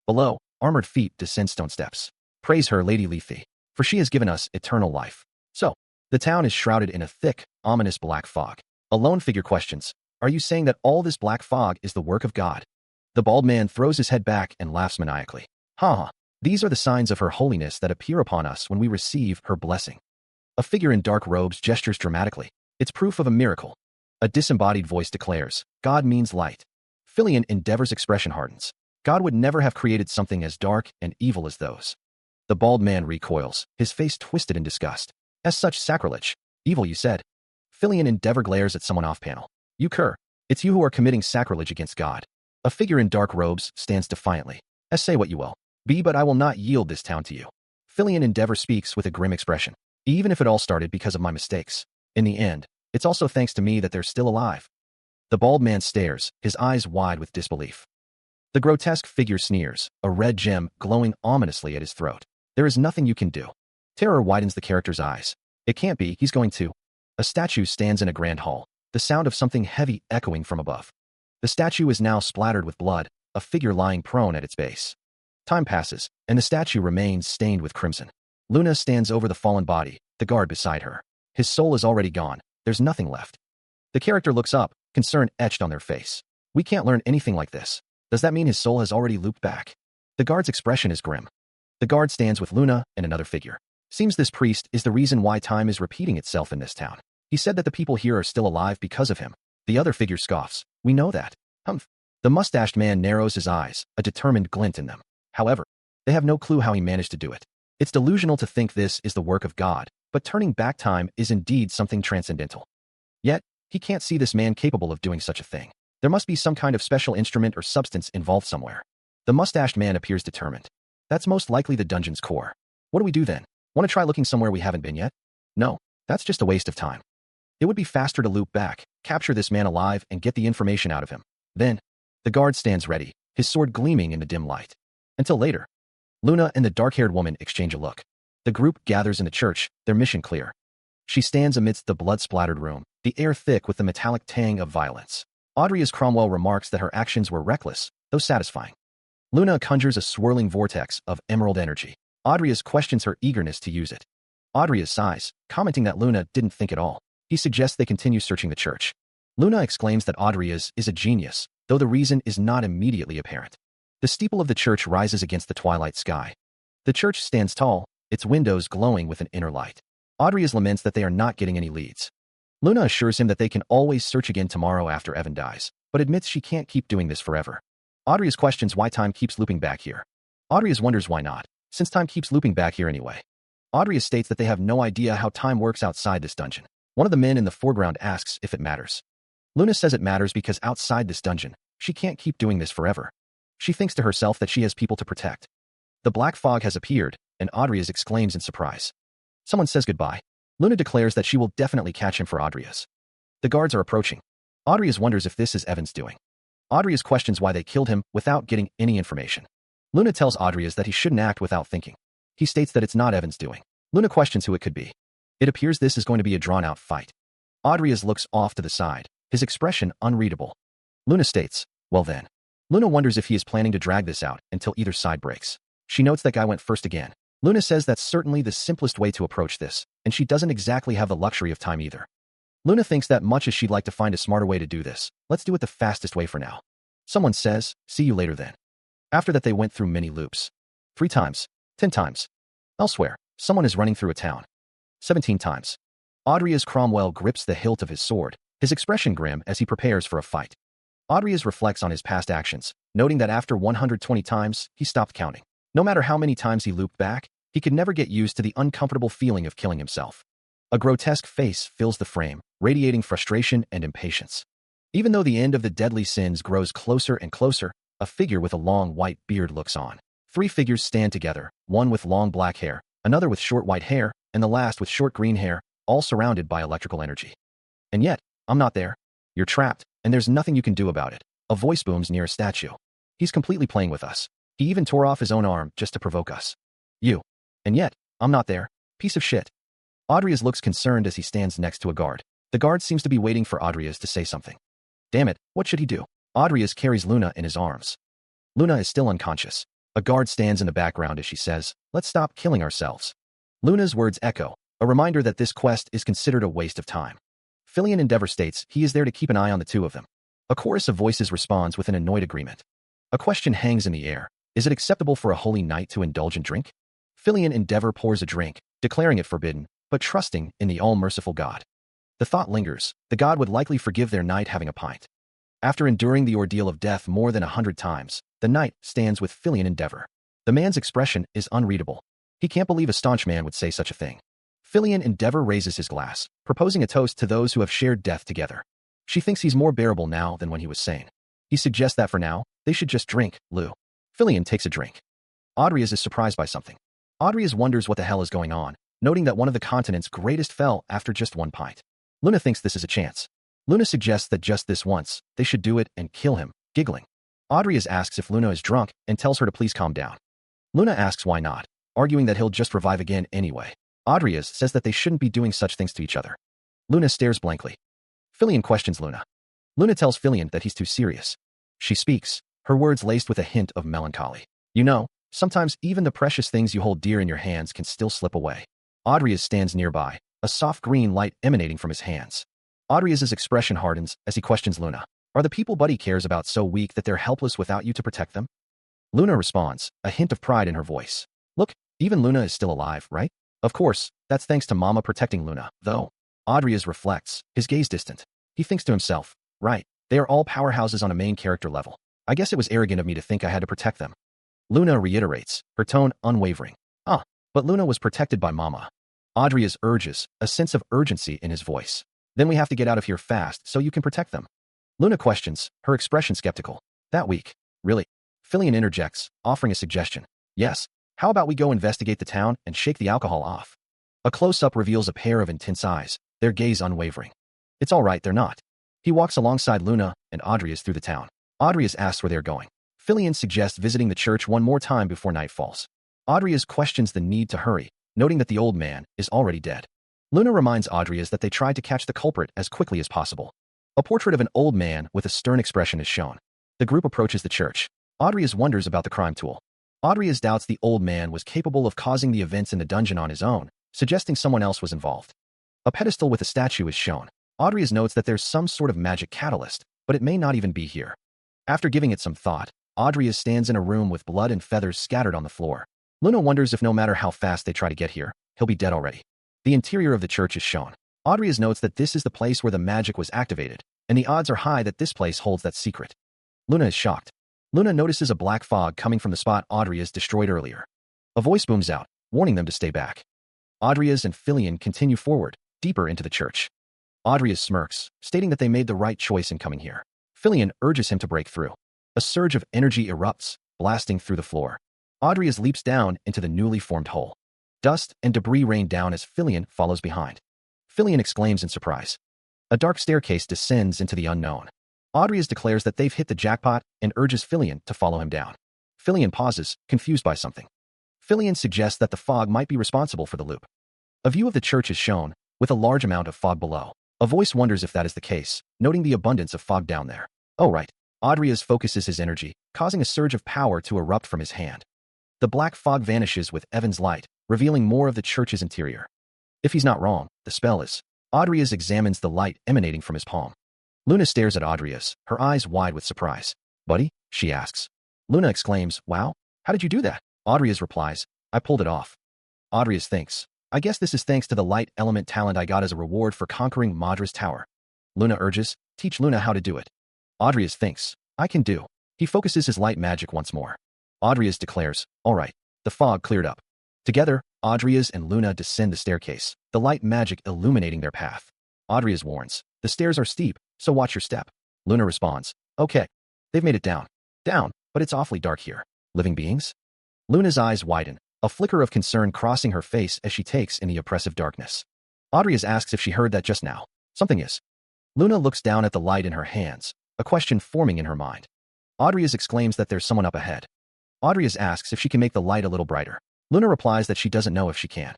Below, armored feet descend stone steps. "Praise her, Lady Lethe, for she has given us eternal life." So, the town is shrouded in a thick, ominous black fog. A lone figure questions, "Are you saying that all this black fog is the work of God?" The bald man throws his head back and laughs maniacally. "Ha ha, these are the signs of her holiness that appear upon us when we receive her blessing." A figure in dark robes gestures dramatically. It's proof of a miracle. A disembodied voice declares, "God means light." Filion Endeavor's expression hardens. God would never have created something as dark and evil as those. The bald man recoils, his face twisted in disgust. "As such sacrilege. Evil, you said." Filion Endeavor glares at someone off-panel. "You cur. It's you who are committing sacrilege against God." A figure in dark robes stands defiantly. "As say what you will. Be, but I will not yield this town to you." Filion Endeavor speaks with a grim expression. "Even if it all started because of my mistakes, in the end, it's also thanks to me that they're still alive." The bald man stares, his eyes wide with disbelief. The grotesque figure sneers, a red gem glowing ominously at his throat. "There is nothing you can do." Terror widens the character's eyes. "It can't be, he's going to." A statue stands in a grand hall, the sound of something heavy echoing from above. The statue is now splattered with blood, a figure lying prone at its base. Time passes, and the statue remains stained with crimson. Luna stands over the fallen body, the guard beside her. His soul is already gone, there's nothing left. The character looks up, concern etched on their face. "We can't learn anything like this. Does that mean his soul has already looped back?" The guard's expression is grim. The guard stands with Luna and another figure. "Seems this priest is the reason why time is repeating itself in this town. He said that the people here are still alive because of him." The other figure scoffs, "We know that." Humph. The mustached man narrows his eyes, a determined glint in them. However, they have no clue how he managed to do it. It's delusional to think this is the work of God, but turning back time is indeed something transcendental. Yet, He can't see this man capable of doing such a thing. There must be some kind of special instrument or substance involved somewhere. The mustached man appears determined. That's most likely the dungeon's core. What do we do then? Want to try looking somewhere we haven't been yet? No, that's just a waste of time. It would be faster to loop back, capture this man alive, and get the information out of him. Then, the guard stands ready, his sword gleaming in the dim light. Until later, Luna and the dark-haired woman exchange a look. The group gathers in the church, their mission clear. She stands amidst the blood-splattered room, the air thick with the metallic tang of violence. Audrey as Cromwell remarks that her actions were reckless, though satisfying. Luna conjures a swirling vortex of emerald energy. Audrey questions her eagerness to use it. Audrey sighs, commenting that Luna didn't think at all. He suggests they continue searching the church. Luna exclaims that Audrey is a genius, though the reason is not immediately apparent. The steeple of the church rises against the twilight sky. The church stands tall, its windows glowing with an inner light. Audrey laments that they are not getting any leads. Luna assures him that they can always search again tomorrow after Evan dies, but admits she can't keep doing this forever. Audrey questions why time keeps looping back here. Audrey wonders why not, since time keeps looping back here anyway. Audrey states that they have no idea how time works outside this dungeon. One of the men in the foreground asks if it matters. Luna says it matters because outside this dungeon, she can't keep doing this forever. She thinks to herself that she has people to protect. The black fog has appeared, and Audrey exclaims in surprise. Someone says goodbye. Luna declares that she will definitely catch him for Audrey's. The guards are approaching. Audrey wonders if this is Evan's doing. Audrey questions why they killed him without getting any information. Luna tells Audrey that he shouldn't act without thinking. He states that it's not Evan's doing. Luna questions who it could be. It appears this is going to be a drawn-out fight. Audrey looks off to the side, his expression unreadable. Luna states, well then. Luna wonders if he is planning to drag this out until either side breaks. She notes that guy went first again. Luna says that's certainly the simplest way to approach this, and she doesn't exactly have the luxury of time either. Luna thinks that much as she'd like to find a smarter way to do this, let's do it the fastest way for now. Someone says, see you later then. After that they went through many loops. 3 times. 10 times. Elsewhere, someone is running through a town. 17 times. Audrey Cromwell grips the hilt of his sword, his expression grim as he prepares for a fight. Audrey reflects on his past actions, noting that after 120 times, he stopped counting. No matter how many times he looped back, he could never get used to the uncomfortable feeling of killing himself. A grotesque face fills the frame, radiating frustration and impatience. Even though the end of the deadly sins grows closer and closer, a figure with a long white beard looks on. 3 figures stand together, one with long black hair, another with short white hair, and the last with short green hair, all surrounded by electrical energy. And yet, I'm not there. You're trapped, and there's nothing you can do about it. A voice booms near a statue. He's completely playing with us. He even tore off his own arm just to provoke us. You. And yet, I'm not there. Piece of shit. Audrey looks concerned as he stands next to a guard. The guard seems to be waiting for Audrey to say something. Damn it, what should he do? Audrey carries Luna in his arms. Luna is still unconscious. A guard stands in the background as she says, let's stop killing ourselves. Luna's words echo, a reminder that this quest is considered a waste of time. Fillion Endeavor states he is there to keep an eye on the two of them. A chorus of voices responds with an annoyed agreement. A question hangs in the air. Is it acceptable for a holy knight to indulge in drink? Fillion Endeavor pours a drink, declaring it forbidden, but trusting in the all-merciful god. The thought lingers, the god would likely forgive their knight having a pint. After enduring the ordeal of death more than 100 times, the knight stands with Fillion Endeavor. The man's expression is unreadable. He can't believe a staunch man would say such a thing. Fillion Endeavor raises his glass, proposing a toast to those who have shared death together. She thinks he's more bearable now than when he was sane. He suggests that for now, they should just drink, Lou. Fillion takes a drink. Audrey is surprised by something. Audrey wonders what the hell is going on, noting that one of the continent's greatest fell after just 1 pint. Luna thinks this is a chance. Luna suggests that just this once, they should do it and kill him, giggling. Audrey asks if Luna is drunk and tells her to please calm down. Luna asks why not, arguing that he'll just revive again anyway. Audrey says that they shouldn't be doing such things to each other. Luna stares blankly. Fillion questions Luna. Luna tells Fillion that he's too serious. She speaks, her words laced with a hint of melancholy. You know, sometimes even the precious things you hold dear in your hands can still slip away. Audrey stands nearby, a soft green light emanating from his hands. Audrey's expression hardens as he questions Luna. Are the people Buddy cares about so weak that they're helpless without you to protect them? Luna responds, a hint of pride in her voice. Look, even Luna is still alive, right? Of course, that's thanks to Mama protecting Luna, though. Audrey reflects, his gaze distant. He thinks to himself, right, they are all powerhouses on a main character level. I guess it was arrogant of me to think I had to protect them. Luna reiterates, her tone unwavering. But Luna was protected by Mama. Audrey urges, a sense of urgency in his voice. Then we have to get out of here fast so you can protect them. Luna questions, her expression skeptical. That weak. Really? Fillion interjects, offering a suggestion. Yes. How about we go investigate the town and shake the alcohol off? A close-up reveals a pair of intense eyes, their gaze unwavering. It's all right, they're not. He walks alongside Luna and Audrias through the town. Audrias asks where they're going. Fillion suggests visiting the church one more time before night falls. Audrias questions the need to hurry, noting that the old man is already dead. Luna reminds Audrias that they tried to catch the culprit as quickly as possible. A portrait of an old man with a stern expression is shown. The group approaches the church. Audrias wonders about the crime tool. Audrias doubts the old man was capable of causing the events in the dungeon on his own, suggesting someone else was involved. A pedestal with a statue is shown. Audrias notes that there's some sort of magic catalyst, but it may not even be here. After giving it some thought, Audrias stands in a room with blood and feathers scattered on the floor. Luna wonders if no matter how fast they try to get here, he'll be dead already. The interior of the church is shown. Audrias notes that this is the place where the magic was activated, and the odds are high that this place holds that secret. Luna is shocked. Luna notices a black fog coming from the spot Audrias destroyed earlier. A voice booms out, warning them to stay back. Audrias and Fillion continue forward, deeper into the church. Audrias smirks, stating that they made the right choice in coming here. Fillion urges him to break through. A surge of energy erupts, blasting through the floor. Audrias leaps down into the newly formed hole. Dust and debris rain down as Fillion follows behind. Fillion exclaims in surprise. A dark staircase descends into the unknown. Audrias declares that they've hit the jackpot and urges Fillion to follow him down. Fillion pauses, confused by something. Fillion suggests that the fog might be responsible for the loop. A view of the church is shown, with a large amount of fog below. A voice wonders if that is the case, noting the abundance of fog down there. Oh right. Audrias focuses his energy, causing a surge of power to erupt from his hand. The black fog vanishes with Evan's light, revealing more of the church's interior. If he's not wrong, the spell is. Audrias examines the light emanating from his palm. Luna stares at Audrias, her eyes wide with surprise. Buddy? She asks. Luna exclaims, wow, how did you do that? Audrias replies, I pulled it off. Audrias thinks, I guess this is thanks to the light element talent I got as a reward for conquering Madra's tower. Luna urges, teach Luna how to do it. Audrias thinks, I can do. He focuses his light magic once more. Audrias declares, all right. The fog cleared up. Together, Audrias and Luna descend the staircase, the light magic illuminating their path. Audrias warns, the stairs are steep, so watch your step. Luna responds, okay. They've made it down. Down, but it's awfully dark here. Living beings? Luna's eyes widen, a flicker of concern crossing her face as she takes in the oppressive darkness. Audrias asks if she heard that just now. Something is. Luna looks down at the light in her hands, a question forming in her mind. Audrias exclaims that there's someone up ahead. Audrias asks if she can make the light a little brighter. Luna replies that she doesn't know if she can.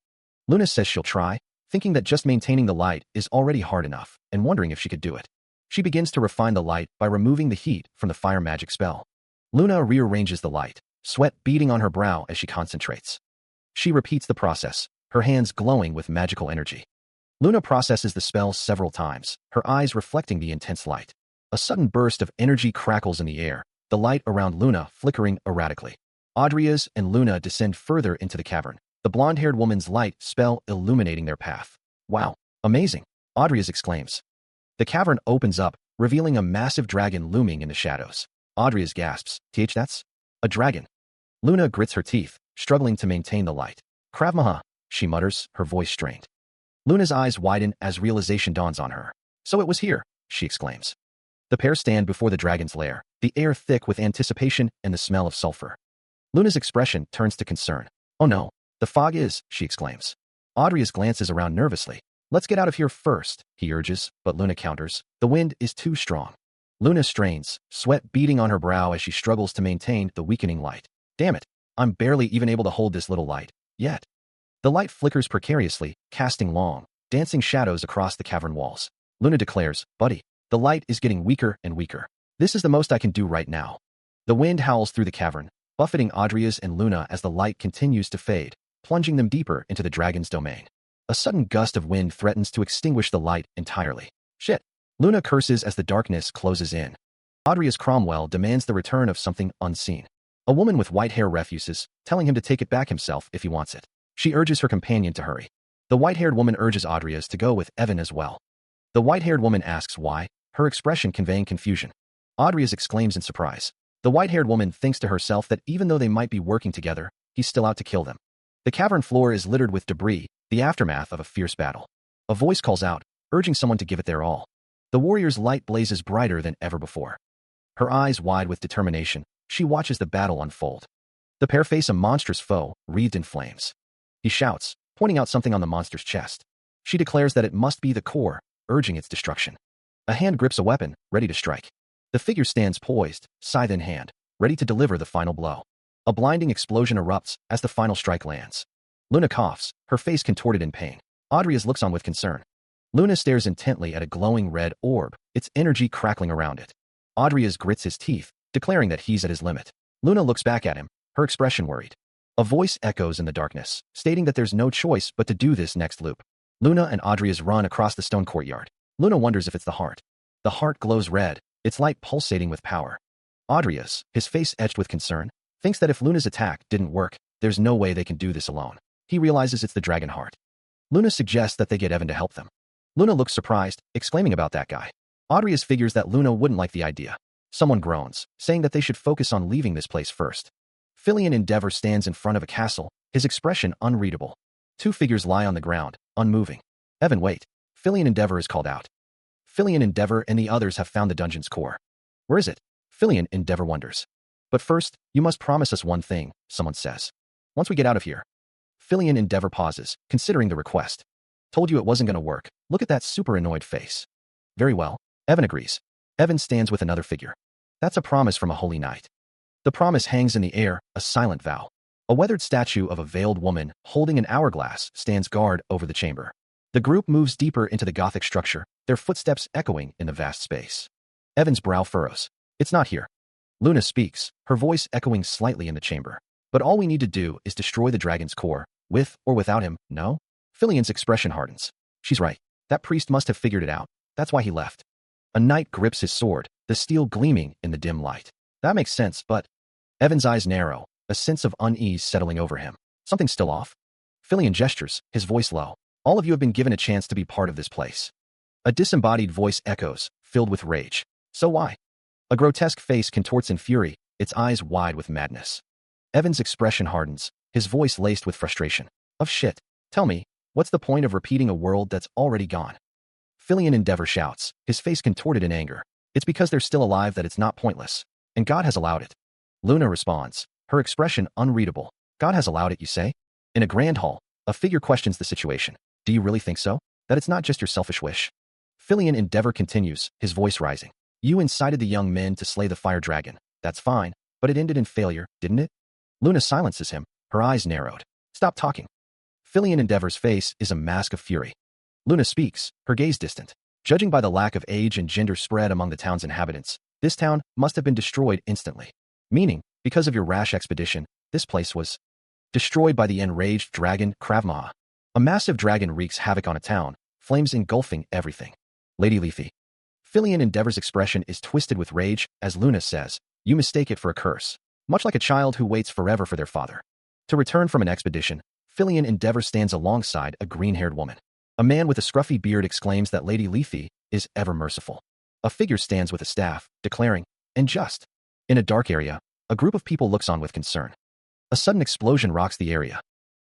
Luna says she'll try, thinking that just maintaining the light is already hard enough, and wondering if she could do it. She begins to refine the light by removing the heat from the fire magic spell. Luna rearranges the light, sweat beading on her brow as she concentrates. She repeats the process, her hands glowing with magical energy. Luna processes the spell several times, her eyes reflecting the intense light. A sudden burst of energy crackles in the air, the light around Luna flickering erratically. Audrias and Luna descend further into the cavern, the blonde-haired woman's light spell illuminating their path. Wow, amazing, Audrias exclaims. The cavern opens up, revealing a massive dragon looming in the shadows. Audrias gasps, that's a dragon. Luna grits her teeth, struggling to maintain the light. Krav Maga, she mutters, her voice strained. Luna's eyes widen as realization dawns on her. So it was here, she exclaims. The pair stand before the dragon's lair, the air thick with anticipation and the smell of sulfur. Luna's expression turns to concern. Oh no, the fog is, she exclaims. Audrias glances around nervously. Let's get out of here first, he urges, but Luna counters. The wind is too strong. Luna strains, sweat beading on her brow as she struggles to maintain the weakening light. Damn it, I'm barely even able to hold this little light, yet. The light flickers precariously, casting long, dancing shadows across the cavern walls. Luna declares, buddy, the light is getting weaker and weaker. This is the most I can do right now. The wind howls through the cavern, buffeting Audrias and Luna as the light continues to fade, plunging them deeper into the dragon's domain. A sudden gust of wind threatens to extinguish the light entirely. Shit. Luna curses as the darkness closes in. Audrias Cromwell demands the return of something unseen. A woman with white hair refuses, telling him to take it back himself if he wants it. She urges her companion to hurry. The white-haired woman urges Audrias to go with Evan as well. The white-haired woman asks why, her expression conveying confusion. Audrias exclaims in surprise. The white-haired woman thinks to herself that even though they might be working together, he's still out to kill them. The cavern floor is littered with debris, the aftermath of a fierce battle. A voice calls out, urging someone to give it their all. The warrior's light blazes brighter than ever before. Her eyes wide with determination, she watches the battle unfold. The pair face a monstrous foe, wreathed in flames. He shouts, pointing out something on the monster's chest. She declares that it must be the core, urging its destruction. A hand grips a weapon, ready to strike. The figure stands poised, scythe in hand, ready to deliver the final blow. A blinding explosion erupts as the final strike lands. Luna coughs, her face contorted in pain. Adria's looks on with concern. Luna stares intently at a glowing red orb, its energy crackling around it. Adria's grits his teeth, declaring that he's at his limit. Luna looks back at him, her expression worried. A voice echoes in the darkness, stating that there's no choice but to do this next loop. Luna and Adria's run across the stone courtyard. Luna wonders if it's the heart. The heart glows red, its light pulsating with power. Adria's, his face etched with concern, thinks that if Luna's attack didn't work, there's no way they can do this alone. He realizes it's the dragon heart. Luna suggests that they get Evan to help them. Luna looks surprised, exclaiming about that guy. Adria's figures that Luna wouldn't like the idea. Someone groans, saying that they should focus on leaving this place first. Filian Endeavor stands in front of a castle, his expression unreadable. Two figures lie on the ground, unmoving. Evan, wait. Filian Endeavor is called out. Filian Endeavor and the others have found the dungeon's core. Where is it? Filian Endeavor wonders. But first, you must promise us one thing, someone says. Once we get out of here. Filian Endeavor pauses, considering the request. Told you it wasn't going to work. Look at that super annoyed face. Very well. Evan agrees. Evan stands with another figure. That's a promise from a holy knight. The promise hangs in the air, a silent vow. A weathered statue of a veiled woman, holding an hourglass, stands guard over the chamber. The group moves deeper into the Gothic structure, their footsteps echoing in the vast space. Evan's brow furrows. It's not here. Luna speaks, her voice echoing slightly in the chamber. But all we need to do is destroy the dragon's core, with or without him, no? Filian's expression hardens. She's right. That priest must have figured it out. That's why he left. A knight grips his sword, the steel gleaming in the dim light. That makes sense, but... Evan's eyes narrow, a sense of unease settling over him. Something's still off. Filian gestures, his voice low. All of you have been given a chance to be part of this place. A disembodied voice echoes, filled with rage. So why? A grotesque face contorts in fury, its eyes wide with madness. Evan's expression hardens, his voice laced with frustration. Of shit. Tell me, what's the point of repeating a world that's already gone? Filian Endeavor shouts, his face contorted in anger. It's because they're still alive that it's not pointless. And God has allowed it. Luna responds, her expression unreadable. God has allowed it, you say? In a grand hall, a figure questions the situation. Do you really think so? That it's not just your selfish wish? Filian Endeavor continues, his voice rising. You incited the young men to slay the fire dragon. That's fine, but it ended in failure, didn't it? Luna silences him, her eyes narrowed. Stop talking. Filian Endeavor's face is a mask of fury. Luna speaks, her gaze distant. Judging by the lack of age and gender spread among the town's inhabitants, this town must have been destroyed instantly. Meaning, because of your rash expedition, this place was destroyed by the enraged dragon Krav Maga. A massive dragon wreaks havoc on a town, flames engulfing everything. Lady Leafy. Filian Endeavor's expression is twisted with rage, as Luna says, you mistake it for a curse, much like a child who waits forever for their father. To return from an expedition, Filian Endeavor stands alongside a green-haired woman. A man with a scruffy beard exclaims that Lady Leafy is ever merciful. A figure stands with a staff, declaring, and just. In a dark area, a group of people looks on with concern. A sudden explosion rocks the area.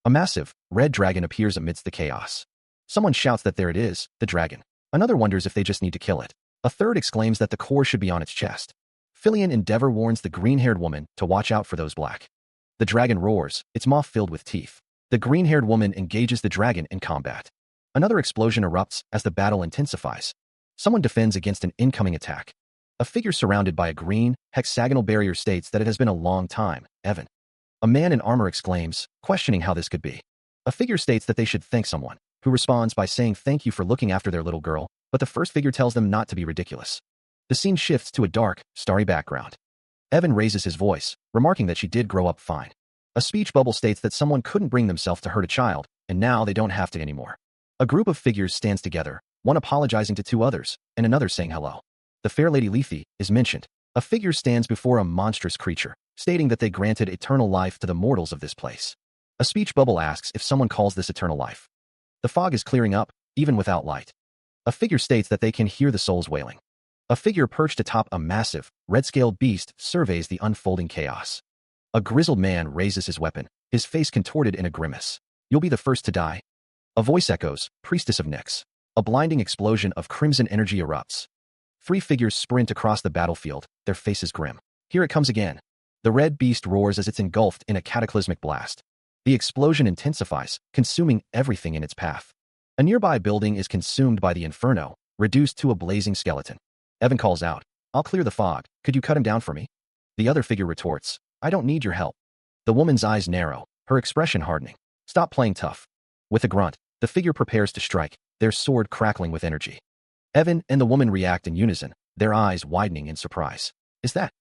A massive, red dragon appears amidst the chaos. Someone shouts that there it is, the dragon. Another wonders if they just need to kill it. A third exclaims that the core should be on its chest. Filian Endeavor warns the green-haired woman to watch out for those black. The dragon roars, its maw filled with teeth. The green-haired woman engages the dragon in combat. Another explosion erupts as the battle intensifies. Someone defends against an incoming attack. A figure surrounded by a green, hexagonal barrier states that it has been a long time, Evan. A man in armor exclaims, questioning how this could be. A figure states that they should thank someone, who responds by saying thank you for looking after their little girl, but the first figure tells them not to be ridiculous. The scene shifts to a dark, starry background. Evan raises his voice, remarking that she did grow up fine. A speech bubble states that someone couldn't bring themselves to hurt a child, and now they don't have to anymore. A group of figures stands together, one apologizing to two others, and another saying hello. The fair Lady Leafy is mentioned. A figure stands before a monstrous creature, stating that they granted eternal life to the mortals of this place. A speech bubble asks if someone calls this eternal life. The fog is clearing up, even without light. A figure states that they can hear the souls wailing. A figure perched atop a massive, red-scaled beast surveys the unfolding chaos. A grizzled man raises his weapon, his face contorted in a grimace. You'll be the first to die. A voice echoes, Priestess of Nyx. A blinding explosion of crimson energy erupts. Three figures sprint across the battlefield, their faces grim. Here it comes again. The red beast roars as it's engulfed in a cataclysmic blast. The explosion intensifies, consuming everything in its path. A nearby building is consumed by the inferno, reduced to a blazing skeleton. Evan calls out, "I'll clear the fog. Could you cut him down for me?" The other figure retorts, "I don't need your help." The woman's eyes narrow, her expression hardening. "Stop playing tough." With a grunt, the figure prepares to strike, their sword crackling with energy. Evan and the woman react in unison, their eyes widening in surprise. Is that?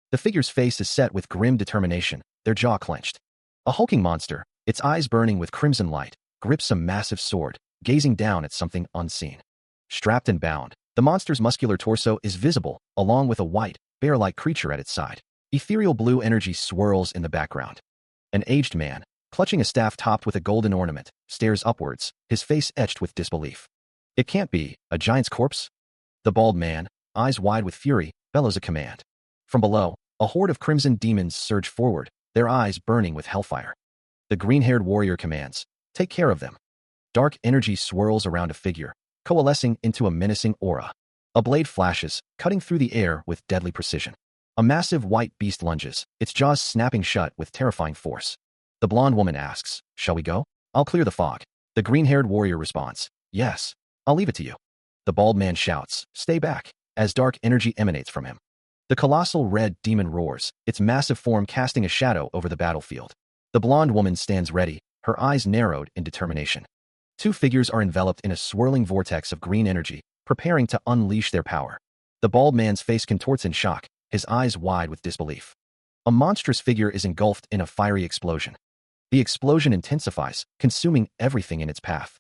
The figure's face is set with grim determination, their jaw clenched. A hulking monster, its eyes burning with crimson light, grips a massive sword, gazing down at something unseen. Strapped and bound, the monster's muscular torso is visible, along with a white, bear-like creature at its side. Ethereal blue energy swirls in the background. An aged man, clutching a staff topped with a golden ornament, stares upwards, his face etched with disbelief. It can't be, a giant's corpse? The bald man, eyes wide with fury, bellows a command. From below, a horde of crimson demons surge forward, their eyes burning with hellfire. The green-haired warrior commands, "Take care of them." Dark energy swirls around a figure, coalescing into a menacing aura. A blade flashes, cutting through the air with deadly precision. A massive white beast lunges, its jaws snapping shut with terrifying force. The blonde woman asks, "Shall we go?" "I'll clear the fog." The green-haired warrior responds, "Yes, I'll leave it to you." The bald man shouts, "Stay back," as dark energy emanates from him. The colossal red demon roars, its massive form casting a shadow over the battlefield. The blonde woman stands ready, her eyes narrowed in determination. Two figures are enveloped in a swirling vortex of green energy, preparing to unleash their power. The bald man's face contorts in shock, his eyes wide with disbelief. A monstrous figure is engulfed in a fiery explosion. The explosion intensifies, consuming everything in its path.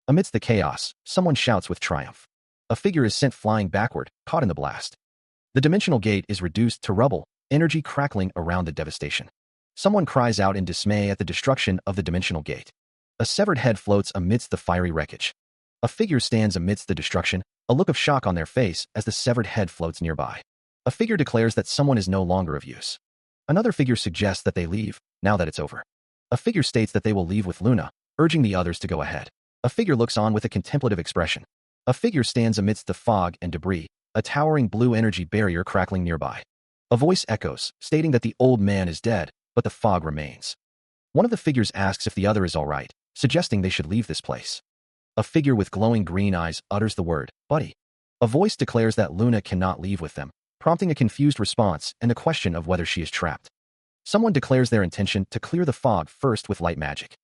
Amidst the chaos, someone shouts with triumph. A figure is sent flying backward, caught in the blast. The dimensional gate is reduced to rubble, energy crackling around the devastation. Someone cries out in dismay at the destruction of the dimensional gate. A severed head floats amidst the fiery wreckage. A figure stands amidst the destruction, a look of shock on their face as the severed head floats nearby. A figure declares that someone is no longer of use. Another figure suggests that they leave, now that it's over. A figure states that they will leave with Luna, urging the others to go ahead. A figure looks on with a contemplative expression. A figure stands amidst the fog and debris, a towering blue energy barrier crackling nearby. A voice echoes, stating that the old man is dead, but the fog remains. One of the figures asks if the other is all right, suggesting they should leave this place. A figure with glowing green eyes utters the word, "Buddy." A voice declares that Luna cannot leave with them, prompting a confused response and the question of whether she is trapped. Someone declares their intention to clear the fog first with light magic.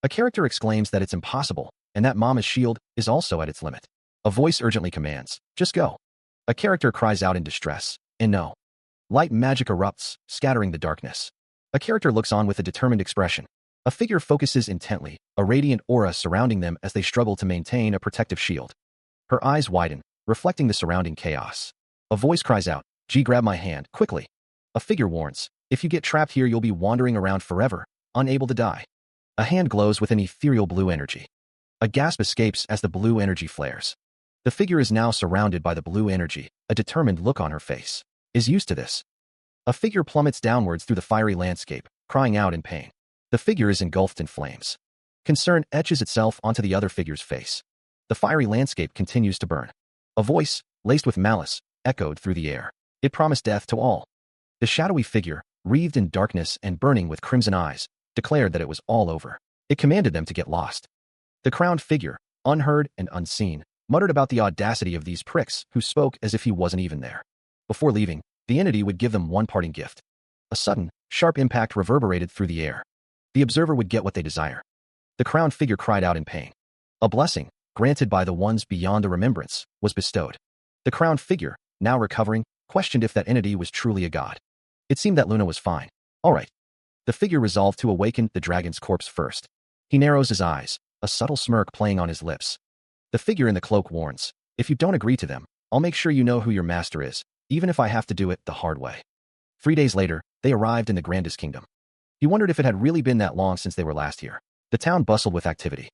A character exclaims that it's impossible, and that Mama's shield is also at its limit. A voice urgently commands, "Just go." A character cries out in distress, and no. Light magic erupts, scattering the darkness. A character looks on with a determined expression. A figure focuses intently, a radiant aura surrounding them as they struggle to maintain a protective shield. Her eyes widen, reflecting the surrounding chaos. A voice cries out, "Gee, grab my hand, quickly." A figure warns, "If you get trapped here, you'll be wandering around forever, unable to die." A hand glows with an ethereal blue energy. A gasp escapes as the blue energy flares. The figure is now surrounded by the blue energy, a determined look on her face. Is used to this. A figure plummets downwards through the fiery landscape, crying out in pain. The figure is engulfed in flames. Concern etches itself onto the other figure's face. The fiery landscape continues to burn. A voice, laced with malice, echoed through the air. It promised death to all. The shadowy figure, wreathed in darkness and burning with crimson eyes, declared that it was all over. It commanded them to get lost. The crowned figure, unheard and unseen, muttered about the audacity of these pricks who spoke as if he wasn't even there. Before leaving, the entity would give them one parting gift. A sudden, sharp impact reverberated through the air. The observer would get what they desire. The crowned figure cried out in pain. A blessing, granted by the ones beyond the remembrance, was bestowed. The crowned figure, now recovering, questioned if that entity was truly a god. It seemed that Luna was fine. All right. The figure resolved to awaken the dragon's corpse first. He narrows his eyes, a subtle smirk playing on his lips. The figure in the cloak warns, "If you don't agree to them, I'll make sure you know who your master is, even if I have to do it the hard way." 3 days later, they arrived in the grandest kingdom. He wondered if it had really been that long since they were last here. The town bustled with activity.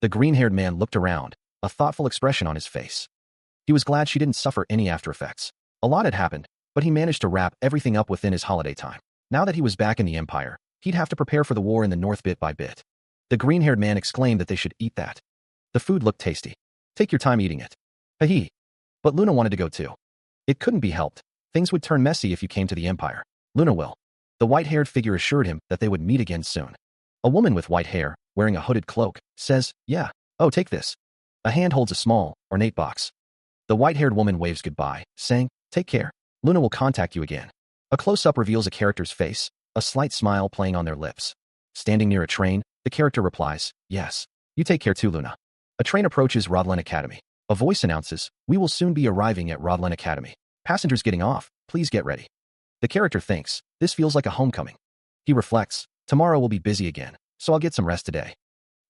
The green-haired man looked around, a thoughtful expression on his face. He was glad she didn't suffer any after effects. A lot had happened, but he managed to wrap everything up within his holiday time. Now that he was back in the Empire, he'd have to prepare for the war in the north bit by bit. The green-haired man exclaimed that they should eat that. The food looked tasty. Take your time eating it. Hee. But Luna wanted to go too. It couldn't be helped. Things would turn messy if you came to the Empire. Luna will. The white-haired figure assured him that they would meet again soon. A woman with white hair, wearing a hooded cloak, says, yeah, oh, take this. A hand holds a small, ornate box. The white-haired woman waves goodbye, saying, take care. Luna will contact you again. A close-up reveals a character's face, a slight smile playing on their lips. Standing near a train, the character replies, yes. You take care too, Luna. A train approaches Rodlan Academy. A voice announces, we will soon be arriving at Rodlan Academy. Passengers getting off, please get ready. The character thinks, this feels like a homecoming. He reflects, tomorrow will be busy again, so I'll get some rest today.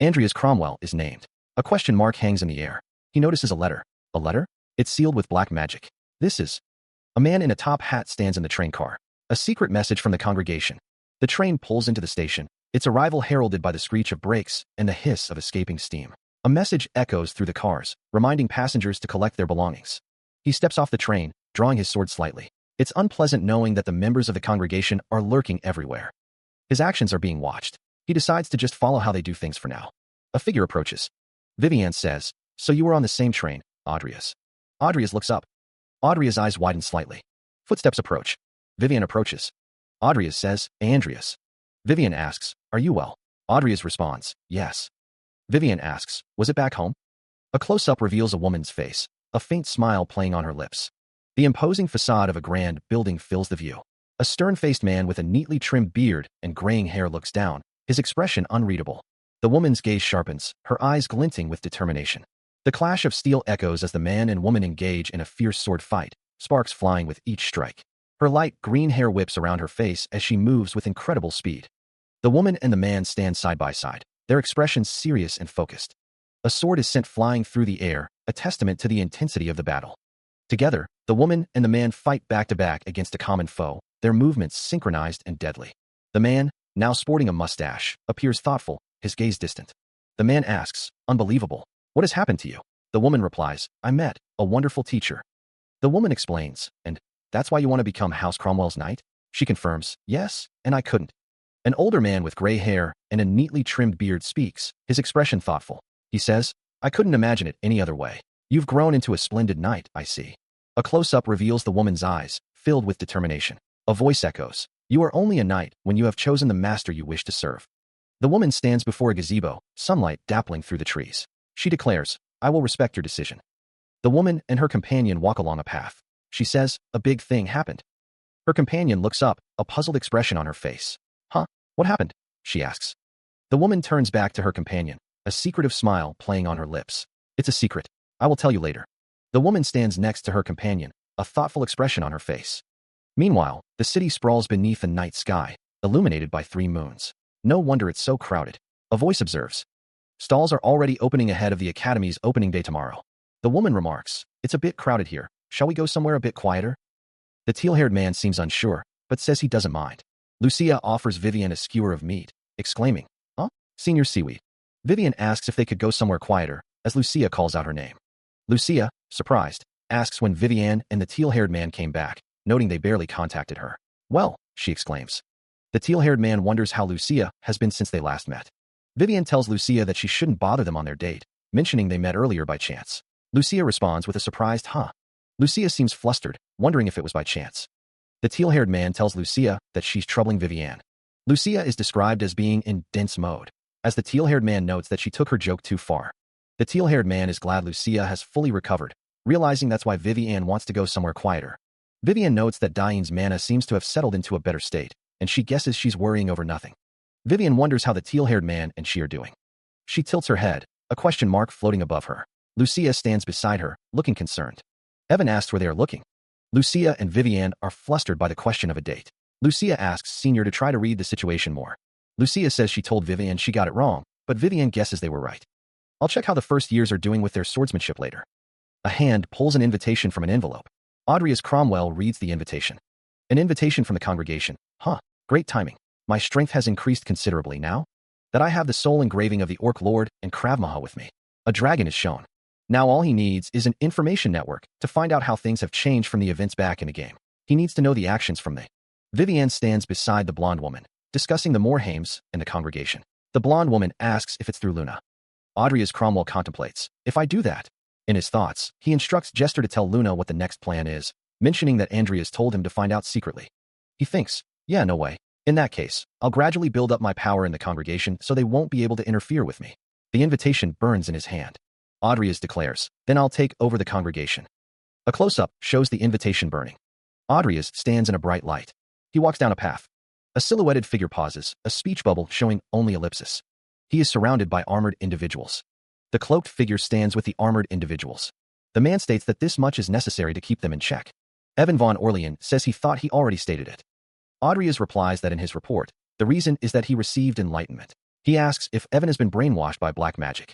Andreas Cromwell is named. A question mark hangs in the air. He notices a letter. A letter? It's sealed with black magic. This is... A man in a top hat stands in the train car. A secret message from the congregation. The train pulls into the station, its arrival heralded by the screech of brakes and the hiss of escaping steam. A message echoes through the cars, reminding passengers to collect their belongings. He steps off the train, drawing his sword slightly. It's unpleasant knowing that the members of the congregation are lurking everywhere. His actions are being watched. He decides to just follow how they do things for now. A figure approaches. Vivian says, so you were on the same train, Audrius. Audrius looks up. Audrius' eyes widen slightly. Footsteps approach. Vivian approaches. Audrius says, Andreas. Vivian asks, are you well? Audrius responds, yes. Vivian asks, was it back home? A close-up reveals a woman's face, a faint smile playing on her lips. The imposing facade of a grand building fills the view. A stern-faced man with a neatly trimmed beard and graying hair looks down, his expression unreadable. The woman's gaze sharpens, her eyes glinting with determination. The clash of steel echoes as the man and woman engage in a fierce sword fight, sparks flying with each strike. Her light green hair whips around her face as she moves with incredible speed. The woman and the man stand side by side, their expressions serious and focused. A sword is sent flying through the air, a testament to the intensity of the battle. Together, the woman and the man fight back to back against a common foe, their movements synchronized and deadly. The man, now sporting a mustache, appears thoughtful, his gaze distant. The man asks, unbelievable. What has happened to you? The woman replies, I met a wonderful teacher. The woman explains, and that's why you want to become House Cromwell's knight? She confirms, yes, and I couldn't. An older man with gray hair and a neatly trimmed beard speaks, his expression thoughtful. He says, I couldn't imagine it any other way. You've grown into a splendid knight, I see. A close-up reveals the woman's eyes, filled with determination. A voice echoes, you are only a knight when you have chosen the master you wish to serve. The woman stands before a gazebo, sunlight dappling through the trees. She declares, I will respect your decision. The woman and her companion walk along a path. She says, a big thing happened. Her companion looks up, a puzzled expression on her face. Huh? What happened? She asks. The woman turns back to her companion, a secretive smile playing on her lips. It's a secret. I will tell you later. The woman stands next to her companion, a thoughtful expression on her face. Meanwhile, the city sprawls beneath a night sky, illuminated by 3 moons. No wonder it's so crowded. A voice observes. Stalls are already opening ahead of the academy's opening day tomorrow. The woman remarks, it's a bit crowded here. Shall we go somewhere a bit quieter? The teal-haired man seems unsure, but says he doesn't mind. Lucia offers Vivian a skewer of meat, exclaiming, huh? Senior Seaweed. Vivian asks if they could go somewhere quieter, as Lucia calls out her name. Lucia, surprised, asks when Vivian and the teal-haired man came back, noting they barely contacted her. Well, she exclaims. The teal-haired man wonders how Lucia has been since they last met. Vivian tells Lucia that she shouldn't bother them on their date, mentioning they met earlier by chance. Lucia responds with a surprised huh. Lucia seems flustered, wondering if it was by chance. The teal-haired man tells Lucia that she's troubling Vivian. Lucia is described as being in dense mode, as the teal-haired man notes that she took her joke too far. The teal-haired man is glad Lucia has fully recovered, realizing that's why Vivian wants to go somewhere quieter. Vivian notes that Diane's mana seems to have settled into a better state, and she guesses she's worrying over nothing. Vivian wonders how the teal-haired man and she are doing. She tilts her head, a question mark floating above her. Lucia stands beside her, looking concerned. Evan asks where they are looking. Lucia and Vivian are flustered by the question of a date. Lucia asks Senior to try to read the situation more. Lucia says she told Vivian she got it wrong, but Vivian guesses they were right. I'll check how the first years are doing with their swordsmanship later. A hand pulls an invitation from an envelope. Audrius Cromwell reads the invitation. An invitation from the congregation. Huh, great timing. My strength has increased considerably now that I have the soul engraving of the Orc Lord and Krav Maga with me. A dragon is shown. Now all he needs is an information network to find out how things have changed from the events back in the game. He needs to know the actions from the... Vivian stands beside the blonde woman, discussing the Morheims and the congregation. The blonde woman asks if it's through Luna. Audrius Cromwell contemplates. If I do that, In his thoughts, he instructs Jester to tell Luna what the next plan is, mentioning that Andreas told him to find out secretly. He thinks, yeah, no way. In that case, I'll gradually build up my power in the congregation so they won't be able to interfere with me. The invitation burns in his hand. Adrias declares, then I'll take over the congregation. A close-up shows the invitation burning. Adrias stands in a bright light. He walks down a path. A silhouetted figure pauses, a speech bubble showing only ellipsis. He is surrounded by armored individuals. The cloaked figure stands with the armored individuals. The man states that this much is necessary to keep them in check. Evan von Orlean says he thought he already stated it. Adrias replies that in his report, the reason is that he received enlightenment. He asks if Evan has been brainwashed by black magic.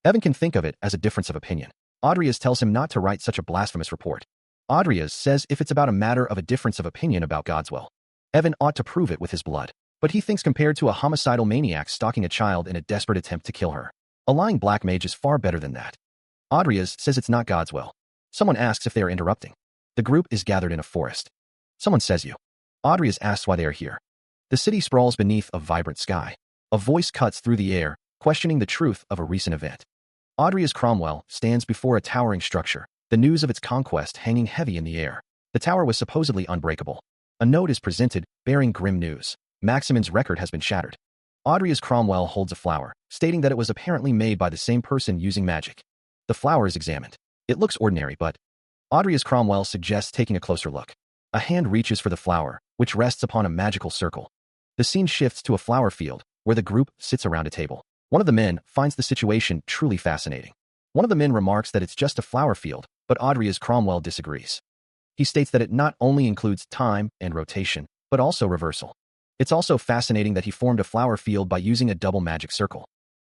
Evan can think of it as a difference of opinion. Adrias tells him not to write such a blasphemous report. Adrias says if it's about a matter of a difference of opinion about God's will, Evan ought to prove it with his blood. But he thinks compared to a homicidal maniac stalking a child in a desperate attempt to kill her, a lying black mage is far better than that. Adrias says it's not God's will. Someone asks if they are interrupting. The group is gathered in a forest. Someone says you. Adrias asks why they are here. The city sprawls beneath a vibrant sky. A voice cuts through the air, questioning the truth of a recent event. Adrias Cromwell stands before a towering structure, the news of its conquest hanging heavy in the air. The tower was supposedly unbreakable. A note is presented, bearing grim news. Maximin's record has been shattered. Adrias Cromwell holds a flower, stating that it was apparently made by the same person using magic. The flower is examined. It looks ordinary, but Adrias Cromwell suggests taking a closer look. A hand reaches for the flower, which rests upon a magical circle. The scene shifts to a flower field, where the group sits around a table. One of the men finds the situation truly fascinating. One of the men remarks that it's just a flower field, but Adrias Cromwell disagrees. He states that it not only includes time and rotation, but also reversal. It's also fascinating that he formed a flower field by using a double magic circle.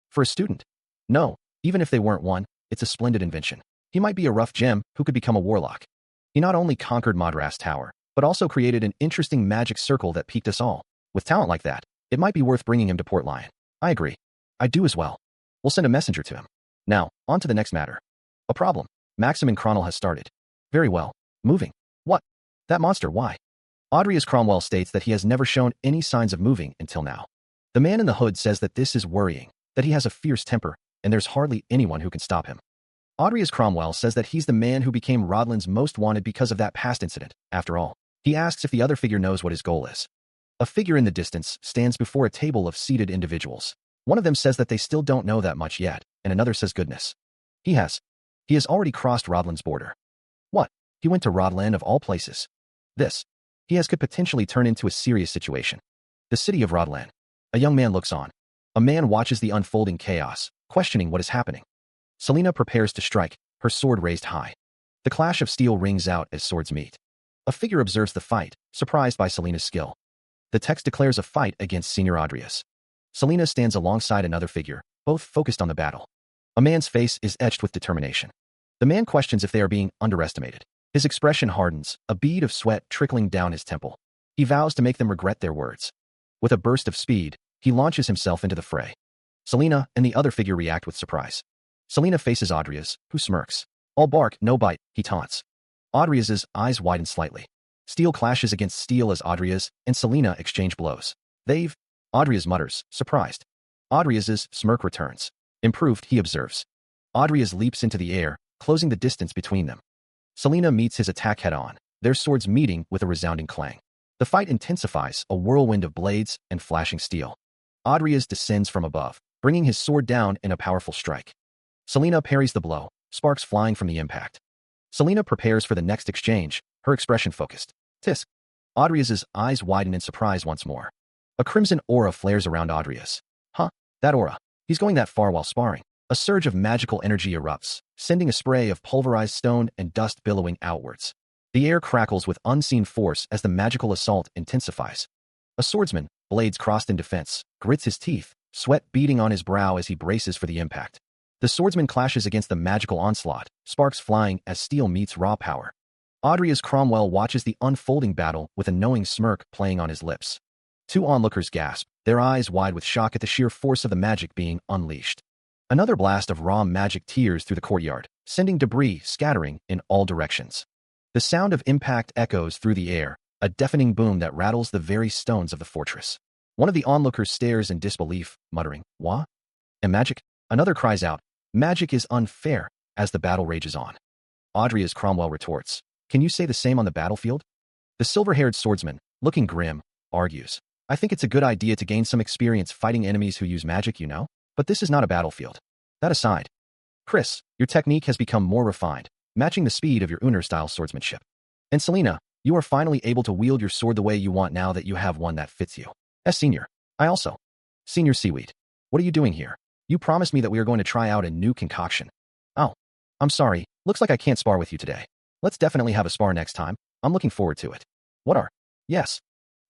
For a student? No, even if they weren't one, it's a splendid invention. He might be a rough gem who could become a warlock. He not only conquered Madras Tower, but also created an interesting magic circle that piqued us all. With talent like that, it might be worth bringing him to Port Lion. I agree. I do as well. We'll send a messenger to him. Now, on to the next matter. A problem. Maximin Cronel has started. Very well. Moving. What? That monster, why? Adrias Cromwell states that he has never shown any signs of moving until now. The man in the hood says that this is worrying, that he has a fierce temper, and there's hardly anyone who can stop him. Adrias Cromwell says that he's the man who became Rodland's most wanted because of that past incident. After all, he asks if the other figure knows what his goal is. A figure in the distance stands before a table of seated individuals. One of them says that they still don't know that much yet, and another says goodness. He has already crossed Rodland's border. What? He went to Rodland of all places. He could potentially turn into a serious situation. The city of Rodland. A young man looks on. A man watches the unfolding chaos, questioning what is happening. Selena prepares to strike, her sword raised high. The clash of steel rings out as swords meet. A figure observes the fight, surprised by Selena's skill. The text declares a fight against Senior Adrias. Selena stands alongside another figure, both focused on the battle. A man's face is etched with determination. The man questions if they are being underestimated. His expression hardens, a bead of sweat trickling down his temple. He vows to make them regret their words. With a burst of speed, he launches himself into the fray. Selena and the other figure react with surprise. Selena faces Adrias, who smirks. All bark, no bite, he taunts. Adrias's eyes widen slightly. Steel clashes against steel as Adrias and Selena exchange blows. Adrias mutters, surprised. Adrias's smirk returns. Improved, he observes. Adrias leaps into the air, closing the distance between them. Selena meets his attack head-on, their swords meeting with a resounding clang. The fight intensifies, a whirlwind of blades and flashing steel. Adrias descends from above, bringing his sword down in a powerful strike. Selena parries the blow, sparks flying from the impact. Selena prepares for the next exchange, her expression focused. Tisk. Adrias's eyes widen in surprise once more. A crimson aura flares around Adrias. Huh? That aura. He's going that far while sparring. A surge of magical energy erupts, sending a spray of pulverized stone and dust billowing outwards. The air crackles with unseen force as the magical assault intensifies. A swordsman, blades crossed in defense, grits his teeth, sweat beading on his brow as he braces for the impact. The swordsman clashes against the magical onslaught, sparks flying as steel meets raw power. Adrias Cromwell watches the unfolding battle with a knowing smirk playing on his lips. Two onlookers gasp, their eyes wide with shock at the sheer force of the magic being unleashed. Another blast of raw magic tears through the courtyard, sending debris scattering in all directions. The sound of impact echoes through the air, a deafening boom that rattles the very stones of the fortress. One of the onlookers stares in disbelief, muttering, "What? And magic?" Another cries out, "Magic is unfair. as the battle rages on. Audrey's Cromwell retorts, "Can you say the same on the battlefield?" The silver-haired swordsman, looking grim, argues, "I think it's a good idea to gain some experience fighting enemies who use magic, you know? But this is not a battlefield." That aside, Chris, your technique has become more refined, matching the speed of your Uner-style swordsmanship. And Selena, you are finally able to wield your sword the way you want now that you have one that fits you. Senior, I also. Senior Seaweed, what are you doing here? You promised me that we are going to try out a new concoction. Oh, I'm sorry, looks like I can't spar with you today. Let's definitely have a spar next time. I'm looking forward to it. What are? Yes.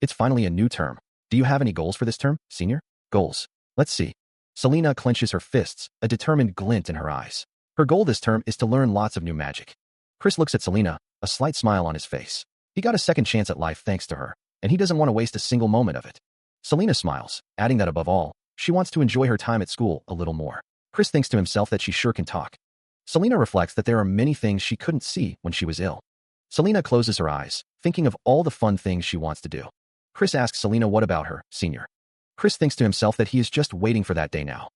It's finally a new term. Do you have any goals for this term, Senior? Goals. Let's see. Selena clenches her fists, a determined glint in her eyes. Her goal this term is to learn lots of new magic. Chris looks at Selena, a slight smile on his face. He got a second chance at life thanks to her, and he doesn't want to waste a single moment of it. Selena smiles, adding that above all, she wants to enjoy her time at school a little more. Chris thinks to himself that she sure can talk. Selena reflects that there are many things she couldn't see when she was ill. Selena closes her eyes, thinking of all the fun things she wants to do. Chris asks Selena what about her, Senior. Chris thinks to himself that he is just waiting for that day now.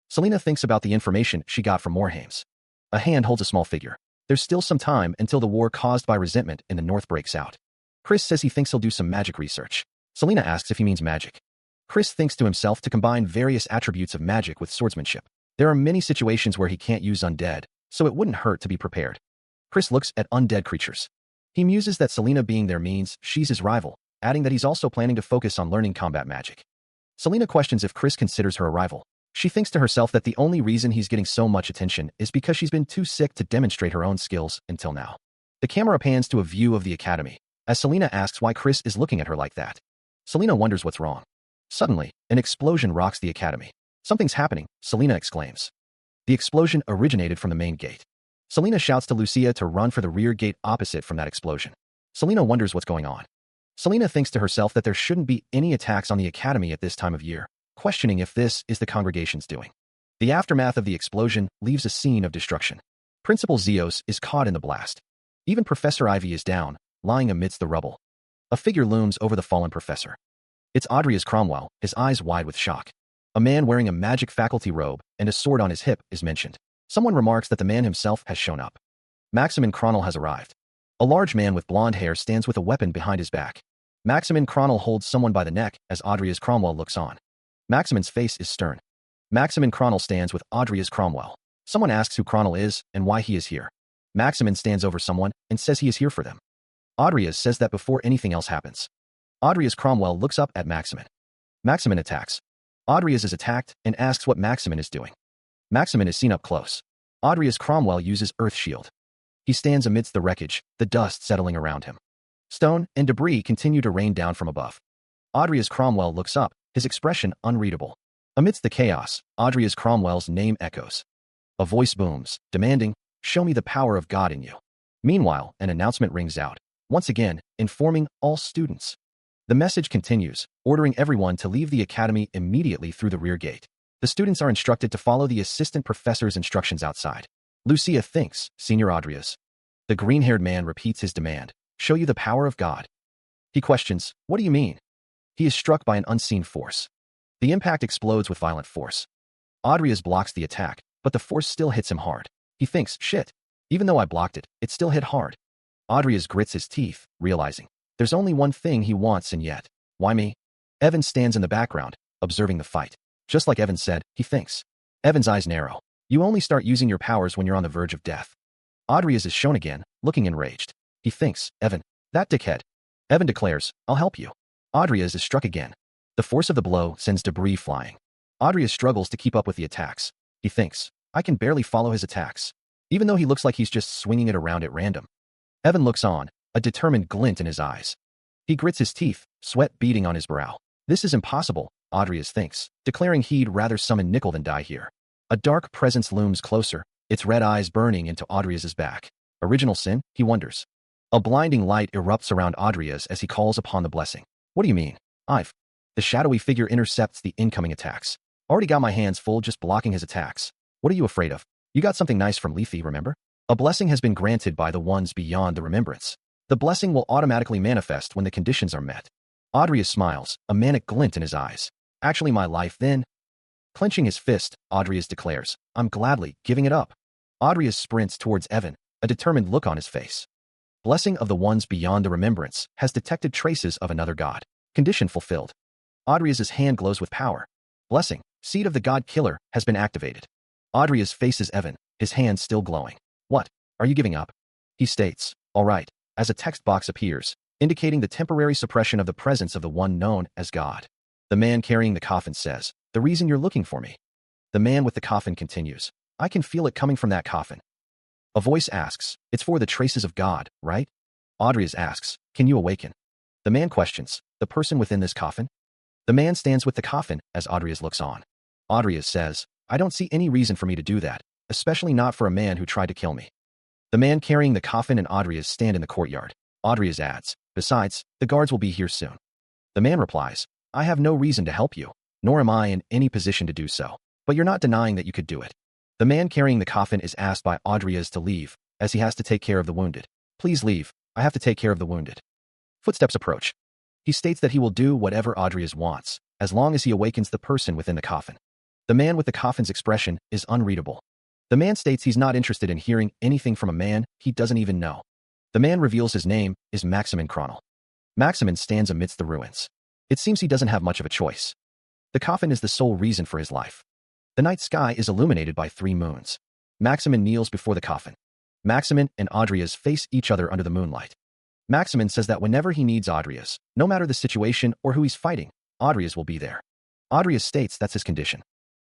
Selena thinks about the information she got from Morhaime's. A hand holds a small figure. There's still some time until the war caused by resentment in the North breaks out. Chris says he thinks he'll do some magic research. Selena asks if he means magic. Chris thinks to himself to combine various attributes of magic with swordsmanship. There are many situations where he can't use undead, so it wouldn't hurt to be prepared. Chris looks at undead creatures. He muses that Selena being there means she's his rival, adding that he's also planning to focus on learning combat magic. Selena questions if Chris considers her a rival. She thinks to herself that the only reason he's getting so much attention is because she's been too sick to demonstrate her own skills until now. The camera pans to a view of the academy, as Selena asks why Chris is looking at her like that. Selena wonders what's wrong. Suddenly, an explosion rocks the academy. Something's happening, Selena exclaims. The explosion originated from the main gate. Selena shouts to Lucia to run for the rear gate opposite from that explosion. Selena wonders what's going on. Selena thinks to herself that there shouldn't be any attacks on the academy at this time of year, questioning if this is the congregation's doing. The aftermath of the explosion leaves a scene of destruction. Principal Zeos is caught in the blast. Even Professor Ivy is down, lying amidst the rubble. A figure looms over the fallen professor. It's Audrey's Cromwell, his eyes wide with shock. A man wearing a magic faculty robe and a sword on his hip is mentioned. Someone remarks that the man himself has shown up. Maximin Cronel has arrived. A large man with blonde hair stands with a weapon behind his back. Maximin Cronel holds someone by the neck as Audrey's Cromwell looks on. Maximin's face is stern. Maximin Cronel stands with Audrey's Cromwell. Someone asks who Cronel is and why he is here. Maximin stands over someone and says he is here for them. Audrey's says that before anything else happens. Audrey's Cromwell looks up at Maximin. Maximin attacks. Audrey's is attacked and asks what Maximin is doing. Maximin is seen up close. Audrey's Cromwell uses Earth Shield. He stands amidst the wreckage, the dust settling around him. Stone and debris continue to rain down from above. Audrey's Cromwell looks up, his expression unreadable. Amidst the chaos, Audrey's Cromwell's name echoes. A voice booms, demanding, "Show me the power of God in you." Meanwhile, an announcement rings out, once again, informing all students. The message continues, ordering everyone to leave the academy immediately through the rear gate. The students are instructed to follow the assistant professor's instructions outside. Lucia thinks, Senior Audrey's. The green-haired man repeats his demand, "Show you the power of God." He questions, "What do you mean?" He is struck by an unseen force. The impact explodes with violent force. Audrey's blocks the attack, but the force still hits him hard. He thinks, "Shit. Even though I blocked it, it still hit hard." Audrey's grits his teeth, realizing, there's only one thing he wants and yet, why me? Evan stands in the background, observing the fight. Just like Evan said, he thinks. Evan's eyes narrow. You only start using your powers when you're on the verge of death. Audrey's is shown again, looking enraged. He thinks, Evan, that dickhead. Evan declares, I'll help you. Audrey's is struck again. The force of the blow sends debris flying. Audrey's struggles to keep up with the attacks. He thinks, I can barely follow his attacks, even though he looks like he's just swinging it around at random. Evan looks on, a determined glint in his eyes. He grits his teeth, sweat beading on his brow. This is impossible, Audrey's thinks, declaring he'd rather summon Nickel than die here. A dark presence looms closer, its red eyes burning into Audrey's back. Original sin, he wonders. A blinding light erupts around Audrey's as he calls upon the blessing. What do you mean? I've. The shadowy figure intercepts the incoming attacks. Already got my hands full just blocking his attacks. What are you afraid of? You got something nice from Leafy, remember? A blessing has been granted by the ones beyond the remembrance. The blessing will automatically manifest when the conditions are met. Audrey smiles, a manic glint in his eyes. Actually my life then. Clenching his fist, Audrey declares, I'm gladly giving it up. Adrias sprints towards Evan, a determined look on his face. Blessing of the ones beyond the remembrance has detected traces of another god. Condition fulfilled. Adrias' hand glows with power. Blessing, seed of the god killer, has been activated. Adrias faces Evan, his hand still glowing. What? Are you giving up? He states, all right, as a text box appears, indicating the temporary suppression of the presence of the one known as God. The man carrying the coffin says, the reason you're looking for me. The man with the coffin continues, I can feel it coming from that coffin. A voice asks, it's for the traces of God, right? Adrias asks, can you awaken? The man questions, the person within this coffin? The man stands with the coffin as Adrias looks on. Adrias says, I don't see any reason for me to do that, especially not for a man who tried to kill me. The man carrying the coffin and Adrias stand in the courtyard. Adrias adds, besides, the guards will be here soon. The man replies, I have no reason to help you, nor am I in any position to do so, but you're not denying that you could do it. The man carrying the coffin is asked by Adrias to leave, as he has to take care of the wounded. Please leave, I have to take care of the wounded. Footsteps approach. He states that he will do whatever Adrias wants, as long as he awakens the person within the coffin. The man with the coffin's expression is unreadable. The man states he's not interested in hearing anything from a man he doesn't even know. The man reveals his name is Maximin Kronel. Maximin stands amidst the ruins. It seems he doesn't have much of a choice. The coffin is the sole reason for his life. The night sky is illuminated by 3 moons. Maximin kneels before the coffin. Maximin and Adrias face each other under the moonlight. Maximin says that whenever he needs Adrias, no matter the situation or who he's fighting, Adrias will be there. Adrias states that's his condition.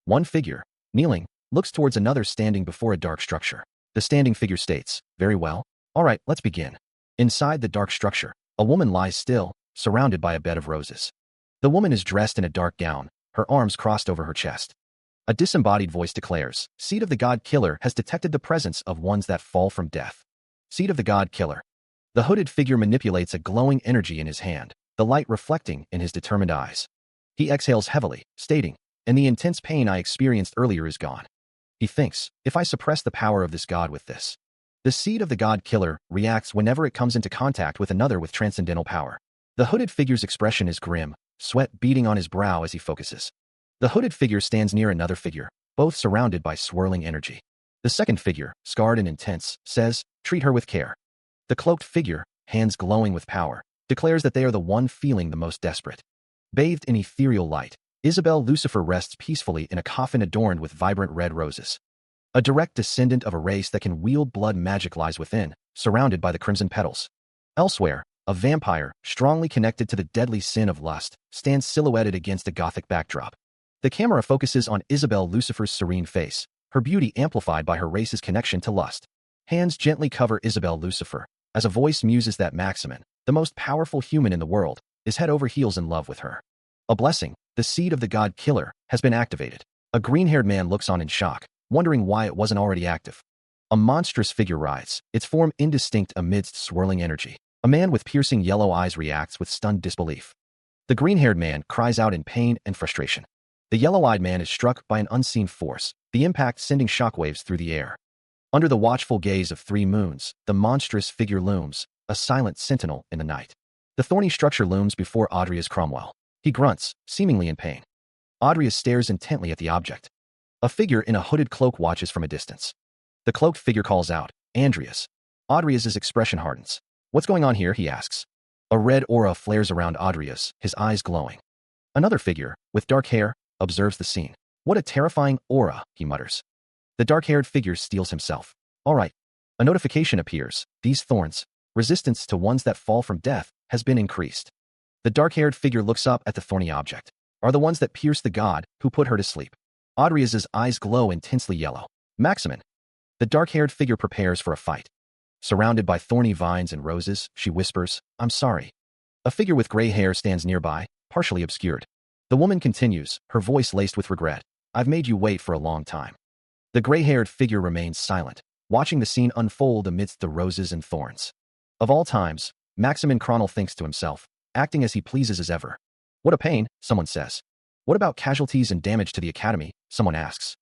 One figure, kneeling, looks towards another standing before a dark structure. The standing figure states, very well. All right, let's begin. Inside the dark structure, a woman lies still, surrounded by a bed of roses. The woman is dressed in a dark gown, her arms crossed over her chest. A disembodied voice declares, Seed of the God Killer has detected the presence of ones that fall from death. Seed of the God Killer. The hooded figure manipulates a glowing energy in his hand, the light reflecting in his determined eyes. He exhales heavily, stating, and the intense pain I experienced earlier is gone. He thinks, if I suppress the power of this god with this. The seed of the god killer reacts whenever it comes into contact with another with transcendental power. The hooded figure's expression is grim, sweat beading on his brow as he focuses. The hooded figure stands near another figure, both surrounded by swirling energy. The second figure, scarred and intense, says, treat her with care. The cloaked figure, hands glowing with power, declares that they are the one feeling the most desperate. Bathed in ethereal light, Isabel Lucifer rests peacefully in a coffin adorned with vibrant red roses. A direct descendant of a race that can wield blood magic lies within, surrounded by the crimson petals. Elsewhere, a vampire, strongly connected to the deadly sin of lust, stands silhouetted against a gothic backdrop. The camera focuses on Isabel Lucifer's serene face, her beauty amplified by her race's connection to lust. Hands gently cover Isabel Lucifer, as a voice muses that Maximin, the most powerful human in the world, is head over heels in love with her. A blessing, the seed of the god killer, has been activated. A green-haired man looks on in shock, wondering why it wasn't already active. A monstrous figure rides, its form indistinct amidst swirling energy. A man with piercing yellow eyes reacts with stunned disbelief. The green-haired man cries out in pain and frustration. The yellow-eyed man is struck by an unseen force, the impact sending shockwaves through the air. Under the watchful gaze of 3 moons, the monstrous figure looms, a silent sentinel in the night. The thorny structure looms before Adrias Cromwell. He grunts, seemingly in pain. Adrias stares intently at the object. A figure in a hooded cloak watches from a distance. The cloaked figure calls out, Andreas. Adrias's expression hardens. What's going on here, he asks. A red aura flares around Adrias, his eyes glowing. Another figure, with dark hair, observes the scene. What a terrifying aura, he mutters. The dark-haired figure steels himself. All right. A notification appears. These thorns, resistance to ones that fall from death, has been increased. The dark-haired figure looks up at the thorny object. Are the ones that pierce the god who put her to sleep. Adrias's eyes glow intensely yellow. Maximin. The dark-haired figure prepares for a fight. Surrounded by thorny vines and roses, she whispers, I'm sorry. A figure with gray hair stands nearby, partially obscured. The woman continues, her voice laced with regret. I've made you wait for a long time. The gray-haired figure remains silent, watching the scene unfold amidst the roses and thorns. Of all times, Maximin Kronel thinks to himself, acting as he pleases as ever. What a pain, someone says. What about casualties and damage to the academy, someone asks.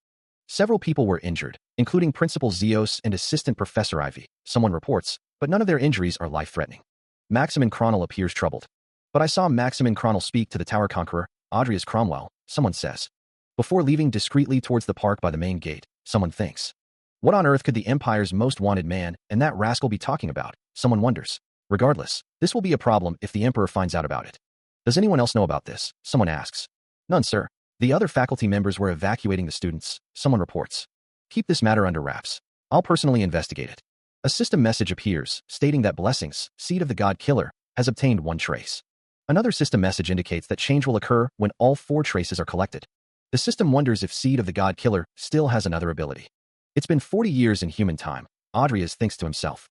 Several people were injured, including Principal Zeos and Assistant Professor Ivy, someone reports, but none of their injuries are life-threatening. Maximin Kronel appears troubled. But I saw Maximin Kronel speak to the Tower Conqueror, Adrias Cromwell, someone says. Before leaving discreetly towards the park by the main gate, someone thinks. What on earth could the Empire's most wanted man and that rascal be talking about? Someone wonders. Regardless, this will be a problem if the Emperor finds out about it. Does anyone else know about this? Someone asks. None, sir. The other faculty members were evacuating the students, someone reports. Keep this matter under wraps. I'll personally investigate it. A system message appears, stating that Blessings, seed of the God Killer, has obtained 1 trace. Another system message indicates that change will occur when all 4 traces are collected. The system wonders if Seed of the God Killer still has another ability. It's been 40 years in human time, Audrias thinks to himself.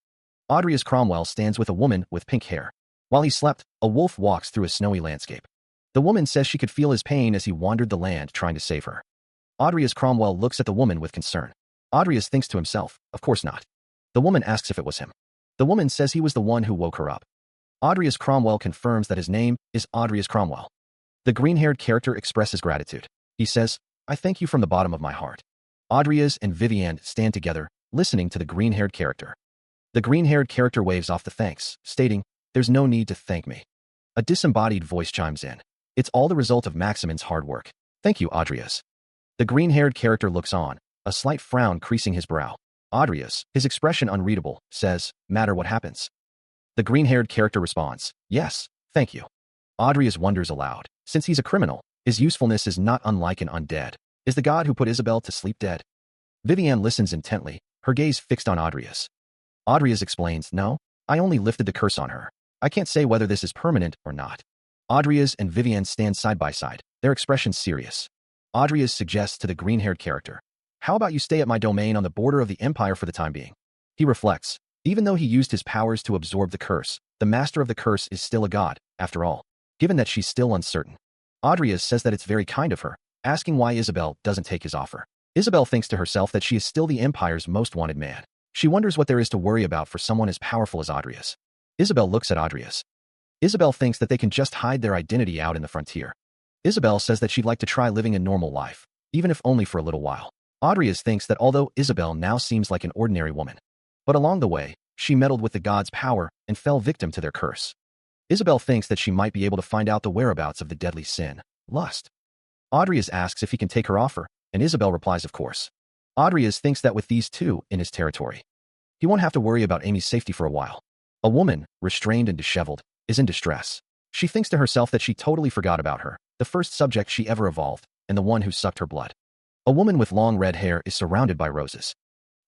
Audrias Cromwell stands with a woman with pink hair. While he slept, a wolf walks through a snowy landscape. The woman says she could feel his pain as he wandered the land trying to save her. Audrias Cromwell looks at the woman with concern. Audrias thinks to himself, of course not. The woman asks if it was him. The woman says he was the one who woke her up. Audrias Cromwell confirms that his name is Audrias Cromwell. The green-haired character expresses gratitude. He says, I thank you from the bottom of my heart. Audrias and Vivienne stand together, listening to the green-haired character. The green-haired character waves off the thanks, stating, there's no need to thank me. A disembodied voice chimes in. It's all the result of Maximin's hard work. Thank you, Audrias. The green-haired character looks on, a slight frown creasing his brow. Audrias, his expression unreadable, says, matter what happens. The green-haired character responds, yes, thank you. Audrias wonders aloud. Since he's a criminal, his usefulness is not unlike an undead. Is the god who put Isabel to sleep dead? Vivienne listens intently, her gaze fixed on Audrias. Audrias explains, no, I only lifted the curse on her. I can't say whether this is permanent or not. Audrias and Vivienne stand side by side, their expressions serious. Audrias suggests to the green-haired character, how about you stay at my domain on the border of the Empire for the time being? He reflects, even though he used his powers to absorb the curse, the master of the curse is still a god, after all, given that she's still uncertain. Audrias says that it's very kind of her, asking why Isabel doesn't take his offer. Isabel thinks to herself that she is still the Empire's most wanted man. She wonders what there is to worry about for someone as powerful as Audrias. Isabel looks at Audrias. Isabel thinks that they can just hide their identity out in the frontier. Isabel says that she'd like to try living a normal life, even if only for a little while. Audrias thinks that although Isabel now seems like an ordinary woman, but along the way, she meddled with the gods' power and fell victim to their curse. Isabel thinks that she might be able to find out the whereabouts of the deadly sin, lust. Audrias asks if he can take her offer, and Isabel replies of course. Audrias thinks that with these two in his territory, he won't have to worry about Amy's safety for a while. A woman, restrained and disheveled, is in distress. She thinks to herself that she totally forgot about her, the first subject she ever evolved, and the one who sucked her blood. A woman with long red hair is surrounded by roses.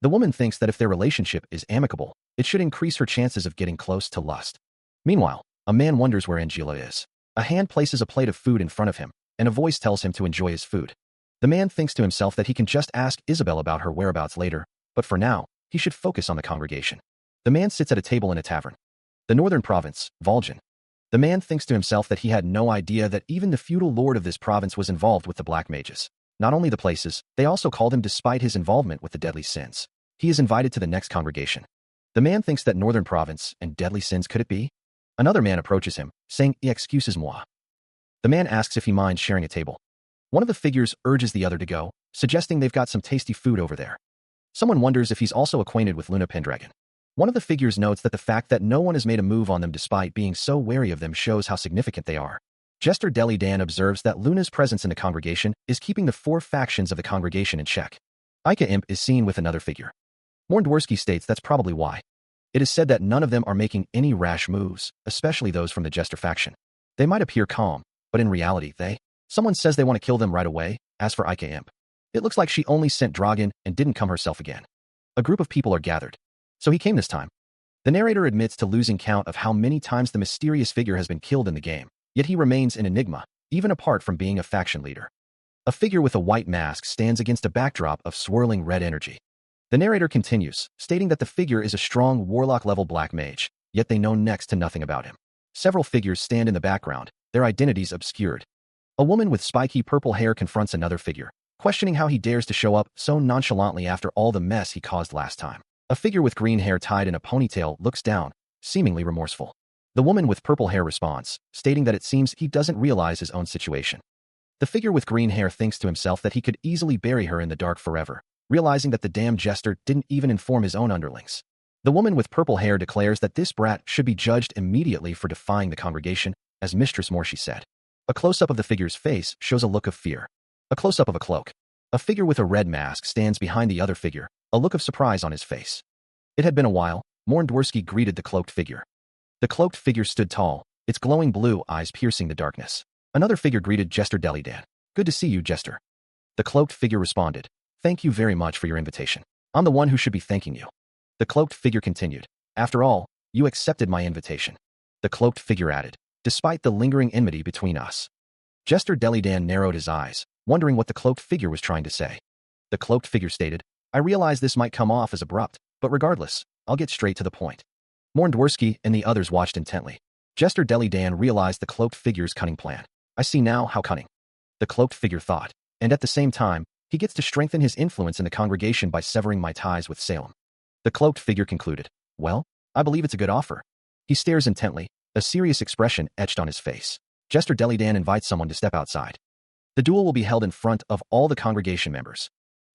The woman thinks that if their relationship is amicable, it should increase her chances of getting close to lust. Meanwhile, a man wonders where Angela is. A hand places a plate of food in front of him, and a voice tells him to enjoy his food. The man thinks to himself that he can just ask Isabel about her whereabouts later, but for now, he should focus on the congregation. The man sits at a table in a tavern. The northern province, Vol'jin. The man thinks to himself that he had no idea that even the feudal lord of this province was involved with the black mages. Not only the places, they also called him despite his involvement with the deadly sins. He is invited to the next congregation. The man thinks that northern province and deadly sins could it be? Another man approaches him, saying, excusez-moi. The man asks if he minds sharing a table. One of the figures urges the other to go, suggesting they've got some tasty food over there. Someone wonders if he's also acquainted with Luna Pendragon. One of the figures notes that the fact that no one has made a move on them despite being so wary of them shows how significant they are. Jester Deli Dan observes that Luna's presence in the congregation is keeping the 4 factions of the congregation in check. Ika Imp is seen with another figure. Morndworski states that's probably why. It is said that none of them are making any rash moves, especially those from the Jester faction. They might appear calm, but in reality someone says they want to kill them right away. As for Ika Imp, it looks like she only sent Dragon and didn't come herself again. A group of people are gathered. So he came this time. The narrator admits to losing count of how many times the mysterious figure has been killed in the game, yet he remains an enigma, even apart from being a faction leader. A figure with a white mask stands against a backdrop of swirling red energy. The narrator continues, stating that the figure is a strong warlock-level black mage, yet they know next to nothing about him. Several figures stand in the background, their identities obscured. A woman with spiky purple hair confronts another figure, questioning how he dares to show up so nonchalantly after all the mess he caused last time. A figure with green hair tied in a ponytail looks down, seemingly remorseful. The woman with purple hair responds, stating that it seems he doesn't realize his own situation. The figure with green hair thinks to himself that he could easily bury her in the dark forever, realizing that the damn jester didn't even inform his own underlings. The woman with purple hair declares that this brat should be judged immediately for defying the congregation, as Mistress Morshi said. A close-up of the figure's face shows a look of fear. A close-up of a cloak. A figure with a red mask stands behind the other figure, a look of surprise on his face. It had been a while. Dworsky greeted the cloaked figure. The cloaked figure stood tall, its glowing blue eyes piercing the darkness. Another figure greeted Jester Delidan. Good to see you, Jester. The cloaked figure responded. Thank you very much for your invitation. I'm the one who should be thanking you. The cloaked figure continued. After all, you accepted my invitation. The cloaked figure added. Despite the lingering enmity between us. Jester Delidan narrowed his eyes, wondering what the cloaked figure was trying to say. The cloaked figure stated, I realize this might come off as abrupt, but regardless, I'll get straight to the point. Dworsky and the others watched intently. Jester Delidan realized the cloaked figure's cunning plan. I see now how cunning. The cloaked figure thought, and at the same time, he gets to strengthen his influence in the congregation by severing my ties with Salem. The cloaked figure concluded, well, I believe it's a good offer. He stares intently, a serious expression etched on his face. Jester Delidan invites someone to step outside. The duel will be held in front of all the congregation members.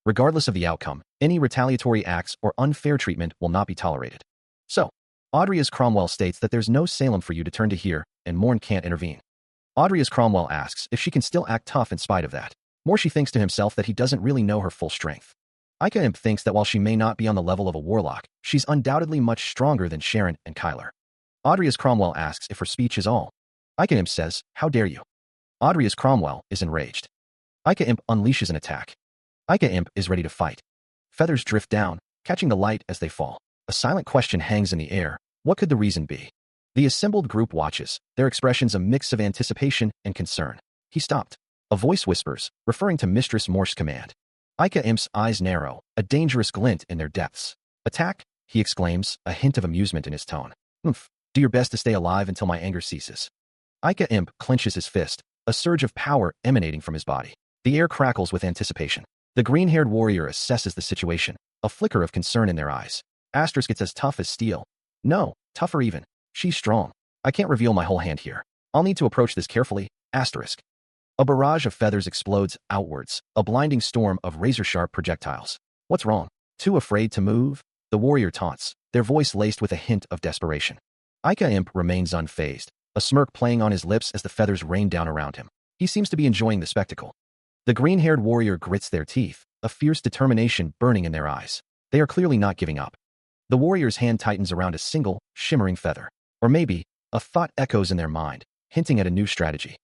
Regardless of the outcome, any retaliatory acts or unfair treatment will not be tolerated. So, Audrey's Cromwell states that there's no Salem for you to turn to here, and Morn can't intervene. Audrey's Cromwell asks if she can still act tough in spite of that. She thinks to himself that he doesn't really know her full strength. Ika Imp thinks that while she may not be on the level of a warlock, she's undoubtedly much stronger than Sharon and Kyler. Audrey's Cromwell asks if her speech is all. Ika Imp says, how dare you? Audrey's Cromwell is enraged. Ika Imp unleashes an attack. Ika Imp is ready to fight. Feathers drift down, catching the light as they fall. A silent question hangs in the air. What could the reason be? The assembled group watches, their expressions a mix of anticipation and concern. He stopped. A voice whispers, referring to Mistress Morse's command. Ika Imp's eyes narrow, a dangerous glint in their depths. Attack, he exclaims, a hint of amusement in his tone. Oomph, do your best to stay alive until my anger ceases. Ika Imp clenches his fist, a surge of power emanating from his body. The air crackles with anticipation. The green-haired warrior assesses the situation, a flicker of concern in their eyes. Asterisk, it's as tough as steel. No, tougher even. She's strong. I can't reveal my whole hand here. I'll need to approach this carefully. Asterisk. A barrage of feathers explodes outwards, a blinding storm of razor-sharp projectiles. What's wrong? Too afraid to move? The warrior taunts, their voice laced with a hint of desperation. Ika Imp remains unfazed, a smirk playing on his lips as the feathers rain down around him. He seems to be enjoying the spectacle. The green-haired warrior grits their teeth, a fierce determination burning in their eyes. They are clearly not giving up. The warrior's hand tightens around a single, shimmering feather. Or maybe, a thought echoes in their mind, hinting at a new strategy.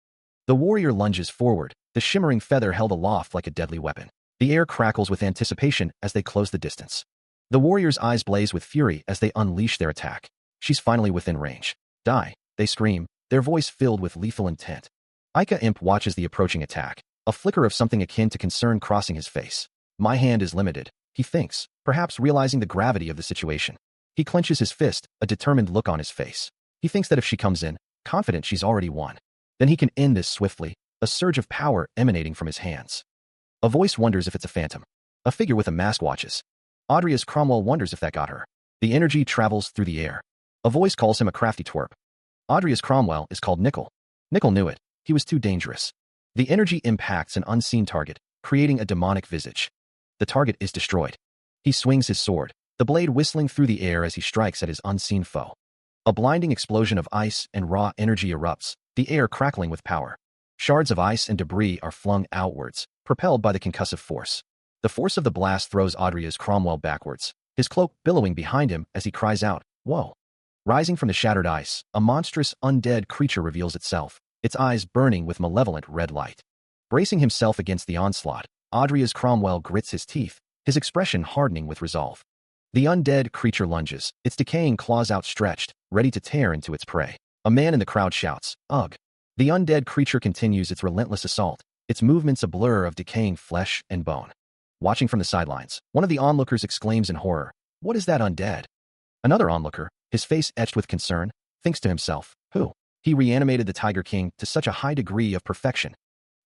The warrior lunges forward, the shimmering feather held aloft like a deadly weapon. The air crackles with anticipation as they close the distance. The warrior's eyes blaze with fury as they unleash their attack. She's finally within range. Die, they scream, their voice filled with lethal intent. Ika Imp watches the approaching attack, a flicker of something akin to concern crossing his face. My hand is limited, he thinks, perhaps realizing the gravity of the situation. He clenches his fist, a determined look on his face. He thinks that if she comes in, confident she's already won, then he can end this swiftly, a surge of power emanating from his hands. A voice wonders if it's a phantom. A figure with a mask watches. Audrey's Cromwell wonders if that got her. The energy travels through the air. A voice calls him a crafty twerp. Audrey's Cromwell is called Nickel. Nickel knew it. He was too dangerous. The energy impacts an unseen target, creating a demonic visage. The target is destroyed. He swings his sword, the blade whistling through the air as he strikes at his unseen foe. A blinding explosion of ice and raw energy erupts, the air crackling with power. Shards of ice and debris are flung outwards, propelled by the concussive force. The force of the blast throws Audrey's Cromwell backwards, his cloak billowing behind him as he cries out, "Whoa!" Rising from the shattered ice, a monstrous undead creature reveals itself, its eyes burning with malevolent red light. Bracing himself against the onslaught, Audrey's Cromwell grits his teeth, his expression hardening with resolve. The undead creature lunges, its decaying claws outstretched, ready to tear into its prey. A man in the crowd shouts, "Ugh!" The undead creature continues its relentless assault, its movements a blur of decaying flesh and bone. Watching from the sidelines, one of the onlookers exclaims in horror, "What is that undead?" Another onlooker, his face etched with concern, thinks to himself, "Who?" He reanimated the Tiger King to such a high degree of perfection.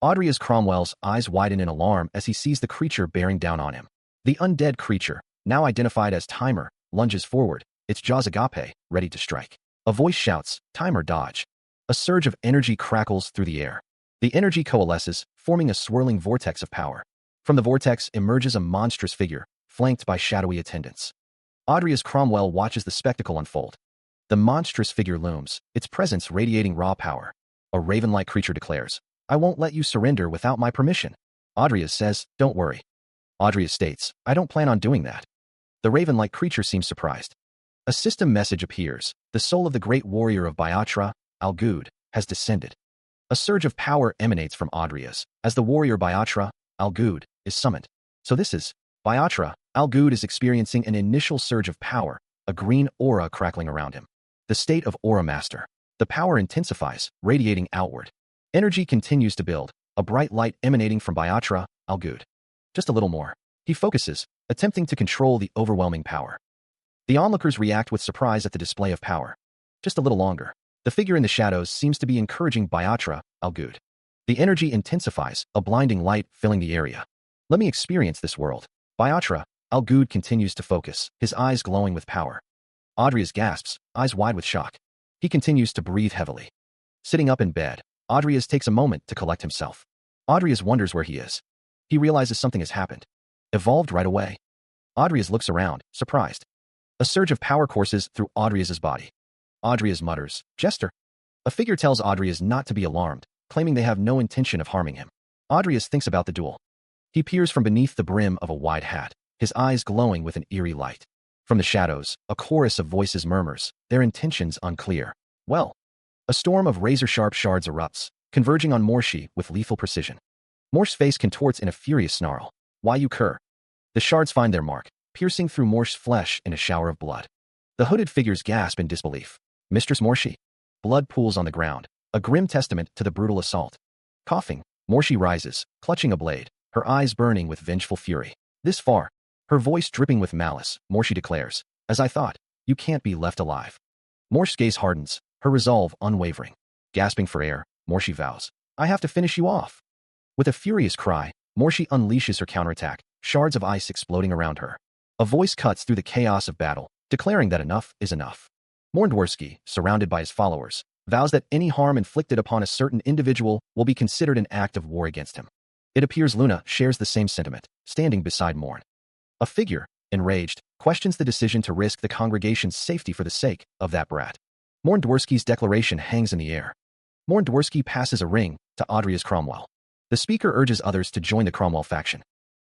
Audrey's Cromwell's eyes widen in alarm as he sees the creature bearing down on him. The undead creature, now identified as Timer, lunges forward, its jaws agape, ready to strike. A voice shouts, "Timer, dodge." A surge of energy crackles through the air. The energy coalesces, forming a swirling vortex of power. From the vortex emerges a monstrous figure, flanked by shadowy attendants. Audrey's Cromwell watches the spectacle unfold. The monstrous figure looms, its presence radiating raw power. A raven-like creature declares, "I won't let you surrender without my permission." Audrey says, "Don't worry." Audrey states, "I don't plan on doing that." The raven-like creature seems surprised. A system message appears. The soul of the great warrior of Baiatra, Al-Ghud, has descended. A surge of power emanates from Adrias, as the warrior Baiatra, Al-Ghud, is summoned. So this is Baiatra, Al-Ghud is experiencing an initial surge of power, a green aura crackling around him. The state of Aura Master. The power intensifies, radiating outward. Energy continues to build, a bright light emanating from Baiatra, Al-Ghud. Just a little more. He focuses, attempting to control the overwhelming power. The onlookers react with surprise at the display of power. Just a little longer. The figure in the shadows seems to be encouraging Baiatra, Al-Ghud. The energy intensifies, a blinding light filling the area. Let me experience this world. Baiatra, Al-Ghud continues to focus, his eyes glowing with power. Adrias gasps, eyes wide with shock. He continues to breathe heavily. Sitting up in bed, Adrias takes a moment to collect himself. Adrias wonders where he is. He realizes something has happened. Evolved right away. Adrias looks around, surprised. A surge of power courses through Adrias's body. Adrias mutters, "Jester." A figure tells Adrias not to be alarmed, claiming they have no intention of harming him. Adrias thinks about the duel. He peers from beneath the brim of a wide hat, his eyes glowing with an eerie light. From the shadows, a chorus of voices murmurs, their intentions unclear. Well, a storm of razor-sharp shards erupts, converging on Morshi with lethal precision. Morsh's face contorts in a furious snarl. "Why you cur?" The shards find their mark, piercing through Morsh's flesh in a shower of blood. The hooded figures gasp in disbelief. "Mistress Morshi." Blood pools on the ground, a grim testament to the brutal assault. Coughing, Morshi rises, clutching a blade, her eyes burning with vengeful fury. This far, her voice dripping with malice, Morshi declares, "As I thought, you can't be left alive." Morsh's gaze hardens, her resolve unwavering. Gasping for air, Morshi vows, "I have to finish you off." With a furious cry, Morshi unleashes her counterattack, shards of ice exploding around her. A voice cuts through the chaos of battle, declaring that enough is enough. Morndworski, surrounded by his followers, vows that any harm inflicted upon a certain individual will be considered an act of war against him. It appears Luna shares the same sentiment, standing beside Morn. A figure, enraged, questions the decision to risk the congregation's safety for the sake of that brat. Morndworski's declaration hangs in the air. Morndworski passes a ring to Adrias Cromwell. The speaker urges others to join the Cromwell faction.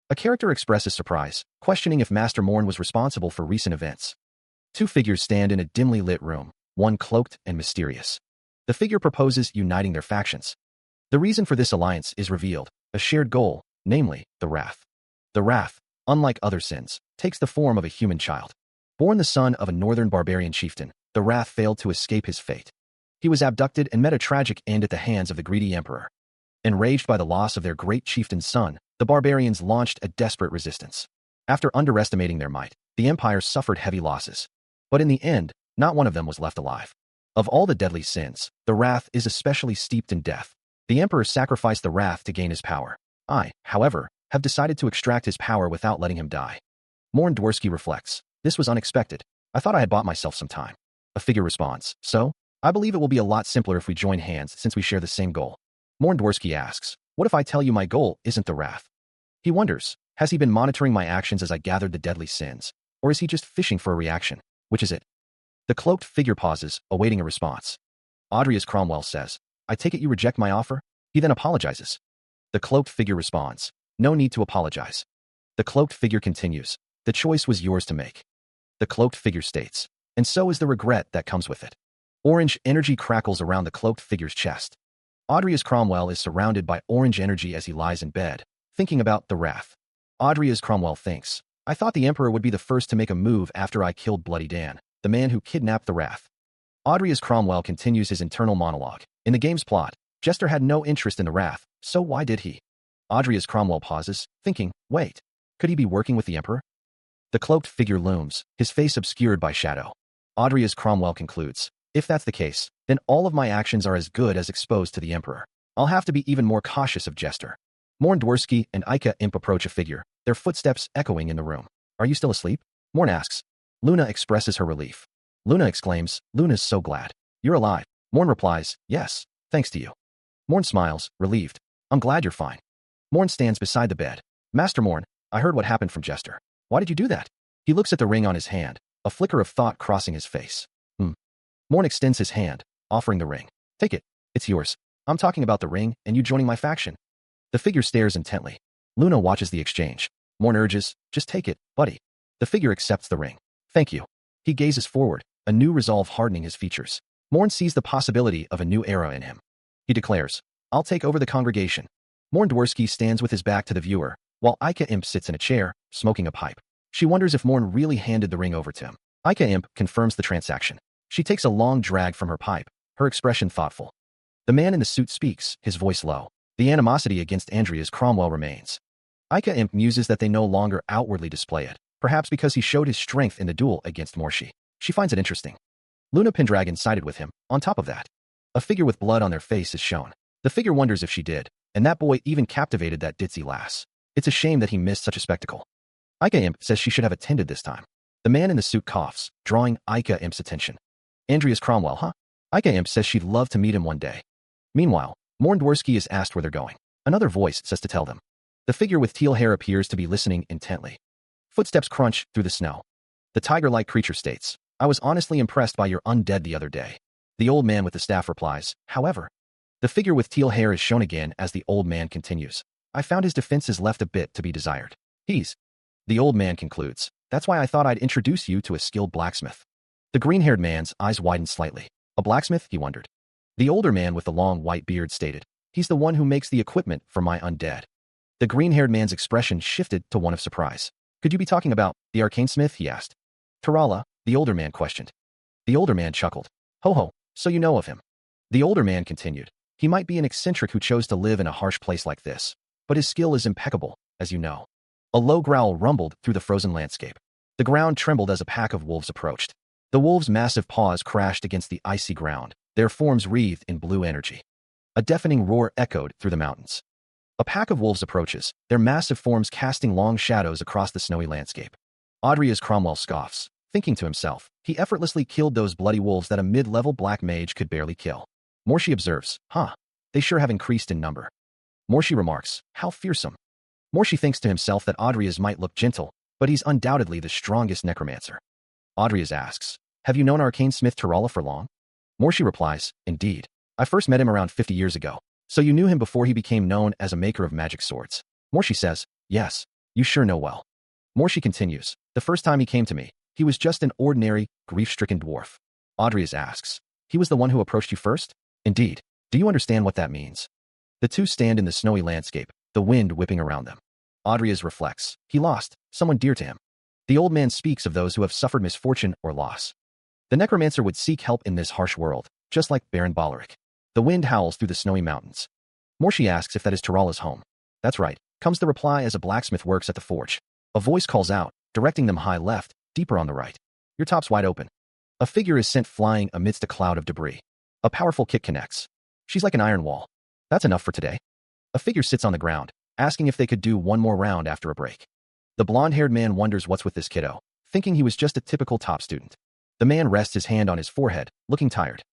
A character expresses surprise, questioning if Master Morn was responsible for recent events. Two figures stand in a dimly lit room, one cloaked and mysterious. The figure proposes uniting their factions. The reason for this alliance is revealed, a shared goal, namely, the Wrath. The Wrath, unlike other sins, takes the form of a human child. Born the son of a northern barbarian chieftain, the Wrath failed to escape his fate. He was abducted and met a tragic end at the hands of the greedy emperor. Enraged by the loss of their great chieftain's son, the barbarians launched a desperate resistance. After underestimating their might, the empire suffered heavy losses. But in the end, not one of them was left alive. Of all the deadly sins, the Wrath is especially steeped in death. The emperor sacrificed the Wrath to gain his power. I, however, have decided to extract his power without letting him die. Morndworski reflects, "This was unexpected. I thought I had bought myself some time." A figure responds, "So? I believe it will be a lot simpler if we join hands since we share the same goal." Morndworski asks, "What if I tell you my goal isn't the Wrath?" He wonders, has he been monitoring my actions as I gathered the deadly sins? Or is he just fishing for a reaction? Which is it? The cloaked figure pauses, awaiting a response. Adrias Cromwell says, "I take it you reject my offer?" He then apologizes. The cloaked figure responds, "No need to apologize." The cloaked figure continues, "The choice was yours to make." The cloaked figure states, "And so is the regret that comes with it." Orange energy crackles around the cloaked figure's chest. Adrias Cromwell is surrounded by orange energy as he lies in bed, thinking about the Wrath. Adrias Cromwell thinks, "I thought the Emperor would be the first to make a move after I killed Bloody Dan, the man who kidnapped the Wrath." Adrias Cromwell continues his internal monologue. In the game's plot, Jester had no interest in the Wrath, so why did he? Adrias Cromwell pauses, thinking, wait, could he be working with the Emperor? The cloaked figure looms, his face obscured by shadow. Adrias Cromwell concludes, "If that's the case, then all of my actions are as good as exposed to the Emperor. I'll have to be even more cautious of Jester." Morndworski and Ika Imp approach a figure, their footsteps echoing in the room. "Are you still asleep?" Morn asks. Luna expresses her relief. Luna exclaims, "Luna's so glad. You're alive." Morn replies, "Yes, thanks to you." Morn smiles, relieved. "I'm glad you're fine." Morn stands beside the bed. "Master Morn, I heard what happened from Jester. Why did you do that?" He looks at the ring on his hand, a flicker of thought crossing his face. Morn extends his hand, offering the ring. "Take it. It's yours. I'm talking about the ring and you joining my faction." The figure stares intently. Luna watches the exchange. Morn urges, "Just take it, buddy." The figure accepts the ring. Thank you. He gazes forward, a new resolve hardening his features. Morn sees the possibility of a new era in him. He declares, I'll take over the congregation. Morn Dworsky stands with his back to the viewer, while Ika Imp sits in a chair, smoking a pipe. She wonders if Morn really handed the ring over to him. Ika Imp confirms the transaction. She takes a long drag from her pipe, her expression thoughtful. The man in the suit speaks, his voice low. The animosity against Andreas Cromwell remains. Ika Imp muses that they no longer outwardly display it, perhaps because he showed his strength in the duel against Morshi. She finds it interesting. Luna Pendragon sided with him. On top of that, a figure with blood on their face is shown. The figure wonders if she did, and that boy even captivated that ditzy lass. It's a shame that he missed such a spectacle. Ika Imp says she should have attended this time. The man in the suit coughs, drawing Ika Imp's attention. Andreas Cromwell, huh? Ika Imp says she'd love to meet him one day. Meanwhile, Morn Dworsky is asked where they're going. Another voice says to tell them. The figure with teal hair appears to be listening intently. Footsteps crunch through the snow. The tiger-like creature states, I was honestly impressed by your undead the other day. The old man with the staff replies, however. The figure with teal hair is shown again as the old man continues. I found his defenses left a bit to be desired. The old man concludes, that's why I thought I'd introduce you to a skilled blacksmith. The green-haired man's eyes widened slightly. A blacksmith, he wondered. The older man with the long white beard stated, he's the one who makes the equipment for my undead. The green-haired man's expression shifted to one of surprise. Could you be talking about the arcane smith, he asked. Tarala, the older man questioned. The older man chuckled. Ho ho, so you know of him. The older man continued. He might be an eccentric who chose to live in a harsh place like this, but his skill is impeccable, as you know. A low growl rumbled through the frozen landscape. The ground trembled as a pack of wolves approached. The wolves' massive paws crashed against the icy ground, their forms wreathed in blue energy. A deafening roar echoed through the mountains. A pack of wolves approaches, their massive forms casting long shadows across the snowy landscape. Adrias Cromwell scoffs, thinking to himself, he effortlessly killed those bloody wolves that a mid-level black mage could barely kill. Morshi observes, they sure have increased in number. Morshi remarks, how fearsome. Morshi thinks to himself that Adrias might look gentle, but he's undoubtedly the strongest necromancer. Adrias asks, have you known arcane smith Tarala for long? Morshi replies, indeed. I first met him around 50 years ago. So you knew him before he became known as a maker of magic swords. Morshi says, yes, you sure know well. Morshi continues, the first time he came to me, he was just an ordinary, grief-stricken dwarf. Adrias asks, he was the one who approached you first? Indeed. Do you understand what that means? The two stand in the snowy landscape, the wind whipping around them. Adrias reflects, he lost someone dear to him. The old man speaks of those who have suffered misfortune or loss. The necromancer would seek help in this harsh world, just like Baron Balaric. The wind howls through the snowy mountains. Morshi asks if that is Tarala's home. That's right, comes the reply as a blacksmith works at the forge. A voice calls out, directing them high left, deeper on the right. Your top's wide open. A figure is sent flying amidst a cloud of debris. A powerful kick connects. She's like an iron wall. That's enough for today. A figure sits on the ground, asking if they could do one more round after a break. The blonde-haired man wonders what's with this kiddo, thinking he was just a typical top student. The man rests his hand on his forehead, looking tired.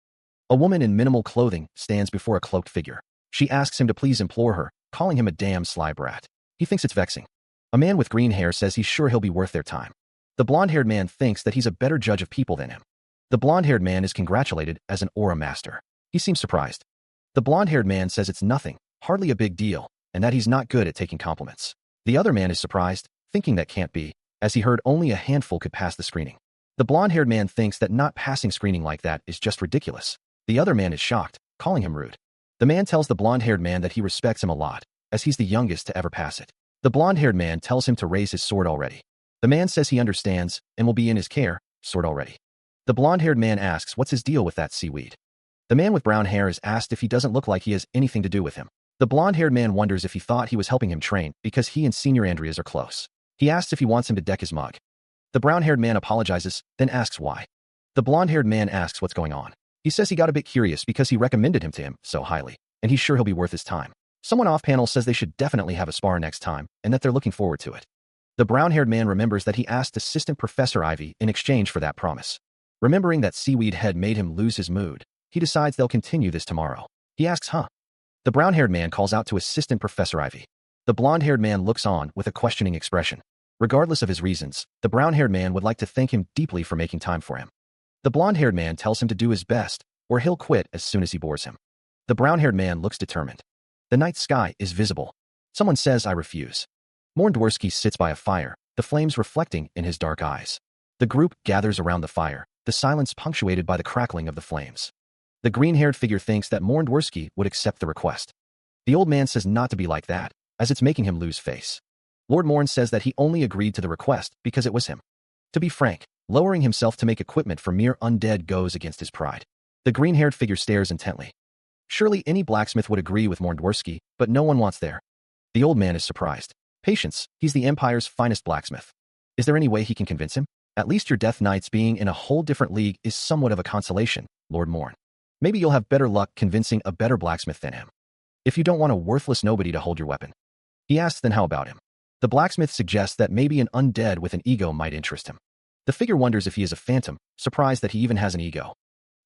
A woman in minimal clothing stands before a cloaked figure. She asks him to please implore her, calling him a damn sly brat. He thinks it's vexing. A man with green hair says he's sure he'll be worth their time. The blonde-haired man thinks that he's a better judge of people than him. The blonde-haired man is congratulated as an aura master. He seems surprised. The blonde-haired man says it's nothing, hardly a big deal, and that he's not good at taking compliments. The other man is surprised, thinking that can't be, as he heard only a handful could pass the screening. The blonde-haired man thinks that not passing screening like that is just ridiculous. The other man is shocked, calling him rude. The man tells the blonde-haired man that he respects him a lot, as he's the youngest to ever pass it. The blonde-haired man tells him to raise his sword already. The man says he understands and will be in his care, sword already. The blonde-haired man asks what's his deal with that seaweed. The man with brown hair is asked if he doesn't look like he has anything to do with him. The blonde-haired man wonders if he thought he was helping him train because he and Senior Andreas are close. He asks if he wants him to deck his mug. The brown-haired man apologizes, then asks why. The blonde-haired man asks what's going on. He says he got a bit curious because he recommended him to him so highly, and he's sure he'll be worth his time. Someone off-panel says they should definitely have a spar next time, and that they're looking forward to it. The brown-haired man remembers that he asked Assistant Professor Ivy in exchange for that promise. Remembering that seaweed had made him lose his mood, he decides they'll continue this tomorrow. He asks, The brown-haired man calls out to Assistant Professor Ivy. The blonde-haired man looks on with a questioning expression. Regardless of his reasons, the brown-haired man would like to thank him deeply for making time for him. The blonde-haired man tells him to do his best, or he'll quit as soon as he bores him. The brown-haired man looks determined. The night sky is visible. Someone says I refuse. Morn Dworsky sits by a fire, the flames reflecting in his dark eyes. The group gathers around the fire, the silence punctuated by the crackling of the flames. The green-haired figure thinks that Morndworski would accept the request. The old man says not to be like that, as it's making him lose face. Lord Morn says that he only agreed to the request because it was him. To be frank, lowering himself to make equipment for mere undead goes against his pride. The green-haired figure stares intently. Surely any blacksmith would agree with Morndworski, but no one wants there. The old man is surprised. Patience, he's the Empire's finest blacksmith. Is there any way he can convince him? At least your Death Knights being in a whole different league is somewhat of a consolation, Lord Morn. Maybe you'll have better luck convincing a better blacksmith than him. If you don't want a worthless nobody to hold your weapon. He asks then how about him? The blacksmith suggests that maybe an undead with an ego might interest him. The figure wonders if he is a phantom, surprised that he even has an ego.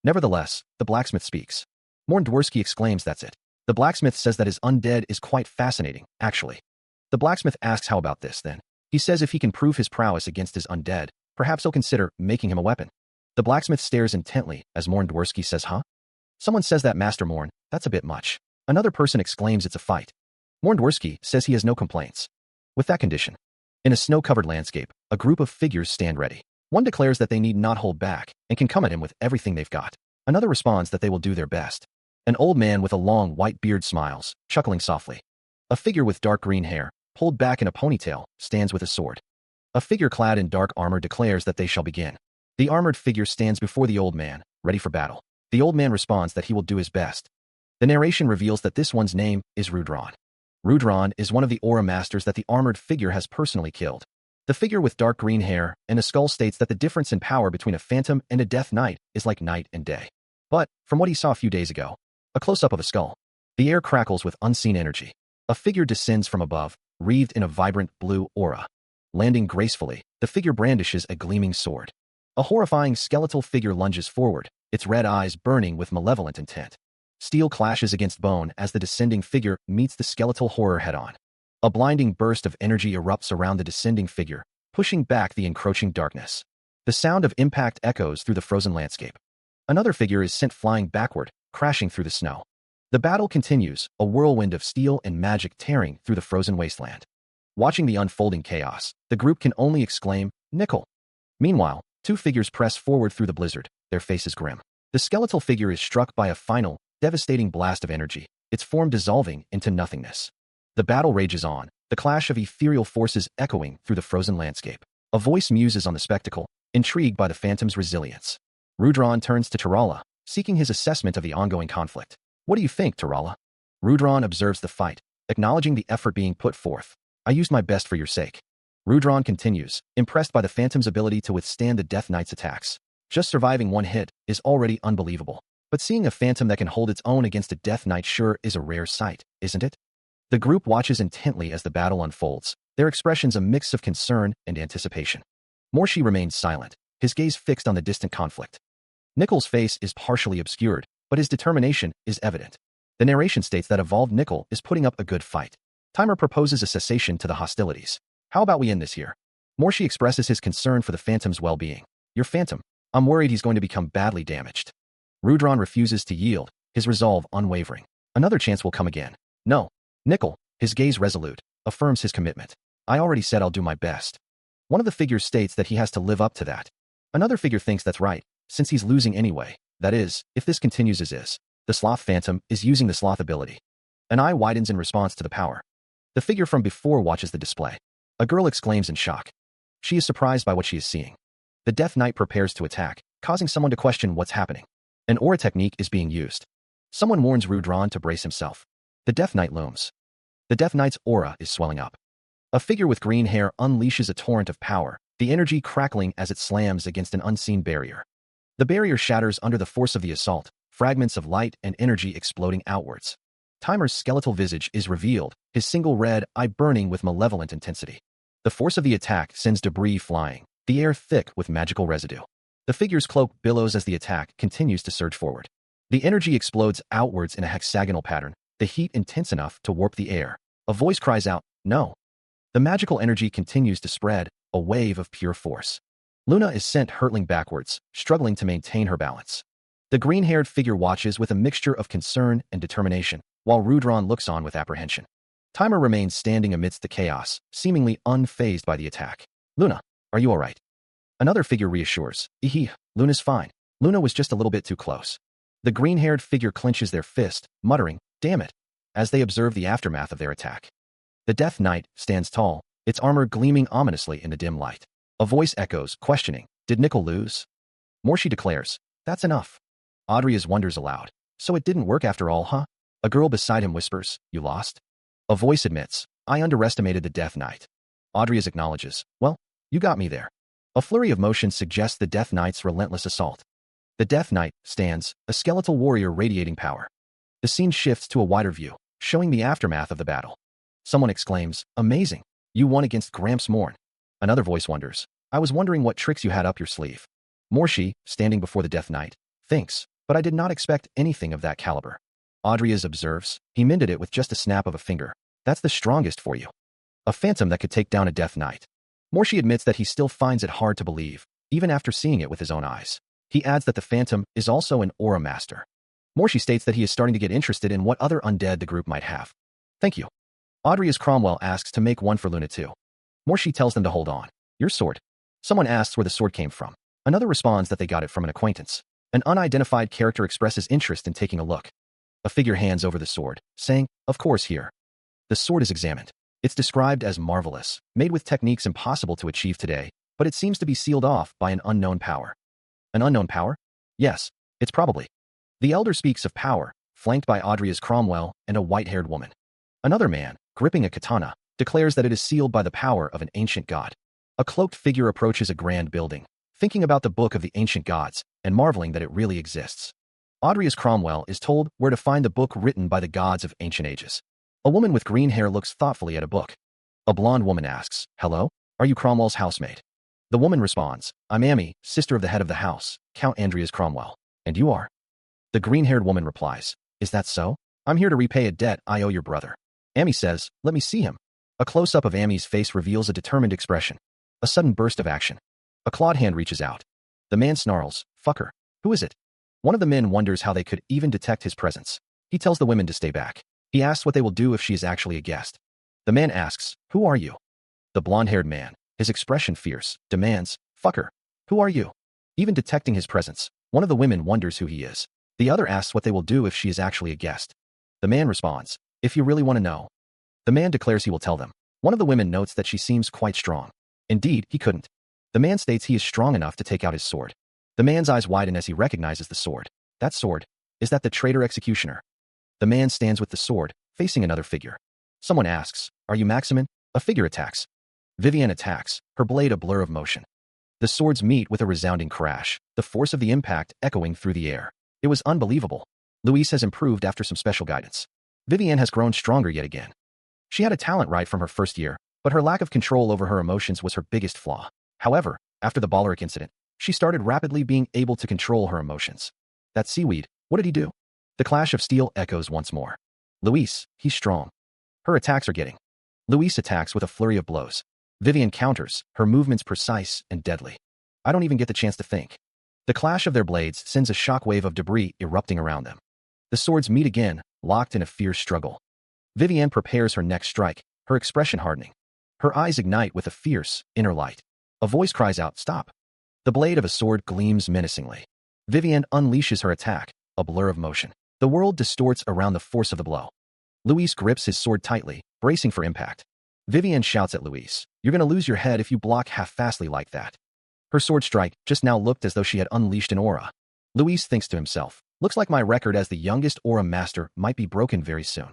Nevertheless, the blacksmith speaks. Morndworski exclaims that's it. The blacksmith says that his undead is quite fascinating, actually. The blacksmith asks how about this then. He says if he can prove his prowess against his undead, perhaps he'll consider making him a weapon. The blacksmith stares intently as Morndworski says huh? Someone says that Master Morn, that's a bit much. Another person exclaims it's a fight. Morndworski says he has no complaints. With that condition. In a snow-covered landscape, a group of figures stand ready. One declares that they need not hold back and can come at him with everything they've got. Another responds that they will do their best. An old man with a long white beard smiles, chuckling softly. A figure with dark green hair, pulled back in a ponytail, stands with a sword. A figure clad in dark armor declares that they shall begin. The armored figure stands before the old man, ready for battle. The old man responds that he will do his best. The narration reveals that this one's name is Rudron. Rudron is one of the aura masters that the armored figure has personally killed. The figure with dark green hair and a skull states that the difference in power between a phantom and a death knight is like night and day. But, from what he saw a few days ago, a close-up of a skull. The air crackles with unseen energy. A figure descends from above, wreathed in a vibrant blue aura. Landing gracefully, the figure brandishes a gleaming sword. A horrifying skeletal figure lunges forward, its red eyes burning with malevolent intent. Steel clashes against bone as the descending figure meets the skeletal horror head-on. A blinding burst of energy erupts around the descending figure, pushing back the encroaching darkness. The sound of impact echoes through the frozen landscape. Another figure is sent flying backward, crashing through the snow. The battle continues, a whirlwind of steel and magic tearing through the frozen wasteland. Watching the unfolding chaos, the group can only exclaim, "Nickel!" Meanwhile, two figures press forward through the blizzard, their faces grim. The skeletal figure is struck by a final, devastating blast of energy, its form dissolving into nothingness. The battle rages on, the clash of ethereal forces echoing through the frozen landscape. A voice muses on the spectacle, intrigued by the phantom's resilience. Rudron turns to Tarala, seeking his assessment of the ongoing conflict. What do you think, Tarala? Rudron observes the fight, acknowledging the effort being put forth. I used my best for your sake. Rudron continues, impressed by the phantom's ability to withstand the Death Knight's attacks. Just surviving one hit is already unbelievable. But seeing a phantom that can hold its own against a Death Knight sure is a rare sight, isn't it? The group watches intently as the battle unfolds, their expressions a mix of concern and anticipation. Morshi remains silent, his gaze fixed on the distant conflict. Nickel's face is partially obscured, but his determination is evident. The narration states that Evolved Nickel is putting up a good fight. Timer proposes a cessation to the hostilities. How about we end this here? Morshi expresses his concern for the Phantom's well-being. Your Phantom, I'm worried he's going to become badly damaged. Rudron refuses to yield, his resolve unwavering. Another chance will come again. No. Nickel, his gaze resolute, affirms his commitment. I already said I'll do my best. One of the figures states that he has to live up to that. Another figure thinks that's right, since he's losing anyway. That is, if this continues as is. The Sloth Phantom is using the Sloth ability. An eye widens in response to the power. The figure from before watches the display. A girl exclaims in shock. She is surprised by what she is seeing. The Death Knight prepares to attack, causing someone to question what's happening. An aura technique is being used. Someone warns Rudron to brace himself. The Death Knight looms. The Death Knight's aura is swelling up. A figure with green hair unleashes a torrent of power, the energy crackling as it slams against an unseen barrier. The barrier shatters under the force of the assault, fragments of light and energy exploding outwards. Timer's skeletal visage is revealed, his single red eye burning with malevolent intensity. The force of the attack sends debris flying, the air thick with magical residue. The figure's cloak billows as the attack continues to surge forward. The energy explodes outwards in a hexagonal pattern, the heat intense enough to warp the air. A voice cries out, "No!" The magical energy continues to spread, a wave of pure force. Luna is sent hurtling backwards, struggling to maintain her balance. The green-haired figure watches with a mixture of concern and determination, while Rudron looks on with apprehension. Timer remains standing amidst the chaos, seemingly unfazed by the attack. Luna, are you alright? Another figure reassures. Luna's fine. Luna was just a little bit too close. The green-haired figure clenches their fist, muttering, damn it, as they observe the aftermath of their attack. The Death Knight stands tall, its armor gleaming ominously in the dim light. A voice echoes, questioning, did Nickel lose? Morshi declares, that's enough. Adrias wonders aloud, so it didn't work after all, huh? A girl beside him whispers, you lost? A voice admits, I underestimated the Death Knight. Adrias acknowledges, well, you got me there. A flurry of motion suggests the Death Knight's relentless assault. The Death Knight stands, a skeletal warrior radiating power. The scene shifts to a wider view, showing the aftermath of the battle. Someone exclaims, amazing, you won against Gramps Morn. Another voice wonders, I was wondering what tricks you had up your sleeve. Morshi, standing before the Death Knight, thinks, but I did not expect anything of that caliber. Adrias observes, he mended it with just a snap of a finger. That's the strongest for you. A phantom that could take down a Death Knight. Morshi admits that he still finds it hard to believe, even after seeing it with his own eyes. He adds that the phantom is also an aura master. Morshi states that he is starting to get interested in what other undead the group might have. Thank you. Adrias Cromwell asks to make one for Luna too. Morshi tells them to hold on. Your sword. Someone asks where the sword came from. Another responds that they got it from an acquaintance. An unidentified character expresses interest in taking a look. A figure hands over the sword, saying, of course here. The sword is examined. It's described as marvelous, made with techniques impossible to achieve today, but it seems to be sealed off by an unknown power. An unknown power? Yes, it's probably. The elder speaks of power, flanked by Adrias Cromwell and a white-haired woman. Another man, gripping a katana, declares that it is sealed by the power of an ancient god. A cloaked figure approaches a grand building, thinking about the book of the ancient gods and marveling that it really exists. Adrias Cromwell is told where to find the book written by the gods of ancient ages. A woman with green hair looks thoughtfully at a book. A blonde woman asks, hello, are you Cromwell's housemaid? The woman responds, I'm Amy, sister of the head of the house, Count Andreas Cromwell. And you are? The green-haired woman replies, is that so? I'm here to repay a debt I owe your brother. Amy says, let me see him. A close-up of Amy's face reveals a determined expression. A sudden burst of action. A clawed hand reaches out. The man snarls, fucker. Who is it? One of the men wonders how they could even detect his presence. He tells the women to stay back. He asks what they will do if she is actually a guest. The man asks, who are you? The blonde-haired man, his expression fierce, demands, fucker. Who are you? Even detecting his presence, one of the women wonders who he is. The other asks what they will do if she is actually a guest. The man responds, if you really want to know. The man declares he will tell them. One of the women notes that she seems quite strong. Indeed, he couldn't. The man states he is strong enough to take out his sword. The man's eyes widen as he recognizes the sword. That sword? Is that the traitor executioner? The man stands with the sword, facing another figure. Someone asks, are you Maximin? A figure attacks. Vivienne attacks, her blade a blur of motion. The swords meet with a resounding crash, the force of the impact echoing through the air. It was unbelievable. Louise has improved after some special guidance. Vivienne has grown stronger yet again. She had a talent right from her first year, but her lack of control over her emotions was her biggest flaw. However, after the Balleric incident, she started rapidly being able to control her emotions. That seaweed, what did he do? The clash of steel echoes once more. Louise, he's strong. Her attacks are getting. Louise attacks with a flurry of blows. Vivienne counters, her movements precise and deadly. I don't even get the chance to think. The clash of their blades sends a shockwave of debris erupting around them. The swords meet again, locked in a fierce struggle. Vivienne prepares her next strike, her expression hardening. Her eyes ignite with a fierce, inner light. A voice cries out, stop. The blade of a sword gleams menacingly. Vivienne unleashes her attack, a blur of motion. The world distorts around the force of the blow. Louise grips his sword tightly, bracing for impact. Vivienne shouts at Louise, you're gonna lose your head if you block half-fastly like that. Her sword strike just now looked as though she had unleashed an aura. Louise thinks to himself, looks like my record as the youngest aura master might be broken very soon.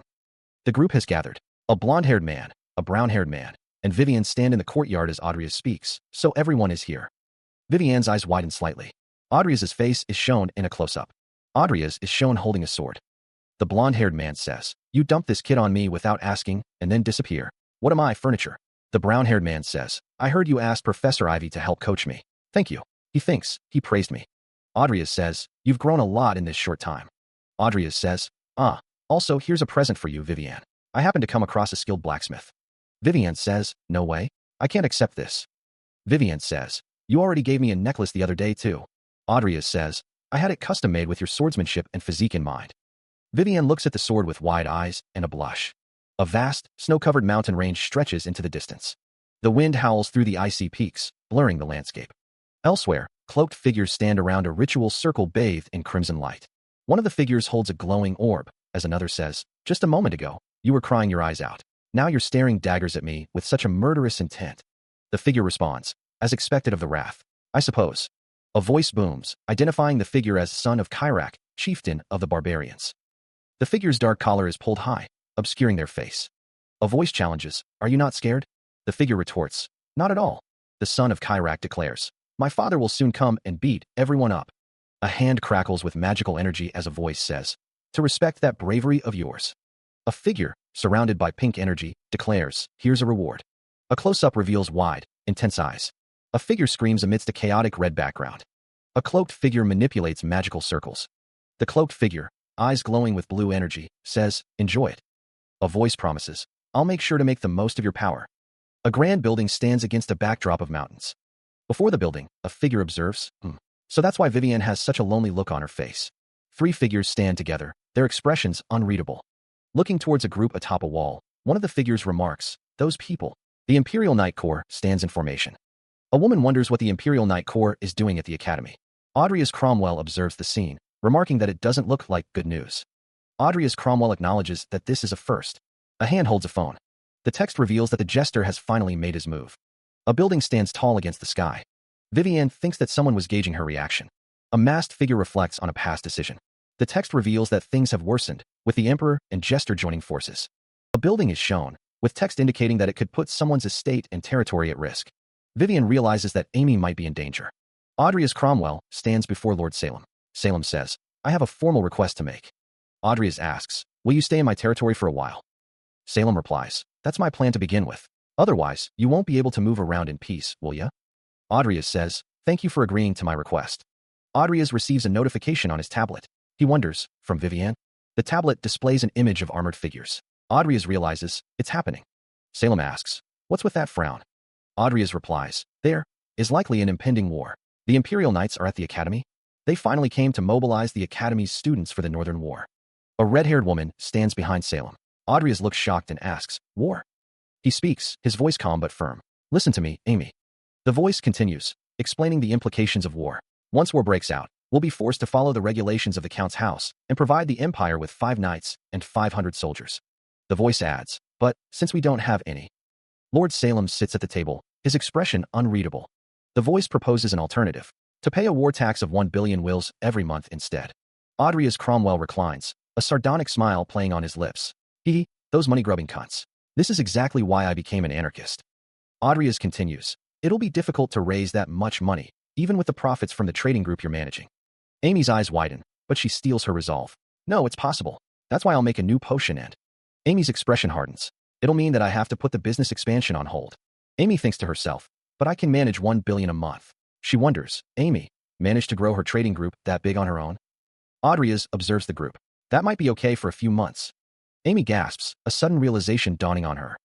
The group has gathered. A blonde-haired man, a brown-haired man, and Vivienne stand in the courtyard as Adrias speaks, so everyone is here. Vivienne's eyes widen slightly. Adrias' face is shown in a close-up. Adrias is shown holding a sword. The blonde-haired man says, you dumped this kid on me without asking, and then disappear. What am I, furniture? The brown-haired man says, I heard you asked Professor Ivy to help coach me. Thank you. He thinks, he praised me. Adrias says, you've grown a lot in this short time. Adrias says, also here's a present for you, Vivienne. I happened to come across a skilled blacksmith. Vivienne says, no way. I can't accept this. Vivienne says, you already gave me a necklace the other day too. Adrias says, I had it custom made with your swordsmanship and physique in mind. Vivienne looks at the sword with wide eyes and a blush. A vast, snow-covered mountain range stretches into the distance. The wind howls through the icy peaks, blurring the landscape. Elsewhere, cloaked figures stand around a ritual circle bathed in crimson light. One of the figures holds a glowing orb, as another says, "Just a moment ago, you were crying your eyes out. Now you're staring daggers at me with such a murderous intent." The figure responds, as expected of the wrath, "I suppose." A voice booms, identifying the figure as son of Kyrak, chieftain of the barbarians. The figure's dark collar is pulled high, obscuring their face. A voice challenges, "Are you not scared?" The figure retorts, "Not at all." The son of Kyrak declares, "My father will soon come and beat everyone up." A hand crackles with magical energy as a voice says, "To respect that bravery of yours." A figure, surrounded by pink energy, declares, "Here's a reward." A close-up reveals wide, intense eyes. A figure screams amidst a chaotic red background. A cloaked figure manipulates magical circles. The cloaked figure, eyes glowing with blue energy, says, "Enjoy it." A voice promises, "I'll make sure to make the most of your power." A grand building stands against a backdrop of mountains. Before the building, a figure observes, So that's why Vivienne has such a lonely look on her face." 3 figures stand together, their expressions unreadable. Looking towards a group atop a wall, one of the figures remarks, "Those people." The Imperial Knight Corps stands in formation. A woman wonders what the Imperial Knight Corps is doing at the academy. Audrey Cromwell observes the scene, remarking that it doesn't look like good news. Audrey Cromwell acknowledges that this is a first. A hand holds a phone. The text reveals that the jester has finally made his move. A building stands tall against the sky. Vivienne thinks that someone was gauging her reaction. A masked figure reflects on a past decision. The text reveals that things have worsened, with the Emperor and Jester joining forces. A building is shown, with text indicating that it could put someone's estate and territory at risk. Vivienne realizes that Amy might be in danger. Audrey Cromwell stands before Lord Salem. Salem says, "I have a formal request to make." Audrey asks, "Will you stay in my territory for a while?" Salem replies, "That's my plan to begin with. Otherwise, you won't be able to move around in peace, will ya?" Audrey says, "Thank you for agreeing to my request." Audrey receives a notification on his tablet. He wonders, from Vivienne? The tablet displays an image of armored figures. Audrey realizes, it's happening. Salem asks, "What's with that frown?" Audrey replies, "There is likely an impending war. The Imperial Knights are at the academy. They finally came to mobilize the academy's students for the Northern War." A red-haired woman stands behind Salem. Audrey looks shocked and asks, "War?" He speaks, his voice calm but firm. "Listen to me, Amy." The voice continues, explaining the implications of war. "Once war breaks out, we'll be forced to follow the regulations of the Count's house and provide the Empire with 5 knights and 500 soldiers." The voice adds, "But, since we don't have any." Lord Salem sits at the table, his expression unreadable. The voice proposes an alternative, to pay a war tax of 1 billion wills every month instead. Audrey Cromwell reclines, a sardonic smile playing on his lips. Those money-grubbing cunts. This is exactly why I became an anarchist." Audrey continues, "It'll be difficult to raise that much money, even with the profits from the trading group you're managing." Amy's eyes widen, but she steels her resolve. "No, it's possible. That's why I'll make a new potion and..." Amy's expression hardens. "It'll mean that I have to put the business expansion on hold." Amy thinks to herself, "But I can manage 1 billion a month." She wonders, Amy managed to grow her trading group that big on her own? Audrey observes the group. "That might be okay for a few months." Amy gasps, a sudden realization dawning on her.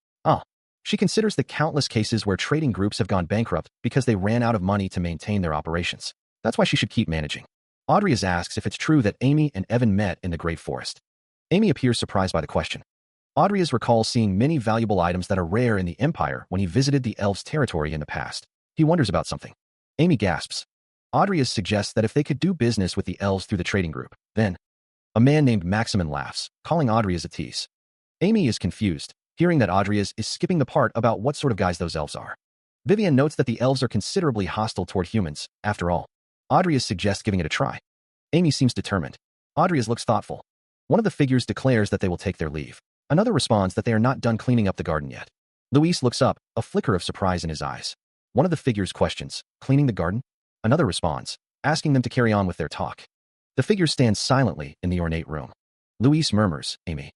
She considers the countless cases where trading groups have gone bankrupt because they ran out of money to maintain their operations. That's why she should keep managing. Audrey asks if it's true that Amy and Evan met in the Great Forest. Amy appears surprised by the question. Audrey recalls seeing many valuable items that are rare in the Empire when he visited the elves' territory in the past. He wonders about something. Amy gasps. Audrey suggests that if they could do business with the elves through the trading group, then... A man named Maximin laughs, calling Audrey a tease. Amy is confused, hearing that Audrey is skipping the part about what sort of guys those elves are. Vivienne notes that the elves are considerably hostile toward humans, after all. Audrey suggests giving it a try. Amy seems determined. Audrey looks thoughtful. One of the figures declares that they will take their leave. Another responds that they are not done cleaning up the garden yet. Luis looks up, a flicker of surprise in his eyes. One of the figures questions, "Cleaning the garden?" Another responds, asking them to carry on with their talk. The figure stands silently in the ornate room. Luis murmurs, "Amy."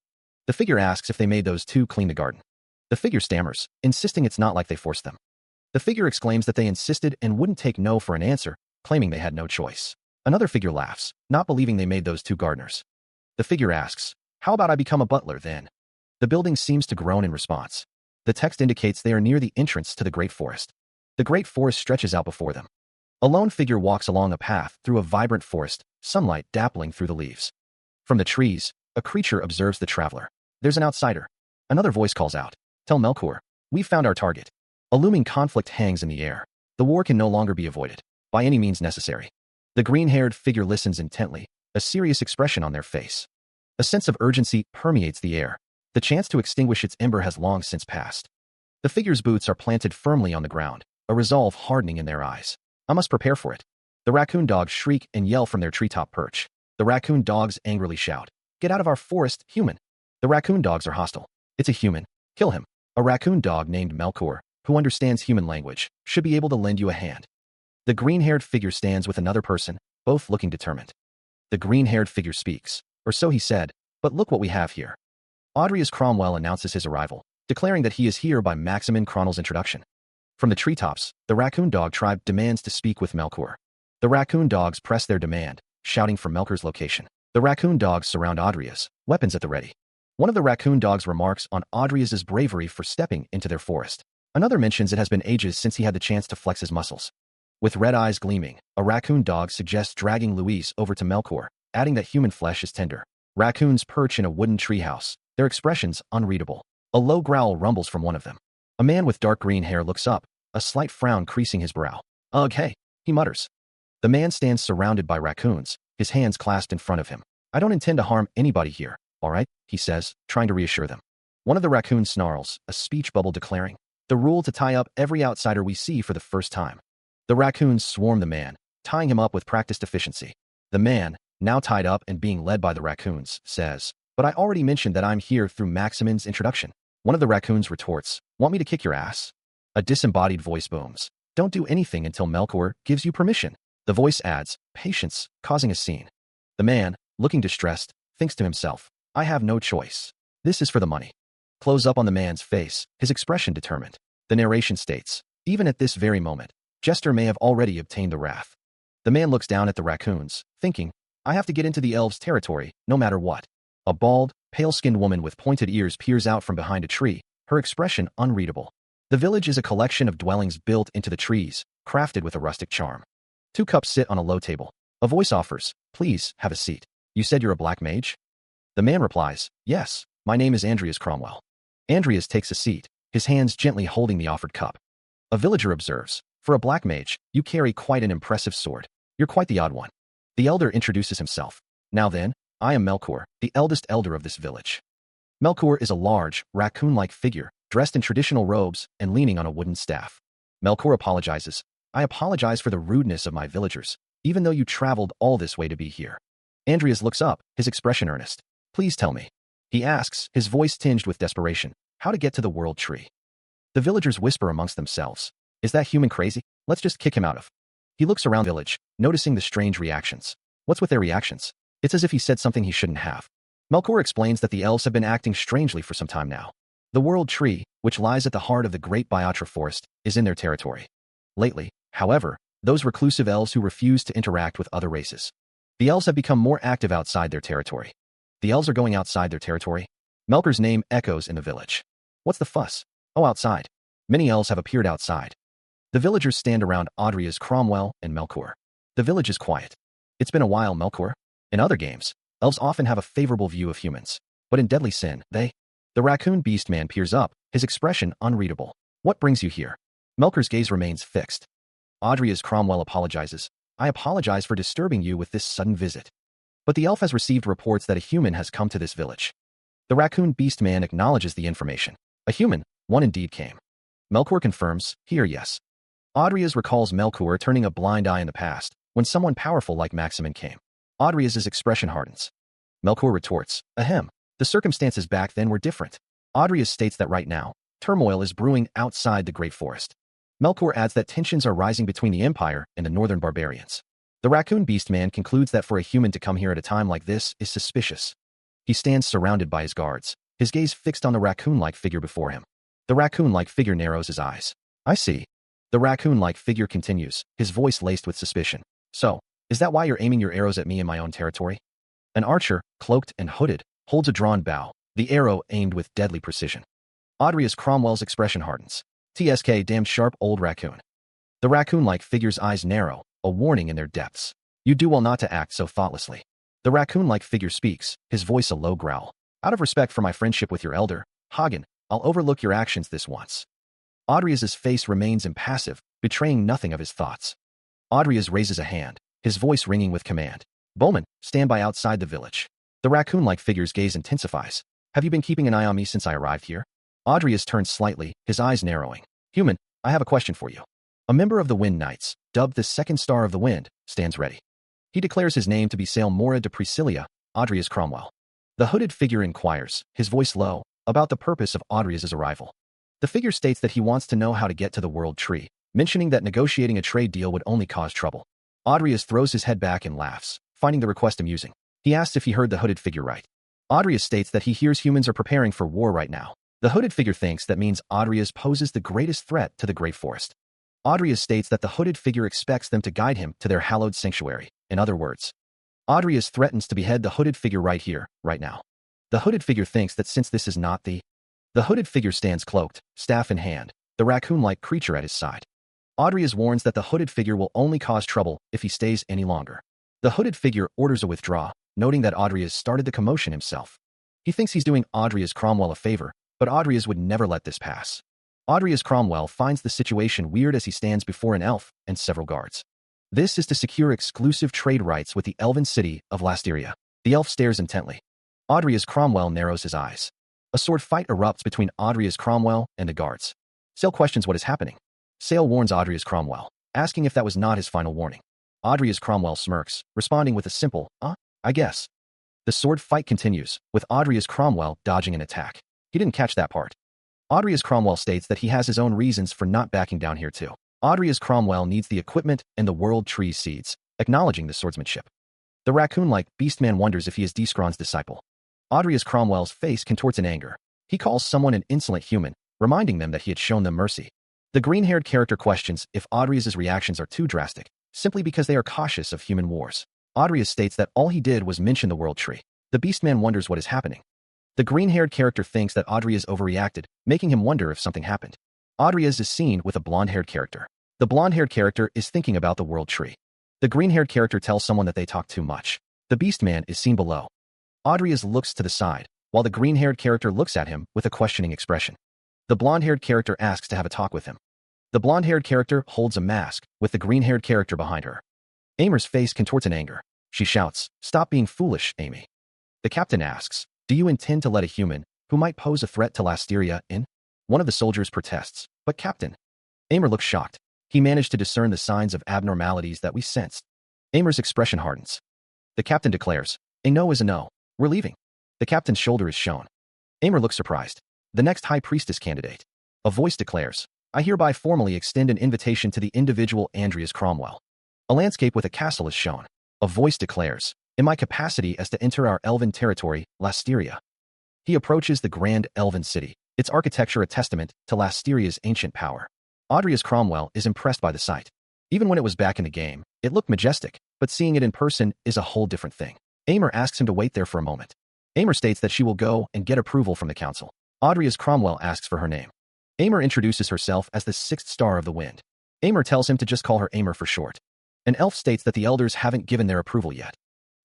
The figure asks if they made those two clean the garden. The figure stammers, insisting it's not like they forced them. The figure exclaims that they insisted and wouldn't take no for an answer, claiming they had no choice. Another figure laughs, not believing they made those two gardeners. The figure asks, "How about I become a butler then?" The building seems to groan in response. The text indicates they are near the entrance to the Great Forest. The Great Forest stretches out before them. A lone figure walks along a path through a vibrant forest, sunlight dappling through the leaves. From the trees, a creature observes the traveler. "There's an outsider." Another voice calls out, "Tell Melkor, we've found our target." A looming conflict hangs in the air. The war can no longer be avoided, by any means necessary. The green-haired figure listens intently, a serious expression on their face. A sense of urgency permeates the air. The chance to extinguish its ember has long since passed. The figure's boots are planted firmly on the ground, a resolve hardening in their eyes. I must prepare for it. The raccoon dogs shriek and yell from their treetop perch. The raccoon dogs angrily shout, "Get out of our forest, human!" The raccoon dogs are hostile. It's a human. Kill him. A raccoon dog named Melkor, who understands human language, should be able to lend you a hand. The green-haired figure stands with another person, both looking determined. The green-haired figure speaks, or so he said, but look what we have here. Audrius Cromwell announces his arrival, declaring that he is here by Maximin Cronel's introduction. From the treetops, the raccoon dog tribe demands to speak with Melkor. The raccoon dogs press their demand, shouting for Melkor's location. The raccoon dogs surround Audrius, weapons at the ready. One of the raccoon dogs remarks on Audrius's bravery for stepping into their forest. Another mentions it has been ages since he had the chance to flex his muscles. With red eyes gleaming, a raccoon dog suggests dragging Luis over to Melkor, adding that human flesh is tender. Raccoons perch in a wooden treehouse, their expressions unreadable. A low growl rumbles from one of them. A man with dark green hair looks up, a slight frown creasing his brow. "Ugh, hey," he mutters. The man stands surrounded by raccoons, his hands clasped in front of him. "I don't intend to harm anybody here, all right?" he says, trying to reassure them. One of the raccoons snarls, a speech bubble declaring, "The rule to tie up every outsider we see for the first time." The raccoons swarm the man, tying him up with practiced efficiency. The man, now tied up and being led by the raccoons, says, "But I already mentioned that I'm here through Maximin's introduction." One of the raccoons retorts, "Want me to kick your ass?" A disembodied voice booms, "Don't do anything until Melkor gives you permission." The voice adds, "Patience," causing a scene. The man, looking distressed, thinks to himself, "I have no choice. This is for the money." Close up on the man's face, his expression determined. The narration states, "Even at this very moment, Jester may have already obtained the wrath." The man looks down at the raccoons, thinking, "I have to get into the elves' territory, no matter what." A bald, pale-skinned woman with pointed ears peers out from behind a tree, her expression unreadable. The village is a collection of dwellings built into the trees, crafted with a rustic charm. Two cups sit on a low table. A voice offers, "Please, have a seat. You said you're a black mage?" The man replies, "Yes, my name is Andreas Cromwell." Andreas takes a seat, his hands gently holding the offered cup. A villager observes, "For a black mage, you carry quite an impressive sword. You're quite the odd one." The elder introduces himself. "Now then, I am Melkor, the eldest elder of this village." Melkor is a large, raccoon-like figure, dressed in traditional robes and leaning on a wooden staff. Melkor apologizes, "I apologize for the rudeness of my villagers, even though you traveled all this way to be here." Andreas looks up, his expression earnest. "Please tell me." He asks, his voice tinged with desperation, "How to get to the world tree?" The villagers whisper amongst themselves, "Is that human crazy? Let's just kick him out of." He looks around the village, noticing the strange reactions. What's with their reactions? It's as if he said something he shouldn't have. Melkor explains that the elves have been acting strangely for some time now. The world tree, which lies at the heart of the great Biotra forest, is in their territory. Lately, however, those reclusive elves who refuse to interact with other races. The elves have become more active outside their territory. The elves are going outside their territory? Melkor's name echoes in the village. What's the fuss? Oh, outside. Many elves have appeared outside. The villagers stand around Audrius Cromwell and Melkor. The village is quiet. It's been a while, Melkor. In other games, elves often have a favorable view of humans. But in Deadly Sin, The raccoon beast man peers up, his expression unreadable. "What brings you here?" Melkor's gaze remains fixed. Audrius Cromwell apologizes. "I apologize for disturbing you with this sudden visit. But the elf has received reports that a human has come to this village." The raccoon beast man acknowledges the information. "A human, one indeed came." Melkor confirms, "Here, yes." Audrius recalls Melkor turning a blind eye in the past, when someone powerful like Maximin came. Audrius's expression hardens. Melkor retorts, "Ahem. The circumstances back then were different." Audrius states that right now, turmoil is brewing outside the Great Forest. Melkor adds that tensions are rising between the Empire and the northern barbarians. The raccoon beast man concludes that for a human to come here at a time like this is suspicious. He stands surrounded by his guards, his gaze fixed on the raccoon-like figure before him. The raccoon-like figure narrows his eyes. "I see." The raccoon-like figure continues, his voice laced with suspicion. "So, is that why you're aiming your arrows at me in my own territory?" An archer, cloaked and hooded, holds a drawn bow, the arrow aimed with deadly precision. Audrius Cromwell's expression hardens. "TSK, damn sharp old raccoon." The raccoon-like figure's eyes narrow, a warning in their depths. "You do well not to act so thoughtlessly." The raccoon-like figure speaks, his voice a low growl. "Out of respect for my friendship with your elder, Hagen, I'll overlook your actions this once." Audrius's face remains impassive, betraying nothing of his thoughts. Audrius raises a hand, his voice ringing with command. Bowman, stand by outside the village. The raccoon-like figure's gaze intensifies. Have you been keeping an eye on me since I arrived here? Audrius turns slightly, his eyes narrowing. Human, I have a question for you. A member of the Wind Knights, dubbed the Second Star of the Wind, stands ready. He declares his name to be Sail Mora de Priscilla, Audrius Cromwell. The hooded figure inquires, his voice low, about the purpose of Audrius's arrival. The figure states that he wants to know how to get to the World Tree, mentioning that negotiating a trade deal would only cause trouble. Audrius throws his head back and laughs, finding the request amusing. He asks if he heard the hooded figure right. Audrius states that he hears humans are preparing for war right now. The hooded figure thinks that means Audrius poses the greatest threat to the Great Forest. Audrius states that the hooded figure expects them to guide him to their hallowed sanctuary. In other words, Audrius threatens to behead the hooded figure right here, right now. The hooded figure thinks that since this is not the hooded figure stands cloaked, staff in hand, the raccoon-like creature at his side. Audrius warns that the hooded figure will only cause trouble if he stays any longer. The hooded figure orders a withdrawal, noting that Audrius started the commotion himself. He thinks he's doing Audrius Cromwell a favor, but Audrius would never let this pass. Audrius Cromwell finds the situation weird as he stands before an elf and several guards. This is to secure exclusive trade rights with the elven city of Lasteria. The elf stares intently. Audrius Cromwell narrows his eyes. A sword fight erupts between Audrius Cromwell and the guards. Sale questions what is happening. Sale warns Audrius Cromwell, asking if that was not his final warning. Audrius Cromwell smirks, responding with a simple, I guess. The sword fight continues, with Audrius Cromwell dodging an attack. He didn't catch that part. Audrius Cromwell states that he has his own reasons for not backing down here too. Audrius Cromwell needs the equipment and the World Tree seeds, acknowledging the swordsmanship. The raccoon-like beastman wonders if he is Discron's disciple. Audrius Cromwell's face contorts in anger. He calls someone an insolent human, reminding them that he had shown them mercy. The green-haired character questions if Audrius's reactions are too drastic, simply because they are cautious of human wars. Audrius states that all he did was mention the World Tree. The beastman wonders what is happening. The green-haired character thinks that Audrius overreacted, making him wonder if something happened. Audrius is seen with a blonde-haired character. The blonde-haired character is thinking about the World Tree. The green-haired character tells someone that they talk too much. The beastman is seen below. Audrius looks to the side, while the green-haired character looks at him with a questioning expression. The blonde-haired character asks to have a talk with him. The blonde-haired character holds a mask, with the green-haired character behind her. Aimer's face contorts in anger. She shouts, "Stop being foolish, Amy." The captain asks, "Do you intend to let a human, who might pose a threat to Lasteria, in?" One of the soldiers protests, "But Captain." Aimer looks shocked. He managed to discern the signs of abnormalities that we sensed. Aimer's expression hardens. The captain declares, "A no is a no. We're leaving." The captain's shoulder is shown. Aimer looks surprised. The next high priestess candidate. A voice declares, "I hereby formally extend an invitation to the individual Andreas Cromwell." A landscape with a castle is shown. A voice declares, "In my capacity as to enter our elven territory, Lasteria." He approaches the grand elven city, its architecture a testament to Lasteria's ancient power. Audrius Cromwell is impressed by the sight. Even when it was back in the game, it looked majestic, but seeing it in person is a whole different thing. Aimer asks him to wait there for a moment. Aimer states that she will go and get approval from the council. Audrius Cromwell asks for her name. Aimer introduces herself as the Sixth Star of the Wind. Aimer tells him to just call her Aimer for short. An elf states that the elders haven't given their approval yet.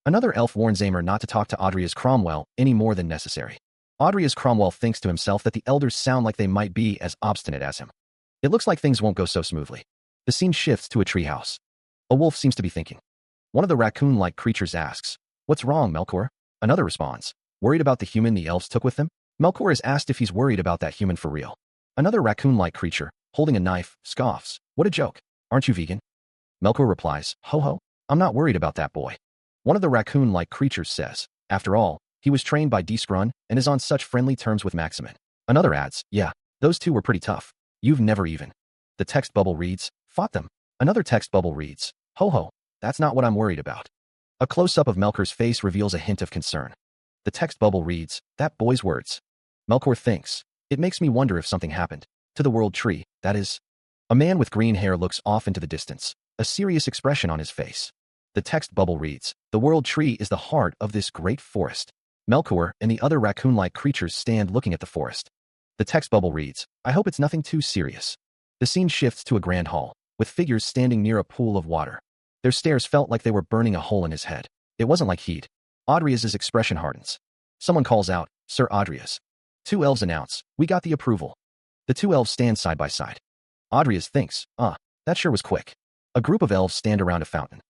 Another elf warns Aimer not to talk to Audrius Cromwell any more than necessary. Audrius Cromwell thinks to himself that the elders sound like they might be as obstinate as him. It looks like things won't go so smoothly. The scene shifts to a treehouse. A wolf seems to be thinking. One of the raccoon-like creatures asks, "What's wrong, Melkor?" Another responds, "Worried about the human the elves took with them?" Melkor is asked if he's worried about that human for real. Another raccoon-like creature, holding a knife, scoffs, "What a joke. Aren't you vegan?" Melkor replies, "Ho ho, I'm not worried about that boy." One of the raccoon-like creatures says, "After all, he was trained by Discron and is on such friendly terms with Maximin." Another adds, "Yeah, those two were pretty tough. You've never even." The text bubble reads, "Fought them." Another text bubble reads, "Ho ho, that's not what I'm worried about." A close-up of Melkor's face reveals a hint of concern. The text bubble reads, "That boy's words." Melkor thinks, "It makes me wonder if something happened. To the World Tree, that is." A man with green hair looks off into the distance, a serious expression on his face. The text bubble reads, "The World Tree is the heart of this great forest." Melkor and the other raccoon-like creatures stand looking at the forest. The text bubble reads, "I hope it's nothing too serious." The scene shifts to a grand hall, with figures standing near a pool of water. Their stares felt like they were burning a hole in his head. It wasn't like heat. Audrius's expression hardens. Someone calls out, "Sir Audrius." Two elves announce, "We got the approval." The two elves stand side by side. Adrias thinks, that sure was quick. A group of elves stand around a fountain.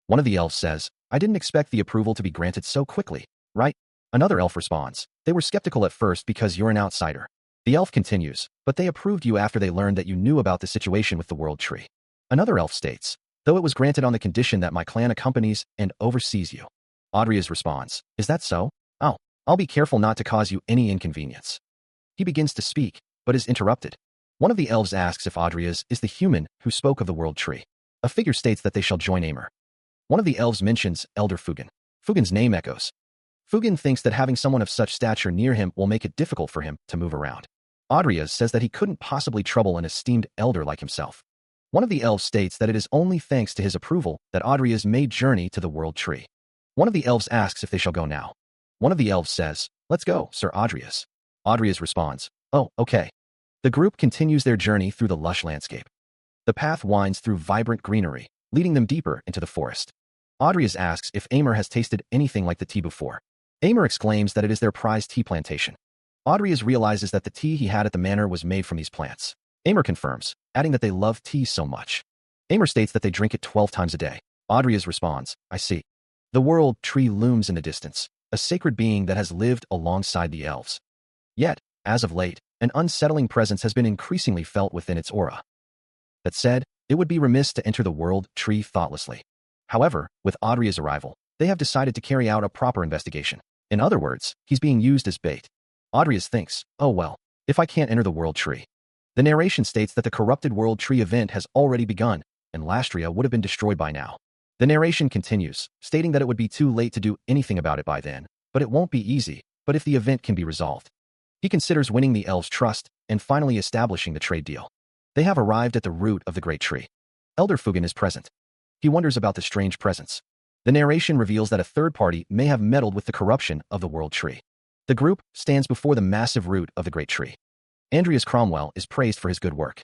One of the elves says, I didn't expect the approval to be granted so quickly, right? Another elf responds, they were skeptical at first because you're an outsider. The elf continues, but they approved you after they learned that you knew about the situation with the world tree. Another elf states, though it was granted on the condition that my clan accompanies and oversees you. Adrias responds, is that so? Oh, I'll be careful not to cause you any inconvenience. He begins to speak, but is interrupted. One of the elves asks if Adrias is the human who spoke of the world tree. A figure states that they shall join Aimer. One of the elves mentions Elder Fugen. Fugen's name echoes. Fugen thinks that having someone of such stature near him will make it difficult for him to move around. Adrias says that he couldn't possibly trouble an esteemed elder like himself. One of the elves states that it is only thanks to his approval that Adrias may journey to the world tree. One of the elves asks if they shall go now. One of the elves says, let's go, Sir Adrias. Adrias responds, oh, okay. The group continues their journey through the lush landscape. The path winds through vibrant greenery, leading them deeper into the forest. Adrias asks if Aimer has tasted anything like the tea before. Aimer exclaims that it is their prized tea plantation. Adrias realizes that the tea he had at the manor was made from these plants. Aimer confirms, adding that they love tea so much. Aimer states that they drink it 12 times a day. Adrias responds, I see. The world tree looms in the distance, a sacred being that has lived alongside the elves. Yet, as of late, an unsettling presence has been increasingly felt within its aura. That said, it would be remiss to enter the world tree thoughtlessly. However, with Adria's arrival, they have decided to carry out a proper investigation. In other words, he's being used as bait. Adrias thinks, oh well, if I can't enter the world tree. The narration states that the corrupted world tree event has already begun, and Lastria would have been destroyed by now. The narration continues, stating that it would be too late to do anything about it by then, but it won't be easy, but if the event can be resolved. He considers winning the elves' trust and finally establishing the trade deal. They have arrived at the root of the great tree. Elder Fugen is present. He wonders about the strange presence. The narration reveals that a third party may have meddled with the corruption of the world tree. The group stands before the massive root of the great tree. Andreas Cromwell is praised for his good work.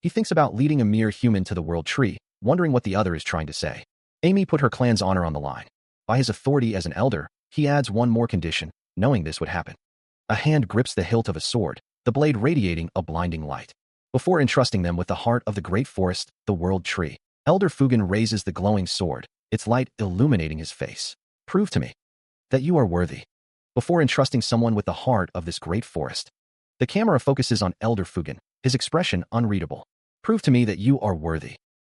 He thinks about leading a mere human to the world tree, wondering what the other is trying to say. Amy put her clan's honor on the line. By his authority as an elder, he adds one more condition, knowing this would happen. A hand grips the hilt of a sword, the blade radiating a blinding light. Before entrusting them with the heart of the great forest, the world tree, Elder Fugen raises the glowing sword, its light illuminating his face. Prove to me that you are worthy. Before entrusting someone with the heart of this great forest, the camera focuses on Elder Fugen, his expression unreadable. Prove to me that you are worthy.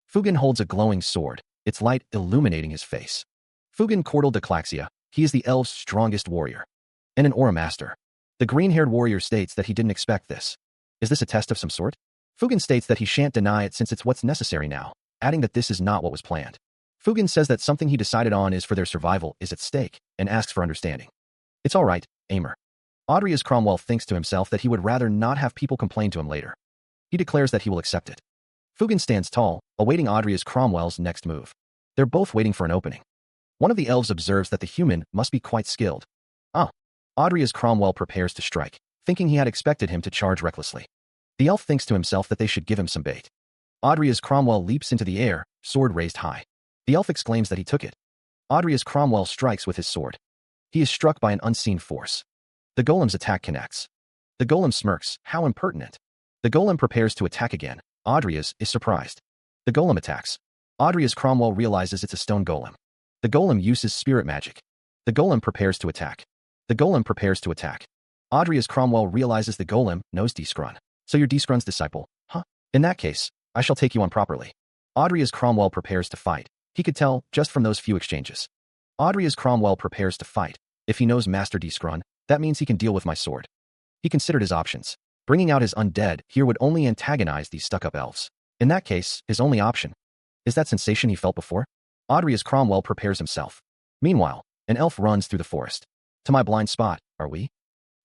Fugen holds a glowing sword, its light illuminating his face. Fugen Cordal Declaxia, he is the elves' strongest warrior. And an aura master. The green-haired warrior states that he didn't expect this. Is this a test of some sort? Fugen states that he shan't deny it since it's what's necessary now, adding that this is not what was planned. Fugen says that something he decided on is for their survival is at stake, and asks for understanding. It's all right, Aimer. Adrias Cromwell thinks to himself that he would rather not have people complain to him later. He declares that he will accept it. Fugen stands tall, awaiting Adrias Cromwell's next move. They're both waiting for an opening. One of the elves observes that the human must be quite skilled. Adrias Cromwell prepares to strike, thinking he had expected him to charge recklessly. The elf thinks to himself that they should give him some bait. Adrias Cromwell leaps into the air, sword raised high. The elf exclaims that he took it. Adrias Cromwell strikes with his sword. He is struck by an unseen force. The golem's attack connects. The golem smirks, how impertinent. The golem prepares to attack again. Adrias is surprised. The golem attacks. Adrias Cromwell realizes it's a stone golem. The golem uses spirit magic. The golem prepares to attack. The golem prepares to attack. Adrias Cromwell realizes the golem knows Discrun. So you're Discrun's disciple, huh? In that case, I shall take you on properly. Adrias Cromwell prepares to fight. He could tell just from those few exchanges. Adrias Cromwell prepares to fight. If he knows Master Discrun, that means he can deal with my sword. He considered his options. Bringing out his undead here would only antagonize these stuck-up elves. In that case, his only option is that sensation he felt before. Adrias Cromwell prepares himself. Meanwhile, an elf runs through the forest. To my blind spot, are we?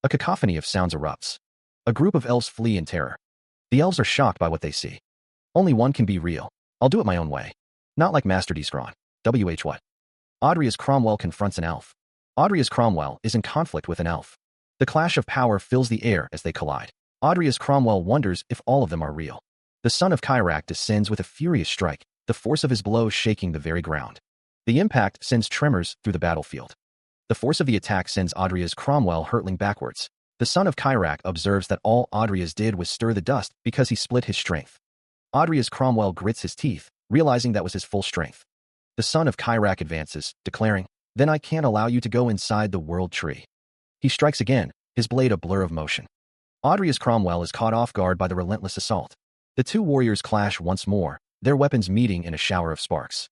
A cacophony of sounds erupts. A group of elves flee in terror. The elves are shocked by what they see. Only one can be real. I'll do it my own way. Not like Master Discron. WH what? Adrias Cromwell confronts an elf. Adrias Cromwell is in conflict with an elf. The clash of power fills the air as they collide. Adrias Cromwell wonders if all of them are real. The son of Kyrak descends with a furious strike, the force of his blow shaking the very ground. The impact sends tremors through the battlefield. The force of the attack sends Adrias Cromwell hurtling backwards. The son of Kyrak observes that all Audrias did was stir the dust because he split his strength. Audrias Cromwell grits his teeth, realizing that was his full strength. The son of Kyrak advances, declaring, "Then I can't allow you to go inside the world tree." He strikes again, his blade a blur of motion. Audrias Cromwell is caught off guard by the relentless assault. The two warriors clash once more, their weapons meeting in a shower of sparks.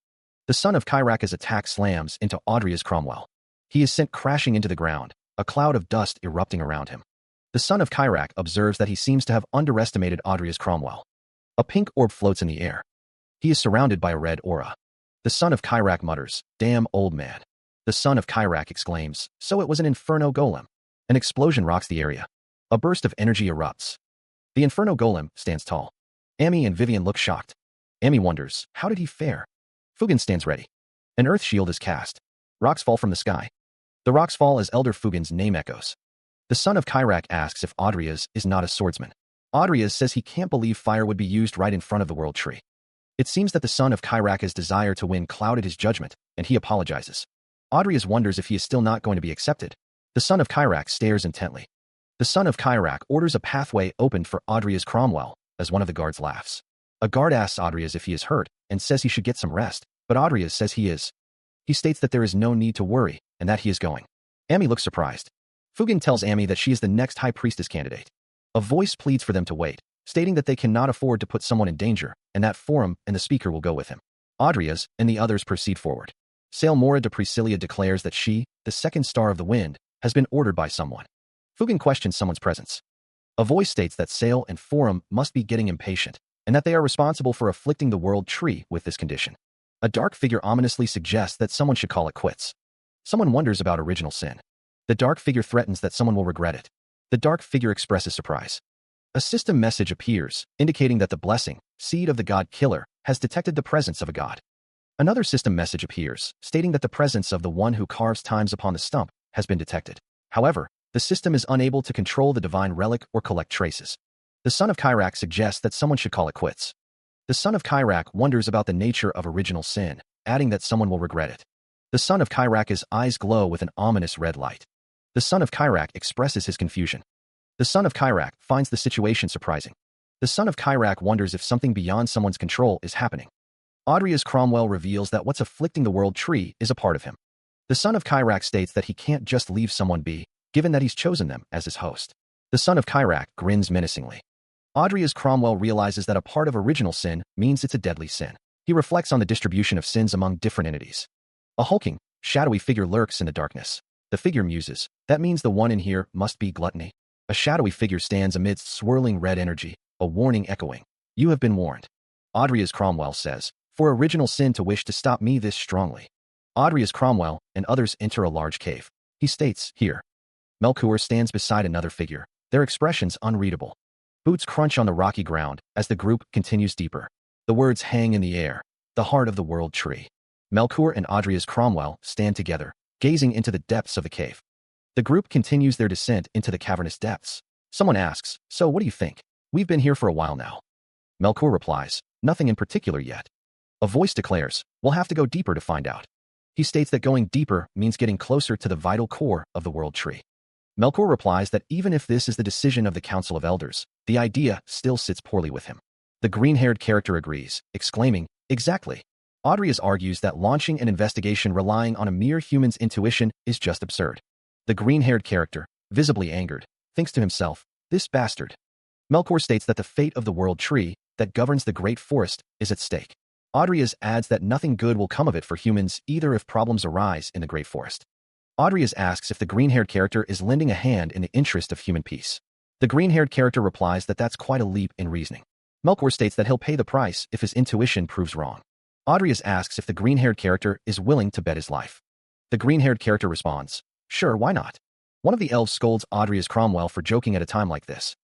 The son of Kyrak's attack slams into Audrias Cromwell. He is sent crashing into the ground, a cloud of dust erupting around him. The son of Kyrak observes that he seems to have underestimated Audrias Cromwell. A pink orb floats in the air. He is surrounded by a red aura. The son of Kyrak mutters, "Damn old man." The son of Kyrak exclaims, "So it was an inferno golem." An explosion rocks the area. A burst of energy erupts. The inferno golem stands tall. Amy and Vivian look shocked. Amy wonders, how did he fare? Fugen stands ready. An earth shield is cast. Rocks fall from the sky. The rocks fall as Elder Fugen's name echoes. The son of Kyrak asks if Audrias is not a swordsman. Audrias says he can't believe fire would be used right in front of the world tree. It seems that the son of Kyrak's desire to win clouded his judgment, and he apologizes. Audrias wonders if he is still not going to be accepted. The son of Kyrak stares intently. The son of Kyrak orders a pathway opened for Audrias Cromwell, as one of the guards laughs. A guard asks Audrias if he is hurt, and says he should get some rest, but Audrias says he is. He states that there is no need to worry, and that he is going. Amy looks surprised. Fugen tells Amy that she is the next High Priestess candidate. A voice pleads for them to wait, stating that they cannot afford to put someone in danger, and that Forum and the speaker will go with him. Audrias and the others proceed forward. Sailmora de Priscilla declares that she, the second star of the wind, has been ordered by someone. Fugen questions someone's presence. A voice states that Sail and Forum must be getting impatient, and that they are responsible for afflicting the world tree with this condition. A dark figure ominously suggests that someone should call it quits. Someone wonders about original sin. The dark figure threatens that someone will regret it. The dark figure expresses surprise. A system message appears, indicating that the blessing, seed of the god killer, has detected the presence of a god. Another system message appears, stating that the presence of the one who carves times upon the stump has been detected. However, the system is unable to control the divine relic or collect traces. The son of Kyrak suggests that someone should call it quits. The son of Kyrak wonders about the nature of original sin, adding that someone will regret it. The son of Kyrak's eyes glow with an ominous red light. The son of Kyrak expresses his confusion. The son of Kyrak finds the situation surprising. The son of Kyrak wonders if something beyond someone's control is happening. Audrias Cromwell reveals that what's afflicting the world tree is a part of him. The son of Kyrak states that he can't just leave someone be, given that he's chosen them as his host. The son of Kyrak grins menacingly. Audrias Cromwell realizes that a part of original sin means it's a deadly sin. He reflects on the distribution of sins among different entities. A hulking, shadowy figure lurks in the darkness. The figure muses, "That means the one in here must be gluttony." A shadowy figure stands amidst swirling red energy, a warning echoing. "You have been warned." Audrias Cromwell says, "For original sin to wish to stop me this strongly." Audrias Cromwell and others enter a large cave. He states, "Here." Melchior stands beside another figure, their expressions unreadable. Boots crunch on the rocky ground as the group continues deeper. The words hang in the air, the heart of the world tree. Melchior and Audrias Cromwell stand together, gazing into the depths of the cave. The group continues their descent into the cavernous depths. Someone asks, "So what do you think? We've been here for a while now." Melchior replies, "Nothing in particular yet." A voice declares, "We'll have to go deeper to find out." He states that going deeper means getting closer to the vital core of the world tree. Melchior replies that even if this is the decision of the Council of Elders, the idea still sits poorly with him. The green-haired character agrees, exclaiming, "Exactly." Audrias argues that launching an investigation relying on a mere human's intuition is just absurd. The green-haired character, visibly angered, thinks to himself, "This bastard." Melchior states that the fate of the world tree, that governs the great forest, is at stake. Audrias adds that nothing good will come of it for humans either if problems arise in the great forest. Audrias asks if the green-haired character is lending a hand in the interest of human peace. The green-haired character replies that that's quite a leap in reasoning. Melchior states that he'll pay the price if his intuition proves wrong. Audrias asks if the green-haired character is willing to bet his life. The green-haired character responds, "Sure, why not?" One of the elves scolds Audrias Cromwell for joking at a time like this.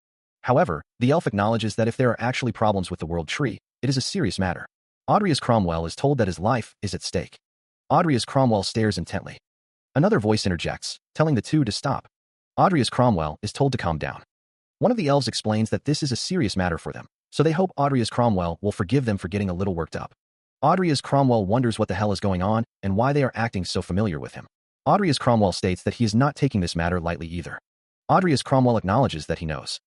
However, the elf acknowledges that if there are actually problems with the world tree, it is a serious matter. Audrias Cromwell is told that his life is at stake. Audrias Cromwell stares intently. Another voice interjects, telling the two to stop. Audrias Cromwell is told to calm down. One of the elves explains that this is a serious matter for them, so they hope Audrias Cromwell will forgive them for getting a little worked up. Audrias Cromwell wonders what the hell is going on and why they are acting so familiar with him. Audrias Cromwell states that he is not taking this matter lightly either. Audrius Cromwell acknowledges that he knows.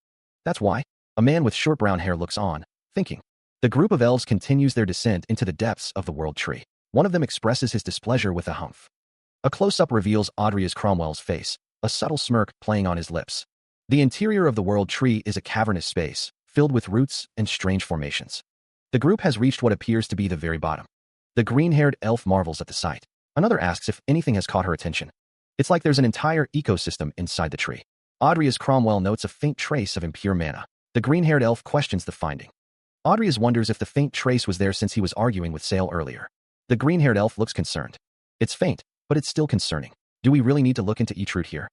That's why. A man with short brown hair looks on, thinking. The group of elves continues their descent into the depths of the world tree. One of them expresses his displeasure with a humph. A close-up reveals Audrius Cromwell's face, a subtle smirk playing on his lips. The interior of the world tree is a cavernous space, filled with roots and strange formations. The group has reached what appears to be the very bottom. The green-haired elf marvels at the sight. Another asks if anything has caught her attention. It's like there's an entire ecosystem inside the tree. Audrius Cromwell notes a faint trace of impure mana. The green-haired elf questions the finding. Audrius wonders if the faint trace was there since he was arguing with Sale earlier. The green-haired elf looks concerned. It's faint, but it's still concerning. Do we really need to look into each root here?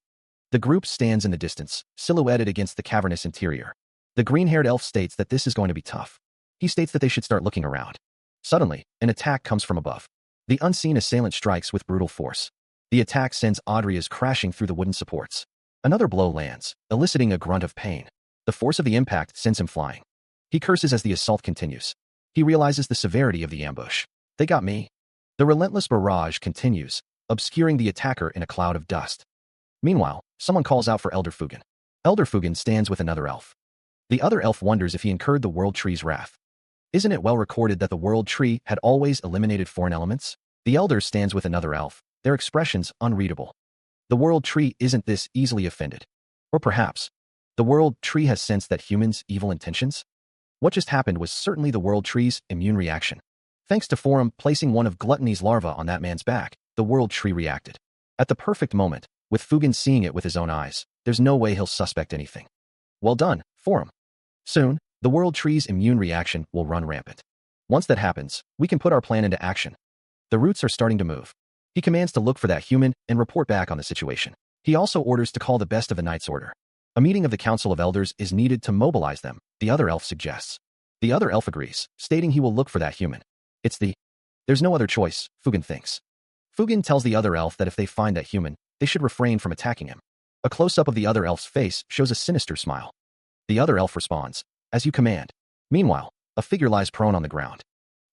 The group stands in the distance, silhouetted against the cavernous interior. The green-haired elf states that this is going to be tough. He states that they should start looking around. Suddenly, an attack comes from above. The unseen assailant strikes with brutal force. The attack sends Audrius crashing through the wooden supports. Another blow lands, eliciting a grunt of pain. The force of the impact sends him flying. He curses as the assault continues. He realizes the severity of the ambush. They got me. The relentless barrage continues, obscuring the attacker in a cloud of dust. Meanwhile, someone calls out for Elder Fugen. Elder Fugen stands with another elf. The other elf wonders if he incurred the world tree's wrath. Isn't it well recorded that the world tree had always eliminated foreign elements? The elder stands with another elf, their expressions unreadable. The world tree isn't this easily offended. Or perhaps, the world tree has sensed that humans' evil intentions? What just happened was certainly the world tree's immune reaction. Thanks to Forum placing one of Gluttony's larvae on that man's back, the world tree reacted. At the perfect moment, with Fugen seeing it with his own eyes, there's no way he'll suspect anything. Well done, Forum. Soon, the world tree's immune reaction will run rampant. Once that happens, we can put our plan into action. The roots are starting to move. He commands to look for that human and report back on the situation. He also orders to call the best of the Knight's Order. A meeting of the Council of Elders is needed to mobilize them, the other elf suggests. The other elf agrees, stating he will look for that human. There's no other choice, Fugen thinks. Fugen tells the other elf that if they find that human, they should refrain from attacking him. A close-up of the other elf's face shows a sinister smile. The other elf responds, as you command. Meanwhile, a figure lies prone on the ground.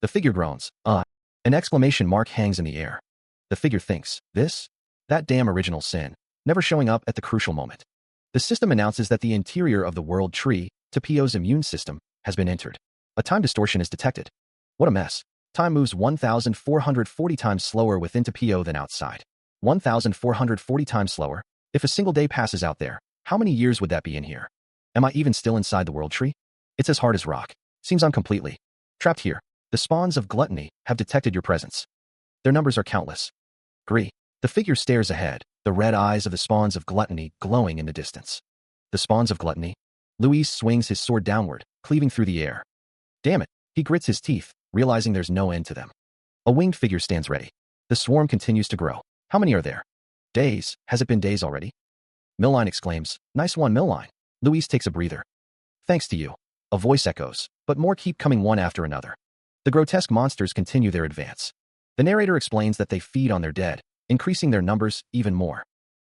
The figure groans, An exclamation mark hangs in the air. The figure thinks, that damn original sin, never showing up at the crucial moment. The system announces that the interior of the world tree, Tapio's immune system, has been entered. A time distortion is detected. What a mess. Time moves 1,440 times slower within Tapio than outside. 1,440 times slower? If a single day passes out there, how many years would that be in here? Am I even still inside the world tree? It's as hard as rock. Seems I'm completely trapped here. The spawns of gluttony have detected your presence. Their numbers are countless. Gree. The figure stares ahead, the red eyes of the spawns of gluttony glowing in the distance. The spawns of gluttony? Luis swings his sword downward, cleaving through the air. Damn it, he grits his teeth, realizing there's no end to them. A winged figure stands ready. The swarm continues to grow. How many are there? Days. Has it been days already? Milline exclaims, nice one, Milline. Luis takes a breather. Thanks to you. A voice echoes, but more keep coming one after another. The grotesque monsters continue their advance. The narrator explains that they feed on their dead, increasing their numbers even more.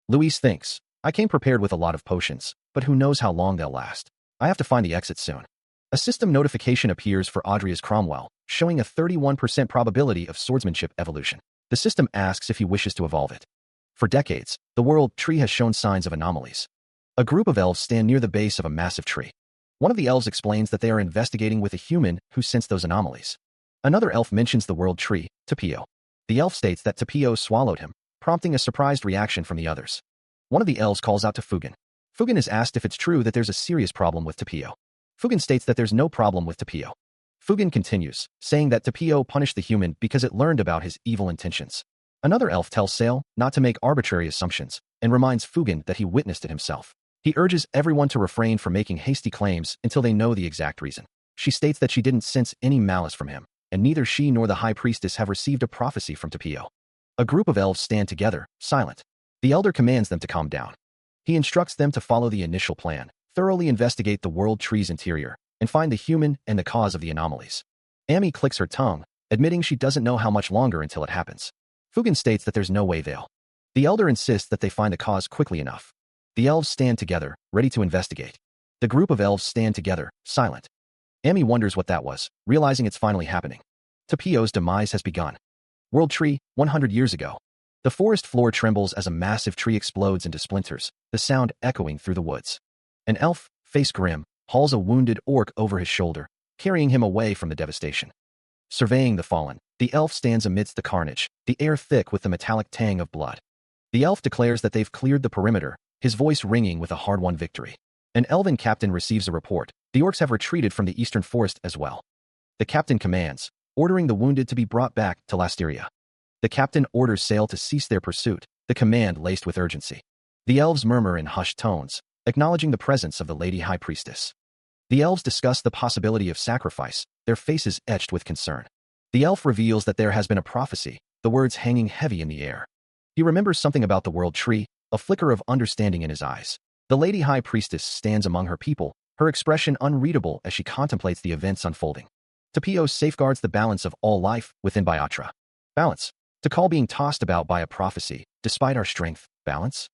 Luis thinks, I came prepared with a lot of potions, but who knows how long they'll last. I have to find the exit soon. A system notification appears for Audrius Cromwell, showing a 31% probability of swordsmanship evolution. The system asks if he wishes to evolve it. For decades, the world tree has shown signs of anomalies. A group of elves stand near the base of a massive tree. One of the elves explains that they are investigating with a human who sensed those anomalies. Another elf mentions the world tree, Tapio. The elf states that Tapio swallowed him, prompting a surprised reaction from the others. One of the elves calls out to Fugen. Fugen is asked if it's true that there's a serious problem with Tapio. Fugen states that there's no problem with Tapio. Fugen continues, saying that Tapio punished the human because it learned about his evil intentions. Another elf tells Sale not to make arbitrary assumptions, and reminds Fugen that he witnessed it himself. He urges everyone to refrain from making hasty claims until they know the exact reason. She states that she didn't sense any malice from him, and neither she nor the High Priestess have received a prophecy from Tapio. A group of elves stand together, silent. The elder commands them to calm down. He instructs them to follow the initial plan, thoroughly investigate the world tree's interior, and find the human and the cause of the anomalies. Amy clicks her tongue, admitting she doesn't know how much longer until it happens. Fugen states that there's no way they'll. The elder insists that they find the cause quickly enough. The elves stand together, ready to investigate. The group of elves stand together, silent. Amy wonders what that was, realizing it's finally happening. Tapio's demise has begun. World tree, 100 years ago. The forest floor trembles as a massive tree explodes into splinters, the sound echoing through the woods. An elf, face grim, hauls a wounded orc over his shoulder, carrying him away from the devastation. Surveying the fallen, the elf stands amidst the carnage, the air thick with the metallic tang of blood. The elf declares that they've cleared the perimeter, his voice ringing with a hard-won victory. An elven captain receives a report. The orcs have retreated from the eastern forest as well. The captain commands, ordering the wounded to be brought back to Lasteria. The captain orders sail to cease their pursuit, the command laced with urgency. The elves murmur in hushed tones, acknowledging the presence of the Lady High Priestess. The elves discuss the possibility of sacrifice, their faces etched with concern. The elf reveals that there has been a prophecy, the words hanging heavy in the air. He remembers something about the world tree, a flicker of understanding in his eyes. The Lady High Priestess stands among her people, her expression unreadable as she contemplates the events unfolding. Tapio safeguards the balance of all life within Biotra. Balance. To call being tossed about by a prophecy, despite our strength, balance?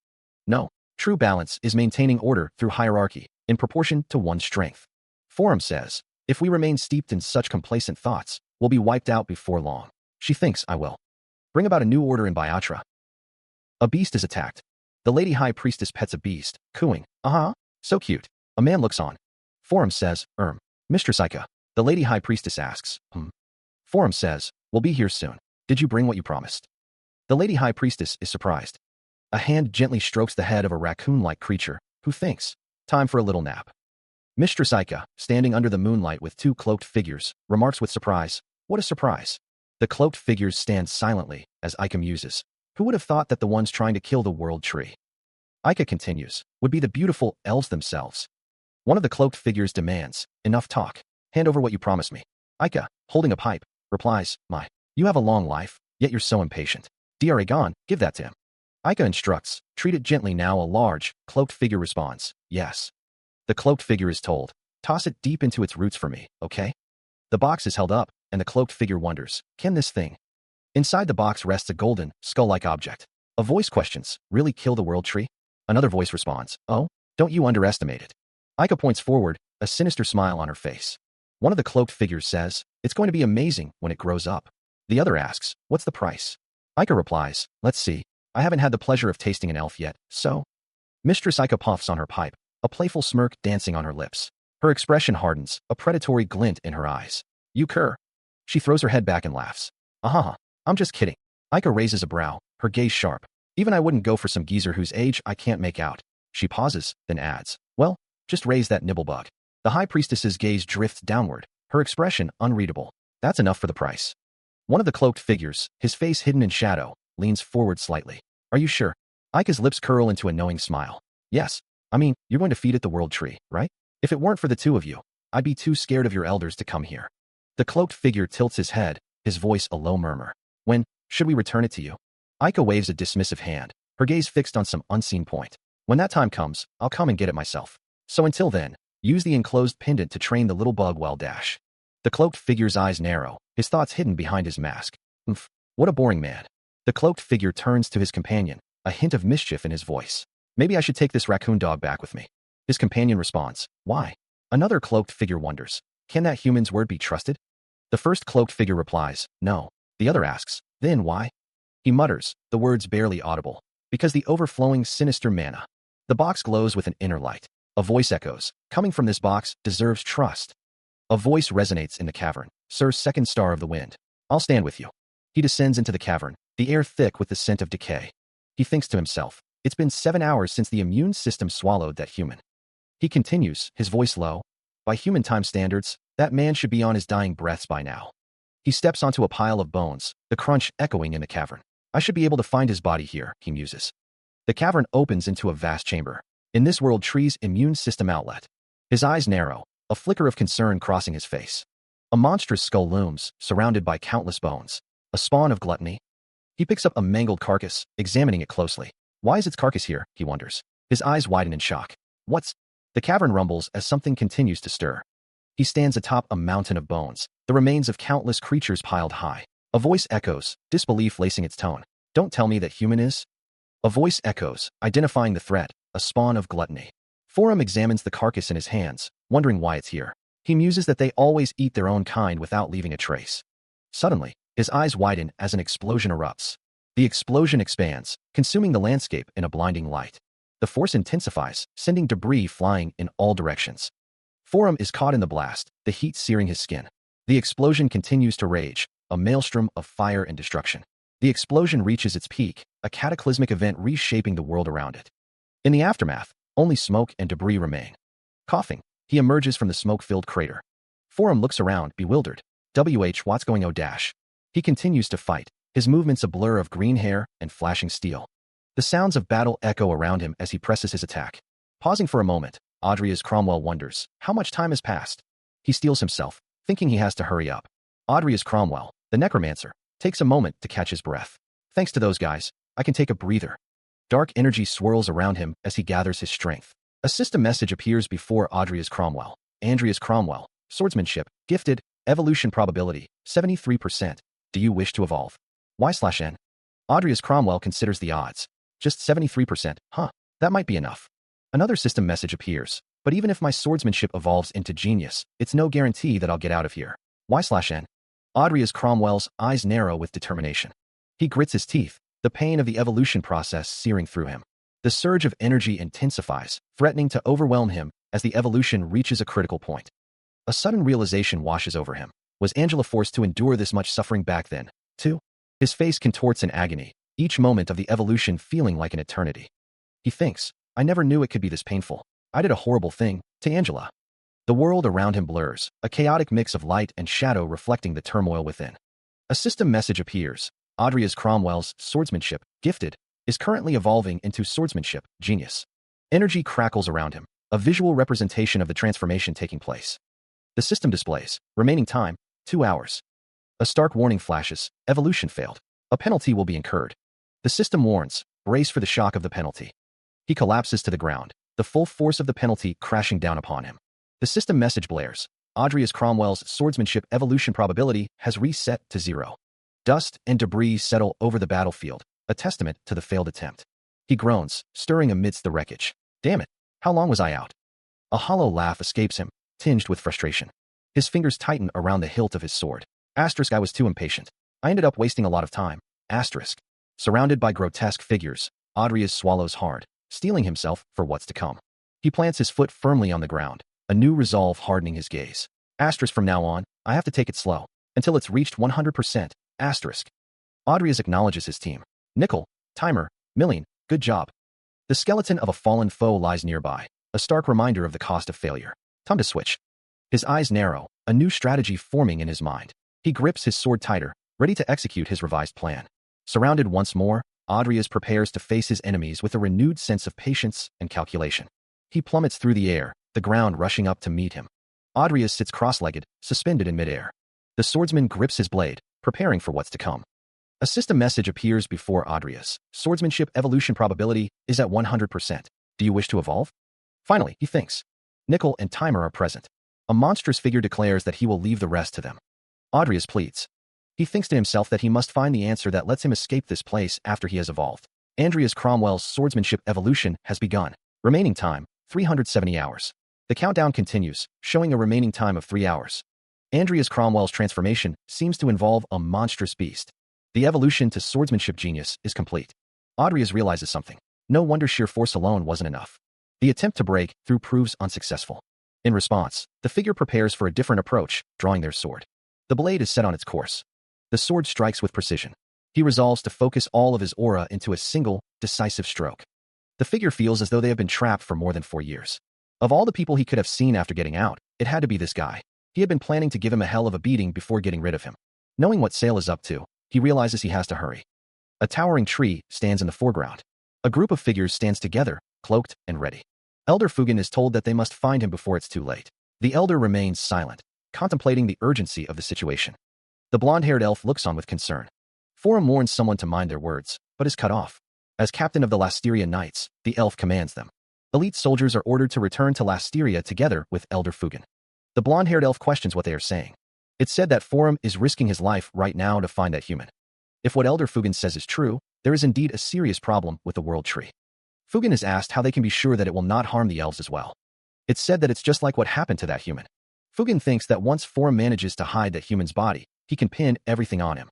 No. True balance is maintaining order through hierarchy, in proportion to one's strength. Forum says, if we remain steeped in such complacent thoughts, we'll be wiped out before long. She thinks I will. Bring about a new order in Biotra. A beast is attacked. The Lady High Priestess pets a beast, cooing, so cute. A man looks on. Forum says, Mistress Ika. The Lady High Priestess asks, Forum says, we'll be here soon. Did you bring what you promised? The Lady High Priestess is surprised. A hand gently strokes the head of a raccoon-like creature, who thinks, time for a little nap. Mistress Ika, standing under the moonlight with two cloaked figures, remarks with surprise, what a surprise. The cloaked figures stand silently, as Ika muses. Who would have thought that the ones trying to kill the world tree? Ika continues, would be the beautiful elves themselves. One of the cloaked figures demands, enough talk. Hand over what you promised me. Ika, holding a pipe, replies, you have a long life, yet you're so impatient. Diaragon, give that to him. Ika instructs, treat it gently. Now a large, cloaked figure responds, yes. The cloaked figure is told, toss it deep into its roots for me, okay? The box is held up, and the cloaked figure wonders, can this thing? Inside the box rests a golden, skull-like object. A voice questions, really kill the world tree? Another voice responds, oh, don't you underestimate it. Ika points forward, a sinister smile on her face. One of the cloaked figures says, it's going to be amazing when it grows up. The other asks, what's the price? Ika replies, let's see. I haven't had the pleasure of tasting an elf yet, so? Mistress Ika puffs on her pipe, a playful smirk dancing on her lips. Her expression hardens, a predatory glint in her eyes. You cur. She throws her head back and laughs. I'm just kidding. Ika raises a brow, her gaze sharp. Even I wouldn't go for some geezer whose age I can't make out. She pauses, then adds, well, just raise that nibblebug. The High Priestess's gaze drifts downward, her expression unreadable. That's enough for the price. One of the cloaked figures, his face hidden in shadow, leans forward slightly. Are you sure? Ika's lips curl into a knowing smile. Yes. You're going to feed it the world tree, right? If it weren't for the two of you, I'd be too scared of your elders to come here. The cloaked figure tilts his head, his voice a low murmur. When should we return it to you? Ika waves a dismissive hand, her gaze fixed on some unseen point. When that time comes, I'll come and get it myself. So until then, use the enclosed pendant to train the little bug while dash. The cloaked figure's eyes narrow, his thoughts hidden behind his mask. What a boring man. The cloaked figure turns to his companion, a hint of mischief in his voice. Maybe I should take this raccoon dog back with me. His companion responds, why? Another cloaked figure wonders, can that human's word be trusted? The first cloaked figure replies, no. The other asks, then why? He mutters, the words barely audible, because the overflowing sinister mana. The box glows with an inner light. A voice echoes, coming from this box deserves trust. A voice resonates in the cavern, Sir Second Star of the Wind. I'll stand with you. He descends into the cavern, the air thick with the scent of decay. He thinks to himself, it's been 7 hours since the immune system swallowed that human. He continues, his voice low. By human time standards, that man should be on his dying breaths by now. He steps onto a pile of bones, the crunch echoing in the cavern. I should be able to find his body here, he muses. The cavern opens into a vast chamber. In this world tree's immune system outlet. His eyes narrow, a flicker of concern crossing his face. A monstrous skull looms, surrounded by countless bones. A spawn of gluttony. He picks up a mangled carcass, examining it closely. Why is its carcass here, he wonders. His eyes widen in shock. What's? The cavern rumbles as something continues to stir. He stands atop a mountain of bones, the remains of countless creatures piled high. A voice echoes, disbelief lacing its tone. Don't tell me that human is? A voice echoes, identifying the threat, a spawn of gluttony. Forum examines the carcass in his hands, wondering why it's here. He muses that they always eat their own kind without leaving a trace. Suddenly, his eyes widen as an explosion erupts. The explosion expands, consuming the landscape in a blinding light. The force intensifies, sending debris flying in all directions. Forum is caught in the blast, the heat searing his skin. The explosion continues to rage, a maelstrom of fire and destruction. The explosion reaches its peak, a cataclysmic event reshaping the world around it. In the aftermath, only smoke and debris remain. Coughing, he emerges from the smoke-filled crater. Forum looks around, bewildered. What's going on? He continues to fight, his movements a blur of green hair and flashing steel. The sounds of battle echo around him as he presses his attack. Pausing for a moment, Adria's Cromwell wonders how much time has passed. He steels himself, thinking he has to hurry up. Adria's Cromwell, the necromancer, takes a moment to catch his breath. Thanks to those guys, I can take a breather. Dark energy swirls around him as he gathers his strength. A system message appears before Adria's Cromwell. Andrea's Cromwell, swordsmanship, gifted, evolution probability, 73%. Do you wish to evolve? Y/N. Adria's Cromwell considers the odds. Just 73%, huh? That might be enough. Another system message appears. But even if my swordsmanship evolves into genius, it's no guarantee that I'll get out of here. Y/N. Adria's Cromwell's eyes narrow with determination. He grits his teeth, the pain of the evolution process searing through him. The surge of energy intensifies, threatening to overwhelm him as the evolution reaches a critical point. A sudden realization washes over him. Was Angela forced to endure this much suffering back then, too? His face contorts in agony, each moment of the evolution feeling like an eternity. He thinks, I never knew it could be this painful. I did a horrible thing to Angela. The world around him blurs, a chaotic mix of light and shadow reflecting the turmoil within. A system message appears. Adria's Cromwell's swordsmanship, gifted, is currently evolving into swordsmanship, genius. Energy crackles around him, a visual representation of the transformation taking place. The system displays, remaining time, 2 hours. A stark warning flashes, evolution failed. A penalty will be incurred. The system warns, brace for the shock of the penalty. He collapses to the ground, the full force of the penalty crashing down upon him. The system message blares. Adria's Cromwell's swordsmanship evolution probability has reset to 0. Dust and debris settle over the battlefield, a testament to the failed attempt. He groans, stirring amidst the wreckage. Damn it, how long was I out? A hollow laugh escapes him, tinged with frustration. His fingers tighten around the hilt of his sword. I was too impatient. I ended up wasting a lot of time. Surrounded by grotesque figures, Adrias swallows hard, steeling himself for what's to come. He plants his foot firmly on the ground, a new resolve hardening his gaze. From now on, I have to take it slow, until it's reached 100%. Adrias acknowledges his team. Nickel, Timer, Milling, good job. The skeleton of a fallen foe lies nearby, a stark reminder of the cost of failure. Time to switch. His eyes narrow, a new strategy forming in his mind. He grips his sword tighter, ready to execute his revised plan. Surrounded once more, Adrias prepares to face his enemies with a renewed sense of patience and calculation. He plummets through the air, the ground rushing up to meet him. Adrias sits cross-legged, suspended in midair. The swordsman grips his blade, preparing for what's to come. A system message appears before Adrias. Swordsmanship evolution probability is at 100%. Do you wish to evolve? Finally, he thinks. Nickel and Timer are present. A monstrous figure declares that he will leave the rest to them. Adrias pleads. He thinks to himself that he must find the answer that lets him escape this place after he has evolved. Andrea's Cromwell's swordsmanship evolution has begun. Remaining time, 370 hours. The countdown continues, showing a remaining time of 3 hours. Andrea's Cromwell's transformation seems to involve a monstrous beast. The evolution to swordsmanship genius is complete. Adrias realizes something. No wonder sheer force alone wasn't enough. The attempt to break through proves unsuccessful. In response, the figure prepares for a different approach, drawing their sword. The blade is set on its course. The sword strikes with precision. He resolves to focus all of his aura into a single, decisive stroke. The figure feels as though they have been trapped for more than 4 years. Of all the people he could have seen after getting out, it had to be this guy. He had been planning to give him a hell of a beating before getting rid of him. Knowing what Sale is up to, he realizes he has to hurry. A towering tree stands in the foreground. A group of figures stands together, cloaked and ready. Elder Fugan is told that they must find him before it's too late. The elder remains silent, contemplating the urgency of the situation. The blonde-haired elf looks on with concern. Forum warns someone to mind their words, but is cut off. As captain of the Lasteria Knights, the elf commands them. Elite soldiers are ordered to return to Lasteria together with Elder Fugan. The blonde-haired elf questions what they are saying. It's said that Forum is risking his life right now to find that human. If what Elder Fugan says is true, there is indeed a serious problem with the world tree. Fugan is asked how they can be sure that it will not harm the elves as well. It's said that it's just like what happened to that human. Fugan thinks that once Forum manages to hide that human's body, he can pin everything on him.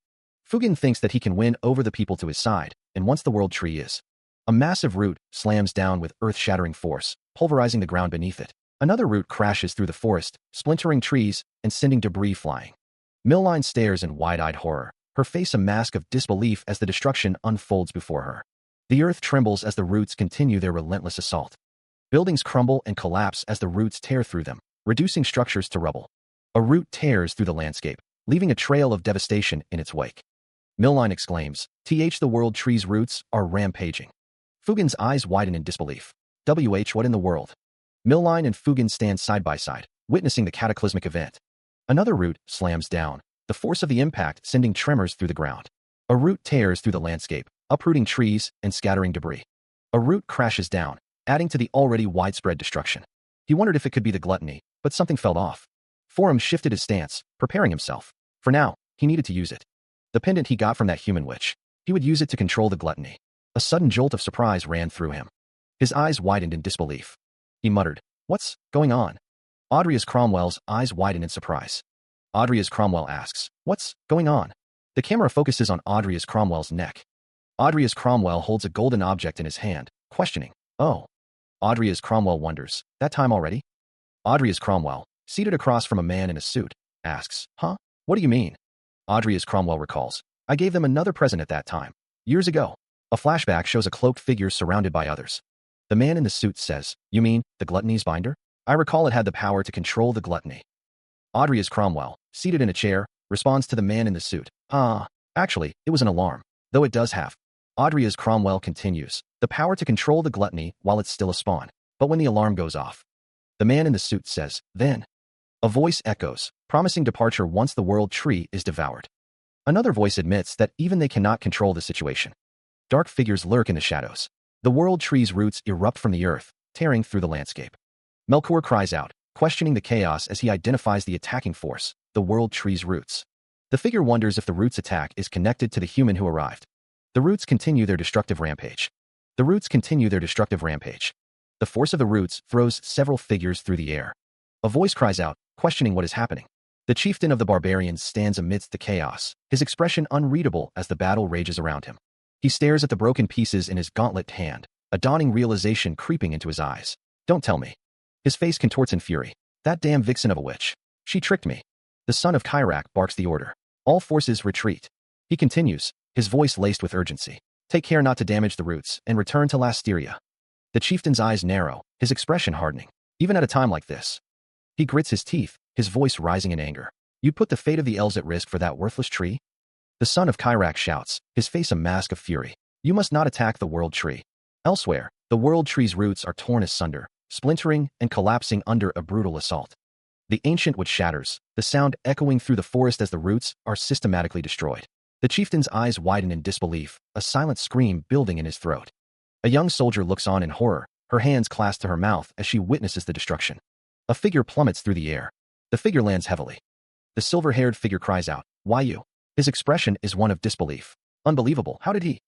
Fugen thinks that he can win over the people to his side, and once the world tree is. A massive root slams down with earth-shattering force, pulverizing the ground beneath it. Another root crashes through the forest, splintering trees and sending debris flying. Milline stares in wide-eyed horror, her face a mask of disbelief as the destruction unfolds before her. The earth trembles as the roots continue their relentless assault. Buildings crumble and collapse as the roots tear through them, reducing structures to rubble. A root tears through the landscape, leaving a trail of devastation in its wake. Milline exclaims, the world tree's roots are rampaging. Fugen's eyes widen in disbelief. What in the world? Milline and Fugen stand side by side, witnessing the cataclysmic event. Another root slams down, the force of the impact sending tremors through the ground. A root tears through the landscape, uprooting trees and scattering debris. A root crashes down, adding to the already widespread destruction. He wondered if it could be the gluttony, but something felt off. Forum shifted his stance, preparing himself. For now, he needed to use it. The pendant he got from that human witch. He would use it to control the gluttony. A sudden jolt of surprise ran through him. His eyes widened in disbelief. He muttered, "What's going on?" Audrey's Cromwell's eyes widen in surprise. Audrey's Cromwell asks, "What's going on?" The camera focuses on Audrey's Cromwell's neck. Audrey's Cromwell holds a golden object in his hand, questioning, "Oh." Audrey's Cromwell wonders, "That time already?" Audrey's Cromwell, seated across from a man in a suit, asks, "Huh? What do you mean?" Audrey's Cromwell recalls, "I gave them another present at that time. Years ago." A flashback shows a cloaked figure surrounded by others. The man in the suit says, "You mean, the gluttony's binder? I recall it had the power to control the gluttony." Audrey's Cromwell, seated in a chair, responds to the man in the suit, Actually, it was an alarm, though it does have." Audrey's Cromwell continues, "The power to control the gluttony while it's still a spawn, but when the alarm goes off." The man in the suit says, "Then." A voice echoes, promising departure once the world tree is devoured. Another voice admits that even they cannot control the situation. Dark figures lurk in the shadows. The world tree's roots erupt from the earth, tearing through the landscape. Melkor cries out, questioning the chaos as he identifies the attacking force, the world tree's roots. The figure wonders if the roots' attack is connected to the human who arrived. The roots continue their destructive rampage. The force of the roots throws several figures through the air. A voice cries out, questioning what is happening. The chieftain of the barbarians stands amidst the chaos, his expression unreadable as the battle rages around him. He stares at the broken pieces in his gauntlet hand, a dawning realization creeping into his eyes. "Don't tell me." His face contorts in fury. "That damn vixen of a witch. She tricked me." The son of Kyrak barks the order. All forces retreat. He continues, his voice laced with urgency. "Take care not to damage the roots, and return to Lasteria." The chieftain's eyes narrow, his expression hardening. Even at a time like this. He grits his teeth, his voice rising in anger. "You'd put the fate of the elves at risk for that worthless tree?" The son of Kyrak shouts, his face a mask of fury. "You must not attack the world tree." Elsewhere, the world tree's roots are torn asunder, splintering and collapsing under a brutal assault. The ancient wood shatters, the sound echoing through the forest as the roots are systematically destroyed. The chieftain's eyes widen in disbelief, a silent scream building in his throat. A young soldier looks on in horror, her hands clasped to her mouth as she witnesses the destruction. A figure plummets through the air. The figure lands heavily. The silver-haired figure cries out, "Why you?" His expression is one of disbelief. "Unbelievable, how did he?"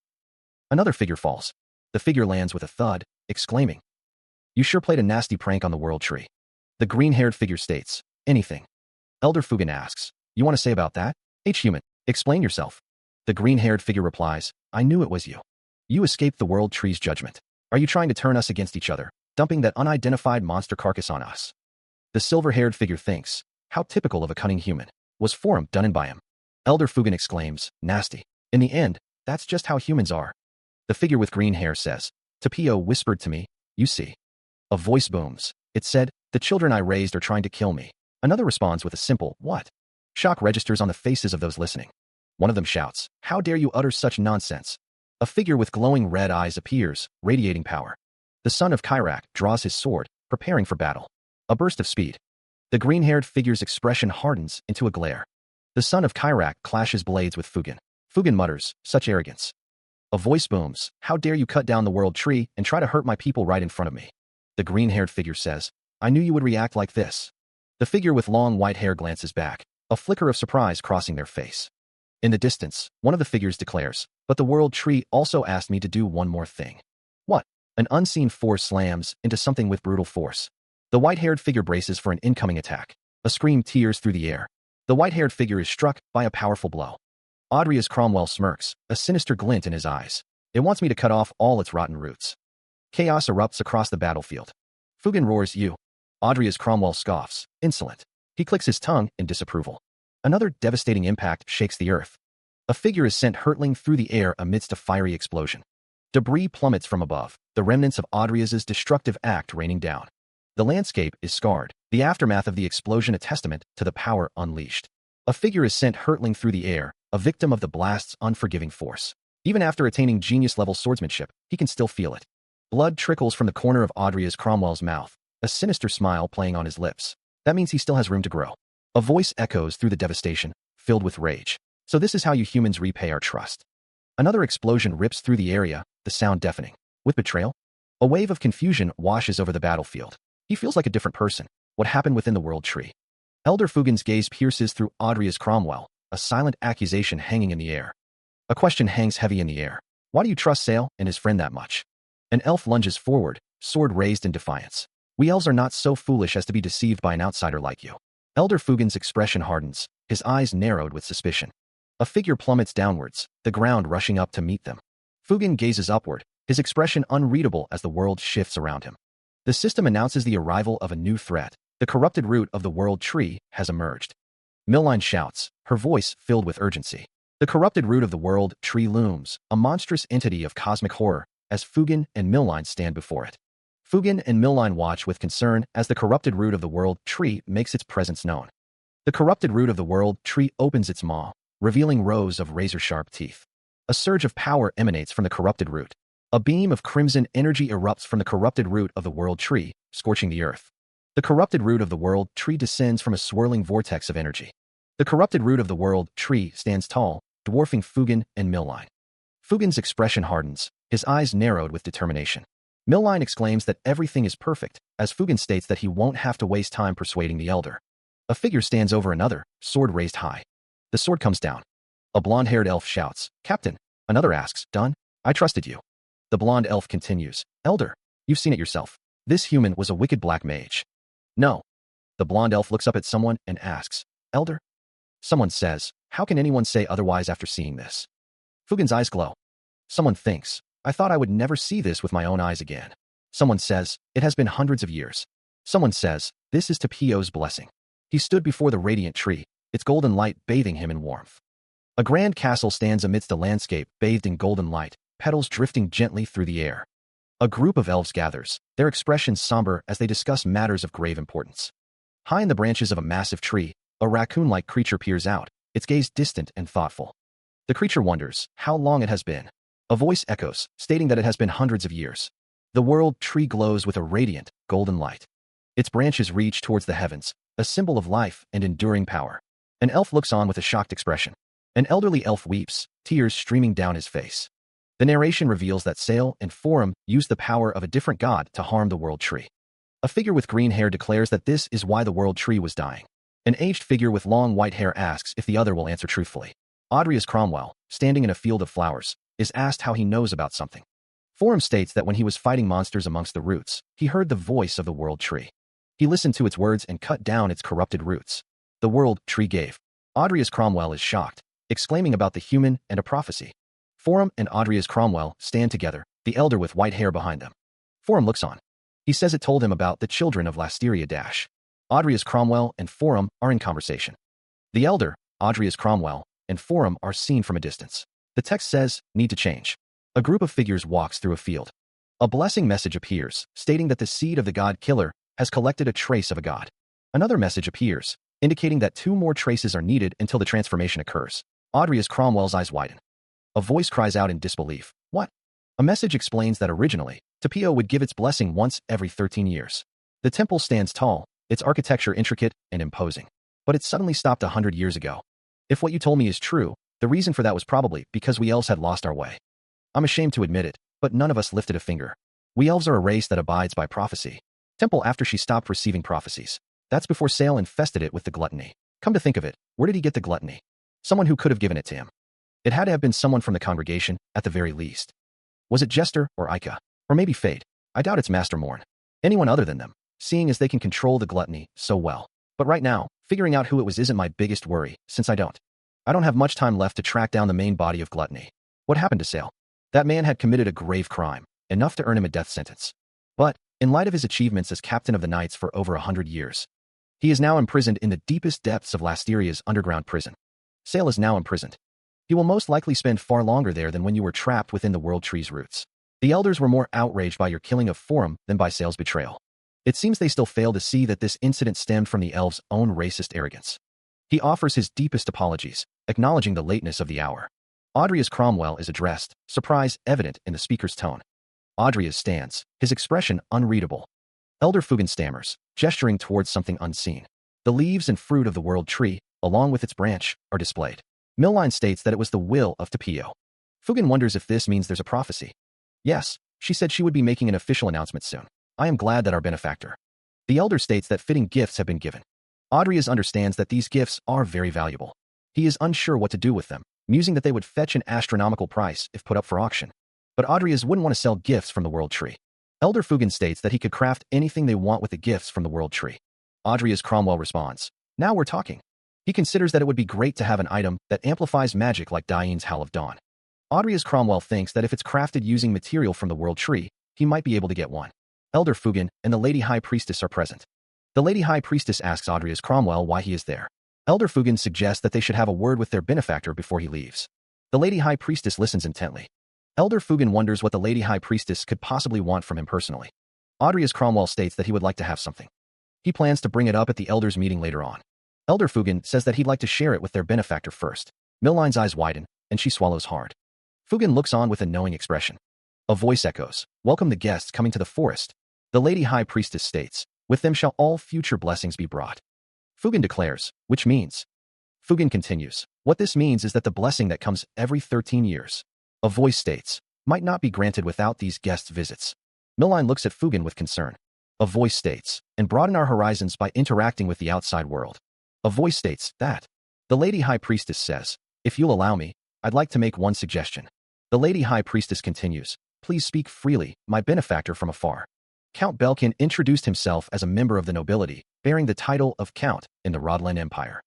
Another figure falls. The figure lands with a thud, exclaiming, "You sure played a nasty prank on the world tree." The green-haired figure states, "Anything." Elder Fugen asks, "You want to say about that?" Human, explain yourself." The green-haired figure replies, "I knew it was you. You escaped the world tree's judgment. Are you trying to turn us against each other, dumping that unidentified monster carcass on us?" The silver-haired figure thinks, how typical of a cunning human. Was Forum done in by him? Elder Fugen exclaims, "Nasty. In the end, that's just how humans are." The figure with green hair says, "Tapio whispered to me, you see." A voice booms. It said, "The children I raised are trying to kill me." Another responds with a simple, "What?" Shock registers on the faces of those listening. One of them shouts, "How dare you utter such nonsense?" A figure with glowing red eyes appears, radiating power. The son of Kyrak draws his sword, preparing for battle. A burst of speed. The green-haired figure's expression hardens into a glare. The son of Kyrak clashes blades with Fugen. Fugen mutters, "Such arrogance." A voice booms, "How dare you cut down the world tree and try to hurt my people right in front of me?" The green-haired figure says, "I knew you would react like this." The figure with long white hair glances back, a flicker of surprise crossing their face. In the distance, one of the figures declares, "But the world tree also asked me to do one more thing." What? An unseen force slams into something with brutal force. The white-haired figure braces for an incoming attack. A scream tears through the air. The white-haired figure is struck by a powerful blow. Audrius Cromwell smirks, a sinister glint in his eyes. It wants me to cut off all its rotten roots. Chaos erupts across the battlefield. Fugen roars, "You!" Audrius Cromwell scoffs, insolent. He clicks his tongue in disapproval. Another devastating impact shakes the earth. A figure is sent hurtling through the air amidst a fiery explosion. Debris plummets from above, the remnants of Audrius's destructive act raining down. The landscape is scarred, the aftermath of the explosion a testament to the power unleashed. A figure is sent hurtling through the air, a victim of the blast's unforgiving force. Even after attaining genius-level swordsmanship, he can still feel it. Blood trickles from the corner of Audrius Cromwell's mouth, a sinister smile playing on his lips. That means he still has room to grow. A voice echoes through the devastation, filled with rage. So this is how you humans repay our trust. Another explosion rips through the area, the sound deafening. With betrayal? A wave of confusion washes over the battlefield. He feels like a different person. What happened within the world tree? Elder Fugen's gaze pierces through Audrius Cromwell, a silent accusation hanging in the air. A question hangs heavy in the air. Why do you trust Sale and his friend that much? An elf lunges forward, sword raised in defiance. We elves are not so foolish as to be deceived by an outsider like you. Elder Fugen's expression hardens, his eyes narrowed with suspicion. A figure plummets downwards, the ground rushing up to meet them. Fugen gazes upward, his expression unreadable as the world shifts around him. The system announces the arrival of a new threat. The corrupted root of the world tree has emerged. Milline shouts, her voice filled with urgency. The corrupted root of the world tree looms, a monstrous entity of cosmic horror, as Fugen and Milline stand before it. Fugen and Milline watch with concern as the corrupted root of the world tree makes its presence known. The corrupted root of the world tree opens its maw, revealing rows of razor-sharp teeth. A surge of power emanates from the corrupted root. A beam of crimson energy erupts from the corrupted root of the world tree, scorching the earth. The corrupted root of the world tree descends from a swirling vortex of energy. The corrupted root of the world tree stands tall, dwarfing Fugen and Milline. Fugen's expression hardens, his eyes narrowed with determination. Milline exclaims that everything is perfect, as Fugen states that he won't have to waste time persuading the elder. A figure stands over another, sword raised high. The sword comes down. A blonde-haired elf shouts, "Captain." Another asks, "Done? I trusted you." The blonde elf continues, "Elder, you've seen it yourself. This human was a wicked black mage." "No." The blonde elf looks up at someone and asks, "Elder?" Someone says, "How can anyone say otherwise after seeing this?" Fugen's eyes glow. Someone thinks, "I thought I would never see this with my own eyes again." Someone says, "It has been hundreds of years." Someone says, "This is Tapio's blessing." He stood before the radiant tree, its golden light bathing him in warmth. A grand castle stands amidst a landscape bathed in golden light, petals drifting gently through the air. A group of elves gathers, their expressions somber as they discuss matters of grave importance. High in the branches of a massive tree, a raccoon-like creature peers out, its gaze distant and thoughtful. The creature wonders how long it has been. A voice echoes, stating that it has been hundreds of years. The world tree glows with a radiant, golden light. Its branches reach towards the heavens, a symbol of life and enduring power. An elf looks on with a shocked expression. An elderly elf weeps, tears streaming down his face. The narration reveals that Sale and Forum used the power of a different god to harm the world tree. A figure with green hair declares that this is why the world tree was dying. An aged figure with long white hair asks if the other will answer truthfully. Audrius Cromwell, standing in a field of flowers, is asked how he knows about something. Forum states that when he was fighting monsters amongst the roots, he heard the voice of the world tree. He listened to its words and cut down its corrupted roots. The world tree gave. Audrius Cromwell is shocked, exclaiming about the human and a prophecy. Forum and Audrius Cromwell stand together, the elder with white hair behind them. Forum looks on. He says it told him about the children of Lasteria Dash. Audrius Cromwell and Forum are in conversation. The elder, Audrius Cromwell, and Forum are seen from a distance. The text says, "Need to change." A group of figures walks through a field. A blessing message appears, stating that the seed of the god killer has collected a trace of a god. Another message appears, indicating that 2 more traces are needed until the transformation occurs. Audrius Cromwell's eyes widen. A voice cries out in disbelief, "What?" A message explains that originally, Tapio would give its blessing once every 13 years. The temple stands tall, its architecture intricate and imposing. But it suddenly stopped 100 years ago. If what you told me is true, the reason for that was probably because we elves had lost our way. I'm ashamed to admit it, but none of us lifted a finger. We elves are a race that abides by prophecy. Temple after she stopped receiving prophecies. That's before Sale infested it with the gluttony. Come to think of it, where did he get the gluttony? Someone who could have given it to him. It had to have been someone from the congregation, at the very least. Was it Jester or Ika? Or maybe Fate? I doubt it's Master Morn. Anyone other than them, seeing as they can control the gluttony so well. But right now, figuring out who it was isn't my biggest worry, since I don't. I don't have much time left to track down the main body of gluttony. What happened to Sale? That man had committed a grave crime, enough to earn him a death sentence. But, in light of his achievements as captain of the Knights for over 100 years, he is now imprisoned in the deepest depths of Lasteria's underground prison. Sale is now imprisoned. He will most likely spend far longer there than when you were trapped within the World Tree's roots. The elders were more outraged by your killing of Forum than by Sale's betrayal. It seems they still fail to see that this incident stemmed from the elves' own racist arrogance. He offers his deepest apologies, acknowledging the lateness of the hour. Audrius Cromwell is addressed, surprise evident in the speaker's tone. Audrius stands, his expression unreadable. Elder Fugan stammers, gesturing towards something unseen. The leaves and fruit of the World Tree, along with its branch, are displayed. Milline states that it was the will of Tapio. Fugan wonders if this means there's a prophecy. Yes, she said she would be making an official announcement soon. I am glad that our benefactor. The elder states that fitting gifts have been given. Audrius understands that these gifts are very valuable. He is unsure what to do with them, musing that they would fetch an astronomical price if put up for auction. But Audrius wouldn't want to sell gifts from the World Tree. Elder Fugan states that he could craft anything they want with the gifts from the World Tree. Audrius Cromwell responds, now we're talking. He considers that it would be great to have an item that amplifies magic like Diane's Howl of Dawn. Audrius Cromwell thinks that if it's crafted using material from the World Tree, he might be able to get one. Elder Fugan and the Lady High Priestess are present. The Lady High Priestess asks Audrius Cromwell why he is there. Elder Fugan suggests that they should have a word with their benefactor before he leaves. The Lady High Priestess listens intently. Elder Fugan wonders what the Lady High Priestess could possibly want from him personally. Audrius Cromwell states that he would like to have something. He plans to bring it up at the Elders' meeting later on. Elder Fugan says that he'd like to share it with their benefactor first. Milline's eyes widen, and she swallows hard. Fugan looks on with a knowing expression. A voice echoes, welcome the guests coming to the forest. The Lady High Priestess states, with them shall all future blessings be brought. Fugan declares, which means. Fugan continues, what this means is that the blessing that comes every 13 years, a voice states, might not be granted without these guests' visits. Milline looks at Fugan with concern. A voice states, and broaden our horizons by interacting with the outside world. A voice states that. The Lady High Priestess says, if you'll allow me, I'd like to make one suggestion. The Lady High Priestess continues, please speak freely, my benefactor from afar. Count Belkin introduced himself as a member of the nobility, bearing the title of Count in the Rodland Empire.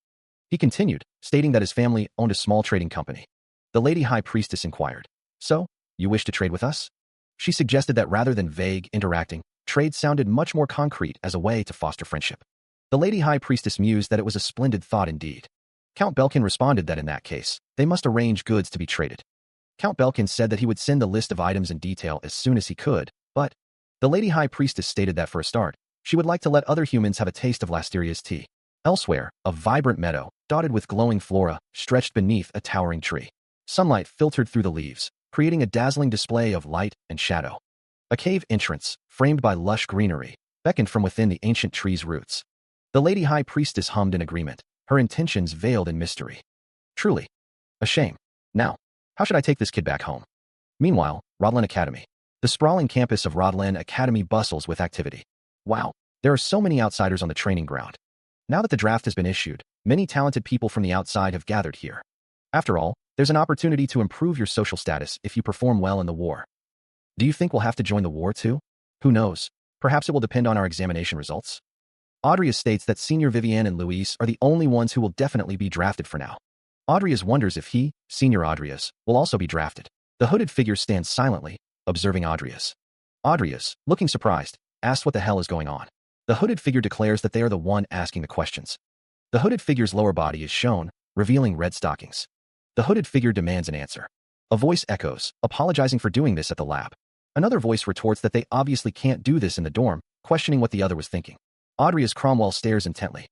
He continued, stating that his family owned a small trading company. The Lady High Priestess inquired, so, you wish to trade with us? She suggested that rather than vague, interacting, trade sounded much more concrete as a way to foster friendship. The Lady High Priestess mused that it was a splendid thought indeed. Count Belkin responded that in that case, they must arrange goods to be traded. Count Belkin said that he would send the list of items in detail as soon as he could, but the Lady High Priestess stated that for a start, she would like to let other humans have a taste of Lasteria's tea. Elsewhere, a vibrant meadow, dotted with glowing flora, stretched beneath a towering tree. Sunlight filtered through the leaves, creating a dazzling display of light and shadow. A cave entrance, framed by lush greenery, beckoned from within the ancient tree's roots. The Lady High Priestess hummed in agreement, her intentions veiled in mystery. Truly. A shame. Now, how should I take this kid back home? Meanwhile, Rodland Academy. The sprawling campus of Rodland Academy bustles with activity. Wow, there are so many outsiders on the training ground. Now that the draft has been issued, many talented people from the outside have gathered here. After all, there's an opportunity to improve your social status if you perform well in the war. Do you think we'll have to join the war too? Who knows? Perhaps it will depend on our examination results. Audrius states that Senior Vivienne and Louise are the only ones who will definitely be drafted for now. Audrius wonders if he, Senior Audrius, will also be drafted. The hooded figure stands silently, observing Audrius. Audrius, looking surprised, asks what the hell is going on. The hooded figure declares that they are the one asking the questions. The hooded figure's lower body is shown, revealing red stockings. The hooded figure demands an answer. A voice echoes, apologizing for doing this at the lab. Another voice retorts that they obviously can't do this in the dorm, questioning what the other was thinking. Audrius Cromwell stares intently.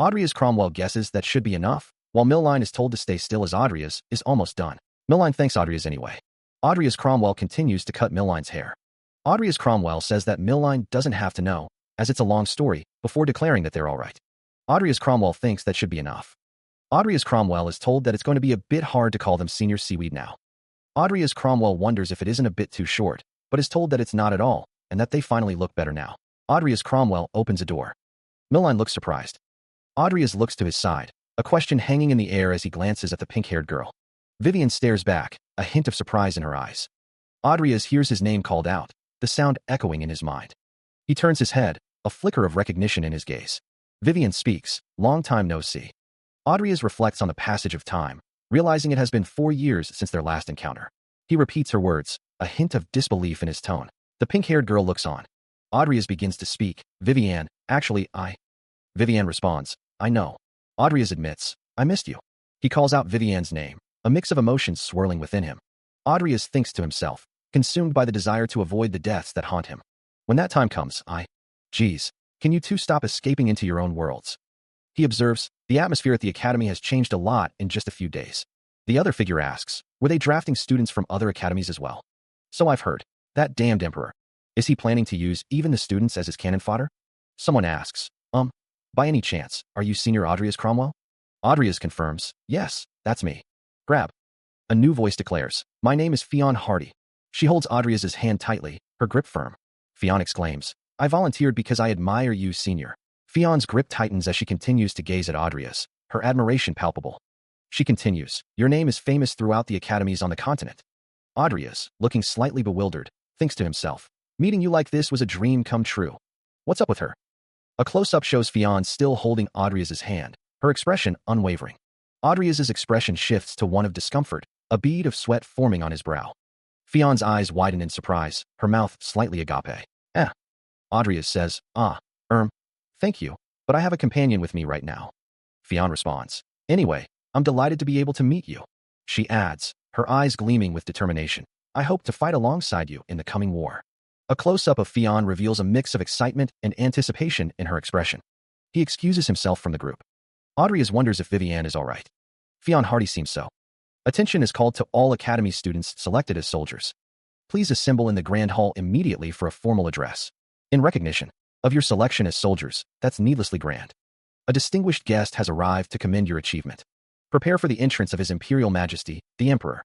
Audrius Cromwell guesses that should be enough, while Milline is told to stay still as Audrius is almost done. Milline thanks Audrius anyway. Audrius Cromwell continues to cut Milline's hair. Audrius Cromwell says that Milline doesn't have to know, as it's a long story, before declaring that they're all right. Audrius Cromwell thinks that should be enough. Audrius Cromwell is told that it's going to be a bit hard to call them Senior Seaweed now. Audrius Cromwell wonders if it isn't a bit too short, but is told that it's not at all, and that they finally look better now. Audrius Cromwell opens a door. Milline looks surprised. Audrius looks to his side, a question hanging in the air as he glances at the pink-haired girl. Vivienne stares back, a hint of surprise in her eyes. Audrius hears his name called out, the sound echoing in his mind. He turns his head, a flicker of recognition in his gaze. Vivienne speaks, long time no see. Adrias reflects on the passage of time, realizing it has been 4 years since their last encounter. He repeats her words, a hint of disbelief in his tone. The pink-haired girl looks on. Adrias begins to speak. Viviane, actually, Viviane responds, I know. Adrias admits, I missed you. He calls out Viviane's name, a mix of emotions swirling within him. Adrias thinks to himself, consumed by the desire to avoid the deaths that haunt him. When that time comes, Geez, can you two stop escaping into your own worlds? He observes, the atmosphere at the academy has changed a lot in just a few days. The other figure asks, were they drafting students from other academies as well? So I've heard. That damned emperor. Is he planning to use even the students as his cannon fodder? Someone asks, by any chance, are you Senior Adrias Cromwell? Adrias confirms, yes, that's me. Grab. A new voice declares, my name is Fionn Hardy. She holds Adrias's hand tightly, her grip firm. Fionn exclaims, I volunteered because I admire you, Senior. Fionn's grip tightens as she continues to gaze at Adrias, her admiration palpable. She continues, your name is famous throughout the academies on the continent. Adrias, looking slightly bewildered, thinks to himself, meeting you like this was a dream come true. What's up with her? A close-up shows Fionn still holding Adrias's hand, her expression unwavering. Adrias's expression shifts to one of discomfort, a bead of sweat forming on his brow. Fionn's eyes widen in surprise, her mouth slightly agape. Adrias says, thank you, but I have a companion with me right now. Fionn responds, anyway, I'm delighted to be able to meet you. She adds, her eyes gleaming with determination, I hope to fight alongside you in the coming war. A close-up of Fionn reveals a mix of excitement and anticipation in her expression. He excuses himself from the group. Adrias wonders if Viviane is all right. Fionn Hardy seems so. Attention is called to all Academy students selected as soldiers. Please assemble in the Grand Hall immediately for a formal address. In recognition of your selection as soldiers, that's needlessly grand. A distinguished guest has arrived to commend your achievement. Prepare for the entrance of His Imperial Majesty, the Emperor.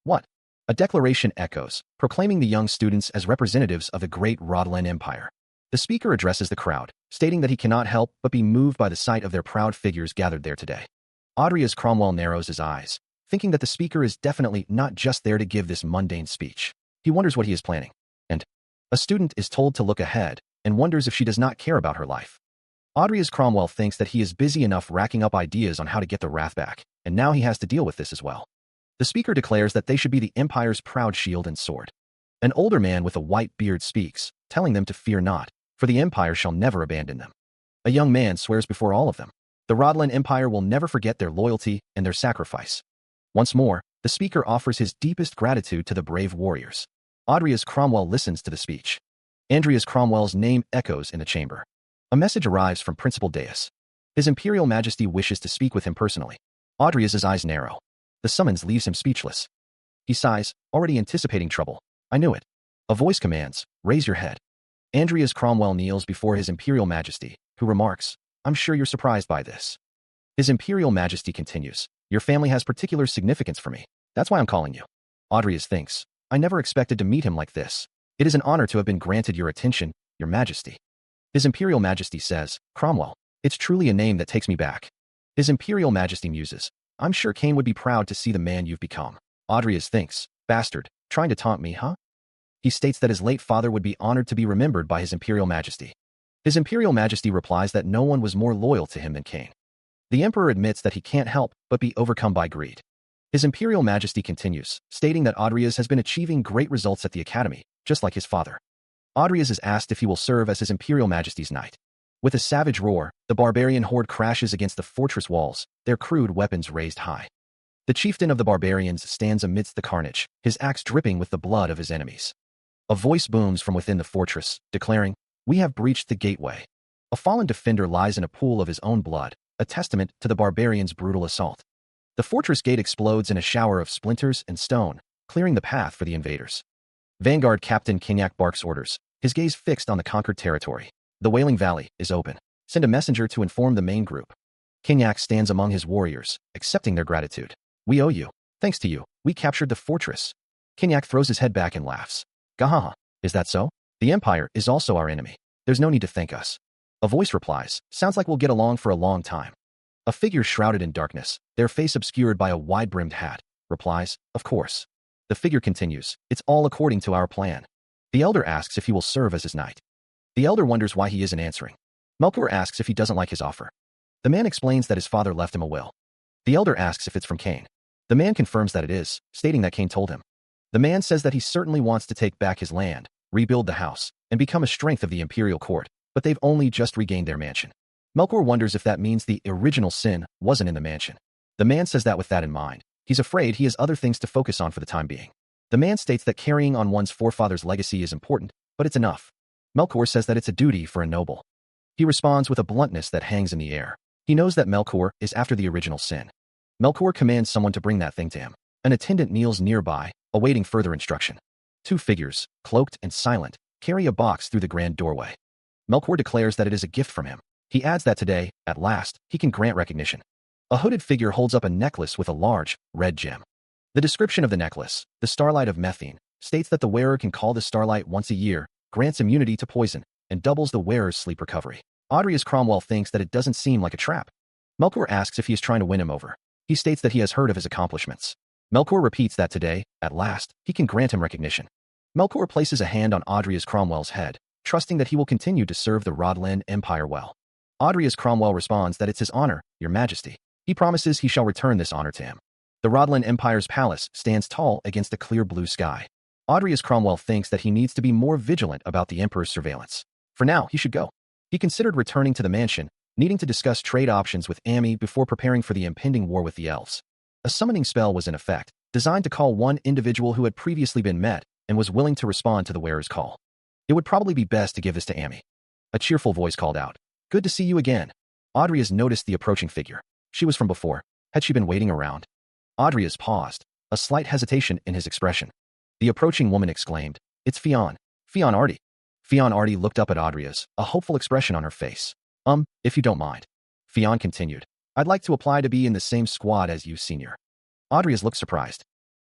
What? A declaration echoes, proclaiming the young students as representatives of the great Rodalan Empire. The speaker addresses the crowd, stating that he cannot help but be moved by the sight of their proud figures gathered there today. Adrias Cromwell narrows his eyes, thinking that the speaker is definitely not just there to give this mundane speech. He wonders what he is planning. And a student is told to look ahead, and wonders if she does not care about her life. Adrias Cromwell thinks that he is busy enough racking up ideas on how to get the wrath back, and now he has to deal with this as well. The speaker declares that they should be the Empire's proud shield and sword. An older man with a white beard speaks, telling them to fear not, for the Empire shall never abandon them. A young man swears before all of them. The Rodalan Empire will never forget their loyalty and their sacrifice. Once more, the speaker offers his deepest gratitude to the brave warriors. Adrias Cromwell listens to the speech. Andreas Cromwell's name echoes in the chamber. A message arrives from Principal Deus. His Imperial Majesty wishes to speak with him personally. Adrias's eyes narrow. The summons leaves him speechless. He sighs, already anticipating trouble. I knew it. A voice commands, raise your head. Andreas Cromwell kneels before His Imperial Majesty, who remarks, I'm sure you're surprised by this. His Imperial Majesty continues, your family has particular significance for me. That's why I'm calling you. Adrias thinks, I never expected to meet him like this. It is an honor to have been granted your attention, your Majesty. His Imperial Majesty says, Cromwell, it's truly a name that takes me back. His Imperial Majesty muses, I'm sure Cain would be proud to see the man you've become. Adrias thinks, bastard, trying to taunt me, huh? He states that his late father would be honored to be remembered by His Imperial Majesty. His Imperial Majesty replies that no one was more loyal to him than Cain. The Emperor admits that he can't help but be overcome by greed. His Imperial Majesty continues, stating that Adrias has been achieving great results at the Academy, just like his father. Adrias is asked if he will serve as His Imperial Majesty's knight. With a savage roar, the barbarian horde crashes against the fortress walls, their crude weapons raised high. The chieftain of the barbarians stands amidst the carnage, his axe dripping with the blood of his enemies. A voice booms from within the fortress, declaring, we have breached the gateway. A fallen defender lies in a pool of his own blood, a testament to the barbarians' brutal assault. The fortress gate explodes in a shower of splinters and stone, clearing the path for the invaders. Vanguard Captain Kinyak barks orders, his gaze fixed on the conquered territory. The Wailing Valley is open. Send a messenger to inform the main group. Kinyak stands among his warriors, accepting their gratitude. We owe you. Thanks to you, we captured the fortress. Kinyak throws his head back and laughs. Gahaha, is that so? The Empire is also our enemy. There's no need to thank us. A voice replies, sounds like we'll get along for a long time. A figure shrouded in darkness, their face obscured by a wide-brimmed hat, replies, of course. The figure continues, it's all according to our plan. The elder asks if he will serve as his knight. The elder wonders why he isn't answering. Melkor asks if he doesn't like his offer. The man explains that his father left him a will. The elder asks if it's from Cain. The man confirms that it is, stating that Cain told him. The man says that he certainly wants to take back his land, rebuild the house, and become a strength of the imperial court, but they've only just regained their mansion. Melkor wonders if that means the original sin wasn't in the mansion. The man says that with that in mind, he's afraid he has other things to focus on for the time being. The man states that carrying on one's forefather's legacy is important, but it's enough. Melkor says that it's a duty for a noble. He responds with a bluntness that hangs in the air. He knows that Melkor is after the original sin. Melkor commands someone to bring that thing to him. An attendant kneels nearby, awaiting further instruction. Two figures, cloaked and silent, carry a box through the grand doorway. Melkor declares that it is a gift from him. He adds that today, at last, he can grant recognition. A hooded figure holds up a necklace with a large, red gem. The description of the necklace, the Starlight of Methene, states that the wearer can call the starlight once a year, grants immunity to poison, and doubles the wearer's sleep recovery. Adrius Cromwell thinks that it doesn't seem like a trap. Melkor asks if he is trying to win him over. He states that he has heard of his accomplishments. Melkor repeats that today, at last, he can grant him recognition. Melkor places a hand on Adrius Cromwell's head, trusting that he will continue to serve the Rodland Empire well. Adrius Cromwell responds that it's his honor, your majesty. He promises he shall return this honor to him. The Rodland Empire's palace stands tall against a clear blue sky. Adrius Cromwell thinks that he needs to be more vigilant about the Emperor's surveillance. For now, he should go. He considered returning to the mansion, needing to discuss trade options with Ami before preparing for the impending war with the elves. A summoning spell was in effect, designed to call one individual who had previously been met and was willing to respond to the wearer's call. It would probably be best to give this to Ami. A cheerful voice called out, "Good to see you again." Adrius noticed the approaching figure. She was from before. Had she been waiting around? Adrius paused, a slight hesitation in his expression. The approaching woman exclaimed, "It's Fionn. Fionn Artie." Fionn Artie looked up at Adrius, a hopeful expression on her face. If you don't mind." Fionn continued, "I'd like to apply to be in the same squad as you, senior." Adrius looked surprised.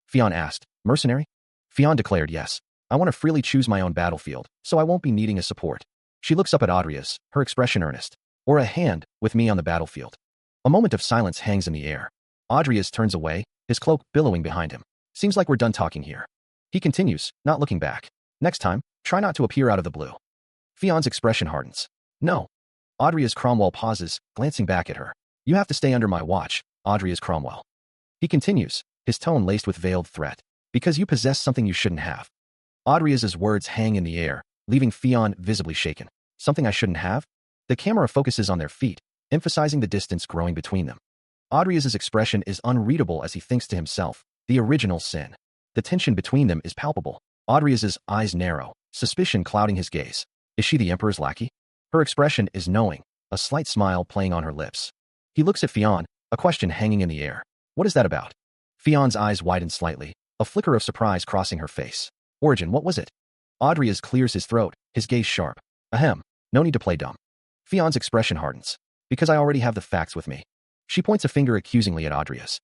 Fionn asked, "Mercenary?" Fionn declared yes. "I want to freely choose my own battlefield, so I won't be needing a support." She looks up at Adrius, her expression earnest. "Or a hand, with me on the battlefield." A moment of silence hangs in the air. Adrius turns away, his cloak billowing behind him. "Seems like we're done talking here." He continues, not looking back. "Next time, try not to appear out of the blue." Fionn's expression hardens. "No." Adrius Cromwell pauses, glancing back at her. "You have to stay under my watch, Adrius Cromwell." He continues, his tone laced with veiled threat. "Because you possess something you shouldn't have." Adrius's words hang in the air, leaving Fionn visibly shaken. "Something I shouldn't have?" The camera focuses on their feet, emphasizing the distance growing between them. Adrius's expression is unreadable as he thinks to himself, the original sin. The tension between them is palpable. Adrius's eyes narrow, suspicion clouding his gaze. Is she the Emperor's lackey? Her expression is knowing, a slight smile playing on her lips. He looks at Fionn, a question hanging in the air. "What is that about?" Fionn's eyes widen slightly, a flicker of surprise crossing her face. "Origin, what was it?" Adrius clears his throat, his gaze sharp. "Ahem, no need to play dumb." Fionn's expression hardens. "Because I already have the facts with me." She points a finger accusingly at Adrius.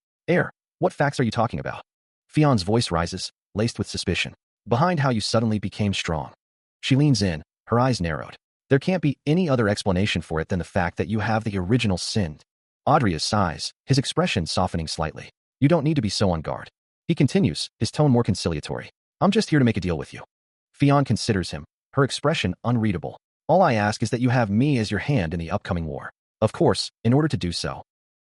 What facts are you talking about?" Fionn's voice rises, laced with suspicion. "Behind how you suddenly became strong." She leans in, her eyes narrowed. "There can't be any other explanation for it than the fact that you have the original sin." Adrius sighs, his expression softening slightly. "You don't need to be so on guard." He continues, his tone more conciliatory. "I'm just here to make a deal with you." Fionn considers him, her expression unreadable. "All I ask is that you have me as your hand in the upcoming war. Of course, in order to do so."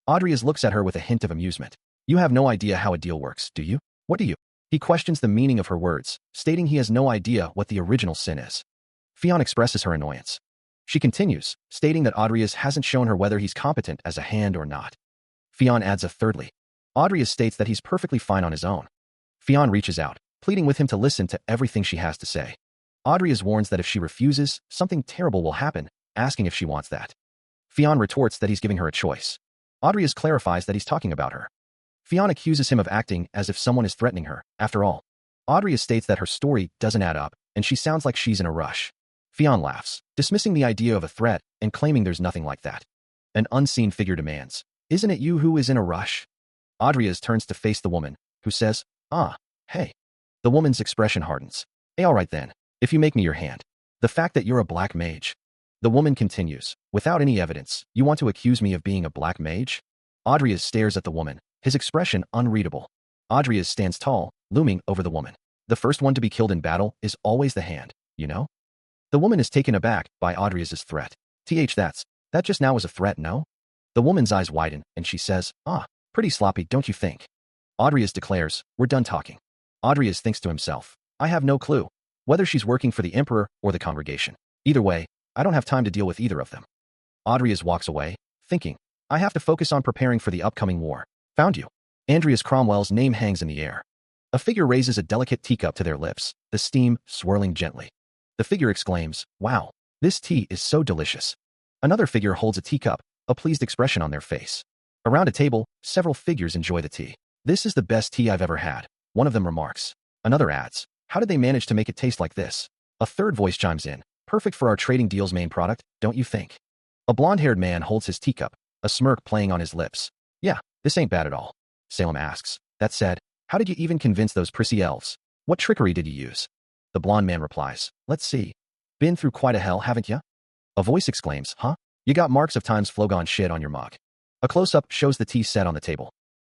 Adrius looks at her with a hint of amusement. "You have no idea how a deal works, do you? What do you?" He questions the meaning of her words, stating he has no idea what the original sin is. Fionn expresses her annoyance. She continues, stating that Adrius hasn't shown her whether he's competent as a hand or not. Fionn adds a thirdly. Adrius states that he's perfectly fine on his own. Fionn reaches out, pleading with him to listen to everything she has to say. Adrius warns that if she refuses, something terrible will happen, asking if she wants that. Fionn retorts that he's giving her a choice. Adrius clarifies that he's talking about her. Fionn accuses him of acting as if someone is threatening her. After all, Adrius states that her story doesn't add up, and she sounds like she's in a rush. Fionn laughs, dismissing the idea of a threat and claiming there's nothing like that. An unseen figure demands, "Isn't it you who is in a rush?" Adrius turns to face the woman, who says, Hey." The woman's expression hardens. "Hey, all right then, if you make me your hand. The fact that you're a black mage." The woman continues, "Without any evidence, you want to accuse me of being a black mage?" Adrius stares at the woman, his expression unreadable. Adrius stands tall, looming over the woman. "The first one to be killed in battle is always the hand, you know?" The woman is taken aback by Adrius's threat. That just now was a threat, no?" The woman's eyes widen, and she says, "Ah, pretty sloppy, don't you think?" Audrius declares, "We're done talking." Audrius thinks to himself, "I have no clue whether she's working for the emperor or the congregation. Either way, I don't have time to deal with either of them." Audrius walks away, thinking, "I have to focus on preparing for the upcoming war." Found you. Andreas Cromwell's name hangs in the air. A figure raises a delicate teacup to their lips, the steam swirling gently. The figure exclaims, "Wow, this tea is so delicious." Another figure holds a teacup, a pleased expression on their face. Around a table, several figures enjoy the tea. "This is the best tea I've ever had," one of them remarks. Another adds, "How did they manage to make it taste like this?" A third voice chimes in, "Perfect for our trading deal's main product, don't you think?" A blonde-haired man holds his teacup, a smirk playing on his lips. "Yeah, this ain't bad at all." Salem asks, "That said, how did you even convince those prissy elves? What trickery did you use?" The blonde man replies, "Let's see. Been through quite a hell, haven't ya?" A voice exclaims, "Huh? You got marks of time's flow-gone shit on your mug." A close-up shows the tea set on the table.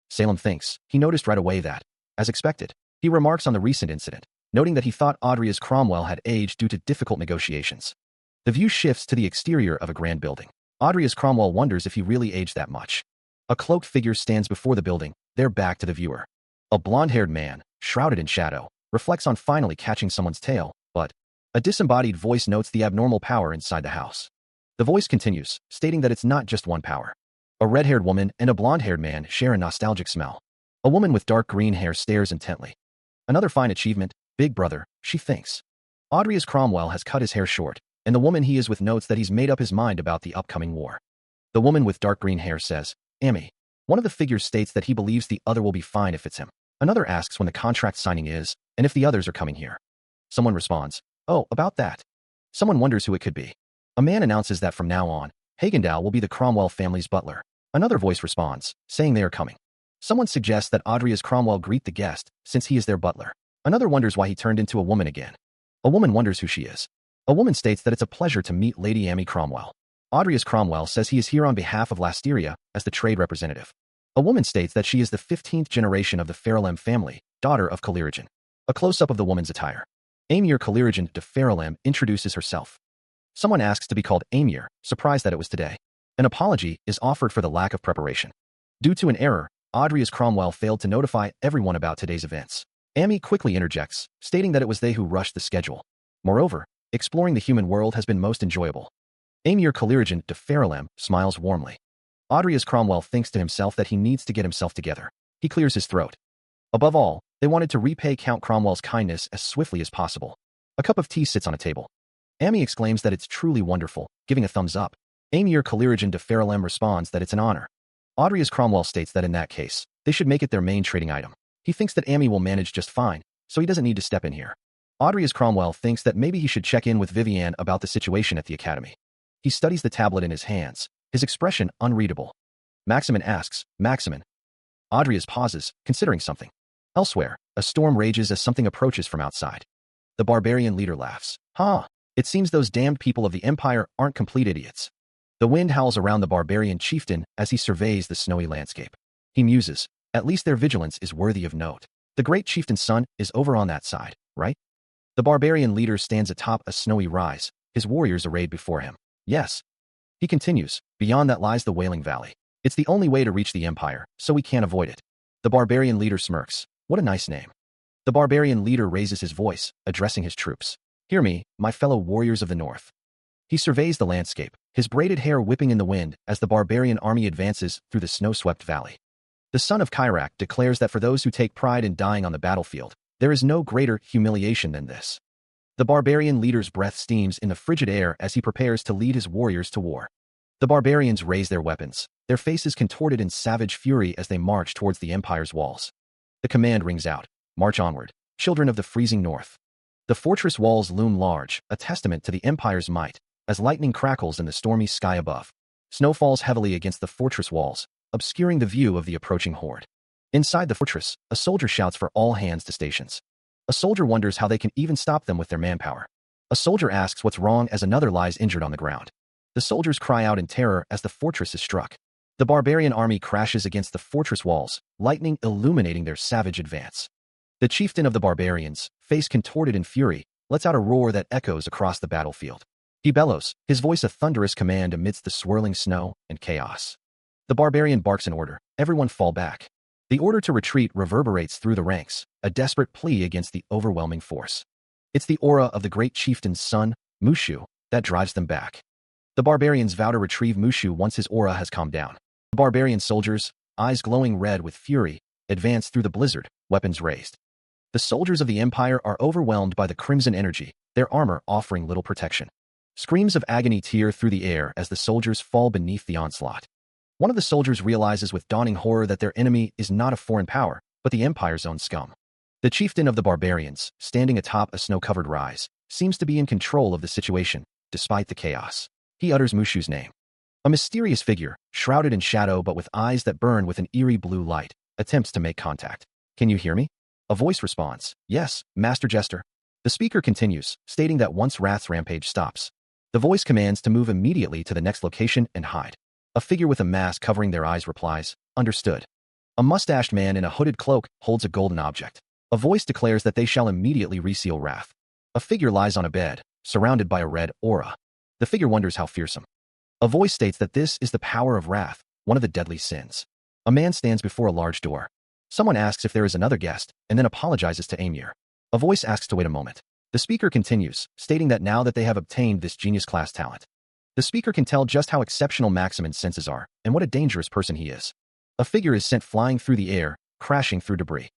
Salem thinks he noticed right away that, as expected, he remarks on the recent incident, noting that he thought Audrius Cromwell had aged due to difficult negotiations. The view shifts to the exterior of a grand building. Audrius Cromwell wonders if he really aged that much. A cloaked figure stands before the building, their back to the viewer. A blonde-haired man, shrouded in shadow, reflects on finally catching someone's tail, but a disembodied voice notes the abnormal power inside the house. The voice continues, stating that it's not just one power. A red-haired woman and a blonde-haired man share a nostalgic smell. A woman with dark green hair stares intently. Another fine achievement, Big Brother, she thinks. Audrius Cromwell has cut his hair short, and the woman he is with notes that he's made up his mind about the upcoming war. The woman with dark green hair says, "Amy." One of the figures states that he believes the other will be fine if it's him. Another asks when the contract signing is, and if the others are coming here. Someone responds, "Oh, about that." Someone wonders who it could be. A man announces that from now on, Hagendow will be the Cromwell family's butler. Another voice responds, saying they are coming. Someone suggests that Audrius Cromwell greet the guest, since he is their butler. Another wonders why he turned into a woman again. A woman wonders who she is. A woman states that it's a pleasure to meet Lady Amy Cromwell. Audrius Cromwell says he is here on behalf of Lasteria as the trade representative. A woman states that she is the 15th generation of the Farrelem family, daughter of Calirigen. A close-up of the woman's attire. Amir Calirigen de Farrelem introduces herself. Someone asks to be called Amir, surprised that it was today. An apology is offered for the lack of preparation. Due to an error, Audrius Cromwell failed to notify everyone about today's events. Amy quickly interjects, stating that it was they who rushed the schedule. Moreover, exploring the human world has been most enjoyable. Amir Calirigen de Farrelem smiles warmly. Audrius Cromwell thinks to himself that he needs to get himself together. He clears his throat. Above all, they wanted to repay Count Cromwell's kindness as swiftly as possible. A cup of tea sits on a table. Amy exclaims that it's truly wonderful, giving a thumbs up. Amir Calirigen de Farrelem responds that it's an honor. Audrius Cromwell states that in that case, they should make it their main trading item. He thinks that Amy will manage just fine, so he doesn't need to step in here. Audrius Cromwell thinks that maybe he should check in with Vivienne about the situation at the academy. He studies the tablet in his hands, his expression unreadable. Maximin asks, "Maximin." Audrius pauses, considering something. Elsewhere, a storm rages as something approaches from outside. The barbarian leader laughs. "Ha! It seems those damned people of the Empire aren't complete idiots." The wind howls around the barbarian chieftain as he surveys the snowy landscape. He muses, "At least their vigilance is worthy of note. The great chieftain's son is over on that side, right?" The barbarian leader stands atop a snowy rise, his warriors arrayed before him. "Yes." He continues, "Beyond that lies the Wailing Valley. It's the only way to reach the Empire, so we can't avoid it." The barbarian leader smirks. "What a nice name." The barbarian leader raises his voice, addressing his troops. "Hear me, my fellow warriors of the north." He surveys the landscape, his braided hair whipping in the wind as the barbarian army advances through the snow-swept valley. The son of Kyrak declares that for those who take pride in dying on the battlefield, there is no greater humiliation than this. The barbarian leader's breath steams in the frigid air as he prepares to lead his warriors to war. The barbarians raise their weapons, their faces contorted in savage fury as they march towards the Empire's walls. The command rings out, "March onward, children of the freezing north." The fortress walls loom large, a testament to the Empire's might, as lightning crackles in the stormy sky above. Snow falls heavily against the fortress walls, obscuring the view of the approaching horde. Inside the fortress, a soldier shouts for all hands to stations. A soldier wonders how they can even stop them with their manpower. A soldier asks what's wrong as another lies injured on the ground. The soldiers cry out in terror as the fortress is struck. The barbarian army crashes against the fortress walls, lightning illuminating their savage advance. The chieftain of the barbarians, face contorted in fury, lets out a roar that echoes across the battlefield. He bellows, his voice a thunderous command amidst the swirling snow and chaos. The barbarian barks an order. Everyone fall back. The order to retreat reverberates through the ranks, a desperate plea against the overwhelming force. It's the aura of the great chieftain's son, Mushu, that drives them back. The barbarians vow to retrieve Mushu once his aura has calmed down. The barbarian soldiers, eyes glowing red with fury, advance through the blizzard, weapons raised. The soldiers of the Empire are overwhelmed by the crimson energy, their armor offering little protection. Screams of agony tear through the air as the soldiers fall beneath the onslaught. One of the soldiers realizes with dawning horror that their enemy is not a foreign power, but the Empire's own scum. The chieftain of the barbarians, standing atop a snow-covered rise, seems to be in control of the situation, despite the chaos. He utters Mushu's name. A mysterious figure, shrouded in shadow but with eyes that burn with an eerie blue light, attempts to make contact. Can you hear me? A voice responds, yes, Master Jester. The speaker continues, stating that once Wrath's rampage stops, the voice commands to move immediately to the next location and hide. A figure with a mask covering their eyes replies, understood. A mustached man in a hooded cloak holds a golden object. A voice declares that they shall immediately reseal Wrath. A figure lies on a bed, surrounded by a red aura. The figure wonders how fearsome. A voice states that this is the power of Wrath, one of the deadly sins. A man stands before a large door. Someone asks if there is another guest, and then apologizes to Amir. A voice asks to wait a moment. The speaker continues, stating that now that they have obtained this genius-class talent, the speaker can tell just how exceptional Maximin's senses are, and what a dangerous person he is. A figure is sent flying through the air, crashing through debris.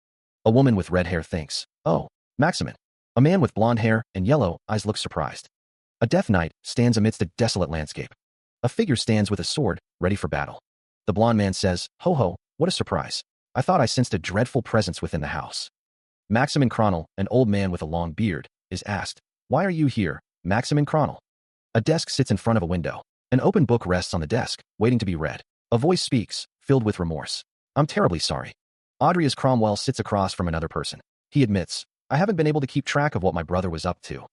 A woman with red hair thinks, oh, Maximin. A man with blonde hair and yellow eyes looks surprised. A death knight stands amidst a desolate landscape. A figure stands with a sword, ready for battle. The blonde man says, ho ho, what a surprise. I thought I sensed a dreadful presence within the house. Maximin Cronel, an old man with a long beard, is asked, why are you here, Maximin Cronel? A desk sits in front of a window. An open book rests on the desk, waiting to be read. A voice speaks, filled with remorse. I'm terribly sorry. Audrius Cromwell sits across from another person. He admits, I haven't been able to keep track of what my brother was up to.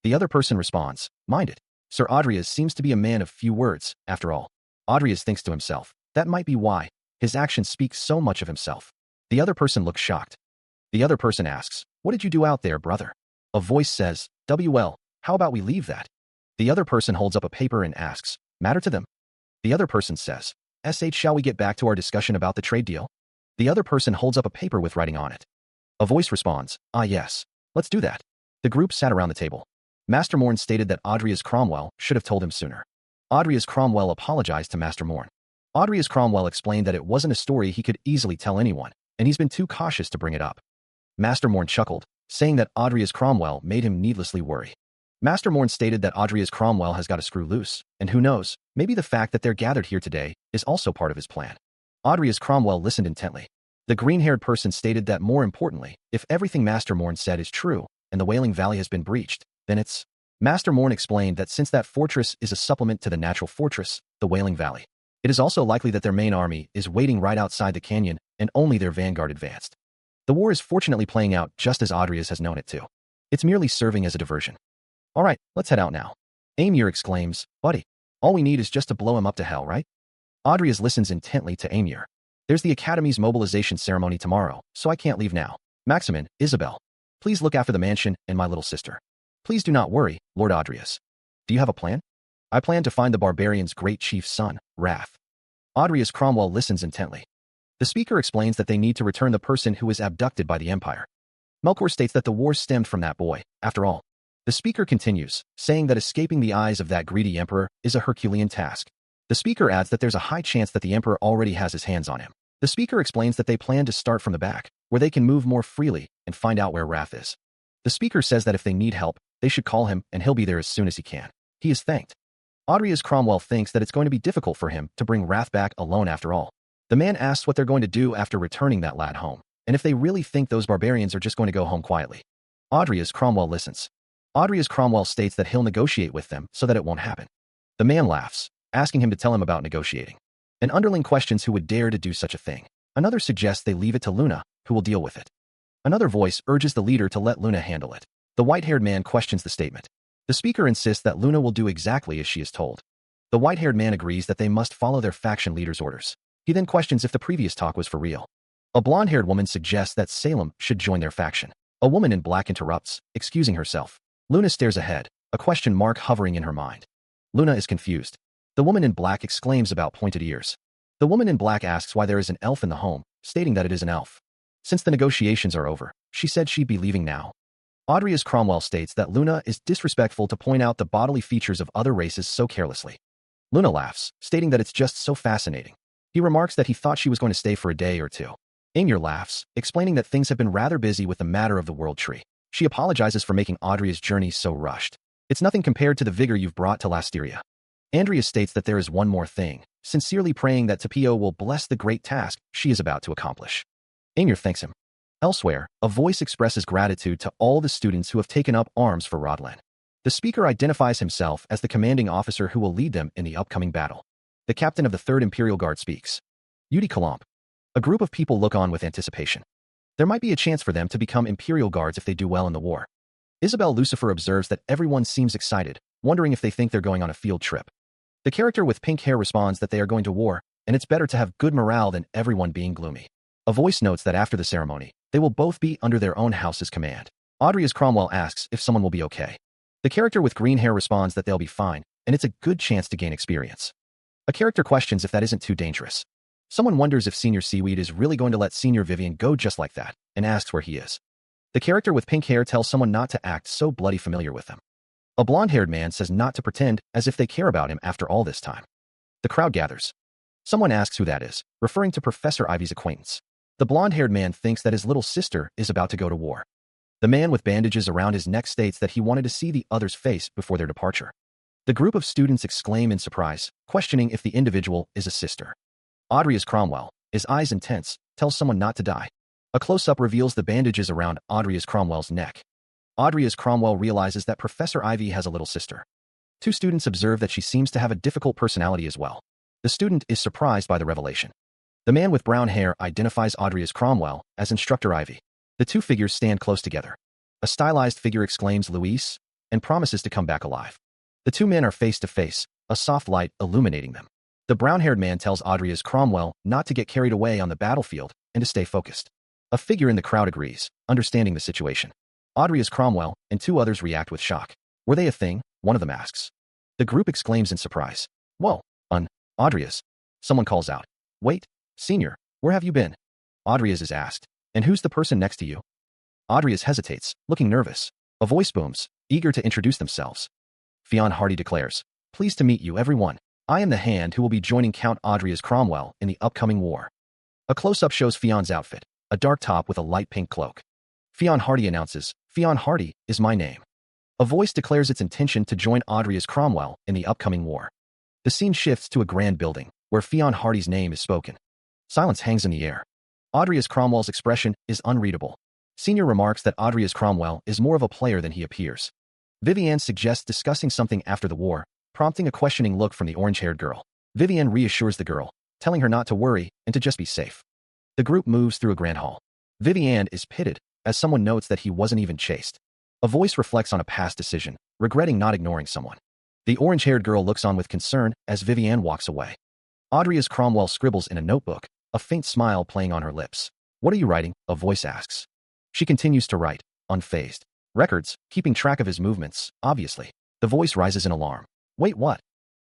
The other person responds, mind it. Sir Audrius seems to be a man of few words, after all. Audrius thinks to himself, that might be why. His actions speak so much of himself. The other person looks shocked. The other person asks, what did you do out there, brother? A voice says, WL, how about we leave that? The other person holds up a paper and asks, matter to them? The other person says, shall we get back to our discussion about the trade deal? The other person holds up a paper with writing on it. A voice responds, yes, let's do that. The group sat around the table. Master Morn stated that Audrius Cromwell should have told him sooner. Audrius Cromwell apologized to Master Morn. Audrius Cromwell explained that it wasn't a story he could easily tell anyone, and he's been too cautious to bring it up. Master Morn chuckled, saying that Audrius Cromwell made him needlessly worry. Master Morn stated that Audrius Cromwell has got a screw loose, and who knows, maybe the fact that they're gathered here today is also part of his plan. Audrius Cromwell listened intently. The green-haired person stated that more importantly, if everything Master Morn said is true, and the Wailing Valley has been breached, then it's... Master Morn explained that since that fortress is a supplement to the natural fortress, the Wailing Valley, it is also likely that their main army is waiting right outside the canyon and only their vanguard advanced. The war is fortunately playing out just as Audrius has known it to. It's merely serving as a diversion. All right, let's head out now. Amir exclaims, buddy, all we need is just to blow him up to hell, right? Audrius listens intently to Amir. There's the Academy's mobilization ceremony tomorrow, so I can't leave now. Maximin, Isabel, please look after the mansion and my little sister. Please do not worry, Lord Audrius. Do you have a plan? I plan to find the barbarian's great chief's son, Wrath. Audrius Cromwell listens intently. The speaker explains that they need to return the person who was abducted by the Empire. Melkor states that the war stemmed from that boy, after all. The speaker continues, saying that escaping the eyes of that greedy emperor is a Herculean task. The speaker adds that there's a high chance that the emperor already has his hands on him. The speaker explains that they plan to start from the back, where they can move more freely and find out where Wrath is. The speaker says that if they need help, they should call him and he'll be there as soon as he can. He is thanked. Audrius Cromwell thinks that it's going to be difficult for him to bring Wrath back alone after all. The man asks what they're going to do after returning that lad home, and if they really think those barbarians are just going to go home quietly. Audrius Cromwell listens. Audrius Cromwell states that he'll negotiate with them so that it won't happen. The man laughs, asking him to tell him about negotiating. An underling questions who would dare to do such a thing. Another suggests they leave it to Luna, who will deal with it. Another voice urges the leader to let Luna handle it. The white-haired man questions the statement. The speaker insists that Luna will do exactly as she is told. The white-haired man agrees that they must follow their faction leader's orders. He then questions if the previous talk was for real. A blonde-haired woman suggests that Salem should join their faction. A woman in black interrupts, excusing herself. Luna stares ahead, a question mark hovering in her mind. Luna is confused. The woman in black exclaims about pointed ears. The woman in black asks why there is an elf in the home, stating that it is an elf. Since the negotiations are over, she said she'd be leaving now. Audrey Cromwell states that Luna is disrespectful to point out the bodily features of other races so carelessly. Luna laughs, stating that it's just so fascinating. He remarks that he thought she was going to stay for a day or two. Aemir laughs, explaining that things have been rather busy with the matter of the world tree. She apologizes for making Audrey's journey so rushed. It's nothing compared to the vigor you've brought to Lasteria. Andrea states that there is one more thing, sincerely praying that Tapio will bless the great task she is about to accomplish. Aemir thanks him. Elsewhere, a voice expresses gratitude to all the students who have taken up arms for Rodlan. The speaker identifies himself as the commanding officer who will lead them in the upcoming battle. The captain of the 3rd Imperial Guard speaks. Yudi Kalamp. A group of people look on with anticipation. There might be a chance for them to become Imperial Guards if they do well in the war. Isabel Lucifer observes that everyone seems excited, wondering if they think they're going on a field trip. The character with pink hair responds that they are going to war, and it's better to have good morale than everyone being gloomy. A voice notes that after the ceremony, they will both be under their own house's command. Audrey Cromwell asks if someone will be okay. The character with green hair responds that they'll be fine, and it's a good chance to gain experience. A character questions if that isn't too dangerous. Someone wonders if Senior Seaweed is really going to let Senior Vivian go just like that, and asks where he is. The character with pink hair tells someone not to act so bloody familiar with them. A blonde-haired man says not to pretend as if they care about him after all this time. The crowd gathers. Someone asks who that is, referring to Professor Ivy's acquaintance. The blonde-haired man thinks that his little sister is about to go to war. The man with bandages around his neck states that he wanted to see the other's face before their departure. The group of students exclaim in surprise, questioning if the individual is a sister. Audrey Cromwell, his eyes intense, tells someone not to die. A close-up reveals the bandages around Audrey Cromwell's neck. Audrey Cromwell realizes that Professor Ivy has a little sister. 2 students observe that she seems to have a difficult personality as well. The student is surprised by the revelation. The man with brown hair identifies Audrey Cromwell as Instructor Ivy. The 2 figures stand close together. A stylized figure exclaims Luis and promises to come back alive. The 2 men are face to face, a soft light illuminating them. The brown-haired man tells Audrey Cromwell not to get carried away on the battlefield and to stay focused. A figure in the crowd agrees, understanding the situation. Audrey Cromwell and 2 others react with shock. Were they a thing? One of them asks. The group exclaims in surprise. Whoa, Audrey. Someone calls out. Wait, Senior, where have you been? Audrey is asked. And who's the person next to you? Audrey hesitates, looking nervous. A voice booms, eager to introduce themselves. Fionn Hardy declares, pleased to meet you, everyone. I am the hand who will be joining Count Audrey Cromwell in the upcoming war. A close-up shows Fionn's outfit, a dark top with a light pink cloak. Fionn Hardy announces, Fionn Hardy is my name. A voice declares its intention to join Audrey Cromwell in the upcoming war. The scene shifts to a grand building, where Fionn Hardy's name is spoken. Silence hangs in the air. Audrey Cromwell's expression is unreadable. Senior remarks that Audrey Cromwell is more of a player than he appears. Vivienne suggests discussing something after the war, prompting a questioning look from the orange-haired girl. Vivienne reassures the girl, telling her not to worry and to just be safe. The group moves through a grand hall. Vivienne is pitted, as someone notes that he wasn't even chased. A voice reflects on a past decision, regretting not ignoring someone. The orange-haired girl looks on with concern as Vivienne walks away. Audrey Cromwell scribbles in a notebook, a faint smile playing on her lips. What are you writing? A voice asks. She continues to write, unfazed. Records, keeping track of his movements, obviously. The voice rises in alarm. Wait, what?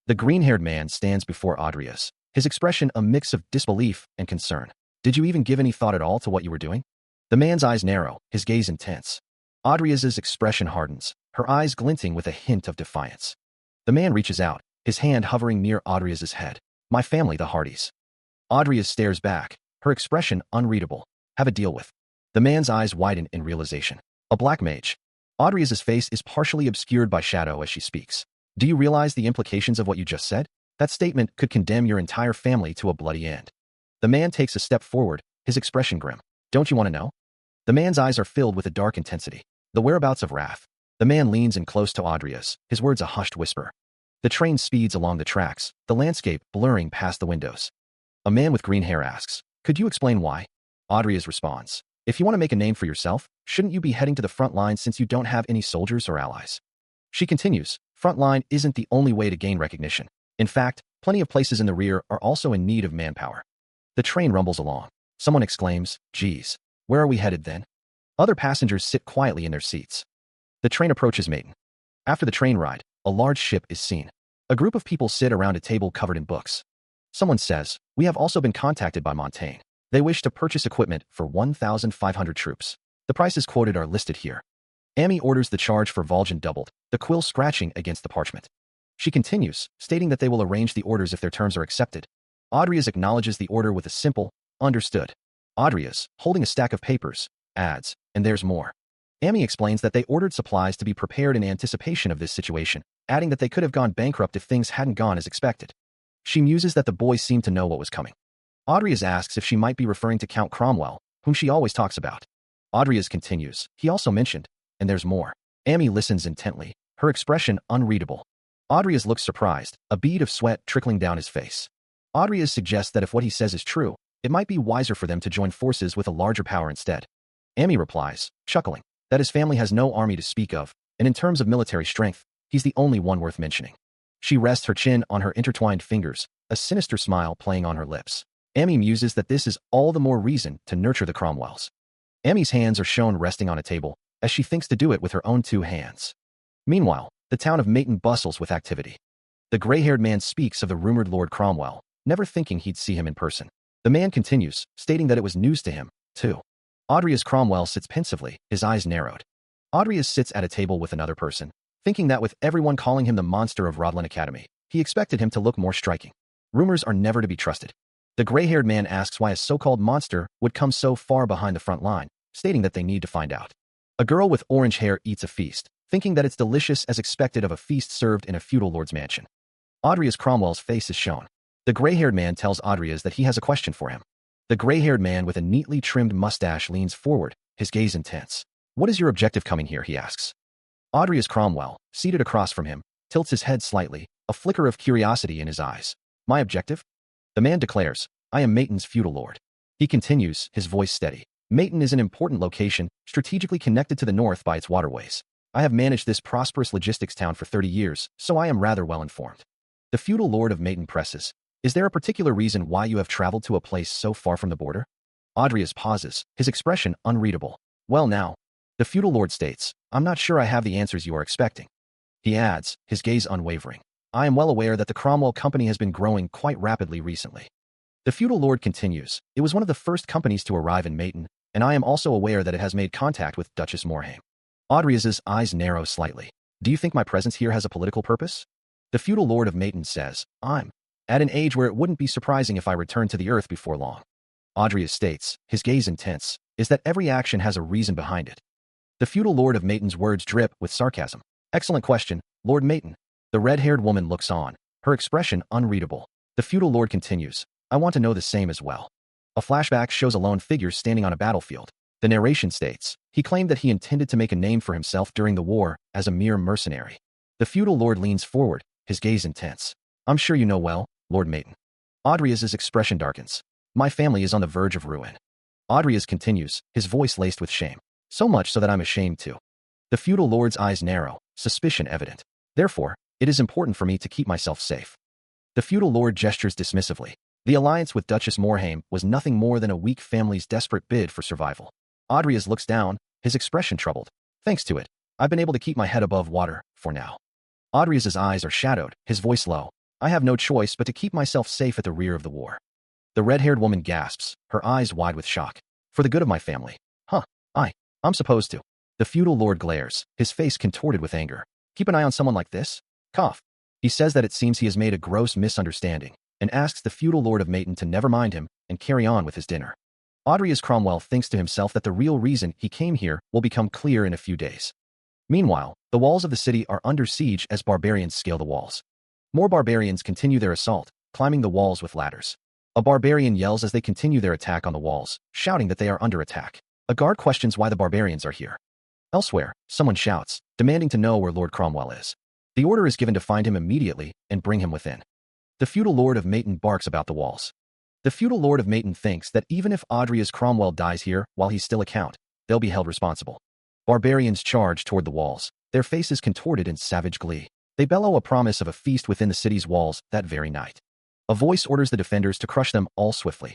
The green-haired man stands before Audrey, his expression a mix of disbelief and concern. Did you even give any thought at all to what you were doing? The man's eyes narrow, his gaze intense. Audrey's expression hardens, her eyes glinting with a hint of defiance. The man reaches out, his hand hovering near Audrey's head. My family, the Hardys. Audrey stares back, her expression unreadable. Have a deal with. The man's eyes widen in realization. A black mage. Audrey's face is partially obscured by shadow as she speaks. Do you realize the implications of what you just said? That statement could condemn your entire family to a bloody end. The man takes a step forward, his expression grim. Don't you want to know? The man's eyes are filled with a dark intensity. The whereabouts of wrath. The man leans in close to Audrey's, his words a hushed whisper. The train speeds along the tracks, the landscape blurring past the windows. A man with green hair asks, could you explain why? Audrey's responds, if you want to make a name for yourself, shouldn't you be heading to the front line since you don't have any soldiers or allies? She continues, front line isn't the only way to gain recognition. In fact, plenty of places in the rear are also in need of manpower. The train rumbles along. Someone exclaims, geez, where are we headed then? Other passengers sit quietly in their seats. The train approaches Maiden. After the train ride, a large ship is seen. A group of people sit around a table covered in books. Someone says, we have also been contacted by Montaigne. They wish to purchase equipment for 1,500 troops. The prices quoted are listed here. Amy orders the charge for Vol'jin doubled, the quill scratching against the parchment. She continues, stating that they will arrange the orders if their terms are accepted. Audrias acknowledges the order with a simple, understood. Audrias, holding a stack of papers, adds, and there's more. Amy explains that they ordered supplies to be prepared in anticipation of this situation, adding that they could have gone bankrupt if things hadn't gone as expected. She muses that the boys seemed to know what was coming. Audrias asks if she might be referring to Count Cromwell, whom she always talks about. Audrias continues, he also mentioned, and there's more. Amy listens intently, her expression unreadable. Audrias looks surprised, a bead of sweat trickling down his face. Audrias suggests that if what he says is true, it might be wiser for them to join forces with a larger power instead. Amy replies, chuckling, that his family has no army to speak of, and in terms of military strength, he's the only one worth mentioning. She rests her chin on her intertwined fingers, a sinister smile playing on her lips. Amy muses that this is all the more reason to nurture the Cromwells. Amy's hands are shown resting on a table, as she thinks to do it with her own two hands. Meanwhile, the town of Mayton bustles with activity. The gray-haired man speaks of the rumored Lord Cromwell, never thinking he'd see him in person. The man continues, stating that it was news to him, too. Audrias Cromwell sits pensively, his eyes narrowed. Audrias sits at a table with another person, thinking that with everyone calling him the monster of Rodlin Academy, he expected him to look more striking. Rumors are never to be trusted. The gray-haired man asks why a so-called monster would come so far behind the front line, stating that they need to find out. A girl with orange hair eats a feast, thinking that it's delicious as expected of a feast served in a feudal lord's mansion. Audrias Cromwell's face is shown. The gray-haired man tells Audrias that he has a question for him. The gray-haired man with a neatly trimmed mustache leans forward, his gaze intense. What is your objective coming here, he asks. Audrias Cromwell, seated across from him, tilts his head slightly, a flicker of curiosity in his eyes. My objective? The man declares, I am Mayton's feudal lord. He continues, his voice steady. Mayton is an important location, strategically connected to the north by its waterways. I have managed this prosperous logistics town for 30 years, so I am rather well informed. The feudal lord of Mayton presses. Is there a particular reason why you have traveled to a place so far from the border? Audrias pauses, his expression unreadable. Well now, the feudal lord states, I'm not sure I have the answers you are expecting. He adds, his gaze unwavering. I am well aware that the Cromwell Company has been growing quite rapidly recently. The feudal lord continues, it was one of the first companies to arrive in Mayton, and I am also aware that it has made contact with Duchess Morhaime. Audrias's eyes narrow slightly. Do you think my presence here has a political purpose? The feudal lord of Mayton says, I'm at an age where it wouldn't be surprising if I returned to the earth before long. Audrias states, his gaze intense, is that every action has a reason behind it. The feudal lord of Mayton's words drip with sarcasm. Excellent question, Lord Mayton. The red-haired woman looks on, her expression unreadable. The feudal lord continues, I want to know the same as well. A flashback shows a lone figure standing on a battlefield. The narration states, he claimed that he intended to make a name for himself during the war as a mere mercenary. The feudal lord leans forward, his gaze intense. I'm sure you know well, Lord Mayton. Audrias's expression darkens. My family is on the verge of ruin. Audrias continues, his voice laced with shame. So much so that I'm ashamed to. The feudal lord's eyes narrow, suspicion evident. Therefore, it is important for me to keep myself safe. The feudal lord gestures dismissively. The alliance with Duchess Morhaime was nothing more than a weak family's desperate bid for survival. Audrias looks down, his expression troubled. Thanks to it, I've been able to keep my head above water, for now. Audrias's eyes are shadowed, his voice low. I have no choice but to keep myself safe at the rear of the war. The red-haired woman gasps, her eyes wide with shock. For the good of my family. I'm supposed to. The feudal lord glares, his face contorted with anger. Keep an eye on someone like this? Cough. He says that it seems he has made a gross misunderstanding, and asks the feudal lord of Mayton to never mind him and carry on with his dinner. Audrias Cromwell thinks to himself that the real reason he came here will become clear in a few days. Meanwhile, the walls of the city are under siege as barbarians scale the walls. More barbarians continue their assault, climbing the walls with ladders. A barbarian yells as they continue their attack on the walls, shouting that they are under attack. A guard questions why the barbarians are here. Elsewhere, someone shouts, demanding to know where Lord Cromwell is. The order is given to find him immediately and bring him within. The feudal lord of Mayton barks about the walls. The feudal lord of Mayton thinks that even if Audrias Cromwell dies here while he's still a count, they'll be held responsible. Barbarians charge toward the walls, their faces contorted in savage glee. They bellow a promise of a feast within the city's walls that very night. A voice orders the defenders to crush them all swiftly.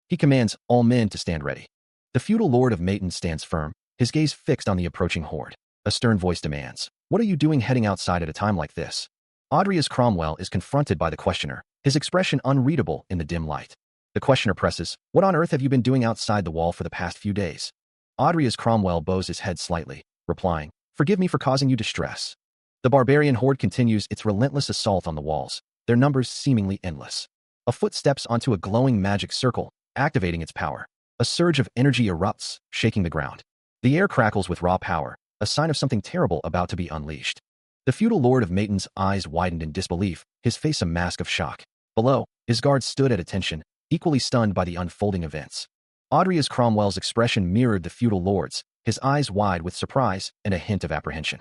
He commands all men to stand ready. The feudal lord of Mayton stands firm, his gaze fixed on the approaching horde. A stern voice demands, what are you doing heading outside at a time like this? Audrias Cromwell is confronted by the questioner, his expression unreadable in the dim light. The questioner presses, "What on earth have you been doing outside the wall for the past few days?" Audrey Cromwell bows his head slightly, replying, "Forgive me for causing you distress." The barbarian horde continues its relentless assault on the walls, their numbers seemingly endless. A foot steps onto a glowing magic circle, activating its power. A surge of energy erupts, shaking the ground. The air crackles with raw power, a sign of something terrible about to be unleashed. The feudal lord of Maiton's eyes widened in disbelief, his face a mask of shock. Below, his guards stood at attention, equally stunned by the unfolding events. Audrey Cromwell's expression mirrored the feudal lord's, his eyes wide with surprise and a hint of apprehension.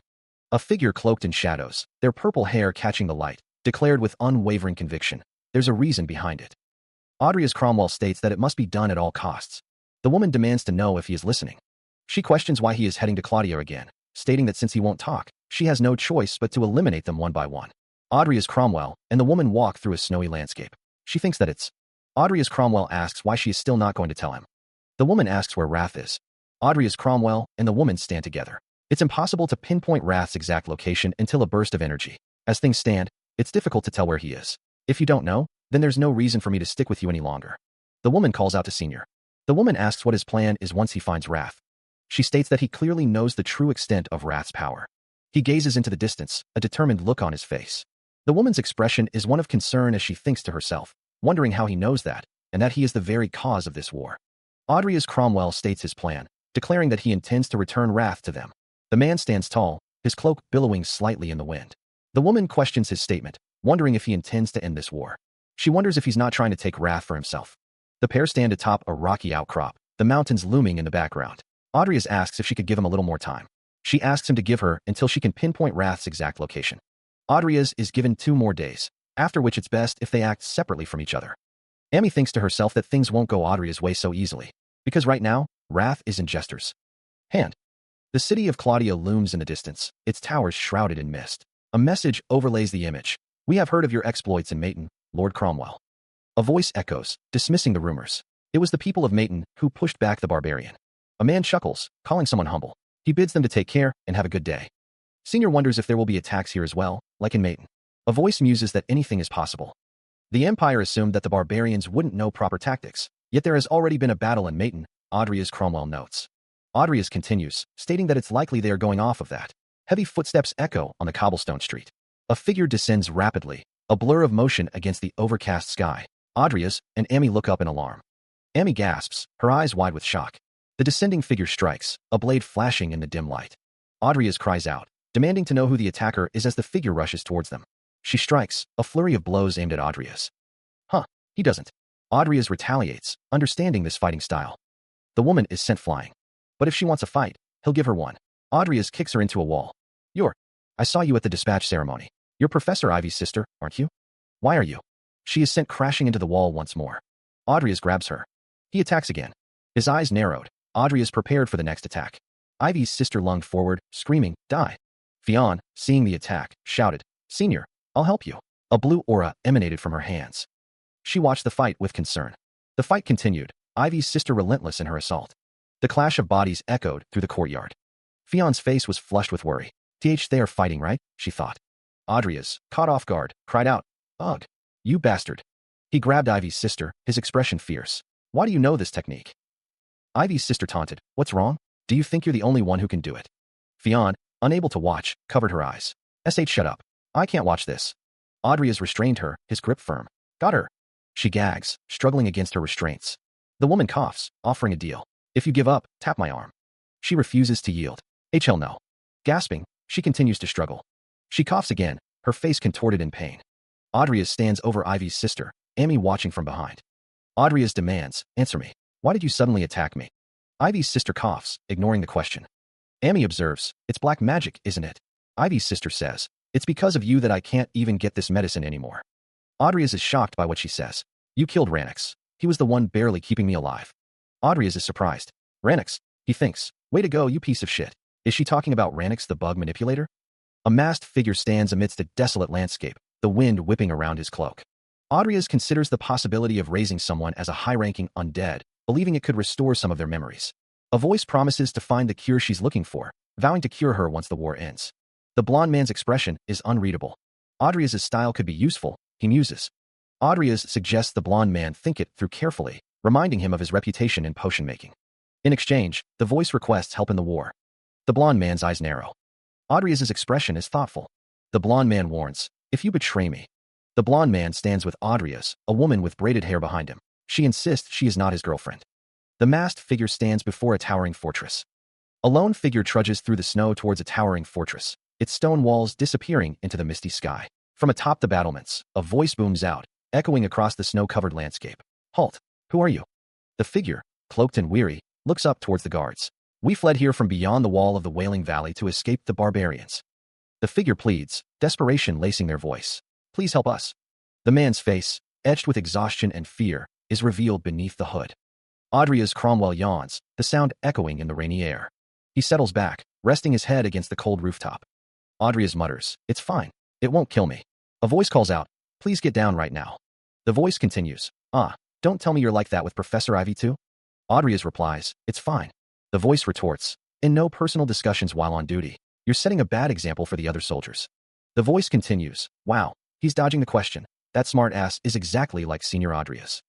A figure cloaked in shadows, their purple hair catching the light, declared with unwavering conviction, "There's a reason behind it." Audrey Cromwell states that it must be done at all costs. The woman demands to know if he is listening. She questions why he is heading to Claudia again, stating that since he won't talk, she has no choice but to eliminate them one by one. Audrey Cromwell and the woman walk through a snowy landscape. She thinks that it's. Audrey Cromwell asks why she is still not going to tell him. The woman asks where Wrath is. Audrey Cromwell and the woman stand together. It's impossible to pinpoint Wrath's exact location until a burst of energy. As things stand, it's difficult to tell where he is. If you don't know, then there's no reason for me to stick with you any longer. The woman calls out to Senior. The woman asks what his plan is once he finds Wrath. She states that he clearly knows the true extent of Wrath's power. He gazes into the distance, a determined look on his face. The woman's expression is one of concern as she thinks to herself, wondering how he knows that, and that he is the very cause of this war. Audrey Cromwell states his plan, declaring that he intends to return Wrath to them. The man stands tall, his cloak billowing slightly in the wind. The woman questions his statement, wondering if he intends to end this war. She wonders if he's not trying to take Wrath for himself. The pair stand atop a rocky outcrop, the mountains looming in the background. Audrey asks if she could give him a little more time. She asks him to give her until she can pinpoint Wrath's exact location. Audrey is given 2 more days, after which it's best if they act separately from each other. Amy thinks to herself that things won't go Audrey's way so easily, because right now, Wrath is in Jester's hand. The city of Claudia looms in the distance, its towers shrouded in mist. A message overlays the image. "We have heard of your exploits in Maiton, Lord Cromwell." A voice echoes, dismissing the rumors. It was the people of Maiton who pushed back the barbarian. A man chuckles, calling someone humble. He bids them to take care and have a good day. Senior wonders if there will be attacks here as well, like in Maiton. A voice muses that anything is possible. The Empire assumed that the barbarians wouldn't know proper tactics, yet there has already been a battle in Maiton, Audrey Cromwell notes. Audrey continues, stating that it's likely they are going off of that. Heavy footsteps echo on the cobblestone street. A figure descends rapidly, a blur of motion against the overcast sky. Audrey and Amy look up in alarm. Amy gasps, her eyes wide with shock. The descending figure strikes, a blade flashing in the dim light. Audrey cries out, demanding to know who the attacker is as the figure rushes towards them. She strikes, a flurry of blows aimed at Audrey. Huh, he doesn't. Audrey retaliates, understanding this fighting style. The woman is sent flying. But if she wants a fight, he'll give her one. Audrey kicks her into a wall. I saw you at the dispatch ceremony. You're Professor Ivy's sister, aren't you? Why are you? She is sent crashing into the wall once more. Audrey grabs her. He attacks again. His eyes narrowed. Audrey is prepared for the next attack. Ivy's sister lunged forward, screaming, "Die!" Fionn, seeing the attack, shouted, "Senior, I'll help you." A blue aura emanated from her hands. She watched the fight with concern. The fight continued, Ivy's sister relentless in her assault. The clash of bodies echoed through the courtyard. Fionn's face was flushed with worry. They are fighting, right? She thought. Audrey, caught off guard, cried out, "Ugh, you bastard." He grabbed Ivy's sister, his expression fierce. "Why do you know this technique?" Ivy's sister taunted, "What's wrong? Do you think you're the only one who can do it?" Fionn, unable to watch, covered her eyes. Shut up. I can't watch this." Audrey restrained her, his grip firm. "Got her." She gags, struggling against her restraints. The woman coughs, offering a deal. "If you give up, tap my arm." She refuses to yield. "Hell no." Gasping, she continues to struggle. She coughs again, her face contorted in pain. Audrey stands over Ivy's sister, Amy watching from behind. Audrey demands, "Answer me. Why did you suddenly attack me?" Ivy's sister coughs, ignoring the question. Amy observes, "It's black magic, isn't it?" Ivy's sister says, "It's because of you that I can't even get this medicine anymore." Audrey is shocked by what she says. "You killed Rannox. He was the one barely keeping me alive." Audrey is surprised. "Rannox," he thinks. "Way to go, you piece of shit." Is she talking about Rannox the bug manipulator? A masked figure stands amidst a desolate landscape, the wind whipping around his cloak. Audrey considers the possibility of raising someone as a high-ranking undead, believing it could restore some of their memories. A voice promises to find the cure she's looking for, vowing to cure her once the war ends. The blonde man's expression is unreadable. Audrey's style could be useful, he muses. Adria's suggests the blonde man think it through carefully, reminding him of his reputation in potion making. In exchange, the voice requests help in the war. The blonde man's eyes narrow. Adria's expression is thoughtful. The blonde man warns, "If you betray me." The blonde man stands with Adria's, a woman with braided hair behind him. She insists she is not his girlfriend. The masked figure stands before a towering fortress. A lone figure trudges through the snow towards a towering fortress, its stone walls disappearing into the misty sky. From atop the battlements, a voice booms out, echoing across the snow-covered landscape. "Halt! Who are you?" The figure, cloaked and weary, looks up towards the guards. "We fled here from beyond the wall of the Wailing Valley to escape the barbarians." The figure pleads, desperation lacing their voice. "Please help us." The man's face, etched with exhaustion and fear, is revealed beneath the hood. Adria's Cromwell yawns, the sound echoing in the rainy air. He settles back, resting his head against the cold rooftop. Adria's mutters, "It's fine. It won't kill me." A voice calls out, "Please get down right now." The voice continues, Don't tell me you're like that with Professor Ivy too?" Adria's replies, "It's fine." The voice retorts, "In no personal discussions while on duty. You're setting a bad example for the other soldiers." The voice continues, "Wow, he's dodging the question. That smart ass is exactly like Senior Adria's."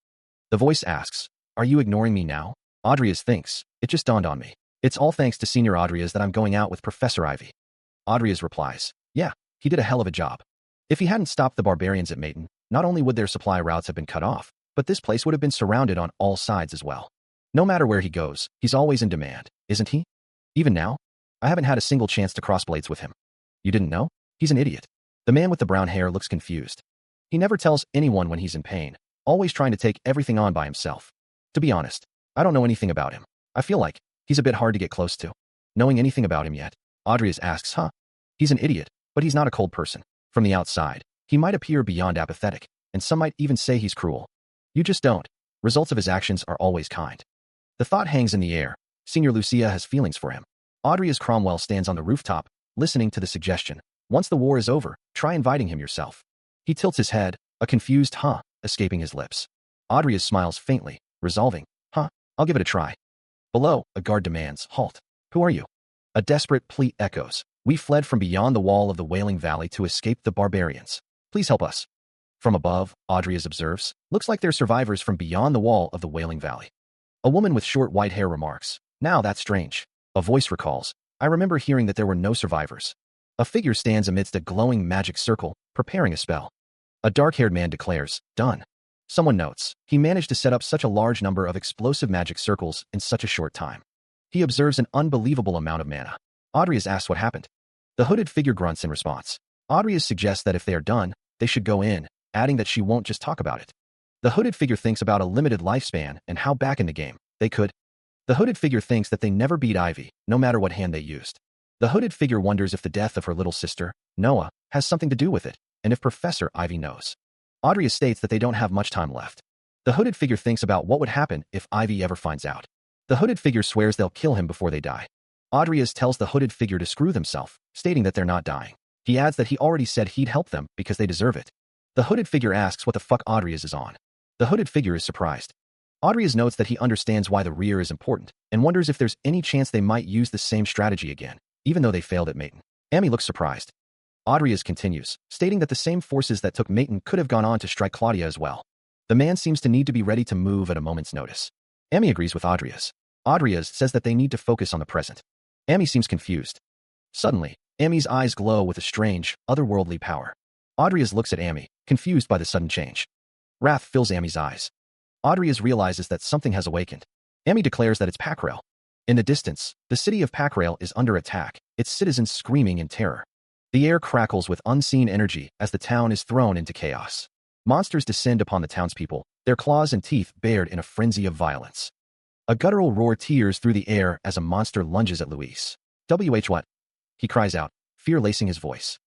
The voice asks, "Are you ignoring me now?" Adria's thinks, "It just dawned on me. It's all thanks to Senior Adria's that I'm going out with Professor Ivy." Adria's replies, "Yeah, he did a hell of a job. If he hadn't stopped the barbarians at Maiden, not only would their supply routes have been cut off, but this place would have been surrounded on all sides as well. No matter where he goes, he's always in demand, isn't he? Even now, I haven't had a single chance to cross blades with him." "You didn't know? He's an idiot." The man with the brown hair looks confused. "He never tells anyone when he's in pain, always trying to take everything on by himself. To be honest, I don't know anything about him. I feel like he's a bit hard to get close to." "Knowing anything about him yet?" Adrias asks, "He's an idiot, but he's not a cold person. From the outside, he might appear beyond apathetic, and some might even say he's cruel. You just don't. Results of his actions are always kind." The thought hangs in the air. Senior Lucia has feelings for him. Adria's Cromwell stands on the rooftop, listening to the suggestion. "Once the war is over, try inviting him yourself." He tilts his head, a confused escaping his lips. Adrias smiles faintly, resolving, I'll give it a try." Below, a guard demands, "Halt. Who are you?" A desperate plea echoes. "We fled from beyond the wall of the Wailing Valley to escape the barbarians. Please help us." From above, Adrias observes, "Looks like they're survivors from beyond the wall of the Wailing Valley." A woman with short white hair remarks, "Now that's strange." A voice recalls, "I remember hearing that there were no survivors." A figure stands amidst a glowing magic circle, preparing a spell. A dark-haired man declares, "Done." Someone notes, "He managed to set up such a large number of explosive magic circles in such a short time." He observes an unbelievable amount of mana. Adrias asks what happened. The hooded figure grunts in response. Adrias suggests that if they are done, they should go in, adding that she won't just talk about it. The hooded figure thinks about a limited lifespan and how back in the game, they could. The hooded figure thinks that they never beat Ivy, no matter what hand they used. The hooded figure wonders if the death of her little sister, Noah, has something to do with it, and if Professor Ivy knows. Adria states that they don't have much time left. The hooded figure thinks about what would happen if Ivy ever finds out. The hooded figure swears they'll kill him before they die. Adrias tells the hooded figure to screw themselves, stating that they're not dying. He adds that he already said he'd help them because they deserve it. The hooded figure asks what the fuck Adrias is on. The hooded figure is surprised. Adrias notes that he understands why the rear is important, and wonders if there's any chance they might use the same strategy again, even though they failed at Maiden. Amy looks surprised. Adrias continues, stating that the same forces that took Maiden could have gone on to strike Claudia as well. The man seems to need to be ready to move at a moment's notice. Amy agrees with Adrias. Adrias says that they need to focus on the present. Amy seems confused. Suddenly, Amy's eyes glow with a strange, otherworldly power. Adrias looks at Amy, confused by the sudden change. Wrath fills Amy's eyes. Adrias realizes that something has awakened. Amy declares that it's Packrail. In the distance, the city of Packrail is under attack, its citizens screaming in terror. The air crackles with unseen energy as the town is thrown into chaos. Monsters descend upon the townspeople, their claws and teeth bared in a frenzy of violence. A guttural roar tears through the air as a monster lunges at Luis. What? He cries out, fear lacing his voice.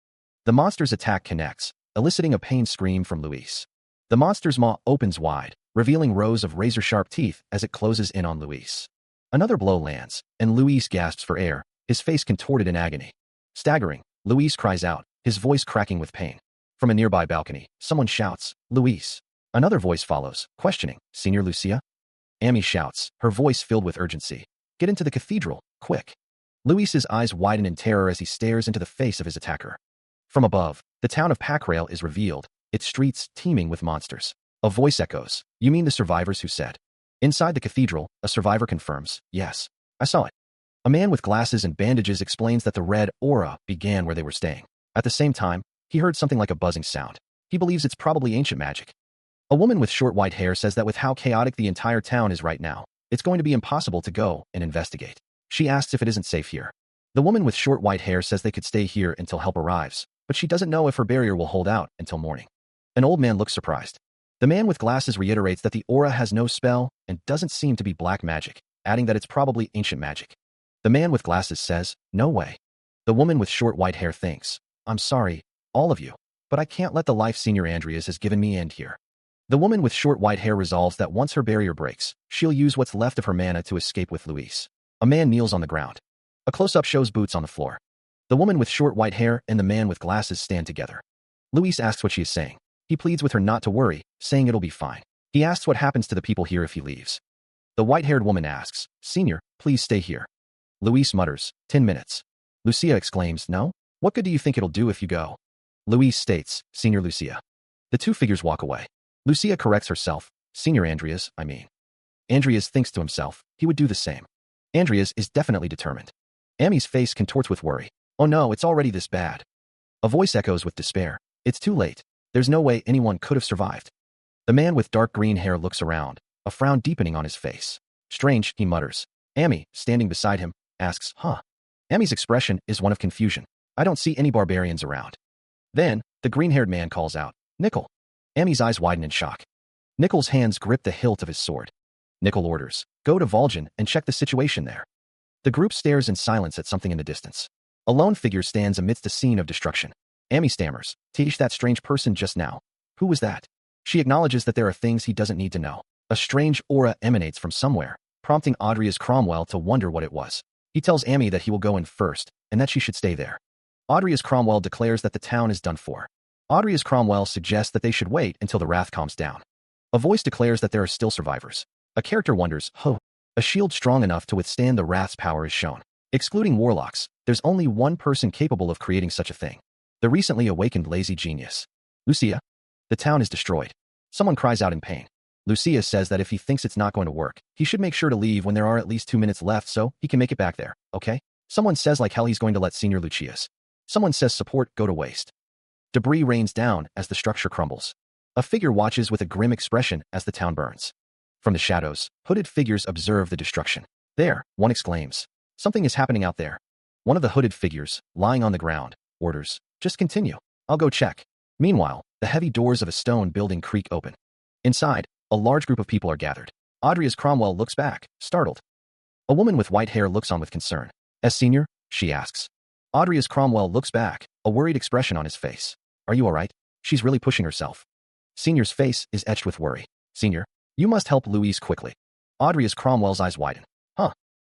The monster's attack connects, eliciting a pain scream from Luis. The monster's maw opens wide, revealing rows of razor-sharp teeth as it closes in on Luis. Another blow lands, and Luis gasps for air, his face contorted in agony. Staggering, Luis cries out, his voice cracking with pain. From a nearby balcony, someone shouts, "Luis." Another voice follows, questioning, "Senior Lucia?" Amy shouts, her voice filled with urgency. "Get into the cathedral, quick." Luis's eyes widen in terror as he stares into the face of his attacker. From above, the town of Packrail is revealed, its streets teeming with monsters. A voice echoes, "You mean the survivors who said?" Inside the cathedral, a survivor confirms, "Yes, I saw it." A man with glasses and bandages explains that the red aura began where they were staying. At the same time, he heard something like a buzzing sound. He believes it's probably ancient magic. A woman with short white hair says that with how chaotic the entire town is right now, it's going to be impossible to go and investigate. She asks if it isn't safe here. The woman with short white hair says they could stay here until help arrives, but she doesn't know if her barrier will hold out until morning. An old man looks surprised. The man with glasses reiterates that the aura has no spell and doesn't seem to be black magic, adding that it's probably ancient magic. The man with glasses says, "No way." The woman with short white hair thinks, "I'm sorry, all of you, but I can't let the life Senior Andreas has given me end here." The woman with short white hair resolves that once her barrier breaks, she'll use what's left of her mana to escape with Luis. A man kneels on the ground. A close-up shows boots on the floor. The woman with short white hair and the man with glasses stand together. Luis asks what she is saying. He pleads with her not to worry, saying it'll be fine. He asks what happens to the people here if he leaves. The white-haired woman asks, "Senior, please stay here." Luis mutters, 10 minutes. Lucia exclaims, "No? What good do you think it'll do if you go?" Luis states, "Senior Lucia." The two figures walk away. Lucia corrects herself, "Senior Andreas, I mean." Andreas thinks to himself, he would do the same. Andreas is definitely determined. Amy's face contorts with worry. "Oh no, it's already this bad." A voice echoes with despair, "It's too late. There's no way anyone could have survived." The man with dark green hair looks around, a frown deepening on his face. "Strange," he mutters. Amy, standing beside him, asks, "Huh?" Amy's expression is one of confusion. "I don't see any barbarians around." Then, the green-haired man calls out, "Nickel." Amy's eyes widen in shock. Nickel's hands grip the hilt of his sword. Nickel orders, "Go to Vol'jin and check the situation there." The group stares in silence at something in the distance. A lone figure stands amidst a scene of destruction. Amy stammers, "Teach that strange person just now. Who was that?" She acknowledges that there are things he doesn't need to know. A strange aura emanates from somewhere, prompting Audrius Cromwell to wonder what it was. He tells Amy that he will go in first, and that she should stay there. Audrius Cromwell declares that the town is done for. Audrius Cromwell suggests that they should wait until the wrath calms down. A voice declares that there are still survivors. A character wonders, a shield strong enough to withstand the wrath's power is shown. Excluding warlocks, there's only one person capable of creating such a thing. The recently awakened lazy genius. Lucia. The town is destroyed. Someone cries out in pain. Lucia says that if he thinks it's not going to work, he should make sure to leave when there are at least 2 minutes left so he can make it back there, okay? Someone says like hell he's going to let Senior Lucius. Someone says support go to waste. Debris rains down as the structure crumbles. A figure watches with a grim expression as the town burns. From the shadows, hooded figures observe the destruction. "There," one exclaims. "Something is happening out there." One of the hooded figures, lying on the ground, orders, "Just continue. I'll go check." Meanwhile, the heavy doors of a stone building creak open. Inside, a large group of people are gathered. Audrius Cromwell looks back, startled. A woman with white hair looks on with concern. "As Senior?" she asks. Audrius Cromwell looks back, a worried expression on his face. "Are you all right?" She's really pushing herself. Senior's face is etched with worry. "Senior, you must help Louise quickly." Audrius Cromwell's eyes widen. "Huh?"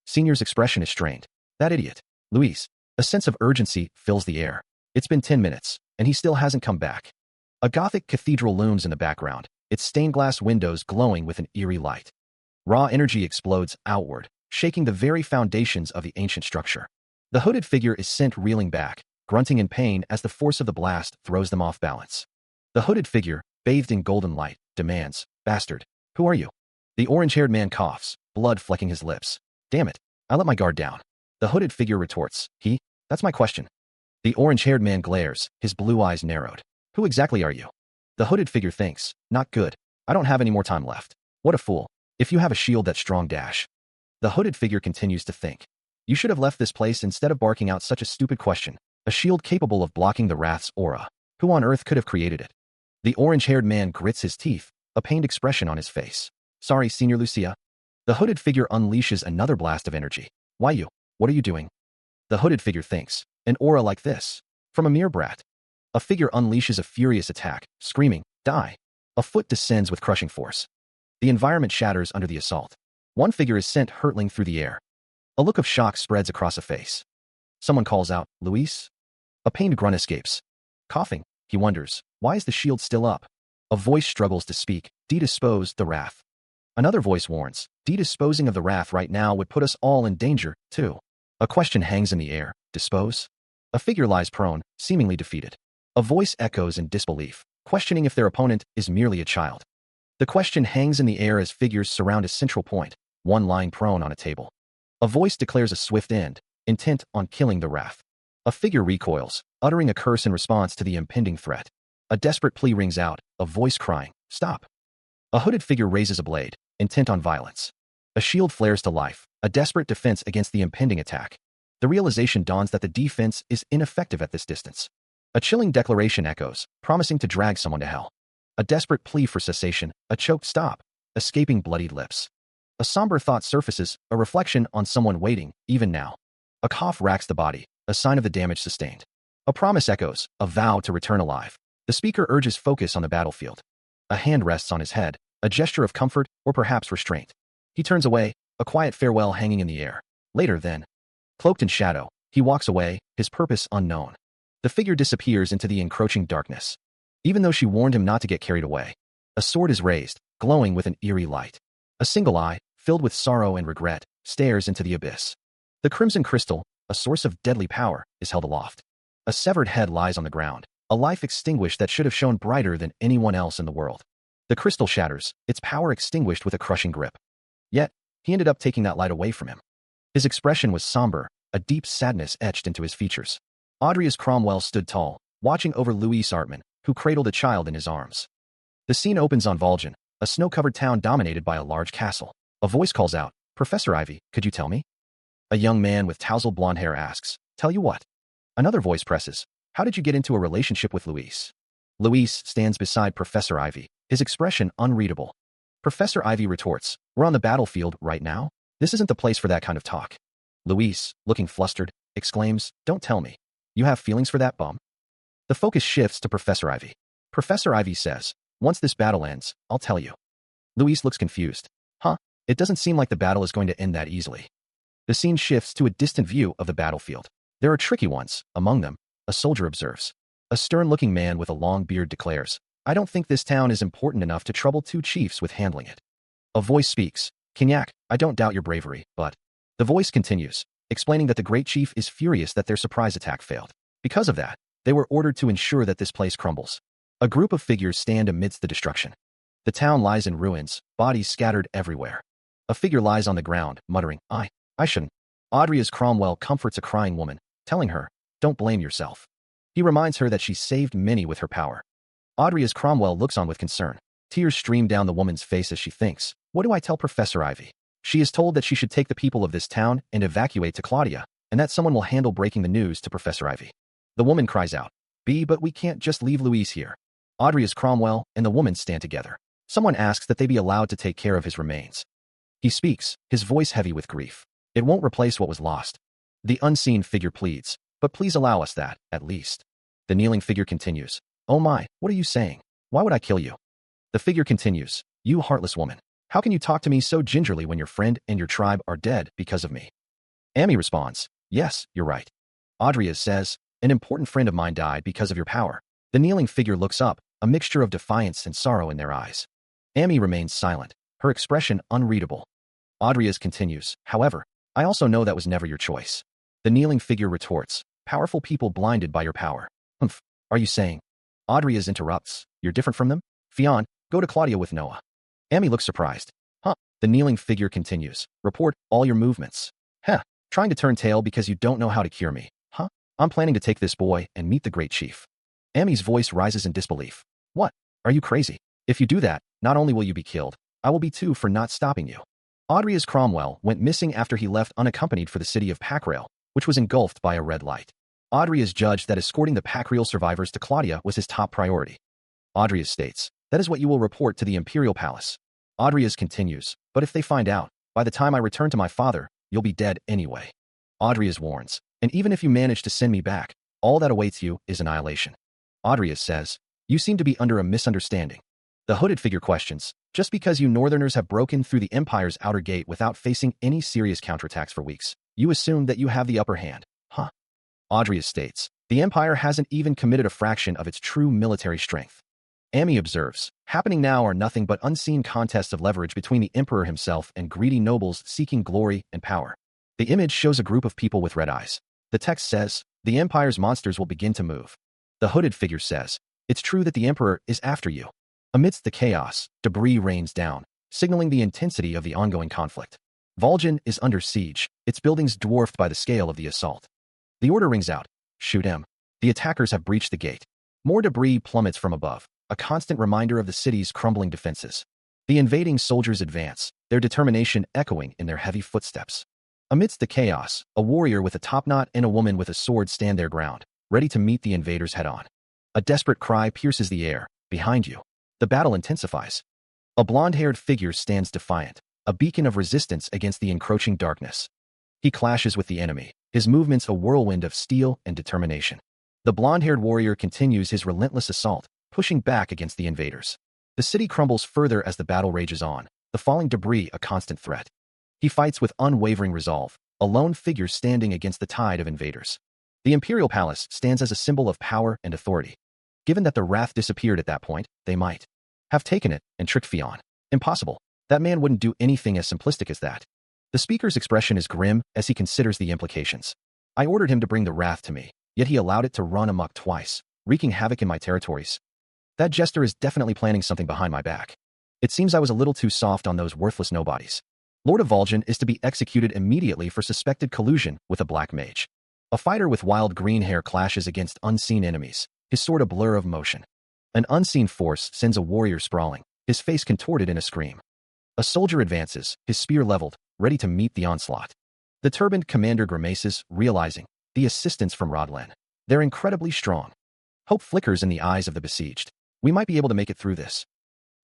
Senior's expression is strained. "That idiot. Louise." A sense of urgency fills the air. It's been 10 minutes, and he still hasn't come back. A Gothic cathedral looms in the background, its stained glass windows glowing with an eerie light. Raw energy explodes outward, shaking the very foundations of the ancient structure. The hooded figure is sent reeling back, grunting in pain as the force of the blast throws them off balance. The hooded figure, bathed in golden light, demands, "Bastard, who are you?" The orange-haired man coughs, blood flecking his lips. "Damn it, I let my guard down." The hooded figure retorts, That's my question." The orange-haired man glares, his blue eyes narrowed. "Who exactly are you?" The hooded figure thinks, "Not good. I don't have any more time left. What a fool. If you have a shield that strong dash." The hooded figure continues to think. "You should have left this place instead of barking out such a stupid question. A shield capable of blocking the wrath's aura. Who on earth could have created it?" The orange-haired man grits his teeth, a pained expression on his face. "Sorry, Senior Lucia." The hooded figure unleashes another blast of energy. "Why you? What are you doing?" The hooded figure thinks, "An aura like this? From a mere brat." A figure unleashes a furious attack, screaming, "Die!" A foot descends with crushing force. The environment shatters under the assault. One figure is sent hurtling through the air. A look of shock spreads across a face. Someone calls out, "Luis?" A pained grunt escapes. Coughing, he wonders, why is the shield still up? A voice struggles to speak, "Dispose the wrath." Another voice warns, "Disposing of the wrath right now would put us all in danger, too." A question hangs in the air, "Dispose?" A figure lies prone, seemingly defeated. A voice echoes in disbelief, questioning if their opponent is merely a child. The question hangs in the air as figures surround a central point, one lying prone on a table. A voice declares a swift end, intent on killing the wrath. A figure recoils, uttering a curse in response to the impending threat. A desperate plea rings out, a voice crying, "Stop!" A hooded figure raises a blade, intent on violence. A shield flares to life, a desperate defense against the impending attack. The realization dawns that the defense is ineffective at this distance. A chilling declaration echoes, promising to drag someone to hell. A desperate plea for cessation, a choked stop, escaping bloodied lips. A somber thought surfaces, a reflection on someone waiting, even now. A cough racks the body, a sign of the damage sustained. A promise echoes, a vow to return alive. The speaker urges focus on the battlefield. A hand rests on his head, a gesture of comfort or perhaps restraint. He turns away, a quiet farewell hanging in the air. Later then, cloaked in shadow, he walks away, his purpose unknown. The figure disappears into the encroaching darkness. Even though she warned him not to get carried away, a sword is raised, glowing with an eerie light. A single eye, filled with sorrow and regret, stares into the abyss. The crimson crystal, a source of deadly power, is held aloft. A severed head lies on the ground, a life extinguished that should have shone brighter than anyone else in the world. The crystal shatters, its power extinguished with a crushing grip. Yet, he ended up taking that light away from him. His expression was somber, a deep sadness etched into his features. Audrey's Cromwell stood tall, watching over Louise Artman, who cradled a child in his arms. The scene opens on Vol'jin, a snow-covered town dominated by a large castle. A voice calls out, "Professor Ivy, could you tell me?" A young man with tousled blonde hair asks, "Tell you what?" Another voice presses, "How did you get into a relationship with Louise?" Louise stands beside Professor Ivy, his expression unreadable. Professor Ivy retorts, "We're on the battlefield right now. This isn't the place for that kind of talk." Louise, looking flustered, exclaims, "Don't tell me. You have feelings for that bum?" The focus shifts to Professor Ivy. Professor Ivy says, "Once this battle ends, I'll tell you." Louise looks confused. "Huh? It doesn't seem like the battle is going to end that easily." The scene shifts to a distant view of the battlefield. There are tricky ones, among them, a soldier observes. A stern-looking man with a long beard declares, "I don't think this town is important enough to trouble two chiefs with handling it." A voice speaks, "Kinyak, I don't doubt your bravery, but..." The voice continues, explaining that the great chief is furious that their surprise attack failed. Because of that, they were ordered to ensure that this place crumbles. A group of figures stand amidst the destruction. The town lies in ruins, bodies scattered everywhere. A figure lies on the ground, muttering, I shouldn't." Audrey's Cromwell comforts a crying woman, telling her, "Don't blame yourself." He reminds her that she saved many with her power. Audrey's Cromwell looks on with concern. Tears stream down the woman's face as she thinks, "What do I tell Professor Ivy?" She is told that she should take the people of this town and evacuate to Claudia, and that someone will handle breaking the news to Professor Ivy. The woman cries out, But we can't just leave Louise here." Audrey's Cromwell and the woman stand together. Someone asks that they be allowed to take care of his remains. He speaks, his voice heavy with grief. "It won't replace what was lost." The unseen figure pleads, "But please allow us that, at least." The kneeling figure continues, "Oh my, what are you saying? Why would I kill you?" The figure continues, "You heartless woman. How can you talk to me so gingerly when your friend and your tribe are dead because of me?" Amy responds, "Yes, you're right." Audrey says, "An important friend of mine died because of your power." The kneeling figure looks up, a mixture of defiance and sorrow in their eyes. Amy remains silent, her expression unreadable. Audrey continues, "However, I also know that was never your choice." The kneeling figure retorts, "Powerful people blinded by your power." "Humph, are you saying?" Audrey interrupts, "You're different from them? Fionn, go to Claudia with Noah." Amy looks surprised. "Huh?" The kneeling figure continues, "Report all your movements." "Heh, trying to turn tail because you don't know how to cure me, huh? I'm planning to take this boy and meet the great chief." Amy's voice rises in disbelief. "What? Are you crazy? If you do that, not only will you be killed, I will be too for not stopping you." Audrey's Cromwell went missing after he left unaccompanied for the city of Packrail, which was engulfed by a red light. Audrey judged that escorting the Packrail survivors to Claudia was his top priority. Audrey states, "That is what you will report to the Imperial Palace." Audrey continues, "But if they find out, by the time I return to my father, you'll be dead anyway." Audrey warns, "And even if you manage to send me back, all that awaits you is annihilation." Audrey says, "You seem to be under a misunderstanding." The hooded figure questions, "Just because you Northerners have broken through the Empire's outer gate without facing any serious counterattacks for weeks, you assume that you have the upper hand, huh?" Audrey states, "The Empire hasn't even committed a fraction of its true military strength." Amy observes, "Happening now are nothing but unseen contests of leverage between the Emperor himself and greedy nobles seeking glory and power." The image shows a group of people with red eyes. The text says, "The Empire's monsters will begin to move." The hooded figure says, It's true that the Emperor is after you. Amidst the chaos, debris rains down, signaling the intensity of the ongoing conflict. Vol'jin is under siege, its buildings dwarfed by the scale of the assault. The order rings out. Shoot him. The attackers have breached the gate. More debris plummets from above, a constant reminder of the city's crumbling defenses. The invading soldiers advance, their determination echoing in their heavy footsteps. Amidst the chaos, a warrior with a topknot and a woman with a sword stand their ground, ready to meet the invaders head-on. A desperate cry pierces the air. Behind you. The battle intensifies. A blonde-haired figure stands defiant, a beacon of resistance against the encroaching darkness. He clashes with the enemy, his movements a whirlwind of steel and determination. The blonde-haired warrior continues his relentless assault, pushing back against the invaders. The city crumbles further as the battle rages on, the falling debris a constant threat. He fights with unwavering resolve, a lone figure standing against the tide of invaders. The Imperial Palace stands as a symbol of power and authority. Given that the wrath disappeared at that point, they might have taken it and tricked Fion. Impossible. That man wouldn't do anything as simplistic as that. The speaker's expression is grim as he considers the implications. I ordered him to bring the wrath to me, yet he allowed it to run amok twice, wreaking havoc in my territories. That jester is definitely planning something behind my back. It seems I was a little too soft on those worthless nobodies. Lord of Vol'jin is to be executed immediately for suspected collusion with a black mage. A fighter with wild green hair clashes against unseen enemies, his sword a blur of motion. An unseen force sends a warrior sprawling, his face contorted in a scream. A soldier advances, his spear leveled, ready to meet the onslaught. The turbaned commander grimaces, realizing the assistance from Rodlan. They're incredibly strong. Hope flickers in the eyes of the besieged. We might be able to make it through this.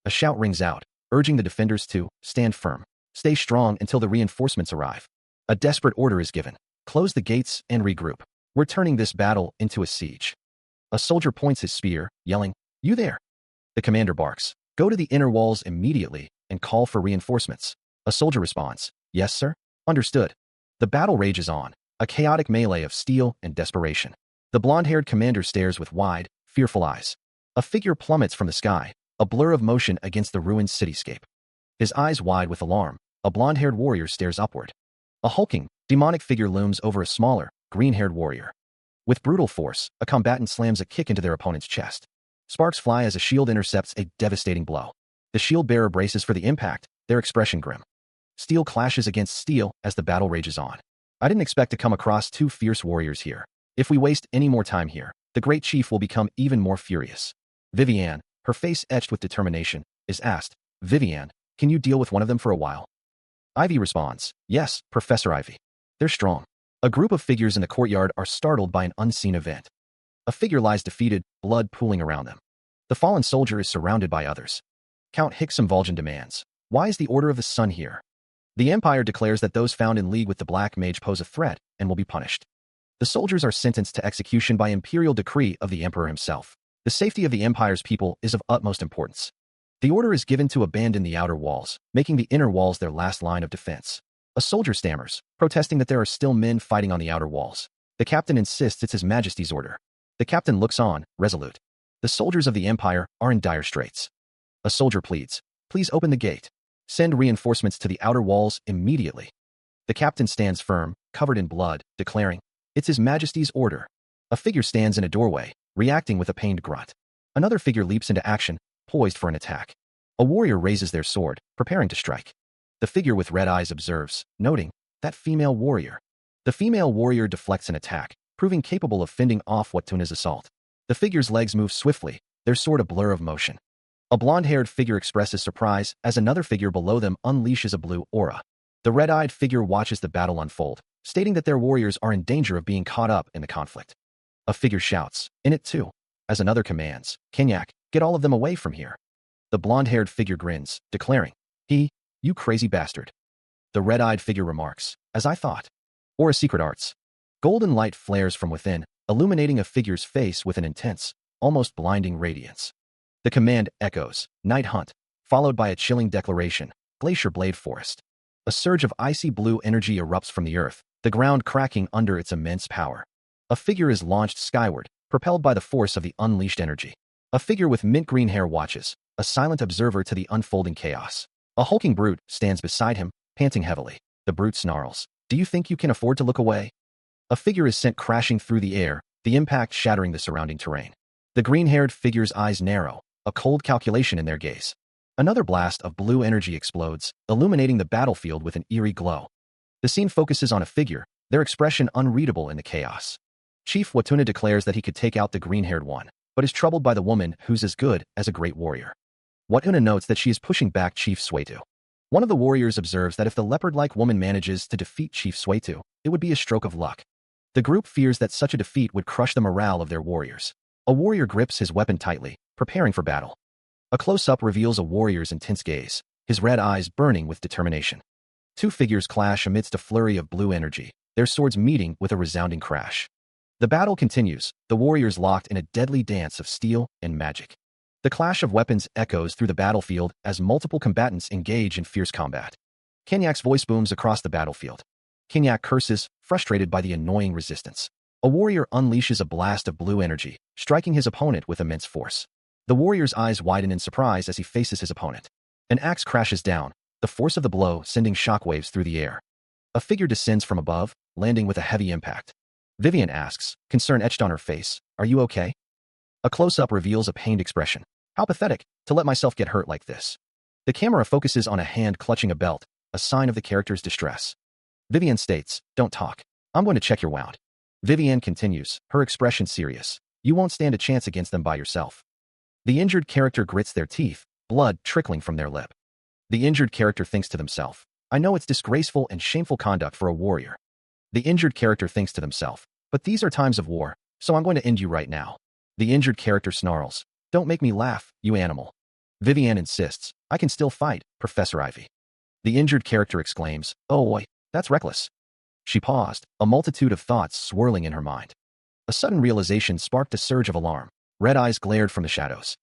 A shout rings out, urging the defenders to stand firm. Stay strong until the reinforcements arrive. A desperate order is given. Close the gates and regroup. We're turning this battle into a siege. A soldier points his spear, yelling, "You there!" The commander barks, "Go to the inner walls immediately and call for reinforcements." A soldier responds, "Yes, sir." Understood. The battle rages on, a chaotic melee of steel and desperation. The blonde-haired commander stares with wide, fearful eyes. A figure plummets from the sky, a blur of motion against the ruined cityscape. His eyes wide with alarm, a blonde-haired warrior stares upward. A hulking, demonic figure looms over a smaller, green-haired warrior. With brutal force, a combatant slams a kick into their opponent's chest. Sparks fly as a shield intercepts a devastating blow. The shield bearer braces for the impact, their expression grim. Steel clashes against steel as the battle rages on. I didn't expect to come across two fierce warriors here. If we waste any more time here, the great chief will become even more furious. Vivienne, her face etched with determination, is asked, "Vivienne, can you deal with one of them for a while?" Ivy responds, "Yes, Professor Ivy. They're strong." A group of figures in the courtyard are startled by an unseen event. A figure lies defeated, blood pooling around them. The fallen soldier is surrounded by others. Count Hixam Vol'jin demands, "Why is the Order of the Sun here?" The Empire declares that those found in league with the Black Mage pose a threat and will be punished. The soldiers are sentenced to execution by imperial decree of the Emperor himself. The safety of the Empire's people is of utmost importance. The order is given to abandon the outer walls, making the inner walls their last line of defense. A soldier stammers, protesting that there are still men fighting on the outer walls. The captain insists it's His Majesty's order. The captain looks on, resolute. The soldiers of the Empire are in dire straits. A soldier pleads, "Please open the gate. Send reinforcements to the outer walls immediately." The captain stands firm, covered in blood, declaring, "It's His Majesty's order." A figure stands in a doorway, reacting with a pained grunt. Another figure leaps into action, poised for an attack. A warrior raises their sword, preparing to strike. The figure with red eyes observes, noting, "That female warrior." The female warrior deflects an attack, proving capable of fending off Webtoon's assault. The figure's legs move swiftly, their sword a blur of motion. A blonde-haired figure expresses surprise as another figure below them unleashes a blue aura. The red-eyed figure watches the battle unfold, stating that their warriors are in danger of being caught up in the conflict. A figure shouts, "In it too," as another commands, "Kenyak, get all of them away from here." The blonde-haired figure grins, declaring, "You crazy bastard." The red-eyed figure remarks, "As I thought." Or a secret arts. Golden light flares from within, illuminating a figure's face with an intense, almost blinding radiance. The command echoes, "Night Hunt," followed by a chilling declaration, "Glacier Blade Forest." A surge of icy blue energy erupts from the earth, the ground cracking under its immense power. A figure is launched skyward, propelled by the force of the unleashed energy. A figure with mint green hair watches, a silent observer to the unfolding chaos. A hulking brute stands beside him, panting heavily. The brute snarls, "Do you think you can afford to look away?" A figure is sent crashing through the air, the impact shattering the surrounding terrain. The green-haired figure's eyes narrow, a cold calculation in their gaze. Another blast of blue energy explodes, illuminating the battlefield with an eerie glow. The scene focuses on a figure, their expression unreadable in the chaos. Chief Watuna declares that he could take out the green-haired one, but is troubled by the woman who's as good as a great warrior. Watuna notes that she is pushing back Chief Suetu. One of the warriors observes that if the leopard-like woman manages to defeat Chief Suetu, it would be a stroke of luck. The group fears that such a defeat would crush the morale of their warriors. A warrior grips his weapon tightly, preparing for battle. A close-up reveals a warrior's intense gaze, his red eyes burning with determination. Two figures clash amidst a flurry of blue energy, their swords meeting with a resounding crash. The battle continues, the warriors locked in a deadly dance of steel and magic. The clash of weapons echoes through the battlefield as multiple combatants engage in fierce combat. Kenyak's voice booms across the battlefield. Kenyak curses, frustrated by the annoying resistance. A warrior unleashes a blast of blue energy, striking his opponent with immense force. The warrior's eyes widen in surprise as he faces his opponent. An axe crashes down, the force of the blow sending shockwaves through the air. A figure descends from above, landing with a heavy impact. Vivian asks, concern etched on her face, "Are you okay?" A close-up reveals a pained expression. "How pathetic, to let myself get hurt like this." The camera focuses on a hand clutching a belt, a sign of the character's distress. Vivian states, "Don't talk. I'm going to check your wound." Vivian continues, her expression serious. "You won't stand a chance against them by yourself." The injured character grits their teeth, blood trickling from their lip. The injured character thinks to themselves, "I know it's disgraceful and shameful conduct for a warrior." The injured character thinks to themselves, "But these are times of war, so I'm going to end you right now." The injured character snarls, "Don't make me laugh, you animal." Vivian insists, "I can still fight, Professor Ivy." The injured character exclaims, "Oh boy, that's reckless." She paused, a multitude of thoughts swirling in her mind. A sudden realization sparked a surge of alarm. Red eyes glared from the shadows.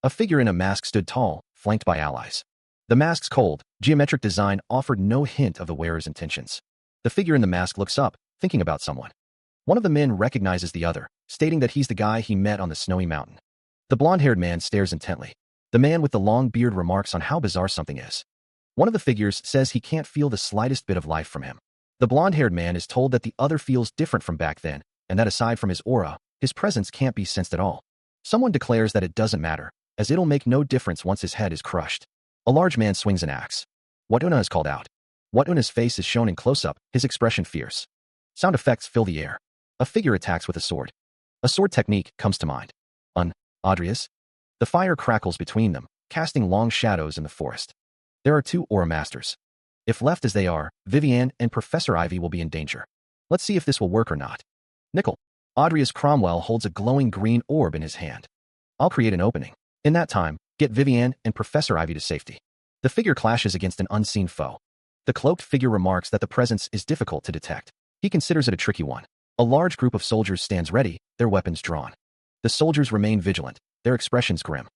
A figure in a mask stood tall, flanked by allies. The mask's cold, geometric design offered no hint of the wearer's intentions. The figure in the mask looks up, thinking about someone. One of the men recognizes the other, stating that he's the guy he met on the snowy mountain. The blonde-haired man stares intently. The man with the long beard remarks on how bizarre something is. One of the figures says he can't feel the slightest bit of life from him. The blonde-haired man is told that the other feels different from back then, and that aside from his aura, his presence can't be sensed at all. Someone declares that it doesn't matter, as it'll make no difference once his head is crushed. A large man swings an axe. Watuna is called out. Watuna's face is shown in close-up, his expression fierce. Sound effects fill the air. A figure attacks with a sword. A sword technique comes to mind. Adrius? The fire crackles between them, casting long shadows in the forest. There are two aura masters. If left as they are, Vivian and Professor Ivy will be in danger. Let's see if this will work or not. Nickel. Adrius Cromwell holds a glowing green orb in his hand. I'll create an opening. In that time, get Vivian and Professor Ivy to safety. The figure clashes against an unseen foe. The cloaked figure remarks that the presence is difficult to detect. He considers it a tricky one. A large group of soldiers stands ready, their weapons drawn. The soldiers remain vigilant, their expressions grim.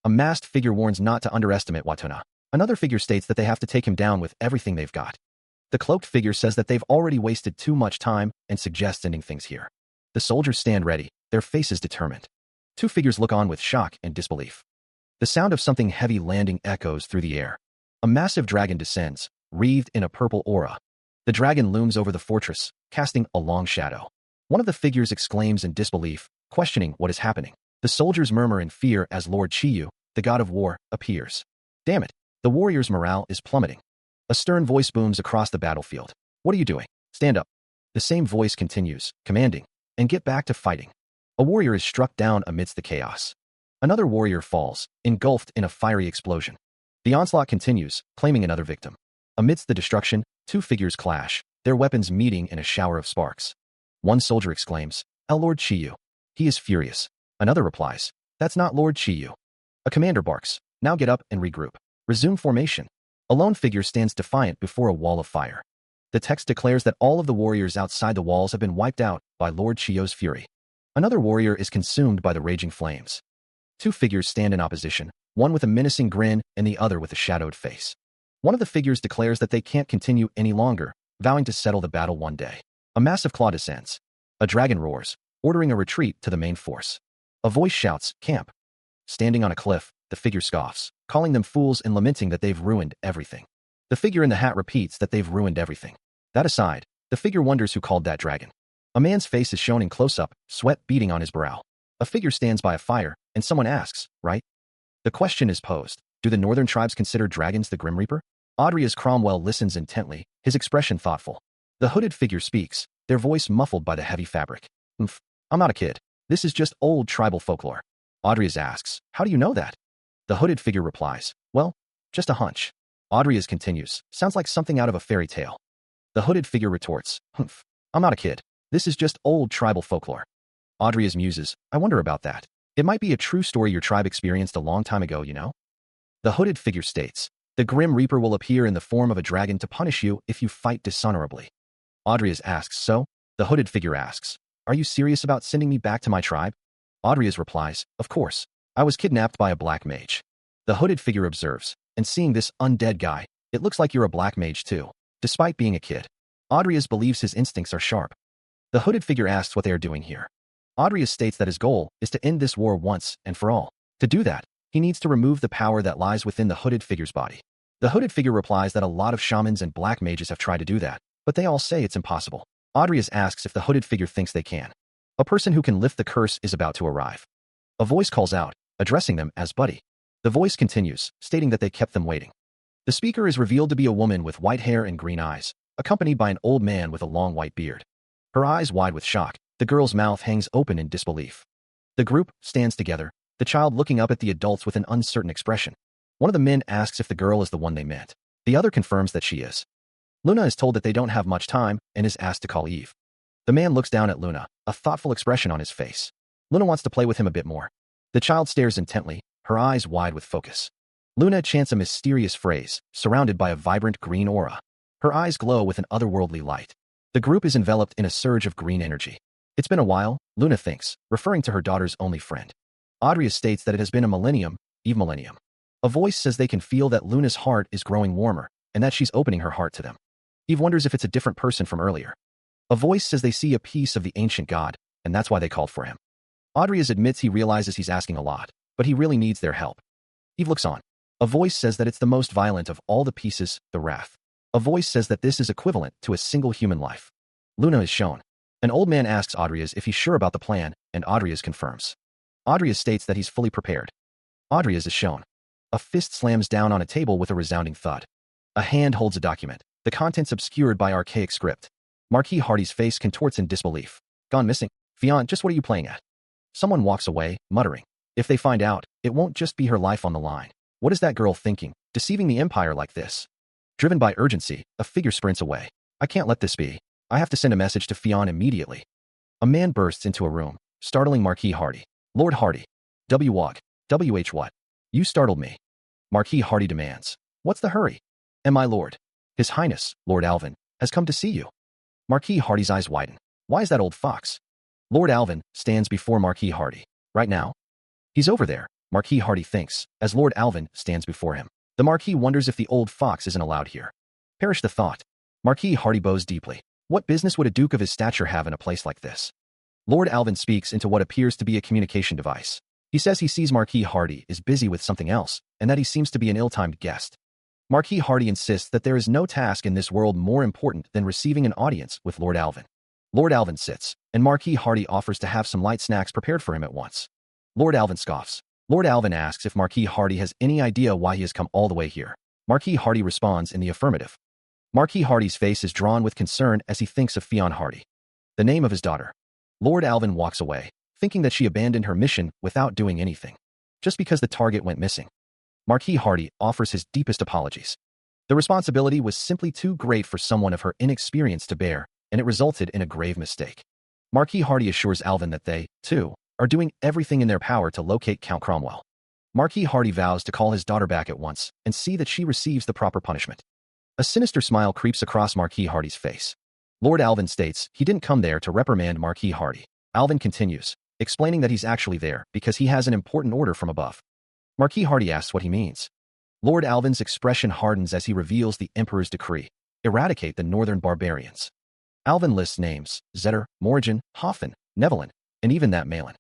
A masked figure warns not to underestimate Watuna. Another figure states that they have to take him down with everything they've got. The cloaked figure says that they've already wasted too much time and suggests ending things here. The soldiers stand ready, their faces determined. Two figures look on with shock and disbelief. The sound of something heavy landing echoes through the air. A massive dragon descends, wreathed in a purple aura. The dragon looms over the fortress, casting a long shadow. One of the figures exclaims in disbelief, questioning what is happening. The soldiers murmur in fear as Lord Chiyu, the god of war, appears. Damn it, the warriors' morale is plummeting. A stern voice booms across the battlefield. What are you doing? Stand up. The same voice continues, commanding, and get back to fighting. A warrior is struck down amidst the chaos. Another warrior falls, engulfed in a fiery explosion. The onslaught continues, claiming another victim. Amidst the destruction, two figures clash, their weapons meeting in a shower of sparks. One soldier exclaims, "Our Lord Chiyu." He is furious. Another replies, "That's not Lord Chiyu." A commander barks, "Now get up and regroup. Resume formation." A lone figure stands defiant before a wall of fire. The text declares that all of the warriors outside the walls have been wiped out by Lord Chiyu's fury. Another warrior is consumed by the raging flames. Two figures stand in opposition, one with a menacing grin and the other with a shadowed face. One of the figures declares that they can't continue any longer, vowing to settle the battle one day. A massive claw descends. A dragon roars, ordering a retreat to the main force. A voice shouts, "Camp." Standing on a cliff, the figure scoffs, calling them fools and lamenting that they've ruined everything. The figure in the hat repeats that they've ruined everything. That aside, the figure wonders who called that dragon. A man's face is shown in close-up, sweat beading on his brow. A figure stands by a fire, and someone asks, right? The question is posed. Do the northern tribes consider dragons the Grim Reaper? Audrey's Cromwell listens intently, his expression thoughtful. The hooded figure speaks, their voice muffled by the heavy fabric. I'm not a kid. This is just old tribal folklore. Audrey's asks, how do you know that? The hooded figure replies, well, just a hunch. Audrey's continues, sounds like something out of a fairy tale. The hooded figure retorts, I'm not a kid. This is just old tribal folklore. Audrey's muses, I wonder about that. It might be a true story your tribe experienced a long time ago, you know? The hooded figure states, the Grim Reaper will appear in the form of a dragon to punish you if you fight dishonorably. Audrey's asks, so? The hooded figure asks, are you serious about sending me back to my tribe? Audrey's replies, of course. I was kidnapped by a black mage. The hooded figure observes, and seeing this undead guy, it looks like you're a black mage too, despite being a kid. Audrey's believes his instincts are sharp. The hooded figure asks what they are doing here. Audrey's states that his goal is to end this war once and for all. To do that, he needs to remove the power that lies within the hooded figure's body. The hooded figure replies that a lot of shamans and black mages have tried to do that, but they all say it's impossible. Audrey's asks if the hooded figure thinks they can. A person who can lift the curse is about to arrive. A voice calls out, addressing them as Buddy. The voice continues, stating that they kept them waiting. The speaker is revealed to be a woman with white hair and green eyes, accompanied by an old man with a long white beard. Her eyes wide with shock, the girl's mouth hangs open in disbelief. The group stands together, the child looking up at the adults with an uncertain expression. One of the men asks if the girl is the one they meant. The other confirms that she is. Luna is told that they don't have much time and is asked to call Eve. The man looks down at Luna, a thoughtful expression on his face. Luna wants to play with him a bit more. The child stares intently, her eyes wide with focus. Luna chants a mysterious phrase, surrounded by a vibrant green aura. Her eyes glow with an otherworldly light. The group is enveloped in a surge of green energy. It's been a while, Luna thinks, referring to her daughter's only friend. Audrey states that it has been a millennium, Eve millennium. A voice says they can feel that Luna's heart is growing warmer, and that she's opening her heart to them. Eve wonders if it's a different person from earlier. A voice says they see a piece of the ancient god, and that's why they called for him. Audrey admits he realizes he's asking a lot, but he really needs their help. Eve looks on. A voice says that it's the most violent of all the pieces, the wrath. A voice says that this is equivalent to a single human life. Luna is shown. An old man asks Audrey if he's sure about the plan, and Audrey confirms. Audrey states that he's fully prepared. Audrey is shown. A fist slams down on a table with a resounding thud. A hand holds a document, the contents obscured by archaic script. Marquis Hardy's face contorts in disbelief. Gone missing? Fionn, just what are you playing at? Someone walks away, muttering. If they find out, it won't just be her life on the line. What is that girl thinking, deceiving the Empire like this? Driven by urgency, a figure sprints away. I can't let this be. I have to send a message to Fionn immediately. A man bursts into a room, startling Marquis Hardy. Lord Hardy. W-Walk. W-H what? You startled me. Marquis Hardy demands. What's the hurry? And my lord. His Highness, Lord Alvin, has come to see you. Marquis Hardy's eyes widen. Why is that old fox? Lord Alvin stands before Marquis Hardy. Right now? He's over there, Marquis Hardy thinks, as Lord Alvin stands before him. The Marquis wonders if the old fox isn't allowed here. Perish the thought. Marquis Hardy bows deeply. What business would a duke of his stature have in a place like this? Lord Alvin speaks into what appears to be a communication device. He says he sees Marquis Hardy is busy with something else, and that he seems to be an ill-timed guest. Marquis Hardy insists that there is no task in this world more important than receiving an audience with Lord Alvin. Lord Alvin sits, and Marquis Hardy offers to have some light snacks prepared for him at once. Lord Alvin scoffs. Lord Alvin asks if Marquis Hardy has any idea why he has come all the way here. Marquis Hardy responds in the affirmative. Marquis Hardy's face is drawn with concern as he thinks of Fionn Hardy. The name of his daughter. Lord Alvin walks away, thinking that she abandoned her mission without doing anything, just because the target went missing. Marquis Hardy offers his deepest apologies. The responsibility was simply too great for someone of her inexperience to bear, and it resulted in a grave mistake. Marquis Hardy assures Alvin that they, too, are doing everything in their power to locate Count Cromwell. Marquis Hardy vows to call his daughter back at once and see that she receives the proper punishment. A sinister smile creeps across Marquis Hardy's face. Lord Alvin states he didn't come there to reprimand Marquis Hardy. Alvin continues, explaining that he's actually there because he has an important order from above. Marquis Hardy asks what he means. Lord Alvin's expression hardens as he reveals the Emperor's decree. Eradicate the northern barbarians. Alvin lists names, Zetter, Morrigan, Hoffman, Nevelin, and even that Malin.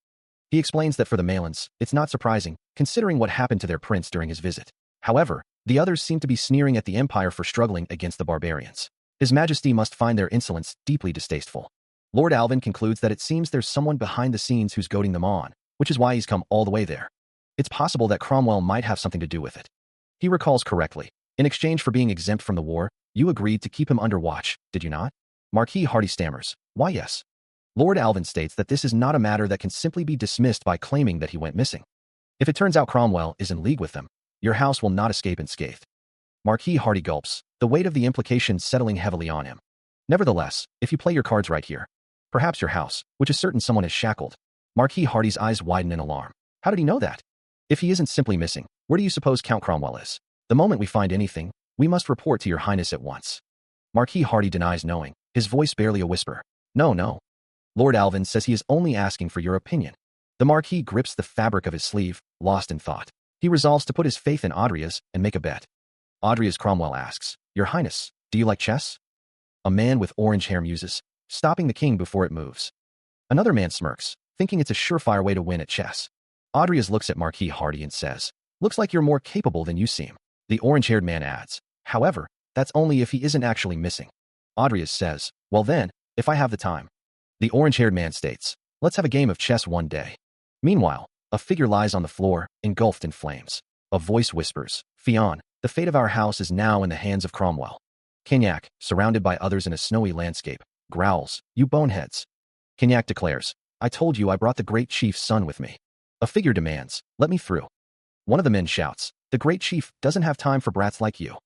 He explains that for the Malins, it's not surprising, considering what happened to their prince during his visit. However, the others seem to be sneering at the Empire for struggling against the barbarians. His Majesty must find their insolence deeply distasteful. Lord Alvin concludes that it seems there's someone behind the scenes who's goading them on, which is why he's come all the way there. It's possible that Cromwell might have something to do with it. He recalls correctly. In exchange for being exempt from the war, you agreed to keep him under watch, did you not? Marquis Hardy stammers. Why, yes. Lord Alvin states that this is not a matter that can simply be dismissed by claiming that he went missing. If it turns out Cromwell is in league with them, your house will not escape unscathed. Marquis Hardy gulps, the weight of the implication settling heavily on him. Nevertheless, if you play your cards right here, perhaps your house, which is certain someone is shackled. Marquis Hardy's eyes widen in alarm. How did he know that? If he isn't simply missing, where do you suppose Count Cromwell is? The moment we find anything, we must report to your highness at once. Marquis Hardy denies knowing, his voice barely a whisper. No. Lord Alvin says he is only asking for your opinion. The Marquis grips the fabric of his sleeve, lost in thought. He resolves to put his faith in Audria's and make a bet. Audria's Cromwell asks, Your Highness, do you like chess? A man with orange hair muses, stopping the king before it moves. Another man smirks, thinking it's a surefire way to win at chess. Audria's looks at Marquis Hardy and says, Looks like you're more capable than you seem. The orange-haired man adds, However, that's only if he isn't actually missing. Audria's says, Well then, if I have the time. The orange-haired man states, Let's have a game of chess one day. Meanwhile, a figure lies on the floor, engulfed in flames. A voice whispers, Fionn, the fate of our house is now in the hands of Cromwell. Cognac, surrounded by others in a snowy landscape, growls, You boneheads. Cognac declares, I told you I brought the great chief's son with me. A figure demands, Let me through. One of the men shouts, The great chief doesn't have time for brats like you.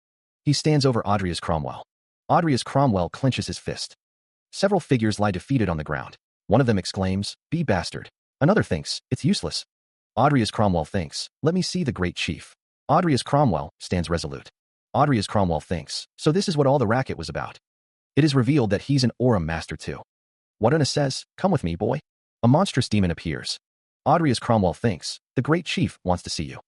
He stands over Audria's Cromwell. Audria's Cromwell clenches his fist. Several figures lie defeated on the ground. One of them exclaims, Be bastard. Another thinks, It's useless. Audria's Cromwell thinks, Let me see the great chief. Audria's Cromwell stands resolute. Audria's Cromwell thinks, So this is what all the racket was about. It is revealed that he's an Aurum master too. Waduna says, Come with me, boy. A monstrous demon appears. Audria's Cromwell thinks, The great chief wants to see you.